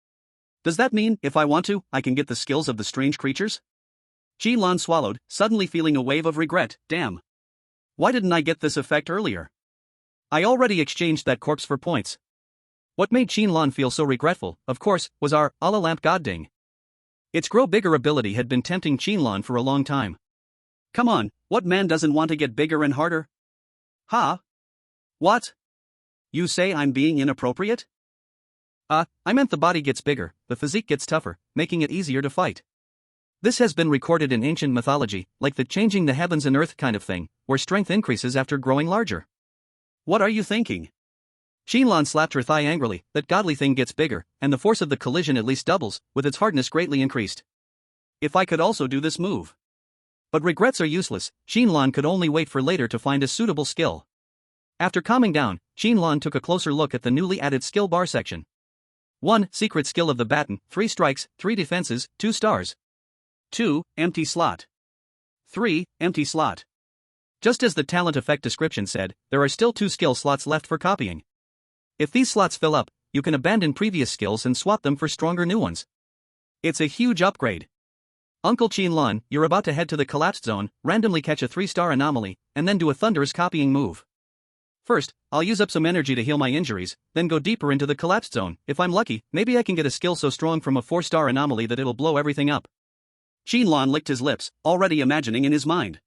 Does that mean, if I want to, I can get the skills of the strange creatures? Qin Lan swallowed, suddenly feeling a wave of regret. Damn. Why didn't I get this effect earlier? I already exchanged that corpse for points. What made Qin Lan feel so regretful, of course, was our Allah Lamp God Ding. Its grow bigger ability had been tempting Qin Lan for a long time. Come on, what man doesn't want to get bigger and harder? Huh? What? You say I'm being inappropriate? I meant the body gets bigger, the physique gets tougher, making it easier to fight. This has been recorded in ancient mythology, like the changing the heavens and earth kind of thing, where strength increases after growing larger. What are you thinking? Qin Lan slapped her thigh angrily. That godly thing gets bigger, and the force of the collision at least doubles, with its hardness greatly increased. If I could also do this move. But regrets are useless. Qin Lan could only wait for later to find a suitable skill. After calming down, Qin Lan took a closer look at the newly added skill bar section. 1. Secret skill of the baton, 3 strikes, 3 defenses, 2 stars. 2. Empty slot. 3. Empty slot. Just as the talent effect description said, there are still 2 skill slots left for copying. If these slots fill up, you can abandon previous skills and swap them for stronger new ones. It's a huge upgrade. Uncle Qin Lan, you're about to head to the collapsed zone, randomly catch a 3-star anomaly, and then do a thunderous copying move. First, I'll use up some energy to heal my injuries, then go deeper into the collapsed zone. If I'm lucky, maybe I can get a skill so strong from a 4-star anomaly that it'll blow everything up. Qin Lan licked his lips, already imagining in his mind.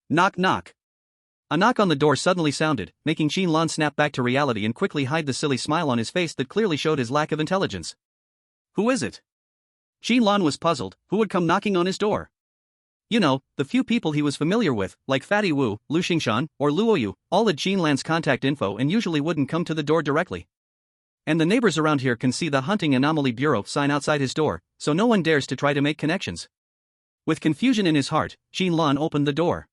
Knock knock. A knock on the door suddenly sounded, making Qin Lan snap back to reality and quickly hide the silly smile on his face that clearly showed his lack of intelligence. Who is it? Qin Lan was puzzled. Who would come knocking on his door? You know, the few people he was familiar with, like Fatty Wu, Lu Xingshan, or Luoyu, all had Qin Lan's contact info and usually wouldn't come to the door directly. And the neighbors around here can see the Hunting Anomaly Bureau sign outside his door, so no one dares to try to make connections. With confusion in his heart, Qin Lan opened the door.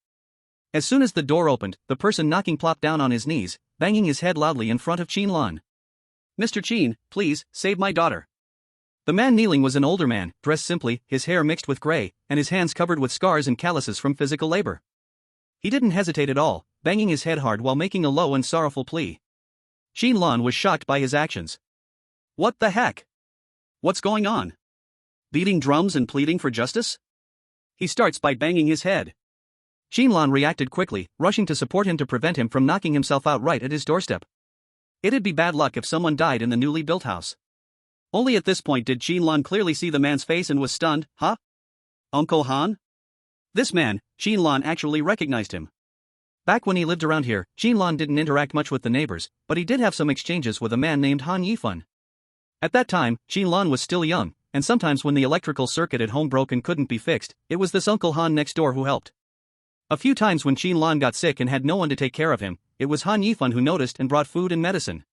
As soon as the door opened, the person knocking plopped down on his knees, banging his head loudly in front of Qin Lan. Mr. Qin, please, save my daughter. The man kneeling was an older man, dressed simply, his hair mixed with gray, and his hands covered with scars and calluses from physical labor. He didn't hesitate at all, banging his head hard while making a low and sorrowful plea. Qin Lan was shocked by his actions. What the heck? What's going on? Beating drums and pleading for justice? He starts by banging his head. Qin Lan reacted quickly, rushing to support him to prevent him from knocking himself out right at his doorstep. It'd be bad luck if someone died in the newly built house. Only at this point did Qin Lan clearly see the man's face and was stunned. Huh? Uncle Han? This man, Qin Lan actually recognized him. Back when he lived around here, Qin Lan didn't interact much with the neighbors, but he did have some exchanges with a man named Han Yifan. At that time, Qin Lan was still young, and sometimes when the electrical circuit at home broke and couldn't be fixed, it was this Uncle Han next door who helped. A few times when Qin Lan got sick and had no one to take care of him, it was Han Yifan who noticed and brought food and medicine.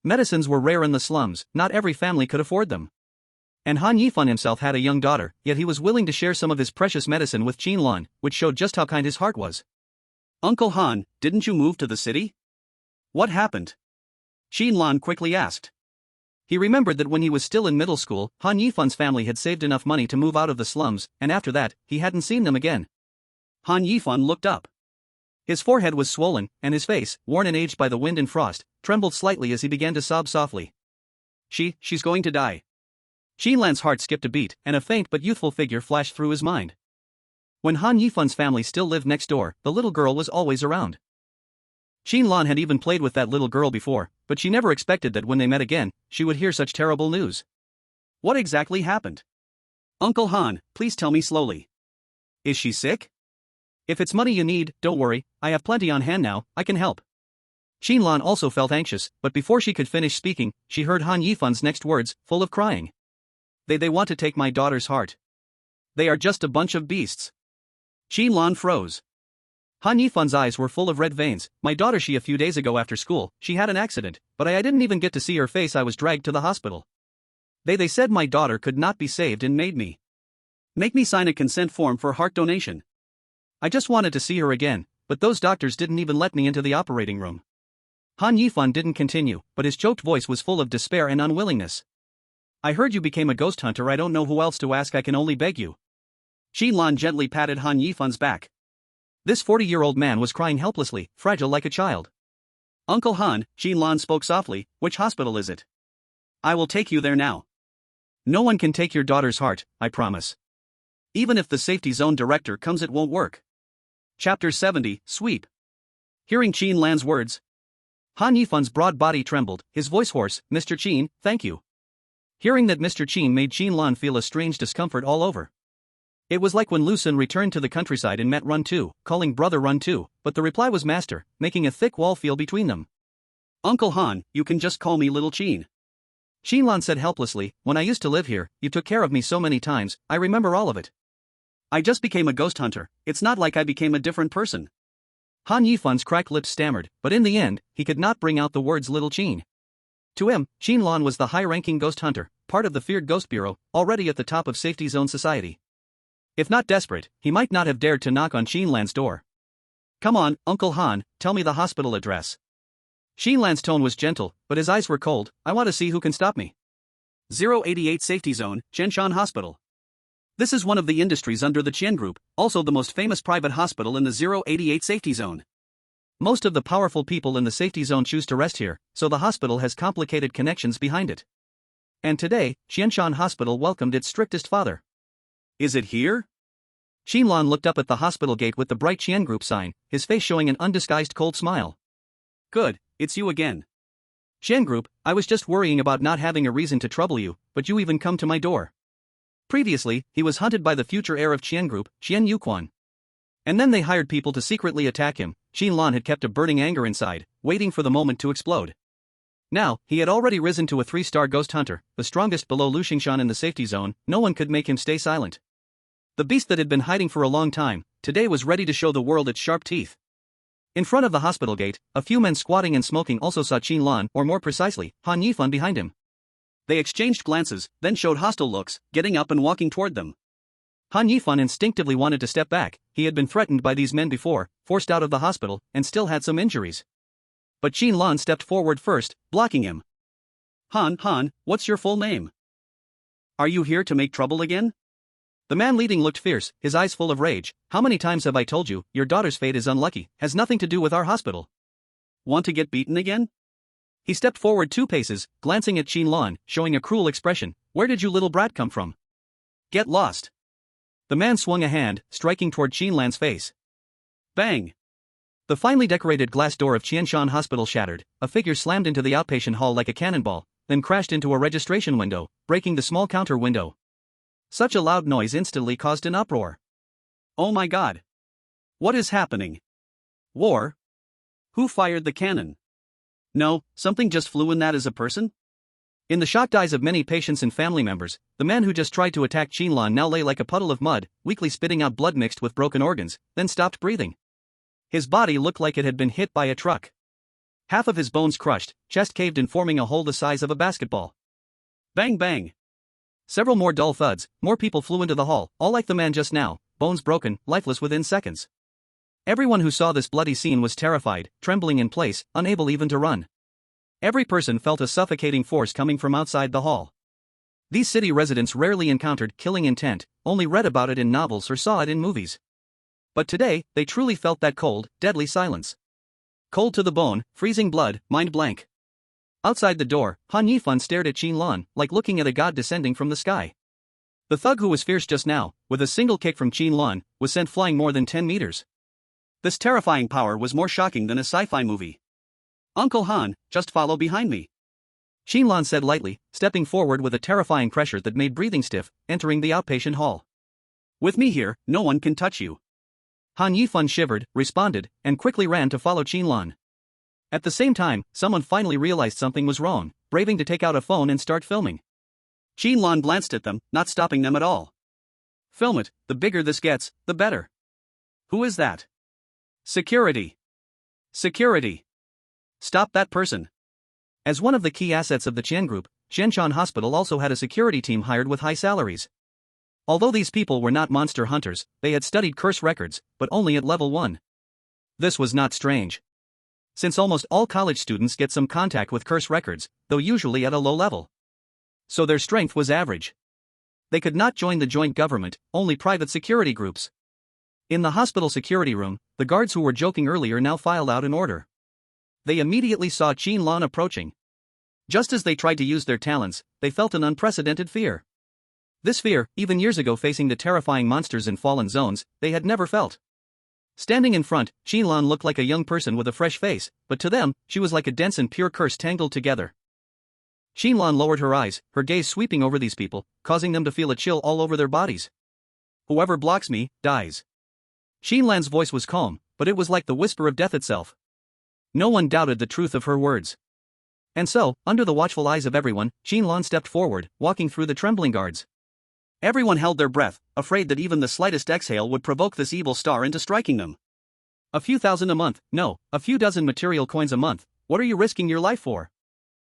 Medicines were rare in the slums, not every family could afford them. And Han Yifan himself had a young daughter, yet he was willing to share some of his precious medicine with Qin Lan, which showed just how kind his heart was. Uncle Han, didn't you move to the city? What happened? Qin Lan quickly asked. He remembered that when he was still in middle school, Han Yifan's family had saved enough money to move out of the slums, and after that, he hadn't seen them again. Han Yifan looked up. His forehead was swollen, and his face, worn and aged by the wind and frost, trembled slightly as he began to sob softly. She's going to die. Qin Lan's heart skipped a beat, and a faint but youthful figure flashed through his mind. When Han Yifan's family still lived next door, the little girl was always around. Qin Lan had even played with that little girl before, but she never expected that when they met again, she would hear such terrible news. What exactly happened? Uncle Han, please tell me slowly. Is she sick? If it's money you need, don't worry, I have plenty on hand now, I can help. Qin Lan also felt anxious, but before she could finish speaking, she heard Han Yifan's next words, full of crying. They want to take my daughter's heart. They are just a bunch of beasts. Qin Lan froze. Han Yifan's eyes were full of red veins. My daughter, she a few days ago after school, she had an accident, but I didn't even get to see her face. I was dragged to the hospital. They said my daughter could not be saved and made me. Make me sign a consent form for heart donation. I just wanted to see her again, but those doctors didn't even let me into the operating room. Han Yifan didn't continue, but his choked voice was full of despair and unwillingness. I heard you became a ghost hunter. I don't know who else to ask. I can only beg you. Qin Lan gently patted Han Yifan's back. This 40-year-old man was crying helplessly, fragile like a child. Uncle Han, Qin Lan spoke softly, which hospital is it? I will take you there now. No one can take your daughter's heart, I promise. Even if the safety zone director comes, it won't work. Chapter 70, Sweep. Hearing Qin Lan's words, Han Yifan's broad body trembled, his voice hoarse. Mr. Qin, thank you. Hearing that Mr. Qin made Qin Lan feel a strange discomfort all over. It was like when Lu Sun returned to the countryside and met Run Tu, calling brother Run Tu, but the reply was master, making a thick wall feel between them. Uncle Han, you can just call me Little Qin. Qin Lan said helplessly, when I used to live here, you took care of me so many times, I remember all of it. I just became a ghost hunter, it's not like I became a different person. Han Yifan's cracked lips stammered, but in the end, he could not bring out the words Little Qin. To him, Qin Lan was the high-ranking ghost hunter, part of the feared Ghost Bureau, already at the top of safety zone society. If not desperate, he might not have dared to knock on Qin Lan's door. Come on, Uncle Han, tell me the hospital address. Qin Lan's tone was gentle, but his eyes were cold. I want to see who can stop me. 088 Safety Zone, Zhenshan Hospital. This is one of the industries under the Qian Group, also the most famous private hospital in the 088 Safety Zone. Most of the powerful people in the safety zone choose to rest here, so the hospital has complicated connections behind it. And today, Zhenshan Hospital welcomed its strictest father. Is it here? Qin Lan looked up at the hospital gate with the bright Qian Group sign, his face showing an undisguised cold smile. Good, it's you again. Qian Group, I was just worrying about not having a reason to trouble you, but you even come to my door. Previously, he was hunted by the future heir of Qian Group, Qian Yuquan. And then they hired people to secretly attack him. Qin Lan had kept a burning anger inside, waiting for the moment to explode. Now, he had already risen to a 3-star ghost hunter, the strongest below Lu Xingshan in the safety zone. No one could make him stay silent. The beast that had been hiding for a long time, today was ready to show the world its sharp teeth. In front of the hospital gate, a few men squatting and smoking also saw Qin Lan, or more precisely, Han Yifan behind him. They exchanged glances, then showed hostile looks, getting up and walking toward them. Han Yifan instinctively wanted to step back. He had been threatened by these men before, forced out of the hospital, and still had some injuries. But Qin Lan stepped forward first, blocking him. Han, what's your full name? Are you here to make trouble again? The man leading looked fierce, his eyes full of rage. How many times have I told you, your daughter's fate is unlucky, has nothing to do with our hospital. Want to get beaten again? He stepped forward 2 paces, glancing at Qin Lan, showing a cruel expression. Where did you little brat come from? Get lost. The man swung a hand, striking toward Qin Lan's face. Bang! The finely decorated glass door of Qianshan Hospital shattered, a figure slammed into the outpatient hall like a cannonball, then crashed into a registration window, breaking the small counter window. Such a loud noise instantly caused an uproar. Oh my god! What is happening? War? Who fired the cannon? No, something just flew in. That is a person? In the shocked eyes of many patients and family members, the man who just tried to attack Qin Lan now lay like a puddle of mud, weakly spitting out blood mixed with broken organs, then stopped breathing. His body looked like it had been hit by a truck. Half of his bones crushed, chest caved in, forming a hole the size of a basketball. Bang bang! Several more dull thuds, more people flew into the hall, all like the man just now, bones broken, lifeless within seconds. Everyone who saw this bloody scene was terrified, trembling in place, unable even to run. Every person felt a suffocating force coming from outside the hall. These city residents rarely encountered killing intent, only read about it in novels or saw it in movies. But today, they truly felt that cold, deadly silence. Cold to the bone, freezing blood, mind blank. Outside the door, Han Yifan stared at Qin Lan, like looking at a god descending from the sky. The thug who was fierce just now, with a single kick from Qin Lan, was sent flying more than 10 meters. This terrifying power was more shocking than a sci-fi movie. Uncle Han, just follow behind me. Qin Lan said lightly, stepping forward with a terrifying pressure that made breathing stiff, entering the outpatient hall. With me here, no one can touch you. Han Yifan shivered, responded, and quickly ran to follow Qin Lan. At the same time, someone finally realized something was wrong, braving to take out a phone and start filming. Qin Lan glanced at them, not stopping them at all. Film it, the bigger this gets, the better. Who is that? Security. Security. Stop that person. As one of the key assets of the Qian Group, Shenzhen Hospital also had a security team hired with high salaries. Although these people were not monster hunters, they had studied curse records, but only at level 1. This was not strange. Since almost all college students get some contact with curse records, though usually at a low level. So their strength was average. They could not join the joint government, only private security groups. In the hospital security room, the guards who were joking earlier now filed out in order. They immediately saw Qin Lan approaching. Just as they tried to use their talents, they felt an unprecedented fear. This fear, even years ago facing the terrifying monsters in fallen zones, they had never felt. Standing in front, Qin Lan looked like a young person with a fresh face, but to them, she was like a dense and pure curse tangled together. Qin Lan lowered her eyes, her gaze sweeping over these people, causing them to feel a chill all over their bodies. Whoever blocks me, dies. Qin Lan's voice was calm, but it was like the whisper of death itself. No one doubted the truth of her words. And so, under the watchful eyes of everyone, Qin Lan stepped forward, walking through the trembling guards. Everyone held their breath, afraid that even the slightest exhale would provoke this evil star into striking them. A few thousand a month, no, a few dozen material coins a month, what are you risking your life for?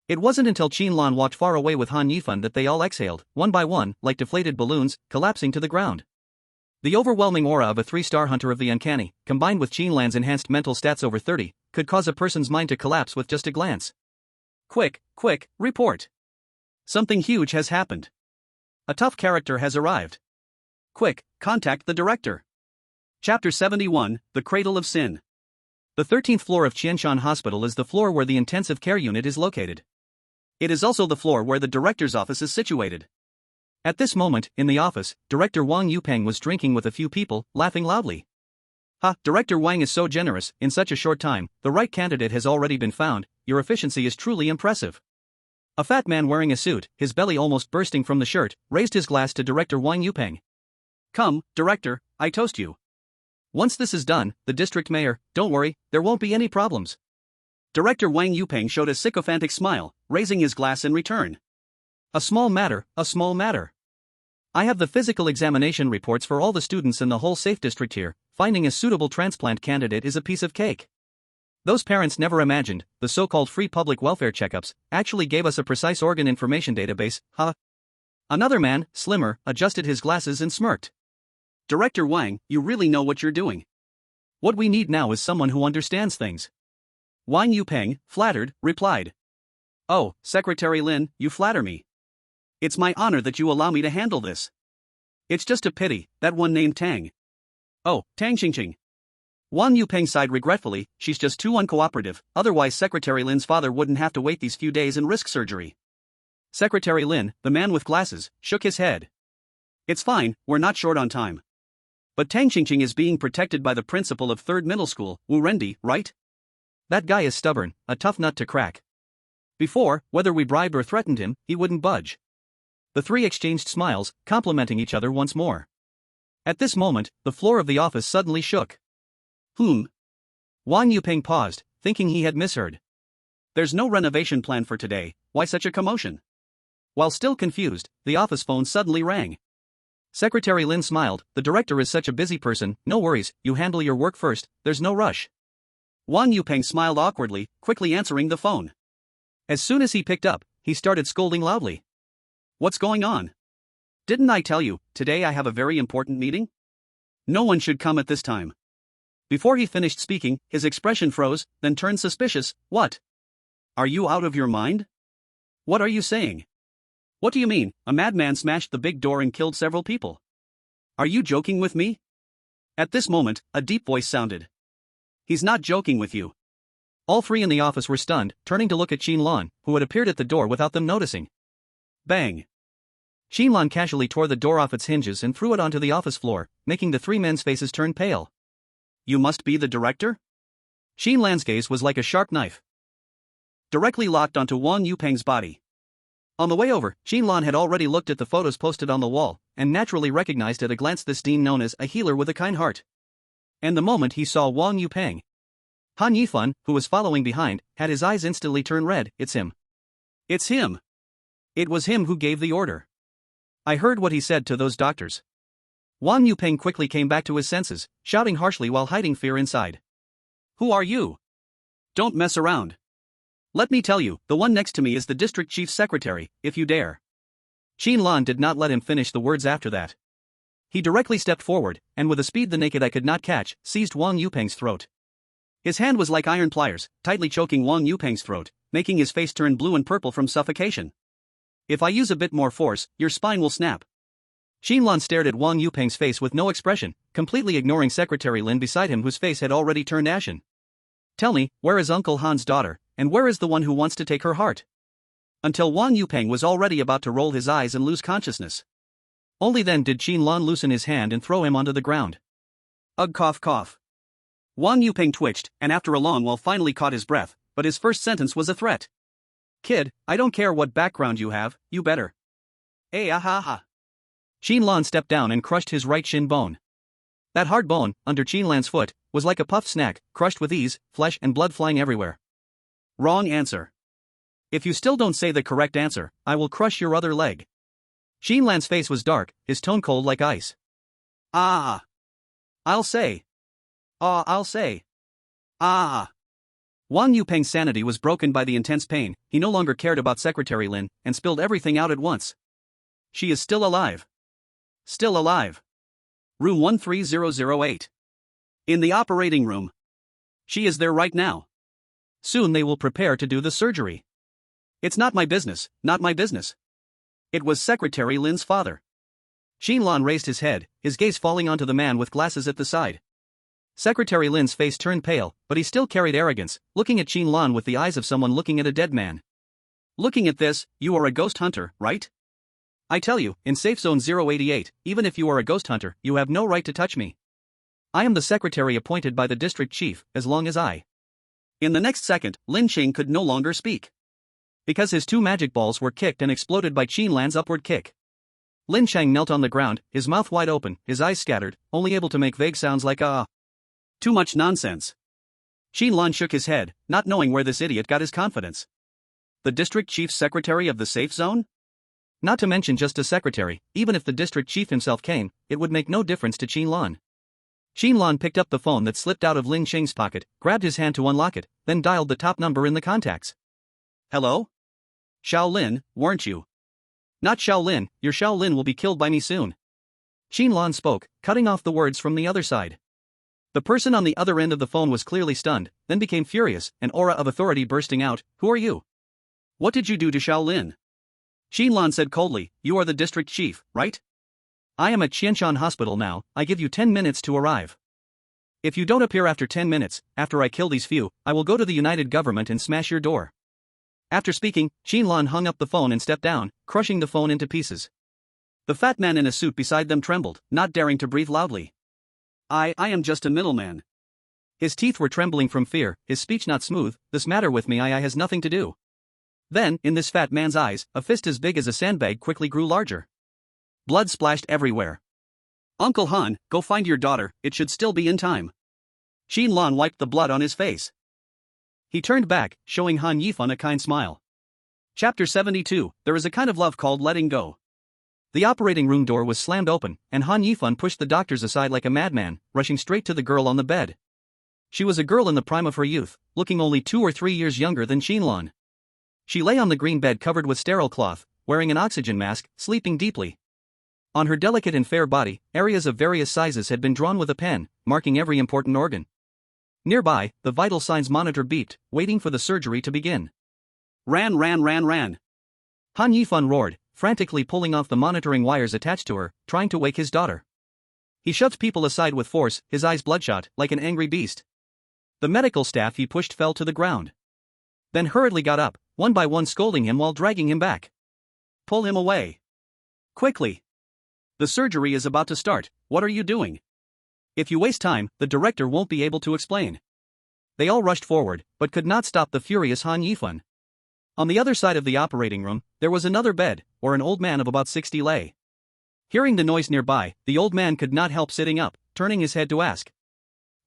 It wasn't until Qin Lan walked far away with Han Yifan that they all exhaled, one by one, like deflated balloons, collapsing to the ground. The overwhelming aura of a 3-star hunter of the uncanny, combined with Qin Lan's enhanced mental stats over 30, could cause a person's mind to collapse with just a glance. Quick, report. Something huge has happened. A tough character has arrived. Quick, contact the director. Chapter 71, The Cradle of Sin. The 13th floor of Qianshan Hospital is the floor where the intensive care unit is located. It is also the floor where the director's office is situated. At this moment, in the office, Director Wang Yupeng was drinking with a few people, laughing loudly. Ha, Director Wang is so generous, in such a short time, the right candidate has already been found, your efficiency is truly impressive. A fat man wearing a suit, his belly almost bursting from the shirt, raised his glass to Director Wang Yupeng. Come, Director, I toast you. Once this is done, the district mayor, don't worry, there won't be any problems. Director Wang Yupeng showed a sycophantic smile, raising his glass in return. A small matter, a small matter. I have the physical examination reports for all the students in the whole safe district here, finding a suitable transplant candidate is a piece of cake. Those parents never imagined, the so-called free public welfare checkups, actually gave us a precise organ information database, huh? Another man, slimmer, adjusted his glasses and smirked. Director Wang, you really know what you're doing. What we need now is someone who understands things. Wang Yupeng, flattered, replied. Oh, Secretary Lin, you flatter me. It's my honor that you allow me to handle this. It's just a pity, that one named Tang. Oh, Tang Xingqing. Wang Yupeng sighed regretfully, she's just too uncooperative, otherwise Secretary Lin's father wouldn't have to wait these few days and risk surgery. Secretary Lin, the man with glasses, shook his head. It's fine, we're not short on time. But Tang Xingqing is being protected by the principal of 3rd Middle School, Wu Rendi, right? That guy is stubborn, a tough nut to crack. Before, whether we bribed or threatened him, he wouldn't budge. The three exchanged smiles, complimenting each other once more. At this moment, the floor of the office suddenly shook. Wang Yupeng paused, thinking he had misheard. There's no renovation plan for today, why such a commotion? While still confused, the office phone suddenly rang. Secretary Lin smiled. The director is such a busy person, no worries, you handle your work first, there's no rush. Wang Yupeng smiled awkwardly, quickly answering the phone. As soon as he picked up, he started scolding loudly. What's going on? Didn't I tell you, today I have a very important meeting? No one should come at this time. Before he finished speaking, his expression froze, then turned suspicious. What? Are you out of your mind? What are you saying? What do you mean, a madman smashed the big door and killed several people? Are you joking with me? At this moment, a deep voice sounded. He's not joking with you. All three in the office were stunned, turning to look at Qin Lan, who had appeared at the door without them noticing. Bang! Qin Lan casually tore the door off its hinges and threw it onto the office floor, making the three men's faces turn pale. You must be the director? Qin Lan's gaze was like a sharp knife, directly locked onto Wang Yupeng's body. On the way over, Qin Lan had already looked at the photos posted on the wall, and naturally recognized at a glance this dean known as a healer with a kind heart. And the moment he saw Wang Yupeng, Han Yifan, who was following behind, had his eyes instantly turn red. It's him. It's him. It was him who gave the order. I heard what he said to those doctors. Wang Yupeng quickly came back to his senses, shouting harshly while hiding fear inside. Who are you? Don't mess around. Let me tell you, the one next to me is the district chief's secretary, if you dare. Qin Lan did not let him finish the words after that. He directly stepped forward, and with a speed the naked eye could not catch, seized Wang Yupeng's throat. His hand was like iron pliers, tightly choking Wang Yupeng's throat, making his face turn blue and purple from suffocation. If I use a bit more force, your spine will snap. Qin Lan stared at Wang Yupeng's face with no expression, completely ignoring Secretary Lin beside him whose face had already turned ashen. Tell me, where is Uncle Han's daughter, and where is the one who wants to take her heart? Until Wang Yupeng was already about to roll his eyes and lose consciousness. Only then did Qin Lan loosen his hand and throw him onto the ground. Ugh, cough cough. Wang Yupeng twitched, and after a long while finally caught his breath, but his first sentence was a threat. Kid, I don't care what background you have, you better. Ah. Qin Lan stepped down and crushed his right shin bone. That hard bone, under Qin Lan's foot, was like a puffed snack, crushed with ease, flesh and blood flying everywhere. Wrong answer. If you still don't say the correct answer, I will crush your other leg. Qin Lan's face was dark, his tone cold like ice. Ah. I'll say. I'll say. Ah. Wang Yupeng's sanity was broken by the intense pain. He no longer cared about Secretary Lin, and spilled everything out at once. She is still alive. Still alive. Room 13008. In the operating room. She is there right now. Soon they will prepare to do the surgery. It's not my business, not my business. It was Secretary Lin's father. Qin Lan raised his head, his gaze falling onto the man with glasses at the side. Secretary Lin's face turned pale, but he still carried arrogance, looking at Qin Lan with the eyes of someone looking at a dead man. Looking at this, you are a ghost hunter, right? I tell you, in Safe Zone 088, even if you are a ghost hunter, you have no right to touch me. I am the secretary appointed by the district chief, as long as I. In the next second, Lin Qing could no longer speak. Because his two magic balls were kicked and exploded by Qin Lan's upward kick. Lin Chang knelt on the ground, his mouth wide open, his eyes scattered, only able to make vague sounds like ah. Too much nonsense. Qin Lan shook his head, not knowing where this idiot got his confidence. The district chief's secretary of the safe zone? Not to mention just a secretary, even if the district chief himself came, it would make no difference to Qin Lan. Qin Lan picked up the phone that slipped out of Lin Qing's pocket, grabbed his hand to unlock it, then dialed the top number in the contacts. Hello? Shaolin, weren't you? Not Shaolin, your Shaolin will be killed by me soon. Qin Lan spoke, cutting off the words from the other side. The person on the other end of the phone was clearly stunned, then became furious, an aura of authority bursting out. Who are you? What did you do to Shaolin? Qin Lan said coldly, you are the district chief, right? I am at Qianshan Hospital now, I give you 10 minutes to arrive. If you don't appear after 10 minutes, after I kill these few, I will go to the United Government and smash your door. After speaking, Qin Lan hung up the phone and stepped down, crushing the phone into pieces. The fat man in a suit beside them trembled, not daring to breathe loudly. I am just a middleman. His teeth were trembling from fear, his speech not smooth. This matter with me I has nothing to do. Then, in this fat man's eyes, a fist as big as a sandbag quickly grew larger. Blood splashed everywhere. Uncle Han, go find your daughter, it should still be in time. Qin Lan wiped the blood on his face. He turned back, showing Han Yifan a kind smile. Chapter 72, There is a kind of love called letting go. The operating room door was slammed open, and Han Yifan pushed the doctors aside like a madman, rushing straight to the girl on the bed. She was a girl in the prime of her youth, looking only 2 or 3 years younger than Qin Lan. She lay on the green bed covered with sterile cloth, wearing an oxygen mask, sleeping deeply. On her delicate and fair body, areas of various sizes had been drawn with a pen, marking every important organ. Nearby, the vital signs monitor beeped, waiting for the surgery to begin. Ran. Han Yifan roared, frantically pulling off the monitoring wires attached to her, trying to wake his daughter. He shoved people aside with force, his eyes bloodshot, like an angry beast. The medical staff he pushed fell to the ground. Then hurriedly got up, one by one scolding him while dragging him back. Pull him away. Quickly. The surgery is about to start, what are you doing? If you waste time, the director won't be able to explain. They all rushed forward, but could not stop the furious Han Yifan. On the other side of the operating room, there was another bed, where an old man of about 60 lay. Hearing the noise nearby, the old man could not help sitting up, turning his head to ask.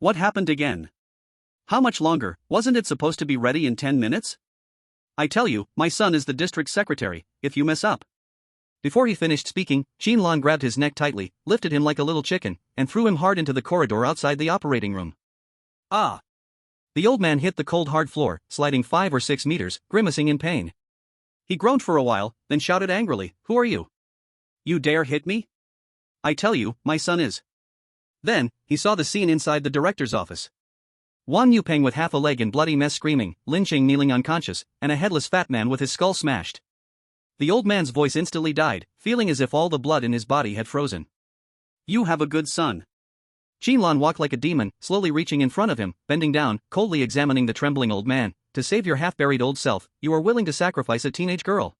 What happened again? How much longer? Wasn't it supposed to be ready in 10 minutes? I tell you, my son is the district secretary, if you mess up. Before he finished speaking, Qin Lan grabbed his neck tightly, lifted him like a little chicken, and threw him hard into the corridor outside the operating room. Ah! The old man hit the cold hard floor, sliding 5 or 6 meters, grimacing in pain. He groaned for a while, then shouted angrily, Who are you? You dare hit me? I tell you, my son is. Then, he saw the scene inside the director's office. Wan Yupeng with half a leg and bloody mess screaming, Lin Qing kneeling unconscious, and a headless fat man with his skull smashed. The old man's voice instantly died, feeling as if all the blood in his body had frozen. You have a good son. Qin Lan walked like a demon, slowly reaching in front of him, bending down, coldly examining the trembling old man. To save your half-buried old self, you are willing to sacrifice a teenage girl.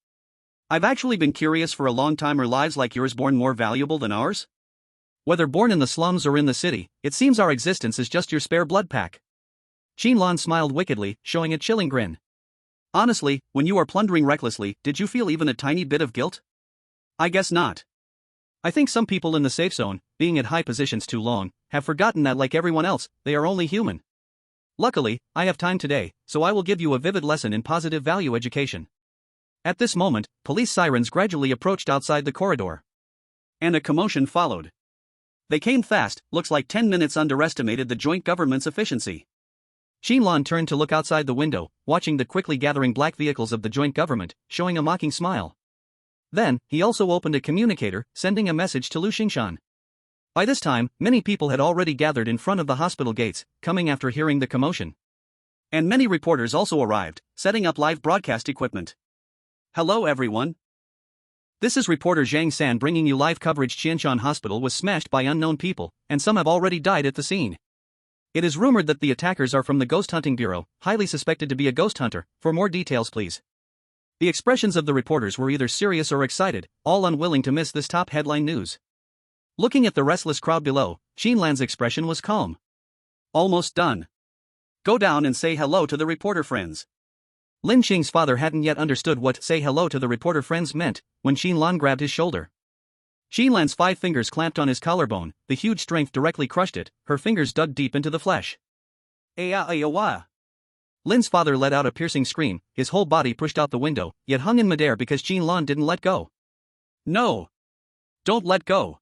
I've actually been curious for a long time, are lives like yours born more valuable than ours? Whether born in the slums or in the city, it seems our existence is just your spare blood pack. Qin Lan smiled wickedly, showing a chilling grin. Honestly, when you are plundering recklessly, did you feel even a tiny bit of guilt? I guess not. I think some people in the safe zone, being at high positions too long, have forgotten that like everyone else, they are only human. Luckily, I have time today, so I will give you a vivid lesson in positive value education. At this moment, police sirens gradually approached outside the corridor. And a commotion followed. They came fast, looks like 10 minutes underestimated the joint government's efficiency. Qin Lan turned to look outside the window, watching the quickly gathering black vehicles of the joint government, showing a mocking smile. Then, he also opened a communicator, sending a message to Lu Xingshan. By this time, many people had already gathered in front of the hospital gates, coming after hearing the commotion. And many reporters also arrived, setting up live broadcast equipment. Hello everyone. This is reporter Zhang San bringing you live coverage. Qianshan Hospital was smashed by unknown people, and some have already died at the scene. It is rumored that the attackers are from the Ghost Hunting Bureau, highly suspected to be a ghost hunter. For more details please. The expressions of the reporters were either serious or excited, all unwilling to miss this top headline news. Looking at the restless crowd below, Qin Lan's expression was calm. Almost done. Go down and say hello to the reporter friends. Lin Qing's father hadn't yet understood what say hello to the reporter friends meant, when Qin Lan grabbed his shoulder. Qin Lan's 5 fingers clamped on his collarbone, the huge strength directly crushed it, her fingers dug deep into the flesh. Aya. Lin's father let out a piercing scream, his whole body pushed out the window, yet hung in midair because Qin Lan didn't let go. No. Don't let go.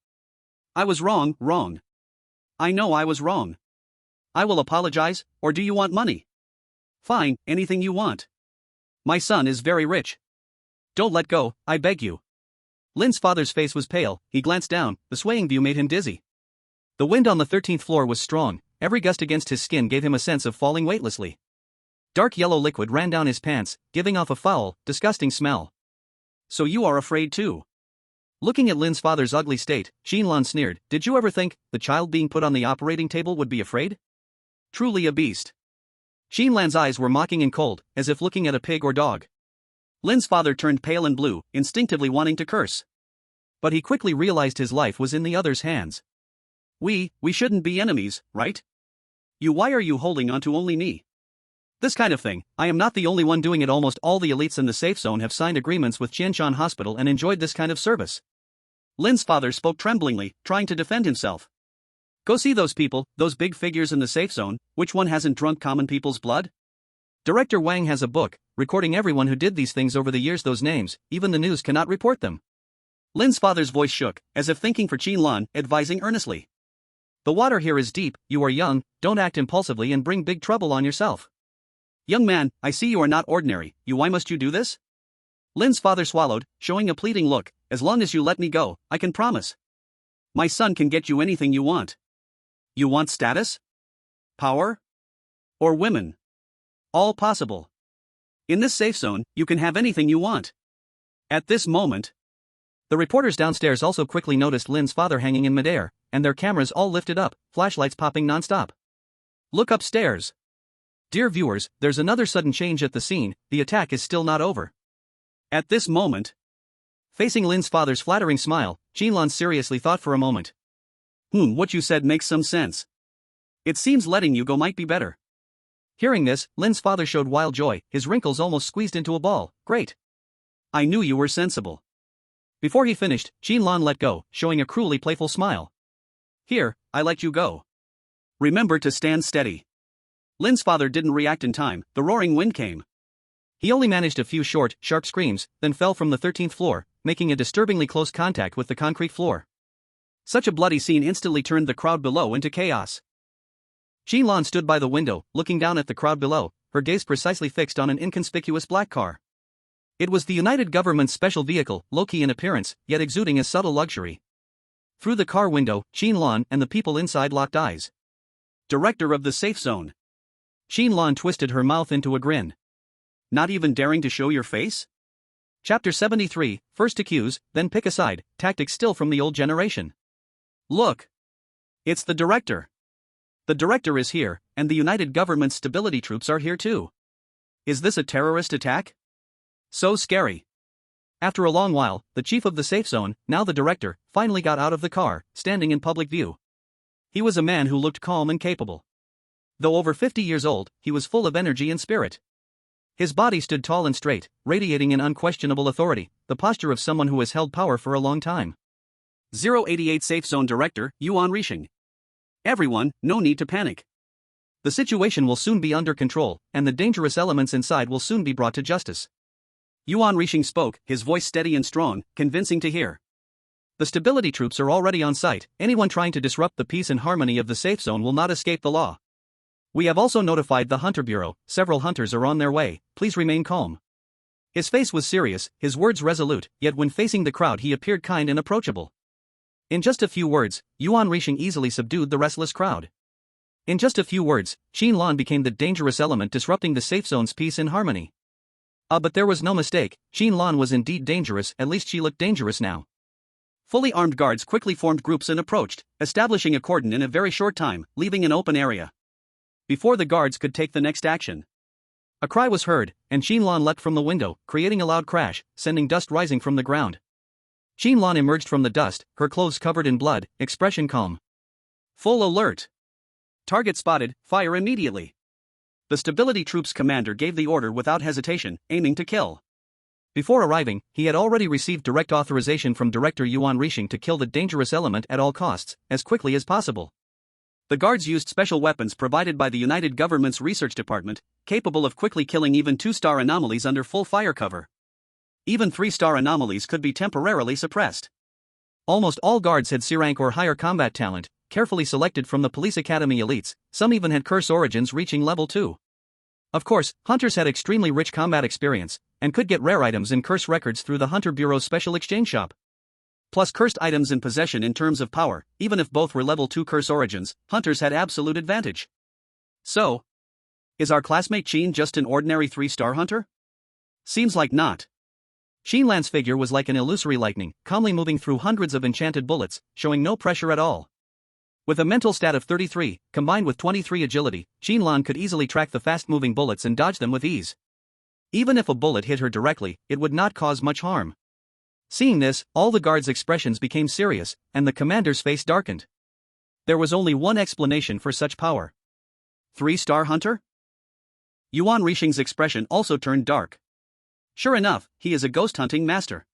I was wrong. I know I was wrong. I will apologize, or do you want money? Fine, anything you want. My son is very rich. Don't let go, I beg you. Lin's father's face was pale, he glanced down, the swaying view made him dizzy. The wind on the 13th floor was strong, every gust against his skin gave him a sense of falling weightlessly. Dark yellow liquid ran down his pants, giving off a foul, disgusting smell. So you are afraid too? Looking at Lin's father's ugly state, Qin Lan sneered, did you ever think the child being put on the operating table would be afraid? Truly a beast. Qin Lan's eyes were mocking and cold, as if looking at a pig or dog. Lin's father turned pale and blue, instinctively wanting to curse. But he quickly realized his life was in the other's hands. We shouldn't be enemies, right? Why are you holding on to only me? This kind of thing, I am not the only one doing it. Almost all the elites in the safe zone have signed agreements with Qianshan Hospital and enjoyed this kind of service. Lin's father spoke tremblingly, trying to defend himself. Go see those people, those big figures in the safe zone, which one hasn't drunk common people's blood? Director Wang has a book, recording everyone who did these things over the years. Those names, even the news cannot report them. Lin's father's voice shook, as if thinking for Qin Lan, advising earnestly. The water here is deep, you are young, don't act impulsively and bring big trouble on yourself. Young man, I see you are not ordinary, why must you do this? Lin's father swallowed, showing a pleading look. As long as you let me go, I can promise. My son can get you anything you want. You want status? Power? Or women? All possible. In this safe zone, you can have anything you want. At this moment, the reporters downstairs also quickly noticed Lin's father hanging in midair, and their cameras all lifted up, flashlights popping non-stop. Look upstairs. Dear viewers, there's another sudden change at the scene, the attack is still not over. At this moment, facing Lin's father's flattering smile, Qin Lan seriously thought for a moment. What you said makes some sense. It seems letting you go might be better. Hearing this, Lin's father showed wild joy, his wrinkles almost squeezed into a ball. Great. I knew you were sensible. Before he finished, Qin Lan let go, showing a cruelly playful smile. Here, I let you go. Remember to stand steady. Lin's father didn't react in time, the roaring wind came. He only managed a few short, sharp screams, then fell from the 13th floor, making a disturbingly close contact with the concrete floor. Such a bloody scene instantly turned the crowd below into chaos. Qin Lan stood by the window, looking down at the crowd below, her gaze precisely fixed on an inconspicuous black car. It was the United Government's special vehicle, low-key in appearance, yet exuding a subtle luxury. Through the car window, Qin Lan and the people inside locked eyes. Director of the safe zone. Qin Lan twisted her mouth into a grin. Not even daring to show your face? Chapter 73, first accuse, then pick a side, tactics still from the old generation. Look. It's the director. The director is here, and the United Government's stability troops are here too. Is this a terrorist attack? So scary. After a long while, the chief of the safe zone, now the director, finally got out of the car, standing in public view. He was a man who looked calm and capable. Though over 50 years old, he was full of energy and spirit. His body stood tall and straight, radiating an unquestionable authority, the posture of someone who has held power for a long time. 088 Safe Zone Director, Yuan Rixing. Everyone, no need to panic. The situation will soon be under control, and the dangerous elements inside will soon be brought to justice. Yuan Rixing spoke, his voice steady and strong, convincing to hear. The stability troops are already on site, anyone trying to disrupt the peace and harmony of the safe zone will not escape the law. We have also notified the Hunter Bureau, several hunters are on their way, please remain calm. His face was serious, his words resolute, yet when facing the crowd he appeared kind and approachable. In just a few words, Yuan Rixing easily subdued the restless crowd. In just a few words, Qin Lan became the dangerous element disrupting the safe zone's peace and harmony. But there was no mistake, Qin Lan was indeed dangerous, at least she looked dangerous now. Fully armed guards quickly formed groups and approached, establishing a cordon in a very short time, leaving an open area. Before the guards could take the next action, a cry was heard, and Qin Lan leapt from the window, creating a loud crash, sending dust rising from the ground. Qin Lan emerged from the dust, her clothes covered in blood, expression calm. Full alert. Target spotted, fire immediately. The stability troops commander gave the order without hesitation, aiming to kill. Before arriving, he had already received direct authorization from Director Yuan Rixing to kill the dangerous element at all costs, as quickly as possible. The guards used special weapons provided by the United Government's Research Department, capable of quickly killing even 2-star anomalies under full fire cover. Even 3-star anomalies could be temporarily suppressed. Almost all guards had C-rank or higher combat talent, carefully selected from the police academy elites, some even had curse origins reaching level 2. Of course, hunters had extremely rich combat experience, and could get rare items and curse records through the Hunter Bureau's special exchange shop. Plus cursed items in possession in terms of power, even if both were level 2 curse origins, hunters had absolute advantage. So, is our classmate Qin just an ordinary 3-star hunter? Seems like not. Qin Lan's figure was like an illusory lightning, calmly moving through hundreds of enchanted bullets, showing no pressure at all. With a mental stat of 33, combined with 23 agility, Qin Lan could easily track the fast-moving bullets and dodge them with ease. Even if a bullet hit her directly, it would not cause much harm. Seeing this, all the guards' expressions became serious, and the commander's face darkened. There was only one explanation for such power. 3-star hunter? Yuan Rixing's expression also turned dark. Sure enough, he is a ghost hunting master.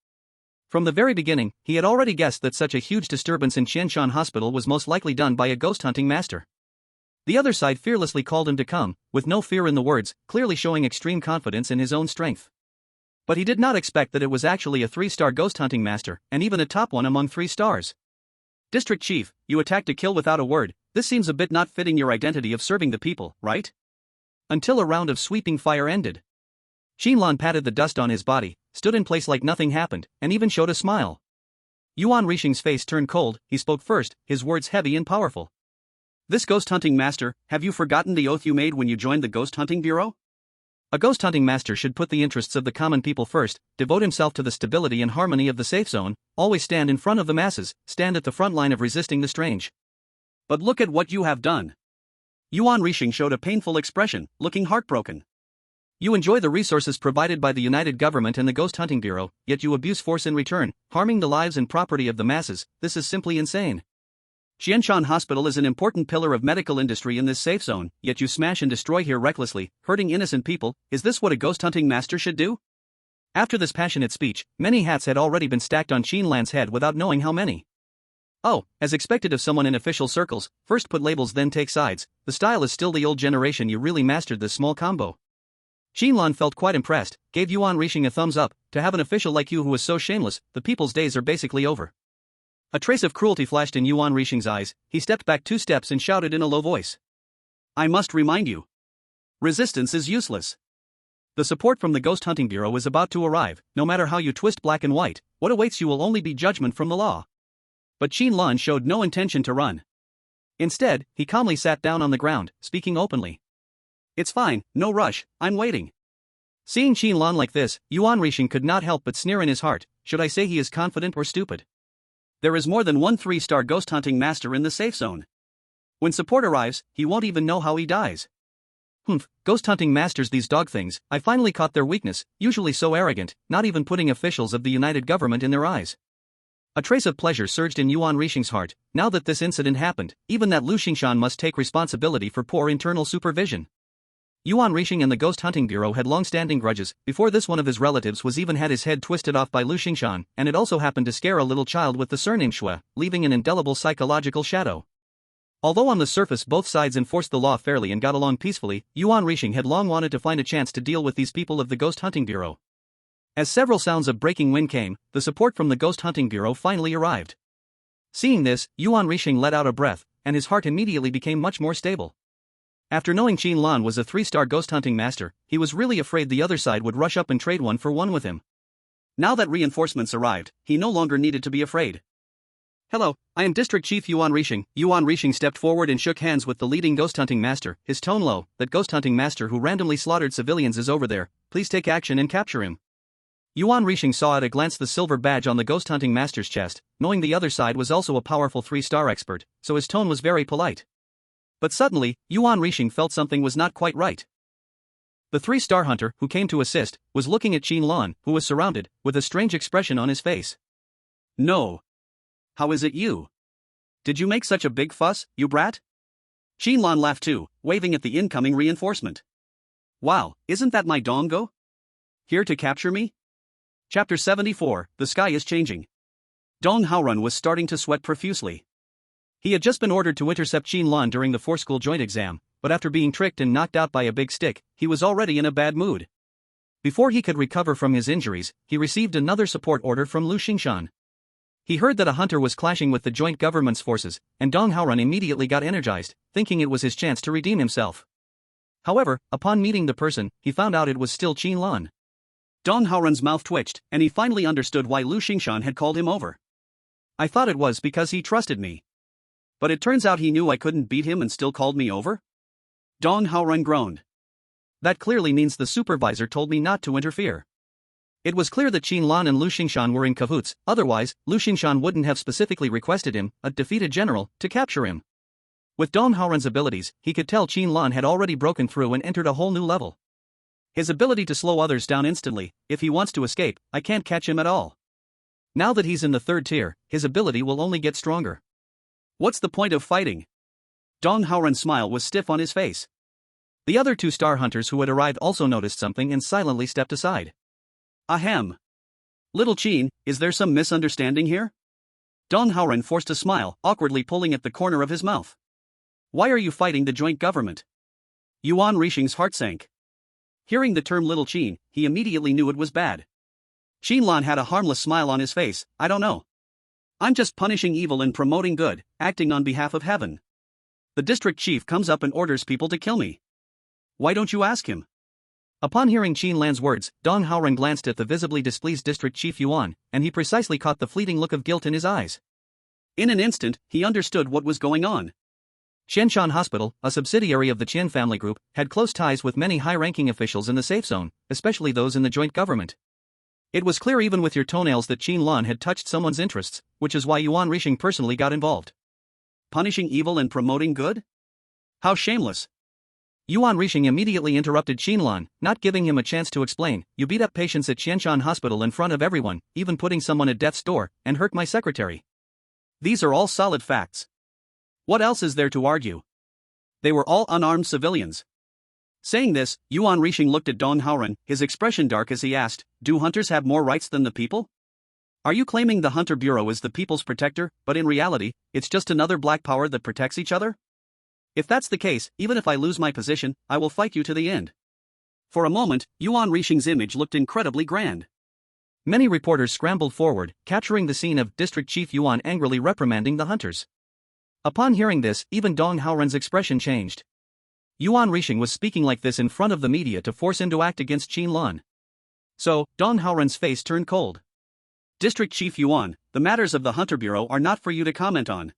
From the very beginning, he had already guessed that such a huge disturbance in Qianshan Hospital was most likely done by a ghost hunting master. The other side fearlessly called him to come, with no fear in the words, clearly showing extreme confidence in his own strength. But he did not expect that it was actually a 3-star ghost hunting master, and even a top one among 3 stars. District Chief, you attacked to kill without a word. This seems a bit not fitting your identity of serving the people, right? Until a round of sweeping fire ended. Qin Lan patted the dust on his body, stood in place like nothing happened, and even showed a smile. Yuan Rixing's face turned cold. He spoke first, his words heavy and powerful. This ghost hunting master, have you forgotten the oath you made when you joined the ghost hunting bureau? A ghost hunting master should put the interests of the common people first, devote himself to the stability and harmony of the safe zone, always stand in front of the masses, stand at the front line of resisting the strange. But look at what you have done. Yuan Rixing showed a painful expression, looking heartbroken. You enjoy the resources provided by the United Government and the Ghost Hunting Bureau, yet you abuse force in return, harming the lives and property of the masses. This is simply insane. Xianshan Hospital is an important pillar of medical industry in this safe zone, yet you smash and destroy here recklessly, hurting innocent people. Is this what a ghost hunting master should do? After this passionate speech, many hats had already been stacked on Qin Lan's head without knowing how many. Oh, as expected of someone in official circles, first put labels then take sides. The style is still the old generation. You really mastered this small combo. Qin Lan felt quite impressed, gave Yuan Rixing a thumbs up. To have an official like you who is so shameless, the people's days are basically over. A trace of cruelty flashed in Yuan Rixing's eyes. He stepped back 2 steps and shouted in a low voice. I must remind you. Resistance is useless. The support from the Ghost Hunting Bureau is about to arrive. No matter how you twist black and white, what awaits you will only be judgment from the law. But Qin Lan showed no intention to run. Instead, he calmly sat down on the ground, speaking openly. It's fine, no rush, I'm waiting. Seeing Qin Lan like this, Yuan Rixing could not help but sneer in his heart. Should I say he is confident or stupid? There is more than one 3-star ghost hunting master in the safe zone. When support arrives, he won't even know how he dies. Ghost hunting masters, these dog things. I finally caught their weakness, usually so arrogant, not even putting officials of the United Government in their eyes. A trace of pleasure surged in Yuan Rixing's heart. Now that this incident happened, even that Lu Xingshan must take responsibility for poor internal supervision. Yuan Rixing and the Ghost Hunting Bureau had long-standing grudges. Before this, one of his relatives was even had his head twisted off by Lu Xingshan, and it also happened to scare a little child with the surname Shui, leaving an indelible psychological shadow. Although on the surface both sides enforced the law fairly and got along peacefully, Yuan Rixing had long wanted to find a chance to deal with these people of the Ghost Hunting Bureau. As several sounds of breaking wind came, the support from the Ghost Hunting Bureau finally arrived. Seeing this, Yuan Rixing let out a breath, and his heart immediately became much more stable. After knowing Qin Lan was a 3-star ghost hunting master, he was really afraid the other side would rush up and trade 1-for-1 with him. Now that reinforcements arrived, he no longer needed to be afraid. Hello, I am District Chief Yuan Rixing. Yuan Rixing stepped forward and shook hands with the leading ghost hunting master, his tone low. That ghost hunting master who randomly slaughtered civilians is over there. Please take action and capture him. Yuan Rixing saw at a glance the silver badge on the ghost hunting master's chest, knowing the other side was also a powerful 3-star expert, so his tone was very polite. But suddenly, Yuan Rixing felt something was not quite right. The 3-star hunter, who came to assist, was looking at Qin Lan, who was surrounded, with a strange expression on his face. No. How is it you? Did you make such a big fuss, you brat? Qin Lan laughed too, waving at the incoming reinforcement. Wow, isn't that my Dongo? Here to capture me? Chapter 74, The Sky is Changing. Dong Haorun was starting to sweat profusely. He had just been ordered to intercept Qin Lan during the 4-school joint exam, but after being tricked and knocked out by a big stick, he was already in a bad mood. Before he could recover from his injuries, he received another support order from Lu Xingshan. He heard that a hunter was clashing with the joint government's forces, and Dong Haorun immediately got energized, thinking it was his chance to redeem himself. However, upon meeting the person, he found out it was still Qin Lan. Dong Haorun's mouth twitched, and he finally understood why Lu Xingshan had called him over. I thought it was because he trusted me. But it turns out he knew I couldn't beat him and still called me over? Dong Haorun groaned. That clearly means the supervisor told me not to interfere. It was clear that Qin Lan and Lu Xingshan were in cahoots, otherwise, Lu Xingshan wouldn't have specifically requested him, a defeated general, to capture him. With Dong Haorun's abilities, he could tell Qin Lan had already broken through and entered a whole new level. His ability to slow others down instantly, if he wants to escape, I can't catch him at all. Now that he's in the 3rd tier, his ability will only get stronger. What's the point of fighting? Dong Haorun's smile was stiff on his face. The other 2-star hunters who had arrived also noticed something and silently stepped aside. Ahem. Little Qin, is there some misunderstanding here? Dong Haorun forced a smile, awkwardly pulling at the corner of his mouth. Why are you fighting the joint government? Yuan Rixing's heart sank. Hearing the term Little Qin, he immediately knew it was bad. Qin Lan had a harmless smile on his face. I don't know. I'm just punishing evil and promoting good, acting on behalf of heaven. The district chief comes up and orders people to kill me. Why don't you ask him? Upon hearing Qin Lan's words, Dong Haoren glanced at the visibly displeased district chief Yuan, and he precisely caught the fleeting look of guilt in his eyes. In an instant, he understood what was going on. Qianshan Hospital, a subsidiary of the Qin family group, had close ties with many high-ranking officials in the safe zone, especially those in the joint government. It was clear even with your toenails that Qin Lan had touched someone's interests, which is why Yuan Rixing personally got involved. Punishing evil and promoting good? How shameless. Yuan Rixing immediately interrupted Qin Lan, not giving him a chance to explain. You beat up patients at Qianshan Hospital in front of everyone, even putting someone at death's door, and hurt my secretary. These are all solid facts. What else is there to argue? They were all unarmed civilians. Saying this, Yuan Rixing looked at Dong Haoren, his expression dark as he asked, do hunters have more rights than the people? Are you claiming the Hunter Bureau is the people's protector, but in reality, it's just another black power that protects each other? If that's the case, even if I lose my position, I will fight you to the end. For a moment, Yuan Rixing's image looked incredibly grand. Many reporters scrambled forward, capturing the scene of District Chief Yuan angrily reprimanding the hunters. Upon hearing this, even Dong Haoren's expression changed. Yuan Rixing was speaking like this in front of the media to force him to act against Qin Lan. So, Dong Haoren's face turned cold. District Chief Yuan, the matters of the Hunter Bureau are not for you to comment on.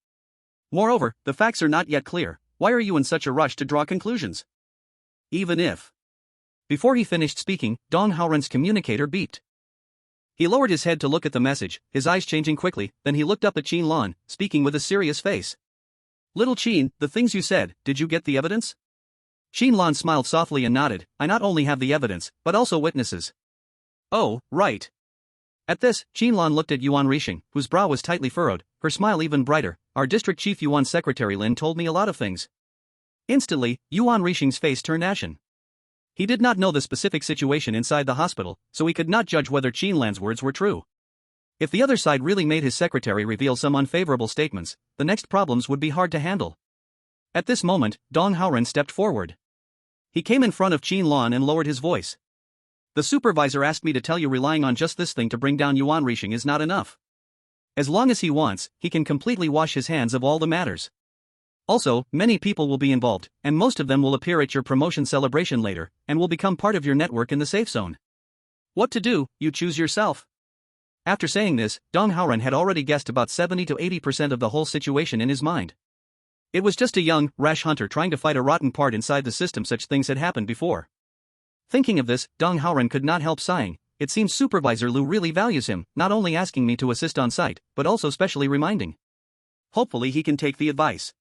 Moreover, the facts are not yet clear. Why are you in such a rush to draw conclusions? Even if. Before he finished speaking, Dong Haoren's communicator beeped. He lowered his head to look at the message, his eyes changing quickly, then he looked up at Qin Lan, speaking with a serious face. Little Qin, the things you said, did you get the evidence? Qin Lan smiled softly and nodded. I not only have the evidence, but also witnesses. Oh, right. At this, Qin Lan looked at Yuan Rixing, whose brow was tightly furrowed, her smile even brighter. Our district chief Yuan's secretary Lin told me a lot of things. Instantly, Yuan Rixing's face turned ashen. He did not know the specific situation inside the hospital, so he could not judge whether Qin Lan's words were true. If the other side really made his secretary reveal some unfavorable statements, the next problems would be hard to handle. At this moment, Dong Haoren stepped forward. He came in front of Qin Lan and lowered his voice. The supervisor asked me to tell you relying on just this thing to bring down Yuan Rixing is not enough. As long as he wants, he can completely wash his hands of all the matters. Also, many people will be involved, and most of them will appear at your promotion celebration later, and will become part of your network in the safe zone. What to do, you choose yourself. After saying this, Dong Haoren had already guessed about 70 to 80% of the whole situation in his mind. It was just a young, rash hunter trying to fight a rotten part inside the system. Such things had happened before. Thinking of this, Dong Haoren could not help sighing. It seems Supervisor Lu really values him, not only asking me to assist on site, but also specially reminding. Hopefully he can take the advice.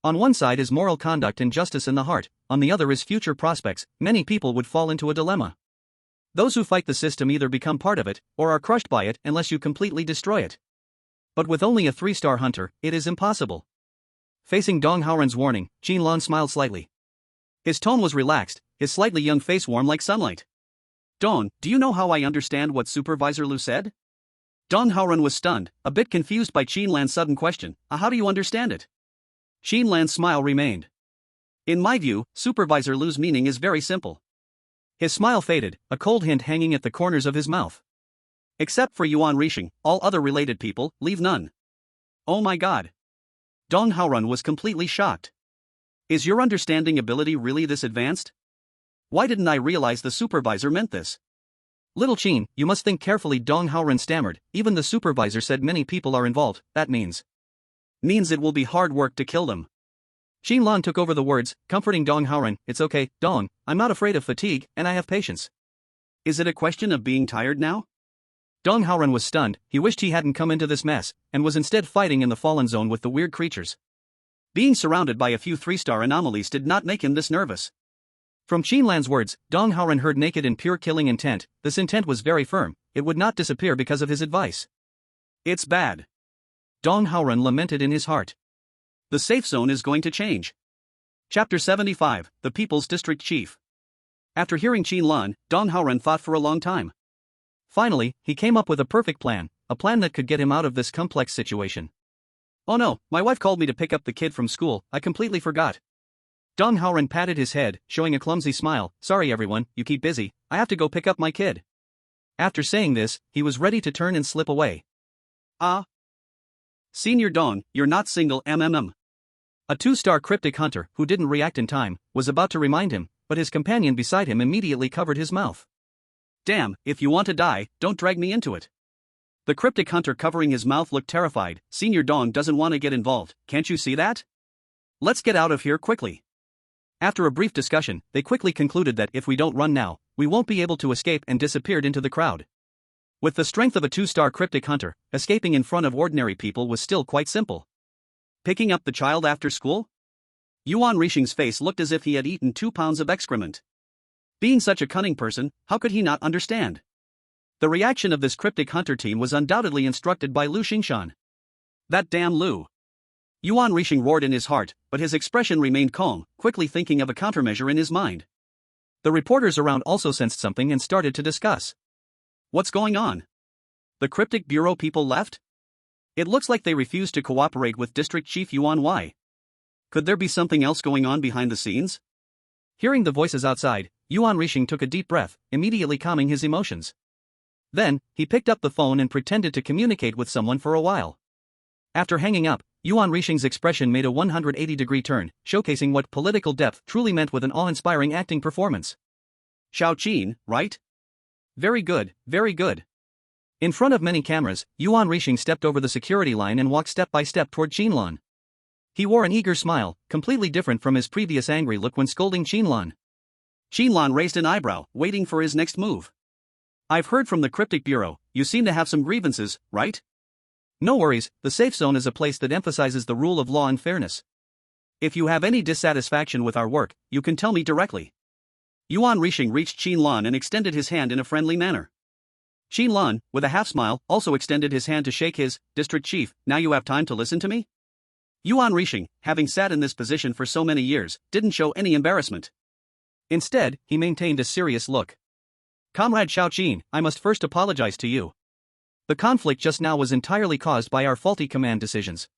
On one side is moral conduct and justice in the heart, on the other is future prospects. Many people would fall into a dilemma. Those who fight the system either become part of it, or are crushed by it unless you completely destroy it. But with only a 3-star hunter, it is impossible. Facing Dong Haoren's warning, Qin Lan smiled slightly. His tone was relaxed, his slightly young face warm like sunlight. Dong, do you know how I understand what Supervisor Lu said? Dong Haoren was stunned, a bit confused by Qin Lan's sudden question. How do you understand it? Qin Lan's smile remained. In my view, Supervisor Lu's meaning is very simple. His smile faded, a cold hint hanging at the corners of his mouth. Except for Yuan Rixing, all other related people, leave none. Oh my god. Dong Haoren was completely shocked. Is your understanding ability really this advanced? Why didn't I realize the supervisor meant this? Little Qin, you must think carefully, Dong Haoren stammered. Even the supervisor said many people are involved. That means it will be hard work to kill them. Qin Lan took over the words, comforting Dong Haoren. It's okay, Dong, I'm not afraid of fatigue, and I have patience. Is it a question of being tired now? Dong Haoren was stunned. He wished he hadn't come into this mess, and was instead fighting in the fallen zone with the weird creatures. Being surrounded by a few 3-star anomalies did not make him this nervous. From Qin Lan's words, Dong Haoren heard naked and pure killing intent. This intent was very firm. It would not disappear because of his advice. It's bad. Dong Haoren lamented in his heart. The safe zone is going to change. Chapter 75, The People's District Chief. After hearing Qin Lan, Dong Haoren thought for a long time. Finally, he came up with a perfect plan, a plan that could get him out of this complex situation. Oh no, my wife called me to pick up the kid from school, I completely forgot. Dong Haoren patted his head, showing a clumsy smile. Sorry everyone, you keep busy, I have to go pick up my kid. After saying this, he was ready to turn and slip away. Ah. Senior Dong, you're not single MMM. A 2-star cryptic hunter, who didn't react in time, was about to remind him, but his companion beside him immediately covered his mouth. Damn, if you want to die, don't drag me into it. The cryptic hunter covering his mouth looked terrified. Senior Dong doesn't want to get involved, can't you see that? Let's get out of here quickly. After a brief discussion, they quickly concluded that if we don't run now, we won't be able to escape, and disappeared into the crowd. With the strength of a 2-star cryptic hunter, escaping in front of ordinary people was still quite simple. Picking up the child after school? Yuan Rixing's face looked as if he had eaten 2 pounds of excrement. Being such a cunning person, how could he not understand? The reaction of this cryptic hunter team was undoubtedly instructed by Lu Xingshan. That damn Lu. Yuan Rixing roared in his heart, but his expression remained calm, quickly thinking of a countermeasure in his mind. The reporters around also sensed something and started to discuss. What's going on? The cryptic bureau people left? It looks like they refused to cooperate with District Chief Yuan Wei. Could there be something else going on behind the scenes? Hearing the voices outside, Yuan Rixing took a deep breath, immediately calming his emotions. Then, he picked up the phone and pretended to communicate with someone for a while. After hanging up, Yuan Rixing's expression made a 180-degree turn, showcasing what political depth truly meant with an awe-inspiring acting performance. Xiao Qin, right? Very good, very good. In front of many cameras, Yuan Rixing stepped over the security line and walked step by step toward Qin Lan. He wore an eager smile, completely different from his previous angry look when scolding Qin Lan. Qin Lan raised an eyebrow, waiting for his next move. I've heard from the Cryptic Bureau, you seem to have some grievances, right? No worries, the safe zone is a place that emphasizes the rule of law and fairness. If you have any dissatisfaction with our work, you can tell me directly. Yuan Rixing reached Qin Lan and extended his hand in a friendly manner. Qin Lan, with a half-smile, also extended his hand to shake his. District Chief, now you have time to listen to me? Yuan Rixing, having sat in this position for so many years, didn't show any embarrassment. Instead, he maintained a serious look. Comrade Xiao Qin, I must first apologize to you. The conflict just now was entirely caused by our faulty command decisions.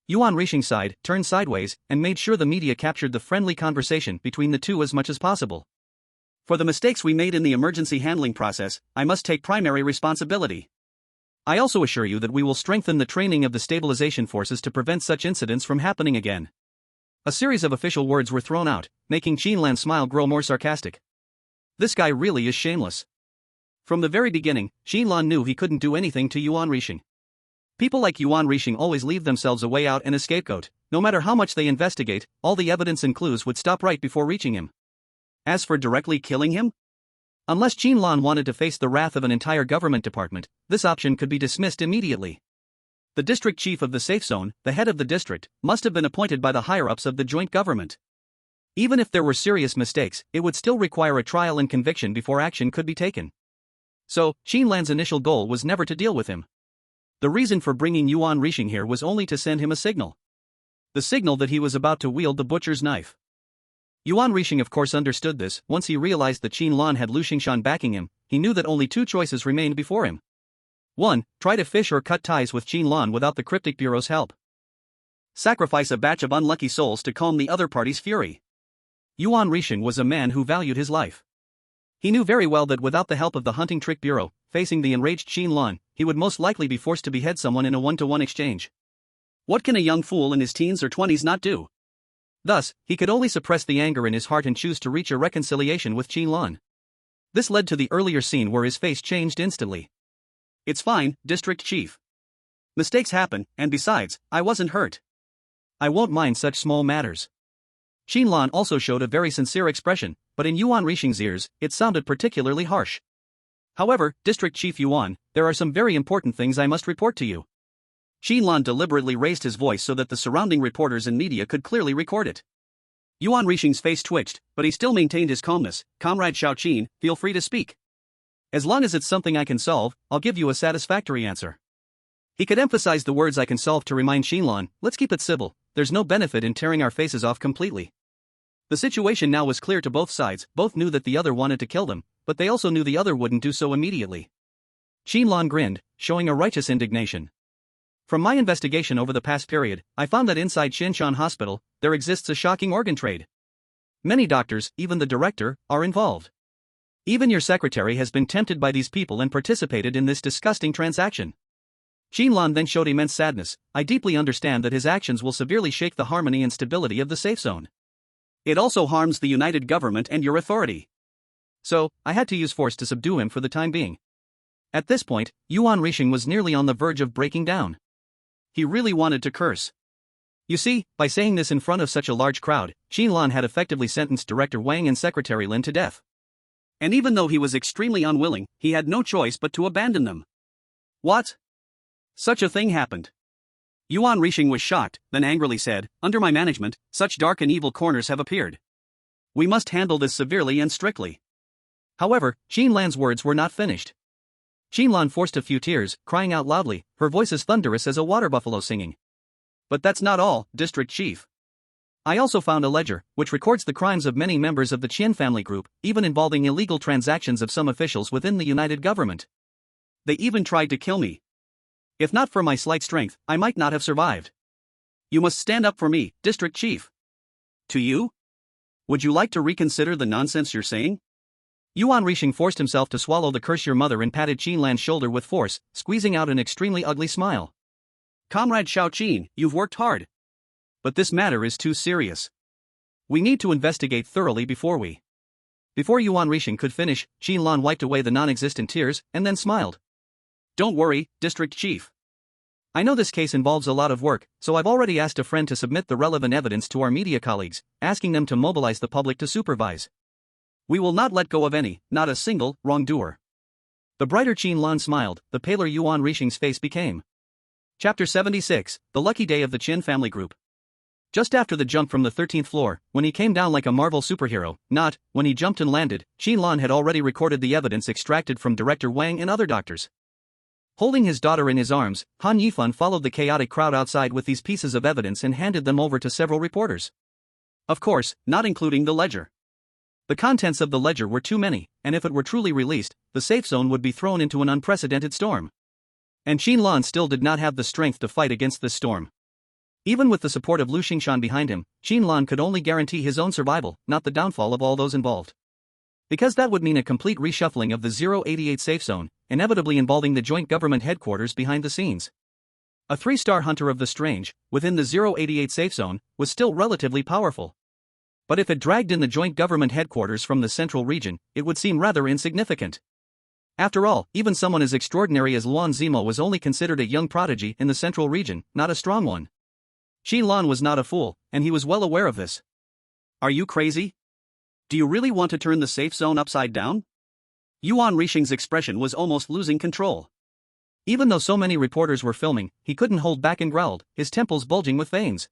Yuan Rixing sighed, turned sideways, and made sure the media captured the friendly conversation between the two as much as possible. For the mistakes we made in the emergency handling process, I must take primary responsibility. I also assure you that we will strengthen the training of the stabilization forces to prevent such incidents from happening again. A series of official words were thrown out, making Qin Lan's smile grow more sarcastic. This guy really is shameless. From the very beginning, Qin Lan knew he couldn't do anything to Yuan Rixing. People like Yuan Rixing always leave themselves a way out and a scapegoat. No matter how much they investigate, all the evidence and clues would stop right before reaching him. As for directly killing him? Unless Qin Lan wanted to face the wrath of an entire government department, this option could be dismissed immediately. The district chief of the safe zone, the head of the district, must have been appointed by the higher-ups of the joint government. Even if there were serious mistakes, it would still require a trial and conviction before action could be taken. So, Qin Lan's initial goal was never to deal with him. The reason for bringing Yuan Rixing here was only to send him a signal. The signal that he was about to wield the butcher's knife. Yuan Rixing of course understood this. Once he realized that Qin Lan had Lu Xingshan backing him, he knew that only 2 choices remained before him. 1. Try to fish or cut ties with Qin Lan without the Cryptic Bureau's help. Sacrifice a batch of unlucky souls to calm the other party's fury. Yuan Rixing was a man who valued his life. He knew very well that without the help of the Hunting Trick Bureau, facing the enraged Qin Lan, he would most likely be forced to behead someone in a 1-to-1 exchange. What can a young fool in his teens or 20s not do? Thus, he could only suppress the anger in his heart and choose to reach a reconciliation with Qin Lan. This led to the earlier scene where his face changed instantly. It's fine, District Chief. Mistakes happen, and besides, I wasn't hurt. I won't mind such small matters. Qin Lan also showed a very sincere expression, but in Yuan Rixing's ears, it sounded particularly harsh. However, District Chief Yuan, there are some very important things I must report to you. Qin Lan deliberately raised his voice so that the surrounding reporters and media could clearly record it. Yuan Rixing's face twitched, but he still maintained his calmness. Comrade Xiao Qin, feel free to speak. As long as it's something I can solve, I'll give you a satisfactory answer. He could emphasize the words I can solve to remind Qin Lan, let's keep it civil, there's no benefit in tearing our faces off completely. The situation now was clear to both sides, both knew that the other wanted to kill them, but they also knew the other wouldn't do so immediately. Qin Lan grinned, showing a righteous indignation. From my investigation over the past period, I found that inside Qinshan Hospital, there exists a shocking organ trade. Many doctors, even the director, are involved. Even your secretary has been tempted by these people and participated in this disgusting transaction. Qin Lan then showed immense sadness. I deeply understand that his actions will severely shake the harmony and stability of the safe zone. It also harms the united government and your authority. So, I had to use force to subdue him for the time being. At this point, Yuan Rixing was nearly on the verge of breaking down. He really wanted to curse. You see, by saying this in front of such a large crowd, Qin Lan had effectively sentenced Director Wang and Secretary Lin to death. And even though he was extremely unwilling, he had no choice but to abandon them. What? Such a thing happened. Yuan Rixing was shocked, then angrily said, "Under my management, such dark and evil corners have appeared. We must handle this severely and strictly." However, Qin Lan's words were not finished. Qin Lan forced a few tears, crying out loudly, her voice as thunderous as a water buffalo singing. "But that's not all, District Chief. I also found a ledger, which records the crimes of many members of the Qin family group, even involving illegal transactions of some officials within the united government. They even tried to kill me. If not for my slight strength, I might not have survived. You must stand up for me, District Chief." "To you? Would you like to reconsider the nonsense you're saying?" Yuan Rixing forced himself to swallow the "curse your mother" and patted Qin Lan's shoulder with force, squeezing out an extremely ugly smile. "Comrade Xiao Qin, you've worked hard. But this matter is too serious. We need to investigate thoroughly before we..." Before Yuan Rixing could finish, Qin Lan wiped away the non-existent tears, and then smiled. "Don't worry, District Chief. I know this case involves a lot of work, so I've already asked a friend to submit the relevant evidence to our media colleagues, asking them to mobilize the public to supervise. We will not let go of any, not a single, wrongdoer." The brighter Qin Lan smiled, the paler Yuan Rixing's face became. Chapter 76, The Lucky Day of the Qin Family Group. Just after the jump from the 13th floor, when he came down like a Marvel superhero, not, when he jumped and landed, Qin Lan had already recorded the evidence extracted from Director Wang and other doctors. Holding his daughter in his arms, Han Yifan followed the chaotic crowd outside with these pieces of evidence and handed them over to several reporters. Of course, not including the ledger. The contents of the ledger were too many, and if it were truly released, the safe zone would be thrown into an unprecedented storm. And Qin Lan still did not have the strength to fight against this storm. Even with the support of Lu Xingshan behind him, Qin Lan could only guarantee his own survival, not the downfall of all those involved. Because that would mean a complete reshuffling of the 088 safe zone, inevitably involving the joint government headquarters behind the scenes. A 3-star hunter of the strange, within the 088 safe zone, was still relatively powerful. But if it dragged in the joint government headquarters from the central region, it would seem rather insignificant. After all, even someone as extraordinary as Luan Zimo was only considered a young prodigy in the central region, not a strong one. Qin Lan was not a fool, and he was well aware of this. "Are you crazy? Do you really want to turn the safe zone upside down?" Yuan Rixing's expression was almost losing control. Even though so many reporters were filming, he couldn't hold back and growled, his temples bulging with veins.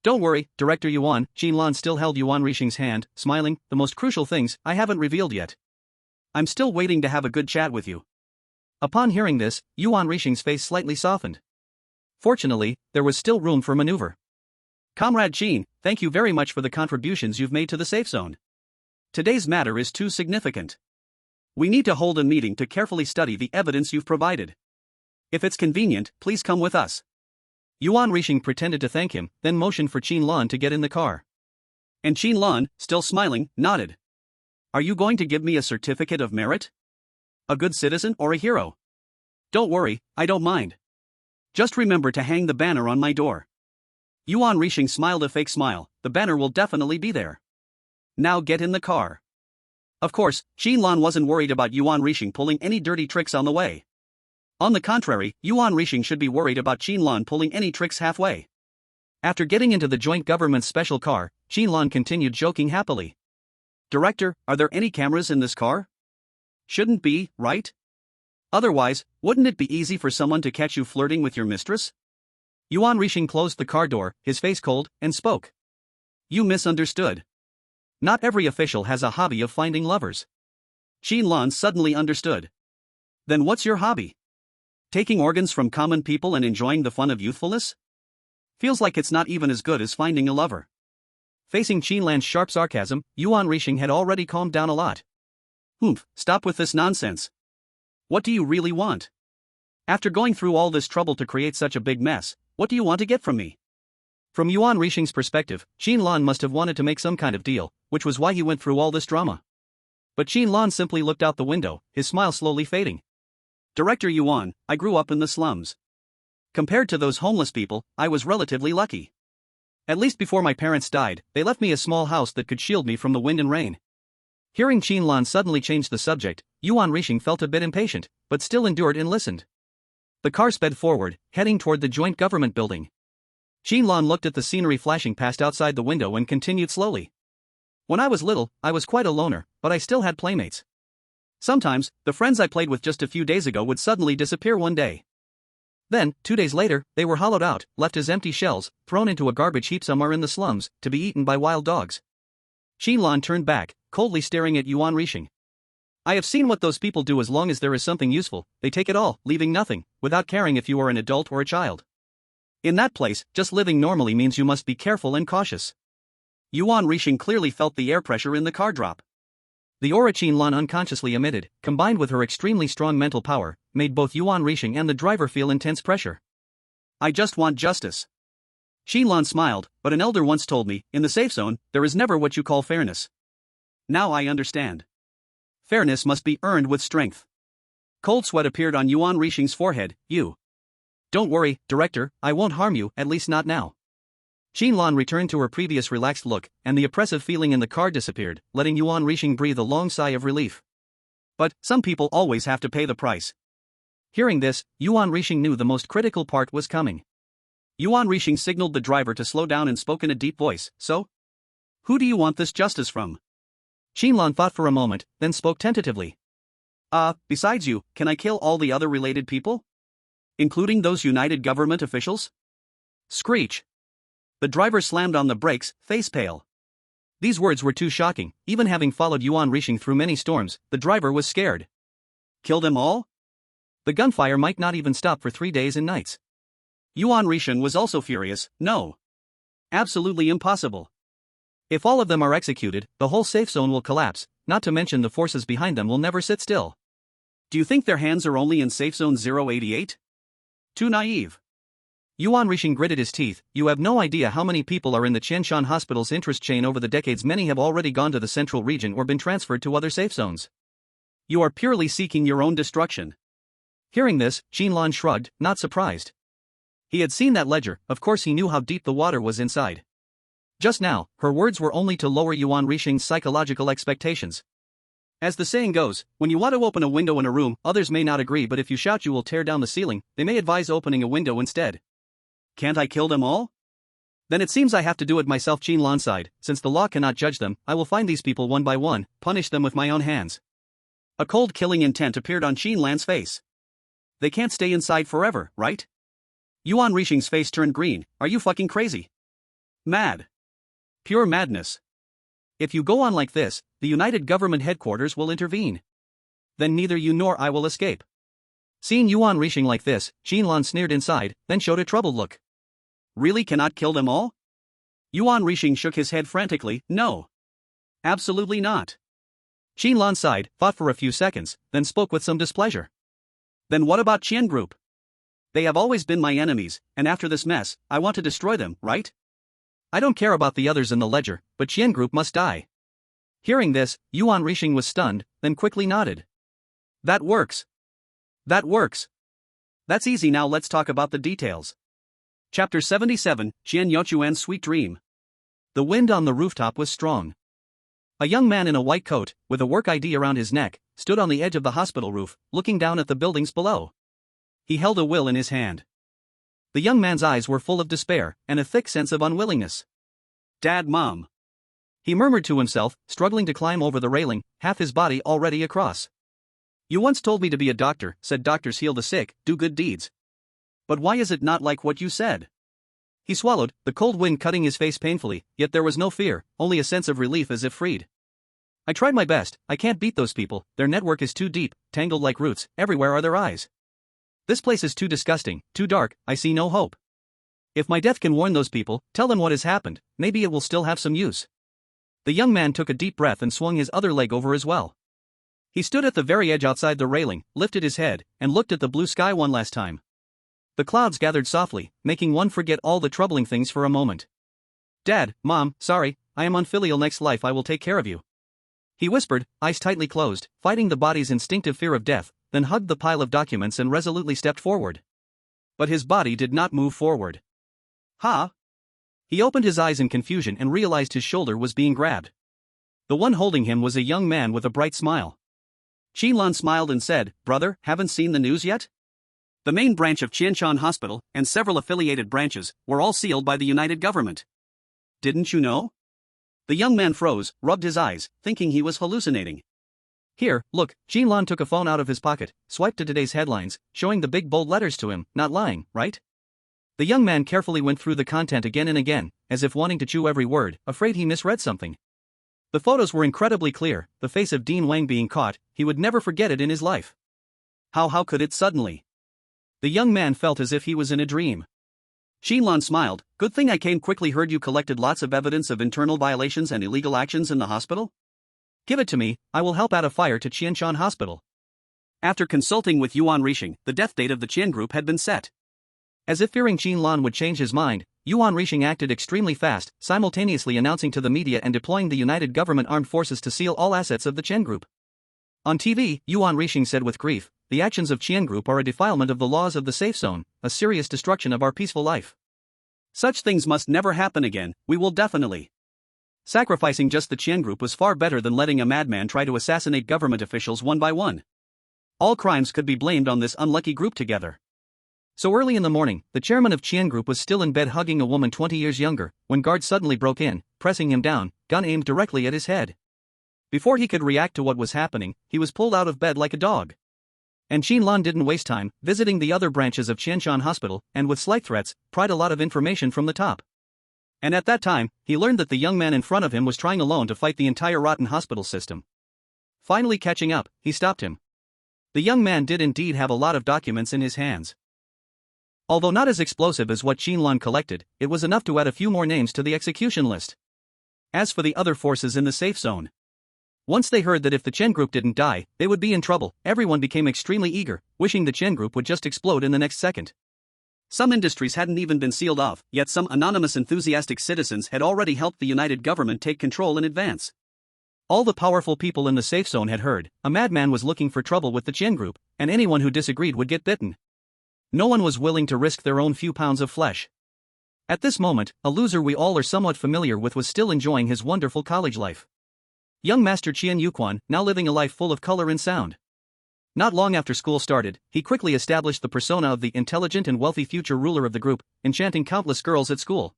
"Don't worry, Director Yuan." Qin Lan still held Yuan Rixing's hand, smiling. "The most crucial things I haven't revealed yet. I'm still waiting to have a good chat with you." Upon hearing this, Yuan Rixing's face slightly softened. Fortunately, there was still room for maneuver. "Comrade Qin, thank you very much for the contributions you've made to the safe zone. Today's matter is too significant. We need to hold a meeting to carefully study the evidence you've provided. If it's convenient, please come with us." Yuan Rixing pretended to thank him, then motioned for Qin Lan to get in the car. And Qin Lan, still smiling, nodded. "Are you going to give me a certificate of merit? A good citizen or a hero? Don't worry, I don't mind. Just remember to hang the banner on my door." Yuan Rixing smiled a fake smile. "The banner will definitely be there. Now get in the car." Of course, Qin Lan wasn't worried about Yuan Rixing pulling any dirty tricks on the way. On the contrary, Yuan Rixing should be worried about Qin Lan pulling any tricks halfway. After getting into the joint government's special car, Qin Lan continued joking happily. "Director, are there any cameras in this car? Shouldn't be, right? Otherwise, wouldn't it be easy for someone to catch you flirting with your mistress?" Yuan Rixing closed the car door, his face cold, and spoke. "You misunderstood. Not every official has a hobby of finding lovers." Qin Lan suddenly understood. "Then what's your hobby? Taking organs from common people and enjoying the fun of youthfulness? Feels like it's not even as good as finding a lover." Facing Qin Lan's sharp sarcasm, Yuan Rixing had already calmed down a lot. "Stop with this nonsense. What do you really want? After going through all this trouble to create such a big mess, what do you want to get from me? From Yuan Rixing's perspective, Qin Lan must have wanted to make some kind of deal, which was why he went through all this drama. But Qin Lan simply looked out the window, his smile slowly fading. Director Yuan, I grew up in the slums. Compared to those homeless people, I was relatively lucky. At least before my parents died, they left me a small house that could shield me from the wind and rain. Hearing Qin Lan suddenly change the subject, Yuan Rixing felt a bit impatient, but still endured and listened. The car sped forward, heading toward the joint government building. Qin Lan looked at the scenery flashing past outside the window and continued slowly. When I was little, I was quite a loner, but I still had playmates. Sometimes, the friends I played with just a few days ago would suddenly disappear one day. Then, 2 days later, they were hollowed out, left as empty shells, thrown into a garbage heap somewhere in the slums, to be eaten by wild dogs. Qin Lan turned back, coldly staring at Yuan Rixing. I have seen what those people do. As long as there is something useful, they take it all, leaving nothing, without caring if you are an adult or a child. In that place, just living normally means you must be careful and cautious. Yuan Rixing clearly felt the air pressure in the car drop. The aura Qin Lan unconsciously emitted, combined with her extremely strong mental power, made both Yuan Rixing and the driver feel intense pressure. I just want justice. Qin Lan smiled, but an elder once told me, in the safe zone, there is never what you call fairness. Now I understand. Fairness must be earned with strength. Cold sweat appeared on Yuan Rixing's forehead. You. Don't worry, Director, I won't harm you, at least not now. Qin Lan returned to her previous relaxed look, and the oppressive feeling in the car disappeared, letting Yuan Rixing breathe a long sigh of relief. But, some people always have to pay the price. Hearing this, Yuan Rixing knew the most critical part was coming. Yuan Rixing signaled the driver to slow down and spoke in a deep voice. So? Who do you want this justice from? Qin Lan thought for a moment, then spoke tentatively. Besides you, can I kill all the other related people? Including those United Government officials? Screech. The driver slammed on the brakes, face pale. These words were too shocking. Even having followed Yuan Rixing through many storms, the driver was scared. Kill them all? The gunfire might not even stop for 3 days and nights. Yuan Rixing was also furious. No. Absolutely impossible. If all of them are executed, the whole safe zone will collapse, not to mention the forces behind them will never sit still. Do you think their hands are only in safe zone 088? Too naive. Yuan Rixing gritted his teeth. You have no idea how many people are in the Qianshan Hospital's interest chain over the decades. Many have already gone to the central region or been transferred to other safe zones. You are purely seeking your own destruction. Hearing this, Qin Lan shrugged, not surprised. He had seen that ledger, of course he knew how deep the water was inside. Just now, her words were only to lower Yuan Rixing's psychological expectations. As the saying goes, when you want to open a window in a room, others may not agree, but if you shout you will tear down the ceiling, they may advise opening a window instead. Can't I kill them all? Then it seems I have to do it myself. Qin Lan sighed. Since the law cannot judge them, I will find these people one by one, punish them with my own hands. A cold killing intent appeared on Qin Lan's face. They can't stay inside forever, right? Yuan Rixing's face turned green. Are you fucking crazy? Mad. Pure madness. If you go on like this, the United Government headquarters will intervene. Then neither you nor I will escape. Seeing Yuan Rixing like this, Qin Lan sneered inside, then showed a troubled look. Really cannot kill them all? Yuan Rixing shook his head frantically. No. Absolutely not. Qin Lan sighed, thought for a few seconds, then spoke with some displeasure. Then what about Qian Group? They have always been my enemies, and after this mess, I want to destroy them, right? I don't care about the others in the ledger, but Qian Group must die. Hearing this, Yuan Rixing was stunned, then quickly nodded. That works. That works. That's easy. Now let's talk about the details. Chapter 77, Qian Youchuan's Sweet Dream. The wind on the rooftop was strong. A young man in a white coat, with a work ID around his neck, stood on the edge of the hospital roof, looking down at the buildings below. He held a will in his hand. The young man's eyes were full of despair, and a thick sense of unwillingness. Dad, Mom. He murmured to himself, struggling to climb over the railing, half his body already across. You once told me to be a doctor, said doctors heal the sick, do good deeds. But why is it not like what you said? He swallowed, the cold wind cutting his face painfully, yet there was no fear, only a sense of relief as if freed. I tried my best. I can't beat those people, their network is too deep, tangled like roots, everywhere are their eyes. This place is too disgusting, too dark, I see no hope. If my death can warn those people, tell them what has happened, maybe it will still have some use. The young man took a deep breath and swung his other leg over as well. He stood at the very edge outside the railing, lifted his head, and looked at the blue sky one last time. The clouds gathered softly, making one forget all the troubling things for a moment. "Dad, Mom, sorry, I am unfilial. Next life I will take care of you," he whispered, eyes tightly closed, fighting the body's instinctive fear of death, then hugged the pile of documents and resolutely stepped forward. But his body did not move forward. Huh? He opened his eyes in confusion and realized his shoulder was being grabbed. The one holding him was a young man with a bright smile. Qin Lan smiled and said, "Brother, haven't seen the news yet?" The main branch of Qianshan Hospital, and several affiliated branches, were all sealed by the United Government. Didn't you know? The young man froze, rubbed his eyes, thinking he was hallucinating. "Here, look." Qin Lan took a phone out of his pocket, swiped to today's headlines, showing the big bold letters to him. "Not lying, right?" The young man carefully went through the content again and again, as if wanting to chew every word, afraid he misread something. The photos were incredibly clear, the face of Dean Wang being caught, he would never forget it in his life. How could it suddenly? The young man felt as if he was in a dream. Qin Lan smiled. "Good thing I came quickly. Heard you collected lots of evidence of internal violations and illegal actions in the hospital? Give it to me, I will help add a fire to Qianshan Hospital." After consulting with Yuan Rixing, the death date of the Qian group had been set. As if fearing Qin Lan would change his mind, Yuan Rixing acted extremely fast, simultaneously announcing to the media and deploying the United Government Armed Forces to seal all assets of the Qian group. On TV, Yuan Rixing said with grief, "The actions of Qian group are a defilement of the laws of the safe zone, a serious destruction of our peaceful life. Such things must never happen again. We will definitely." Sacrificing just the Qian group was far better than letting a madman try to assassinate government officials one by one. All crimes could be blamed on this unlucky group together. So early in the morning, the chairman of Qian group was still in bed hugging a woman 20 years younger, when guards suddenly broke in, pressing him down, gun aimed directly at his head. Before he could react to what was happening, he was pulled out of bed like a dog. And Qin Lan didn't waste time, visiting the other branches of Qianshan Hospital, and with slight threats, pried a lot of information from the top. And at that time, he learned that the young man in front of him was trying alone to fight the entire rotten hospital system. Finally catching up, he stopped him. The young man did indeed have a lot of documents in his hands. Although not as explosive as what Qin Lan collected, it was enough to add a few more names to the execution list. As for the other forces in the safe zone, once they heard that if the Chen group didn't die, they would be in trouble, everyone became extremely eager, wishing the Chen group would just explode in the next second. Some industries hadn't even been sealed off, yet some anonymous enthusiastic citizens had already helped the United Government take control in advance. All the powerful people in the safe zone had heard, a madman was looking for trouble with the Chen group, and anyone who disagreed would get bitten. No one was willing to risk their own few pounds of flesh. At this moment, a loser we all are somewhat familiar with was still enjoying his wonderful college life. Young Master Qian Yuquan, now living a life full of color and sound. Not long after school started, he quickly established the persona of the intelligent and wealthy future ruler of the group, enchanting countless girls at school.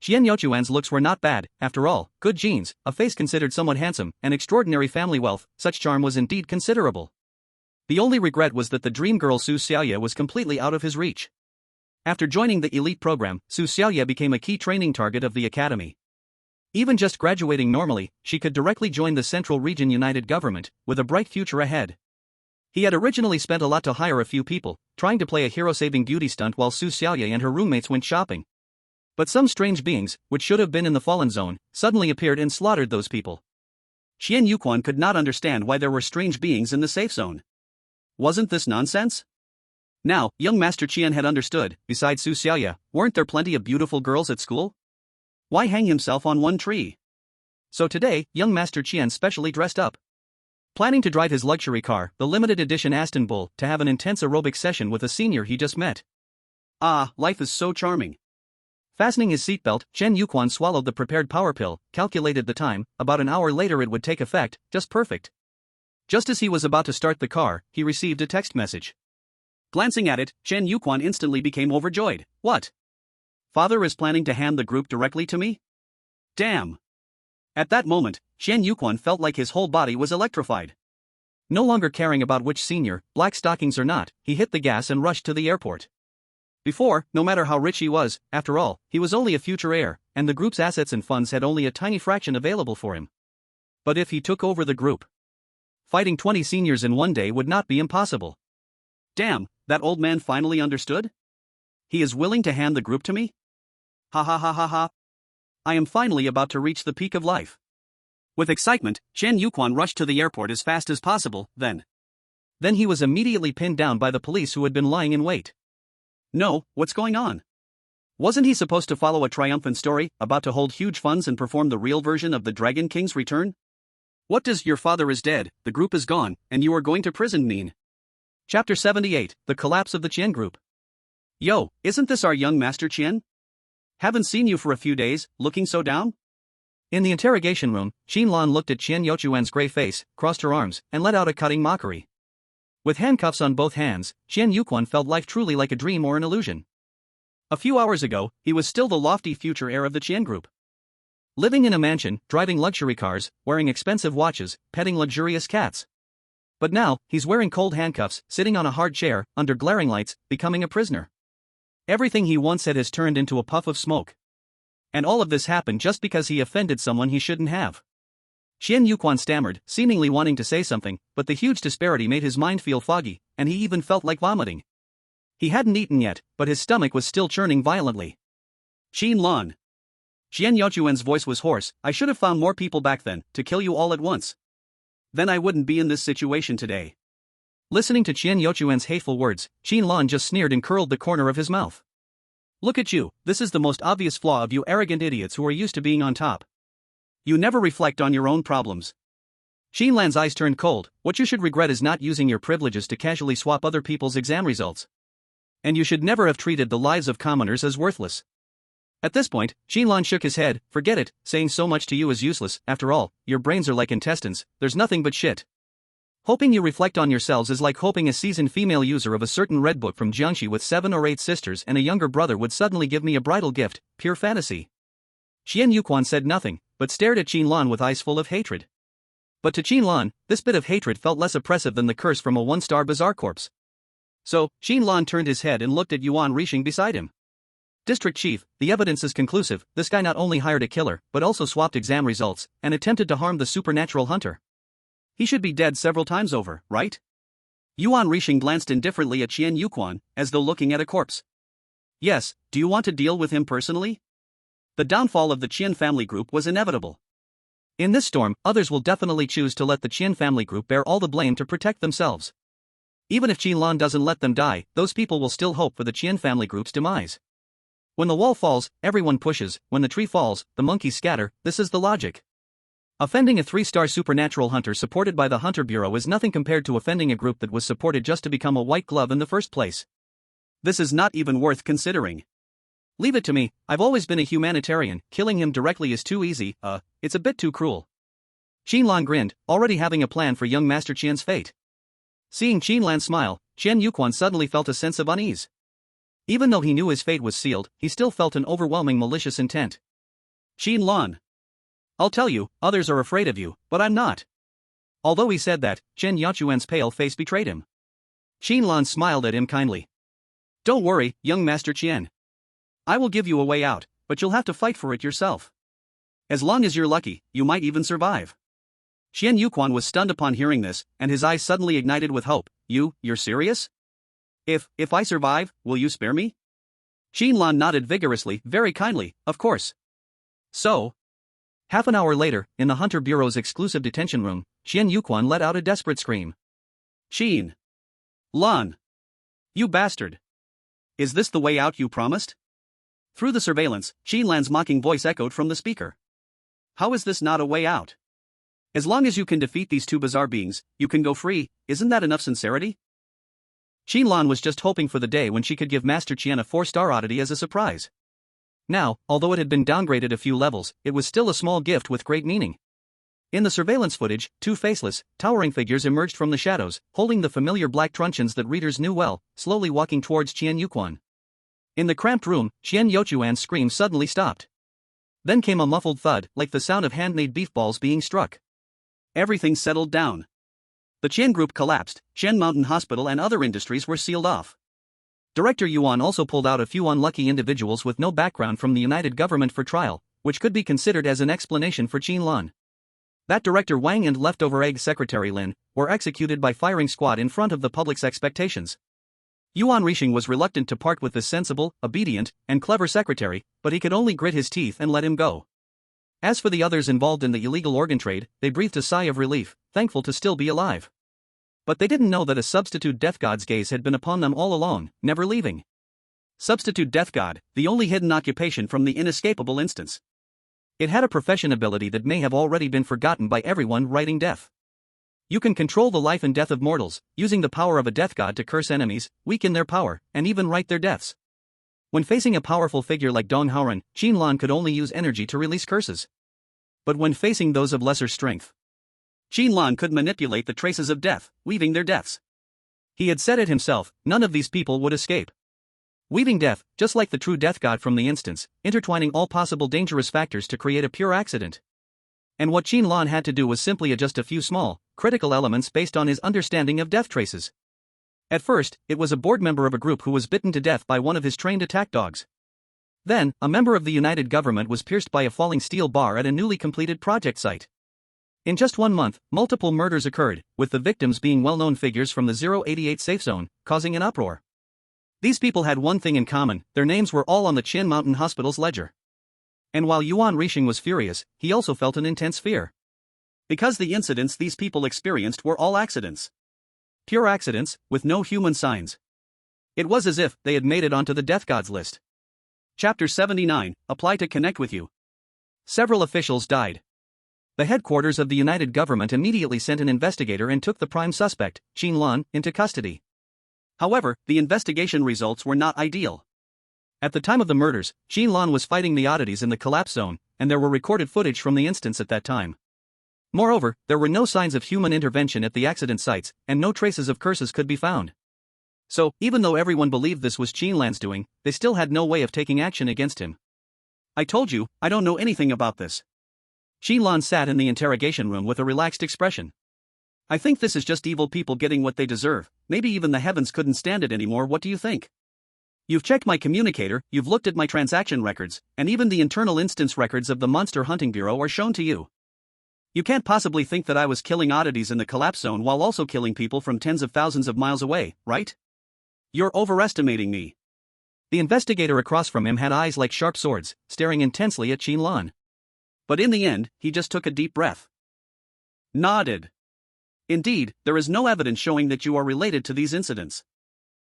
Qian Youquan's looks were not bad, after all, good genes, a face considered somewhat handsome, and extraordinary family wealth, such charm was indeed considerable. The only regret was that the dream girl Su Xiaoyue was completely out of his reach. After joining the elite program, Su Xiaoyue became a key training target of the academy. Even just graduating normally, she could directly join the Central Region United Government, with a bright future ahead. He had originally spent a lot to hire a few people, trying to play a hero-saving beauty stunt while Su Xiaoyue and her roommates went shopping. But some strange beings, which should have been in the fallen zone, suddenly appeared and slaughtered those people. Qian Yuquan could not understand why there were strange beings in the safe zone. Wasn't this nonsense? Now, young Master Qian had understood. Besides Su Xiaoyue, weren't there plenty of beautiful girls at school? Why hang himself on one tree? So today, young Master Qian specially dressed up, planning to drive his luxury car, the limited edition Aston Bull, to have an intense aerobic session with a senior he just met. Ah, life is so charming. Fastening his seatbelt, Chen Yuquan swallowed the prepared power pill, calculated the time, about an hour later it would take effect, just perfect. Just as he was about to start the car, he received a text message. Glancing at it, Chen Yuquan instantly became overjoyed. What? Father is planning to hand the group directly to me? Damn. At that moment, Chen Yuquan felt like his whole body was electrified. No longer caring about which senior, black stockings or not, he hit the gas and rushed to the airport. Before, no matter how rich he was, after all, he was only a future heir, and the group's assets and funds had only a tiny fraction available for him. But if he took over the group, fighting 20 seniors in one day would not be impossible. Damn, that old man finally understood? He is willing to hand the group to me? Ha ha ha ha ha. I am finally about to reach the peak of life. With excitement, Chen Yuquan rushed to the airport as fast as possible, then he was immediately pinned down by the police who had been lying in wait. No, what's going on? Wasn't he supposed to follow a triumphant story, about to hold huge funds and perform the real version of the Dragon King's return? What does your father is dead, the group is gone, and you are going to prison mean? Chapter 78, The Collapse of the Qian Group. Yo, isn't this our young master Qian? Haven't seen you for a few days, looking so down? In the interrogation room, Qin Lan looked at Qian Youquan's gray face, crossed her arms, and let out a cutting mockery. With handcuffs on both hands, Qian Yuquan felt life truly like a dream or an illusion. A few hours ago, he was still the lofty future heir of the Qian Group. Living in a mansion, driving luxury cars, wearing expensive watches, petting luxurious cats. But now, he's wearing cold handcuffs, sitting on a hard chair, under glaring lights, becoming a prisoner. Everything he once said has turned into a puff of smoke. And all of this happened just because he offended someone he shouldn't have. Qian Yuquan stammered, seemingly wanting to say something, but the huge disparity made his mind feel foggy, and he even felt like vomiting. He hadn't eaten yet, but his stomach was still churning violently. Qin Lan. Qian Youquan's voice was hoarse. I should have found more people back then, to kill you all at once. Then I wouldn't be in this situation today. Listening to Qian Youquan's hateful words, Qin Lan just sneered and curled the corner of his mouth. Look at you, this is the most obvious flaw of you arrogant idiots who are used to being on top. You never reflect on your own problems. Qin Lan's eyes turned cold. What you should regret is not using your privileges to casually swap other people's exam results. And you should never have treated the lives of commoners as worthless. At this point, Qin Lan shook his head. Forget it, saying so much to you is useless. After all, your brains are like intestines, there's nothing but shit. Hoping you reflect on yourselves is like hoping a seasoned female user of a certain red book from Jiangxi with 7 or 8 sisters and a younger brother would suddenly give me a bridal gift. Pure fantasy. Qian Yuquan said nothing, but stared at Qin Lan with eyes full of hatred. But to Qin Lan, this bit of hatred felt less oppressive than the curse from a 1-star bazaar corpse. So, Qin Lan turned his head and looked at Yuan Rixing beside him. District Chief, the evidence is conclusive. This guy not only hired a killer, but also swapped exam results, and attempted to harm the supernatural hunter. He should be dead several times over, right? Yuan Rixing glanced indifferently at Qian Yuquan, as though looking at a corpse. Yes, do you want to deal with him personally? The downfall of the Qian family group was inevitable. In this storm, others will definitely choose to let the Qian family group bear all the blame to protect themselves. Even if Qin Lan doesn't let them die, those people will still hope for the Qian family group's demise. When the wall falls, everyone pushes. When the tree falls, the monkeys scatter. This is the logic. Offending a 3-star supernatural hunter supported by the Hunter Bureau is nothing compared to offending a group that was supported just to become a white glove in the first place. This is not even worth considering. Leave it to me, I've always been a humanitarian. Killing him directly is too easy, it's a bit too cruel. Qin Lan grinned, already having a plan for young Master Qian's fate. Seeing Qin Lan smile, Qian Yuquan suddenly felt a sense of unease. Even though he knew his fate was sealed, he still felt an overwhelming malicious intent. Qin Lan. I'll tell you, others are afraid of you, but I'm not. Although he said that, Chen Yaochuan's pale face betrayed him. Qin Lan smiled at him kindly. Don't worry, young Master Qian. I will give you a way out, but you'll have to fight for it yourself. As long as you're lucky, you might even survive. Qian Yuquan was stunned upon hearing this, and his eyes suddenly ignited with hope. You're serious? If I survive, will you spare me? Qin Lan nodded vigorously, very kindly, of course. So. Half an hour later, in the Hunter Bureau's exclusive detention room, Qian Yuquan let out a desperate scream. Qin Lan. You bastard. Is this the way out you promised? Through the surveillance, Qin Lan's mocking voice echoed from the speaker. How is this not a way out? As long as you can defeat these 2 bizarre beings, you can go free. Isn't that enough sincerity? Qin Lan was just hoping for the day when she could give Master Qian a 4-star oddity as a surprise. Now, although it had been downgraded a few levels, it was still a small gift with great meaning. In the surveillance footage, 2 faceless, towering figures emerged from the shadows, holding the familiar black truncheons that readers knew well, slowly walking towards Qian Yuquan. In the cramped room, Qian Youquan's scream suddenly stopped. Then came a muffled thud, like the sound of handmade beef balls being struck. Everything settled down. The Qian group collapsed, Qian Mountain Hospital and other industries were sealed off. Director Yuan also pulled out a few unlucky individuals with no background from the United Government for trial, which could be considered as an explanation for Qin Lan. That Director Wang and leftover egg Secretary Lin were executed by firing squad in front of the public's expectations. Yuan Rixing was reluctant to part with this sensible, obedient, and clever secretary, but he could only grit his teeth and let him go. As for the others involved in the illegal organ trade, they breathed a sigh of relief, thankful to still be alive. But they didn't know that a substitute death god's gaze had been upon them all along, never leaving. Substitute death god, the only hidden occupation from the inescapable instance. It had a profession ability that may have already been forgotten by everyone writing death. You can control the life and death of mortals, using the power of a death god to curse enemies, weaken their power, and even write their deaths. When facing a powerful figure like Dong Haoren, Qin Lan could only use energy to release curses. But when facing those of lesser strength, Qin Lan could manipulate the traces of death, weaving their deaths. He had said it himself, none of these people would escape. Weaving death, just like the true death god from the instance, intertwining all possible dangerous factors to create a pure accident. And what Qin Lan had to do was simply adjust a few small, critical elements based on his understanding of death traces. At first, it was a board member of a group who was bitten to death by one of his trained attack dogs. Then, a member of the United Government was pierced by a falling steel bar at a newly completed project site. In just 1 month, multiple murders occurred, with the victims being well-known figures from the 088 safe zone, causing an uproar. These people had one thing in common, their names were all on the Qin Mountain Hospital's ledger. And while Yuan Rixing was furious, he also felt an intense fear. Because the incidents these people experienced were all accidents. Pure accidents, with no human signs. It was as if they had made it onto the death gods list. Chapter 79, Apply to connect with you. Several officials died. The headquarters of the United Government immediately sent an investigator and took the prime suspect, Qin Lan, into custody. However, the investigation results were not ideal. At the time of the murders, Qin Lan was fighting the oddities in the collapse zone, and there were recorded footage from the instance at that time. Moreover, there were no signs of human intervention at the accident sites, and no traces of curses could be found. So, even though everyone believed this was Qin Lan's doing, they still had no way of taking action against him. I told you, I don't know anything about this. Qin Lan sat in the interrogation room with a relaxed expression. I think this is just evil people getting what they deserve, maybe even the heavens couldn't stand it anymore, what do you think? You've checked my communicator, you've looked at my transaction records, and even the internal instance records of the Monster Hunting Bureau are shown to you. You can't possibly think that I was killing oddities in the collapse zone while also killing people from tens of thousands of miles away, right? You're overestimating me. The investigator across from him had eyes like sharp swords, staring intensely at Qin Lan. But in the end, he just took a deep breath. Nodded. Indeed, there is no evidence showing that you are related to these incidents.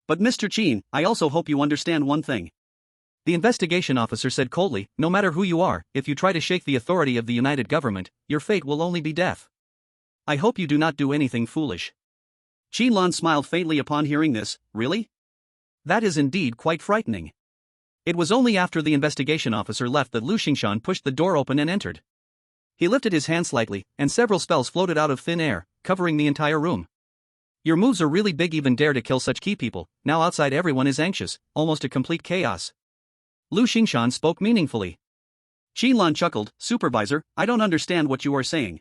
But Mr. Qin, I also hope you understand one thing. The investigation officer said coldly, no matter who you are, if you try to shake the authority of the United Government, your fate will only be death. I hope you do not do anything foolish. Qin Lan smiled faintly upon hearing this, really? That is indeed quite frightening. It was only after the investigation officer left that Lu Xingshan pushed the door open and entered. He lifted his hand slightly, and several spells floated out of thin air, covering the entire room. Your moves are really big, even dare to kill such key people. Now outside everyone is anxious, almost a complete chaos. Lu Xingshan spoke meaningfully. Qin Lan chuckled, Supervisor, I don't understand what you are saying.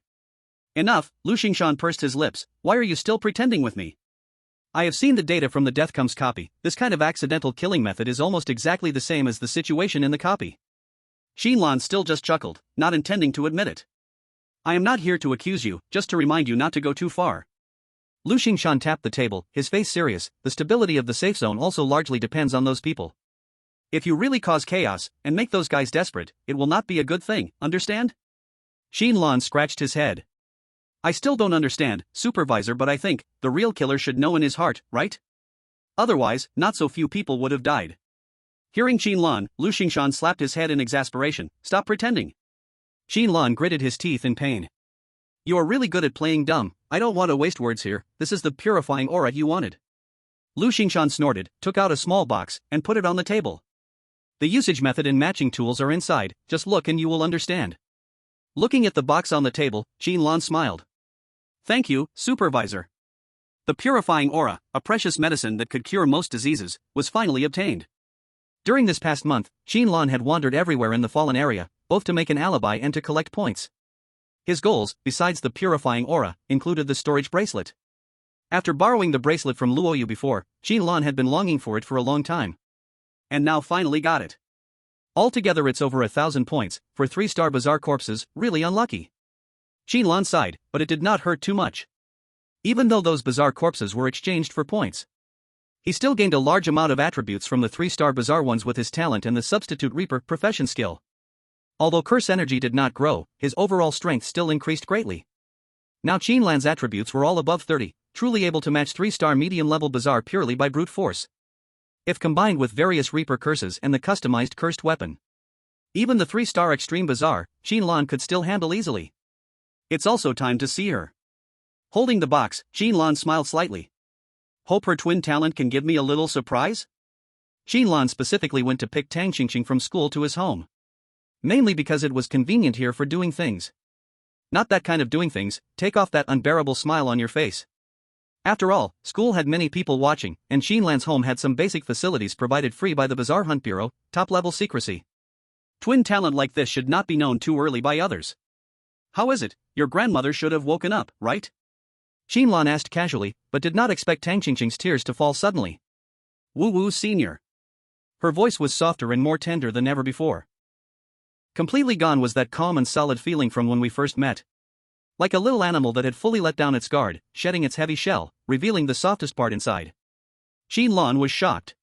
Enough, Lu Xingshan pursed his lips, why are you still pretending with me? I have seen the data from the Death Comes copy, this kind of accidental killing method is almost exactly the same as the situation in the copy. Qin Lan still just chuckled, not intending to admit it. I am not here to accuse you, just to remind you not to go too far. Lu Xingshan tapped the table, his face serious, the stability of the safe zone also largely depends on those people. If you really cause chaos, and make those guys desperate, it will not be a good thing, understand? Qin Lan scratched his head. I still don't understand, Supervisor, but I think, the real killer should know in his heart, right? Otherwise, not so few people would have died. Hearing Qin Lan, Lu Xingshan slapped his head in exasperation, stop pretending. Qin Lan gritted his teeth in pain. You are really good at playing dumb, I don't want to waste words here, this is the purifying aura you wanted. Lu Xingshan snorted, took out a small box, and put it on the table. The usage method and matching tools are inside, just look and you will understand. Looking at the box on the table, Qin Lan smiled. Thank you, Supervisor. The purifying aura, a precious medicine that could cure most diseases, was finally obtained. During this past month, Qin Lan had wandered everywhere in the fallen area, both to make an alibi and to collect points. His goals, besides the purifying aura, included the storage bracelet. After borrowing the bracelet from Luoyu before, Qin Lan had been longing for it for a long time. And now finally got it. Altogether it's over 1,000 points, for 3-star bizarre corpses, really unlucky. Qin Lan sighed, but it did not hurt too much. Even though those bizarre corpses were exchanged for points, he still gained a large amount of attributes from the 3-star bizarre ones with his talent and the substitute reaper profession skill. Although curse energy did not grow, his overall strength still increased greatly. Now Qin Lan's attributes were all above 30, truly able to match 3-star medium-level Bazaar purely by brute force. If combined with various Reaper curses and the customized cursed weapon, even the 3-star Extreme Bazaar, Qin Lan could still handle easily. It's also time to see her. Holding the box, Qin Lan smiled slightly. Hope her twin talent can give me a little surprise? Qin Lan specifically went to pick Tang Qingqing from school to his home. Mainly because it was convenient here for doing things. Not that kind of doing things, take off that unbearable smile on your face. After all, school had many people watching, and Qin Lan's home had some basic facilities provided free by the Bazaar Hunt Bureau, top-level secrecy. Twin talent like this should not be known too early by others. How is it? Your grandmother should have woken up, right? Qin Lan asked casually, but did not expect Tang Qingqing's tears to fall suddenly. Woo-woo, senior. Her voice was softer and more tender than ever before. Completely gone was that calm and solid feeling from when we first met. Like a little animal that had fully let down its guard, shedding its heavy shell, revealing the softest part inside. Qin Lan was shocked.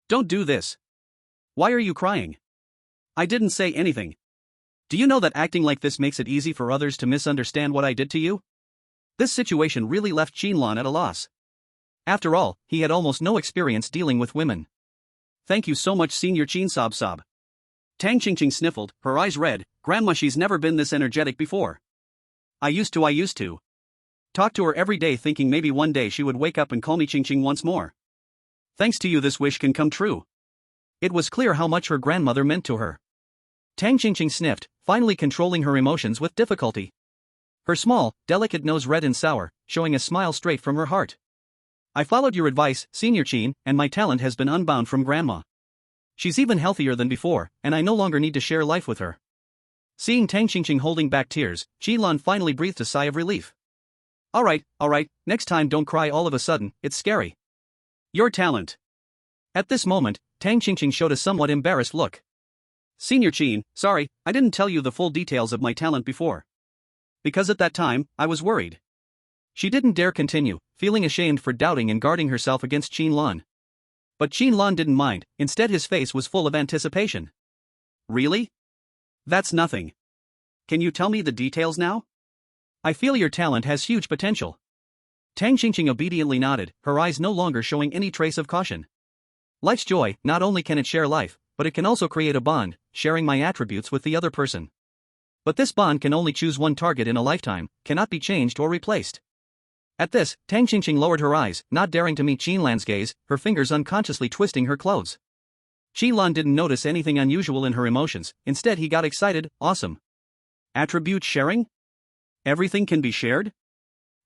Don't do this. Why are you crying? I didn't say anything. Do you know that acting like this makes it easy for others to misunderstand what I did to you? This situation really left Qin Lan at a loss. After all, he had almost no experience dealing with women. Thank you so much, Senior Qin sob. Tang Qingqing sniffled, her eyes red. Grandma, she's never been this energetic before. I used to. Talk to her every day thinking maybe one day she would wake up and call me Qingqing once more. Thanks to you this wish can come true. It was clear how much her grandmother meant to her. Tang Qingqing sniffed, finally controlling her emotions with difficulty. Her small, delicate nose red and sour, showing a smile straight from her heart. I followed your advice, Senior Qin, and my talent has been unbound from Grandma. She's even healthier than before, and I no longer need to share life with her. Seeing Tang Qingqing holding back tears, Qin Lan finally breathed a sigh of relief. Alright, next time don't cry all of a sudden, it's scary. Your talent. At this moment, Tang Qingqing showed a somewhat embarrassed look. Senior Qin, sorry, I didn't tell you the full details of my talent before. Because at that time, I was worried. She didn't dare continue, feeling ashamed for doubting and guarding herself against Qin Lan. But Qin Lan didn't mind, instead his face was full of anticipation. Really? That's nothing. Can you tell me the details now? I feel your talent has huge potential. Tang Qingqing obediently nodded, her eyes no longer showing any trace of caution. Life's joy, not only can it share life, but it can also create a bond, sharing my attributes with the other person. But this bond can only choose one target in a lifetime, cannot be changed or replaced. At this, Tang Qingqing lowered her eyes, not daring to meet Qin Lan's gaze, her fingers unconsciously twisting her clothes. Qin Lan didn't notice anything unusual in her emotions, instead he got excited. Awesome. Attribute sharing? Everything can be shared?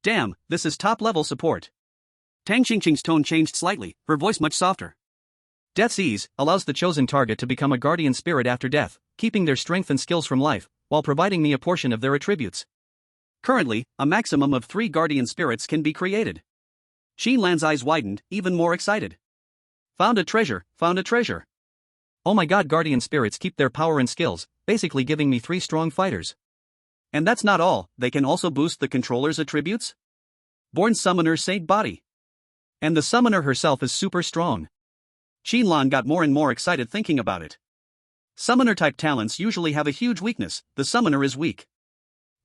Damn, this is top-level support. Tang Qingqing's tone changed slightly, her voice much softer. Death's Ease allows the chosen target to become a guardian spirit after death, keeping their strength and skills from life, while providing me a portion of their attributes. Currently, a maximum of 3 guardian spirits can be created. Qin Lan's eyes widened, even more excited. Found a treasure. Oh my god, guardian spirits keep their power and skills, basically giving me 3 strong fighters. And that's not all, they can also boost the controller's attributes? Born Summoner Saint Body. And the summoner herself is super strong. Qin Lan got more and more excited thinking about it. Summoner-type talents usually have a huge weakness, the summoner is weak.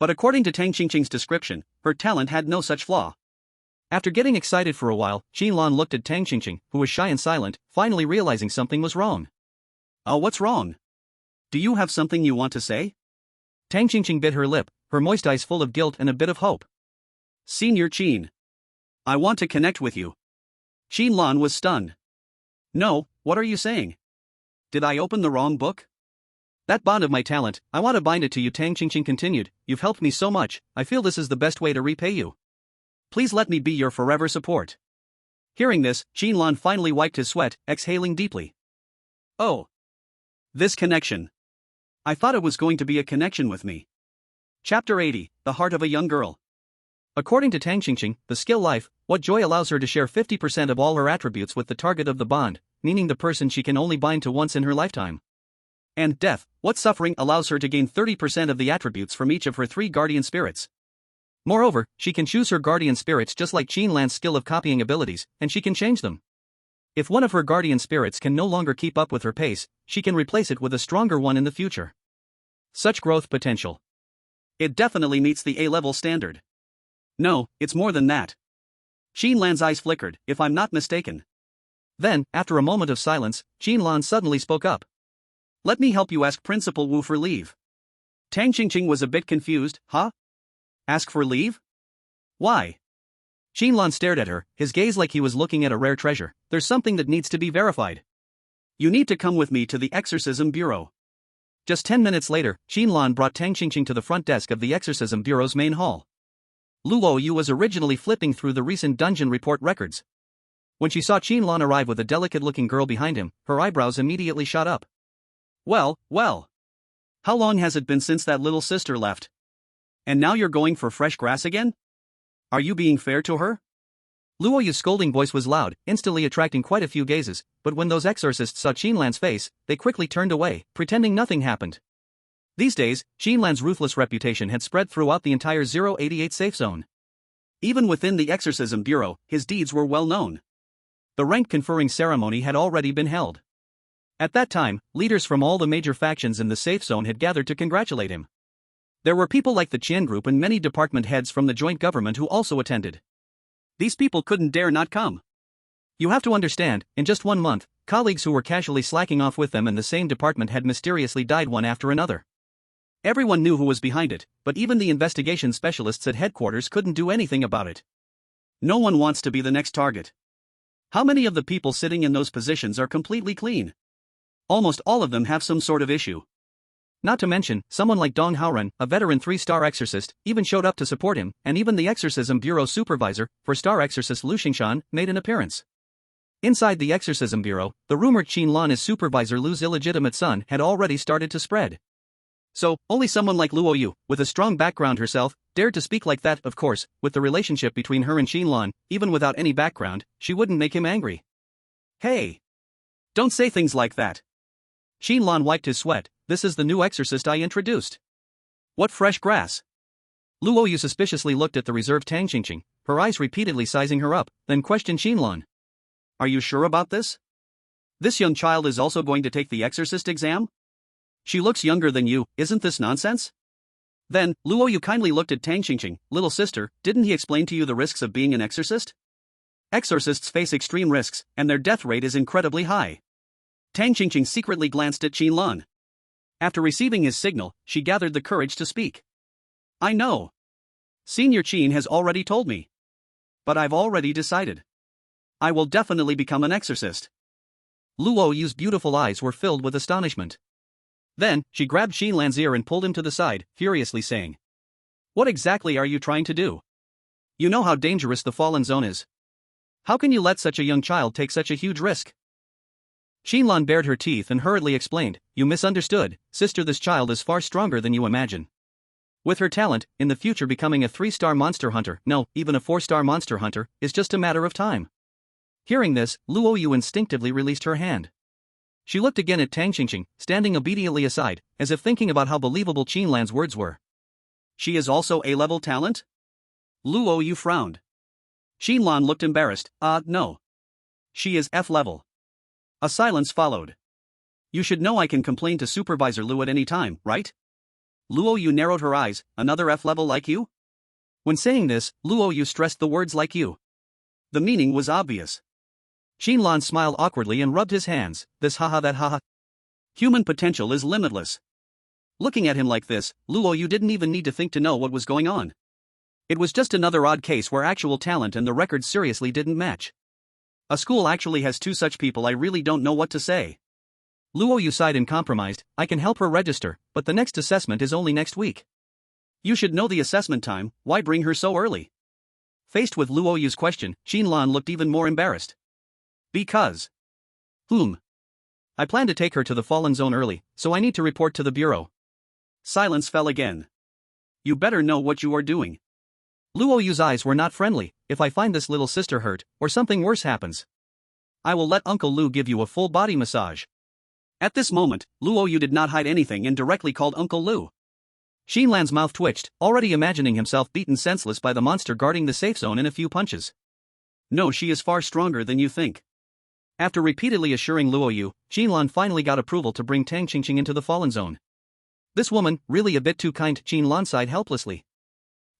But according to Tang Qingqing's description, her talent had no such flaw. After getting excited for a while, Qin Lan looked at Tang Qingqing, who was shy and silent, finally realizing something was wrong. Oh, what's wrong? Do you have something you want to say? Tang Qingqing bit her lip, her moist eyes full of guilt and a bit of hope. Senior Qin. I want to connect with you. Qin Lan was stunned. No, what are you saying? Did I open the wrong book? That bond of my talent, I want to bind it to you, Tang Qingqing continued. You've helped me so much, I feel this is the best way to repay you. Please let me be your forever support. Hearing this, Qin Lan finally wiped his sweat, exhaling deeply. Oh. This connection. I thought it was going to be a connection with me. Chapter 80, The Heart of a Young Girl. According to Tang Qingqing, the skill life, what joy allows her to share 50% of all her attributes with the target of the bond, meaning the person she can only bind to once in her lifetime. And death, what suffering allows her to gain 30% of the attributes from each of her 3 guardian spirits. Moreover, she can choose her guardian spirits just like Qin Lan's skill of copying abilities, and she can change them. If one of her guardian spirits can no longer keep up with her pace, she can replace it with a stronger one in the future. Such growth potential. It definitely meets the A-level standard. No, it's more than that. Qin Lan's eyes flickered, if I'm not mistaken. Then, after a moment of silence, Qin Lan suddenly spoke up. Let me help you ask Principal Wu for leave. Tang Qingqing was a bit confused, huh? Ask for leave? Why? Qin Lan stared at her, his gaze like he was looking at a rare treasure. There's something that needs to be verified. You need to come with me to the Exorcism Bureau. Just 10 minutes later, Qin Lan brought Tang Qingqing to the front desk of the Exorcism Bureau's main hall. Luo Yu was originally flipping through the recent dungeon report records. When she saw Qin Lan arrive with a delicate-looking girl behind him, her eyebrows immediately shot up. Well. How long has it been since that little sister left? And now you're going for fresh grass again? Are you being fair to her? Luo Yu's scolding voice was loud, instantly attracting quite a few gazes, but when those exorcists saw Qin Lan's face, they quickly turned away, pretending nothing happened. These days, Qin Lan's ruthless reputation had spread throughout the entire 088 safe zone. Even within the Exorcism Bureau, his deeds were well known. The rank-conferring ceremony had already been held. At that time, leaders from all the major factions in the safe zone had gathered to congratulate him. There were people like the Qian Group and many department heads from the joint government who also attended. These people couldn't dare not come. You have to understand, in just 1 month, colleagues who were casually slacking off with them in the same department had mysteriously died one after another. Everyone knew who was behind it, but even the investigation specialists at headquarters couldn't do anything about it. No one wants to be the next target. How many of the people sitting in those positions are completely clean? Almost all of them have some sort of issue. Not to mention, someone like Dong Haoren, a veteran 3-star exorcist, even showed up to support him, and even the Exorcism Bureau supervisor, 4-star exorcist Lu Xingshan, made an appearance. Inside the Exorcism Bureau, the rumored Qin Lan as supervisor Lu's illegitimate son had already started to spread. So, only someone like Luo Yu, with a strong background herself, dared to speak like that. Of course, with the relationship between her and Qin Lan, even without any background, she wouldn't make him angry. Hey! Don't say things like that. Qin Lan wiped his sweat. This is the new exorcist I introduced. What fresh grass? Luo Yu suspiciously looked at the reserved Tang Qingqing, her eyes repeatedly sizing her up, then questioned Qin Lan. Are you sure about this? This young child is also going to take the exorcist exam? She looks younger than you, isn't this nonsense? Then, Luo Yu kindly looked at Tang Qingqing. Little sister, didn't he explain to you the risks of being an exorcist? Exorcists face extreme risks, and their death rate is incredibly high. Tang Qingqing secretly glanced at Qin Lan. After receiving his signal, she gathered the courage to speak. I know. Senior Qin has already told me. But I've already decided. I will definitely become an exorcist. Luo Yu's beautiful eyes were filled with astonishment. Then, she grabbed Qin Lan's ear and pulled him to the side, furiously saying, "What exactly are you trying to do? You know how dangerous the fallen zone is. How can you let such a young child take such a huge risk?" Qin Lan bared her teeth and hurriedly explained, "You misunderstood, sister. This child is far stronger than you imagine. With her talent, in the future becoming a 3-star monster hunter, no, even a 4-star monster hunter, is just a matter of time." Hearing this, Luo Yu instinctively released her hand. She looked again at Tang Qingqing, standing obediently aside, as if thinking about how believable Qin Lan's words were. She is also A-level talent? Luo Yu frowned. Qin Lan looked embarrassed. No. She is F-level. A silence followed. You should know I can complain to Supervisor Lu at any time, right? Luo Yu narrowed her eyes. Another F-level like you? When saying this, Luo Yu stressed the words like you. The meaning was obvious. Qin Lan smiled awkwardly and rubbed his hands. This haha that haha. Human potential is limitless. Looking at him like this, Luo Yu didn't even need to think to know what was going on. It was just another odd case where actual talent and the record seriously didn't match. A school actually has 2 such people. I really don't know what to say. Luo Yu sighed and compromised. I can help her register, but the next assessment is only next week. You should know the assessment time. Why bring her so early? Faced with Luo Yu's question, Qin Lan looked even more embarrassed. Because. I plan to take her to the fallen zone early, so I need to report to the bureau. Silence fell again. You better know what you are doing. Luo Yu's eyes were not friendly. If I find this little sister hurt, or something worse happens, I will let Uncle Lu give you a full body massage. At this moment, Luo Yu did not hide anything and directly called Uncle Lu. Qin Lan's mouth twitched, already imagining himself beaten senseless by the monster guarding the safe zone in a few punches. No, she is far stronger than you think. After repeatedly assuring Luo Yu, Qin Lan finally got approval to bring Tang Qingqing into the fallen zone. This woman, really a bit too kind, Qin Lan sighed helplessly.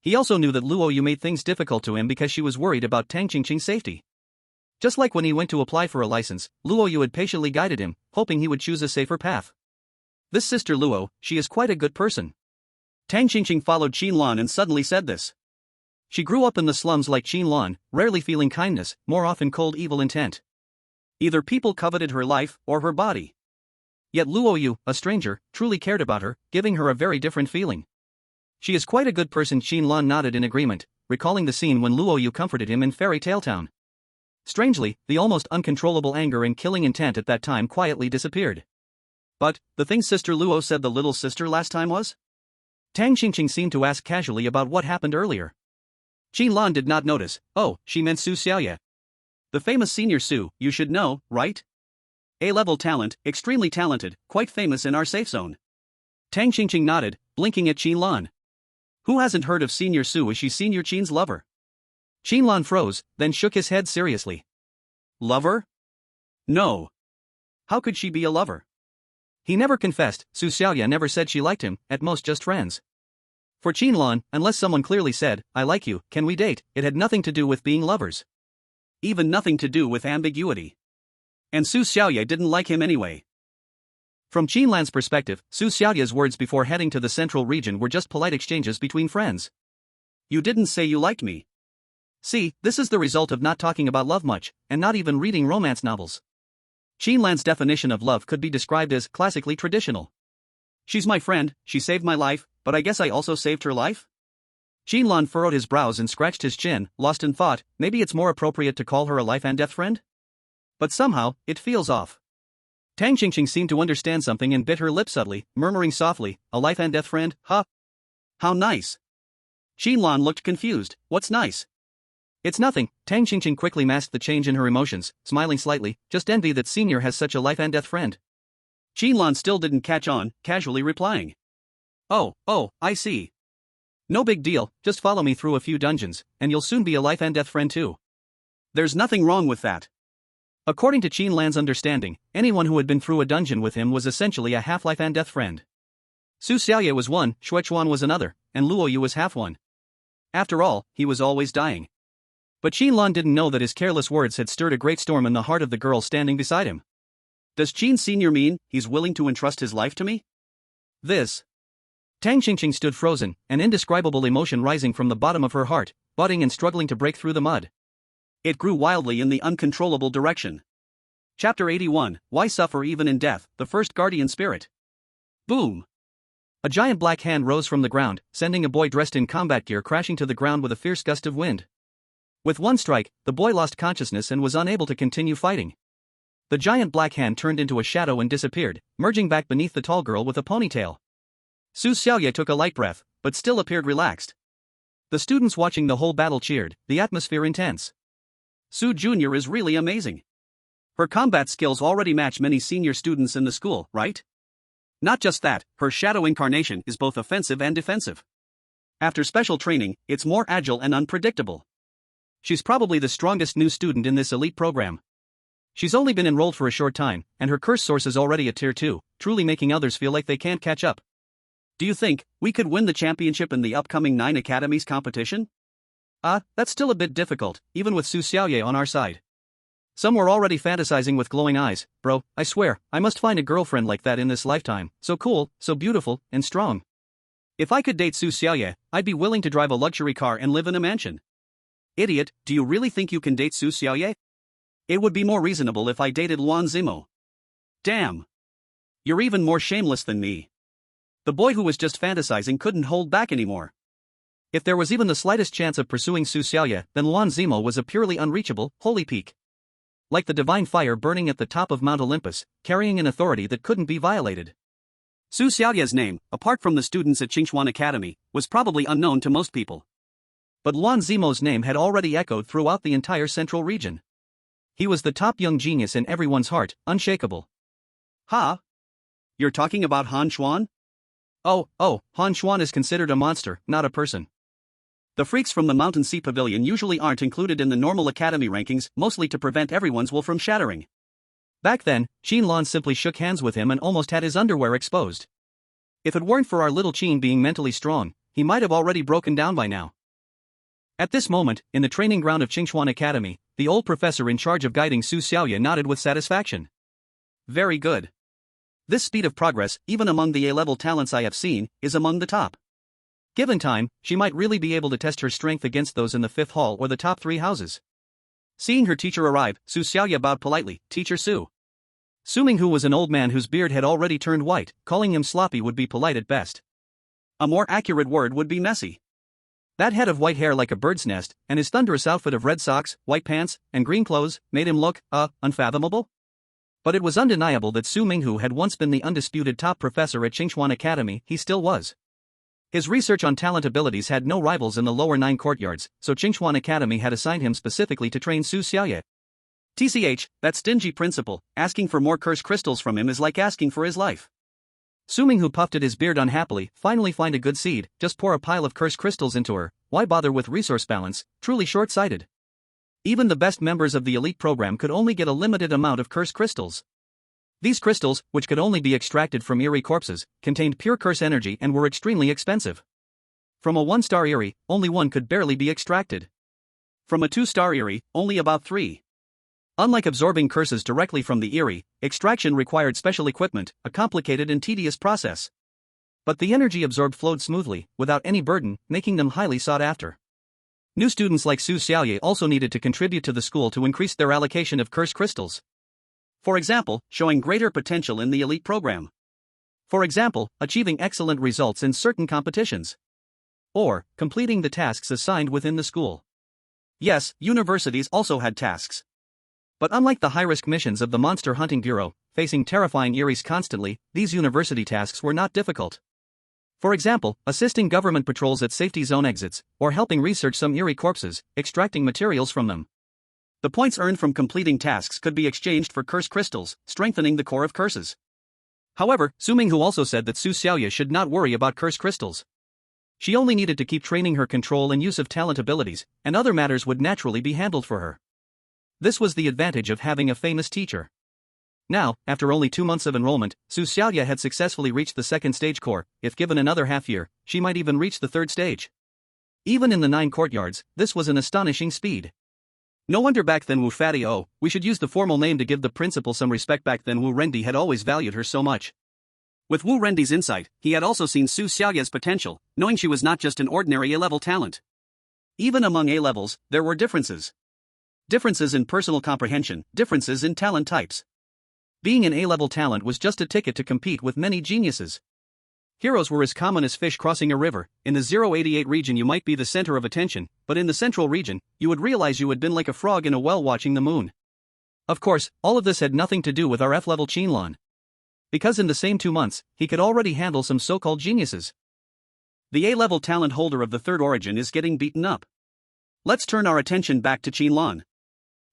He also knew that Luoyu made things difficult to him because she was worried about Tang Qingqing's safety. Just like when he went to apply for a license, Luoyu had patiently guided him, hoping he would choose a safer path. This sister Luo, she is quite a good person. Tang Qingqing followed Qin Lan and suddenly said this. She grew up in the slums like Qin Lan, rarely feeling kindness, more often cold evil intent. Either people coveted her life or her body. Yet Luoyu, a stranger, truly cared about her, giving her a very different feeling. She is quite a good person. Qin Lan nodded in agreement, recalling the scene when Luoyu comforted him in Fairy Tale Town. Strangely, the almost uncontrollable anger and killing intent at that time quietly disappeared. But, the thing Sister Luo said the little sister last time was? Tang Qingqing seemed to ask casually about what happened earlier. Qin Lan did not notice. Oh, she meant Su Xiaoyue. The famous senior Su, you should know, right? A-level talent, extremely talented, quite famous in our safe zone. Tang Qingqing nodded, blinking at Qin Lan. Who hasn't heard of Senior Su? Is she Senior Qin's lover? Qin Lan froze, then shook his head seriously. Lover? No. How could she be a lover? He never confessed. Su Xiaoyue never said she liked him, at most just friends. For Qin Lan, unless someone clearly said, I like you, can we date, it had nothing to do with being lovers. Even nothing to do with ambiguity. And Su Xiaoyue didn't like him anyway. From Qin Lan's perspective, Su Xiaoyue's words before heading to the central region were just polite exchanges between friends. You didn't say you liked me. See, this is the result of not talking about love much, and not even reading romance novels. Qin Lan's definition of love could be described as classically traditional. She's my friend, she saved my life, but I guess I also saved her life? Qin Lan furrowed his brows and scratched his chin, lost in thought. Maybe it's more appropriate to call her a life and death friend? But somehow, it feels off. Tang Qingqing seemed to understand something and bit her lip subtly, murmuring softly, a life and death friend, huh? How nice. Qin Lan looked confused. What's nice? It's nothing. Tang Qingqing quickly masked the change in her emotions, smiling slightly, just envy that Senior has such a life and death friend. Qin Lan still didn't catch on, casually replying. Oh, I see. No big deal, just follow me through a few dungeons, and you'll soon be a life and death friend too. There's nothing wrong with that. According to Qin Lan's understanding, anyone who had been through a dungeon with him was essentially a half-life and death friend. Su Xiaoyue was one, Shuechuan was another, and Luoyu was half one. After all, he was always dying. But Qin Lan didn't know that his careless words had stirred a great storm in the heart of the girl standing beside him. Does Qin Senior mean he's willing to entrust his life to me? This. Tang Qingqing stood frozen, an indescribable emotion rising from the bottom of her heart, budding and struggling to break through the mud. It grew wildly in the uncontrollable direction. Chapter 81, Why Suffer Even in Death, the First Guardian Spirit. Boom! A giant black hand rose from the ground, sending a boy dressed in combat gear crashing to the ground with a fierce gust of wind. With one strike, the boy lost consciousness and was unable to continue fighting. The giant black hand turned into a shadow and disappeared, merging back beneath the tall girl with a ponytail. Su Xiaoyue took a light breath, but still appeared relaxed. The students watching the whole battle cheered, the atmosphere intense. Su Jr. is really amazing. Her combat skills already match many senior students in the school, right? Not just that, her shadow incarnation is both offensive and defensive. After special training, it's more agile and unpredictable. She's probably the strongest new student in this elite program. She's only been enrolled for a short time, and her curse source is already a tier 2, truly making others feel like they can't catch up. Do you think we could win the championship in the upcoming 9 Academies competition? That's still a bit difficult, even with Su Xiaoyue on our side. Some were already fantasizing with glowing eyes. Bro, I swear, I must find a girlfriend like that in this lifetime, so cool, so beautiful, and strong. If I could date Su Xiaoyue, I'd be willing to drive a luxury car and live in a mansion. Idiot, do you really think you can date Su Xiaoyue? It would be more reasonable if I dated Luan Zimo. Damn. You're even more shameless than me. The boy who was just fantasizing couldn't hold back anymore. If there was even the slightest chance of pursuing Su Xiaoyue, then Luan Zimo was a purely unreachable, holy peak. Like the divine fire burning at the top of Mount Olympus, carrying an authority that couldn't be violated. Su Xiaoyue's name, apart from the students at Qingchuan Academy, was probably unknown to most people. But Luan Zimo's name had already echoed throughout the entire central region. He was the top young genius in everyone's heart, unshakable. Ha? You're talking about Han Xuan? Oh, Han Xuan is considered a monster, not a person. The freaks from the Mountain Sea Pavilion usually aren't included in the normal academy rankings, mostly to prevent everyone's will from shattering. Back then, Qin Lan simply shook hands with him and almost had his underwear exposed. If it weren't for our little Qin being mentally strong, he might have already broken down by now. At this moment, in the training ground of Qingchuan Academy, the old professor in charge of guiding Su Xiaoyue nodded with satisfaction. Very good. This speed of progress, even among the A-level talents I have seen, is among the top. Given time, she might really be able to test her strength against those in the 5th hall or the top 3 houses. Seeing her teacher arrive, Su Xiaoyue bowed politely. Teacher Su. Su Minghu was an old man whose beard had already turned white. Calling him sloppy would be polite at best. A more accurate word would be messy. That head of white hair like a bird's nest, and his thunderous outfit of red socks, white pants, and green clothes, made him look, unfathomable? But it was undeniable that Su Minghu had once been the undisputed top professor at Qingchuan Academy. He still was. His research on talent abilities had no rivals in the lower 9 courtyards, so Qingchuan Academy had assigned him specifically to train Su Xiaoyue. TCH, that stingy principal, asking for more curse crystals from him is like asking for his life. Su Minghu puffed at his beard unhappily. Finally find a good seed, just pour a pile of curse crystals into her. Why bother with resource balance? Truly short-sighted. Even the best members of the elite program could only get a limited amount of curse crystals. These crystals, which could only be extracted from eerie corpses, contained pure curse energy and were extremely expensive. From a 1-star eerie, only 1 could barely be extracted. From a 2-star eerie, only about 3. Unlike absorbing curses directly from the eerie, extraction required special equipment, a complicated and tedious process. But the energy absorbed flowed smoothly, without any burden, making them highly sought after. New students like Su Xiaoyue also needed to contribute to the school to increase their allocation of curse crystals. For example, showing greater potential in the elite program. For example, achieving excellent results in certain competitions. Or, completing the tasks assigned within the school. Yes, universities also had tasks. But unlike the high-risk missions of the Monster Hunting Bureau, facing terrifying eerie's constantly, these university tasks were not difficult. For example, assisting government patrols at safety zone exits, or helping research some eerie corpses, extracting materials from them. The points earned from completing tasks could be exchanged for curse crystals, strengthening the core of curses. However, Su Minghu also said that Su Xiaoyue should not worry about curse crystals. She only needed to keep training her control and use of talent abilities, and other matters would naturally be handled for her. This was the advantage of having a famous teacher. Now, after only 2 months of enrollment, Su Xiaoyue had successfully reached the 2nd stage core. If given another half year, she might even reach the 3rd stage. Even in the 9 courtyards, this was an astonishing speed. No wonder back then Wu Fatty we should use the formal name to give the principal some respect. Back then Wu Rendi had always valued her so much. With Wu Rendi's insight, he had also seen Su Xiaoyue's potential, knowing she was not just an ordinary A-level talent. Even among A-levels, there were differences. Differences in personal comprehension, differences in talent types. Being an A-level talent was just a ticket to compete with many geniuses. Heroes were as common as fish crossing a river. In the 088 region you might be the center of attention, but in the central region, you would realize you had been like a frog in a well watching the moon. Of course, all of this had nothing to do with our F-level Qin Lan. Because in the same 2 months, he could already handle some so-called geniuses. The A-level talent holder of the 3rd origin is getting beaten up. Let's turn our attention back to Qin Lan.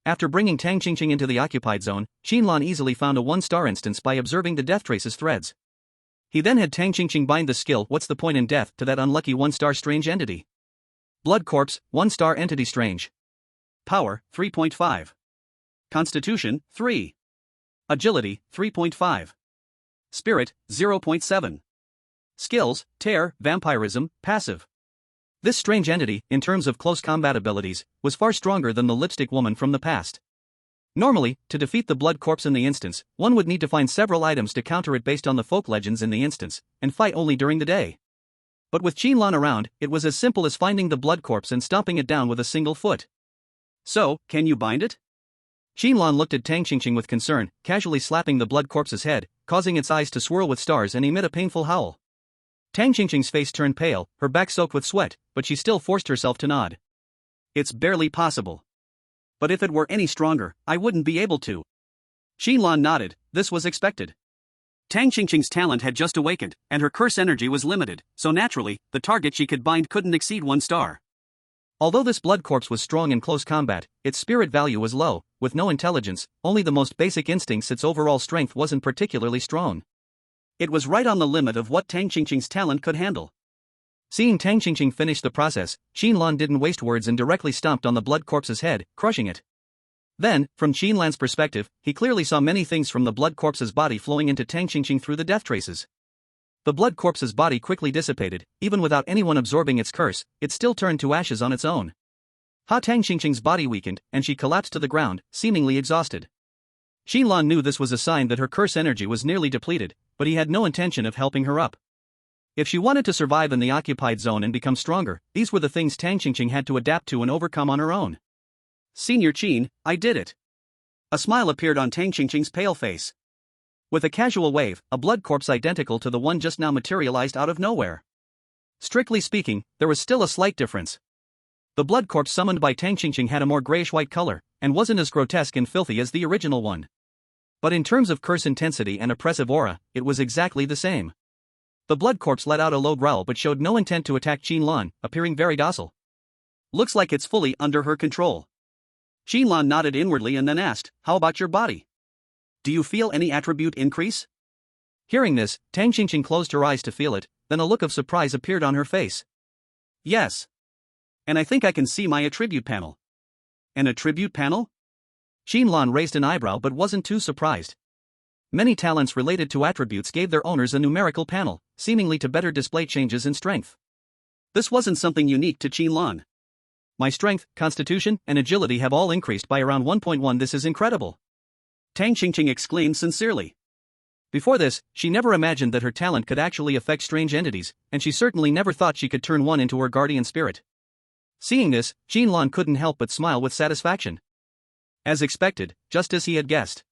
After bringing Tang Qingqing into the occupied zone, Qin Lan easily found a 1-star instance by observing the death traces threads. He then had Tang Qingqing bind the skill "What's the point in death" to that unlucky 1-star strange entity. Blood corpse, 1-star entity strange. Power, 3.5. Constitution, 3. Agility, 3.5. Spirit, 0.7. Skills, Tear, Vampirism, Passive. This strange entity, in terms of close combat abilities, was far stronger than the lipstick woman from the past. Normally, to defeat the blood corpse in the instance, one would need to find several items to counter it based on the folk legends in the instance, and fight only during the day. But with Qin Lan around, it was as simple as finding the blood corpse and stomping it down with a single foot. So, can you bind it? Qin Lan looked at Tang Qingqing with concern, casually slapping the blood corpse's head, causing its eyes to swirl with stars and emit a painful howl. Tang Qingqing's face turned pale, her back soaked with sweat, but she still forced herself to nod. It's barely possible. But if it were any stronger, I wouldn't be able to. Qin Lan nodded. This was expected. Tang Qingqing's talent had just awakened, and her curse energy was limited, so naturally, the target she could bind couldn't exceed 1 star. Although this blood corpse was strong in close combat, its spirit value was low, with no intelligence, only the most basic instincts. Its overall strength wasn't particularly strong. It was right on the limit of what Tang Qingqing's talent could handle. Seeing Tang Qingqing finish the process, Qin Lan didn't waste words and directly stomped on the blood corpse's head, crushing it. Then, from Qin Lan's perspective, he clearly saw many things from the blood corpse's body flowing into Tang Qingqing through the death traces. The blood corpse's body quickly dissipated, even without anyone absorbing its curse, it still turned to ashes on its own. Tang Xingqing's body weakened, and she collapsed to the ground, seemingly exhausted. Qin Lan knew this was a sign that her curse energy was nearly depleted, but he had no intention of helping her up. If she wanted to survive in the occupied zone and become stronger, these were the things Tang Xingqing had to adapt to and overcome on her own. Senior Qin, I did it. A smile appeared on Tang Xingqing's pale face. With a casual wave, a blood corpse identical to the one just now materialized out of nowhere. Strictly speaking, there was still a slight difference. The blood corpse summoned by Tang Xingqing had a more grayish-white color, and wasn't as grotesque and filthy as the original one. But in terms of curse intensity and oppressive aura, it was exactly the same. The blood corpse let out a low growl but showed no intent to attack Qin Lan, appearing very docile. Looks like it's fully under her control. Qin Lan nodded inwardly and then asked, how about your body? Do you feel any attribute increase? Hearing this, Tang Xingqing closed her eyes to feel it, then a look of surprise appeared on her face. Yes. And I think I can see my attribute panel. An attribute panel? Qin Lan raised an eyebrow but wasn't too surprised. Many talents related to attributes gave their owners a numerical panel, seemingly to better display changes in strength. This wasn't something unique to Qin Lan. My strength, constitution, and agility have all increased by around 1.1. This is incredible. Tang Xingqing exclaimed sincerely. Before this, she never imagined that her talent could actually affect strange entities, and she certainly never thought she could turn one into her guardian spirit. Seeing this, Qin Lan couldn't help but smile with satisfaction. As expected, just as he had guessed.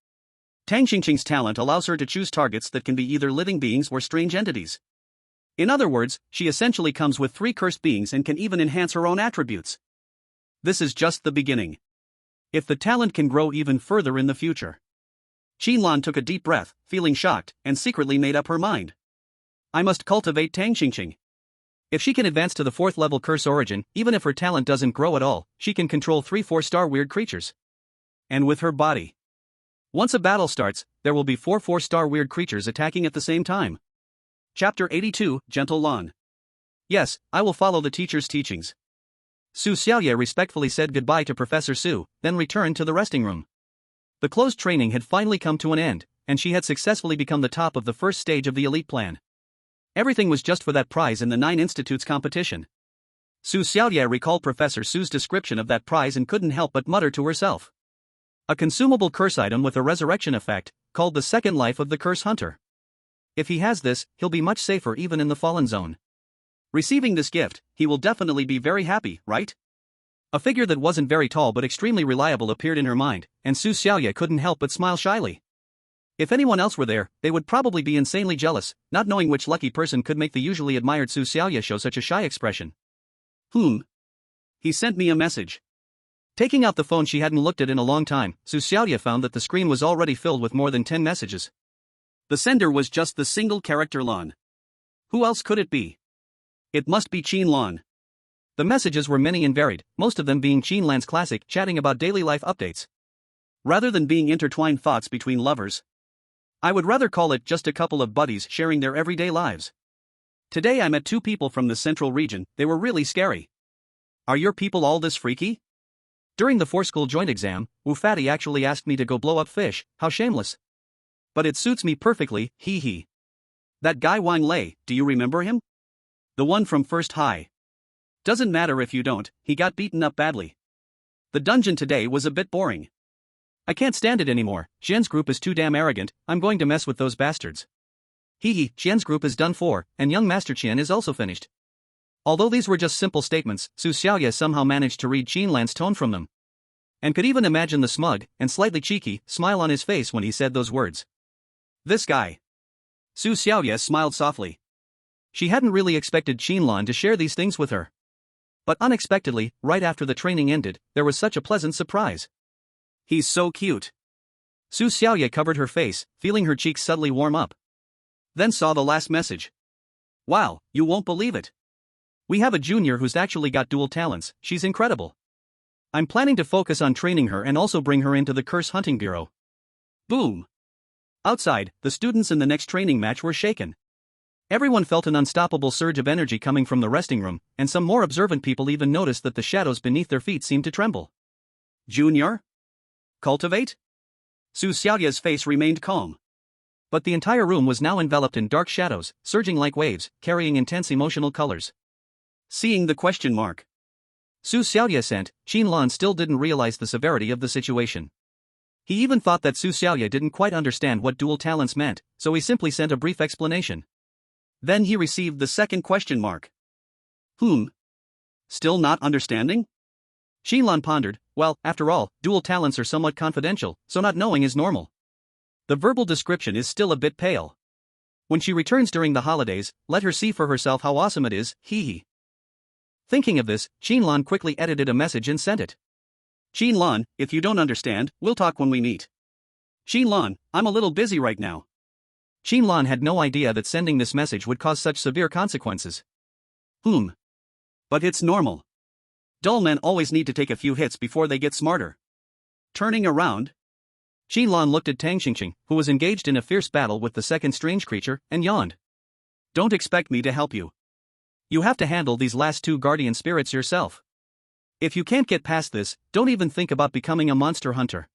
Tang Xingqing's talent allows her to choose targets that can be either living beings or strange entities. In other words, she essentially comes with 3 cursed beings and can even enhance her own attributes. This is just the beginning. If the talent can grow even further in the future. Qin Lan took a deep breath, feeling shocked, and secretly made up her mind. I must cultivate Tang Xingqing. If she can advance to the 4th level curse origin, even if her talent doesn't grow at all, she can control 3 4-star weird creatures. And with her body. Once a battle starts, there will be 4 4-star weird creatures attacking at the same time. Chapter 82, Gentle Lan. Yes, I will follow the teacher's teachings. Su Xiaoyue respectfully said goodbye to Professor Su, then returned to the resting room. The closed training had finally come to an end, and she had successfully become the top of the first stage of the elite plan. Everything was just for that prize in the 9 institutes competition. Su Xiaoyue recalled Professor Su's description of that prize and couldn't help but mutter to herself. A consumable curse item with a resurrection effect, called the second life of the curse hunter. If he has this, he'll be much safer even in the fallen zone. Receiving this gift, he will definitely be very happy, right? A figure that wasn't very tall but extremely reliable appeared in her mind, and Su Xiaoyue couldn't help but smile shyly. If anyone else were there, they would probably be insanely jealous, not knowing which lucky person could make the usually admired Su Xiaoyue show such a shy expression. He sent me a message. Taking out the phone she hadn't looked at in a long time, Su Xiaoyue found that the screen was already filled with more than 10 messages. The sender was just the single character Lan. Who else could it be? It must be Qin Lan. The messages were many and varied, most of them being Qin Lan's classic chatting about daily life updates. Rather than being intertwined thoughts between lovers, I would rather call it just a couple of buddies sharing their everyday lives. Today I met 2 people from the central region, they were really scary. Are your people all this freaky? During the 4-school joint exam, Wu Fatty actually asked me to go blow up fish, how shameless. But it suits me perfectly, hee hee. That guy Wang Lei, do you remember him? The one from First High. Doesn't matter if you don't, he got beaten up badly. The dungeon today was a bit boring. I can't stand it anymore, Xian's group is too damn arrogant, I'm going to mess with those bastards. Hee hee, Xian's group is done for, and young Master Qian is also finished. Although these were just simple statements, Su Xiaoyue somehow managed to read Qin Lan's tone from them. And could even imagine the smug, and slightly cheeky, smile on his face when he said those words. This guy. Su Xiaoyue smiled softly. She hadn't really expected Qin Lan to share these things with her. But unexpectedly, right after the training ended, there was such a pleasant surprise. He's so cute. Su Xiaoyue covered her face, feeling her cheeks subtly warm up. Then saw the last message. Wow, you won't believe it. We have a junior who's actually got dual talents, she's incredible. I'm planning to focus on training her and also bring her into the Curse Hunting Bureau. Boom. Outside, the students in the next training match were shaken. Everyone felt an unstoppable surge of energy coming from the resting room, and some more observant people even noticed that the shadows beneath their feet seemed to tremble. Junior? Cultivate? Su Xiaoyue's face remained calm. But the entire room was now enveloped in dark shadows, surging like waves, carrying intense emotional colors. Seeing the question mark. Su Xiaoyue sent, Qin Lan still didn't realize the severity of the situation. He even thought that Su Xiaoyue didn't quite understand what dual talents meant, so he simply sent a brief explanation. Then he received the second question mark. Still not understanding? Qin Lan pondered, well, after all, dual talents are somewhat confidential, so not knowing is normal. The verbal description is still a bit pale. When she returns during the holidays, let her see for herself how awesome it is, hee. Thinking of this, Qin Lan quickly edited a message and sent it. Qin Lan, if you don't understand, we'll talk when we meet. Qin Lan, I'm a little busy right now. Qin Lan had no idea that sending this message would cause such severe consequences. But it's normal. Dull men always need to take a few hits before they get smarter. Turning around, Qin Lan looked at Tang Xingqing, who was engaged in a fierce battle with the second strange creature, and yawned. Don't expect me to help you. You have to handle these last two guardian spirits yourself. If you can't get past this, don't even think about becoming a monster hunter.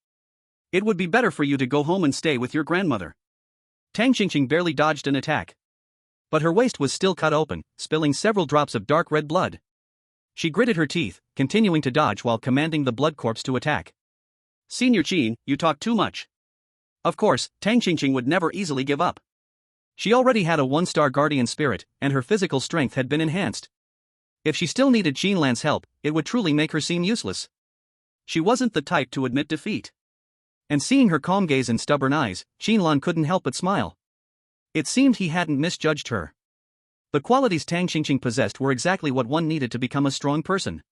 It would be better for you to go home and stay with your grandmother. Tang Xingqing barely dodged an attack. But her waist was still cut open, spilling several drops of dark red blood. She gritted her teeth, continuing to dodge while commanding the blood corpse to attack. Senior Qin, you talk too much. Of course, Tang Xingqing would never easily give up. She already had a one-star guardian spirit, and her physical strength had been enhanced. If she still needed Qin Lan's help, it would truly make her seem useless. She wasn't the type to admit defeat. And seeing her calm gaze and stubborn eyes, Qin Lan couldn't help but smile. It seemed he hadn't misjudged her. The qualities Tang Xingqing possessed were exactly what one needed to become a strong person.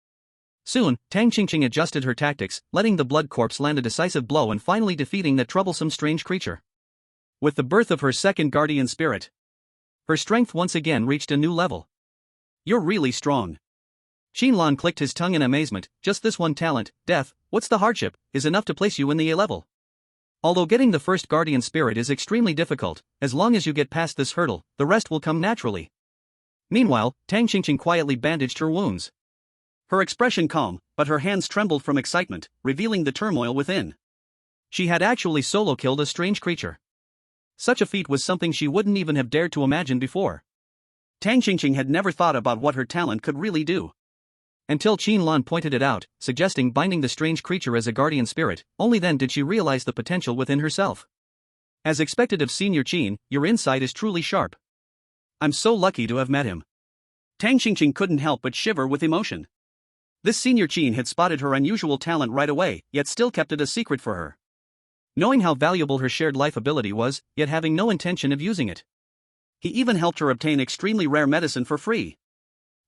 Soon, Tang Xingqing adjusted her tactics, letting the blood corpse land a decisive blow and finally defeating that troublesome strange creature. With the birth of her second guardian spirit, her strength once again reached a new level. You're really strong. Qin Lan clicked his tongue in amazement. Just this one talent, death, what's the hardship, is enough to place you in the A level. Although getting the first guardian spirit is extremely difficult, as long as you get past this hurdle, the rest will come naturally. Meanwhile, Tang Xingqing quietly bandaged her wounds. Her expression calm, but her hands trembled from excitement, revealing the turmoil within. She had actually solo killed a strange creature. Such a feat was something she wouldn't even have dared to imagine before. Tang Xingqing had never thought about what her talent could really do. Until Qin Lan pointed it out, suggesting binding the strange creature as a guardian spirit, only then did she realize the potential within herself. As expected of Senior Qin, your insight is truly sharp. I'm so lucky to have met him. Tang Xingqing couldn't help but shiver with emotion. This Senior Qin had spotted her unusual talent right away, yet still kept it a secret for her. Knowing how valuable her shared life ability was, yet having no intention of using it. He even helped her obtain extremely rare medicine for free.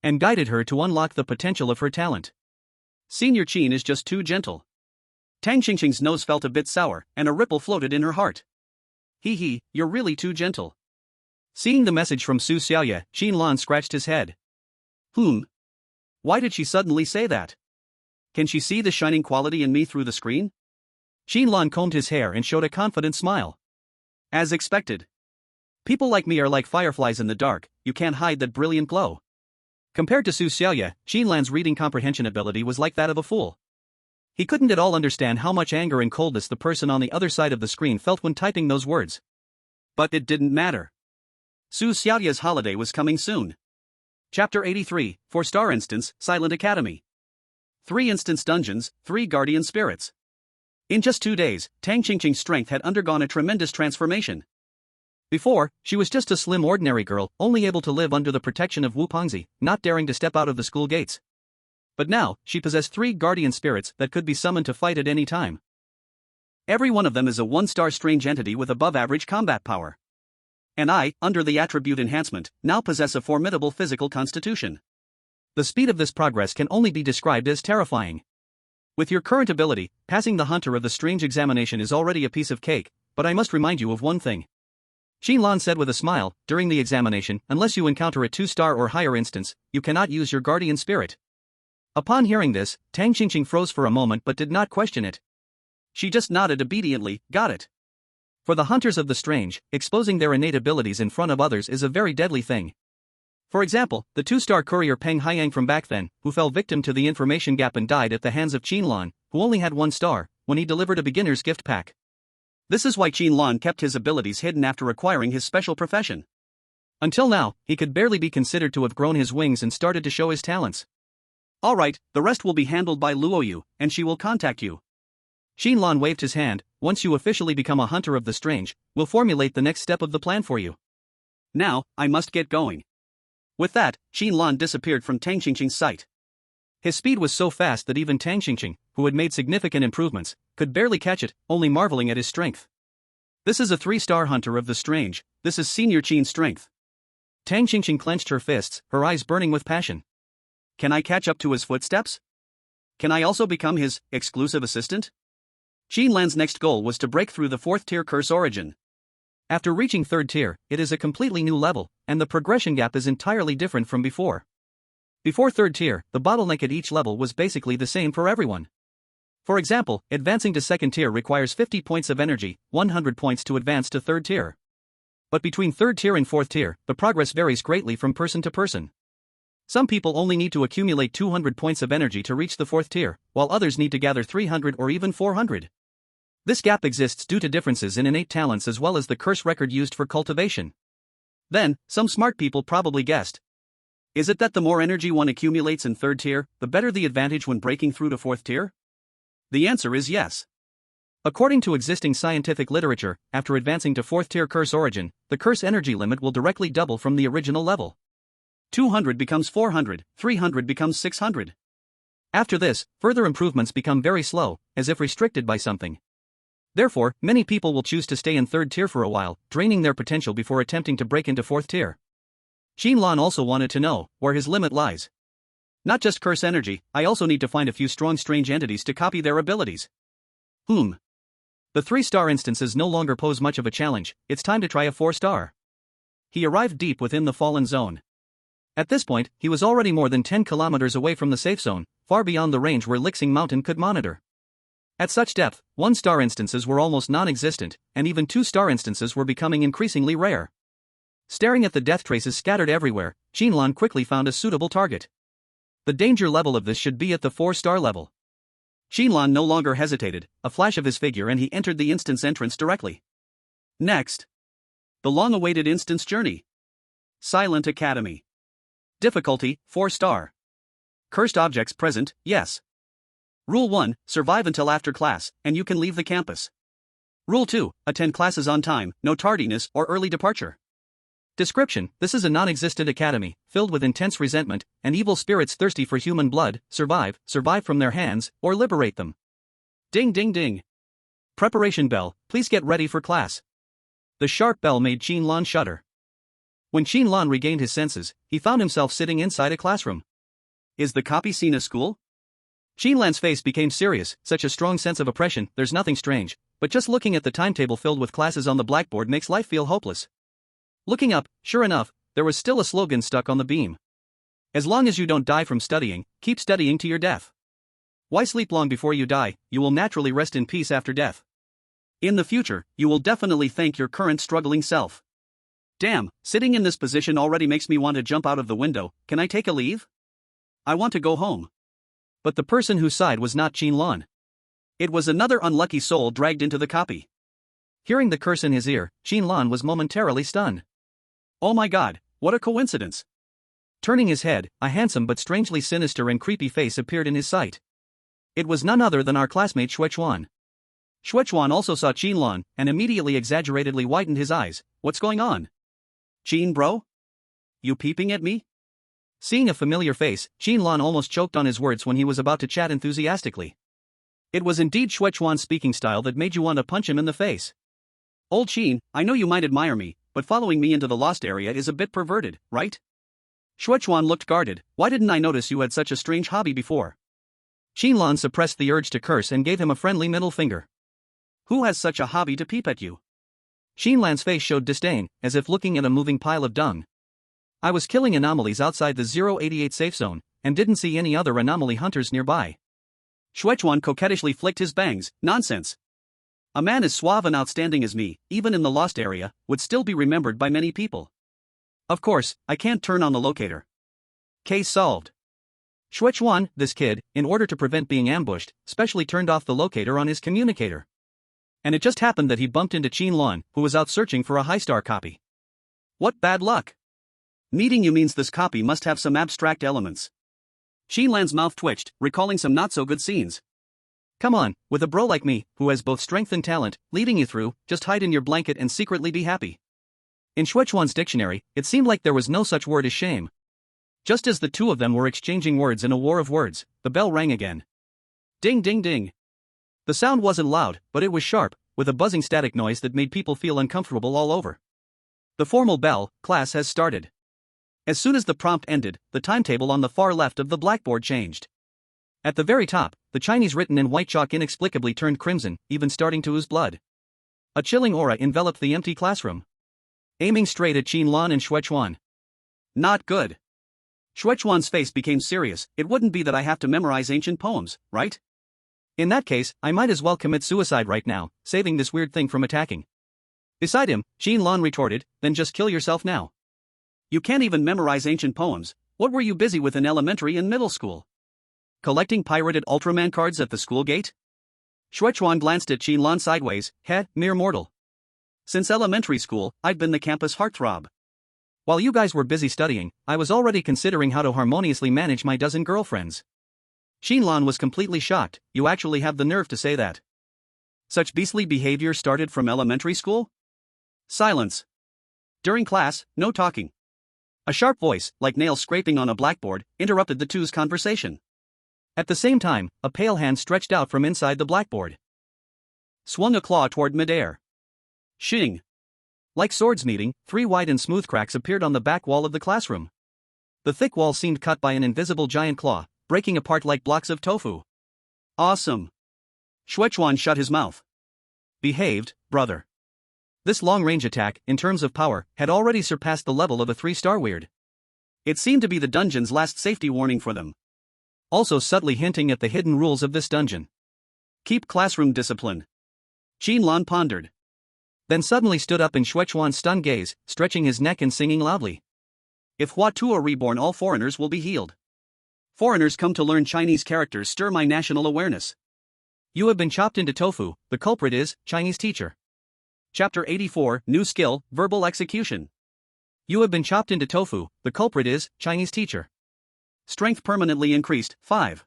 And guided her to unlock the potential of her talent. Senior Qin is just too gentle. Tang Xingqing's nose felt a bit sour, and a ripple floated in her heart. You're really too gentle. Seeing the message from Su Xiaoyue, Qin Lan scratched his head. Why did she suddenly say that? Can she see the shining quality in me through the screen? Qin Lan combed his hair and showed a confident smile. As expected. People like me are like fireflies in the dark, you can't hide that brilliant glow. Compared to Su Xiaoyue, Qin Lan's reading comprehension ability was like that of a fool. He couldn't at all understand how much anger and coldness the person on the other side of the screen felt when typing those words. But it didn't matter. Su Xiaoyue's holiday was coming soon. Chapter 83, 4-star instance, Silent Academy. 3 instance dungeons, 3 guardian spirits. In just 2 days, Tang Xingqing's strength had undergone a tremendous transformation. Before, she was just a slim ordinary girl, only able to live under the protection of Wu Pengzi, not daring to step out of the school gates. But now, she possessed 3 guardian spirits that could be summoned to fight at any time. Every one of them is a 1-star strange entity with above-average combat power. And I, under the attribute enhancement, now possess a formidable physical constitution. The speed of this progress can only be described as terrifying. With your current ability, passing the hunter of the strange examination is already a piece of cake, but I must remind you of one thing. Qin Lan said with a smile, during the examination, unless you encounter a 2-star or higher instance, you cannot use your guardian spirit. Upon hearing this, Tang Xingqing froze for a moment but did not question it. She just nodded obediently, got it. For the hunters of the strange, exposing their innate abilities in front of others is a very deadly thing. For example, the 2-star courier Peng Haiyang from back then, who fell victim to the information gap and died at the hands of Qin Lan, who only had 1 star, when he delivered a beginner's gift pack. This is why Qin Lan kept his abilities hidden after acquiring his special profession. Until now, he could barely be considered to have grown his wings and started to show his talents. Alright, the rest will be handled by Luoyu, and she will contact you. Qin Lan waved his hand. Once you officially become a hunter of the strange, we'll formulate the next step of the plan for you. Now, I must get going. With that, Qin Lan disappeared from Tang Qingqing's sight. His speed was so fast that even Tang Qingqing, who had made significant improvements, could barely catch it, only marveling at his strength. This is a 3-star hunter of the strange, this is Senior Qin's strength. Tang Qingqing clenched her fists, her eyes burning with passion. Can I catch up to his footsteps? Can I also become his exclusive assistant? Qin Lan's next goal was to break through the 4th tier curse origin. After reaching 3rd tier, it is a completely new level, and the progression gap is entirely different from before. Before 3rd tier, the bottleneck at each level was basically the same for everyone. For example, advancing to 2nd tier requires 50 points of energy, 100 points to advance to 3rd tier. But between 3rd tier and 4th tier, the progress varies greatly from person to person. Some people only need to accumulate 200 points of energy to reach the 4th tier, while others need to gather 300 or even 400. This gap exists due to differences in innate talents as well as the curse record used for cultivation. Then, some smart people probably guessed. Is it that the more energy one accumulates in 3rd tier, the better the advantage when breaking through to 4th tier? The answer is yes. According to existing scientific literature, after advancing to 4th tier curse origin, the curse energy limit will directly double from the original level. 200 becomes 400, 300 becomes 600. After this, further improvements become very slow, as if restricted by something. Therefore, many people will choose to stay in 3rd tier for a while, draining their potential before attempting to break into 4th tier. Qin Lan also wanted to know where his limit lies. Not just curse energy, I also need to find a few strong strange entities to copy their abilities. The 3-star instances no longer pose much of a challenge, it's time to try a 4-star. He arrived deep within the fallen zone. At this point, he was already more than 10 kilometers away from the safe zone, far beyond the range where Lixing Mountain could monitor. At such depth, 1-star instances were almost non-existent, and even 2-star instances were becoming increasingly rare. Staring at the death traces scattered everywhere, Qin Lan quickly found a suitable target. The danger level of this should be at the 4-star level. Qin Lan no longer hesitated, a flash of his figure and he entered the instance entrance directly. Next. The long-awaited instance journey. Silent Academy. Difficulty, 4-star. Cursed objects present, yes. Rule 1, survive until after class, and you can leave the campus. Rule 2, attend classes on time, no tardiness or early departure. Description: this is a non-existent academy, filled with intense resentment, and evil spirits thirsty for human blood. Survive from their hands, or liberate them. Ding ding ding. Preparation bell, please get ready for class. The sharp bell made Qin Lan shudder. When Qin Lan regained his senses, he found himself sitting inside a classroom. Is the copy scene a school? Qin Lan's face became serious, such a strong sense of oppression. There's nothing strange, but just looking at the timetable filled with classes on the blackboard makes life feel hopeless. Looking up, sure enough, there was still a slogan stuck on the beam. As long as you don't die from studying, keep studying to your death. Why sleep long before you die? You will naturally rest in peace after death. In the future, you will definitely thank your current struggling self. Damn, sitting in this position already makes me want to jump out of the window. Can I take a leave? I want to go home. But the person who sighed was not Qin Lan. It was another unlucky soul dragged into the copy. Hearing the curse in his ear, Qin Lan was momentarily stunned. Oh my god, what a coincidence. Turning his head, a handsome but strangely sinister and creepy face appeared in his sight. It was none other than our classmate Xuechuan. Xuechuan also saw Qin Lan, and immediately exaggeratedly widened his eyes. What's going on? Qin bro? You peeping at me? Seeing a familiar face, Qin Lan almost choked on his words when he was about to chat enthusiastically. It was indeed Xuechuan's speaking style that made you want to punch him in the face. Old Qin, I know you might admire me, but following me into the lost area is a bit perverted, right? Xuechuan looked guarded. Why didn't I notice you had such a strange hobby before? Qin Lan suppressed the urge to curse and gave him a friendly middle finger. Who has such a hobby to peep at you? Qin Lan's face showed disdain, as if looking at a moving pile of dung. I was killing anomalies outside the 088 safe zone, and didn't see any other anomaly hunters nearby. Xuechuan coquettishly flicked his bangs. Nonsense. A man as suave and outstanding as me, even in the lost area, would still be remembered by many people. Of course, I can't turn on the locator. Case solved. Xuechuan, this kid, in order to prevent being ambushed, specially turned off the locator on his communicator. And it just happened that he bumped into Qin Lan, who was out searching for a high-star copy. What bad luck! Meeting you means this copy must have some abstract elements. Qin Lan's mouth twitched, recalling some not-so-good scenes. Come on, with a bro like me, who has both strength and talent, leading you through, just hide in your blanket and secretly be happy. In Shuechuan's dictionary, it seemed like there was no such word as shame. Just as the two of them were exchanging words in a war of words, the bell rang again. Ding ding ding. The sound wasn't loud, but it was sharp, with a buzzing static noise that made people feel uncomfortable all over. The formal bell, class has started. As soon as the prompt ended, the timetable on the far left of the blackboard changed. At the very top, the Chinese written in white chalk inexplicably turned crimson, even starting to ooze blood. A chilling aura enveloped the empty classroom. Aiming straight at Qin Lan and Shuechuan. Not good. Shuechuan's face became serious. It wouldn't be that I have to memorize ancient poems, right? In that case, I might as well commit suicide right now, saving this weird thing from attacking. Beside him, Qin Lan retorted, then just kill yourself now. You can't even memorize ancient poems. What were you busy with in elementary and middle school? Collecting pirated Ultraman cards at the school gate? Shuechuan glanced at Qin Lan sideways. Mere mortal. Since elementary school, I've been the campus heartthrob. While you guys were busy studying, I was already considering how to harmoniously manage my dozen girlfriends. Qin Lan was completely shocked. You actually have the nerve to say that? Such beastly behavior started from elementary school? Silence. During class, no talking. A sharp voice, like nails scraping on a blackboard, interrupted the two's conversation. At the same time, a pale hand stretched out from inside the blackboard. Swung a claw toward midair. Shing. Like swords meeting, 3 wide and smooth cracks appeared on the back wall of the classroom. The thick wall seemed cut by an invisible giant claw, breaking apart like blocks of tofu. Awesome. Shuechuan shut his mouth. Behaved, brother. This long-range attack, in terms of power, had already surpassed the level of a 3-star weird. It seemed to be the dungeon's last safety warning for them. Also subtly hinting at the hidden rules of this dungeon. Keep classroom discipline. Qin Lan pondered. Then suddenly stood up in Shuechuan's stunned gaze, stretching his neck and singing loudly. If Huatu are reborn, all foreigners will be healed. Foreigners come to learn Chinese characters stir my national awareness. You have been chopped into tofu, the culprit is, Chinese teacher. Chapter 84, New Skill, Verbal Execution. You have been chopped into tofu, the culprit is, Chinese teacher. Strength permanently increased, 5.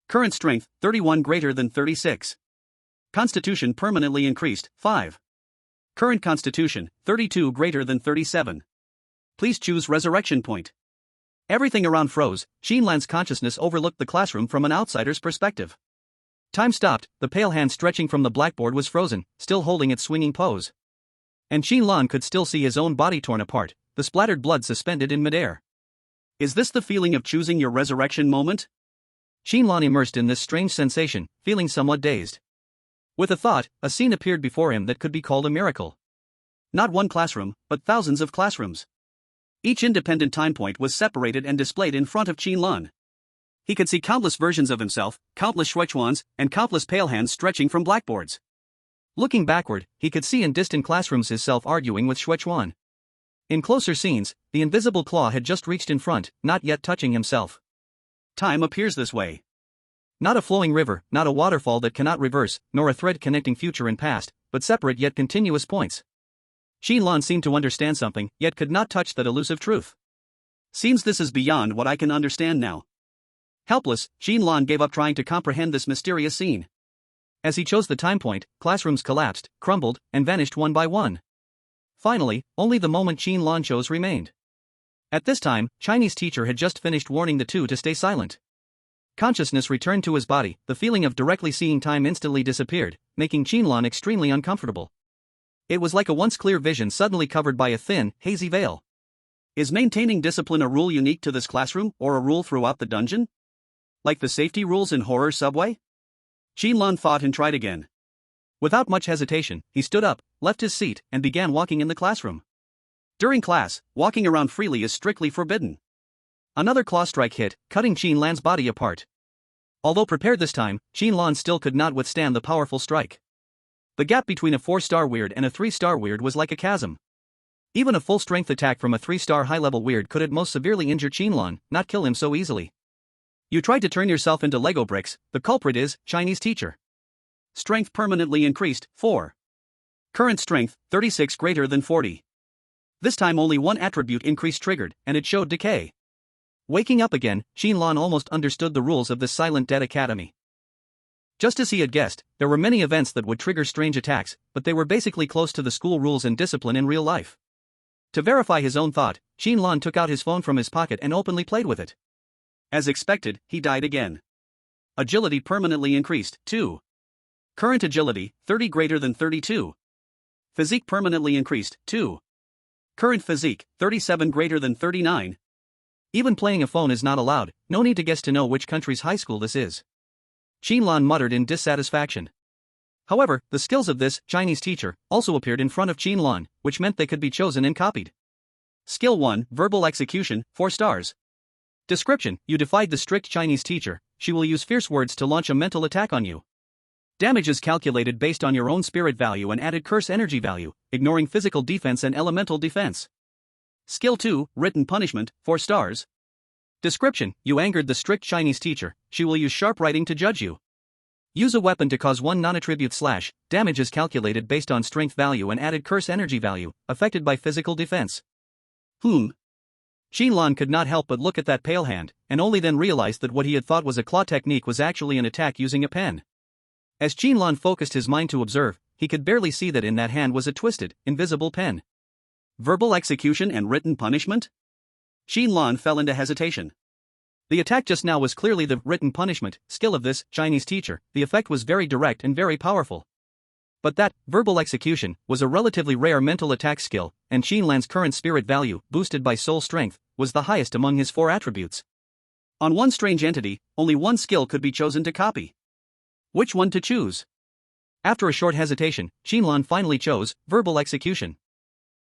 Current strength, 31 greater than 36. Constitution permanently increased, 5. Current constitution, 32 greater than 37. Please choose resurrection point. Everything around froze. Qin Lan's consciousness overlooked the classroom from an outsider's perspective. Time stopped, the pale hand stretching from the blackboard was frozen, still holding its swinging pose. And Qin Lan could still see his own body torn apart, the splattered blood suspended in midair. Is this the feeling of choosing your resurrection moment? Qin Lan immersed in this strange sensation, feeling somewhat dazed. With a thought, a scene appeared before him that could be called a miracle. Not one classroom, but thousands of classrooms. Each independent time point was separated and displayed in front of Qin Lan. He could see countless versions of himself, countless Shuechuans, and countless pale hands stretching from blackboards. Looking backward, he could see in distant classrooms his self arguing with Shuechuan. In closer scenes, the invisible claw had just reached in front, not yet touching himself. Time appears this way. Not a flowing river, not a waterfall that cannot reverse, nor a thread connecting future and past, but separate yet continuous points. Qin Lan seemed to understand something, yet could not touch that elusive truth. Seems this is beyond what I can understand now. Helpless, Qin Lan gave up trying to comprehend this mysterious scene. As he chose the time point, classrooms collapsed, crumbled, and vanished one by one. Finally, only the moment Qin Lan chose remained. At this time, Chinese teacher had just finished warning the two to stay silent. Consciousness returned to his body, the feeling of directly seeing time instantly disappeared, making Qin Lan extremely uncomfortable. It was like a once clear vision suddenly covered by a thin, hazy veil. Is maintaining discipline a rule unique to this classroom, or a rule throughout the dungeon? Like the safety rules in Horror Subway? Qin Lan thought and tried again. Without much hesitation, he stood up, left his seat, and began walking in the classroom. During class, walking around freely is strictly forbidden. Another claw strike hit, cutting Qin Lan's body apart. Although prepared this time, Qin Lan still could not withstand the powerful strike. The gap between a 4-star weird and a 3-star weird was like a chasm. Even a full-strength attack from a 3-star high-level weird could at most severely injure Qin Lan, not kill him so easily. You tried to turn yourself into Lego bricks, the culprit is, Chinese teacher. Strength permanently increased, 4. Current strength, 36 greater than 40. This time only one attribute increase triggered, and it showed decay. Waking up again, Qin Lan almost understood the rules of this silent dead academy. Just as he had guessed, there were many events that would trigger strange attacks, but they were basically close to the school rules and discipline in real life. To verify his own thought, Qin Lan took out his phone from his pocket and openly played with it. As expected, he died again. Agility permanently increased, 2. Current agility, 30 greater than 32. Physique permanently increased, 2. Current physique, 37 greater than 39. Even playing a phone is not allowed, no need to guess to know which country's high school this is. Qin Lan muttered in dissatisfaction. However, the skills of this Chinese teacher also appeared in front of Qin Lan, which meant they could be chosen and copied. Skill 1, Verbal Execution, 4 stars. Description: You defied the strict Chinese teacher. She will use fierce words to launch a mental attack on you. Damage is calculated based on your own spirit value and added curse energy value, ignoring physical defense and elemental defense. Skill 2, Written Punishment, 4 stars. Description: You angered the strict Chinese teacher. She will use sharp writing to judge you. Use a weapon to cause 1 non-attribute slash. Damage is calculated based on strength value and added curse energy value, affected by physical defense. Qin Lan could not help but look at that pale hand, and only then realized that what he had thought was a claw technique was actually an attack using a pen. As Qin Lan focused his mind to observe, he could barely see that in that hand was a twisted, invisible pen. Verbal execution and written punishment? Qin Lan fell into hesitation. The attack just now was clearly the written punishment skill of this Chinese teacher. The effect was very direct and very powerful. But that verbal execution was a relatively rare mental attack skill, and Qin Lan's current spirit value, boosted by soul strength, was the highest among his 4 attributes. On one strange entity, only one skill could be chosen to copy. Which one to choose? After a short hesitation, Qin Lan finally chose verbal execution.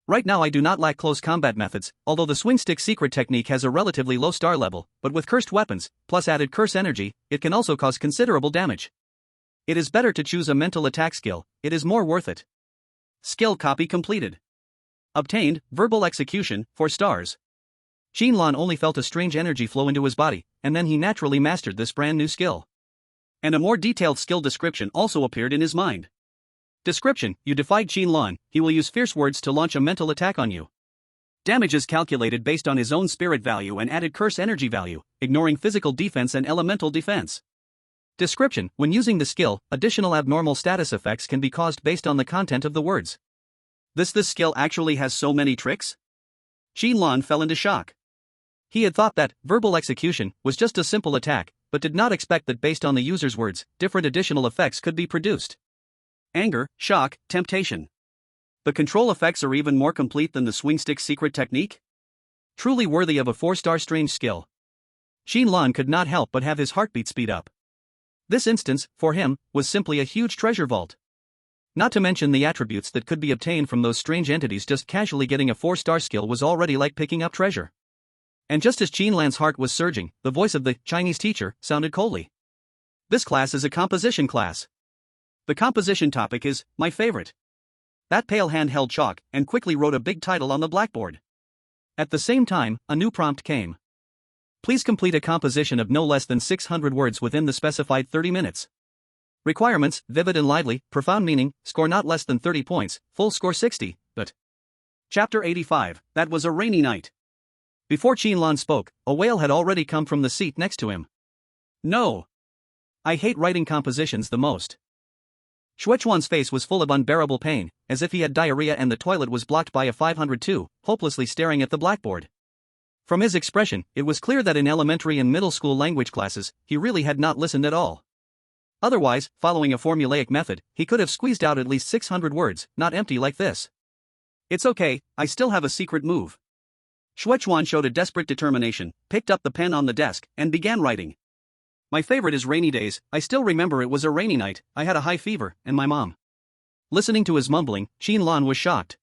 Right now I do not lack close combat methods, although the swing stick secret technique has a relatively low star level, but with cursed weapons, plus added curse energy, it can also cause considerable damage. It is better to choose a mental attack skill, it is more worth it. Skill copy completed. Obtained, verbal execution, 4 stars. Qin Lan only felt a strange energy flow into his body, and then he naturally mastered this brand new skill. And a more detailed skill description also appeared in his mind. Description: You defied Qin Lan. He will use fierce words to launch a mental attack on you. Damage is calculated based on his own spirit value and added curse energy value, ignoring physical defense and elemental defense. Description: When using the skill, additional abnormal status effects can be caused based on the content of the words. This skill actually has so many tricks? Qin Lan fell into shock. He had thought that verbal execution was just a simple attack, but did not expect that based on the user's words, different additional effects could be produced. Anger, shock, temptation. The control effects are even more complete than the swing stick secret technique? Truly worthy of a 4-star strange skill. Qin Lan could not help but have his heartbeat speed up. This instance, for him, was simply a huge treasure vault. Not to mention the attributes that could be obtained from those strange entities. Just casually getting a 4-star skill was already like picking up treasure. And just as Qin Lan's heart was surging, the voice of the Chinese teacher sounded coldly. This class is a composition class. The composition topic is my favorite. That pale hand held chalk and quickly wrote a big title on the blackboard. At the same time, a new prompt came. Please complete a composition of no less than 600 words within the specified 30 minutes. Requirements: vivid and lively, profound meaning, score not less than 30 points, full score 60, but... Chapter 85, That was a rainy night. Before Qin Lan spoke, a wail had already come from the seat next to him. No. I hate writing compositions the most. Shuechuan's face was full of unbearable pain, as if he had diarrhea and the toilet was blocked by a 502, hopelessly staring at the blackboard. From his expression, it was clear that in elementary and middle school language classes, he really had not listened at all. Otherwise, following a formulaic method, he could have squeezed out at least 600 words, not empty like this. It's okay, I still have a secret move. Shuechuan showed a desperate determination, picked up the pen on the desk, and began writing. My favorite is rainy days. I still remember it was a rainy night, I had a high fever, and my mom. Listening to his mumbling, Qin Lan was shocked.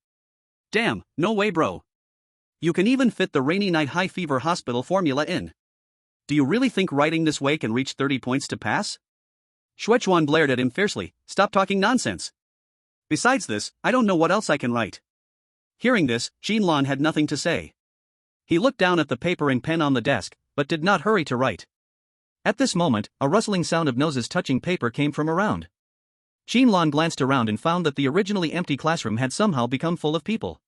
Damn, no way bro. You can even fit the rainy night high fever hospital formula in. Do you really think writing this way can reach 30 points to pass? Shuechuan blared at him fiercely, stop talking nonsense. Besides this, I don't know what else I can write. Hearing this, Qin Lan had nothing to say. He looked down at the paper and pen on the desk, but did not hurry to write. At this moment, a rustling sound of noses touching paper came from around. Qin Lan glanced around and found that the originally empty classroom had somehow become full of people.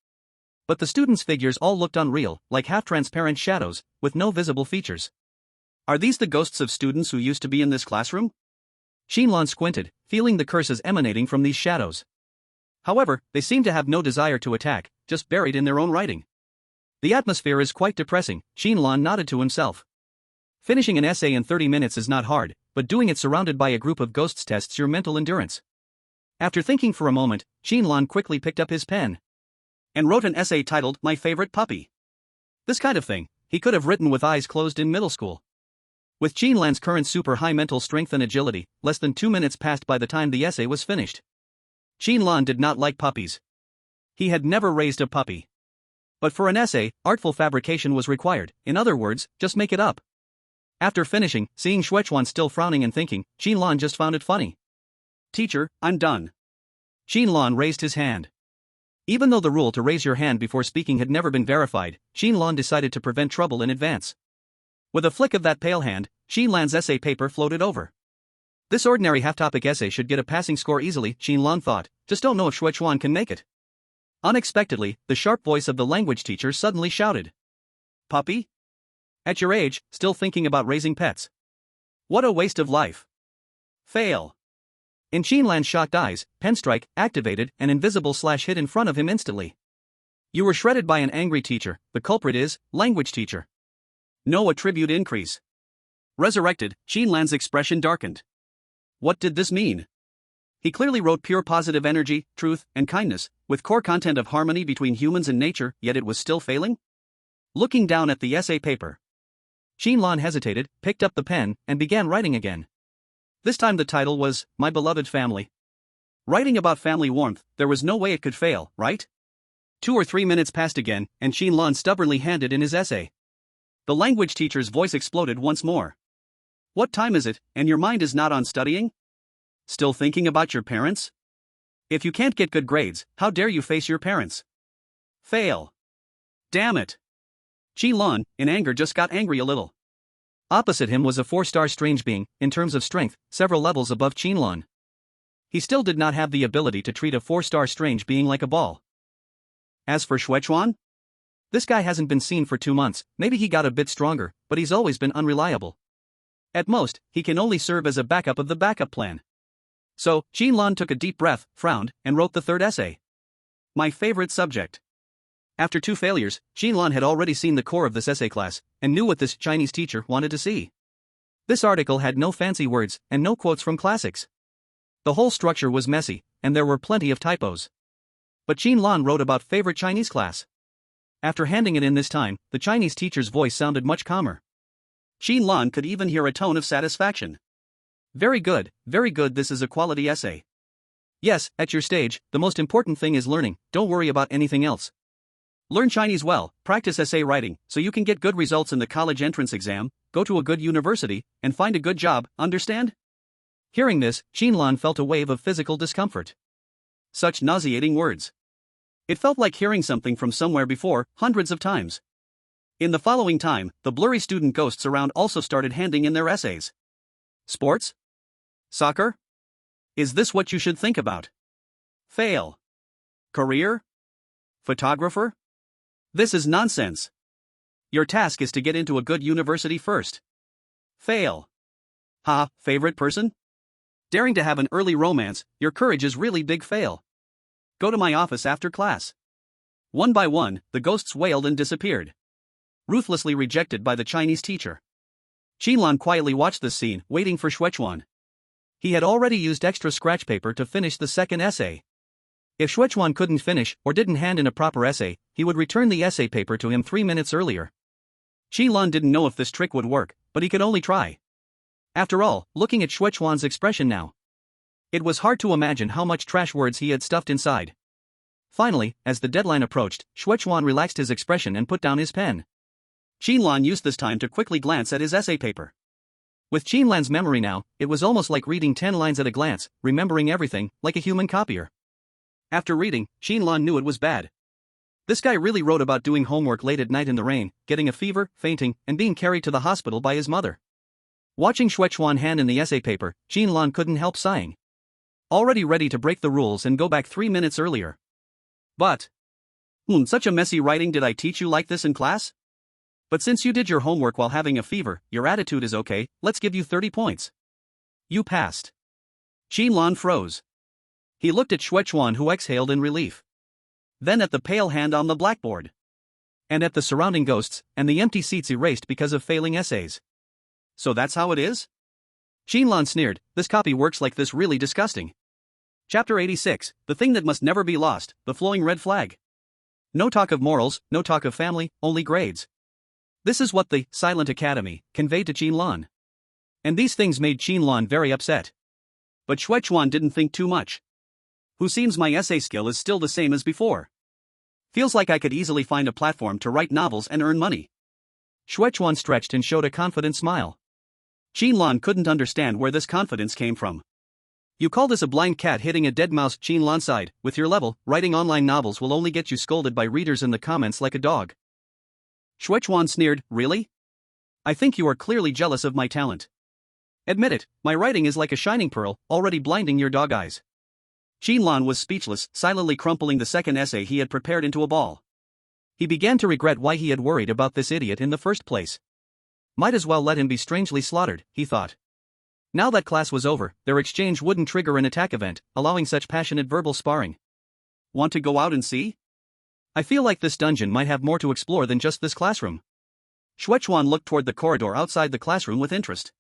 But the students' figures all looked unreal, like half-transparent shadows, with no visible features. Are these the ghosts of students who used to be in this classroom? Qin Lan squinted, feeling the curses emanating from these shadows. However, they seem to have no desire to attack, just buried in their own writing. The atmosphere is quite depressing, Qin Lan nodded to himself. Finishing an essay in 30 minutes is not hard, but doing it surrounded by a group of ghosts tests your mental endurance. After thinking for a moment, Qin Lan quickly picked up his pen and wrote an essay titled My Favorite Puppy. This kind of thing, he could have written with eyes closed in middle school. With Qin Lan's current super high mental strength and agility, less than 2 minutes passed by the time the essay was finished. Qin Lan did not like puppies. He had never raised a puppy. But for an essay, artful fabrication was required, in other words, just make it up. After finishing, seeing Xuechuan still frowning and thinking, Qin Lan just found it funny. Teacher, I'm done. Qin Lan raised his hand. Even though the rule to raise your hand before speaking had never been verified, Qin Lan decided to prevent trouble in advance. With a flick of that pale hand, Qin Lan's essay paper floated over. This ordinary half-topic essay should get a passing score easily, Qin Lan thought, just don't know if Xuechuan can make it. Unexpectedly, the sharp voice of the language teacher suddenly shouted. Puppy? At your age, still thinking about raising pets. What a waste of life. Fail. In Qin Lan's shocked eyes, Penstrike activated, an invisible slash hit in front of him instantly. You were shredded by an angry teacher, the culprit is, language teacher. No attribute increase. Resurrected, Qin Lan's expression darkened. What did this mean? He clearly wrote pure positive energy, truth, and kindness, with core content of harmony between humans and nature, yet it was still failing? Looking down at the essay paper, Qin Lan hesitated, picked up the pen, and began writing again. This time the title was, My Beloved Family. Writing about family warmth, there was no way it could fail, right? 2 or 3 minutes passed again, and Qin Lan stubbornly handed in his essay. The language teacher's voice exploded once more. What time is it, and your mind is not on studying? Still thinking about your parents? If you can't get good grades, how dare you face your parents? Fail. Damn it. Qin Lan, in anger, just got angry a little. Opposite him was a 4-star strange being, in terms of strength, several levels above Qin Lan. He still did not have the ability to treat a 4-star strange being like a ball. As for Xuechuan? This guy hasn't been seen for 2 months, maybe he got a bit stronger, but he's always been unreliable. At most, he can only serve as a backup of the backup plan. So, Qin Lan took a deep breath, frowned, and wrote the third essay. My favorite subject. After 2 failures, Qin Lan had already seen the core of this essay class, and knew what this Chinese teacher wanted to see. This article had no fancy words, and no quotes from classics. The whole structure was messy, and there were plenty of typos. But Qin Lan wrote about favorite Chinese class. After handing it in this time, the Chinese teacher's voice sounded much calmer. Qin Lan could even hear a tone of satisfaction. Very good, this is a quality essay. Yes, at your stage, the most important thing is learning, don't worry about anything else. Learn Chinese well, practice essay writing, so you can get good results in the college entrance exam, go to a good university, and find a good job, understand? Hearing this, Qin Lan felt a wave of physical discomfort. Such nauseating words. It felt like hearing something from somewhere before, hundreds of times. In the following time, the blurry student ghosts around also started handing in their essays. Sports? Soccer? Is this what you should think about? Fail. Career? Photographer? This is nonsense. Your task is to get into a good university first. Fail. Ha, favorite person? Daring to have an early romance, your courage is really big fail. Go to my office after class. One by one, the ghosts wailed and disappeared. Ruthlessly rejected by the Chinese teacher. Qin Lan quietly watched this scene, waiting for Xuechuan. He had already used extra scratch paper to finish the second essay. If Xuechuan couldn't finish, or didn't hand in a proper essay, he would return the essay paper to him 3 minutes earlier. Qin Lan didn't know if this trick would work, but he could only try. After all, looking at Xuechuan's expression now, it was hard to imagine how much trash words he had stuffed inside. Finally, as the deadline approached, Xuechuan relaxed his expression and put down his pen. Qin Lan used this time to quickly glance at his essay paper. With Qin Lan's memory now, it was almost like reading 10 lines at a glance, remembering everything, like a human copier. After reading, Qin Lan knew it was bad. This guy really wrote about doing homework late at night in the rain, getting a fever, fainting, and being carried to the hospital by his mother. Watching Xuechuan hand in the essay paper, Qin Lan couldn't help sighing. already ready to break the rules and go back 3 minutes earlier. But, such a messy writing. Did I teach you like this in class? But since you did your homework while having a fever, your attitude is okay, let's give you 30 points. You passed. Qin Lan froze. He looked at Xuechuan, who exhaled in relief. Then at the pale hand on the blackboard. And at the surrounding ghosts, and the empty seats erased because of failing essays. So that's how it is? Qin Lan sneered, this copy works like this, really disgusting. Chapter 86, the thing that must never be lost, the flowing red flag. No talk of morals, no talk of family, only grades. This is what the Silent Academy conveyed to Qin Lan. And these things made Qin Lan very upset. But Xuechuan didn't think too much. Who seems my essay skill is still the same as before. Feels like I could easily find a platform to write novels and earn money. Xuechuan stretched and showed a confident smile. Qin Lan couldn't understand where this confidence came from. You call this a blind cat hitting a dead mouse? Qin Lan sighed, with your level, writing online novels will only get you scolded by readers in the comments like a dog. Xuechuan sneered, really? I think you are clearly jealous of my talent. Admit it, my writing is like a shining pearl, already blinding your dog eyes. Qin Lan was speechless, silently crumpling the second essay he had prepared into a ball. He began to regret why he had worried about this idiot in the first place. Might as well let him be strangely slaughtered, he thought. Now that class was over, their exchange wouldn't trigger an attack event, allowing such passionate verbal sparring. Want to go out and see? I feel like this dungeon might have more to explore than just this classroom. Xuechuan looked toward the corridor outside the classroom with interest.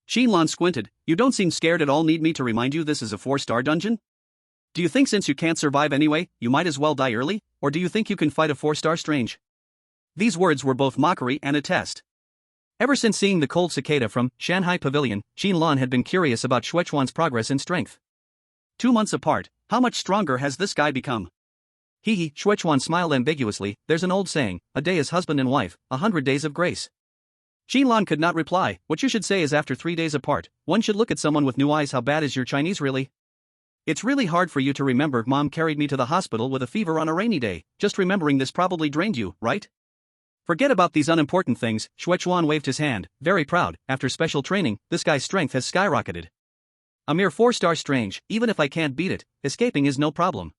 Qin Lan squinted, you don't seem scared at all. Need me to remind you this is a 4-star dungeon? Do you think since you can't survive anyway, you might as well die early, or do you think you can fight a 4-star strange? These words were both mockery and a test. Ever since seeing the cold cicada from Shanghai Pavilion, Qin Lan had been curious about Xuechuan's progress in strength. 2 months apart, how much stronger has this guy become? Hee, Xuechuan smiled ambiguously, there's an old saying, a day is husband and wife, 100 days of grace. Qin Lan could not reply, what you should say is after 3 days apart, one should look at someone with new eyes. How bad is your Chinese really? It's really hard for you to remember. Mom carried me to the hospital with a fever on a rainy day, just remembering this probably drained you, right? Forget about these unimportant things. Xuechuan waved his hand, very proud. After special training, this guy's strength has skyrocketed. A mere 4-star strange, even if I can't beat it, escaping is no problem.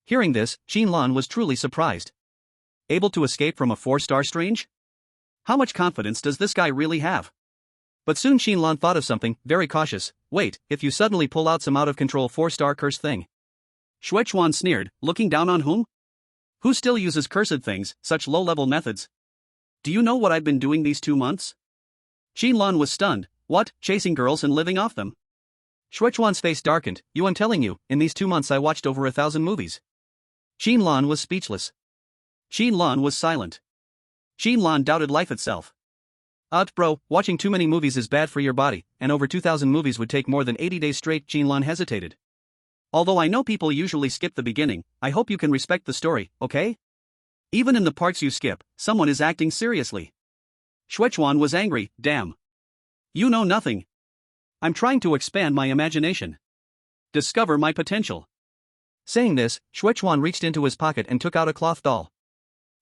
Hearing this, Qin Lan was truly surprised. Able to escape from a 4-star strange? How much confidence does this guy really have? But soon Qin Lan thought of something, very cautious. Wait, if you suddenly pull out some out-of-control 4-star cursed thing? Xuechuan sneered, looking down on whom? Who still uses cursed things, such low-level methods? Do you know what I've been doing these 2 months? Qin Lan was stunned. What, chasing girls and living off them? Xuechuan's face darkened. I'm telling you, in these 2 months I watched over 1,000 movies. Qin Lan was speechless. Qin Lan was silent. Qin Lan doubted life itself. Bro, watching too many movies is bad for your body, and over 2,000 movies would take more than 80 days straight. Qin Lan hesitated. Although I know people usually skip the beginning, I hope you can respect the story, okay? Even in the parts you skip, someone is acting seriously. Xuechuan was angry, damn. You know nothing. I'm trying to expand my imagination. Discover my potential. Saying this, Xuechuan reached into his pocket and took out a cloth doll.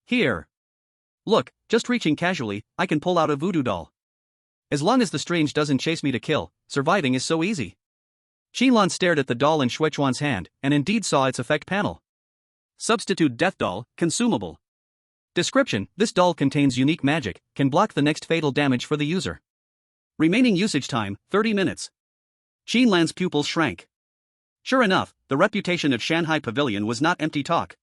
Here. Look, just reaching casually, I can pull out a voodoo doll. As long as the strange doesn't chase me to kill, surviving is so easy. Qin Lan stared at the doll in Xuechuan's hand, and indeed saw its effect panel. Substitute Death Doll, consumable. Description, this doll contains unique magic, can block the next fatal damage for the user. Remaining usage time, 30 minutes. Qin Lan's pupils shrank. Sure enough, the reputation of Shanghai Pavilion was not empty talk.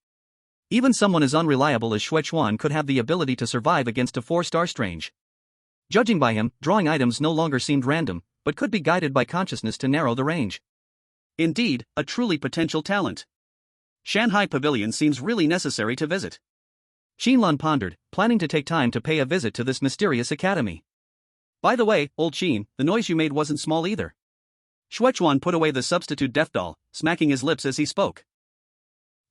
Even someone as unreliable as Xuechuan could have the ability to survive against a 4-star strange. Judging by him, drawing items no longer seemed random, but could be guided by consciousness to narrow the range. Indeed, a truly potential talent. Shanghai Pavilion seems really necessary to visit. Qin Lan pondered, planning to take time to pay a visit to this mysterious academy. By the way, old Qin, the noise you made wasn't small either. Xuechuan put away the substitute death doll, smacking his lips as he spoke.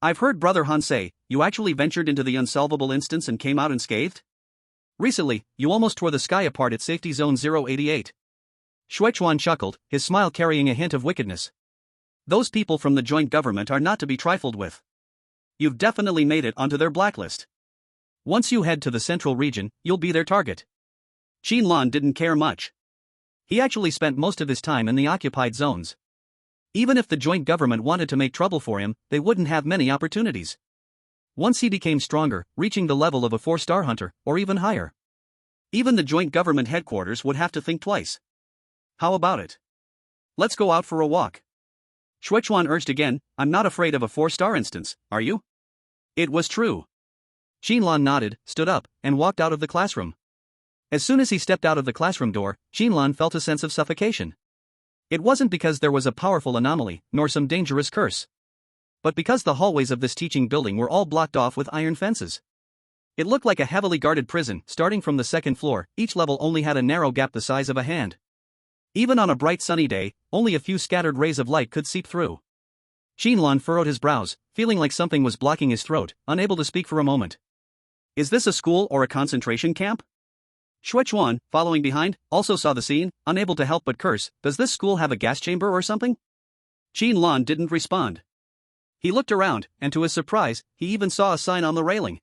I've heard Brother Han say, you actually ventured into the unsolvable instance and came out unscathed? Recently, you almost tore the sky apart at Safety Zone 088. Xuechuan chuckled, his smile carrying a hint of wickedness. Those people from the joint government are not to be trifled with. You've definitely made it onto their blacklist. Once you head to the central region, you'll be their target. Qin Lan didn't care much. He actually spent most of his time in the occupied zones. Even if the joint government wanted to make trouble for him, they wouldn't have many opportunities. Once he became stronger, reaching the level of a 4-star hunter, or even higher, even the joint government headquarters would have to think twice. How about it? Let's go out for a walk. Shuechuan urged again. I'm not afraid of a 4-star instance, are you? It was true. Qin Lan nodded, stood up, and walked out of the classroom. As soon as he stepped out of the classroom door, Qin Lan felt a sense of suffocation. It wasn't because there was a powerful anomaly, nor some dangerous curse, but because the hallways of this teaching building were all blocked off with iron fences. It looked like a heavily guarded prison. Starting from the second floor, each level only had a narrow gap the size of a hand. Even on a bright sunny day, only a few scattered rays of light could seep through. Qin Lan furrowed his brows, feeling like something was blocking his throat, unable to speak for a moment. Is this a school or a concentration camp? Shuechuan, following behind, also saw the scene, unable to help but curse. Does this school have a gas chamber or something? Qin Lan didn't respond. He looked around, and to his surprise, he even saw a sign on the railing.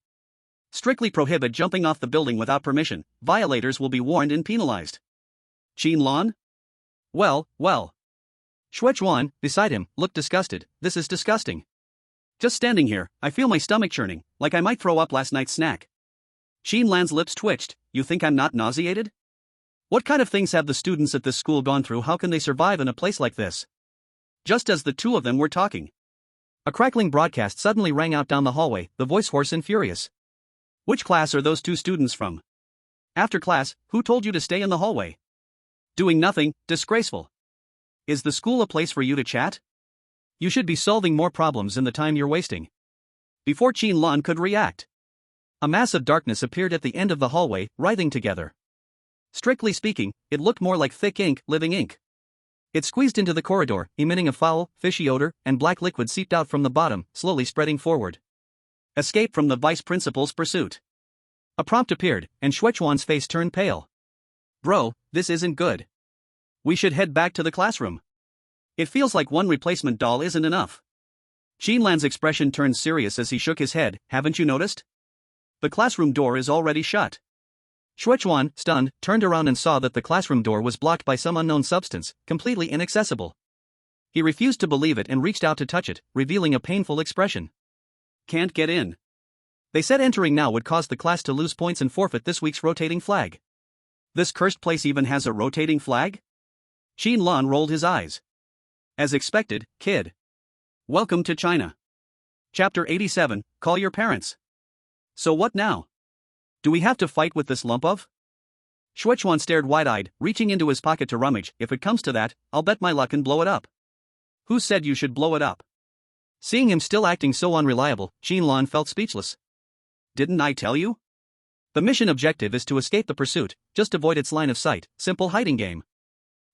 Strictly prohibit jumping off the building without permission. Violators will be warned and penalized. Qin Lan? Well. Shuechuan, beside him, looked disgusted. This is disgusting. Just standing here, I feel my stomach churning, like I might throw up last night's snack. Qin Lan's lips twitched. You think I'm not nauseated? What kind of things have the students at this school gone through? How can they survive in a place like this? Just as the two of them were talking, a crackling broadcast suddenly rang out down the hallway, the voice hoarse and furious. Which class are those two students from? After class, who told you to stay in the hallway? Doing nothing, disgraceful. Is the school a place for you to chat? You should be solving more problems in the time you're wasting. Before Qin Lan could react, a mass of darkness appeared at the end of the hallway, writhing together. Strictly speaking, it looked more like thick ink, living ink. It squeezed into the corridor, emitting a foul, fishy odor, and black liquid seeped out from the bottom, slowly spreading forward. Escape from the vice principal's pursuit. A prompt appeared, and Shuechuan's face turned pale. Bro, this isn't good. We should head back to the classroom. It feels like one replacement doll isn't enough. Qin Lan's expression turned serious as he shook his head. Haven't you noticed? The classroom door is already shut. Shuechuan, stunned, turned around and saw that the classroom door was blocked by some unknown substance, completely inaccessible. He refused to believe it and reached out to touch it, revealing a painful expression. Can't get in. They said entering now would cause the class to lose points and forfeit this week's rotating flag. This cursed place even has a rotating flag? Qin Lan rolled his eyes. As expected, kid. Welcome to China. Chapter 87, Call Your Parents. So what now? Do we have to fight with this lump of? Shuechuan stared wide-eyed, reaching into his pocket to rummage. If it comes to that, I'll bet my luck and blow it up. Who said you should blow it up? Seeing him still acting so unreliable, Qin Lan felt speechless. Didn't I tell you? The mission objective is to escape the pursuit, just avoid its line of sight, simple hiding game.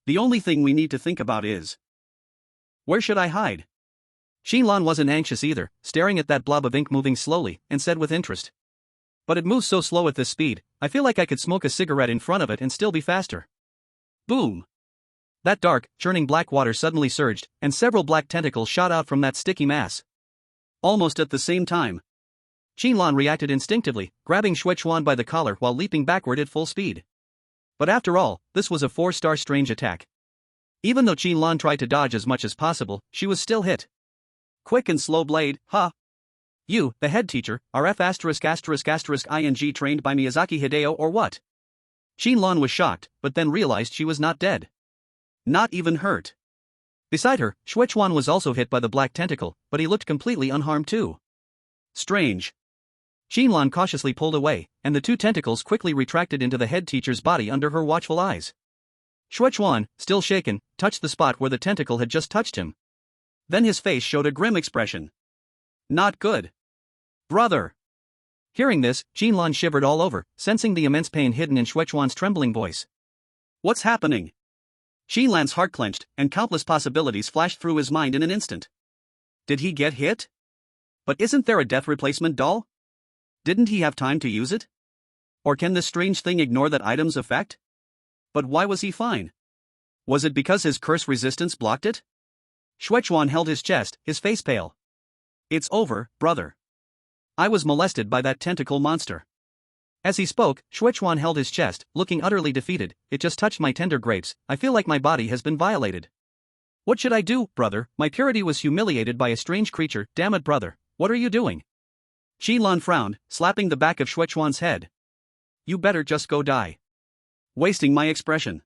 The only thing we need to think about is, where should I hide? Qin Lan wasn't anxious either, staring at that blob of ink moving slowly, and said with interest. But it moves so slow at this speed, I feel like I could smoke a cigarette in front of it and still be faster. Boom! That dark, churning black water suddenly surged, and several black tentacles shot out from that sticky mass. Almost at the same time, Qin Lan reacted instinctively, grabbing Shuechuan by the collar while leaping backward at full speed. But after all, this was a 4-star strange attack. Even though Qin Lan tried to dodge as much as possible, she was still hit. Quick and slow blade, huh? You, the head teacher, are F*********ing trained by Miyazaki Hideo or what? Qin Lan was shocked, but then realized she was not dead. Not even hurt. Beside her, Shuechuan was also hit by the black tentacle, but he looked completely unharmed too. Strange. Qin Lan cautiously pulled away, and the two tentacles quickly retracted into the head teacher's body under her watchful eyes. Shuechuan, still shaken, touched the spot where the tentacle had just touched him. Then his face showed a grim expression. Not good. Brother. Hearing this, Qin Lan shivered all over, sensing the immense pain hidden in Shuechuan's trembling voice. What's happening? Qin Lan's heart clenched, and countless possibilities flashed through his mind in an instant. Did he get hit? But isn't there a death replacement doll? Didn't he have time to use it? Or can this strange thing ignore that item's effect? But why was he fine? Was it because his curse resistance blocked it? Shuechuan held his chest, his face pale. It's over, brother. I was molested by that tentacle monster. As he spoke, Shuechuan held his chest, looking utterly defeated. It just touched my tender grapes. I feel like my body has been violated. What should I do, brother? My purity was humiliated by a strange creature. Damn it, brother, what are you doing? Qin Lan frowned, slapping the back of Shuechuan's head. You better just go die. Wasting my expression.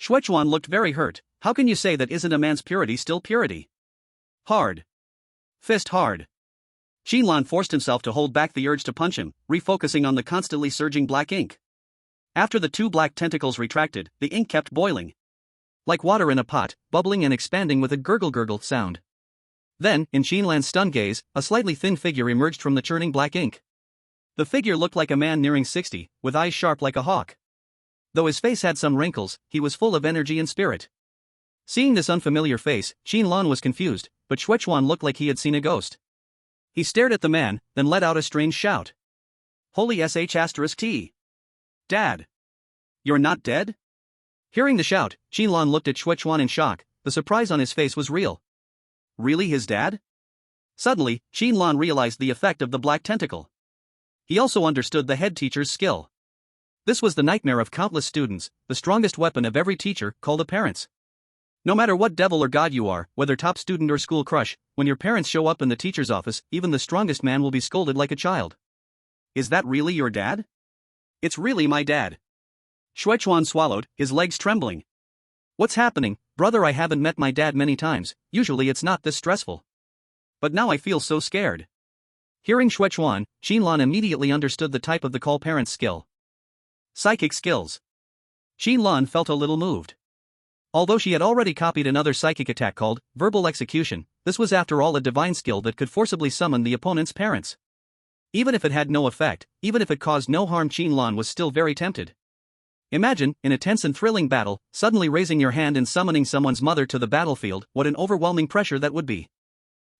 Shuechuan looked very hurt. How can you say that isn't a man's purity still purity? Hard. Fist hard. Qin Lan forced himself to hold back the urge to punch him, refocusing on the constantly surging black ink. After the two black tentacles retracted, the ink kept boiling. Like water in a pot, bubbling and expanding with a gurgle-gurgle sound. Then, in Qin Lan's stunned gaze, a slightly thin figure emerged from the churning black ink. The figure looked like a man nearing 60, with eyes sharp like a hawk. Though his face had some wrinkles, he was full of energy and spirit. Seeing this unfamiliar face, Qin Lan was confused, but Shuechuan looked like he had seen a ghost. He stared at the man, then let out a strange shout. Holy sh*T. Dad. You're not dead? Hearing the shout, Qin Lan looked at Shuechuan in shock. The surprise on his face was real. Really his dad? Suddenly, Qin Lan realized the effect of the black tentacle. He also understood the head teacher's skill. This was the nightmare of countless students, the strongest weapon of every teacher, called a parents. No matter what devil or god you are, whether top student or school crush, when your parents show up in the teacher's office, even the strongest man will be scolded like a child. Is that really your dad? It's really my dad. Shuechuan swallowed, his legs trembling. What's happening, brother? I haven't met my dad many times, usually it's not this stressful. But now I feel so scared. Hearing Shuechuan, Qin Lan immediately understood the type of the call parents skill. Psychic skills. Qin Lan felt a little moved. Although she had already copied another psychic attack called verbal execution, this was after all a divine skill that could forcibly summon the opponent's parents. Even if it had no effect, even if it caused no harm, Qin Lan was still very tempted. Imagine, in a tense and thrilling battle, suddenly raising your hand and summoning someone's mother to the battlefield. What an overwhelming pressure that would be.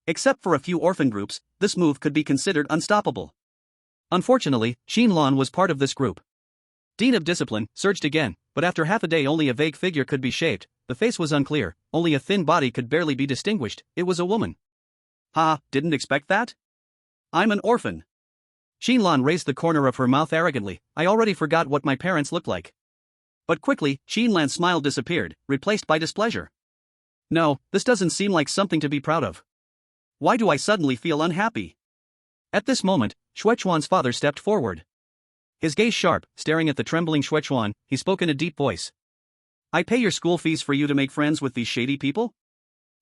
Except for a few orphan groups, this move could be considered unstoppable. Unfortunately, Qin Lan was part of this group. Dean of Discipline surged again, but after half a day only a vague figure could be shaped. The face was unclear, only a thin body could barely be distinguished. It was a woman. Ha, didn't expect that? I'm an orphan. Qin Lan raised the corner of her mouth arrogantly. I already forgot what my parents looked like. But quickly, Qin Lan's smile disappeared, replaced by displeasure. No, this doesn't seem like something to be proud of. Why do I suddenly feel unhappy? At this moment, Shuechuan's father stepped forward. His gaze sharp, staring at the trembling Shuechuan, he spoke in a deep voice. I pay your school fees for you to make friends with these shady people?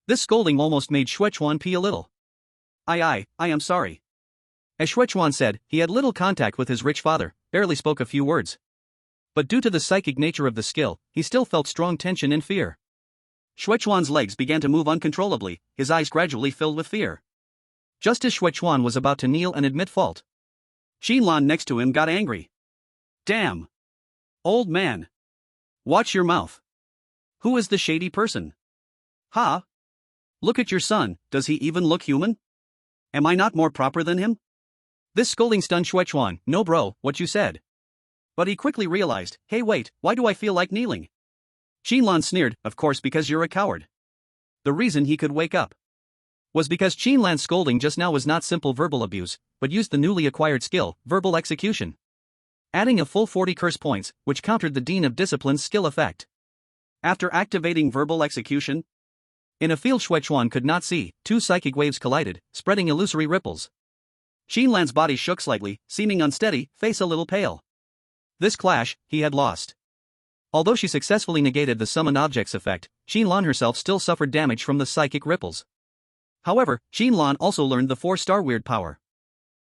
This scolding almost made Shuechuan pee a little. I am sorry. As Shuechuan said, he had little contact with his rich father, barely spoke a few words. But due to the psychic nature of the skill, he still felt strong tension and fear. Shuechuan's legs began to move uncontrollably, his eyes gradually filled with fear. Just as Shuechuan was about to kneel and admit fault, Qin Lan next to him got angry. Damn. Old man. Watch your mouth. Who is the shady person? Ha? Look at your son, does he even look human? Am I not more proper than him? This scolding stunned Shuechuan. No bro, what you said. But he quickly realized, hey wait, why do I feel like kneeling? Qin Lan sneered, of course because you're a coward. The reason he could wake up was because Qin Lan's scolding just now was not simple verbal abuse, but used the newly acquired skill, verbal execution. Adding a full 40 curse points, which countered the Dean of Discipline's skill effect. After activating verbal execution, in a field Shuechuan could not see, two psychic waves collided, spreading illusory ripples. Qin Lan's body shook slightly, seeming unsteady, face a little pale. This clash, he had lost. Although she successfully negated the summoned object's effect, Qin Lan herself still suffered damage from the psychic ripples. However, Qin Lan also learned the 4-star weird power.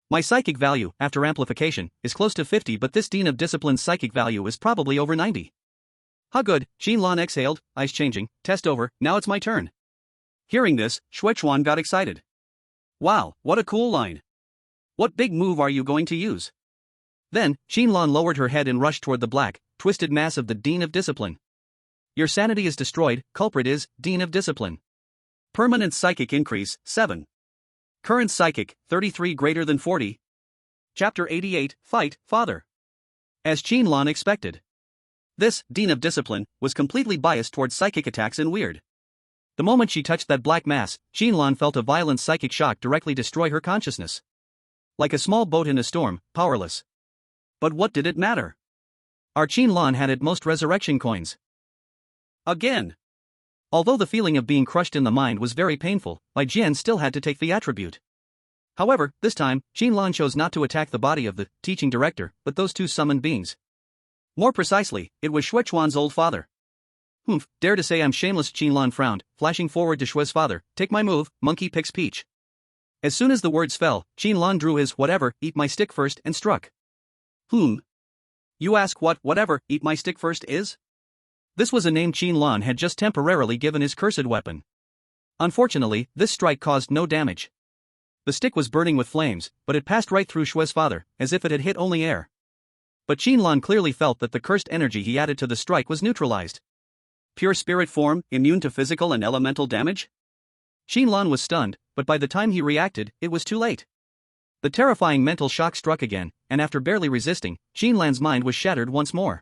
My psychic value, after amplification, is close to 50, but this Dean of Discipline's psychic value is probably over 90. How good, Qin Lan exhaled, eyes changing, test over, now it's my turn. Hearing this, Shuechuan got excited. Wow, what a cool line. What big move are you going to use? Then, Qin Lan lowered her head and rushed toward the black, twisted mass of the Dean of Discipline. Your sanity is destroyed, culprit is, Dean of Discipline. Permanent psychic increase, 7. Current psychic, 33 greater than 40. Chapter 88, Fight, Father. As Qin Lan expected. This, Dean of Discipline, was completely biased towards psychic attacks and weird. The moment she touched that black mass, Qin Lan felt a violent psychic shock directly destroy her consciousness. Like a small boat in a storm, powerless. But what did it matter? Our Qin Lan had at most resurrection coins. Again. Although the feeling of being crushed in the mind was very painful, Bai Jian still had to take the attribute. However, this time, Qin Lan chose not to attack the body of the teaching director, but those two summoned beings. More precisely, it was Xuechuan's old father. Humph, dare to say I'm shameless, Qin Lan frowned, flashing forward to Xue's father. Take my move, monkey picks peach. As soon as the words fell, Qin Lan drew his whatever, eat my stick first and struck. You ask what whatever, eat my stick first is? This was a name Qin Lan had just temporarily given his cursed weapon. Unfortunately, this strike caused no damage. The stick was burning with flames, but it passed right through Xue's father, as if it had hit only air. But Qin Lan clearly felt that the cursed energy he added to the strike was neutralized. Pure spirit form, immune to physical and elemental damage? Qin Lan was stunned, but by the time he reacted, it was too late. The terrifying mental shock struck again, and after barely resisting, Qin Lan's mind was shattered once more.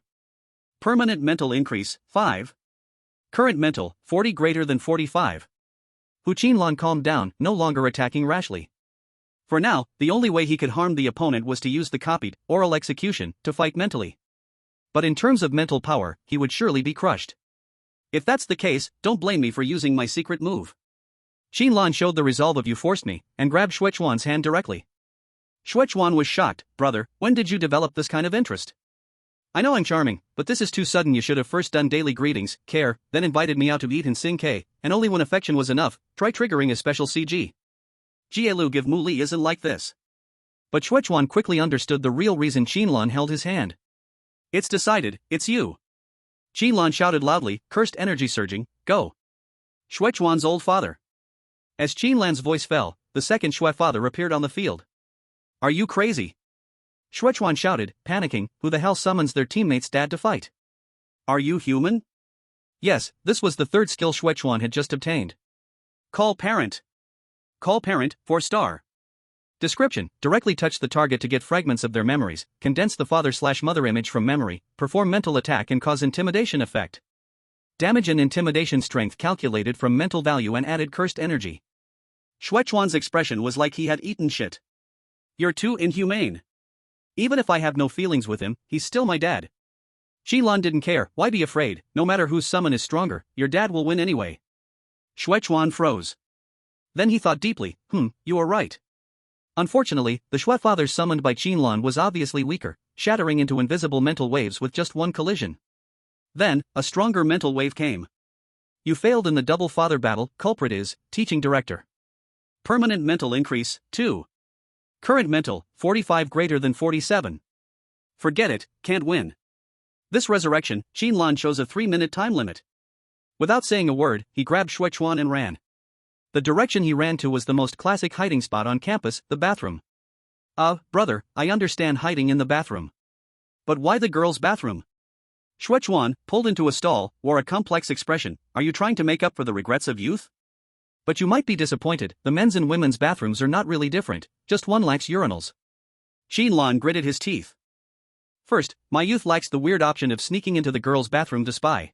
Permanent mental increase, 5. Current mental, 40 greater than 45. Qin Lan calmed down, no longer attacking rashly. For now, the only way he could harm the opponent was to use the copied, oral execution, to fight mentally. But in terms of mental power, he would surely be crushed. If that's the case, don't blame me for using my secret move. Qin Lan showed the resolve of you forced me, and grabbed Xuechuan's hand directly. Xuechuan was shocked. Brother, when did you develop this kind of interest? I know I'm charming, but this is too sudden. You should have first done daily greetings, care, then invited me out to eat and sing K, and only when affection was enough, try triggering a special CG. Jielu give Mu Li isn't like this. But Xuechuan quickly understood the real reason Qin Lan held his hand. It's decided, it's you. Qin Lan shouted loudly, cursed energy surging, go. Xuechuan's old father. As Qin Lan's voice fell, the second Xue father appeared on the field. Are you crazy? Xuechuan shouted, panicking, who the hell summons their teammate's dad to fight? Are you human? Yes, this was the third skill Xuechuan had just obtained. Call parent. Call parent, 4-star. Description, directly touch the target to get fragments of their memories, condense the father/mother image from memory, perform mental attack and cause intimidation effect. Damage and intimidation strength calculated from mental value and added cursed energy. Xuechuan's expression was like he had eaten shit. You're too inhumane. Even if I have no feelings with him, he's still my dad. Qin Lan didn't care, why be afraid, no matter whose summon is stronger, your dad will win anyway. Xuechuan froze. Then he thought deeply, you are right. Unfortunately, the Xue father summoned by Qin Lan was obviously weaker, shattering into invisible mental waves with just one collision. Then, a stronger mental wave came. You failed in the double father battle, culprit is, teaching director. Permanent mental increase, 2. Current mental, 45 greater than 47. Forget it, can't win. This resurrection, Qin Lan chose a 3-minute time limit. Without saying a word, he grabbed Xuechuan and ran. The direction he ran to was the most classic hiding spot on campus, the bathroom. Brother, I understand hiding in the bathroom. But why the girls' bathroom? Xuechuan, pulled into a stall, wore a complex expression. Are you trying to make up for the regrets of youth? But you might be disappointed, the men's and women's bathrooms are not really different, just one lacks urinals. Qin Lan gritted his teeth. First, my youth lacks the weird option of sneaking into the girls' bathroom to spy.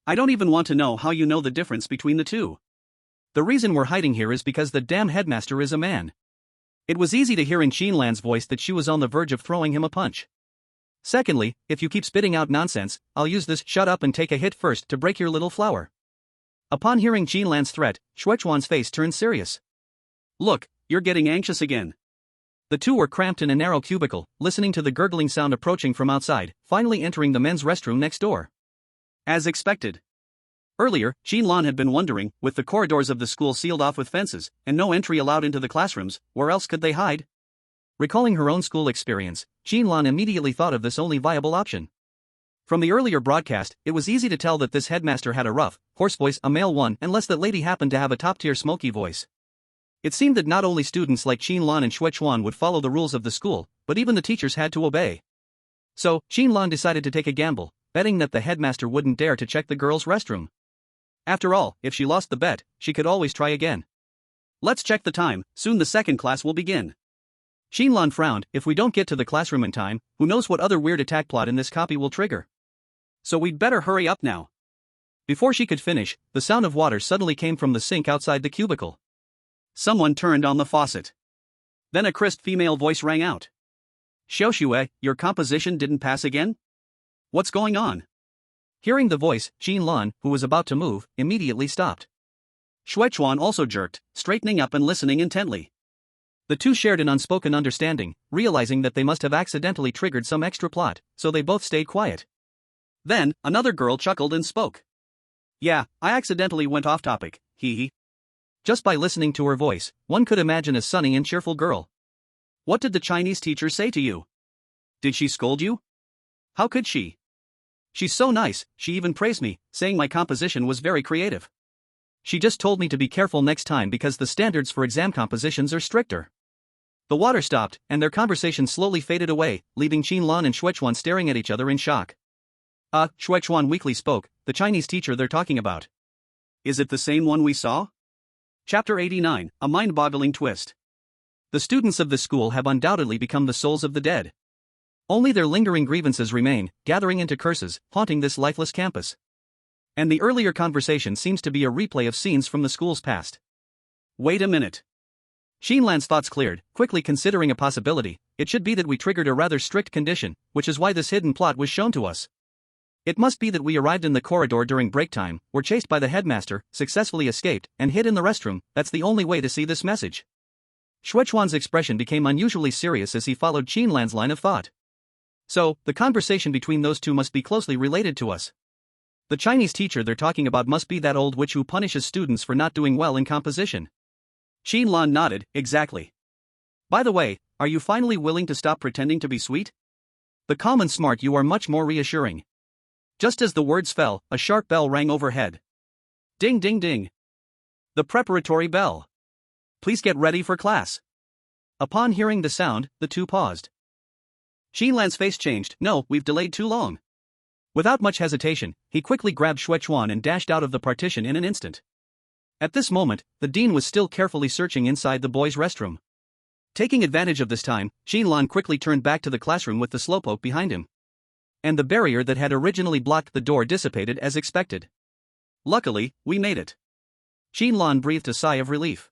I don't even want to know how you know the difference between the two. The reason we're hiding here is because the damn headmaster is a man. It was easy to hear in Qin Lan's voice that she was on the verge of throwing him a punch. Secondly, if you keep spitting out nonsense, I'll use this shut up and take a hit first to break your little flower. Upon hearing Qin Lan's threat, Xuechuan's face turned serious. Look, you're getting anxious again. The two were cramped in a narrow cubicle, listening to the gurgling sound approaching from outside, finally entering the men's restroom next door. As expected. Earlier, Qin Lan had been wondering, with the corridors of the school sealed off with fences, and no entry allowed into the classrooms, where else could they hide? Recalling her own school experience, Qin Lan immediately thought of this only viable option. From the earlier broadcast, it was easy to tell that this headmaster had a rough, hoarse voice, a male one, unless that lady happened to have a top-tier smoky voice. It seemed that not only students like Qin Lan and Xuechuan would follow the rules of the school, but even the teachers had to obey. So, Qin Lan decided to take a gamble, betting that the headmaster wouldn't dare to check the girls' restroom. After all, if she lost the bet, she could always try again. Let's check the time, soon the second class will begin. Qin Lan frowned, if we don't get to the classroom in time, who knows what other weird attack plot in this copy will trigger. So we'd better hurry up now. Before she could finish, the sound of water suddenly came from the sink outside the cubicle. Someone turned on the faucet. Then a crisp female voice rang out. Xiaoyue, your composition didn't pass again? What's going on? Hearing the voice, Qin Lan, who was about to move, immediately stopped. Xuechuan also jerked, straightening up and listening intently. The two shared an unspoken understanding, realizing that they must have accidentally triggered some extra plot, so they both stayed quiet. Then, another girl chuckled and spoke. Yeah, I accidentally went off topic, hee hee. Just by listening to her voice, one could imagine a sunny and cheerful girl. What did the Chinese teacher say to you? Did she scold you? How could she? She's so nice, she even praised me, saying my composition was very creative. She just told me to be careful next time because the standards for exam compositions are stricter. The water stopped, and their conversation slowly faded away, leaving Qin Lan and Xuechuan staring at each other in shock. Xuechuan weakly spoke, the Chinese teacher they're talking about. Is it the same one we saw? Chapter 89, a mind-boggling twist. The students of this school have undoubtedly become the souls of the dead. Only their lingering grievances remain, gathering into curses, haunting this lifeless campus. And the earlier conversation seems to be a replay of scenes from the school's past. Wait a minute. Qin Lan's thoughts cleared, quickly considering a possibility. It should be that we triggered a rather strict condition, which is why this hidden plot was shown to us. It must be that we arrived in the corridor during break time, were chased by the headmaster, successfully escaped, and hid in the restroom. That's the only way to see this message. Xuechuan's expression became unusually serious as he followed Qin Lan's line of thought. So, the conversation between those two must be closely related to us. The Chinese teacher they're talking about must be that old witch who punishes students for not doing well in composition. Qin Lan nodded, exactly. By the way, are you finally willing to stop pretending to be sweet? The calm and smart you are much more reassuring. Just as the words fell, a sharp bell rang overhead. Ding ding ding. The preparatory bell. Please get ready for class. Upon hearing the sound, the two paused. Qin Lan's face changed. No, we've delayed too long. Without much hesitation, he quickly grabbed Xuechuan and dashed out of the partition in an instant. At this moment, the dean was still carefully searching inside the boys' restroom. Taking advantage of this time, Qin Lan quickly turned back to the classroom with the slowpoke behind him. And the barrier that had originally blocked the door dissipated as expected. Luckily, we made it. Qin Lan breathed a sigh of relief.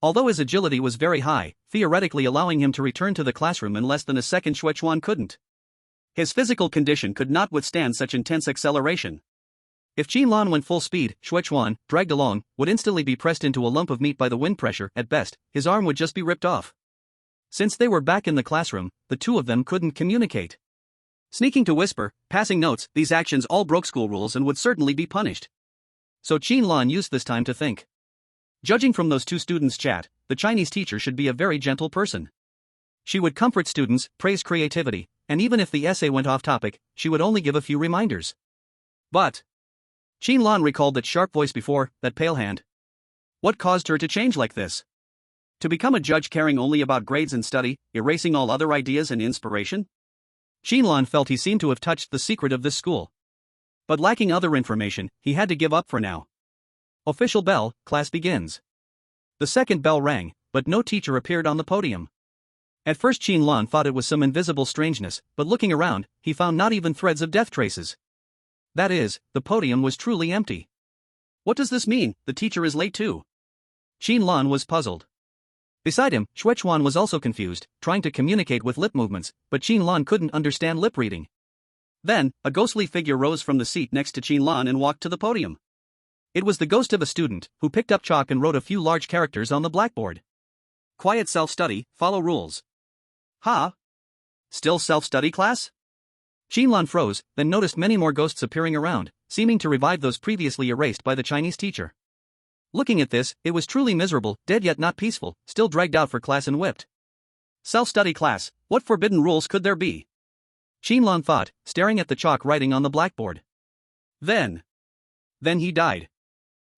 Although his agility was very high, theoretically allowing him to return to the classroom in less than a second, Xuechuan couldn't. His physical condition could not withstand such intense acceleration. If Qin Lan went full speed, Xuechuan, dragged along, would instantly be pressed into a lump of meat by the wind pressure. At best, his arm would just be ripped off. Since they were back in the classroom, the two of them couldn't communicate. Sneaking to whisper, passing notes, these actions all broke school rules and would certainly be punished. So Qin Lan used this time to think. Judging from those two students' chat, the Chinese teacher should be a very gentle person. She would comfort students, praise creativity, and even if the essay went off topic, she would only give a few reminders. But Qin Lan recalled that sharp voice before, that pale hand. What caused her to change like this? To become a judge caring only about grades and study, erasing all other ideas and inspiration? Qin Lan felt he seemed to have touched the secret of this school. But lacking other information, he had to give up for now. Official bell, class begins. The second bell rang, but no teacher appeared on the podium. At first Qin Lan thought it was some invisible strangeness, but looking around, he found not even threads of death traces. That is, the podium was truly empty. What does this mean? The teacher is late too. Qin Lan was puzzled. Beside him, Xuechuan was also confused, trying to communicate with lip movements, but Qin Lan couldn't understand lip reading. Then, a ghostly figure rose from the seat next to Qin Lan and walked to the podium. It was the ghost of a student, who picked up chalk and wrote a few large characters on the blackboard. Quiet self-study, follow rules. Huh? Still self-study class? Qin Lan froze, then noticed many more ghosts appearing around, seeming to revive those previously erased by the Chinese teacher. Looking at this, it was truly miserable, dead yet not peaceful, still dragged out for class and whipped. Self-study class, what forbidden rules could there be? Qin Lan thought, staring at the chalk writing on the blackboard. Then he died.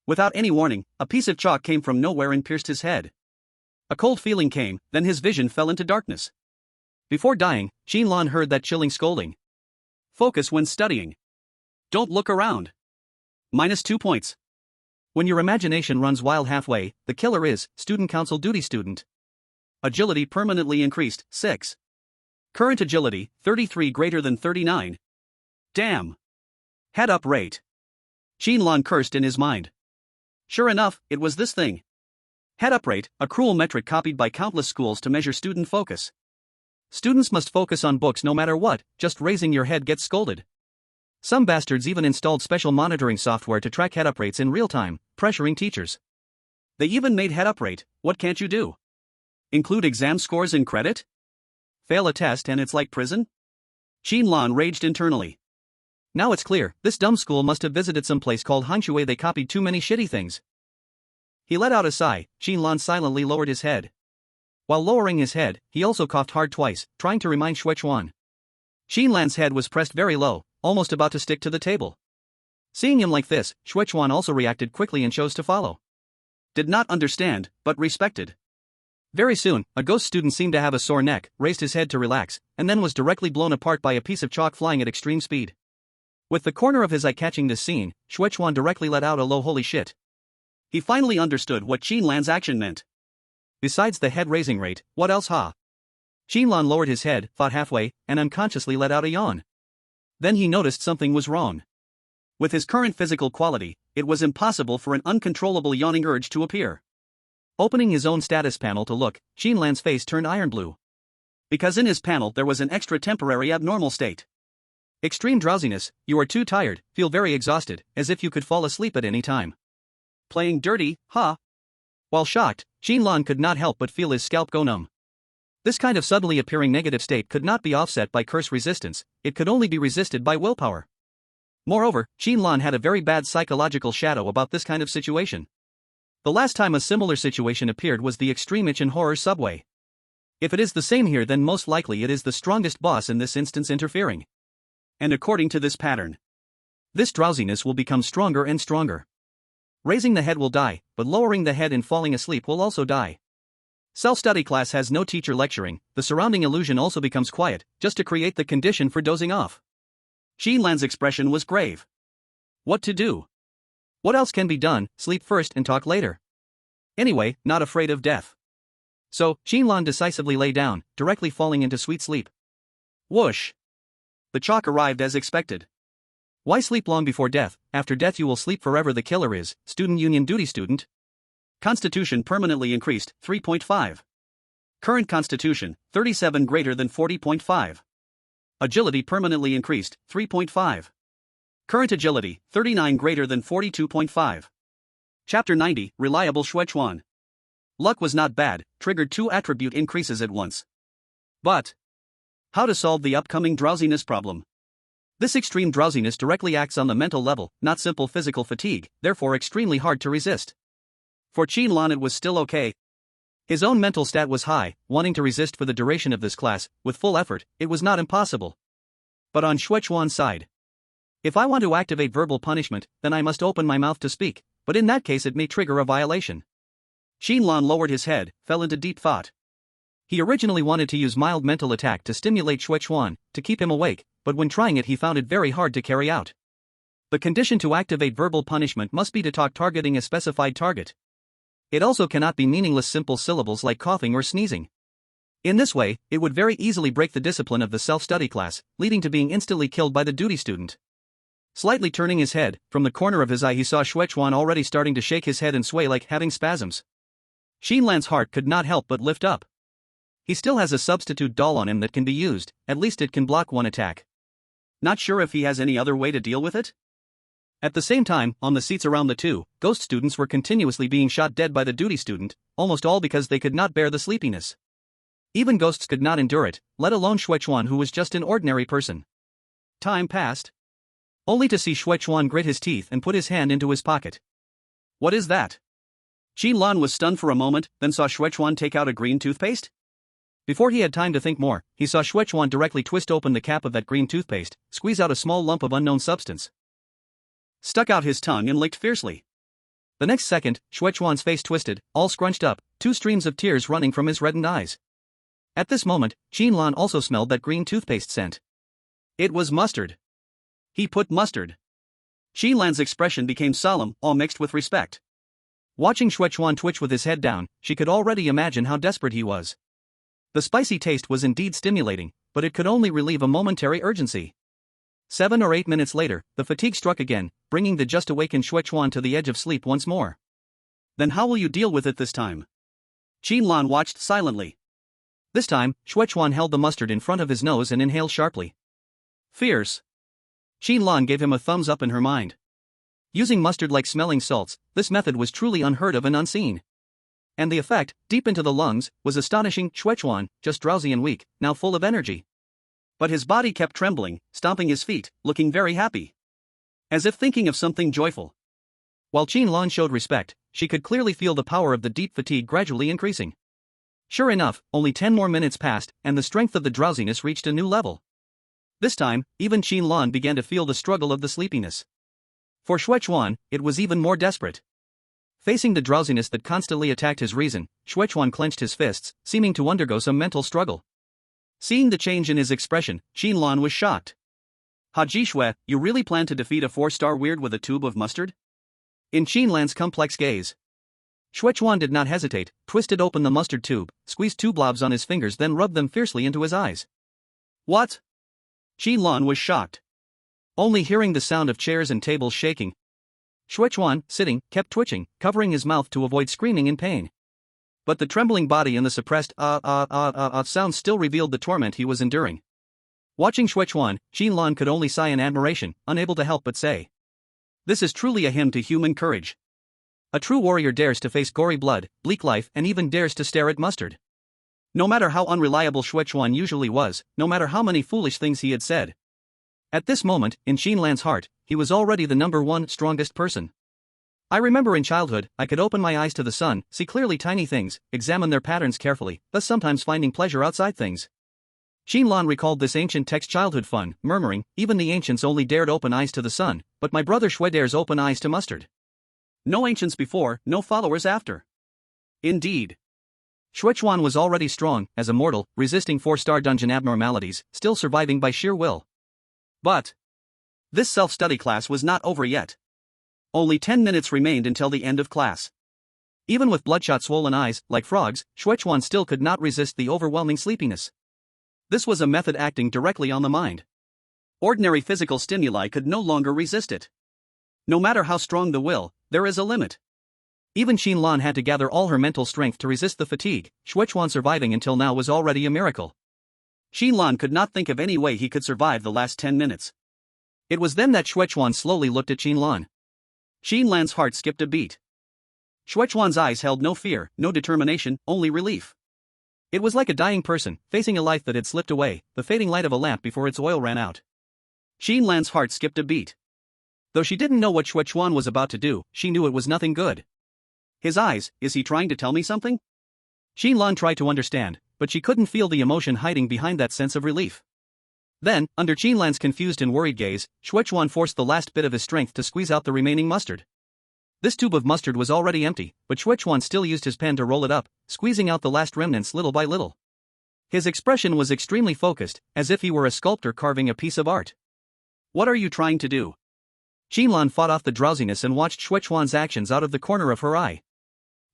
Without any warning, a piece of chalk came from nowhere and pierced his head. A cold feeling came, then his vision fell into darkness. Before dying, Qin Lan heard that chilling scolding. Focus when studying. Don't look around. -2 points. When your imagination runs wild halfway, the killer is, student council duty student. Agility permanently increased, 6. Current agility, 33 greater than 39. Damn. Head up rate. Qin Lan cursed in his mind. Sure enough, it was this thing. Head up rate, a cruel metric copied by countless schools to measure student focus. Students must focus on books no matter what, just raising your head gets scolded. Some bastards even installed special monitoring software to track head-up rates in real time, pressuring teachers. They even made head-up rate. What can't you do? Include exam scores in credit? Fail a test and it's like prison? Qin Lan raged internally. Now it's clear, this dumb school must have visited some place called Hanshui. They copied too many shitty things. He let out a sigh. Qin Lan silently lowered his head. While lowering his head, he also coughed hard twice, trying to remind Xuechuan. Qin Lan's head was pressed very low, almost about to stick to the table. Seeing him like this, Xuechuan also reacted quickly and chose to follow. Did not understand, but respected. Very soon, a ghost student seemed to have a sore neck, raised his head to relax, and then was directly blown apart by a piece of chalk flying at extreme speed. With the corner of his eye catching this scene, Xuechuan directly let out a low holy shit. He finally understood what Qin Lan's action meant. Besides the head-raising rate, what else ha? Qin Lan lowered his head, thought halfway, and unconsciously let out a yawn. Then he noticed something was wrong. With his current physical quality, it was impossible for an uncontrollable yawning urge to appear. Opening his own status panel to look, Qin Lan's face turned iron blue. Because in his panel there was an extra temporary abnormal state. Extreme drowsiness, you are too tired, feel very exhausted, as if you could fall asleep at any time. Playing dirty, huh? While shocked, Qin Lan could not help but feel his scalp go numb. This kind of suddenly appearing negative state could not be offset by curse resistance, it could only be resisted by willpower. Moreover, Qin Lan had a very bad psychological shadow about this kind of situation. The last time a similar situation appeared was the extreme itch and horror subway. If it is the same here, then most likely it is the strongest boss in this instance interfering. And according to this pattern, this drowsiness will become stronger and stronger. Raising the head will die, but lowering the head and falling asleep will also die. Self-study class has no teacher lecturing, the surrounding illusion also becomes quiet, just to create the condition for dozing off. Qin Lan's expression was grave. What to do? What else can be done? Sleep first and talk later. Anyway, not afraid of death. So, Qin Lan decisively lay down, directly falling into sweet sleep. Whoosh! The chalk arrived as expected. Why sleep long before death? After death you will sleep forever. The killer is, student union duty student. Constitution permanently increased, 3.5. Current constitution, 37 greater than 40.5. Agility permanently increased, 3.5. Current agility, 39 greater than 42.5. Chapter 90, Reliable Xuechuan. Luck was not bad, triggered 2 attribute increases at once. But how to solve the upcoming drowsiness problem? This extreme drowsiness directly acts on the mental level, not simple physical fatigue, therefore extremely hard to resist. For Qin Lan it was still okay. His own mental stat was high, wanting to resist for the duration of this class, with full effort, it was not impossible. But on Xuechuan's side, if I want to activate verbal punishment, then I must open my mouth to speak, but in that case it may trigger a violation. Qin Lan lowered his head, fell into deep thought. He originally wanted to use mild mental attack to stimulate Xuechuan, to keep him awake, but when trying it he found it very hard to carry out. The condition to activate verbal punishment must be to talk targeting a specified target. It also cannot be meaningless simple syllables like coughing or sneezing. In this way, it would very easily break the discipline of the self-study class, leading to being instantly killed by the duty student. Slightly turning his head, from the corner of his eye he saw Xuechuan already starting to shake his head and sway like having spasms. Qin Lan's heart could not help but lift up. He still has a substitute doll on him that can be used, at least it can block one attack. Not sure if he has any other way to deal with it? At the same time, on the seats around the 2 ghost students were continuously being shot dead by the duty student, almost all because they could not bear the sleepiness. Even ghosts could not endure it, let alone Xuechuan, who was just an ordinary person. Time passed, only to see Xuechuan grit his teeth and put his hand into his pocket. What is that? Qin Lan was stunned for a moment, then saw Xuechuan take out a green toothpaste. Before he had time to think more, he saw Xuechuan directly twist open the cap of that green toothpaste, squeeze out a small lump of unknown substance, stuck out his tongue and licked fiercely. The next second, Xuechuan's face twisted, all scrunched up, 2 streams of tears running from his reddened eyes. At this moment, Qin Lan also smelled that green toothpaste scent. It was mustard. He put mustard. Qin Lan's expression became solemn, all mixed with respect. Watching Xuechuan twitch with his head down, she could already imagine how desperate he was. The spicy taste was indeed stimulating, but it could only relieve a momentary urgency. 7 or 8 minutes later, the fatigue struck again, bringing the just awakened Xuechuan to the edge of sleep once more. Then how will you deal with it this time? Qin Lan watched silently. This time, Xuechuan held the mustard in front of his nose and inhaled sharply. Fierce. Qin Lan gave him a thumbs up in her mind. Using mustard like smelling salts, this method was truly unheard of and unseen. And the effect, deep into the lungs, was astonishing. Shuechuan, just drowsy and weak, now full of energy. But his body kept trembling, stomping his feet, looking very happy. As if thinking of something joyful. While Qin Lan showed respect, she could clearly feel the power of the deep fatigue gradually increasing. Sure enough, only 10 more minutes passed, and the strength of the drowsiness reached a new level. This time, even Qin Lan began to feel the struggle of the sleepiness. For Shuechuan, it was even more desperate. Facing the drowsiness that constantly attacked his reason, Shuechuan clenched his fists, seeming to undergo some mental struggle. Seeing the change in his expression, Qin Lan was shocked. Haji Shui, you really plan to defeat a 4-star weird with a tube of mustard? In Qin Lan's complex gaze. Shuechuan did not hesitate, twisted open the mustard tube, squeezed 2 blobs on his fingers, then rubbed them fiercely into his eyes. What? Qin Lan was shocked. Only hearing the sound of chairs and tables shaking. Shuechuan, sitting, kept twitching, covering his mouth to avoid screaming in pain. But the trembling body and the suppressed sound still revealed the torment he was enduring. Watching Shuechuan, Qin Lan could only sigh in admiration, unable to help but say. This is truly a hymn to human courage. A true warrior dares to face gory blood, bleak life, and even dares to stare at mustard. No matter how unreliable Shuechuan usually was, no matter how many foolish things he had said. At this moment, in Qin Lan's heart, he was already the #1 strongest person. I remember in childhood, I could open my eyes to the sun, see clearly tiny things, examine their patterns carefully, thus sometimes finding pleasure outside things. Qin Lan recalled this ancient text childhood fun, murmuring, even the ancients only dared open eyes to the sun, but my brother Shui dares open eyes to mustard. No ancients before, no followers after. Indeed. Shuechuan was already strong, as a mortal, resisting 4-star dungeon abnormalities, still surviving by sheer will. But this self-study class was not over yet. Only 10 minutes remained until the end of class. Even with bloodshot swollen eyes, like frogs, Shuechuan still could not resist the overwhelming sleepiness. This was a method acting directly on the mind. Ordinary physical stimuli could no longer resist it. No matter how strong the will, there is a limit. Even Qin Lan had to gather all her mental strength to resist the fatigue. Shuechuan surviving until now was already a miracle. Qin Lan could not think of any way he could survive the last 10 minutes. It was then that Shuechuan slowly looked at Qin Lan. Qin Lan's heart skipped a beat. Shuechuan's eyes held no fear, no determination, only relief. It was like a dying person, facing a life that had slipped away, the fading light of a lamp before its oil ran out. Qin Lan's heart skipped a beat. Though she didn't know what Shuechuan was about to do, she knew it was nothing good. His eyes, is he trying to tell me something? Qin Lan tried to understand, but she couldn't feel the emotion hiding behind that sense of relief. Then, under Qin Lan's confused and worried gaze, Shuechuan forced the last bit of his strength to squeeze out the remaining mustard. This tube of mustard was already empty, but Shuechuan still used his pen to roll it up, squeezing out the last remnants little by little. His expression was extremely focused, as if he were a sculptor carving a piece of art. What are you trying to do? Qin Lan fought off the drowsiness and watched Shuechuan's actions out of the corner of her eye.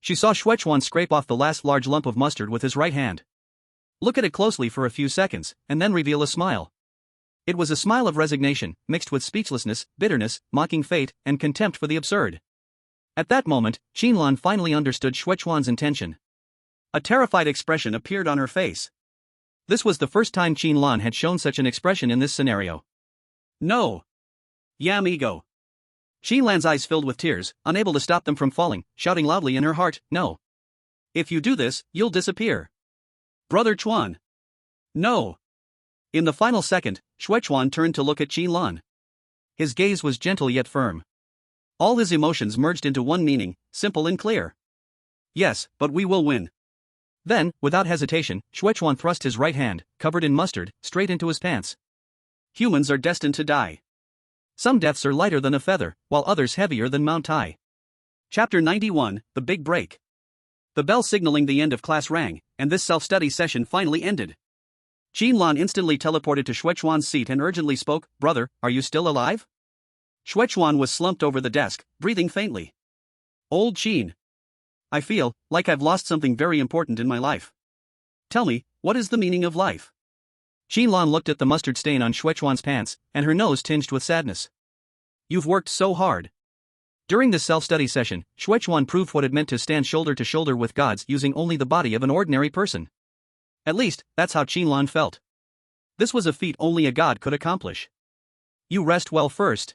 She saw Shuechuan scrape off the last large lump of mustard with his right hand. Look at it closely for a few seconds, and then reveal a smile. It was a smile of resignation, mixed with speechlessness, bitterness, mocking fate, and contempt for the absurd. At that moment, Qin Lan finally understood Shuechuan's intention. A terrified expression appeared on her face. This was the first time Qin Lan had shown such an expression in this scenario. No. Yam ego. Qin Lan's eyes filled with tears, unable to stop them from falling, shouting loudly in her heart, no. If you do this, you'll disappear. Brother Chuan. No. In the final second, Shuechuan turned to look at Qin Lan. His gaze was gentle yet firm. All his emotions merged into one meaning, simple and clear. Yes, but we will win. Then, without hesitation, Shuechuan thrust his right hand, covered in mustard, straight into his pants. Humans are destined to die. Some deaths are lighter than a feather, while others heavier than Mount Tai. Chapter 91, The Big Break. The bell signaling the end of class rang, and this self-study session finally ended. Qin Lan instantly teleported to Shuechuan's seat and urgently spoke, "Brother, are you still alive?" Shuechuan was slumped over the desk, breathing faintly. Old Qin. I feel like I've lost something very important in my life. Tell me, what is the meaning of life? Qin Lan looked at the mustard stain on Shuechuan's pants, and her nose tinged with sadness. You've worked so hard. During this self-study session, Shuechuan proved what it meant to stand shoulder to shoulder with gods using only the body of an ordinary person. At least, that's how Qin Lan felt. This was a feat only a god could accomplish. You rest well first.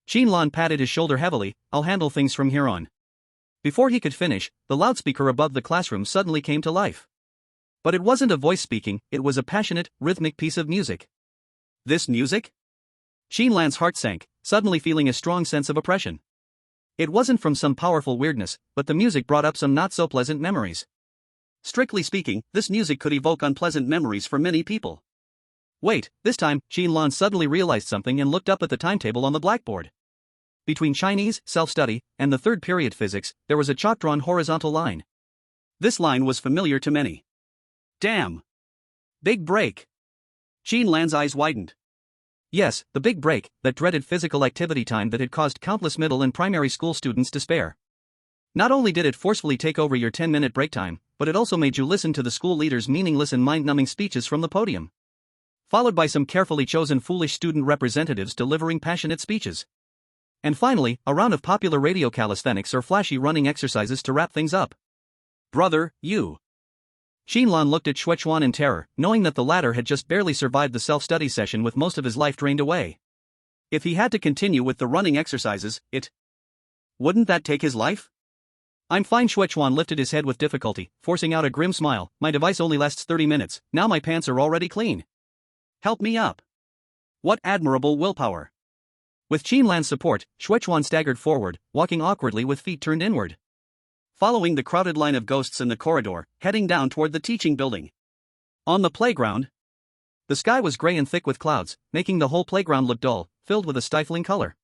Qin Lan patted his shoulder heavily. I'll handle things from here on. Before he could finish, the loudspeaker above the classroom suddenly came to life. But it wasn't a voice speaking, it was a passionate, rhythmic piece of music. This music? Qin Lan's heart sank, suddenly feeling a strong sense of oppression. It wasn't from some powerful weirdness, but the music brought up some not-so-pleasant memories. Strictly speaking, this music could evoke unpleasant memories for many people. Wait, this time, Qin Lan suddenly realized something and looked up at the timetable on the blackboard. Between Chinese, self-study, and the third period physics, there was a chalk-drawn horizontal line. This line was familiar to many. Damn! Big break! Qin Lan's eyes widened. Yes, the big break, that dreaded physical activity time that had caused countless middle and primary school students despair. Not only did it forcefully take over your 10-minute break time, but it also made you listen to the school leader's meaningless and mind-numbing speeches from the podium. Followed by some carefully chosen foolish student representatives delivering passionate speeches. And finally, a round of popular radio calisthenics or flashy running exercises to wrap things up. Brother, you. Qin Lan looked at Shuechuan in terror, knowing that the latter had just barely survived the self-study session with most of his life drained away. If he had to continue with the running exercises, wouldn't that take his life? I'm fine. Shuechuan lifted his head with difficulty, forcing out a grim smile. My device only lasts 30 minutes, now my pants are already clean. Help me up. What admirable willpower. With Qin Lan's support, Shuechuan staggered forward, walking awkwardly with feet turned inward. Following the crowded line of ghosts in the corridor, heading down toward the teaching building. On the playground, the sky was gray and thick with clouds, making the whole playground look dull, filled with a stifling color.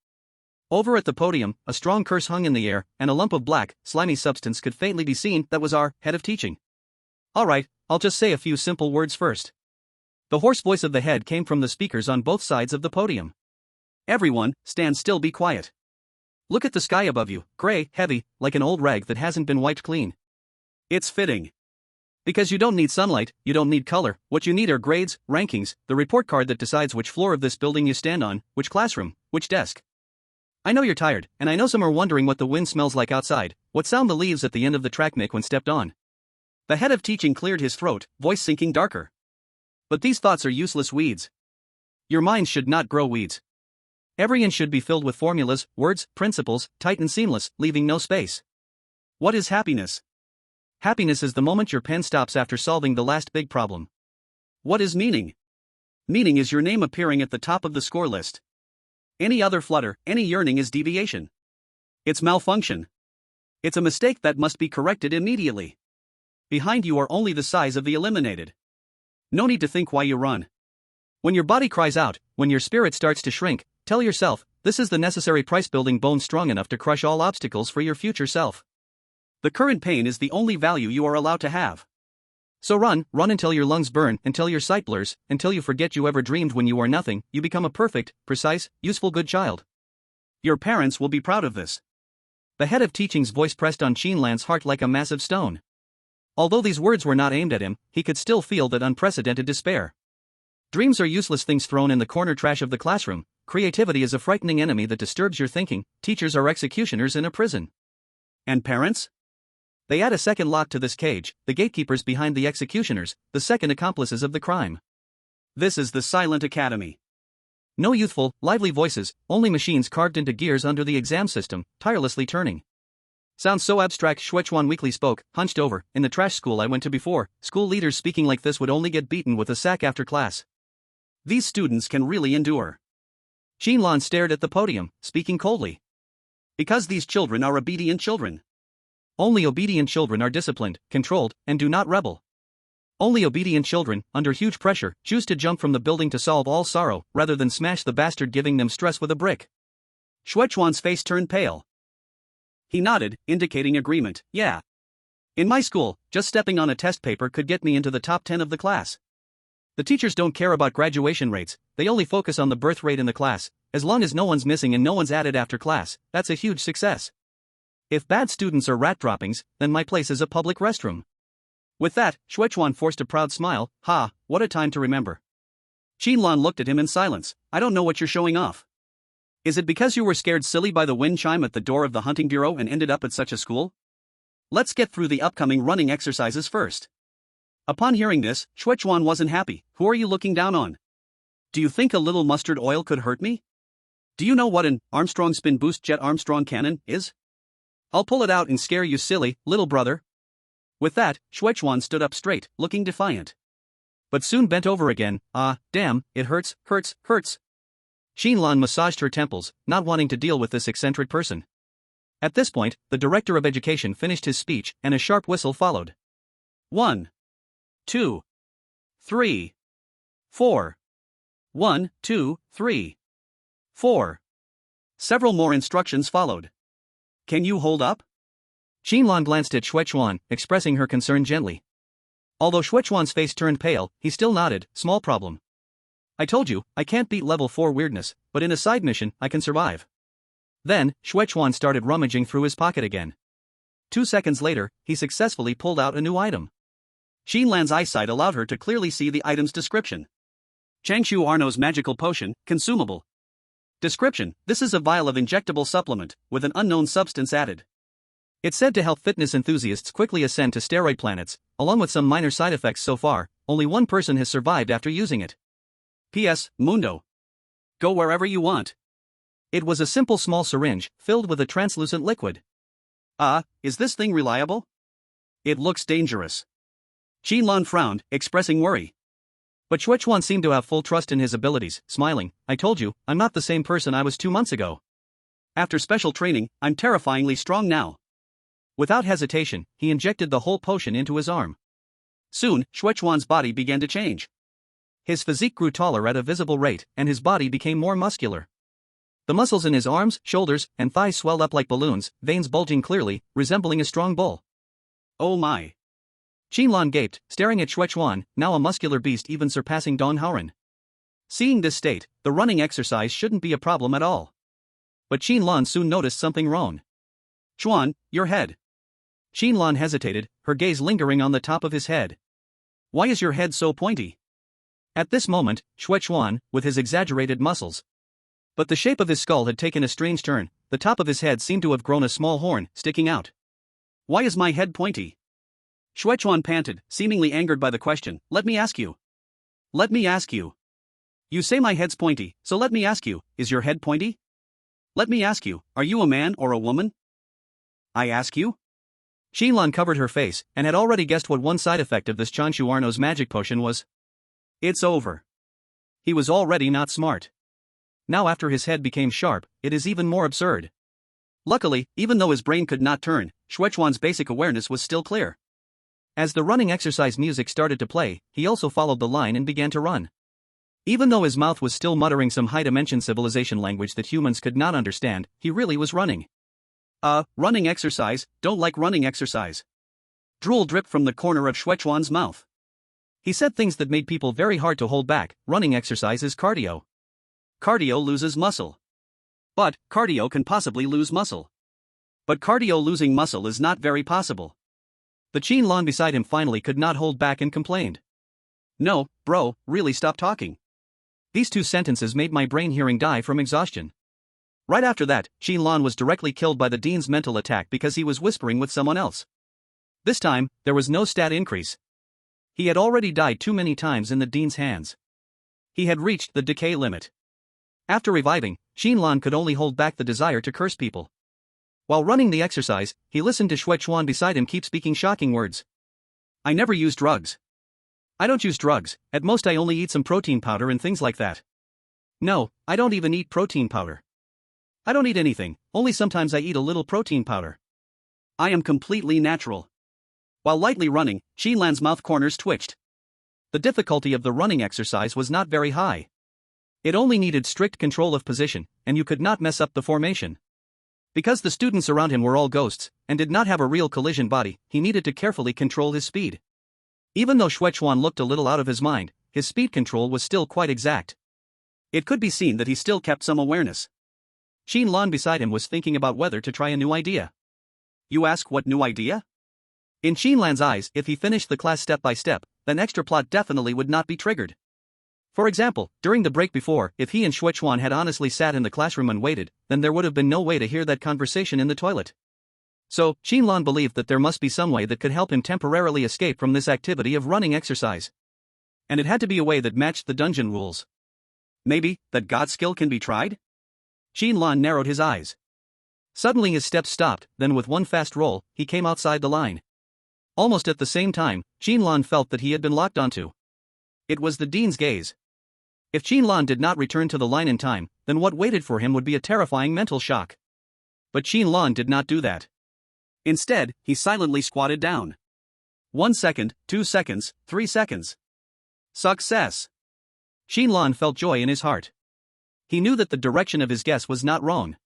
Over at the podium, a strong curse hung in the air, and a lump of black, slimy substance could faintly be seen. That was our head of teaching. Alright, I'll just say a few simple words first. The hoarse voice of the head came from the speakers on both sides of the podium. Everyone, stand still, be quiet. Look at the sky above you, gray, heavy, like an old rag that hasn't been wiped clean. It's fitting. Because you don't need sunlight, you don't need color, what you need are grades, rankings, the report card that decides which floor of this building you stand on, which classroom, which desk. I know you're tired, and I know some are wondering what the wind smells like outside, what sound the leaves at the end of the track make when stepped on. The head of teaching cleared his throat, voice sinking darker. But these thoughts are useless weeds. Your minds should not grow weeds. Every inch should be filled with formulas, words, principles, tight and seamless, leaving no space. What is happiness? Happiness is the moment your pen stops after solving the last big problem. What is meaning? Meaning is your name appearing at the top of the score list. Any other flutter, any yearning is deviation. It's malfunction. It's a mistake that must be corrected immediately. Behind you are only the size of the eliminated. No need to think why you run. When your body cries out, when your spirit starts to shrink, tell yourself, this is the necessary price, building bones strong enough to crush all obstacles for your future self. The current pain is the only value you are allowed to have. So run until your lungs burn, until your sight blurs, until you forget you ever dreamed when you are nothing, you become a perfect, precise, useful good child. Your parents will be proud of this. The head of teaching's voice pressed on Qin Lan's heart like a massive stone. Although these words were not aimed at him, he could still feel that unprecedented despair. Dreams are useless things thrown in the corner trash of the classroom. Creativity is a frightening enemy that disturbs your thinking. Teachers are executioners in a prison. And parents? They add a second lock to this cage, the gatekeepers behind the executioners, the second accomplices of the crime. This is the Silent Academy. No youthful, lively voices, only machines carved into gears under the exam system, tirelessly turning. Sounds so abstract. Shuechuan weakly spoke, hunched over. In the trash school I went to before, school leaders speaking like this would only get beaten with a sack after class. These students can really endure. Qin Lan stared at the podium, speaking coldly. Because these children are obedient children. Only obedient children are disciplined, controlled, and do not rebel. Only obedient children, under huge pressure, choose to jump from the building to solve all sorrow, rather than smash the bastard giving them stress with a brick. Shuechuan's face turned pale. He nodded, indicating agreement. Yeah. In my school, just stepping on a test paper could get me into the top 10 of the class. The teachers don't care about graduation rates, they only focus on the birth rate in the class. As long as no one's missing and no one's added after class, that's a huge success. If bad students are rat droppings, then my place is a public restroom. With that, Shuechuan forced a proud smile. Ha, what a time to remember. Qin Lan looked at him in silence. I don't know what you're showing off. Is it because you were scared silly by the wind chime at the door of the hunting bureau and ended up at such a school? Let's get through the upcoming running exercises first. Upon hearing this, Shuechuan wasn't happy. Who are you looking down on? Do you think a little mustard oil could hurt me? Do you know what an Armstrong spin boost jet Armstrong cannon is? I'll pull it out and scare you silly, little brother. With that, Shuechuan stood up straight, looking defiant. But soon bent over again. Ah, damn, it hurts, hurts, hurts. Qin Lan massaged her temples, not wanting to deal with this eccentric person. At this point, the director of education finished his speech and a sharp whistle followed. 1, 2, 3, 4. 1, 2, 3, 4. Several more instructions followed. Can you hold up? Qin Lan glanced at Shuechuan, expressing her concern gently. Although Shuechuan's face turned pale, he still nodded. Small problem. I told you, I can't beat level 4 weirdness, but in a side mission, I can survive. Then, Shuechuan started rummaging through his pocket again. 2 seconds later, he successfully pulled out a new item. Qin Lan's eyesight allowed her to clearly see the item's description. Changshu Arno's magical potion, consumable. Description: this is a vial of injectable supplement, with an unknown substance added. It's said to help fitness enthusiasts quickly ascend to steroid planets, along with some minor side effects so far. Only one person has survived after using it. P.S. Mundo. Go wherever you want. It was a simple small syringe, filled with a translucent liquid. Is this thing reliable? It looks dangerous. Qin Lan frowned, expressing worry. But Shuechuan seemed to have full trust in his abilities, smiling. I told you, I'm not the same person I was 2 months ago. After special training, I'm terrifyingly strong now. Without hesitation, he injected the whole potion into his arm. Soon, Shuechuan's body began to change. His physique grew taller at a visible rate, and his body became more muscular. The muscles in his arms, shoulders, and thighs swelled up like balloons, veins bulging clearly, resembling a strong bull. Oh my. Qin Lan gaped, staring at Shuechuan, now a muscular beast even surpassing Dong Haoren. Seeing this state, the running exercise shouldn't be a problem at all. But Qin Lan soon noticed something wrong. Chuan, your head. Qin Lan hesitated, her gaze lingering on the top of his head. Why is your head so pointy? At this moment, Shuechuan, with his exaggerated muscles. But the shape of his skull had taken a strange turn, the top of his head seemed to have grown a small horn, sticking out. Why is my head pointy? Shuechuan panted, seemingly angered by the question. Let me ask you. Let me ask you. You say my head's pointy, so let me ask you, is your head pointy? Let me ask you, are you a man or a woman? I ask you? Qin Lan covered her face, and had already guessed what one side effect of this Changshu Arno's magic potion was. It's over. He was already not smart. Now after his head became sharp, it is even more absurd. Luckily, even though his brain could not turn, Shuechuan's basic awareness was still clear. As the running exercise music started to play, he also followed the line and began to run. Even though his mouth was still muttering some high-dimension civilization language that humans could not understand, he really was running. Running exercise, don't like running exercise. Drool dripped from the corner of Shuechuan's mouth. He said things that made people very hard to hold back. Running exercise is cardio. Cardio loses muscle. But, cardio can possibly lose muscle. But cardio losing muscle is not very possible. The Qin Lan beside him finally could not hold back and complained. No, bro, really stop talking. These 2 sentences made my brain hearing die from exhaustion. Right after that, Qin Lan was directly killed by the dean's mental attack because he was whispering with someone else. This time, there was no stat increase. He had already died too many times in the dean's hands. He had reached the decay limit. After reviving, Qin Lan could only hold back the desire to curse people. While running the exercise, he listened to Shuechuan beside him keep speaking shocking words. I never use drugs. I don't use drugs, at most I only eat some protein powder and things like that. No, I don't even eat protein powder. I don't eat anything, only sometimes I eat a little protein powder. I am completely natural. While lightly running, Qin Lan's mouth corners twitched. The difficulty of the running exercise was not very high. It only needed strict control of position, and you could not mess up the formation. Because the students around him were all ghosts, and did not have a real collision body, he needed to carefully control his speed. Even though Shuechuan looked a little out of his mind, his speed control was still quite exact. It could be seen that he still kept some awareness. Qin Lan beside him was thinking about whether to try a new idea. You ask what new idea? In Qin Lan's eyes, if he finished the class step by step, then extra plot definitely would not be triggered. For example, during the break before, if he and Shuechuan had honestly sat in the classroom and waited, then there would have been no way to hear that conversation in the toilet. So, Qin Lan believed that there must be some way that could help him temporarily escape from this activity of running exercise. And it had to be a way that matched the dungeon rules. Maybe, that God skill can be tried? Qin Lan narrowed his eyes. Suddenly his steps stopped, then with one fast roll, he came outside the line. Almost at the same time, Qin Lan felt that he had been locked onto. It was the dean's gaze. If Qin Lan did not return to the line in time, then what waited for him would be a terrifying mental shock. But Qin Lan did not do that. Instead, he silently squatted down. 1 second, 2 seconds, 3 seconds. Success! Qin Lan felt joy in his heart. He knew that the direction of his guess was not wrong.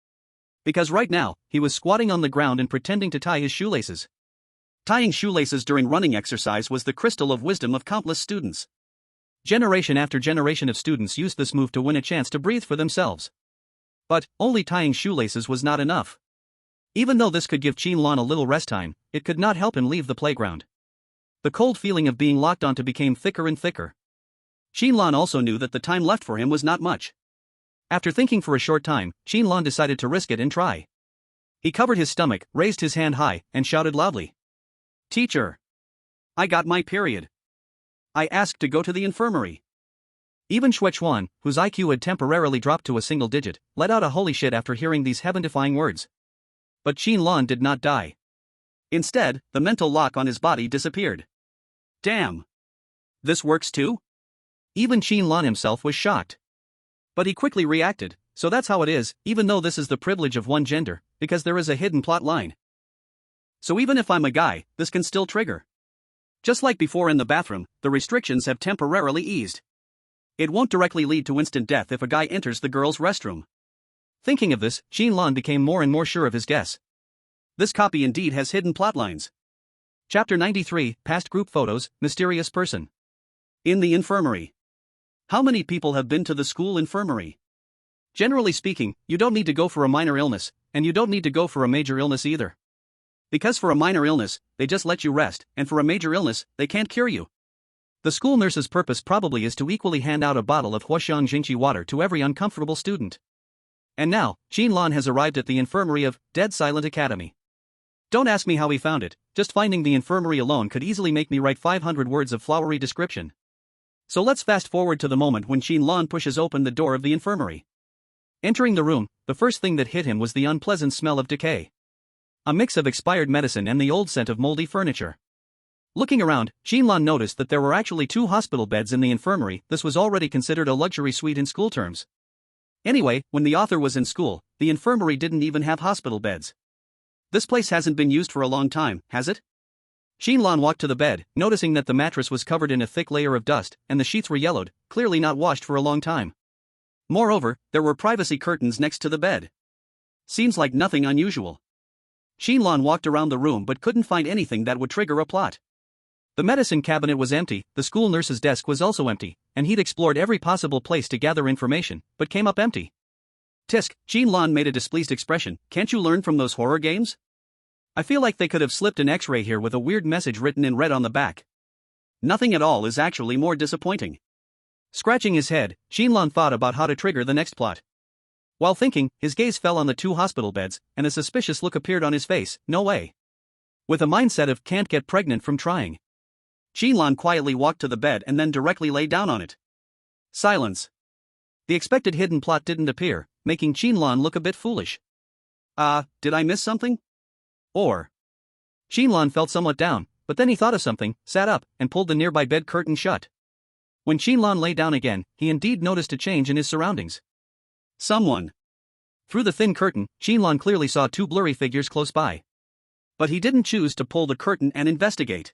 Because right now, he was squatting on the ground and pretending to tie his shoelaces. Tying shoelaces during running exercise was the crystal of wisdom of countless students. Generation after generation of students used this move to win a chance to breathe for themselves. But, only tying shoelaces was not enough. Even though this could give Qin Lan a little rest time, it could not help him leave the playground. The cold feeling of being locked onto became thicker and thicker. Qin Lan also knew that the time left for him was not much. After thinking for a short time, Qin Lan decided to risk it and try. He covered his stomach, raised his hand high, and shouted loudly. "Teacher! I got my period. I asked to go to the infirmary." Even Xuechuan, whose IQ had temporarily dropped to a single digit, let out a holy shit after hearing these heaven-defying words. But Qin Lan did not die. Instead, the mental lock on his body disappeared. Damn! This works too? Even Qin Lan himself was shocked. But he quickly reacted, so that's how it is, even though this is the privilege of one gender, because there is a hidden plot line. So even if I'm a guy, this can still trigger. Just like before in the bathroom, the restrictions have temporarily eased. It won't directly lead to instant death if a guy enters the girls' restroom. Thinking of this, Qin Lan became more and more sure of his guess. This copy indeed has hidden plotlines. Chapter 93, Past Group Photos, Mysterious Person. In the infirmary. How many people have been to the school infirmary? Generally speaking, you don't need to go for a minor illness, and you don't need to go for a major illness either. Because for a minor illness, they just let you rest, and for a major illness, they can't cure you. The school nurse's purpose probably is to equally hand out a bottle of Huoxiang Jingqi water to every uncomfortable student. And now, Qin Lan has arrived at the infirmary of Dead Silent Academy. Don't ask me how he found it, just finding the infirmary alone could easily make me write 500 words of flowery description. So let's fast forward to the moment when Qin Lan pushes open the door of the infirmary. Entering the room, the first thing that hit him was the unpleasant smell of decay. A mix of expired medicine and the old scent of moldy furniture. Looking around, Qin Lan noticed that there were actually 2 hospital beds in the infirmary. This was already considered a luxury suite in school terms. Anyway, when the author was in school, the infirmary didn't even have hospital beds. This place hasn't been used for a long time, has it? Qin Lan walked to the bed, noticing that the mattress was covered in a thick layer of dust, and the sheets were yellowed, clearly not washed for a long time. Moreover, there were privacy curtains next to the bed. Seems like nothing unusual. Qin Lan walked around the room but couldn't find anything that would trigger a plot. The medicine cabinet was empty, the school nurse's desk was also empty, and he'd explored every possible place to gather information, but came up empty. Tisk, Qin Lan made a displeased expression. Can't you learn from those horror games? I feel like they could have slipped an X-ray here with a weird message written in red on the back. Nothing at all is actually more disappointing. Scratching his head, Qin Lan thought about how to trigger the next plot. While thinking, his gaze fell on the 2 hospital beds, and a suspicious look appeared on his face. No way. With a mindset of can't get pregnant from trying, Qin Lan quietly walked to the bed and then directly lay down on it. Silence. The expected hidden plot didn't appear, making Qin Lan look a bit foolish. Did I miss something? Or. Qin Lan felt somewhat down, but then he thought of something, sat up, and pulled the nearby bed curtain shut. When Qin Lan lay down again, he indeed noticed a change in his surroundings. Someone. Through the thin curtain, Qin Lan clearly saw 2 blurry figures close by. But he didn't choose to pull the curtain and investigate.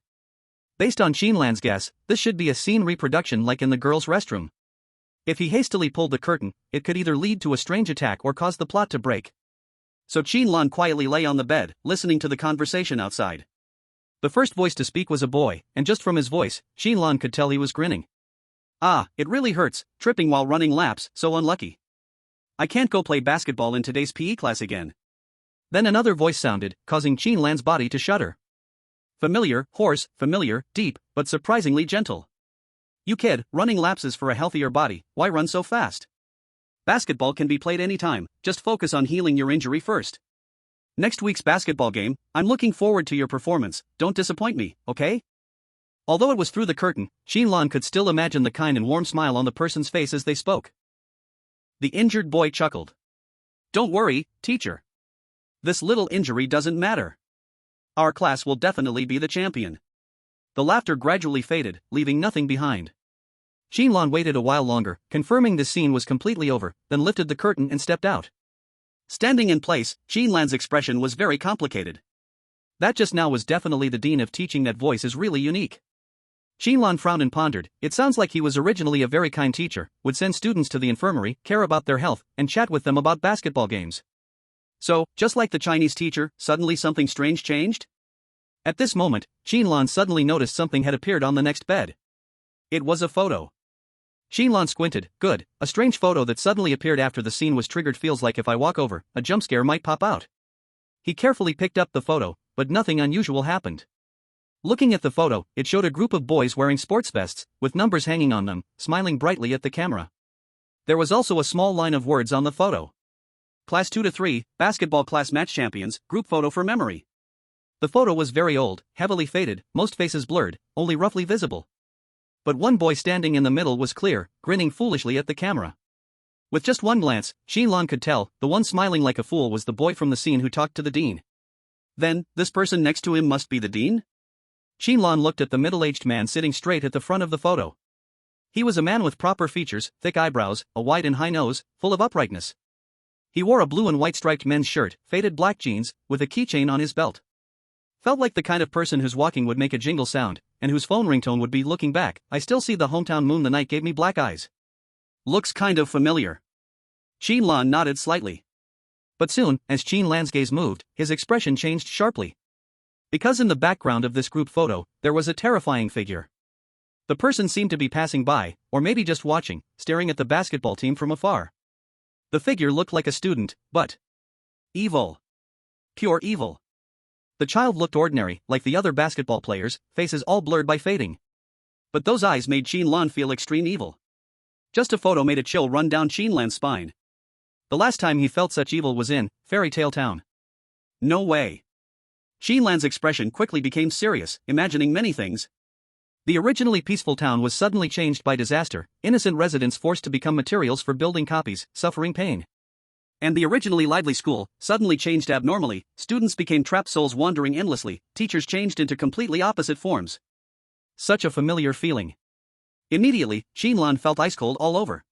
Based on Qin Lan's guess, this should be a scene reproduction like in the girls' restroom. If he hastily pulled the curtain, it could either lead to a strange attack or cause the plot to break. So Qin Lan quietly lay on the bed, listening to the conversation outside. The first voice to speak was a boy, and just from his voice, Qin Lan could tell he was grinning. It really hurts, tripping while running laps, so unlucky. I can't go play basketball in today's PE class again. Then another voice sounded, causing Qin Lan's body to shudder. Familiar, hoarse, familiar, deep, but surprisingly gentle. You kid, running laps is for a healthier body, why run so fast? Basketball can be played anytime, just focus on healing your injury first. Next week's basketball game, I'm looking forward to your performance, don't disappoint me, okay? Although it was through the curtain, Qin Lan could still imagine the kind and warm smile on the person's face as they spoke. The injured boy chuckled. Don't worry, teacher. This little injury doesn't matter. Our class will definitely be the champion. The laughter gradually faded, leaving nothing behind. Qin Lan waited a while longer, confirming the scene was completely over, then lifted the curtain and stepped out. Standing in place, Qin Lan's expression was very complicated. That just now was definitely the dean of teaching. That voice is really unique. Qin Lan frowned and pondered. It sounds like he was originally a very kind teacher, would send students to the infirmary, care about their health, and chat with them about basketball games. So, just like the Chinese teacher, suddenly something strange changed? At this moment, Qin Lan suddenly noticed something had appeared on the next bed. It was a photo. Qin Lan squinted. Good, a strange photo that suddenly appeared after the scene was triggered. Feels like if I walk over, a jump scare might pop out. He carefully picked up the photo, but nothing unusual happened. Looking at the photo, it showed a group of boys wearing sports vests, with numbers hanging on them, smiling brightly at the camera. There was also a small line of words on the photo. Class 2 to 3, basketball class match champions, group photo for memory. The photo was very old, heavily faded, most faces blurred, only roughly visible. But one boy standing in the middle was clear, grinning foolishly at the camera. With just one glance, Qin Lan could tell, the one smiling like a fool was the boy from the scene who talked to the dean. Then, this person next to him must be the dean? Qin Lan looked at the middle-aged man sitting straight at the front of the photo. He was a man with proper features, thick eyebrows, a wide and high nose, full of uprightness. He wore a blue and white striped men's shirt, faded black jeans, with a keychain on his belt. Felt like the kind of person whose walking would make a jingle sound, and whose phone ringtone would be looking back. I still see the hometown moon, the night gave me black eyes. Looks kind of familiar. Qin Lan nodded slightly. But soon, as Qin Lan's gaze moved, his expression changed sharply. Because in the background of this group photo, there was a terrifying figure. The person seemed to be passing by, or maybe just watching, staring at the basketball team from afar. The figure looked like a student, but evil. Pure evil. The child looked ordinary, like the other basketball players, faces all blurred by fading. But those eyes made Qin Lan feel extreme evil. Just a photo made a chill run down Qin Lan's spine. The last time he felt such evil was in Fairy Tale Town. No way. Qin Lan's expression quickly became serious, imagining many things. The originally peaceful town was suddenly changed by disaster, innocent residents forced to become materials for building copies, suffering pain. And the originally lively school suddenly changed abnormally, students became trapped souls wandering endlessly, teachers changed into completely opposite forms. Such a familiar feeling. Immediately, Qin Lan felt ice cold all over.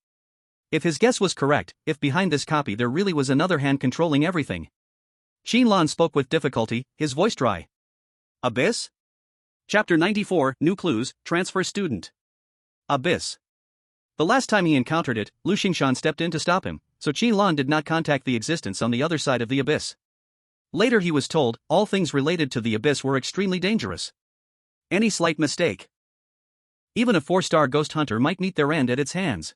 If his guess was correct, if behind this copy there really was another hand controlling everything. Qin Lan spoke with difficulty, his voice dry. Abyss? Chapter 94, New Clues, Transfer Student. Abyss. The last time he encountered it, Lu Xingshan stepped in to stop him, so Qin Lan did not contact the existence on the other side of the abyss. Later he was told, all things related to the abyss were extremely dangerous. Any slight mistake. Even a 4-star ghost hunter might meet their end at its hands.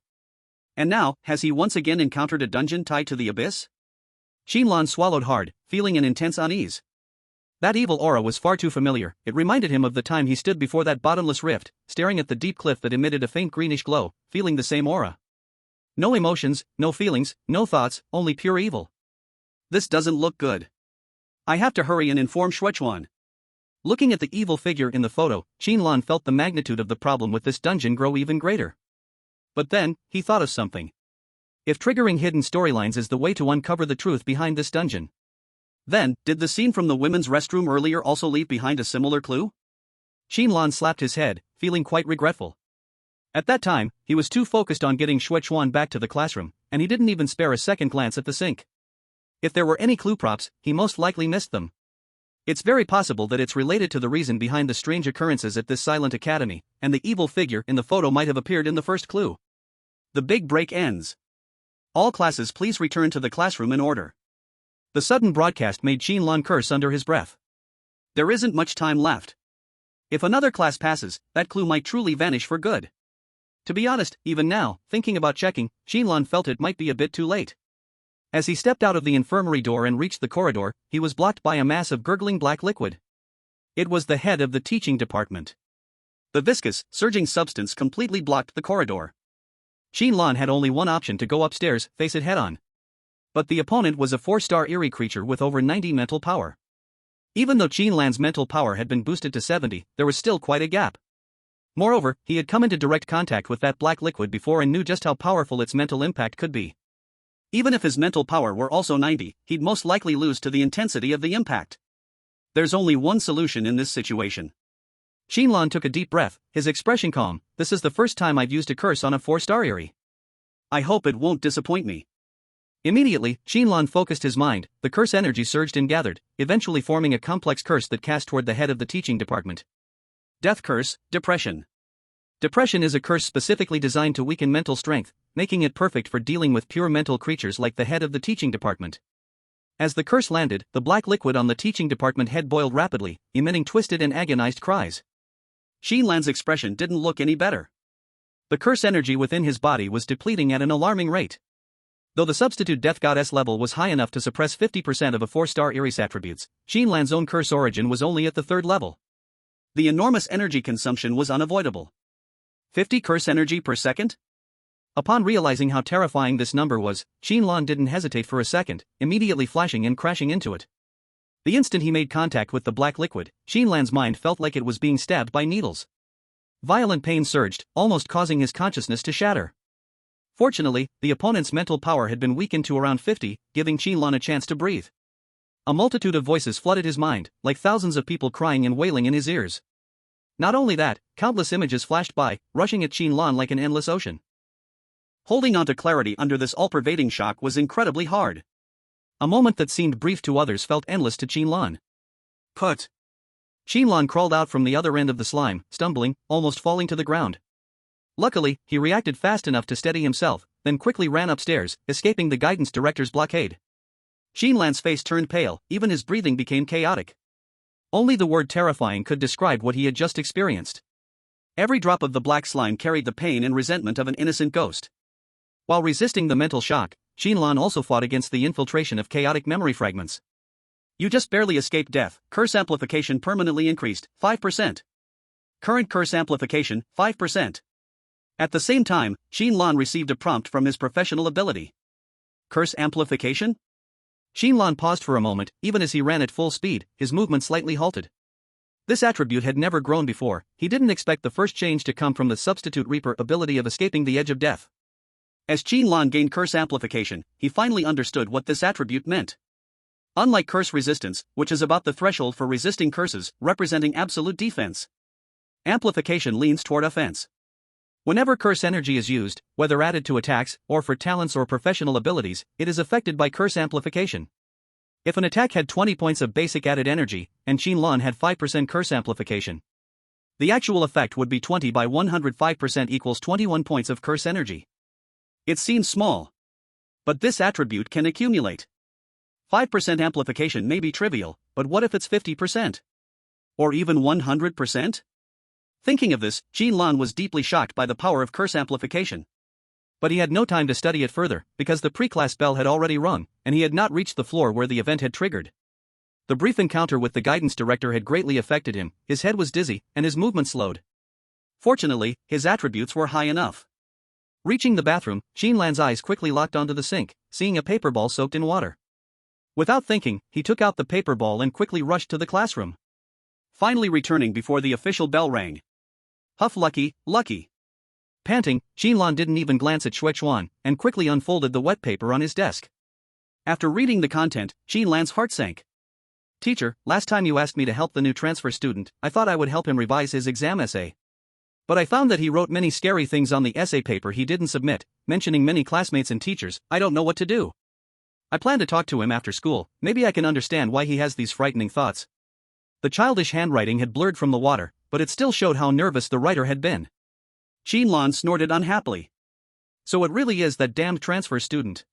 And now, has he once again encountered a dungeon tied to the abyss? Qin Lan swallowed hard, feeling an intense unease. That evil aura was far too familiar. It reminded him of the time he stood before that bottomless rift, staring at the deep cliff that emitted a faint greenish glow, feeling the same aura. No emotions, no feelings, no thoughts, only pure evil. This doesn't look good. I have to hurry and inform Shuechuan. Looking at the evil figure in the photo, Qin Lan felt the magnitude of the problem with this dungeon grow even greater. But then, he thought of something. If triggering hidden storylines is the way to uncover the truth behind this dungeon. Then, did the scene from the women's restroom earlier also leave behind a similar clue? Qin Lan slapped his head, feeling quite regretful. At that time, he was too focused on getting Shuechuan back to the classroom, and he didn't even spare a second glance at the sink. If there were any clue props, he most likely missed them. It's very possible that it's related to the reason behind the strange occurrences at this silent academy, and the evil figure in the photo might have appeared in the first clue. The big break ends. All classes please return to the classroom in order. The sudden broadcast made Qin Lan curse under his breath. There isn't much time left. If another class passes, that clue might truly vanish for good. To be honest, even now, thinking about checking, Qin Lan felt it might be a bit too late. As he stepped out of the infirmary door and reached the corridor, he was blocked by a mass of gurgling black liquid. It was the head of the teaching department. The viscous, surging substance completely blocked the corridor. Qin Lan had only one option: to go upstairs, face it head-on. But the opponent was a 4-star eerie creature with over 90 mental power. Even though Qin Lan's mental power had been boosted to 70, there was still quite a gap. Moreover, he had come into direct contact with that black liquid before and knew just how powerful its mental impact could be. Even if his mental power were also 90, he'd most likely lose to the intensity of the impact. There's only one solution in this situation. Qin Lan took a deep breath, his expression calm. This is the first time I've used a curse on a 4-star Eerie. I hope it won't disappoint me. Immediately, Qin Lan focused his mind, the curse energy surged and gathered, eventually forming a complex curse that cast toward the head of the teaching department. Death curse, depression. Depression is a curse specifically designed to weaken mental strength, making it perfect for dealing with pure mental creatures like the head of the teaching department. As the curse landed, the black liquid on the teaching department head boiled rapidly, emitting twisted and agonized cries. Qin Lan's expression didn't look any better. The curse energy within his body was depleting at an alarming rate. Though the substitute death goddess level was high enough to suppress 50% of a 4-star Eerie's attributes, Qin Lan's own curse origin was only at the 3rd level. The enormous energy consumption was unavoidable. 50 curse energy per second? Upon realizing how terrifying this number was, Qin Lan didn't hesitate for a second, immediately flashing and crashing into it. The instant he made contact with the black liquid, Qin Lan's mind felt like it was being stabbed by needles. Violent pain surged, almost causing his consciousness to shatter. Fortunately, the opponent's mental power had been weakened to around 50, giving Qin Lan a chance to breathe. A multitude of voices flooded his mind, like thousands of people crying and wailing in his ears. Not only that, countless images flashed by, rushing at Qin Lan like an endless ocean. Holding on to clarity under this all-pervading shock was incredibly hard. A moment that seemed brief to others felt endless to Qin Lan. Put. Qin Lan crawled out from the other end of the slime, stumbling, almost falling to the ground. Luckily, he reacted fast enough to steady himself, then quickly ran upstairs, escaping the guidance director's blockade. Qin Lan's face turned pale, even his breathing became chaotic. Only the word terrifying could describe what he had just experienced. Every drop of the black slime carried the pain and resentment of an innocent ghost. While resisting the mental shock, Qin Lan also fought against the infiltration of chaotic memory fragments. You just barely escaped death. Curse amplification permanently increased, 5%. Current curse amplification, 5%. At the same time, Qin Lan received a prompt from his professional ability. Curse amplification? Qin Lan paused for a moment, even as he ran at full speed, his movement slightly halted. This attribute had never grown before, he didn't expect the first change to come from the substitute Reaper ability of escaping the edge of death. As Qin Lan gained curse amplification, he finally understood what this attribute meant. Unlike curse resistance, which is about the threshold for resisting curses, representing absolute defense, amplification leans toward offense. Whenever curse energy is used, whether added to attacks, or for talents or professional abilities, it is affected by curse amplification. If an attack had 20 points of basic added energy, and Qin Lan had 5% curse amplification, the actual effect would be 20 by 105% equals 21 points of curse energy. It seems small. But this attribute can accumulate. 5% amplification may be trivial, but what if it's 50%? Or even 100%? Thinking of this, Qin Lan was deeply shocked by the power of curse amplification. But he had no time to study it further, because the pre-class bell had already rung, and he had not reached the floor where the event had triggered. The brief encounter with the guidance director had greatly affected him, his head was dizzy, and his movement slowed. Fortunately, his attributes were high enough. Reaching the bathroom, Qin Lan's eyes quickly locked onto the sink, seeing a paper ball soaked in water. Without thinking, he took out the paper ball and quickly rushed to the classroom. Finally returning before the official bell rang. Huff lucky, lucky. Panting, Qin Lan didn't even glance at Xuechuan, and quickly unfolded the wet paper on his desk. After reading the content, Qin Lan's heart sank. Teacher, last time you asked me to help the new transfer student, I thought I would help him revise his exam essay. But I found that he wrote many scary things on the essay paper he didn't submit, mentioning many classmates and teachers. I don't know what to do. I plan to talk to him after school, maybe I can understand why he has these frightening thoughts. The childish handwriting had blurred from the water, but it still showed how nervous the writer had been. Qin Lan snorted unhappily. So it really is that damned transfer student.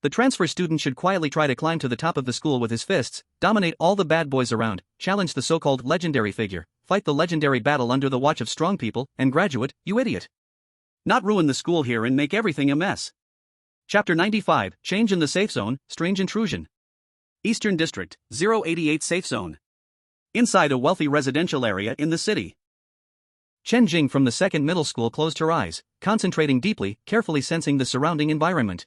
The transfer student should quietly try to climb to the top of the school with his fists, dominate all the bad boys around, challenge the so-called legendary figure, fight the legendary battle under the watch of strong people, and graduate, you idiot. Not ruin the school here and make everything a mess. Chapter 95, Change in the Safe Zone, Strange Intrusion. Eastern District, 088 Safe Zone. Inside a wealthy residential area in the city. Chen Jing from the second middle school closed her eyes, concentrating deeply, carefully sensing the surrounding environment.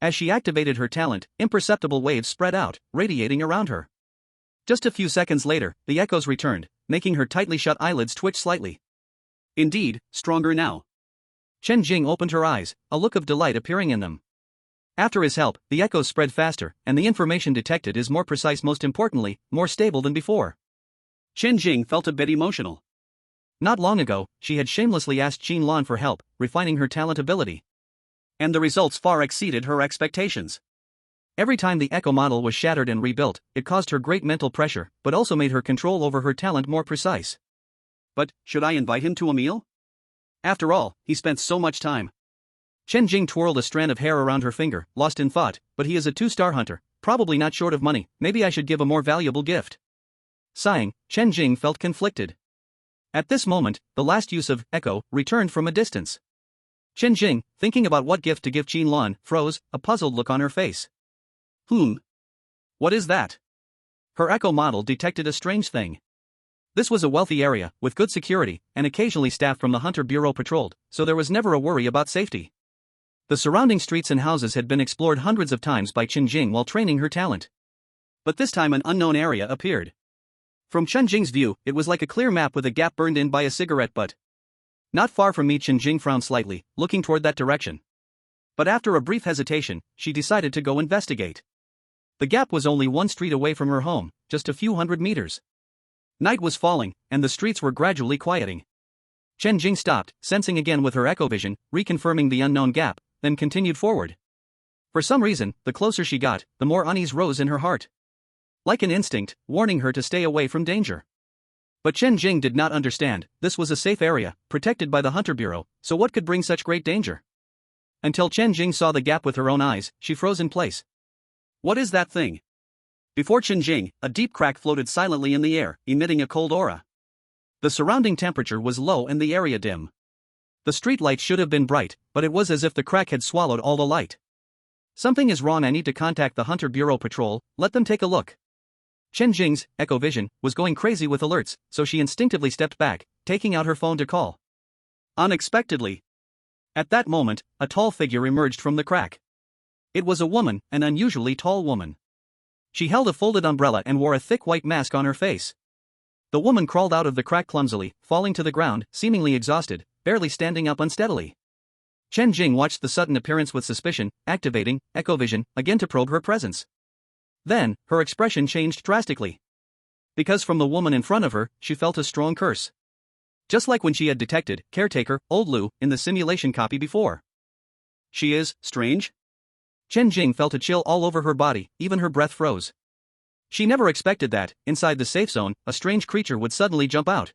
As she activated her talent, imperceptible waves spread out, radiating around her. Just a few seconds later, the echoes returned, making her tightly shut eyelids twitch slightly. Indeed, stronger now. Chen Jing opened her eyes, a look of delight appearing in them. After his help, the echoes spread faster, and the information detected is more precise, most importantly, more stable than before. Chen Jing felt a bit emotional. Not long ago, she had shamelessly asked Qin Lan for help, refining her talent ability. And the results far exceeded her expectations. Every time the echo model was shattered and rebuilt, it caused her great mental pressure, but also made her control over her talent more precise. But, should I invite him to a meal? After all, he spent so much time. Chen Jing twirled a strand of hair around her finger, lost in thought, but he is a 2-star hunter, probably not short of money, maybe I should give a more valuable gift. Sighing, Chen Jing felt conflicted. At this moment, the last use of echo returned from a distance. Chen Jing, thinking about what gift to give Qin Lan, froze, a puzzled look on her face. What is that? Her echo model detected a strange thing. This was a wealthy area, with good security, and occasionally staff from the Hunter Bureau patrolled, so there was never a worry about safety. The surrounding streets and houses had been explored hundreds of times by Chen Jing while training her talent. But this time an unknown area appeared. From Chen Jing's view, it was like a clear map with a gap burned in by a cigarette butt. Not far from me, Chen Jing frowned slightly, looking toward that direction. But after a brief hesitation, she decided to go investigate. The gap was only one street away from her home, just a few hundred meters. Night was falling, and the streets were gradually quieting. Chen Jing stopped, sensing again with her echovision, reconfirming the unknown gap, then continued forward. For some reason, the closer she got, the more unease rose in her heart. Like an instinct, warning her to stay away from danger. But Chen Jing did not understand, this was a safe area, protected by the Hunter Bureau, so what could bring such great danger? Until Chen Jing saw the gap with her own eyes, she froze in place. What is that thing? Before Chen Jing, a deep crack floated silently in the air, emitting a cold aura. The surrounding temperature was low and the area dim. The street light should have been bright, but it was as if the crack had swallowed all the light. Something is wrong, I need to contact the Hunter Bureau patrol, let them take a look. Chen Jing's echovision was going crazy with alerts, so she instinctively stepped back, taking out her phone to call. Unexpectedly. At that moment, a tall figure emerged from the crack. It was a woman, an unusually tall woman. She held a folded umbrella and wore a thick white mask on her face. The woman crawled out of the crack clumsily, falling to the ground, seemingly exhausted, barely standing up unsteadily. Chen Jing watched the sudden appearance with suspicion, activating echovision again to probe her presence. Then, her expression changed drastically. Because from the woman in front of her, she felt a strong curse. Just like when she had detected caretaker, old Lu, in the simulation copy before. She is strange? Chen Jing felt a chill all over her body, even her breath froze. She never expected that, inside the safe zone, a strange creature would suddenly jump out.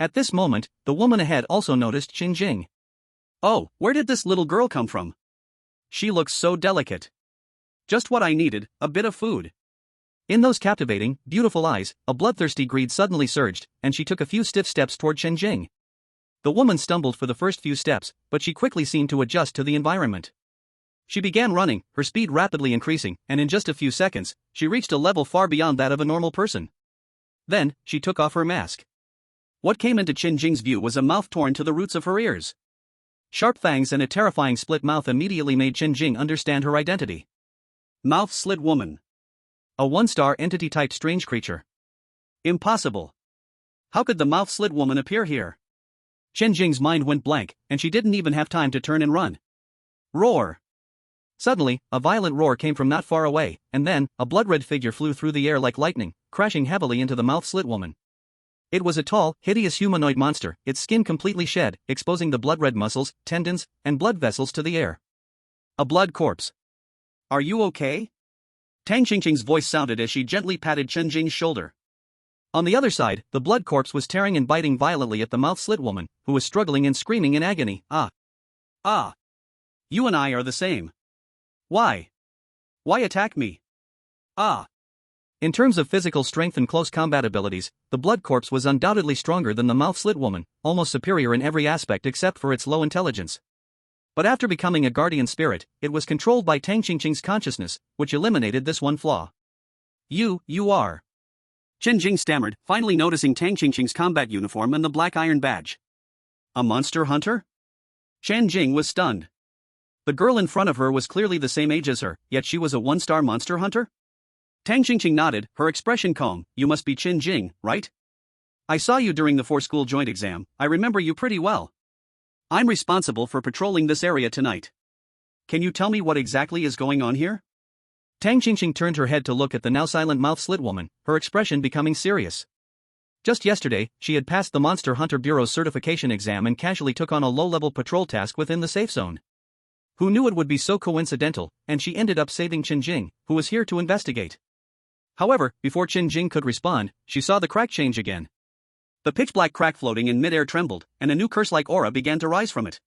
At this moment, the woman ahead also noticed Chen Jing. Oh, where did this little girl come from? She looks so delicate. Just what I needed, a bit of food. In those captivating, beautiful eyes, a bloodthirsty greed suddenly surged, and she took a few stiff steps toward Chen Jing. The woman stumbled for the first few steps, but she quickly seemed to adjust to the environment. She began running, her speed rapidly increasing, and in just a few seconds, she reached a level far beyond that of a normal person. Then, she took off her mask. What came into Chen Jing's view was a mouth torn to the roots of her ears. Sharp fangs and a terrifying split mouth immediately made Chen Jing understand her identity. Mouth-slit woman. A 1-star entity-type strange creature. Impossible. How could the mouth-slit woman appear here? Chen Jing's mind went blank, and she didn't even have time to turn and run. Roar. Suddenly, a violent roar came from not far away, and then, a blood-red figure flew through the air like lightning, crashing heavily into the mouth-slit woman. It was a tall, hideous humanoid monster, its skin completely shed, exposing the blood-red muscles, tendons, and blood vessels to the air. A blood corpse. Are you okay? Tang Qingqing's voice sounded as she gently patted Chen Jing's shoulder. On the other side, the blood corpse was tearing and biting violently at the mouth-slit woman, who was struggling and screaming in agony. Ah. You and I are the same. Why? Why attack me? In terms of physical strength and close combat abilities, the blood corpse was undoubtedly stronger than the mouth-slit woman, almost superior in every aspect except for its low intelligence. But after becoming a guardian spirit, it was controlled by Tang Qingqing's consciousness, which eliminated this one flaw. You are. Chen Jing stammered, finally noticing Tang Qingqing's combat uniform and the black iron badge. A monster hunter? Chen Jing was stunned. The girl in front of her was clearly the same age as her, yet she was a 1-star monster hunter? Tang Qingqing nodded, her expression calm. You must be Chen Jing, right? I saw you during the 4-school joint exam, I remember you pretty well. I'm responsible for patrolling this area tonight. Can you tell me what exactly is going on here? Tang Qingqing turned her head to look at the now silent-mouthed slit woman, her expression becoming serious. Just yesterday, she had passed the Monster Hunter Bureau's certification exam and casually took on a low-level patrol task within the safe zone. Who knew it would be so coincidental, and she ended up saving Qin Jing, who was here to investigate. However, before Qin Jing could respond, she saw the crack change again. The pitch-black crack floating in mid-air trembled, and a new curse-like aura began to rise from it.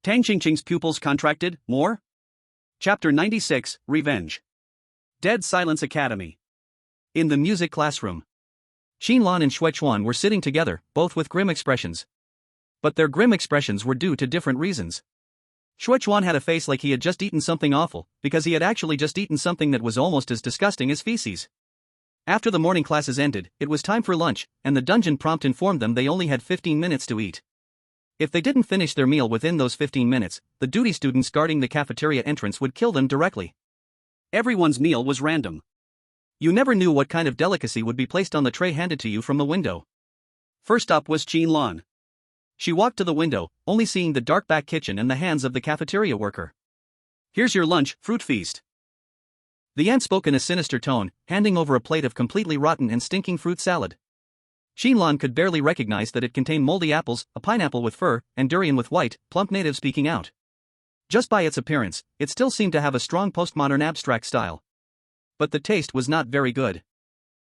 Tang Qingqing's pupils contracted. More? Chapter 96, Revenge. Dead Silence Academy. In the music classroom, Qin Lan and Xue Chuan were sitting together, both with grim expressions. But their grim expressions were due to different reasons. Xue Chuan had a face like he had just eaten something awful, because he had actually just eaten something that was almost as disgusting as feces. After the morning classes ended, it was time for lunch, and the dungeon prompt informed them they only had 15 minutes to eat. If they didn't finish their meal within those 15 minutes, the duty students guarding the cafeteria entrance would kill them directly. Everyone's meal was random. You never knew what kind of delicacy would be placed on the tray handed to you from the window. First up was Qin Lan. She walked to the window, only seeing the dark back kitchen and the hands of the cafeteria worker. Here's your lunch, fruit feast. The aunt spoke in a sinister tone, handing over a plate of completely rotten and stinking fruit salad. Qin Lan could barely recognize that it contained moldy apples, a pineapple with fur, and durian with white, plump native speaking out. Just by its appearance, it still seemed to have a strong postmodern abstract style. But the taste was not very good.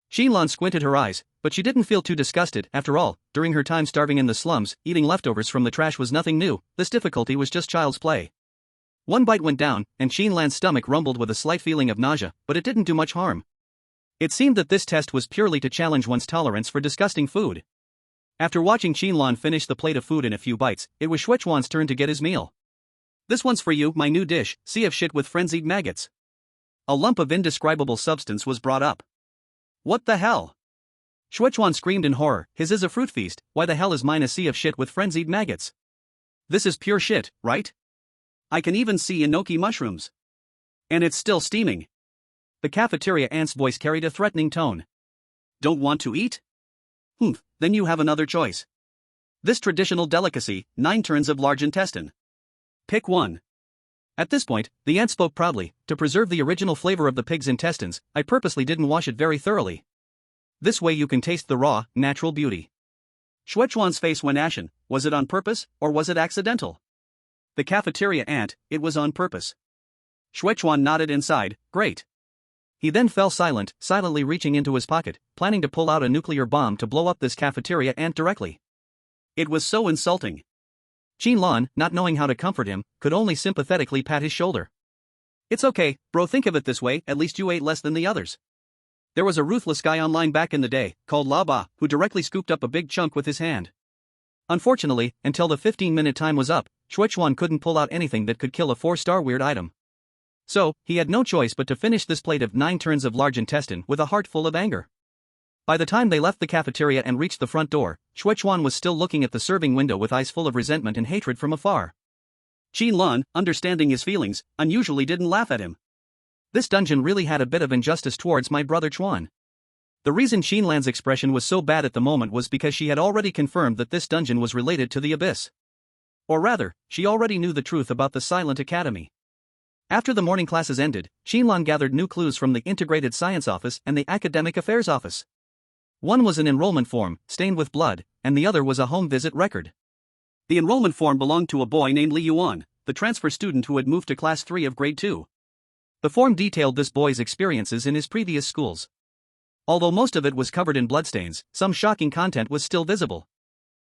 Qin Lan squinted her eyes, but she didn't feel too disgusted. After all, during her time starving in the slums, eating leftovers from the trash was nothing new. This difficulty was just child's play. One bite went down, and Qin Lan's stomach rumbled with a slight feeling of nausea, but it didn't do much harm. It seemed that this test was purely to challenge one's tolerance for disgusting food. After watching Qin Lan finish the plate of food in a few bites, it was Xue Chuan's turn to get his meal. This one's for you, my new dish, sea of shit with frenzied maggots. A lump of indescribable substance was brought up. What the hell? Xue Chuan screamed in horror. His is a fruit feast, why the hell is mine a sea of shit with frenzied maggots? This is pure shit, right? I can even see enoki mushrooms. And it's still steaming. The cafeteria aunt's voice carried a threatening tone. Don't want to eat? Then you have another choice. This traditional delicacy, 9 turns of large intestine. Pick one. At this point, the aunt spoke proudly. To preserve the original flavor of the pig's intestines, I purposely didn't wash it very thoroughly. This way you can taste the raw, natural beauty. Xue Chuan's face went ashen. Was it on purpose, or was it accidental? The cafeteria aunt, it was on purpose. Xue Chuan nodded inside. Great. He then fell silent, silently reaching into his pocket, planning to pull out a nuclear bomb to blow up this cafeteria aunt directly. It was so insulting. Qin Lan, not knowing how to comfort him, could only sympathetically pat his shoulder. It's okay, bro, think of it this way, at least you ate less than the others. There was a ruthless guy online back in the day, called La Ba, who directly scooped up a big chunk with his hand. Unfortunately, until the 15-minute time was up, Xue Chuan couldn't pull out anything that could kill a 4-star weird item. So, he had no choice but to finish this plate of 9 turns of large intestine with a heart full of anger. By the time they left the cafeteria and reached the front door, Xue Chuan was still looking at the serving window with eyes full of resentment and hatred from afar. Qin Lan, understanding his feelings, unusually didn't laugh at him. This dungeon really had a bit of injustice towards my brother Chuan. The reason Qin Lan's expression was so bad at the moment was because she had already confirmed that this dungeon was related to the Abyss. Or rather, she already knew the truth about the Silent Academy. After the morning classes ended, Qin Lan gathered new clues from the Integrated Science Office and the Academic Affairs Office. One was an enrollment form, stained with blood, and the other was a home visit record. The enrollment form belonged to a boy named Li Yuan, the transfer student who had moved to Class 3 of Grade 2. The form detailed this boy's experiences in his previous schools. Although most of it was covered in bloodstains, some shocking content was still visible.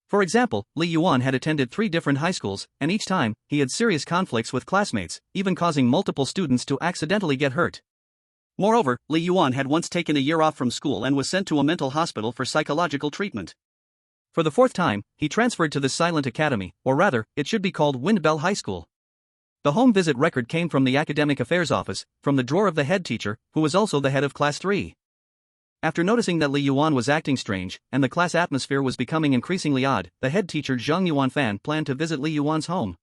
For example, Li Yuan had attended 3 different high schools, and each time, he had serious conflicts with classmates, even causing multiple students to accidentally get hurt. Moreover, Li Yuan had once taken a year off from school and was sent to a mental hospital for psychological treatment. For the 4th time, he transferred to the Silent Academy, or rather, it should be called Windbell High School. The home visit record came from the Academic Affairs Office, from the drawer of the head teacher, who was also the head of Class 3. After noticing that Li Yuan was acting strange, and the class atmosphere was becoming increasingly odd, the head teacher Zhang Yuanfan planned to visit Li Yuan's home.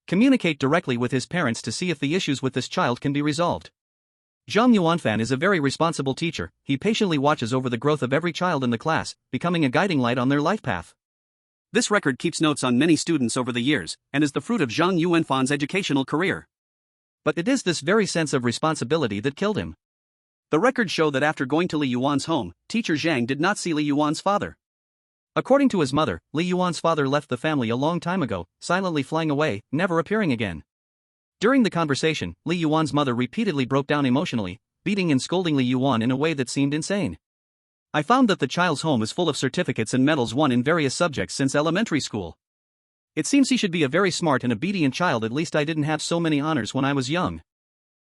Communicate directly with his parents to see if the issues with this child can be resolved. Zhang Yuanfan is a very responsible teacher. He patiently watches over the growth of every child in the class, becoming a guiding light on their life path. This record keeps notes on many students over the years, and is the fruit of Zhang Yuanfan's educational career. But it is this very sense of responsibility that killed him. The records show that after going to Li Yuan's home, teacher Zhang did not see Li Yuan's father. According to his mother, Li Yuan's father left the family a long time ago, silently flying away, never appearing again. During the conversation, Li Yuan's mother repeatedly broke down emotionally, beating and scolding Li Yuan in a way that seemed insane. I found that the child's home is full of certificates and medals won in various subjects since elementary school. It seems he should be a very smart and obedient child. At least I didn't have so many honors when I was young.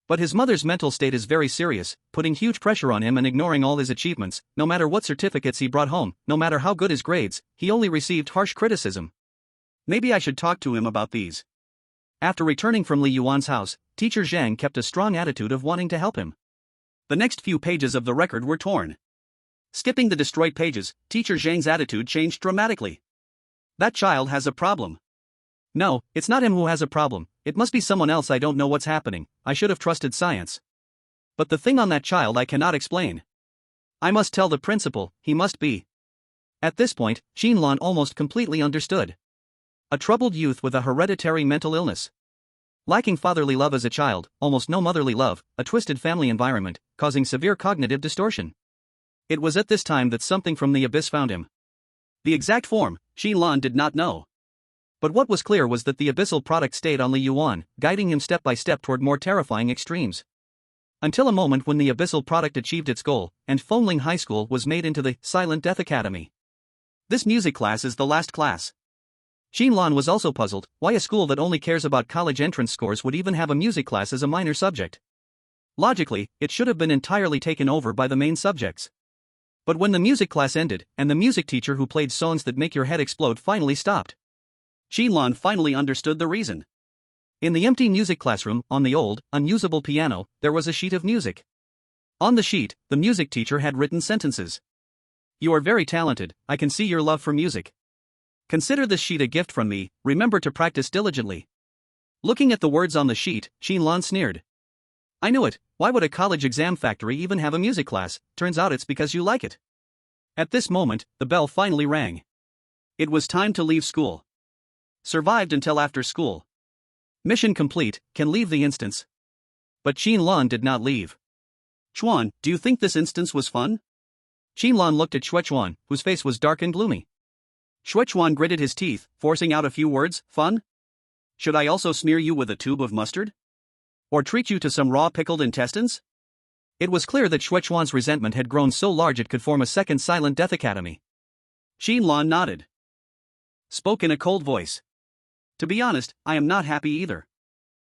But his mother's mental state is very serious, putting huge pressure on him and ignoring all his achievements. No matter what certificates he brought home, no matter how good his grades, he only received harsh criticism. Maybe I should talk to him about these. After returning from Li Yuan's house, teacher Zhang kept a strong attitude of wanting to help him. The next few pages of the record were torn. Skipping the destroyed pages, teacher Zhang's attitude changed dramatically. That child has a problem. No, it's not him who has a problem, it must be someone else. I don't know what's happening, I should have trusted science. But the thing on that child I cannot explain. I must tell the principal, he must be. At this point, Qin Lan almost completely understood. A troubled youth with a hereditary mental illness. Lacking fatherly love as a child, almost no motherly love, a twisted family environment, causing severe cognitive distortion. It was at this time that something from the abyss found him. The exact form, Qin Lan did not know. But what was clear was that the abyssal product stayed on Li Yuan, guiding him step by step toward more terrifying extremes. Until a moment when the abyssal product achieved its goal, and Fengling High School was made into the Silent Death Academy. This music class is the last class. Qin Lan was also puzzled why a school that only cares about college entrance scores would even have a music class as a minor subject. Logically, it should have been entirely taken over by the main subjects. But when the music class ended, and the music teacher who played songs that make your head explode finally stopped, Qin Lan finally understood the reason. In the empty music classroom, on the old, unusable piano, there was a sheet of music. On the sheet, the music teacher had written sentences. "You are very talented, I can see your love for music. Consider this sheet a gift from me, remember to practice diligently." Looking at the words on the sheet, Qin Lan sneered. I knew it, why would a college exam factory even have a music class? Turns out it's because you like it. At this moment, the bell finally rang. It was time to leave school. Survived until after school. Mission complete, can leave the instance. But Qin Lan did not leave. Chuan, do you think this instance was fun? Qin Lan looked at Xuechuan, whose face was dark and gloomy. Xuechuan gritted his teeth, forcing out a few words. Fun? Should I also smear you with a tube of mustard? Or treat you to some raw pickled intestines? It was clear that Xuechuan's resentment had grown so large it could form a second Silent Death Academy. Qin Lan nodded. Spoke in a cold voice. To be honest, I am not happy either.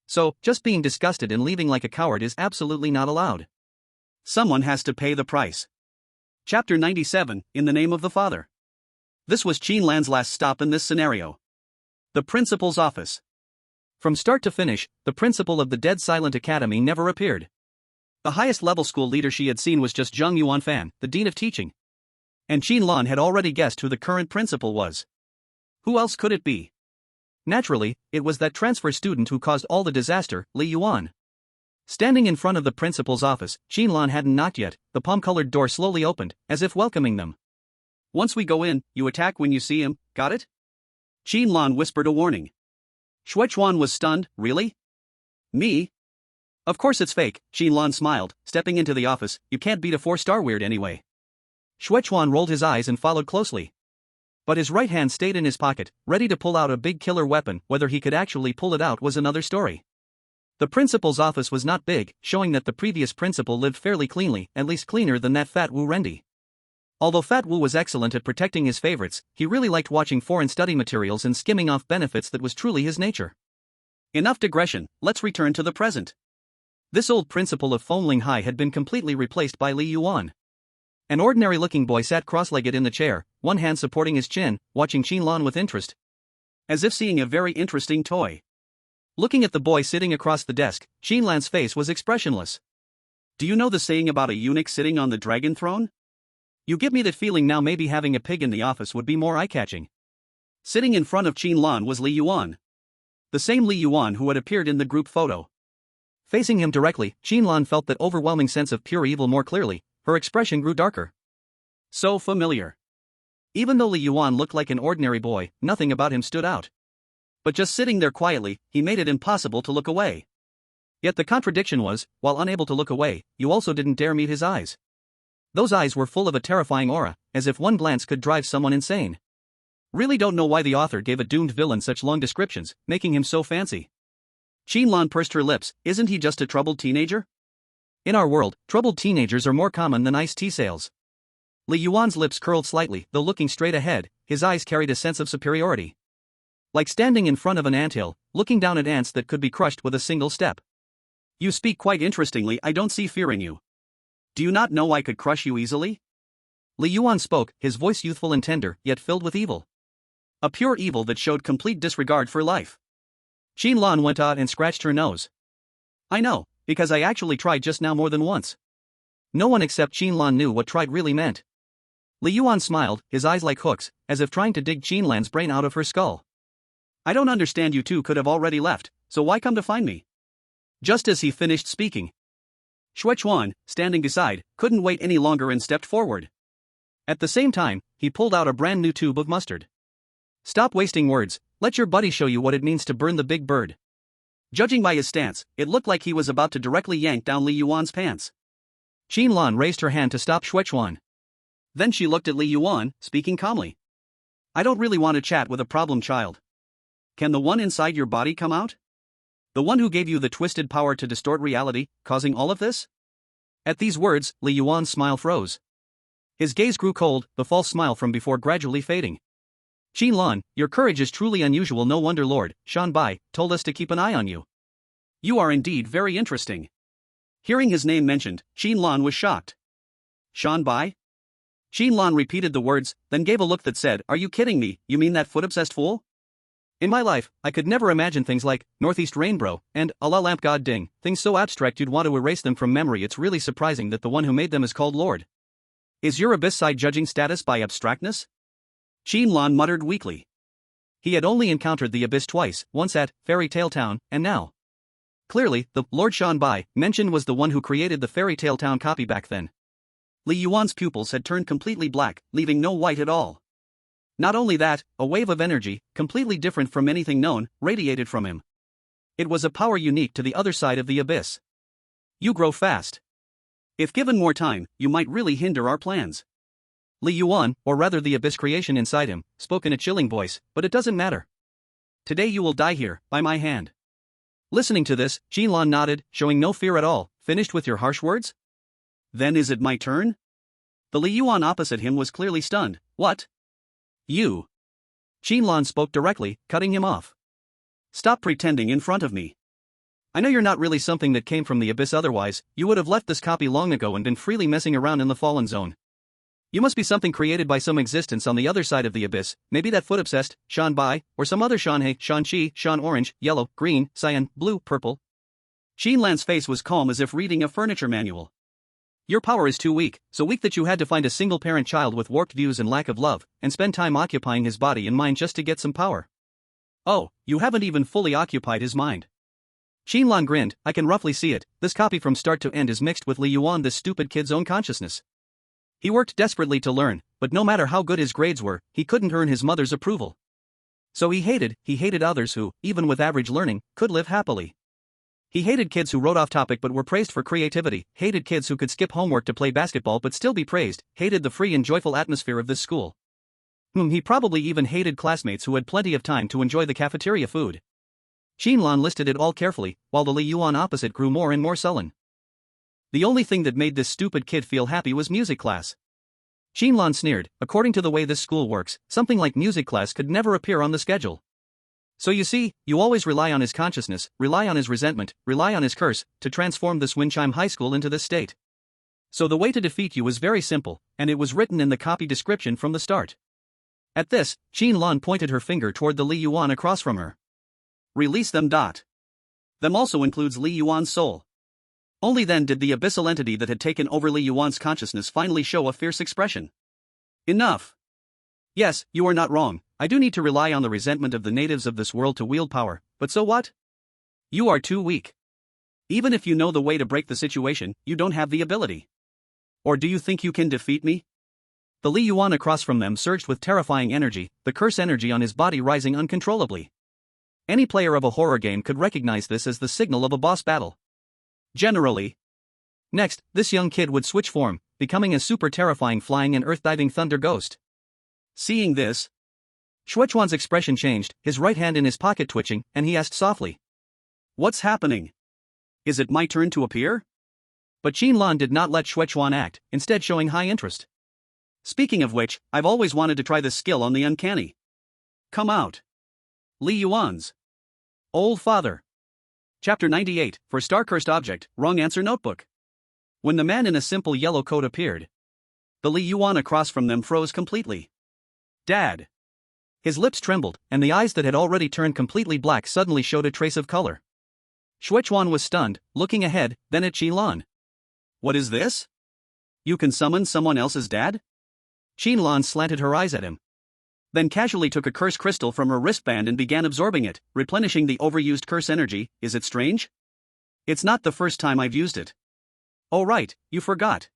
So, just being disgusted and leaving like a coward is absolutely not allowed. Someone has to pay the price. Chapter 97, In the Name of the Father. This was Qin Lan's last stop in this scenario. The principal's office. From start to finish, the principal of the Dead Silent Academy never appeared. The highest level school leader she had seen was just Zhang Yuanfan, the dean of teaching. And Qin Lan had already guessed who the current principal was. Who else could it be? Naturally, it was that transfer student who caused all the disaster, Li Yuan. Standing in front of the principal's office, Qin Lan hadn't knocked yet, the palm-colored door slowly opened, as if welcoming them. Once we go in, you attack when you see him, got it? Qin Lan whispered a warning. Xuechuan was stunned. Really? Me? Of course it's fake, Qin Lan smiled, stepping into the office. You can't beat a 4-star weird anyway. Xuechuan rolled his eyes and followed closely. But his right hand stayed in his pocket, ready to pull out a big killer weapon. Whether he could actually pull it out was another story. The principal's office was not big, showing that the previous principal lived fairly cleanly, at least cleaner than that Fat Wu Rendi. Although Fat Wu was excellent at protecting his favorites, he really liked watching foreign study materials and skimming off benefits. That was truly his nature. Enough digression, let's return to the present. This old principal of Fengling High had been completely replaced by Li Yuan. An ordinary-looking boy sat cross-legged in the chair, one hand supporting his chin, watching Qin Lan with interest. As if seeing a very interesting toy. Looking at the boy sitting across the desk, Qin Lan's face was expressionless. Do you know the saying about a eunuch sitting on the dragon throne? You give me that feeling now. Maybe having a pig in the office would be more eye-catching. Sitting in front of Qin Lan was Li Yuan. The same Li Yuan who had appeared in the group photo. Facing him directly, Qin Lan felt that overwhelming sense of pure evil more clearly. Her expression grew darker. So familiar. Even though Li Yuan looked like an ordinary boy, nothing about him stood out. But just sitting there quietly, he made it impossible to look away. Yet the contradiction was, while unable to look away, you also didn't dare meet his eyes. Those eyes were full of a terrifying aura, as if one glance could drive someone insane. Really don't know why the author gave a doomed villain such long descriptions, making him so fancy. Qin Lan pursed her lips. Isn't he just a troubled teenager? In our world, troubled teenagers are more common than iced tea sales. Li Yuan's lips curled slightly, though looking straight ahead, his eyes carried a sense of superiority. Like standing in front of an anthill, looking down at ants that could be crushed with a single step. You speak quite interestingly. I don't see fear in you. Do you not know I could crush you easily? Li Yuan spoke, his voice youthful and tender, yet filled with evil. A pure evil that showed complete disregard for life. Qin Lan went out and scratched her nose. I know, because I actually tried just now more than once. No one except Qin Lan knew what tried really meant. Li Yuan smiled, his eyes like hooks, as if trying to dig Qin Lan's brain out of her skull. I don't understand. You two could have already left, so why come to find me? Just as he finished speaking, Shuechuan, standing beside, couldn't wait any longer and stepped forward. At the same time, he pulled out a brand new tube of mustard. Stop wasting words, let your buddy show you what it means to burn the big bird. Judging by his stance, it looked like he was about to directly yank down Li Yuan's pants. Qin Lan raised her hand to stop Shuechuan. Then she looked at Li Yuan, speaking calmly. I don't really want to chat with a problem child. Can the one inside your body come out? The one who gave you the twisted power to distort reality, causing all of this? At these words, Li Yuan's smile froze. His gaze grew cold, the false smile from before gradually fading. Qin Lan, your courage is truly unusual. No wonder Lord Shan Bai told us to keep an eye on you. You are indeed very interesting. Hearing his name mentioned, Qin Lan was shocked. Shan Bai? Qin Lan repeated the words, then gave a look that said, Are you kidding me? You mean that foot-obsessed fool? In my life, I could never imagine things like Northeast Rainbow and Allah Lamp God Ding, things so abstract you'd want to erase them from memory. It's really surprising that the one who made them is called Lord. Is your abyss side judging status by abstractness? Qin Lan muttered weakly. He had only encountered the abyss twice, once at Fairy Tale Town, and now. Clearly, the Lord Shan Bai mentioned was the one who created the Fairy Tale Town copy back then. Li Yuan's pupils had turned completely black, leaving no white at all. Not only that, a wave of energy, completely different from anything known, radiated from him. It was a power unique to the other side of the abyss. You grow fast. If given more time, you might really hinder our plans. Li Yuan, or rather the abyss creation inside him, spoke in a chilling voice, but it doesn't matter. Today you will die here, by my hand. Listening to this, Qin Lan nodded, showing no fear at all. Finished with your harsh words? Then is it my turn? The Li Yuan opposite him was clearly stunned. What? You. Qin Lan spoke directly, cutting him off. Stop pretending in front of me. I know you're not really something that came from the abyss, otherwise, you would have left this copy long ago and been freely messing around in the fallen zone. You must be something created by some existence on the other side of the abyss, maybe that foot-obsessed, Shan Bai, or some other Shan He, Shan Qi, Shan Orange, Yellow, Green, Cyan, Blue, Purple. Qin Lan's face was calm as if reading a furniture manual. Your power is too weak, so weak that you had to find a single-parent child with warped views and lack of love, and spend time occupying his body and mind just to get some power. Oh, you haven't even fully occupied his mind. Qin Lan grinned. I can roughly see it. This copy from start to end is mixed with Li Yuan, this stupid kid's own consciousness. He worked desperately to learn, but no matter how good his grades were, he couldn't earn his mother's approval. So he hated others who, even with average learning, could live happily. He hated kids who wrote off topic but were praised for creativity, hated kids who could skip homework to play basketball but still be praised, hated the free and joyful atmosphere of this school. He probably even hated classmates who had plenty of time to enjoy the cafeteria food. Qin Lan listed it all carefully, while the Li Yuan opposite grew more and more sullen. The only thing that made this stupid kid feel happy was music class. Qin Lan sneered. According to the way this school works, something like music class could never appear on the schedule. So you see, you always rely on his consciousness, rely on his resentment, rely on his curse, to transform this Winchime High School into this state. So the way to defeat you is very simple, and it was written in the copy description from the start. At this, Qin Lan pointed her finger toward the Li Yuan across from her. Release them. Them also includes Li Yuan's soul. Only then did the abyssal entity that had taken over Li Yuan's consciousness finally show a fierce expression. Enough. Yes, you are not wrong. I do need to rely on the resentment of the natives of this world to wield power, but so what? You are too weak. Even if you know the way to break the situation, you don't have the ability. Or do you think you can defeat me? The Li Yuan across from them surged with terrifying energy, the curse energy on his body rising uncontrollably. Any player of a horror game could recognize this as the signal of a boss battle. Generally. Next, this young kid would switch form, becoming a super terrifying flying and earth-diving thunder ghost. Seeing this, Shuechuan's expression changed, his right hand in his pocket twitching, and he asked softly, "What's happening? Is it my turn to appear?" But Qin Lan did not let Shuechuan act, instead showing high interest. "Speaking of which, I've always wanted to try this skill on the uncanny. Come out." Li Yuan's old father. Chapter 98, for Star-Cursed Object, Wrong Answer Notebook. When the man in a simple yellow coat appeared, the Li Yuan across from them froze completely. "Dad." His lips trembled, and the eyes that had already turned completely black suddenly showed a trace of color. Shuechuan was stunned, looking ahead, then at Qin Lan. "What is this? You can summon someone else's dad?" Qin Lan slanted her eyes at him. Then casually took a curse crystal from her wristband and began absorbing it, replenishing the overused curse energy. "Is it strange? It's not the first time I've used it." "Oh right, you forgot."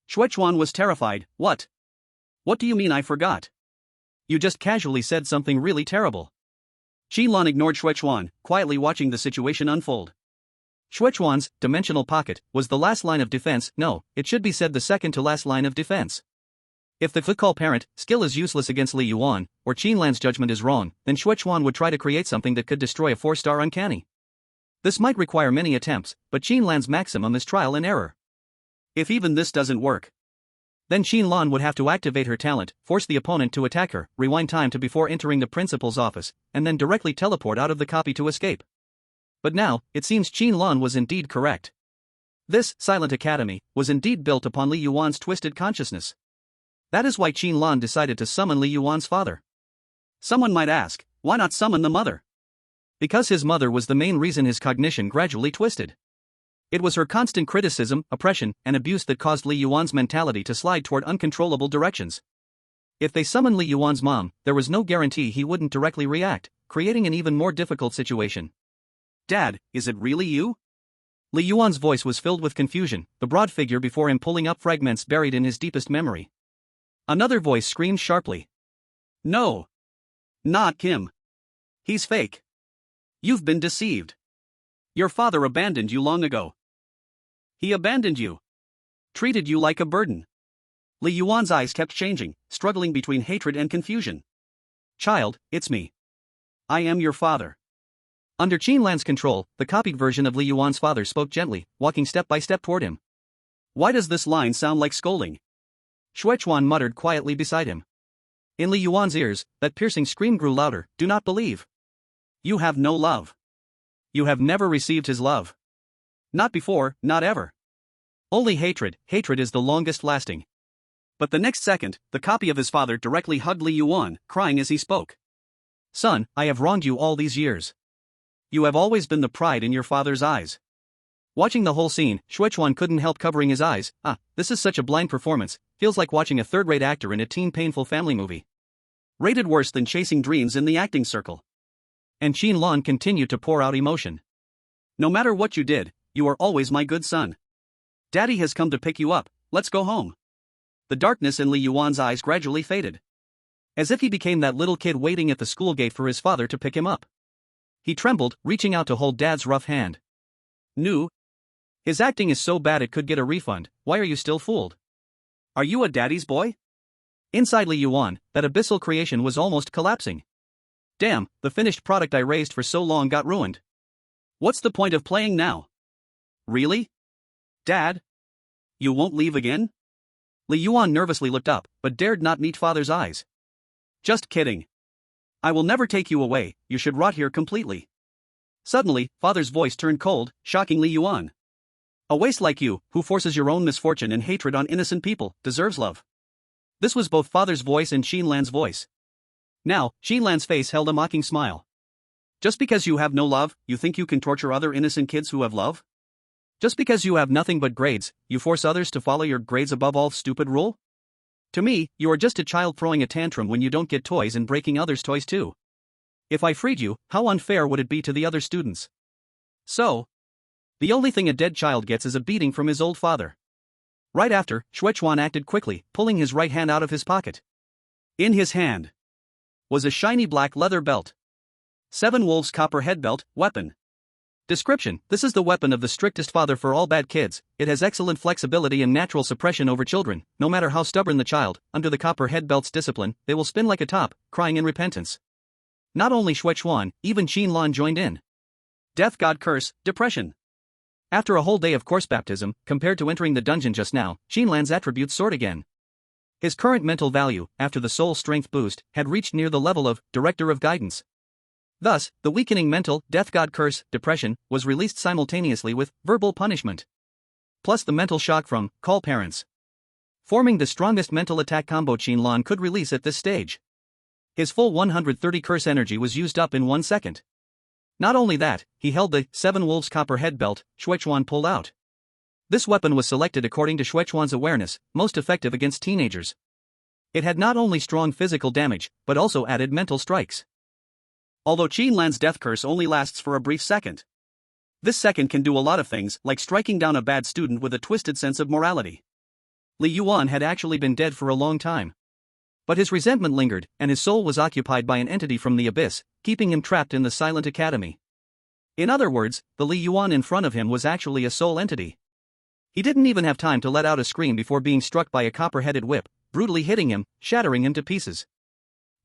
Shuechuan was terrified. What? What do you mean I forgot? You just casually said something really terrible." Qin Lan ignored Shuechuan, quietly watching the situation unfold. Shuechuan's dimensional pocket was the last line of defense. No, it should be said the second to last line of defense. If the Fu parent skill is useless against Li Yuan, or Qin Lan's judgment is wrong, then Shuechuan would try to create something that could destroy a 4-star uncanny. This might require many attempts, but Qin Lan's maximum is trial and error. If even this doesn't work, then Qin Lan would have to activate her talent, force the opponent to attack her, rewind time to before entering the principal's office, and then directly teleport out of the copy to escape. But now, it seems Qin Lan was indeed correct. This Silent Academy was indeed built upon Li Yuan's twisted consciousness. That is why Qin Lan decided to summon Li Yuan's father. Someone might ask, why not summon the mother? Because his mother was the main reason his cognition gradually twisted. It was her constant criticism, oppression, and abuse that caused Li Yuan's mentality to slide toward uncontrollable directions. If they summoned Li Yuan's mom, there was no guarantee he wouldn't directly react, creating an even more difficult situation. "Dad, is it really you?" Li Yuan's voice was filled with confusion, the broad figure before him pulling up fragments buried in his deepest memory. Another voice screamed sharply. "No. Not Kim. He's fake. You've been deceived. Your father abandoned you long ago. He abandoned you. Treated you like a burden." Li Yuan's eyes kept changing, struggling between hatred and confusion. "Child, it's me. I am your father." Under Qin Lan's control, the copied version of Li Yuan's father spoke gently, walking step by step toward him. "Why does this line sound like scolding?" Shuechuan muttered quietly beside him. In Li Yuan's ears, that piercing scream grew louder. "Do not believe. You have no love. You have never received his love. Not before, not ever. Only hatred. Hatred is the longest lasting." But the next second, the copy of his father directly hugged Li Yuan, crying as he spoke. "Son, I have wronged you all these years. You have always been the pride in your father's eyes." Watching the whole scene, Shuechuan couldn't help covering his eyes. This is such a blind performance, feels like watching a third-rate actor in a teen painful family movie. Rated worse than chasing dreams in the acting circle. And Qin Lan continued to pour out emotion. "No matter what you did, you are always my good son. Daddy has come to pick you up, let's go home." The darkness in Li Yuan's eyes gradually faded. As if he became that little kid waiting at the school gate for his father to pick him up. He trembled, reaching out to hold Dad's rough hand. "Nu? His acting is so bad it could get a refund. Why are you still fooled? Are you a daddy's boy?" Inside Li Yuan, that abyssal creation was almost collapsing. Damn, the finished product I raised for so long got ruined. What's the point of playing now? Really? Dad? You won't leave again? Li Yuan nervously looked up, but dared not meet father's eyes. Just kidding. I will never take you away, you should rot here completely. Suddenly, father's voice turned cold, shocking Li Yuan. A waste like you, who forces your own misfortune and hatred on innocent people, deserves love. This was both father's voice and Qin Lan's voice. Now, Qin Lan's face held a mocking smile. Just because you have no love, you think you can torture other innocent kids who have love? Just because you have nothing but grades, you force others to follow your grades above all stupid rule? To me, you are just a child throwing a tantrum when you don't get toys and breaking others' toys too. If I freed you, how unfair would it be to the other students? So, the only thing a dead child gets is a beating from his old father. Right after, Shuechuan acted quickly, pulling his right hand out of his pocket. In his hand was a shiny black leather belt. 7 Wolves Copper Head Belt, Weapon. Description: this is the weapon of the strictest father for all bad kids. It has excellent flexibility and natural suppression over children. No matter how stubborn the child, under the copper head belt's discipline, they will spin like a top, crying in repentance. Not only Shuechuan, even Qin Lan joined in. Death God Curse, Depression. After a whole day of course baptism, compared to entering the dungeon just now, Qin Lan's attributes soared again. His current mental value, after the soul strength boost, had reached near the level of Director of Guidance. Thus, the weakening mental, Death God Curse, Depression, was released simultaneously with Verbal Punishment. Plus the mental shock from Call Parents. Forming the strongest mental attack combo Qin Lan could release at this stage. His full 130 curse energy was used up in 1 second. Not only that, he held the 7 Wolves Copper Head Belt Shuechuan pulled out. This weapon was selected according to Shuechuan's awareness, most effective against teenagers. It had not only strong physical damage, but also added mental strikes. Although Qin Lan's death curse only lasts for a brief second. This second can do a lot of things, like striking down a bad student with a twisted sense of morality. Li Yuan had actually been dead for a long time. But his resentment lingered, and his soul was occupied by an entity from the abyss, keeping him trapped in the Silent Academy. In other words, the Li Yuan in front of him was actually a soul entity. He didn't even have time to let out a scream before being struck by a copper-headed whip, brutally hitting him, shattering him to pieces.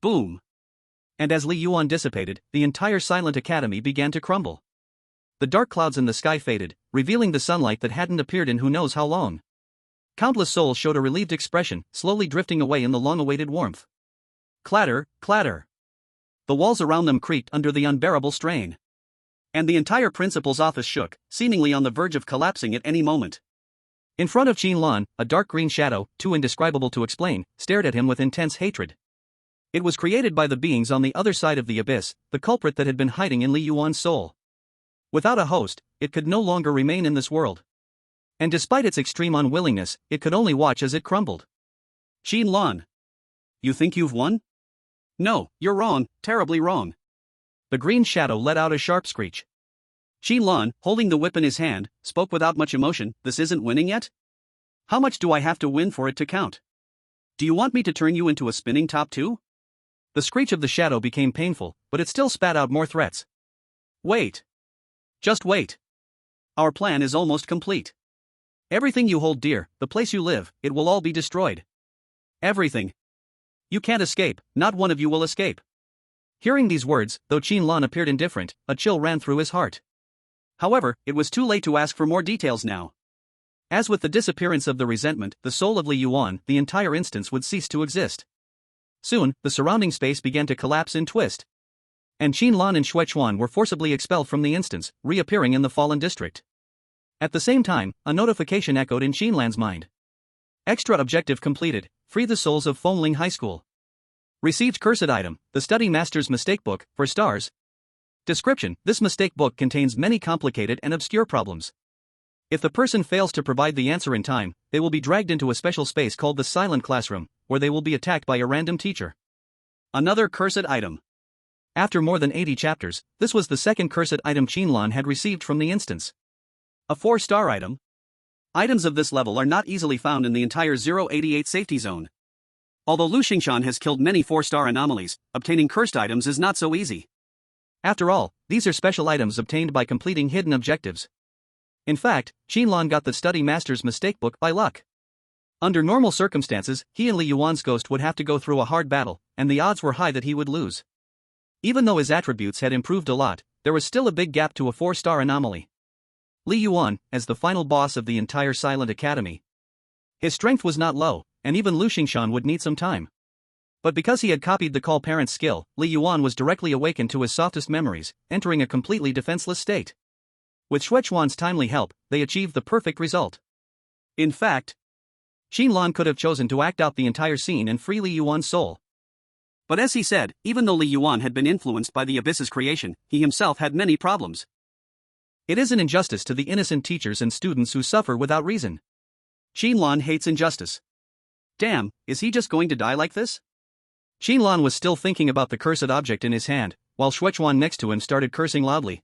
Boom! And as Li Yuan dissipated, the entire Silent Academy began to crumble. The dark clouds in the sky faded, revealing the sunlight that hadn't appeared in who knows how long. Countless souls showed a relieved expression, slowly drifting away in the long-awaited warmth. Clatter, clatter. The walls around them creaked under the unbearable strain. And the entire principal's office shook, seemingly on the verge of collapsing at any moment. In front of Qin Lan, a dark green shadow, too indescribable to explain, stared at him with intense hatred. It was created by the beings on the other side of the abyss, the culprit that had been hiding in Li Yuan's soul. Without a host, it could no longer remain in this world. And despite its extreme unwillingness, it could only watch as it crumbled. Qin Lan. You think you've won? No, you're wrong, terribly wrong. The green shadow let out a sharp screech. Qin Lan, holding the whip in his hand, spoke without much emotion. This isn't winning yet? How much do I have to win for it to count? Do you want me to turn you into a spinning top too? The screech of the shadow became painful, but it still spat out more threats. Wait. Just wait. Our plan is almost complete. Everything you hold dear, the place you live, it will all be destroyed. Everything. You can't escape, not one of you will escape. Hearing these words, though Qin Lan appeared indifferent, a chill ran through his heart. However, it was too late to ask for more details now. As with the disappearance of the resentment, the soul of Li Yuan, the entire instance would cease to exist. Soon, the surrounding space began to collapse and twist. And Qin Lan and Shuechuan were forcibly expelled from the instance, reappearing in the fallen district. At the same time, a notification echoed in Qin Lan's mind. Extra objective completed, free the souls of Fengling High School. Received cursed item, the Study Master's Mistake Book, for stars. Description: this mistake book contains many complicated and obscure problems. If the person fails to provide the answer in time, they will be dragged into a special space called the Silent Classroom, where they will be attacked by a random teacher. Another cursed item. After more than 80 chapters, this was the second cursed item Qin Lan had received from the instance. A 4-star item. Items of this level are not easily found in the entire 088 safety zone. Although Lu Xingshan has killed many 4-star anomalies, obtaining cursed items is not so easy. After all, these are special items obtained by completing hidden objectives. In fact, Qin Lan got the Study Master's Mistake Book by luck. Under normal circumstances, he and Li Yuan's ghost would have to go through a hard battle, and the odds were high that he would lose. Even though his attributes had improved a lot, there was still a big gap to a 4-star anomaly. Li Yuan, as the final boss of the entire Silent Academy. His strength was not low, and even Lu Xingshan would need some time. But because he had copied the Call Parents skill, Li Yuan was directly awakened to his softest memories, entering a completely defenseless state. With Shuechuan's timely help, they achieved the perfect result. In fact, Qin Lan could have chosen to act out the entire scene and free Li Yuan's soul. But as he said, even though Li Yuan had been influenced by the Abyss's creation, he himself had many problems. It is an injustice to the innocent teachers and students who suffer without reason. Qin Lan hates injustice. Damn, is he just going to die like this? Qin Lan was still thinking about the cursed object in his hand, while Shuechuan next to him started cursing loudly.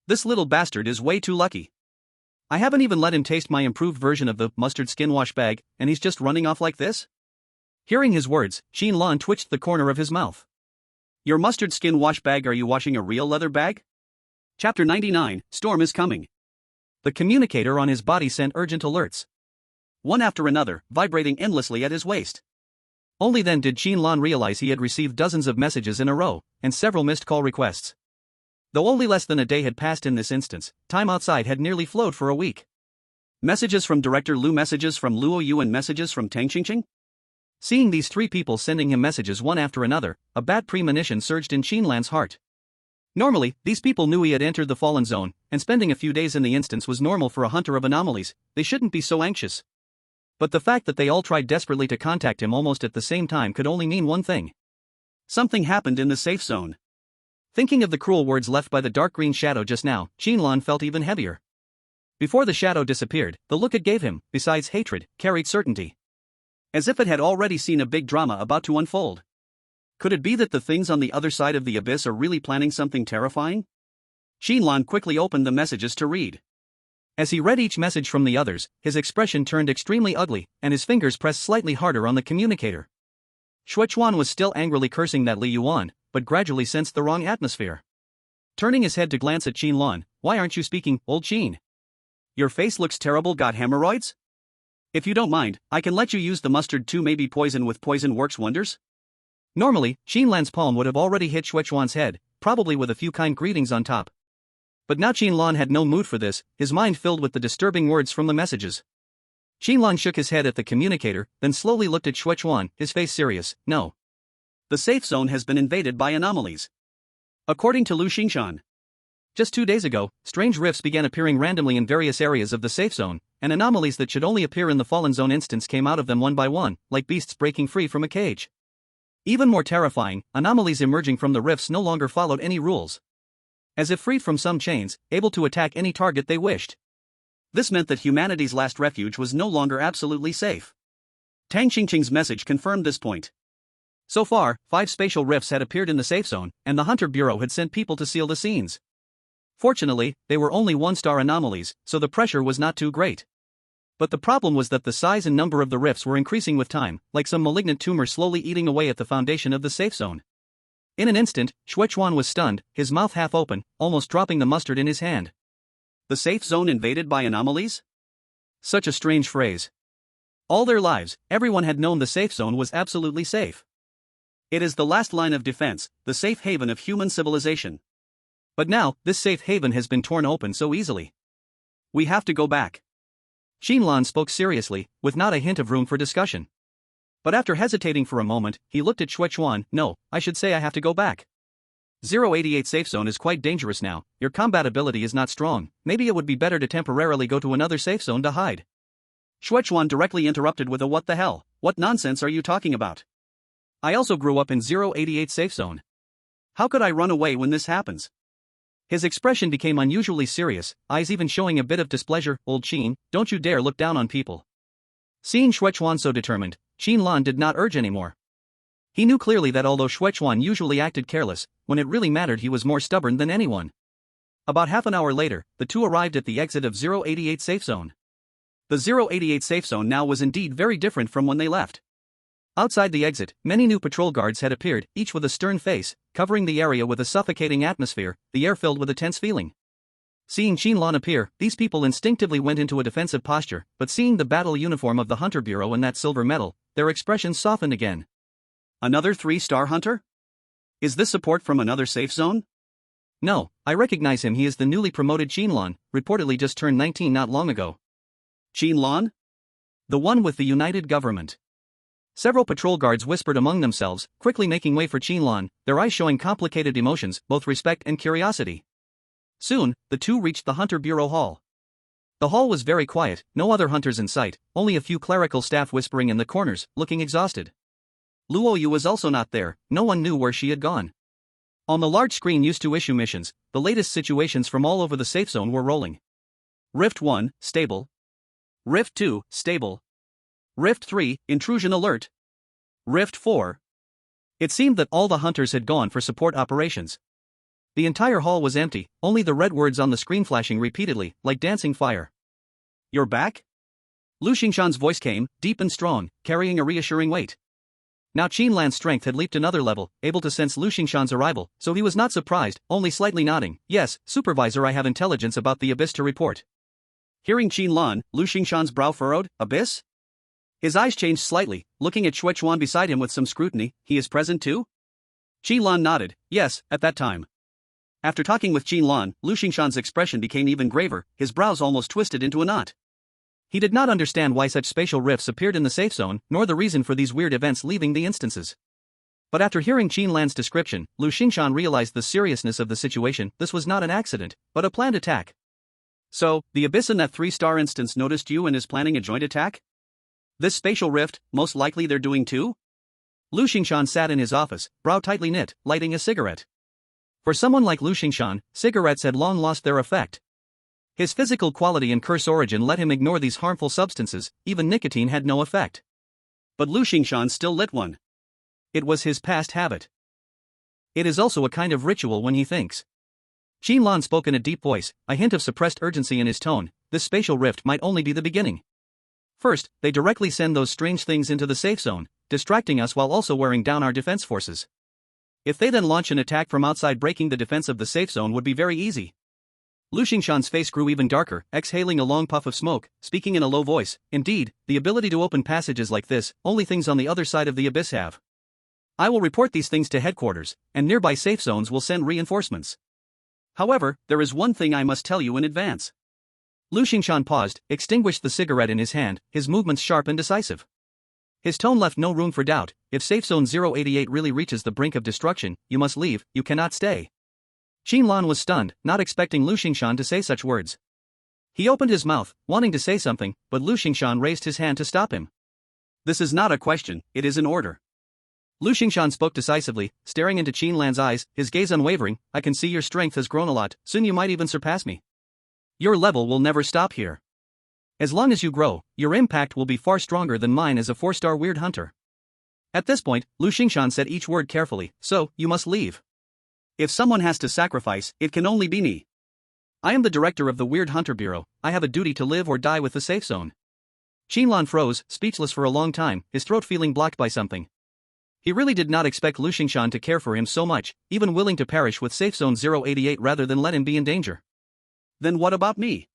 This little bastard is way too lucky. I haven't even let him taste my improved version of the mustard skin wash bag, and he's just running off like this? Hearing his words, Qin Lan twitched the corner of his mouth. Your mustard skin wash bag, are you washing a real leather bag? Chapter 99, Storm is Coming. The communicator on his body sent urgent alerts, one after another, vibrating endlessly at his waist. Only then did Qin Lan realize he had received dozens of messages in a row, and several missed call requests. Though only less than a day had passed in this instance, time outside had nearly flowed for a week. Messages from Director Lu, messages from Luo Yu, and messages from Tang Qingqing? Seeing these three people sending him messages one after another, a bad premonition surged in Qin Lan's heart. Normally, these people knew he had entered the fallen zone, and spending a few days in the instance was normal for a hunter of anomalies. They shouldn't be so anxious. But the fact that they all tried desperately to contact him almost at the same time could only mean one thing. Something happened in the safe zone. Thinking of the cruel words left by the dark green shadow just now, Qin Lan felt even heavier. Before the shadow disappeared, the look it gave him, besides hatred, carried certainty. As if it had already seen a big drama about to unfold. Could it be that the things on the other side of the abyss are really planning something terrifying? Qin Lan quickly opened the messages to read. As he read each message from the others, his expression turned extremely ugly, and his fingers pressed slightly harder on the communicator. Shuechuan was still angrily cursing that Li Yuan, but gradually sensed the wrong atmosphere. Turning his head to glance at Qin Lan, "Why aren't you speaking, old Qin? Your face looks terrible, got hemorrhoids? If you don't mind, I can let you use the mustard too, maybe poison with poison works wonders?" Normally, Qin Lan's palm would have already hit Shuechuan's head, probably with a few kind greetings on top. But now Qin Lan had no mood for this, his mind filled with the disturbing words from the messages. Qin Lan shook his head at the communicator, then slowly looked at Shuechuan, his face serious. "No. The safe zone has been invaded by anomalies. According to Lu Xingshan. Just 2 days ago, strange rifts began appearing randomly in various areas of the safe zone, and anomalies that should only appear in the fallen zone instance came out of them one by one, like beasts breaking free from a cage. Even more terrifying, anomalies emerging from the rifts no longer followed any rules. As if freed from some chains, able to attack any target they wished. This meant that humanity's last refuge was no longer absolutely safe. Tang Qingqing's message confirmed this point. So far, 5 spatial rifts had appeared in the safe zone, and the Hunter Bureau had sent people to seal the scenes. Fortunately, they were only 1-star anomalies, so the pressure was not too great. But the problem was that the size and number of the rifts were increasing with time, like some malignant tumor slowly eating away at the foundation of the safe zone. In an instant, Shuechuan was stunned, his mouth half open, almost dropping the mustard in his hand. The safe zone invaded by anomalies? Such a strange phrase. All their lives, everyone had known the safe zone was absolutely safe. It is the last line of defense, the safe haven of human civilization. But now, this safe haven has been torn open so easily. We have to go back. Qin Lan spoke seriously, with not a hint of room for discussion. But after hesitating for a moment, he looked at Shuechuan. "No, I should say I have to go back. 088 safe zone is quite dangerous now, your combat ability is not strong, maybe it would be better to temporarily go to another safe zone to hide." Shuechuan directly interrupted with a "What the hell, what nonsense are you talking about? I also grew up in 088 safe zone. How could I run away when this happens?" His expression became unusually serious, eyes even showing a bit of displeasure. "Old Qin, don't you dare look down on people." Seeing Shuechuan so determined, Qin Lan did not urge anymore. He knew clearly that although Shuechuan usually acted careless, when it really mattered he was more stubborn than anyone. About half an hour later, the two arrived at the exit of 088 safe zone. The 088 safe zone now was indeed very different from when they left. Outside the exit, many new patrol guards had appeared, each with a stern face, covering the area with a suffocating atmosphere, the air filled with a tense feeling. Seeing Qin Lan appear, these people instinctively went into a defensive posture, but seeing the battle uniform of the Hunter Bureau and that silver medal, their expressions softened again. "Another 3-star hunter? Is this support from another safe zone?" "No, I recognize him, he is the newly promoted Qin Lan, reportedly just turned 19 not long ago." "Qin Lan? The one with the united government." Several patrol guards whispered among themselves, quickly making way for Qin Lan, their eyes showing complicated emotions, both respect and curiosity. Soon, the two reached the Hunter Bureau Hall. The hall was very quiet, no other hunters in sight, only a few clerical staff whispering in the corners, looking exhausted. Luo Yu was also not there, no one knew where she had gone. On the large screen used to issue missions, the latest situations from all over the safe zone were rolling. Rift 1, stable. Rift 2, stable. Rift 3, intrusion alert. Rift 4. It seemed that all the hunters had gone for support operations. The entire hall was empty, only the red words on the screen flashing repeatedly, like dancing fire. You're back? Lu Xingshan's voice came, deep and strong, carrying a reassuring weight. Now Qin Lan's strength had leaped another level, able to sense Lu Xingshan's arrival, so he was not surprised, only slightly nodding. Yes, supervisor, I have intelligence about the abyss to report. Hearing Qin Lan, Lu Xingshan's brow furrowed. Abyss? His eyes changed slightly, looking at Xuechuan beside him with some scrutiny. He is present too? Qin Lan nodded. Yes, at that time. After talking with Qin Lan, Lu Xingshan's expression became even graver, his brows almost twisted into a knot. He did not understand why such spatial rifts appeared in the safe zone, nor the reason for these weird events leaving the instances. But after hearing Qin Lan's description, Lu Xingshan realized the seriousness of the situation. This was not an accident, but a planned attack. So, the abyss in that 3-star instance noticed you and is planning a joint attack? This spatial rift, most likely they're doing too? Lu Xingshan sat in his office, brow tightly knit, lighting a cigarette. For someone like Lu Xingshan, cigarettes had long lost their effect. His physical quality and curse origin let him ignore these harmful substances, even nicotine had no effect. But Lu Xingshan still lit one. It was his past habit. It is also a kind of ritual when he thinks. Qin Lan spoke in a deep voice, a hint of suppressed urgency in his tone. This spatial rift might only be the beginning. First, they directly send those strange things into the safe zone, distracting us while also wearing down our defense forces. If they then launch an attack from outside, breaking the defense of the safe zone would be very easy. Lu Xingshan's face grew even darker, exhaling a long puff of smoke, speaking in a low voice. Indeed, the ability to open passages like this, only things on the other side of the abyss have. I will report these things to headquarters, and nearby safe zones will send reinforcements. However, there is one thing I must tell you in advance. Lu Xingshan paused, extinguished the cigarette in his hand, his movements sharp and decisive. His tone left no room for doubt. If Safe Zone 088 really reaches the brink of destruction, you must leave, you cannot stay. Qin Lan was stunned, not expecting Lu Xingshan to say such words. He opened his mouth, wanting to say something, but Lu Xingshan raised his hand to stop him. This is not a question, it is an order. Lu Xingshan spoke decisively, staring into Qin Lan's eyes, his gaze unwavering. I can see your strength has grown a lot, soon you might even surpass me. Your level will never stop here. As long as you grow, your impact will be far stronger than mine as a 4-star weird hunter. At this point, Lu Xingshan said each word carefully. So, you must leave. If someone has to sacrifice, it can only be me. I am the director of the Weird Hunter Bureau. I have a duty to live or die with the safe zone. Qin Lan froze, speechless for a long time, his throat feeling blocked by something. He really did not expect Lu Xingshan to care for him so much, even willing to perish with Safe Zone 088 rather than let him be in danger. Then what about me?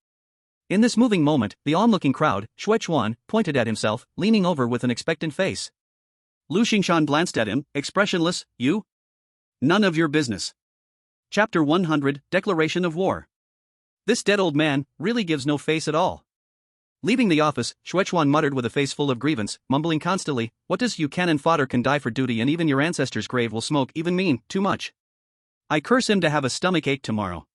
In this moving moment, the onlooking crowd, Xuechuan, pointed at himself, leaning over with an expectant face. Lu Xingshan glanced at him, expressionless. You? None of your business. Chapter 100, Declaration of War. This dead old man really gives no face at all. Leaving the office, Xuechuan muttered with a face full of grievance, mumbling constantly, what does you cannon fodder can die for duty and even your ancestors' grave will smoke even mean, too much. I curse him to have a stomach ache tomorrow.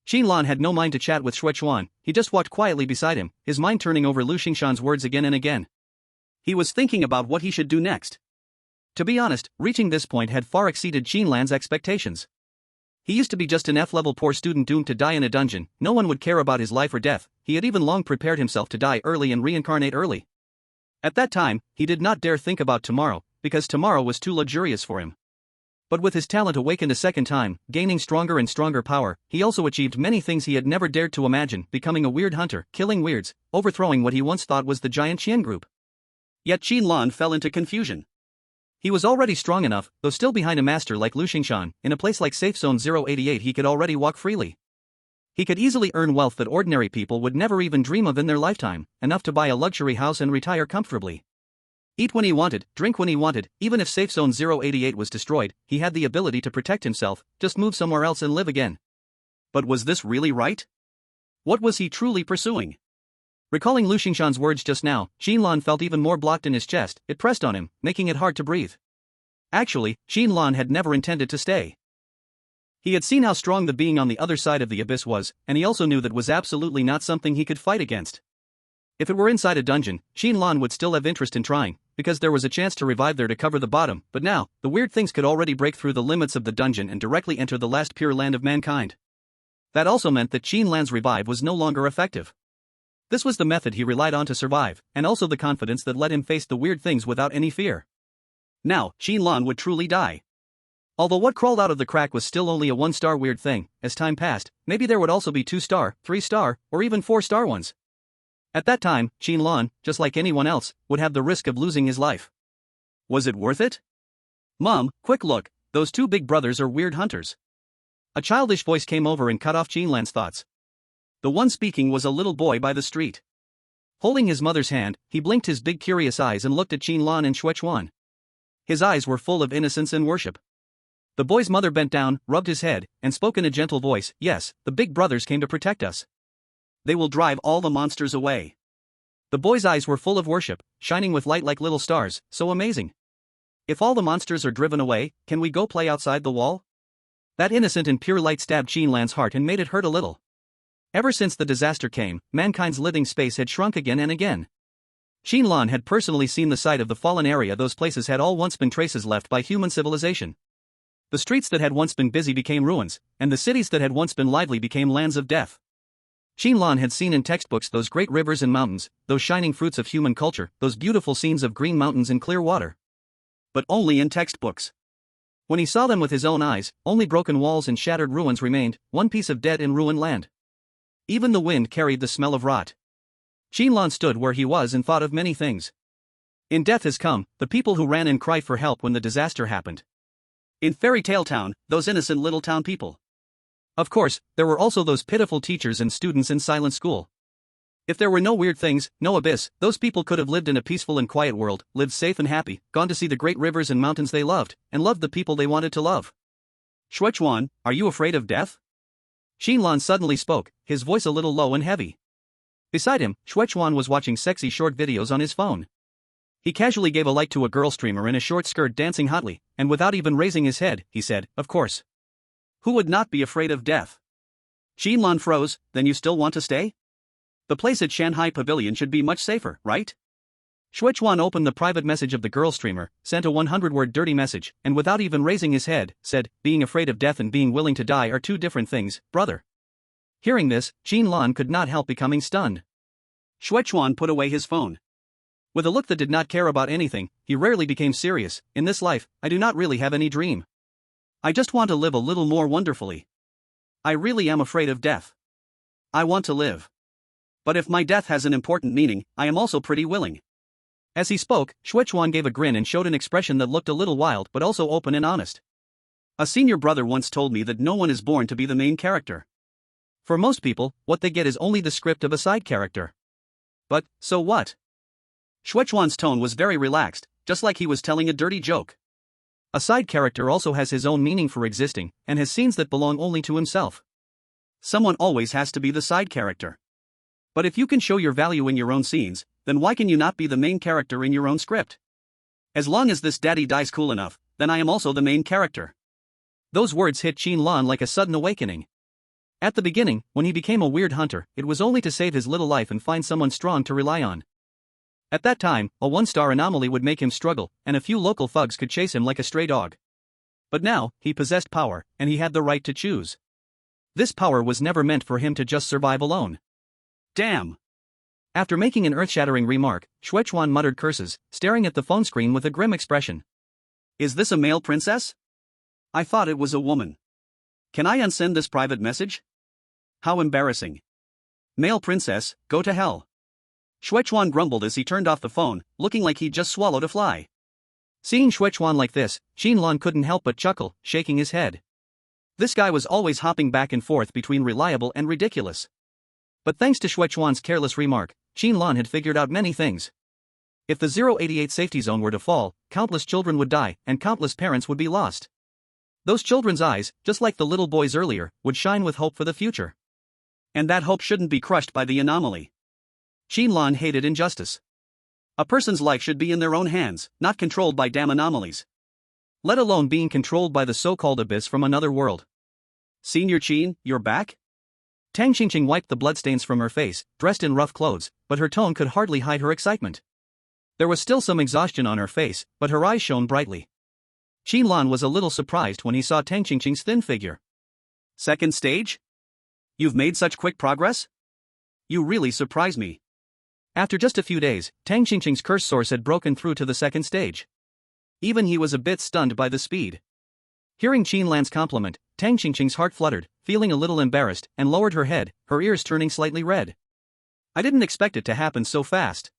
Qin Lan had no mind to chat with Xuechuan, he just walked quietly beside him, his mind turning over Lu Xingshan's words again and again. He was thinking about what he should do next. To be honest, reaching this point had far exceeded Qin Lan's expectations. He used to be just an F-level poor student doomed to die in a dungeon, no one would care about his life or death, he had even long prepared himself to die early and reincarnate early. At that time, he did not dare think about tomorrow, because tomorrow was too luxurious for him. But with his talent awakened a second time, gaining stronger and stronger power, he also achieved many things he had never dared to imagine, becoming a weird hunter, killing weirds, overthrowing what he once thought was the giant Qian group. Yet Qin Lan fell into confusion. He was already strong enough, though still behind a master like Lu Xingshan, in a place like Safe Zone 088 he could already walk freely. He could easily earn wealth that ordinary people would never even dream of in their lifetime, enough to buy a luxury house and retire comfortably. Eat when he wanted, drink when he wanted, even if Safe Zone 088 was destroyed, he had the ability to protect himself, just move somewhere else and live again. But was this really right? What was he truly pursuing? Recalling Lu Xingshan's words just now, Qin Lan felt even more blocked in his chest, it pressed on him, making it hard to breathe. Actually, Qin Lan had never intended to stay. He had seen how strong the being on the other side of the abyss was, and he also knew that was absolutely not something he could fight against. If it were inside a dungeon, Qin Lan would still have interest in trying, because there was a chance to revive there to cover the bottom, but now, the weird things could already break through the limits of the dungeon and directly enter the last pure land of mankind. That also meant that Qin Lan's revive was no longer effective. This was the method he relied on to survive, and also the confidence that let him face the weird things without any fear. Now, Qin Lan would truly die. Although what crawled out of the crack was still only a 1-star weird thing, as time passed, maybe there would also be 2-star, 3-star, or even 4-star ones. At that time, Qin Lan, just like anyone else, would have the risk of losing his life. Was it worth it? Mom, quick look, those two big brothers are weird hunters. A childish voice came over and cut off Qin Lan's thoughts. The one speaking was a little boy by the street. Holding his mother's hand, he blinked his big curious eyes and looked at Qin Lan and Shuechuan. His eyes were full of innocence and worship. The boy's mother bent down, rubbed his head, and spoke in a gentle voice, "Yes, the big brothers came to protect us. They will drive all the monsters away." The boy's eyes were full of worship, shining with light like little stars, so amazing. "If all the monsters are driven away, can we go play outside the wall?" That innocent and pure light stabbed Qin Lan's heart and made it hurt a little. Ever since the disaster came, mankind's living space had shrunk again and again. Qin Lan had personally seen the site of the fallen area. Those places had all once been traces left by human civilization. The streets that had once been busy became ruins, and the cities that had once been lively became lands of death. Qin Lan had seen in textbooks those great rivers and mountains, those shining fruits of human culture, those beautiful scenes of green mountains and clear water. But only in textbooks. When he saw them with his own eyes, only broken walls and shattered ruins remained, one piece of dead and ruined land. Even the wind carried the smell of rot. Qin Lan stood where he was and thought of many things. In Death Has Come, the people who ran and cried for help when the disaster happened. In Fairy Tale Town, those innocent little town people. Of course, there were also those pitiful teachers and students in silent school. If there were no weird things, no abyss, those people could have lived in a peaceful and quiet world, lived safe and happy, gone to see the great rivers and mountains they loved, and loved the people they wanted to love. "Shuechuan, are you afraid of death?" Qin Lan suddenly spoke, his voice a little low and heavy. Beside him, Shuechuan was watching sexy short videos on his phone. He casually gave a like to a girl streamer in a short skirt dancing hotly, and without even raising his head, he said, "Of course. Who would not be afraid of death?" Qin Lan froze. "Then you still want to stay? The place at Shanghai Pavilion should be much safer, right?" Shuechuan opened the private message of the girl streamer, sent a 100-word dirty message, and without even raising his head, said, "Being afraid of death and being willing to die are two different things, brother." Hearing this, Qin Lan could not help becoming stunned. Shuechuan put away his phone. With a look that did not care about anything, he rarely became serious. "In this life, I do not really have any dream. I just want to live a little more wonderfully. I really am afraid of death. I want to live. But if my death has an important meaning, I am also pretty willing." As he spoke, Shuechuan gave a grin and showed an expression that looked a little wild but also open and honest. "A senior brother once told me that no one is born to be the main character. For most people, what they get is only the script of a side character. But, so what?" Shuechuan's tone was very relaxed, just like he was telling a dirty joke. A side character also has his own meaning for existing, and has scenes that belong only to himself. Someone always has to be the side character. But if you can show your value in your own scenes, then why can you not be the main character in your own script? As long as this daddy dies cool enough, then I am also the main character. Those words hit Qin Lan like a sudden awakening. At the beginning, when he became a weird hunter, it was only to save his little life and find someone strong to rely on. At that time, a one-star anomaly would make him struggle, and a few local thugs could chase him like a stray dog. But now, he possessed power, and he had the right to choose. This power was never meant for him to just survive alone. Damn! After making an earth-shattering remark, Shuechuan muttered curses, staring at the phone screen with a grim expression. "Is this a male princess? I thought it was a woman. Can I unsend this private message? How embarrassing. Male princess, go to hell." Shuechuan grumbled as he turned off the phone, looking like he'd just swallowed a fly. Seeing Shuechuan like this, Qin Lan couldn't help but chuckle, shaking his head. This guy was always hopping back and forth between reliable and ridiculous. But thanks to Shuechuan's careless remark, Qin Lan had figured out many things. If the 088 safety zone were to fall, countless children would die, and countless parents would be lost. Those children's eyes, just like the little boy's earlier, would shine with hope for the future. And that hope shouldn't be crushed by the anomaly. Qin Lan hated injustice. A person's life should be in their own hands, not controlled by damn anomalies. Let alone being controlled by the so-called abyss from another world. "Senior Qin, you're back?" Tang Qingqing wiped the bloodstains from her face, dressed in rough clothes, but her tone could hardly hide her excitement. There was still some exhaustion on her face, but her eyes shone brightly. Qin Lan was a little surprised when he saw Tang Qingqing's thin figure. "Second stage? You've made such quick progress? You really surprise me." After just a few days, Tang Qingqing's curse source had broken through to the second stage. Even he was a bit stunned by the speed. Hearing Qin Lan's compliment, Tang Qingqing's heart fluttered, feeling a little embarrassed, and lowered her head, her ears turning slightly red. I didn't expect it to happen so fast.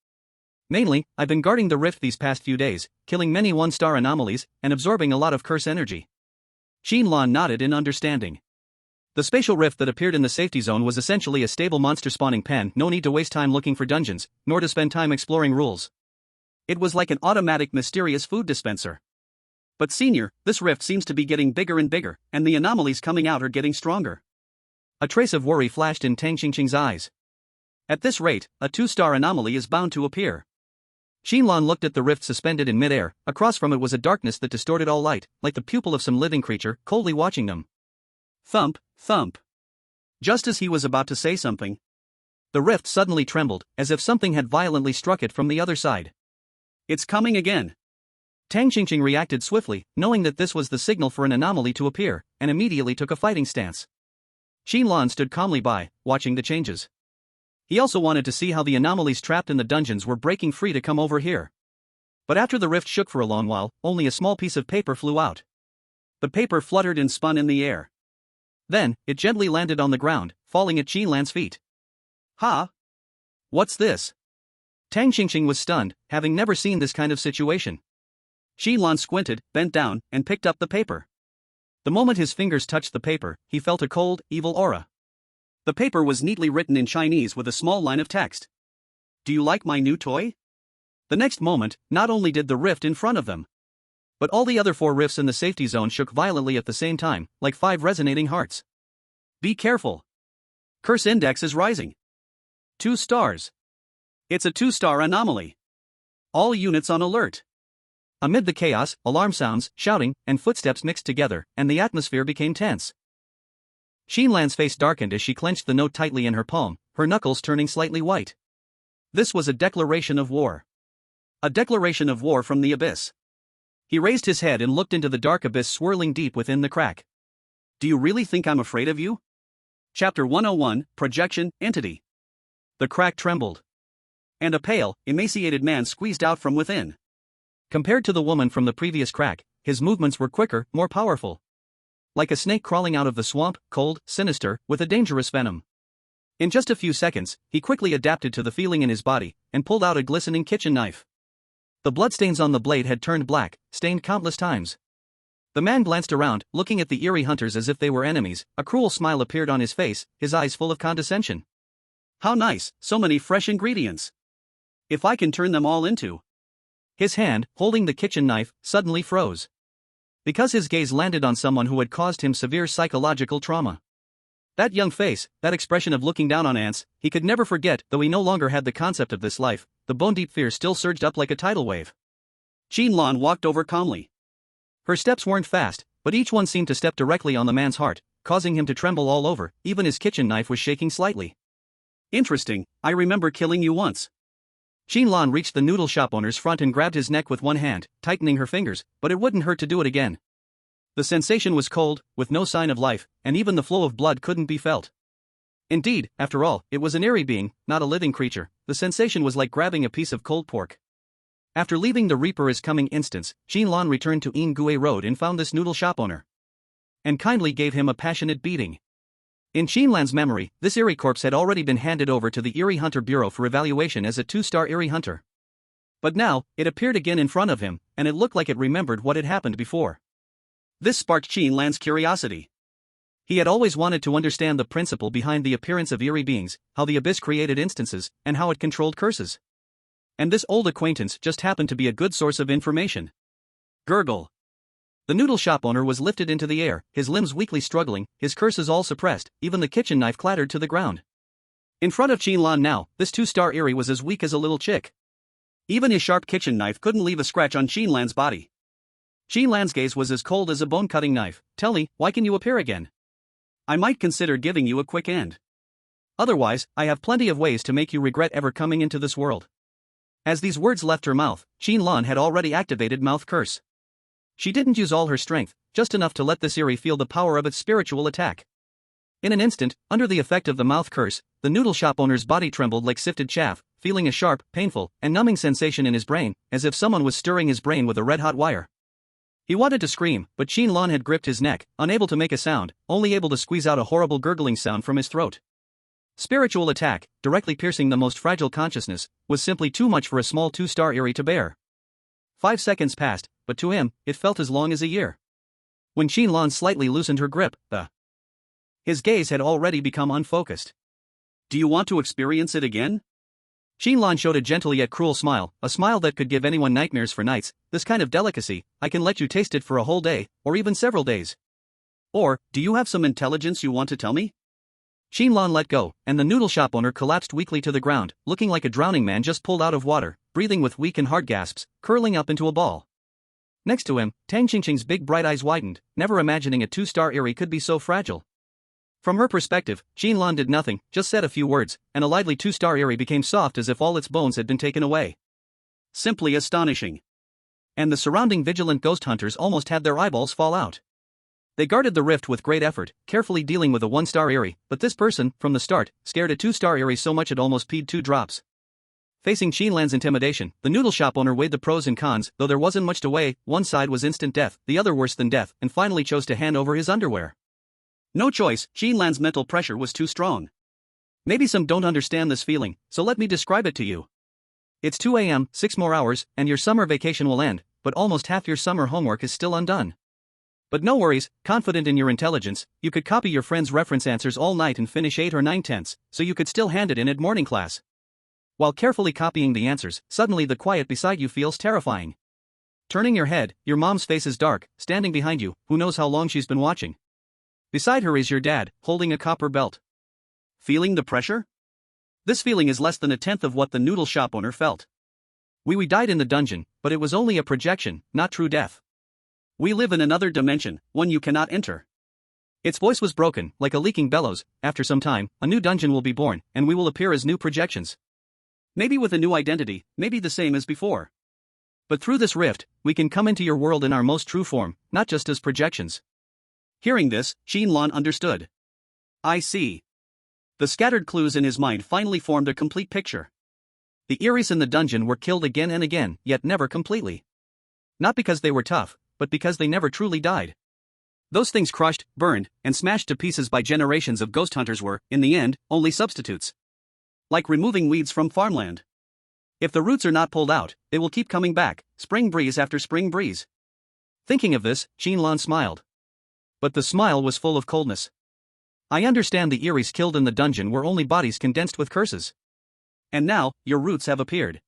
Mainly, I've been guarding the rift these past few days, killing many one-star anomalies, and absorbing a lot of curse energy. Qin Lan nodded in understanding. The spatial rift that appeared in the safety zone was essentially a stable monster spawning pen, no need to waste time looking for dungeons, nor to spend time exploring rules. It was like an automatic mysterious food dispenser. But senior, this rift seems to be getting bigger and bigger, and the anomalies coming out are getting stronger. A trace of worry flashed in Tang Qingqing's eyes. At this rate, a 2-star anomaly is bound to appear. Qin Lan looked at the rift suspended in midair. Across from it was a darkness that distorted all light, like the pupil of some living creature, coldly watching them. Thump, thump. Just as he was about to say something, the rift suddenly trembled, as if something had violently struck it from the other side. It's coming again. Tang Qingqing reacted swiftly, knowing that this was the signal for an anomaly to appear, and immediately took a fighting stance. Qin Lan stood calmly by, watching the changes. He also wanted to see how the anomalies trapped in the dungeons were breaking free to come over here. But after the rift shook for a long while, only a small piece of paper flew out. The paper fluttered and spun in the air. Then, it gently landed on the ground, falling at Qin Lan's feet. Ha! What's this? Tang Qingqing was stunned, having never seen this kind of situation. Qin Lan squinted, bent down, and picked up the paper. The moment his fingers touched the paper, he felt a cold, evil aura. The paper was neatly written in Chinese with a small line of text. Do you like my new toy? The next moment, not only did the rift in front of them, but all the other 4 rifts in the safety zone shook violently at the same time, like 5 resonating hearts. Be careful. Curse index is rising. 2 stars. It's a 2-star anomaly. All units on alert. Amid the chaos, alarm sounds, shouting, and footsteps mixed together, and the atmosphere became tense. Qin Lan's face darkened as she clenched the note tightly in her palm, her knuckles turning slightly white. This was a declaration of war. A declaration of war from the abyss. He raised his head and looked into the dark abyss swirling deep within the crack. Do you really think I'm afraid of you? Chapter 101, Projection, Entity. The crack trembled. And a pale, emaciated man squeezed out from within. Compared to the woman from the previous crack, his movements were quicker, more powerful. Like a snake crawling out of the swamp, cold, sinister, with a dangerous venom. In just a few seconds, he quickly adapted to the feeling in his body, and pulled out a glistening kitchen knife. The bloodstains on the blade had turned black, stained countless times. The man glanced around, looking at the eerie hunters as if they were enemies. A cruel smile appeared on his face, his eyes full of condescension. How nice, so many fresh ingredients. If I can turn them all into... His hand, holding the kitchen knife, suddenly froze. Because his gaze landed on someone who had caused him severe psychological trauma. That young face, that expression of looking down on ants, he could never forget. Though he no longer had the concept of this life, the bone-deep fear still surged up like a tidal wave. Qin Lan walked over calmly. Her steps weren't fast, but each one seemed to step directly on the man's heart, causing him to tremble all over. Even his kitchen knife was shaking slightly. Interesting, I remember killing you once. Qin Lan reached the noodle shop owner's front and grabbed his neck with one hand, tightening her fingers, but it wouldn't hurt to do it again. The sensation was cold, with no sign of life, and even the flow of blood couldn't be felt. Indeed, after all, it was an eerie being, not a living creature. The sensation was like grabbing a piece of cold pork. After leaving the Reaper is Coming instance, Qin Lan returned to Yin-Gue Road and found this noodle shop owner. And kindly gave him a passionate beating. In Qin Lan's memory, this eerie corpse had already been handed over to the Eerie Hunter Bureau for evaluation as a 2-star Eerie Hunter. But now, it appeared again in front of him, and it looked like it remembered what had happened before. This sparked Qin Lan's curiosity. He had always wanted to understand the principle behind the appearance of eerie beings, how the abyss created instances, and how it controlled curses. And this old acquaintance just happened to be a good source of information. Gurgle. The noodle shop owner was lifted into the air, his limbs weakly struggling, his curses all suppressed, even the kitchen knife clattered to the ground. In front of Qin Lan now, this 2-star eerie was as weak as a little chick. Even his sharp kitchen knife couldn't leave a scratch on Qin Lan's body. Qin Lan's gaze was as cold as a bone-cutting knife. Tell me, why can you appear again? I might consider giving you a quick end. Otherwise, I have plenty of ways to make you regret ever coming into this world. As these words left her mouth, Qin Lan had already activated Mouth Curse. She didn't use all her strength, just enough to let this eerie feel the power of its spiritual attack. In an instant, under the effect of the Mouth Curse, the noodle shop owner's body trembled like sifted chaff, feeling a sharp, painful, and numbing sensation in his brain, as if someone was stirring his brain with a red-hot wire. He wanted to scream, but Qin Lan had gripped his neck, unable to make a sound, only able to squeeze out a horrible gurgling sound from his throat. Spiritual attack, directly piercing the most fragile consciousness, was simply too much for a small 2-star Eerie to bear. 5 seconds passed, but to him, it felt as long as a year. When Qin Lan slightly loosened her grip, his gaze had already become unfocused. Do you want to experience it again? Qin Lan showed a gentle yet cruel smile, a smile that could give anyone nightmares for nights. This kind of delicacy, I can let you taste it for a whole day, or even several days. Or, do you have some intelligence you want to tell me? Qin Lan let go, and the noodle shop owner collapsed weakly to the ground, looking like a drowning man just pulled out of water, breathing with weak and hard gasps, curling up into a ball. Next to him, Tang Qingqing's big bright eyes widened, never imagining a 2-star Eerie could be so fragile. From her perspective, Qin Lan did nothing, just said a few words, and a lively 2-star Eerie became soft as if all its bones had been taken away. Simply astonishing. And the surrounding vigilant ghost hunters almost had their eyeballs fall out. They guarded the rift with great effort, carefully dealing with a 1-star Eerie, but this person, from the start, scared a 2-star Eerie so much it almost peed 2 drops. Facing Qin Lan's intimidation, the noodle shop owner weighed the pros and cons, though there wasn't much to weigh. One side was instant death, the other worse than death, and finally chose to hand over his underwear. No choice, Qin Lan's mental pressure was too strong. Maybe some don't understand this feeling, so let me describe it to you. It's 2 a.m., 6 more hours, and your summer vacation will end, but almost half your summer homework is still undone. But no worries, confident in your intelligence, you could copy your friend's reference answers all night and finish 8 or 9/10, so you could still hand it in at morning class. While carefully copying the answers, suddenly the quiet beside you feels terrifying. Turning your head, your mom's face is dark, standing behind you, who knows how long she's been watching. Beside her is your dad, holding a copper belt. Feeling the pressure? This feeling is less than 1/10 of what the noodle shop owner felt. We died in the dungeon, but it was only a projection, not true death. We live in another dimension, one you cannot enter. Its voice was broken, like a leaking bellows. After some time, a new dungeon will be born, and we will appear as new projections. Maybe with a new identity, maybe the same as before. But through this rift, we can come into your world in our most true form, not just as projections. Hearing this, Qin Lan understood. I see. The scattered clues in his mind finally formed a complete picture. The Eries in the dungeon were killed again and again, yet never completely. Not because they were tough, but because they never truly died. Those things crushed, burned, and smashed to pieces by generations of ghost hunters were, in the end, only substitutes. Like removing weeds from farmland. If the roots are not pulled out, they will keep coming back, spring breeze after spring breeze. Thinking of this, Qin Lan smiled. But the smile was full of coldness. I understand the Eries killed in the dungeon were only bodies condensed with curses. And now, your roots have appeared.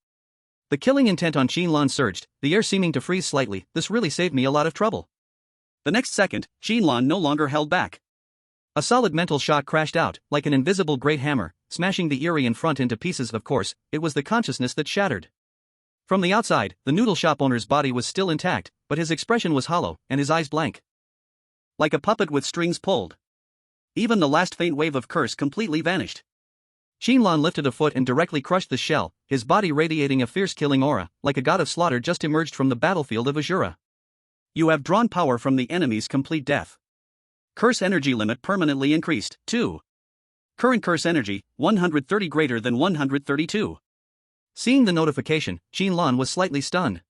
The killing intent on Qin Lan surged, the air seeming to freeze slightly. This really saved me a lot of trouble. The next second, Qin Lan no longer held back. A solid mental shock crashed out, like an invisible great hammer, smashing the Eerie in front into pieces. Of course, it was the consciousness that shattered. From the outside, the noodle shop owner's body was still intact, but his expression was hollow, and his eyes blank. Like a puppet with strings pulled. Even the last faint wave of curse completely vanished. Qin Lan lifted a foot and directly crushed the shell, his body radiating a fierce killing aura, like a god of slaughter just emerged from the battlefield of Azura. You have drawn power from the enemy's complete death. Curse energy limit permanently increased, 2. Current curse energy, 130 greater than 132. Seeing the notification, Qin Lan was slightly stunned.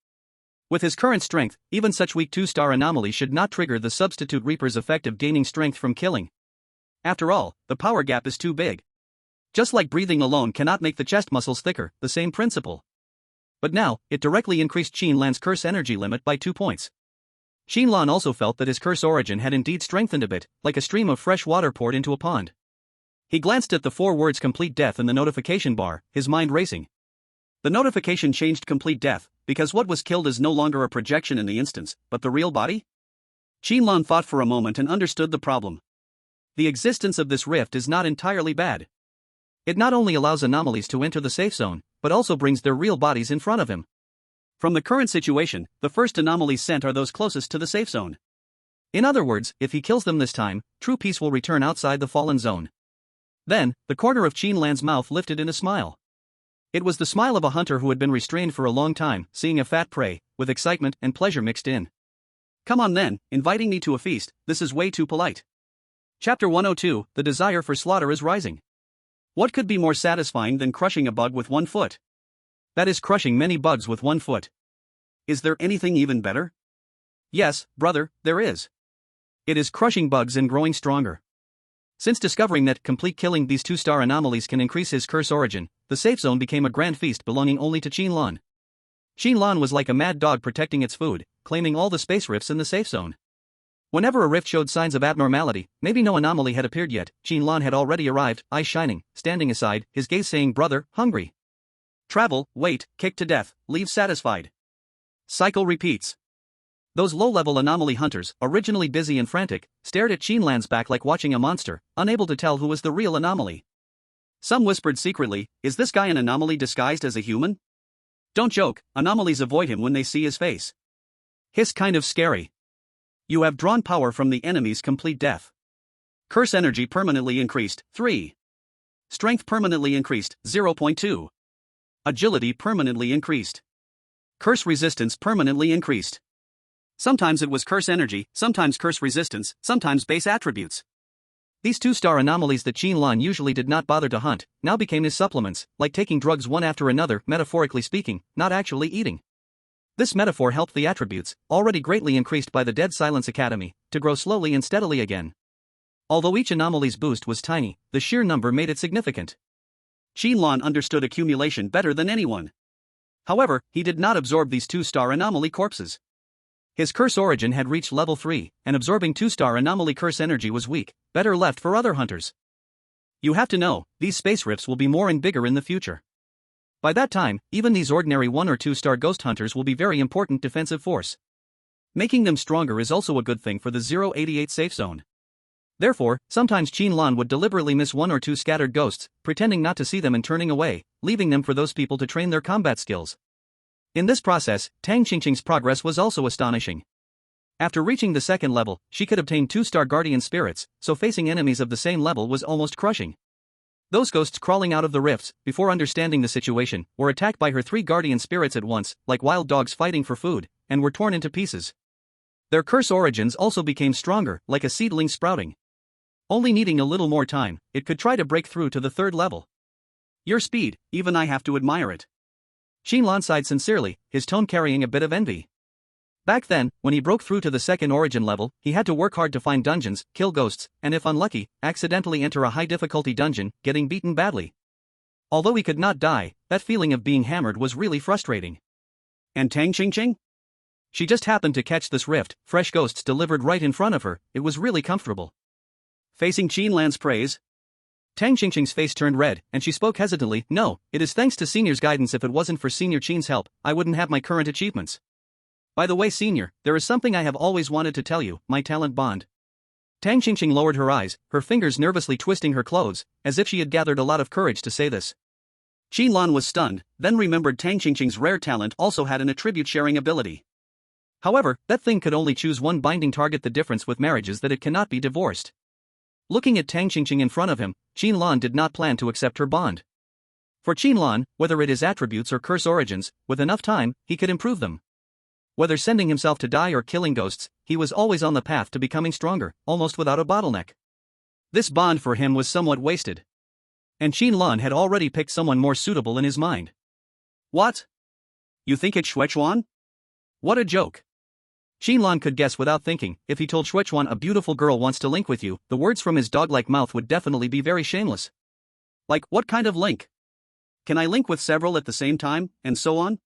With his current strength, even such weak 2-star anomalies should not trigger the substitute Reaper's effect of gaining strength from killing. After all, the power gap is too big. Just like breathing alone cannot make the chest muscles thicker, the same principle. But now, it directly increased Qin Lan's curse energy limit by 2 points. Qin Lan also felt that his curse origin had indeed strengthened a bit, like a stream of fresh water poured into a pond. He glanced at the 4 words complete death in the notification bar, his mind racing. The notification changed complete death, because what was killed is no longer a projection in the instance, but the real body? Qin Lan thought for a moment and understood the problem. The existence of this rift is not entirely bad. It not only allows anomalies to enter the safe zone, but also brings their real bodies in front of him. From the current situation, the first anomalies sent are those closest to the safe zone. In other words, if he kills them this time, true peace will return outside the fallen zone. Then, the corner of Qin Lan's mouth lifted in a smile. It was the smile of a hunter who had been restrained for a long time, seeing a fat prey, with excitement and pleasure mixed in. Come on then, inviting me to a feast, this is way too polite. Chapter 102, The Desire for Slaughter is Rising. What could be more satisfying than crushing a bug with 1 foot? That is crushing many bugs with 1 foot. Is there anything even better? Yes, brother, there is. It is crushing bugs and growing stronger. Since discovering that complete killing these 2-star anomalies can increase his curse origin, the safe zone became a grand feast belonging only to Qin Lan. Qin Lan was like a mad dog protecting its food, claiming all the space rifts in the safe zone. Whenever a rift showed signs of abnormality, maybe no anomaly had appeared yet, Qin Lan had already arrived, eyes shining, standing aside, his gaze saying, "Brother, hungry. Travel, wait, kick to death, leave satisfied." Cycle repeats. Those low-level anomaly hunters, originally busy and frantic, stared at Qin Lan's back like watching a monster, unable to tell who was the real anomaly. Some whispered secretly, "Is this guy an anomaly disguised as a human?" Don't joke, anomalies avoid him when they see his face. Hiss kind of scary. You have drawn power from the enemy's complete death. Curse energy permanently increased, 3. Strength permanently increased, 0.2. Agility permanently increased. Curse resistance permanently increased. Sometimes it was curse energy, sometimes curse resistance, sometimes base attributes. These 2-star anomalies that Qin Lan usually did not bother to hunt, now became his supplements, like taking drugs one after another, metaphorically speaking, not actually eating. This metaphor helped the attributes, already greatly increased by the Dead Silence Academy, to grow slowly and steadily again. Although each anomaly's boost was tiny, the sheer number made it significant. Qin Lan understood accumulation better than anyone. However, he did not absorb these 2-star anomaly corpses. His curse origin had reached level 3, and absorbing 2-star anomaly curse energy was weak, better left for other hunters. You have to know, these space rifts will be more and bigger in the future. By that time, even these ordinary 1 or 2-star ghost hunters will be very important defensive force. Making them stronger is also a good thing for the 088 safe zone. Therefore, sometimes Qin Lan would deliberately miss 1 or 2 scattered ghosts, pretending not to see them and turning away, leaving them for those people to train their combat skills. In this process, Tang Qingqing's progress was also astonishing. After reaching the 2nd level, she could obtain 2-star guardian spirits, so facing enemies of the same level was almost crushing. Those ghosts crawling out of the rifts, before understanding the situation, were attacked by her 3 guardian spirits at once, like wild dogs fighting for food, and were torn into pieces. Their curse origins also became stronger, like a seedling sprouting. Only needing a little more time, it could try to break through to the 3rd level. Your speed, even I have to admire it. Qin Lan sighed sincerely, his tone carrying a bit of envy. Back then, when he broke through to the 2nd origin level, he had to work hard to find dungeons, kill ghosts, and if unlucky, accidentally enter a high-difficulty dungeon, getting beaten badly. Although he could not die, that feeling of being hammered was really frustrating. And Tang Qingqing? She just happened to catch this rift, fresh ghosts delivered right in front of her, it was really comfortable. Facing Qin Lan's praise, Tang Qingqing's face turned red, and she spoke hesitantly, "No, it is thanks to Senior's guidance. If it wasn't for Senior Qin's help, I wouldn't have my current achievements. By the way, Senior, there is something I have always wanted to tell you, my talent bond." Tang Qingqing lowered her eyes, her fingers nervously twisting her clothes, as if she had gathered a lot of courage to say this. Qin Lan was stunned, then remembered Tang Qingqing's rare talent also had an attribute-sharing ability. However, that thing could only choose one binding target. The difference with marriage is that it cannot be divorced. Looking at Tang Qingqing in front of him, Qin Lan did not plan to accept her bond. For Qin Lan, whether it is attributes or curse origins, with enough time, he could improve them. Whether sending himself to die or killing ghosts, he was always on the path to becoming stronger, almost without a bottleneck. This bond for him was somewhat wasted. And Qin Lan had already picked someone more suitable in his mind. What? You think it's Xuechuan? What a joke. Qin Lan could guess without thinking, if he told Xuechuan a beautiful girl wants to link with you, the words from his dog-like mouth would definitely be very shameless. Like, what kind of link? Can I link with several at the same time, and so on?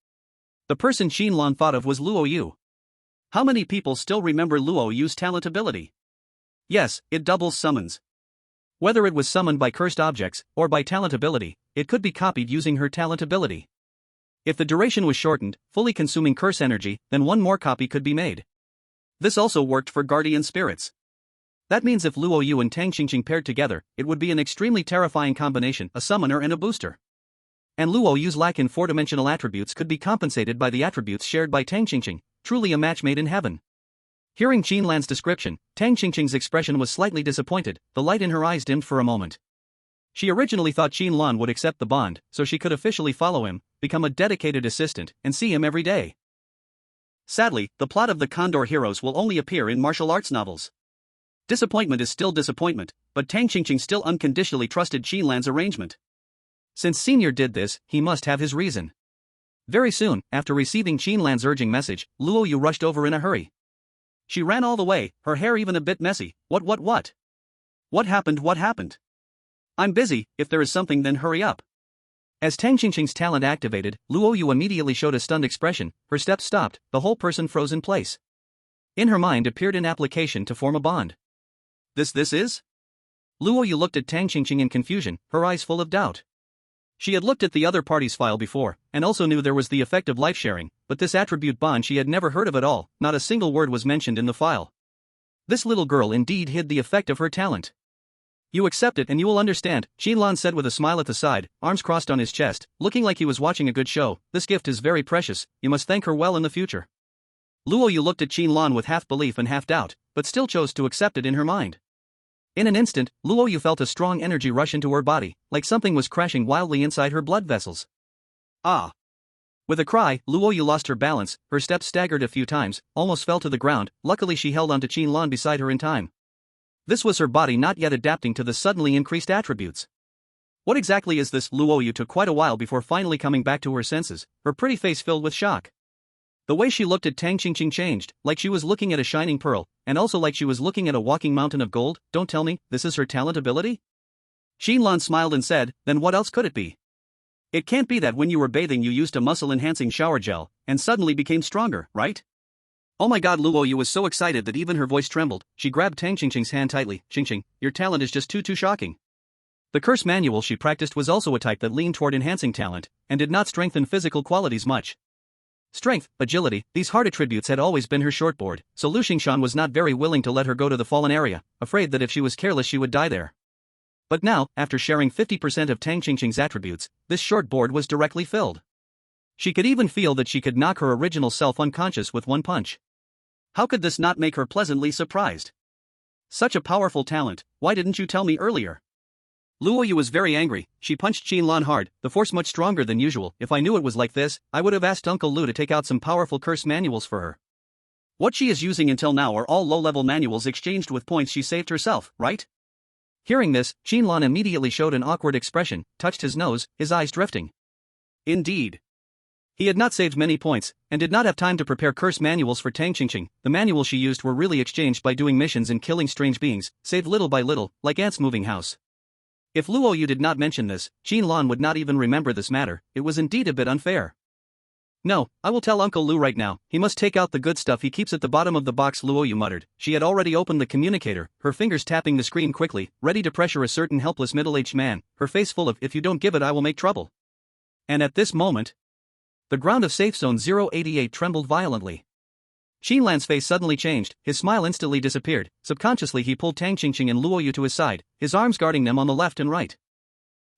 The person Qin Lan thought of was Luo Yu. How many people still remember Luo Yu's talent ability? Yes, it doubles summons. Whether it was summoned by cursed objects, or by talent ability, it could be copied using her talent ability. If the duration was shortened, fully consuming curse energy, then one more copy could be made. This also worked for guardian spirits. That means if Luo Yu and Tang Qingqing paired together, it would be an extremely terrifying combination, a summoner and a booster. And Luo Yu's lack in 4-dimensional attributes could be compensated by the attributes shared by Tang Qingqing, truly a match made in heaven. Hearing Qin Lan's description, Tang Qingqing's expression was slightly disappointed, the light in her eyes dimmed for a moment. She originally thought Qin Lan would accept the bond, so she could officially follow him, become a dedicated assistant, and see him every day. Sadly, the plot of the Condor Heroes will only appear in martial arts novels. Disappointment is still disappointment, but Tang Qingqing still unconditionally trusted Qin Lan's arrangement. Since Senior did this, he must have his reason. Very soon, after receiving Qin Lan's urging message, Luo Yu rushed over in a hurry. She ran all the way, her hair even a bit messy. What? What happened? What happened? I'm busy, if there is something then hurry up. As Tang Qingqing's talent activated, Luo Yu immediately showed a stunned expression, her steps stopped, the whole person froze in place. In her mind appeared an application to form a bond. This is? Luo Yu looked at Tang Qingqing in confusion, her eyes full of doubt. She had looked at the other party's file before, and also knew there was the effect of life sharing, but this attribute bond she had never heard of at all, not a single word was mentioned in the file. This little girl indeed hid the effect of her talent. You accept it and you will understand, Qin Lan said with a smile at the side, arms crossed on his chest, looking like he was watching a good show. This gift is very precious, you must thank her well in the future. Luo Yu looked at Qin Lan with half belief and half doubt, but still chose to accept it in her mind. In an instant, Luo Yu felt a strong energy rush into her body, like something was crashing wildly inside her blood vessels. Ah! With a cry, Luo Yu lost her balance, her steps staggered a few times, almost fell to the ground. Luckily she held onto Qin Lan beside her in time. This was her body not yet adapting to the suddenly increased attributes. What exactly is this? Luo Yu took quite a while before finally coming back to her senses, her pretty face filled with shock. The way she looked at Tang Qingqing changed, like she was looking at a shining pearl, and also like she was looking at a walking mountain of gold. Don't tell me, this is her talent ability? Qin Lan smiled and said, then what else could it be? It can't be that when you were bathing you used a muscle-enhancing shower gel, and suddenly became stronger, right? Oh my god, Luo Yu was so excited that even her voice trembled. She grabbed Tang Qingqing's hand tightly. Qingqing, your talent is just too shocking. The curse manual she practiced was also a type that leaned toward enhancing talent, and did not strengthen physical qualities much. Strength, agility, these hard attributes had always been her shortboard, so Lu Xingshan was not very willing to let her go to the fallen area, afraid that if she was careless she would die there. But now, after sharing 50% of Tang Qingqing's attributes, this shortboard was directly filled. She could even feel that she could knock her original self unconscious with one punch. How could this not make her pleasantly surprised? Such a powerful talent, why didn't you tell me earlier? Luo Yu was very angry. She punched Qin Lan hard, the force much stronger than usual. If I knew it was like this, I would have asked Uncle Lu to take out some powerful curse manuals for her. What she is using until now are all low-level manuals exchanged with points she saved herself, right? Hearing this, Qin Lan immediately showed an awkward expression, touched his nose, his eyes drifting. Indeed. He had not saved many points, and did not have time to prepare curse manuals for Tang Qingqing. The manuals she used were really exchanged by doing missions and killing strange beings, saved little by little, like ants moving house. If Luo Yu did not mention this, Qin Lan would not even remember this matter. It was indeed a bit unfair. No, I will tell Uncle Lu right now. He must take out the good stuff he keeps at the bottom of the box, Luo Yu muttered. She had already opened the communicator, her fingers tapping the screen quickly, ready to pressure a certain helpless middle-aged man, her face full of, if you don't give it I will make trouble. And at this moment, the ground of safe zone 088 trembled violently. Qin Lan's face suddenly changed, his smile instantly disappeared. Subconsciously he pulled Tang Qingqing and Luo Yu to his side, his arms guarding them on the left and right.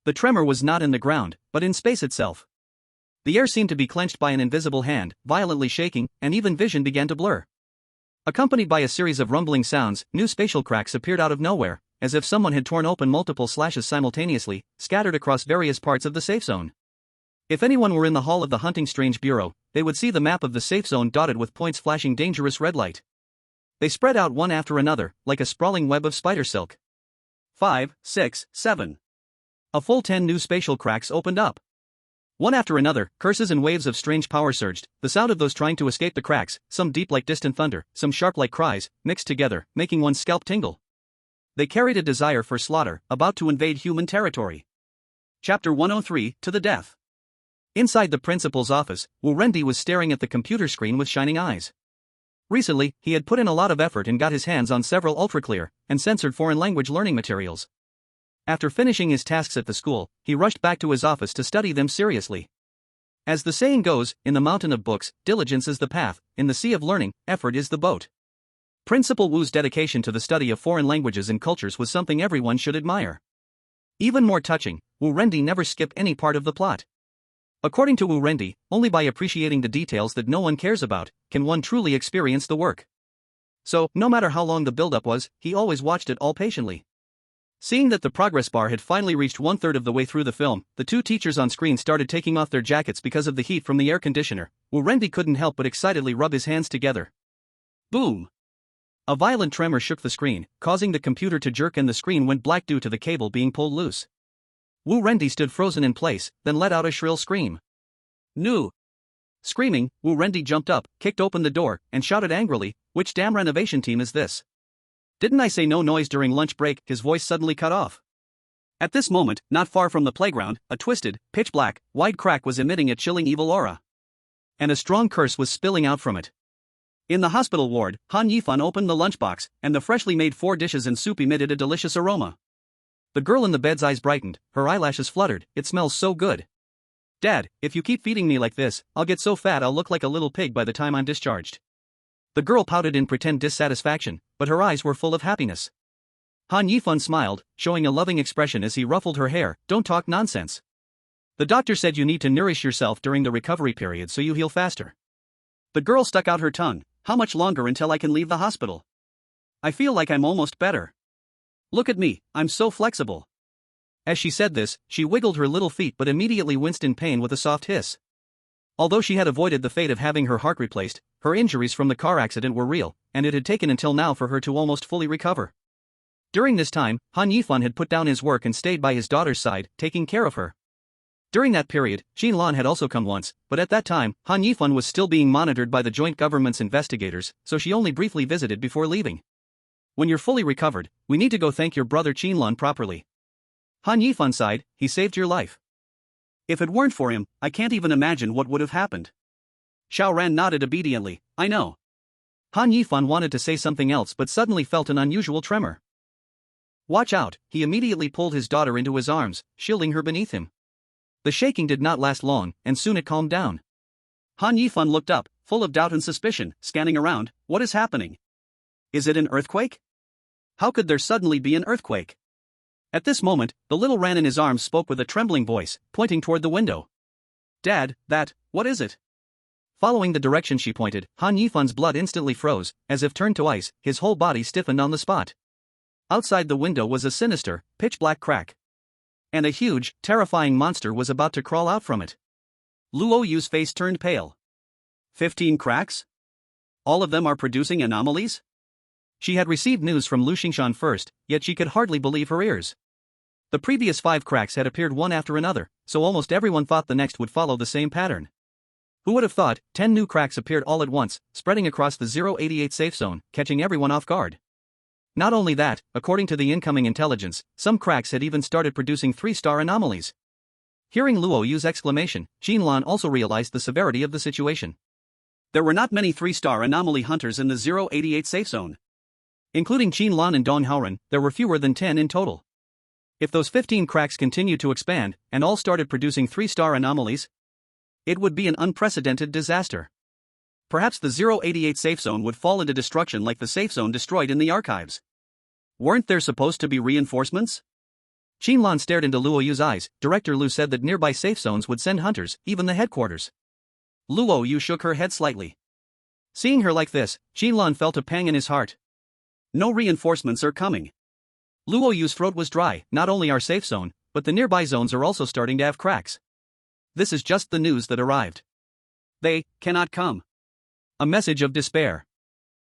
The tremor was not in the ground, but in space itself. The air seemed to be clenched by an invisible hand, violently shaking, and even vision began to blur. Accompanied by a series of rumbling sounds, new spatial cracks appeared out of nowhere, as if someone had torn open multiple slashes simultaneously, scattered across various parts of the safe zone. If anyone were in the hall of the Hunting Strange Bureau, they would see the map of the safe zone dotted with points flashing dangerous red light. They spread out one after another, like a sprawling web of spider silk. 5, 6, 7. A full 10 new spatial cracks opened up. One after another, curses and waves of strange power surged, the sound of those trying to escape the cracks, some deep like distant thunder, some sharp like cries, mixed together, making one's scalp tingle. They carried a desire for slaughter, about to invade human territory. Chapter 103, To the Death. Inside the principal's office, Wu Rendi was staring at the computer screen with shining eyes. Recently, he had put in a lot of effort and got his hands on several ultra-clear and censored foreign language learning materials. After finishing his tasks at the school, he rushed back to his office to study them seriously. As the saying goes, in the mountain of books, diligence is the path, in the sea of learning, effort is the boat. Principal Wu's dedication to the study of foreign languages and cultures was something everyone should admire. Even more touching, Wu Rendi never skipped any part of the plot. According to Wu Rendi, only by appreciating the details that no one cares about, can one truly experience the work. So, no matter how long the build-up was, he always watched it all patiently. Seeing that the progress bar had finally reached 1/3 of the way through the film, the two teachers on screen started taking off their jackets because of the heat from the air conditioner. Wu Rendi couldn't help but excitedly rub his hands together. Boom! A violent tremor shook the screen, causing the computer to jerk and the screen went black due to the cable being pulled loose. Wu Rendi stood frozen in place, then let out a shrill scream. No! Screaming, Wu Rendi jumped up, kicked open the door, and shouted angrily, "Which damn renovation team is this? Didn't I say no noise during lunch break? His voice suddenly cut off. At this moment, not far from the playground, a twisted, pitch-black, wide crack was emitting a chilling evil aura. And a strong curse was spilling out from it. In the hospital ward, Han Yifan opened the lunchbox, and the freshly made 4 dishes and soup emitted a delicious aroma. The girl in the bed's eyes brightened, her eyelashes fluttered. It smells so good. Dad, if you keep feeding me like this, I'll get so fat I'll look like a little pig by the time I'm discharged. The girl pouted in pretend dissatisfaction, but her eyes were full of happiness. Han Yifan smiled, showing a loving expression as he ruffled her hair. Don't talk nonsense. The doctor said you need to nourish yourself during the recovery period so you heal faster. The girl stuck out her tongue. How much longer until I can leave the hospital? I feel like I'm almost better. Look at me, I'm so flexible. As she said this, she wiggled her little feet but immediately winced in pain with a soft hiss. Although she had avoided the fate of having her heart replaced, her injuries from the car accident were real, and it had taken until now for her to almost fully recover. During this time, Han Yifan had put down his work and stayed by his daughter's side, taking care of her. During that period, Qin Lan had also come once, but at that time, Han Yifan was still being monitored by the joint government's investigators, so she only briefly visited before leaving. When you're fully recovered, we need to go thank your brother Qin Lan properly. Han Yifan sighed. He saved your life. If it weren't for him, I can't even imagine what would have happened. Xiao Ran nodded obediently. I know. Han Yifan wanted to say something else but suddenly felt an unusual tremor. Watch out, he immediately pulled his daughter into his arms, shielding her beneath him. The shaking did not last long, and soon it calmed down. Han Yifan looked up, full of doubt and suspicion, scanning around. What is happening? Is it an earthquake? How could there suddenly be an earthquake? At this moment, the little Ran in his arms spoke with a trembling voice, pointing toward the window. Dad, what is it? Following the direction she pointed, Han Yifan's blood instantly froze, as if turned to ice, his whole body stiffened on the spot. Outside the window was a sinister, pitch-black crack. And a huge, terrifying monster was about to crawl out from it. Luo Yu's face turned pale. 15 cracks? All of them are producing anomalies? She had received news from Lu Xingshan first, yet she could hardly believe her ears. The previous 5 cracks had appeared one after another, so almost everyone thought the next would follow the same pattern. Who would have thought 10 new cracks appeared all at once, spreading across the 088 safe zone, catching everyone off guard. Not only that, according to the incoming intelligence, some cracks had even started producing 3-star anomalies. Hearing Luo Yu's exclamation, Qin Lan also realized the severity of the situation. There were not many 3-star anomaly hunters in the 088 safe zone. Including Qin Lan and Dong Haoren, there were fewer than 10 in total. If those 15 cracks continued to expand, and all started producing 3-star anomalies, it would be an unprecedented disaster. Perhaps the 088 safe zone would fall into destruction like the safe zone destroyed in the archives. Weren't there supposed to be reinforcements? Qin Lan stared into Luo Yu's eyes. Director Lu said that nearby safe zones would send hunters, even the headquarters. Luo Yu shook her head slightly. Seeing her like this, Qin Lan felt a pang in his heart. No reinforcements are coming. Luo Yu's throat was dry. Not only our safe zone, but the nearby zones are also starting to have cracks. This is just the news that arrived. They cannot come. A message of despair.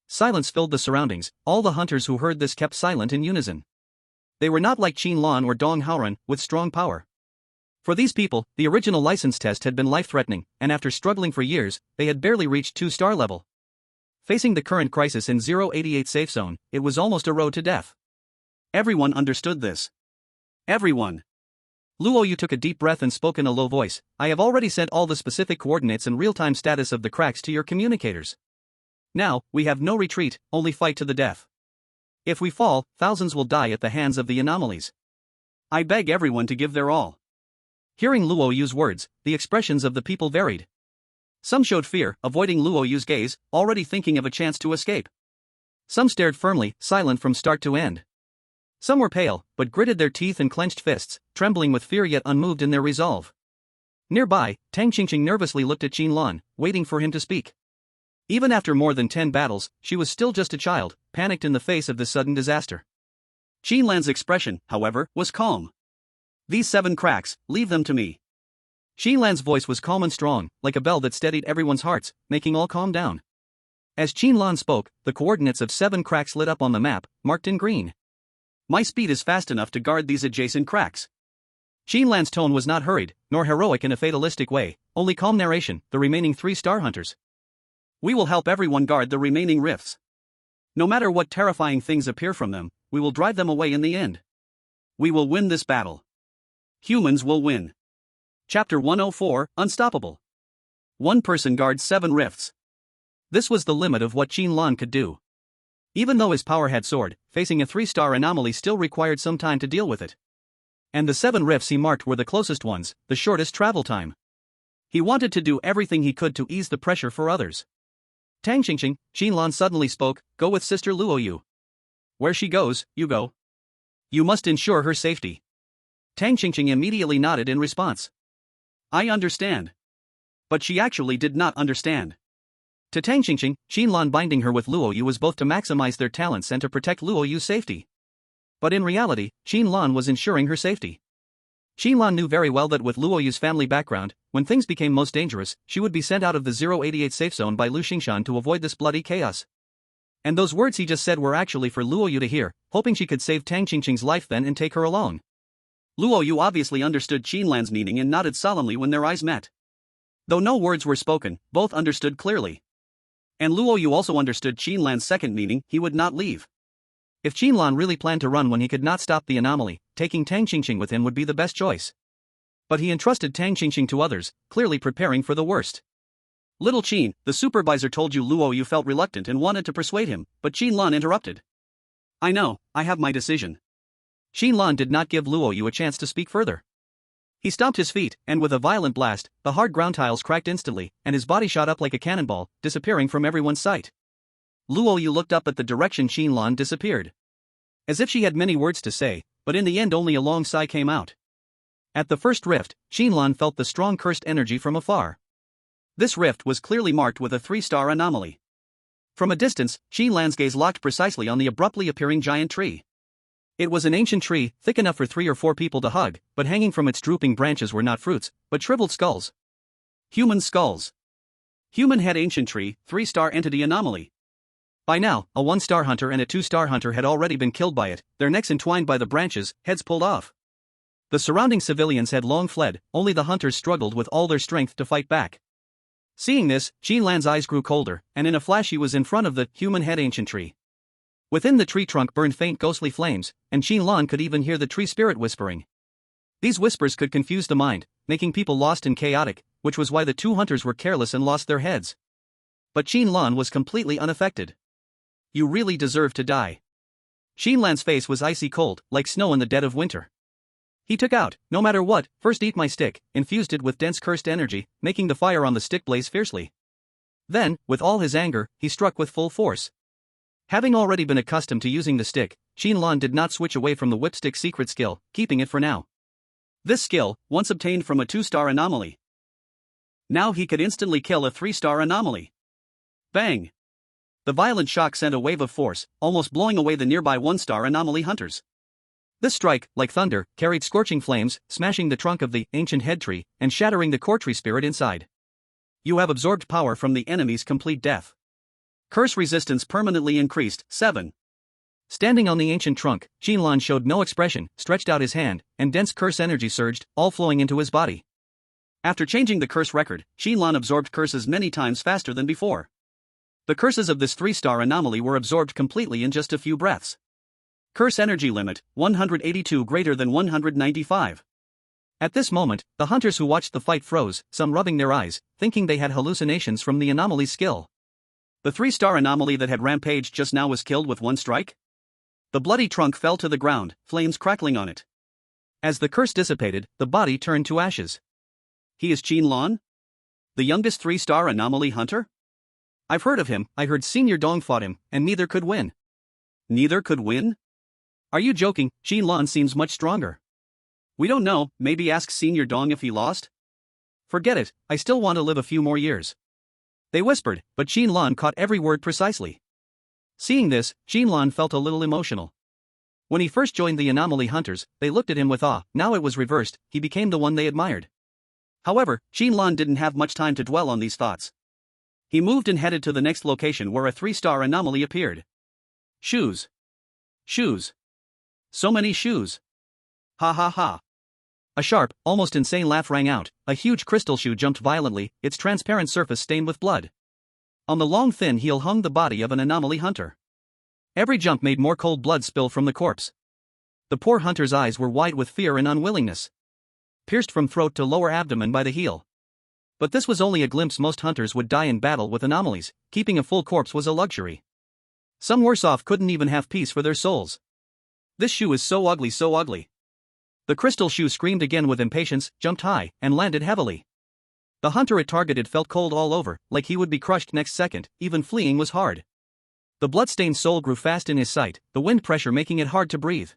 Silence filled the surroundings. All the hunters who heard this kept silent in unison. They were not like Qin Lan or Dong Haoren, with strong power. For these people, the original license test had been life-threatening, and after struggling for years, they had barely reached 2-star level. Facing the current crisis in 088 safe zone, it was almost a road to death. Everyone understood this. Everyone. Luo Yu took a deep breath and spoke in a low voice. I have already sent all the specific coordinates and real-time status of the cracks to your communicators. Now, we have no retreat, only fight to the death. If we fall, thousands will die at the hands of the anomalies. I beg everyone to give their all. Hearing Luo Yu's words, the expressions of the people varied. Some showed fear, avoiding Luo Yu's gaze, already thinking of a chance to escape. Some stared firmly, silent from start to end. Some were pale, but gritted their teeth and clenched fists, trembling with fear yet unmoved in their resolve. Nearby, Tang Qingqing nervously looked at Qin Lan, waiting for him to speak. Even after more than 10 battles, she was still just a child, panicked in the face of this sudden disaster. Qin Lan's expression, however, was calm. These 7 cracks, leave them to me. Qin Lan's voice was calm and strong, like a bell that steadied everyone's hearts, making all calm down. As Qin Lan spoke, the coordinates of 7 cracks lit up on the map, marked in green. My speed is fast enough to guard these adjacent cracks. Qin Lan's tone was not hurried, nor heroic in a fatalistic way, only calm narration. The remaining 3-star hunters. We will help everyone guard the remaining rifts. No matter what terrifying things appear from them, we will drive them away in the end. We will win this battle. Humans will win. Chapter 104, Unstoppable. One person guards 7 rifts. This was the limit of what Qin Lan could do. Even though his power had soared, facing a 3-star anomaly still required some time to deal with it. And the 7 rifts he marked were the closest ones, the shortest travel time. He wanted to do everything he could to ease the pressure for others. Tang Xingxing, Qin Lan suddenly spoke, go with Sister Luoyu. Where she goes, you go. You must ensure her safety. Tang Xingxing immediately nodded in response. I understand. But she actually did not understand. To Tang Xingxing, Qin Lan binding her with Luoyu was both to maximize their talents and to protect Luoyu's safety. But in reality, Qin Lan was ensuring her safety. Qin Lan knew very well that with Luoyu's family background, when things became most dangerous, she would be sent out of the 088 safe zone by Lu Xingshan to avoid this bloody chaos. And those words he just said were actually for Luoyu to hear, hoping she could save Tang Xingxing's life then and take her along. Luoyu obviously understood Qin Lan's meaning and nodded solemnly when their eyes met. Though no words were spoken, both understood clearly. And Luoyu also understood Qin Lan's second meaning, he would not leave. If Qin Lan really planned to run when he could not stop the anomaly, taking Tang Xingxing with him would be the best choice. But he entrusted Tang Xingxing to others, clearly preparing for the worst. Little Qin, the supervisor told you Luoyu felt reluctant and wanted to persuade him, but Qin Lan interrupted. I know, I have my decision. Qin Lan did not give Luoyu a chance to speak further. He stomped his feet, and with a violent blast, the hard ground tiles cracked instantly, and his body shot up like a cannonball, disappearing from everyone's sight. Luoyu looked up at the direction Qin Lan disappeared. As if she had many words to say, but in the end only a long sigh came out. At the first rift, Qin Lan felt the strong cursed energy from afar. This rift was clearly marked with a 3-star anomaly. From a distance, Qin Lan's gaze locked precisely on the abruptly appearing giant tree. It was an ancient tree, thick enough for 3 or 4 people to hug, but hanging from its drooping branches were not fruits, but shriveled skulls. Human skulls. Human head ancient tree, 3-star entity anomaly. By now, a 1-star hunter and a 2-star hunter had already been killed by it, their necks entwined by the branches, heads pulled off. The surrounding civilians had long fled, only the hunters struggled with all their strength to fight back. Seeing this, Qin Lan's eyes grew colder, and in a flash he was in front of the human head ancient tree. Within the tree trunk burned faint ghostly flames, and Qin Lan could even hear the tree spirit whispering. These whispers could confuse the mind, making people lost and chaotic, which was why the 2 hunters were careless and lost their heads. But Qin Lan was completely unaffected. You really deserve to die. Qin Lan's face was icy cold, like snow in the dead of winter. He took out, no matter what, first eat my stick, infused it with dense cursed energy, making the fire on the stick blaze fiercely. Then, with all his anger, he struck with full force. Having already been accustomed to using the stick, Qin Lan did not switch away from the whipstick secret skill, keeping it for now. This skill, once obtained from a 2-star anomaly. Now he could instantly kill a 3-star anomaly. Bang! The violent shock sent a wave of force, almost blowing away the nearby 1-star anomaly hunters. This strike, like thunder, carried scorching flames, smashing the trunk of the ancient head tree, and shattering the core tree spirit inside. You have absorbed power from the enemy's complete death. Curse resistance permanently increased, 7. Standing on the ancient trunk, Qin Lan showed no expression, stretched out his hand, and dense curse energy surged, all flowing into his body. After changing the curse record, Qin Lan absorbed curses many times faster than before. The curses of this 3-star anomaly were absorbed completely in just a few breaths. Curse energy limit, 182 greater than 195. At this moment, the hunters who watched the fight froze, some rubbing their eyes, thinking they had hallucinations from the anomaly's skill. The 3-star anomaly that had rampaged just now was killed with 1 strike? The bloody trunk fell to the ground, flames crackling on it. As the curse dissipated, the body turned to ashes. He is Qin Lan? The youngest 3-star anomaly hunter? I've heard of him, I heard Senior Dong fought him, and neither could win. Neither could win? Are you joking? Qin Lan seems much stronger. We don't know, maybe ask Senior Dong if he lost? Forget it, I still want to live a few more years. They whispered, but Qin Lan caught every word precisely. Seeing this, Qin Lan felt a little emotional. When he first joined the anomaly hunters, they looked at him with awe, now it was reversed, he became the one they admired. However, Qin Lan didn't have much time to dwell on these thoughts. He moved and headed to the next location where a 3-star anomaly appeared. Shoes. Shoes. So many shoes. Ha ha ha. A sharp, almost insane laugh rang out, a huge crystal shoe jumped violently, its transparent surface stained with blood. On the long thin heel hung the body of an anomaly hunter. Every jump made more cold blood spill from the corpse. The poor hunter's eyes were wide with fear and unwillingness, pierced from throat to lower abdomen by the heel. But this was only a glimpse. Most hunters would die in battle with anomalies. Keeping a full corpse was a luxury. Some worse off couldn't even have peace for their souls. This shoe is so ugly, so ugly. The crystal shoe screamed again with impatience, jumped high, and landed heavily. The hunter it targeted felt cold all over, like he would be crushed next second. Even fleeing was hard. The blood-stained soul grew fast in his sight, the wind pressure making it hard to breathe.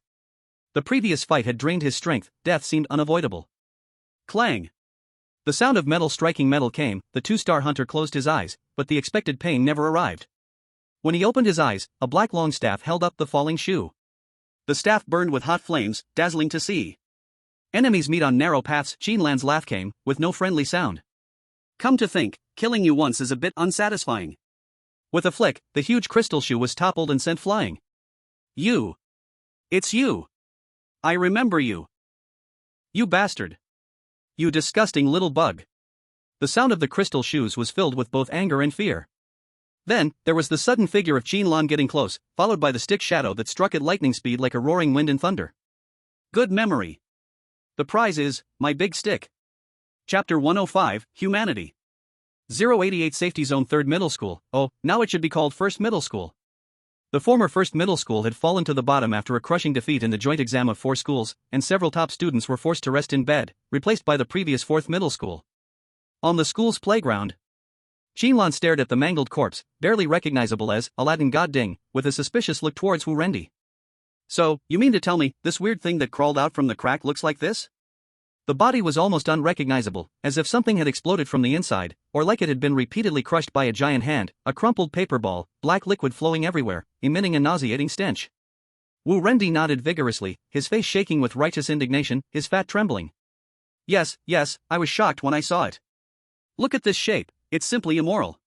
The previous fight had drained his strength. Death seemed unavoidable. Clang! The sound of metal striking metal came. The two-star hunter closed his eyes, but the expected pain never arrived. When he opened his eyes, a black long staff held up the falling shoe. The staff burned with hot flames, dazzling to see. Enemies meet on narrow paths. Qin Lan's laugh came, with no friendly sound. Come to think, killing you once is a bit unsatisfying. With a flick, the huge crystal shoe was toppled and sent flying. You! It's you! I remember you! You bastard! You disgusting little bug! The sound of the crystal shoes was filled with both anger and fear. Then, there was the sudden figure of Qin Lan getting close, followed by the stick shadow that struck at lightning speed like a roaring wind and thunder. Good memory. The prize is, my big stick. Chapter 105, Humanity. 088 Safety Zone 3rd Middle School. Oh, now it should be called 1st Middle School. The former 1st Middle School had fallen to the bottom after a crushing defeat in the joint exam of 4 schools, and several top students were forced to rest in bed, replaced by the previous 4th Middle School. On the school's playground, Qin Lan stared at the mangled corpse, barely recognizable as Aladdin God Ding, with a suspicious look towards Wu Rendi. So, you mean to tell me, this weird thing that crawled out from the crack looks like this? The body was almost unrecognizable, as if something had exploded from the inside, or like it had been repeatedly crushed by a giant hand, a crumpled paper ball, black liquid flowing everywhere, emitting a nauseating stench. Wu Rendi nodded vigorously, his face shaking with righteous indignation, his fat trembling. Yes, I was shocked when I saw it. Look at this shape, it's simply immoral.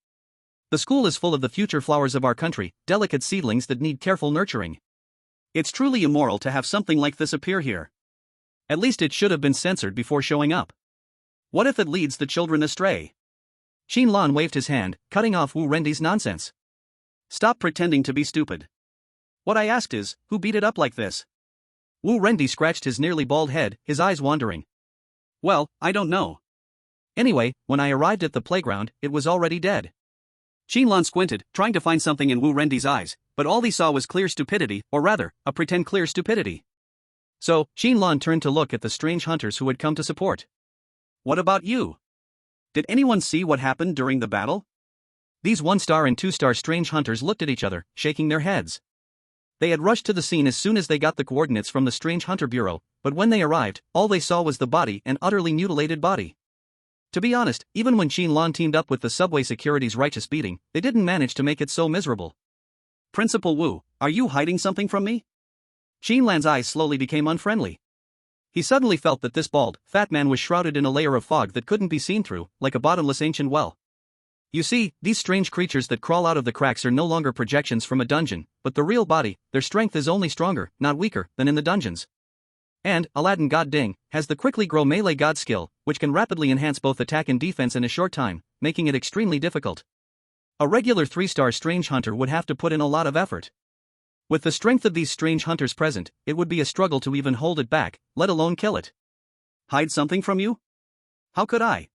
The school is full of the future flowers of our country, delicate seedlings that need careful nurturing. It's truly immoral to have something like this appear here. At least it should have been censored before showing up. What if it leads the children astray? Qin Lan waved his hand, cutting off Wu Rendi's nonsense. Stop pretending to be stupid. What I asked is, who beat it up like this? Wu Rendi scratched his nearly bald head, his eyes wandering. Well, I don't know. Anyway, when I arrived at the playground, it was already dead. Qin Lan squinted, trying to find something in Wu Rendi's eyes, but all he saw was clear stupidity, or rather, a pretend clear stupidity. So, Qin Lan turned to look at the strange hunters who had come to support. What about you? Did anyone see what happened during the battle? These 1-star and 2-star strange hunters looked at each other, shaking their heads. They had rushed to the scene as soon as they got the coordinates from the Strange Hunter Bureau, but when they arrived, all they saw was the body, an utterly mutilated body. To be honest, even when Qin Lan teamed up with the subway security's righteous beating, they didn't manage to make it so miserable. Principal Wu, are you hiding something from me? Qin Lan's eyes slowly became unfriendly. He suddenly felt that this bald, fat man was shrouded in a layer of fog that couldn't be seen through, like a bottomless ancient well. You see, these strange creatures that crawl out of the cracks are no longer projections from a dungeon, but the real body. Their strength is only stronger, not weaker, than in the dungeons. And, Aladdin God Ding, has the quickly grow melee god skill, which can rapidly enhance both attack and defense in a short time, making it extremely difficult. A regular 3-star strange hunter would have to put in a lot of effort. With the strength of these strange hunters present, it would be a struggle to even hold it back, let alone kill it. Hide something from you? How could I?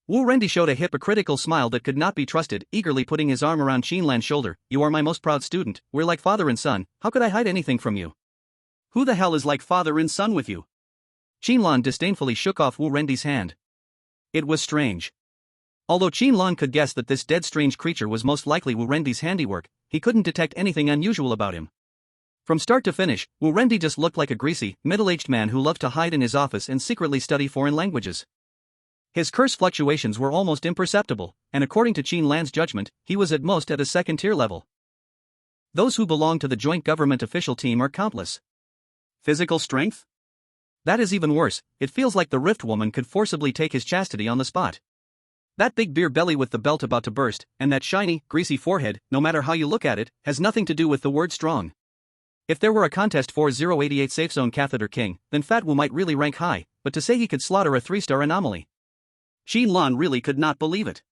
Wu Rendi showed a hypocritical smile that could not be trusted, eagerly putting his arm around Qin Lan's shoulder. You are my most proud student, we're like father and son, how could I hide anything from you? Who the hell is like father and son with you? Qin Lan disdainfully shook off Wu Rendi's hand. It was strange. Although Qin Lan could guess that this dead strange creature was most likely Wu Rendi's handiwork, he couldn't detect anything unusual about him. From start to finish, Wu Rendi just looked like a greasy, middle-aged man who loved to hide in his office and secretly study foreign languages. His curse fluctuations were almost imperceptible, and according to Qin Lan's judgment, he was at most at a second-tier level. Those who belong to the joint government official team are countless. Physical strength? That is even worse, it feels like the Rift Woman could forcibly take his chastity on the spot. That big beer belly with the belt about to burst, and that shiny, greasy forehead, no matter how you look at it, has nothing to do with the word strong. If there were a contest for 088 Safe Zone Catheter King, then Fat Wu might really rank high, but to say he could slaughter a 3-star anomaly. Qin Lan really could not believe it.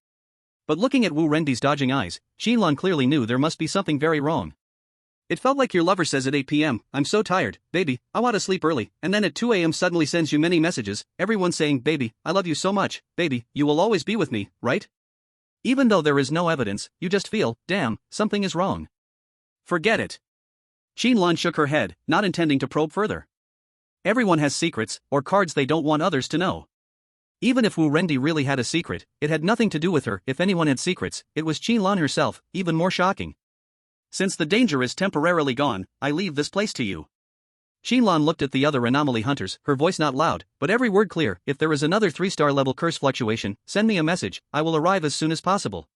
But looking at Wu Rendi's dodging eyes, Qin Lan clearly knew there must be something very wrong. It felt like your lover says at 8 p.m., I'm so tired, baby, I want to sleep early, and then at 2 a.m. suddenly sends you many messages, everyone saying, baby, I love you so much, baby, you will always be with me, right? Even though there is no evidence, you just feel, damn, something is wrong. Forget it. Qin Lan shook her head, not intending to probe further. Everyone has secrets, or cards they don't want others to know. Even if Wu Rendi really had a secret, it had nothing to do with her. If anyone had secrets, it was Qin Lan herself, even more shocking. Since the danger is temporarily gone, I leave this place to you. Qin Lan looked at the other anomaly hunters, her voice not loud, but every word clear. If there is another 3-star level curse fluctuation, send me a message, I will arrive as soon as possible.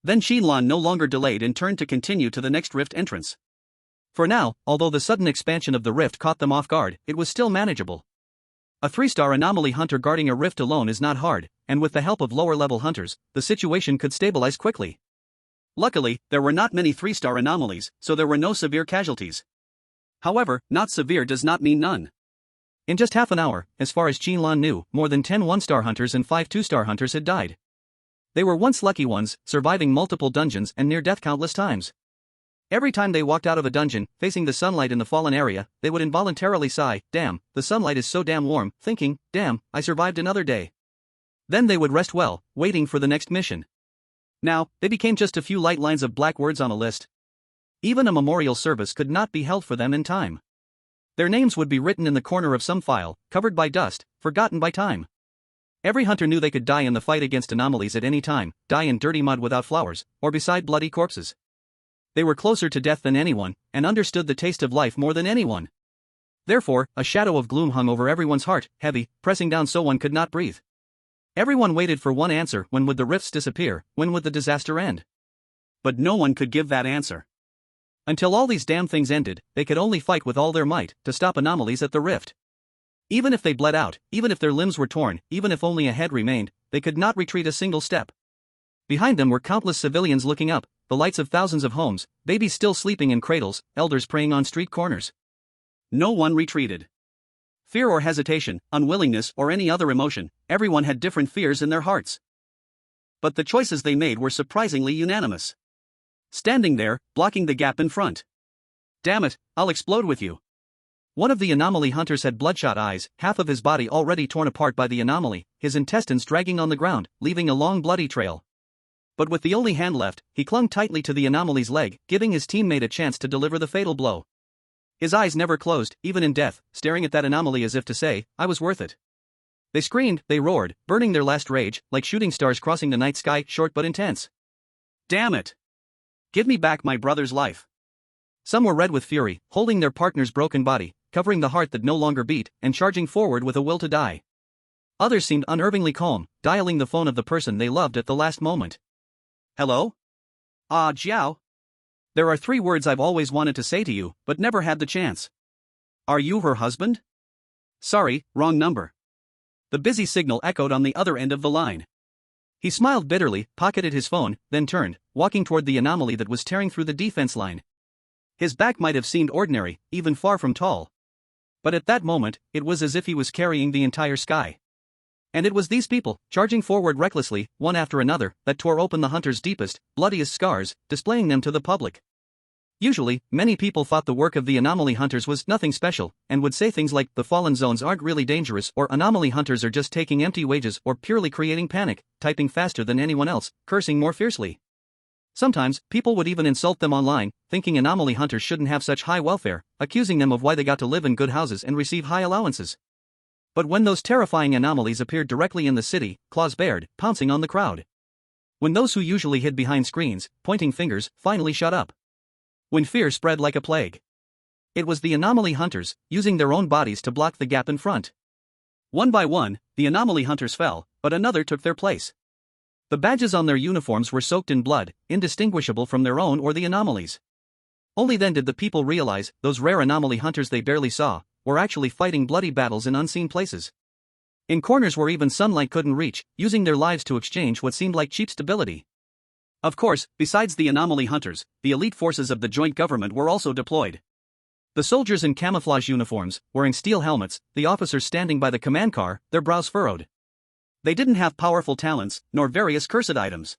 Then Qin Lan no longer delayed and turned to continue to the next rift entrance. For now, although the sudden expansion of the rift caught them off guard, it was still manageable. A 3-star anomaly hunter guarding a rift alone is not hard, and with the help of lower-level hunters, the situation could stabilize quickly. Luckily, there were not many 3-star anomalies, so there were no severe casualties. However, not severe does not mean none. In just half an hour, as far as Qin Lan knew, more than 10 1-star hunters and 5 2-star hunters had died. They were once lucky ones, surviving multiple dungeons and near death countless times. Every time they walked out of a dungeon, facing the sunlight in the fallen area, they would involuntarily sigh, damn, the sunlight is so damn warm, thinking, damn, I survived another day. Then they would rest well, waiting for the next mission. Now, they became just a few light lines of black words on a list. Even a memorial service could not be held for them in time. Their names would be written in the corner of some file, covered by dust, forgotten by time. Every hunter knew they could die in the fight against anomalies at any time, die in dirty mud without flowers, or beside bloody corpses. They were closer to death than anyone, and understood the taste of life more than anyone. Therefore, a shadow of gloom hung over everyone's heart, heavy, pressing down so one could not breathe. Everyone waited for one answer: when would the rifts disappear, when would the disaster end? But no one could give that answer. Until all these damn things ended, they could only fight with all their might to stop anomalies at the rift. Even if they bled out, even if their limbs were torn, even if only a head remained, they could not retreat a single step. Behind them were countless civilians looking up, the lights of thousands of homes, babies still sleeping in cradles, elders praying on street corners. No one retreated. Fear or hesitation, unwillingness or any other emotion, everyone had different fears in their hearts. But the choices they made were surprisingly unanimous. Standing there, blocking the gap in front. Damn it, I'll explode with you. One of the anomaly hunters had bloodshot eyes, half of his body already torn apart by the anomaly, his intestines dragging on the ground, leaving a long bloody trail. But with the only hand left, he clung tightly to the anomaly's leg, giving his teammate a chance to deliver the fatal blow. His eyes never closed, even in death, staring at that anomaly as if to say, I was worth it. They screamed, they roared, burning their last rage, like shooting stars crossing the night sky, short but intense. Damn it! Give me back my brother's life. Some were red with fury, holding their partner's broken body, covering the heart that no longer beat, and charging forward with a will to die. Others seemed unnervingly calm, dialing the phone of the person they loved at the last moment. Hello? Jiao? There are 3 words I've always wanted to say to you, but never had the chance. Are you her husband? Sorry, wrong number. The busy signal echoed on the other end of the line. He smiled bitterly, pocketed his phone, then turned, walking toward the anomaly that was tearing through the defense line. His back might have seemed ordinary, even far from tall. But at that moment, it was as if he was carrying the entire sky. And it was these people, charging forward recklessly, one after another, that tore open the hunter's deepest, bloodiest scars, displaying them to the public. Usually, many people thought the work of the anomaly hunters was nothing special, and would say things like, the fallen zones aren't really dangerous, or anomaly hunters are just taking empty wages, or purely creating panic, typing faster than anyone else, cursing more fiercely. Sometimes, people would even insult them online, thinking anomaly hunters shouldn't have such high welfare, accusing them of why they got to live in good houses and receive high allowances. But when those terrifying anomalies appeared directly in the city, claws bared, pouncing on the crowd. When those who usually hid behind screens, pointing fingers, finally shut up. When fear spread like a plague. It was the anomaly hunters, using their own bodies to block the gap in front. One by one, the anomaly hunters fell, but another took their place. The badges on their uniforms were soaked in blood, indistinguishable from their own or the anomalies. Only then did the people realize, those rare anomaly hunters they barely saw, were actually fighting bloody battles in unseen places. In corners where even sunlight couldn't reach, using their lives to exchange what seemed like cheap stability. Of course, besides the anomaly hunters, the elite forces of the joint government were also deployed. The soldiers in camouflage uniforms, wearing steel helmets, the officers standing by the command car, their brows furrowed. They didn't have powerful talents, nor various cursed items.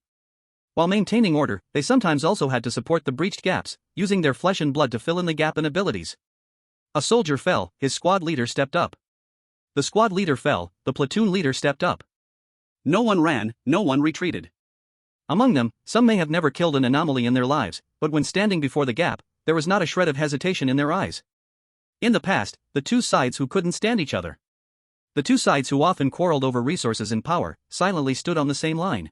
While maintaining order, they sometimes also had to support the breached gaps, using their flesh and blood to fill in the gap in abilities. A soldier fell, his squad leader stepped up. The squad leader fell, the platoon leader stepped up. No one ran, no one retreated. Among them, some may have never killed an anomaly in their lives, but when standing before the gap, there was not a shred of hesitation in their eyes. In the past, the two sides who couldn't stand each other. The two sides who often quarreled over resources and power, silently stood on the same line.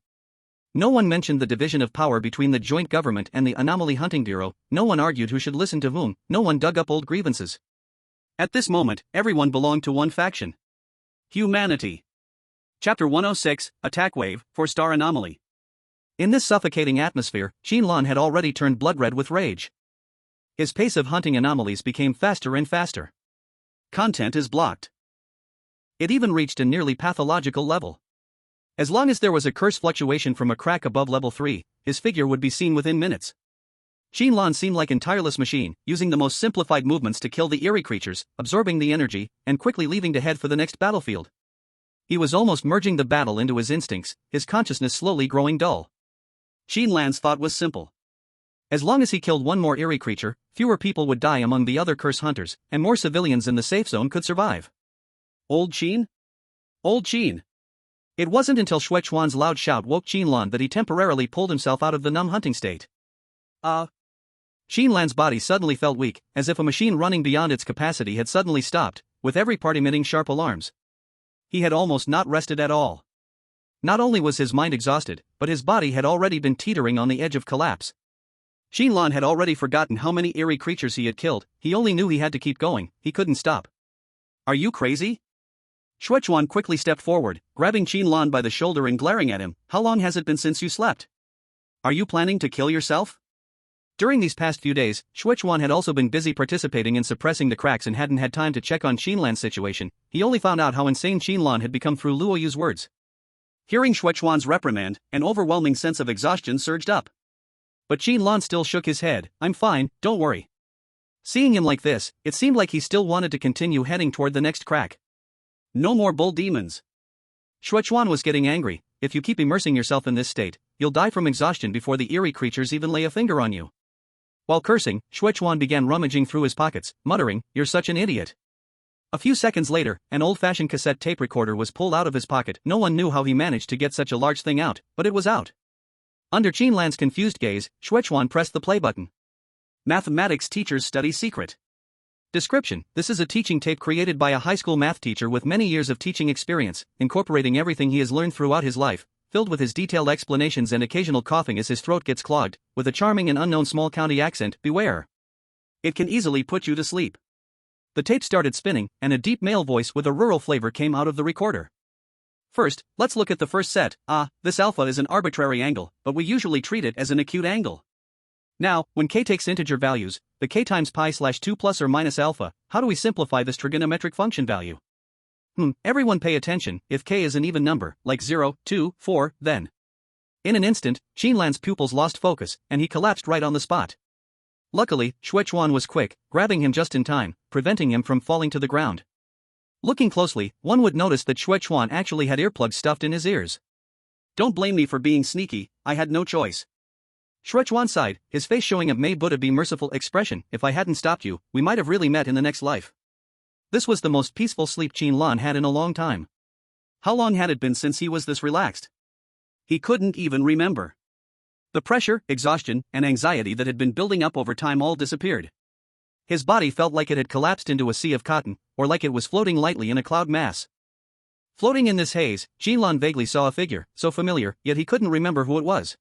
No one mentioned the division of power between the joint government and the Anomaly Hunting Bureau, no one argued who should listen to whom, no one dug up old grievances. At this moment, everyone belonged to one faction. Humanity. Chapter 106, Attack Wave, 4-star Anomaly. In this suffocating atmosphere, Qin Lan had already turned blood red with rage. His pace of hunting anomalies became faster and faster. Content is blocked. It even reached a nearly pathological level. As long as there was a curse fluctuation from a crack above level 3, his figure would be seen within minutes. Qin Lan seemed like a tireless machine, using the most simplified movements to kill the eerie creatures, absorbing the energy, and quickly leaving to head for the next battlefield. He was almost merging the battle into his instincts, his consciousness slowly growing dull. Qin Lan's thought was simple. As long as he killed one more eerie creature, fewer people would die among the other curse hunters, and more civilians in the safe zone could survive. Old Qin? Old Qin. It wasn't until Shuechuan's loud shout woke Qin Lan that he temporarily pulled himself out of the numb hunting state. Qin Lan's body suddenly felt weak, as if a machine running beyond its capacity had suddenly stopped, with every part emitting sharp alarms. He had almost not rested at all. Not only was his mind exhausted, but his body had already been teetering on the edge of collapse. Qin Lan had already forgotten how many eerie creatures he had killed, he only knew he had to keep going, he couldn't stop. Are you crazy? Shuechuan quickly stepped forward, grabbing Qin Lan by the shoulder and glaring at him. How long has it been since you slept? Are you planning to kill yourself? During these past few days, Shuechuan had also been busy participating in suppressing the cracks and hadn't had time to check on Qin Lan's situation. He only found out how insane Qin Lan had become through Luoyu's words. Hearing Shuechuan's reprimand, an overwhelming sense of exhaustion surged up. But Qin Lan still shook his head. I'm fine, don't worry. Seeing him like this, it seemed like he still wanted to continue heading toward the next crack. No more bull demons. Shuechuan was getting angry. If you keep immersing yourself in this state, you'll die from exhaustion before the eerie creatures even lay a finger on you. While cursing, Shuechuan began rummaging through his pockets, muttering, "You're such an idiot." A few seconds later, an old-fashioned cassette tape recorder was pulled out of his pocket. No one knew how he managed to get such a large thing out, but it was out. Under Qin Lan's confused gaze, Shuechuan pressed the play button. Mathematics teacher's study secret. Description: this is a teaching tape created by a high school math teacher with many years of teaching experience, incorporating everything he has learned throughout his life, filled with his detailed explanations and occasional coughing as his throat gets clogged, with a charming and unknown small county accent. Beware. It can easily put you to sleep. The tape started spinning, and a deep male voice with a rural flavor came out of the recorder. First, let's look at the first set. This alpha is an arbitrary angle, but we usually treat it as an acute angle. Now, when k takes integer values, the k times pi/2 plus or minus alpha, how do we simplify this trigonometric function value? Everyone pay attention. If k is an even number, like 0, 2, 4, then. In an instant, Qin Lan's pupils lost focus, and he collapsed right on the spot. Luckily, Shuechuan was quick, grabbing him just in time, preventing him from falling to the ground. Looking closely, one would notice that Shuechuan actually had earplugs stuffed in his ears. Don't blame me for being sneaky, I had no choice. Shuechuan sighed, his face showing a may Buddha be merciful expression. If I hadn't stopped you, we might have really met in the next life. This was the most peaceful sleep Qin Lan had in a long time. How long had it been since he was this relaxed? He couldn't even remember. The pressure, exhaustion, and anxiety that had been building up over time all disappeared. His body felt like it had collapsed into a sea of cotton, or like it was floating lightly in a cloud mass. Floating in this haze, Qin Lan vaguely saw a figure, so familiar, yet he couldn't remember who it was.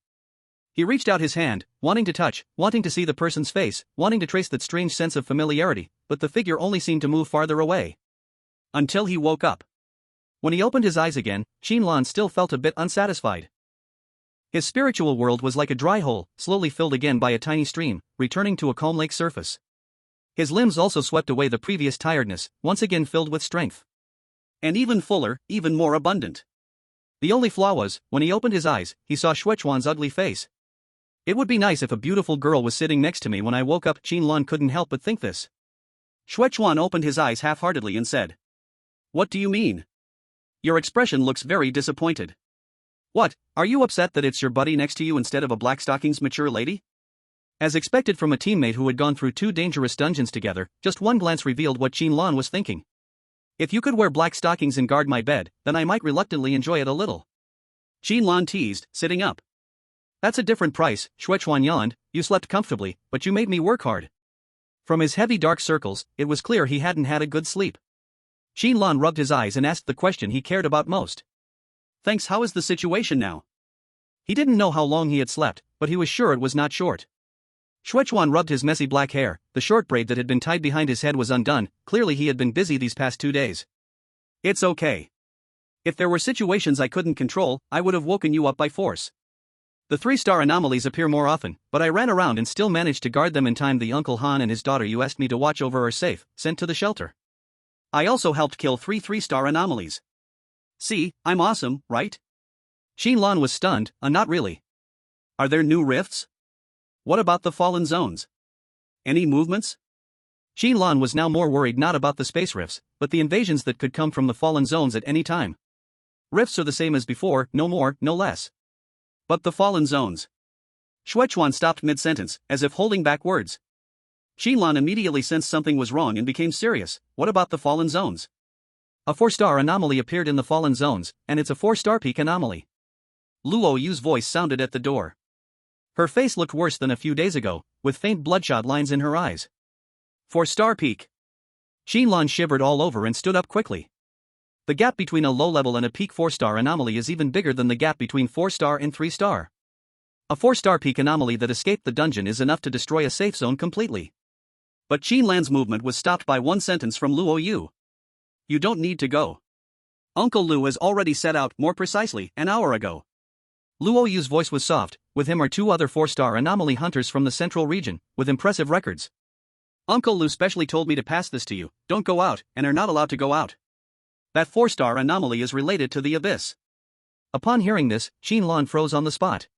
He reached out his hand, wanting to touch, wanting to see the person's face, wanting to trace that strange sense of familiarity, but the figure only seemed to move farther away. Until he woke up. When he opened his eyes again, Qin Lan still felt a bit unsatisfied. His spiritual world was like a dry hole, slowly filled again by a tiny stream, returning to a calm lake surface. His limbs also swept away the previous tiredness, once again filled with strength. And even fuller, even more abundant. The only flaw was, when he opened his eyes, he saw Shuechuan's ugly face. It would be nice if a beautiful girl was sitting next to me when I woke up. Qin Lan couldn't help but think this. Shuechuan opened his eyes half-heartedly and said, "What do you mean? Your expression looks very disappointed." What, are you upset that it's your buddy next to you instead of a Blackstocking's mature lady? As expected from a teammate who had gone through 2 dangerous dungeons together, just one glance revealed what Qin Lan was thinking. If you could wear black stockings and guard my bed, then I might reluctantly enjoy it a little. Qin Lan teased, sitting up. That's a different price, Shuechuan yawned. You slept comfortably, but you made me work hard. From his heavy dark circles, it was clear he hadn't had a good sleep. Qin Lan rubbed his eyes and asked the question he cared about most. Thanks, how is the situation now? He didn't know how long he had slept, but he was sure it was not short. Shuechuan rubbed his messy black hair. The short braid that had been tied behind his head was undone. Clearly he had been busy these past 2 days. It's okay. If there were situations I couldn't control, I would have woken you up by force. The 3-star anomalies appear more often, but I ran around and still managed to guard them in time. The Uncle Han and his daughter you asked me to watch over are safe, sent to the shelter. I also helped kill 3 3-star anomalies. See, I'm awesome, right? Qin Lan was stunned. Not really. Are there new rifts? What about the fallen zones? Any movements? Qin Lan was now more worried not about the space rifts, but the invasions that could come from the fallen zones at any time. Rifts are the same as before, no more, no less. But the fallen zones. Shuechuan stopped mid-sentence, as if holding back words. Qin Lan immediately sensed something was wrong and became serious. What about the fallen zones? A 4-star anomaly appeared in the fallen zones, and it's a 4-star peak anomaly. Luo Yu's voice sounded at the door. Her face looked worse than a few days ago, with faint bloodshot lines in her eyes. 4-star peak. Qin Lan shivered all over and stood up quickly. The gap between a low-level and a peak 4-star anomaly is even bigger than the gap between 4-star and 3-star. A 4-star peak anomaly that escaped the dungeon is enough to destroy a safe zone completely. But Qin Lan's movement was stopped by one sentence from Luo Yu. You don't need to go. Uncle Lu has already set out, more precisely, an hour ago. Luo Yu's voice was soft. With him are 2 other 4-star anomaly hunters from the central region, with impressive records. Uncle Lu specially told me to pass this to you. Don't go out, and are not allowed to go out. That 4-star anomaly is related to the Abyss. Upon hearing this, Qin Lan froze on the spot.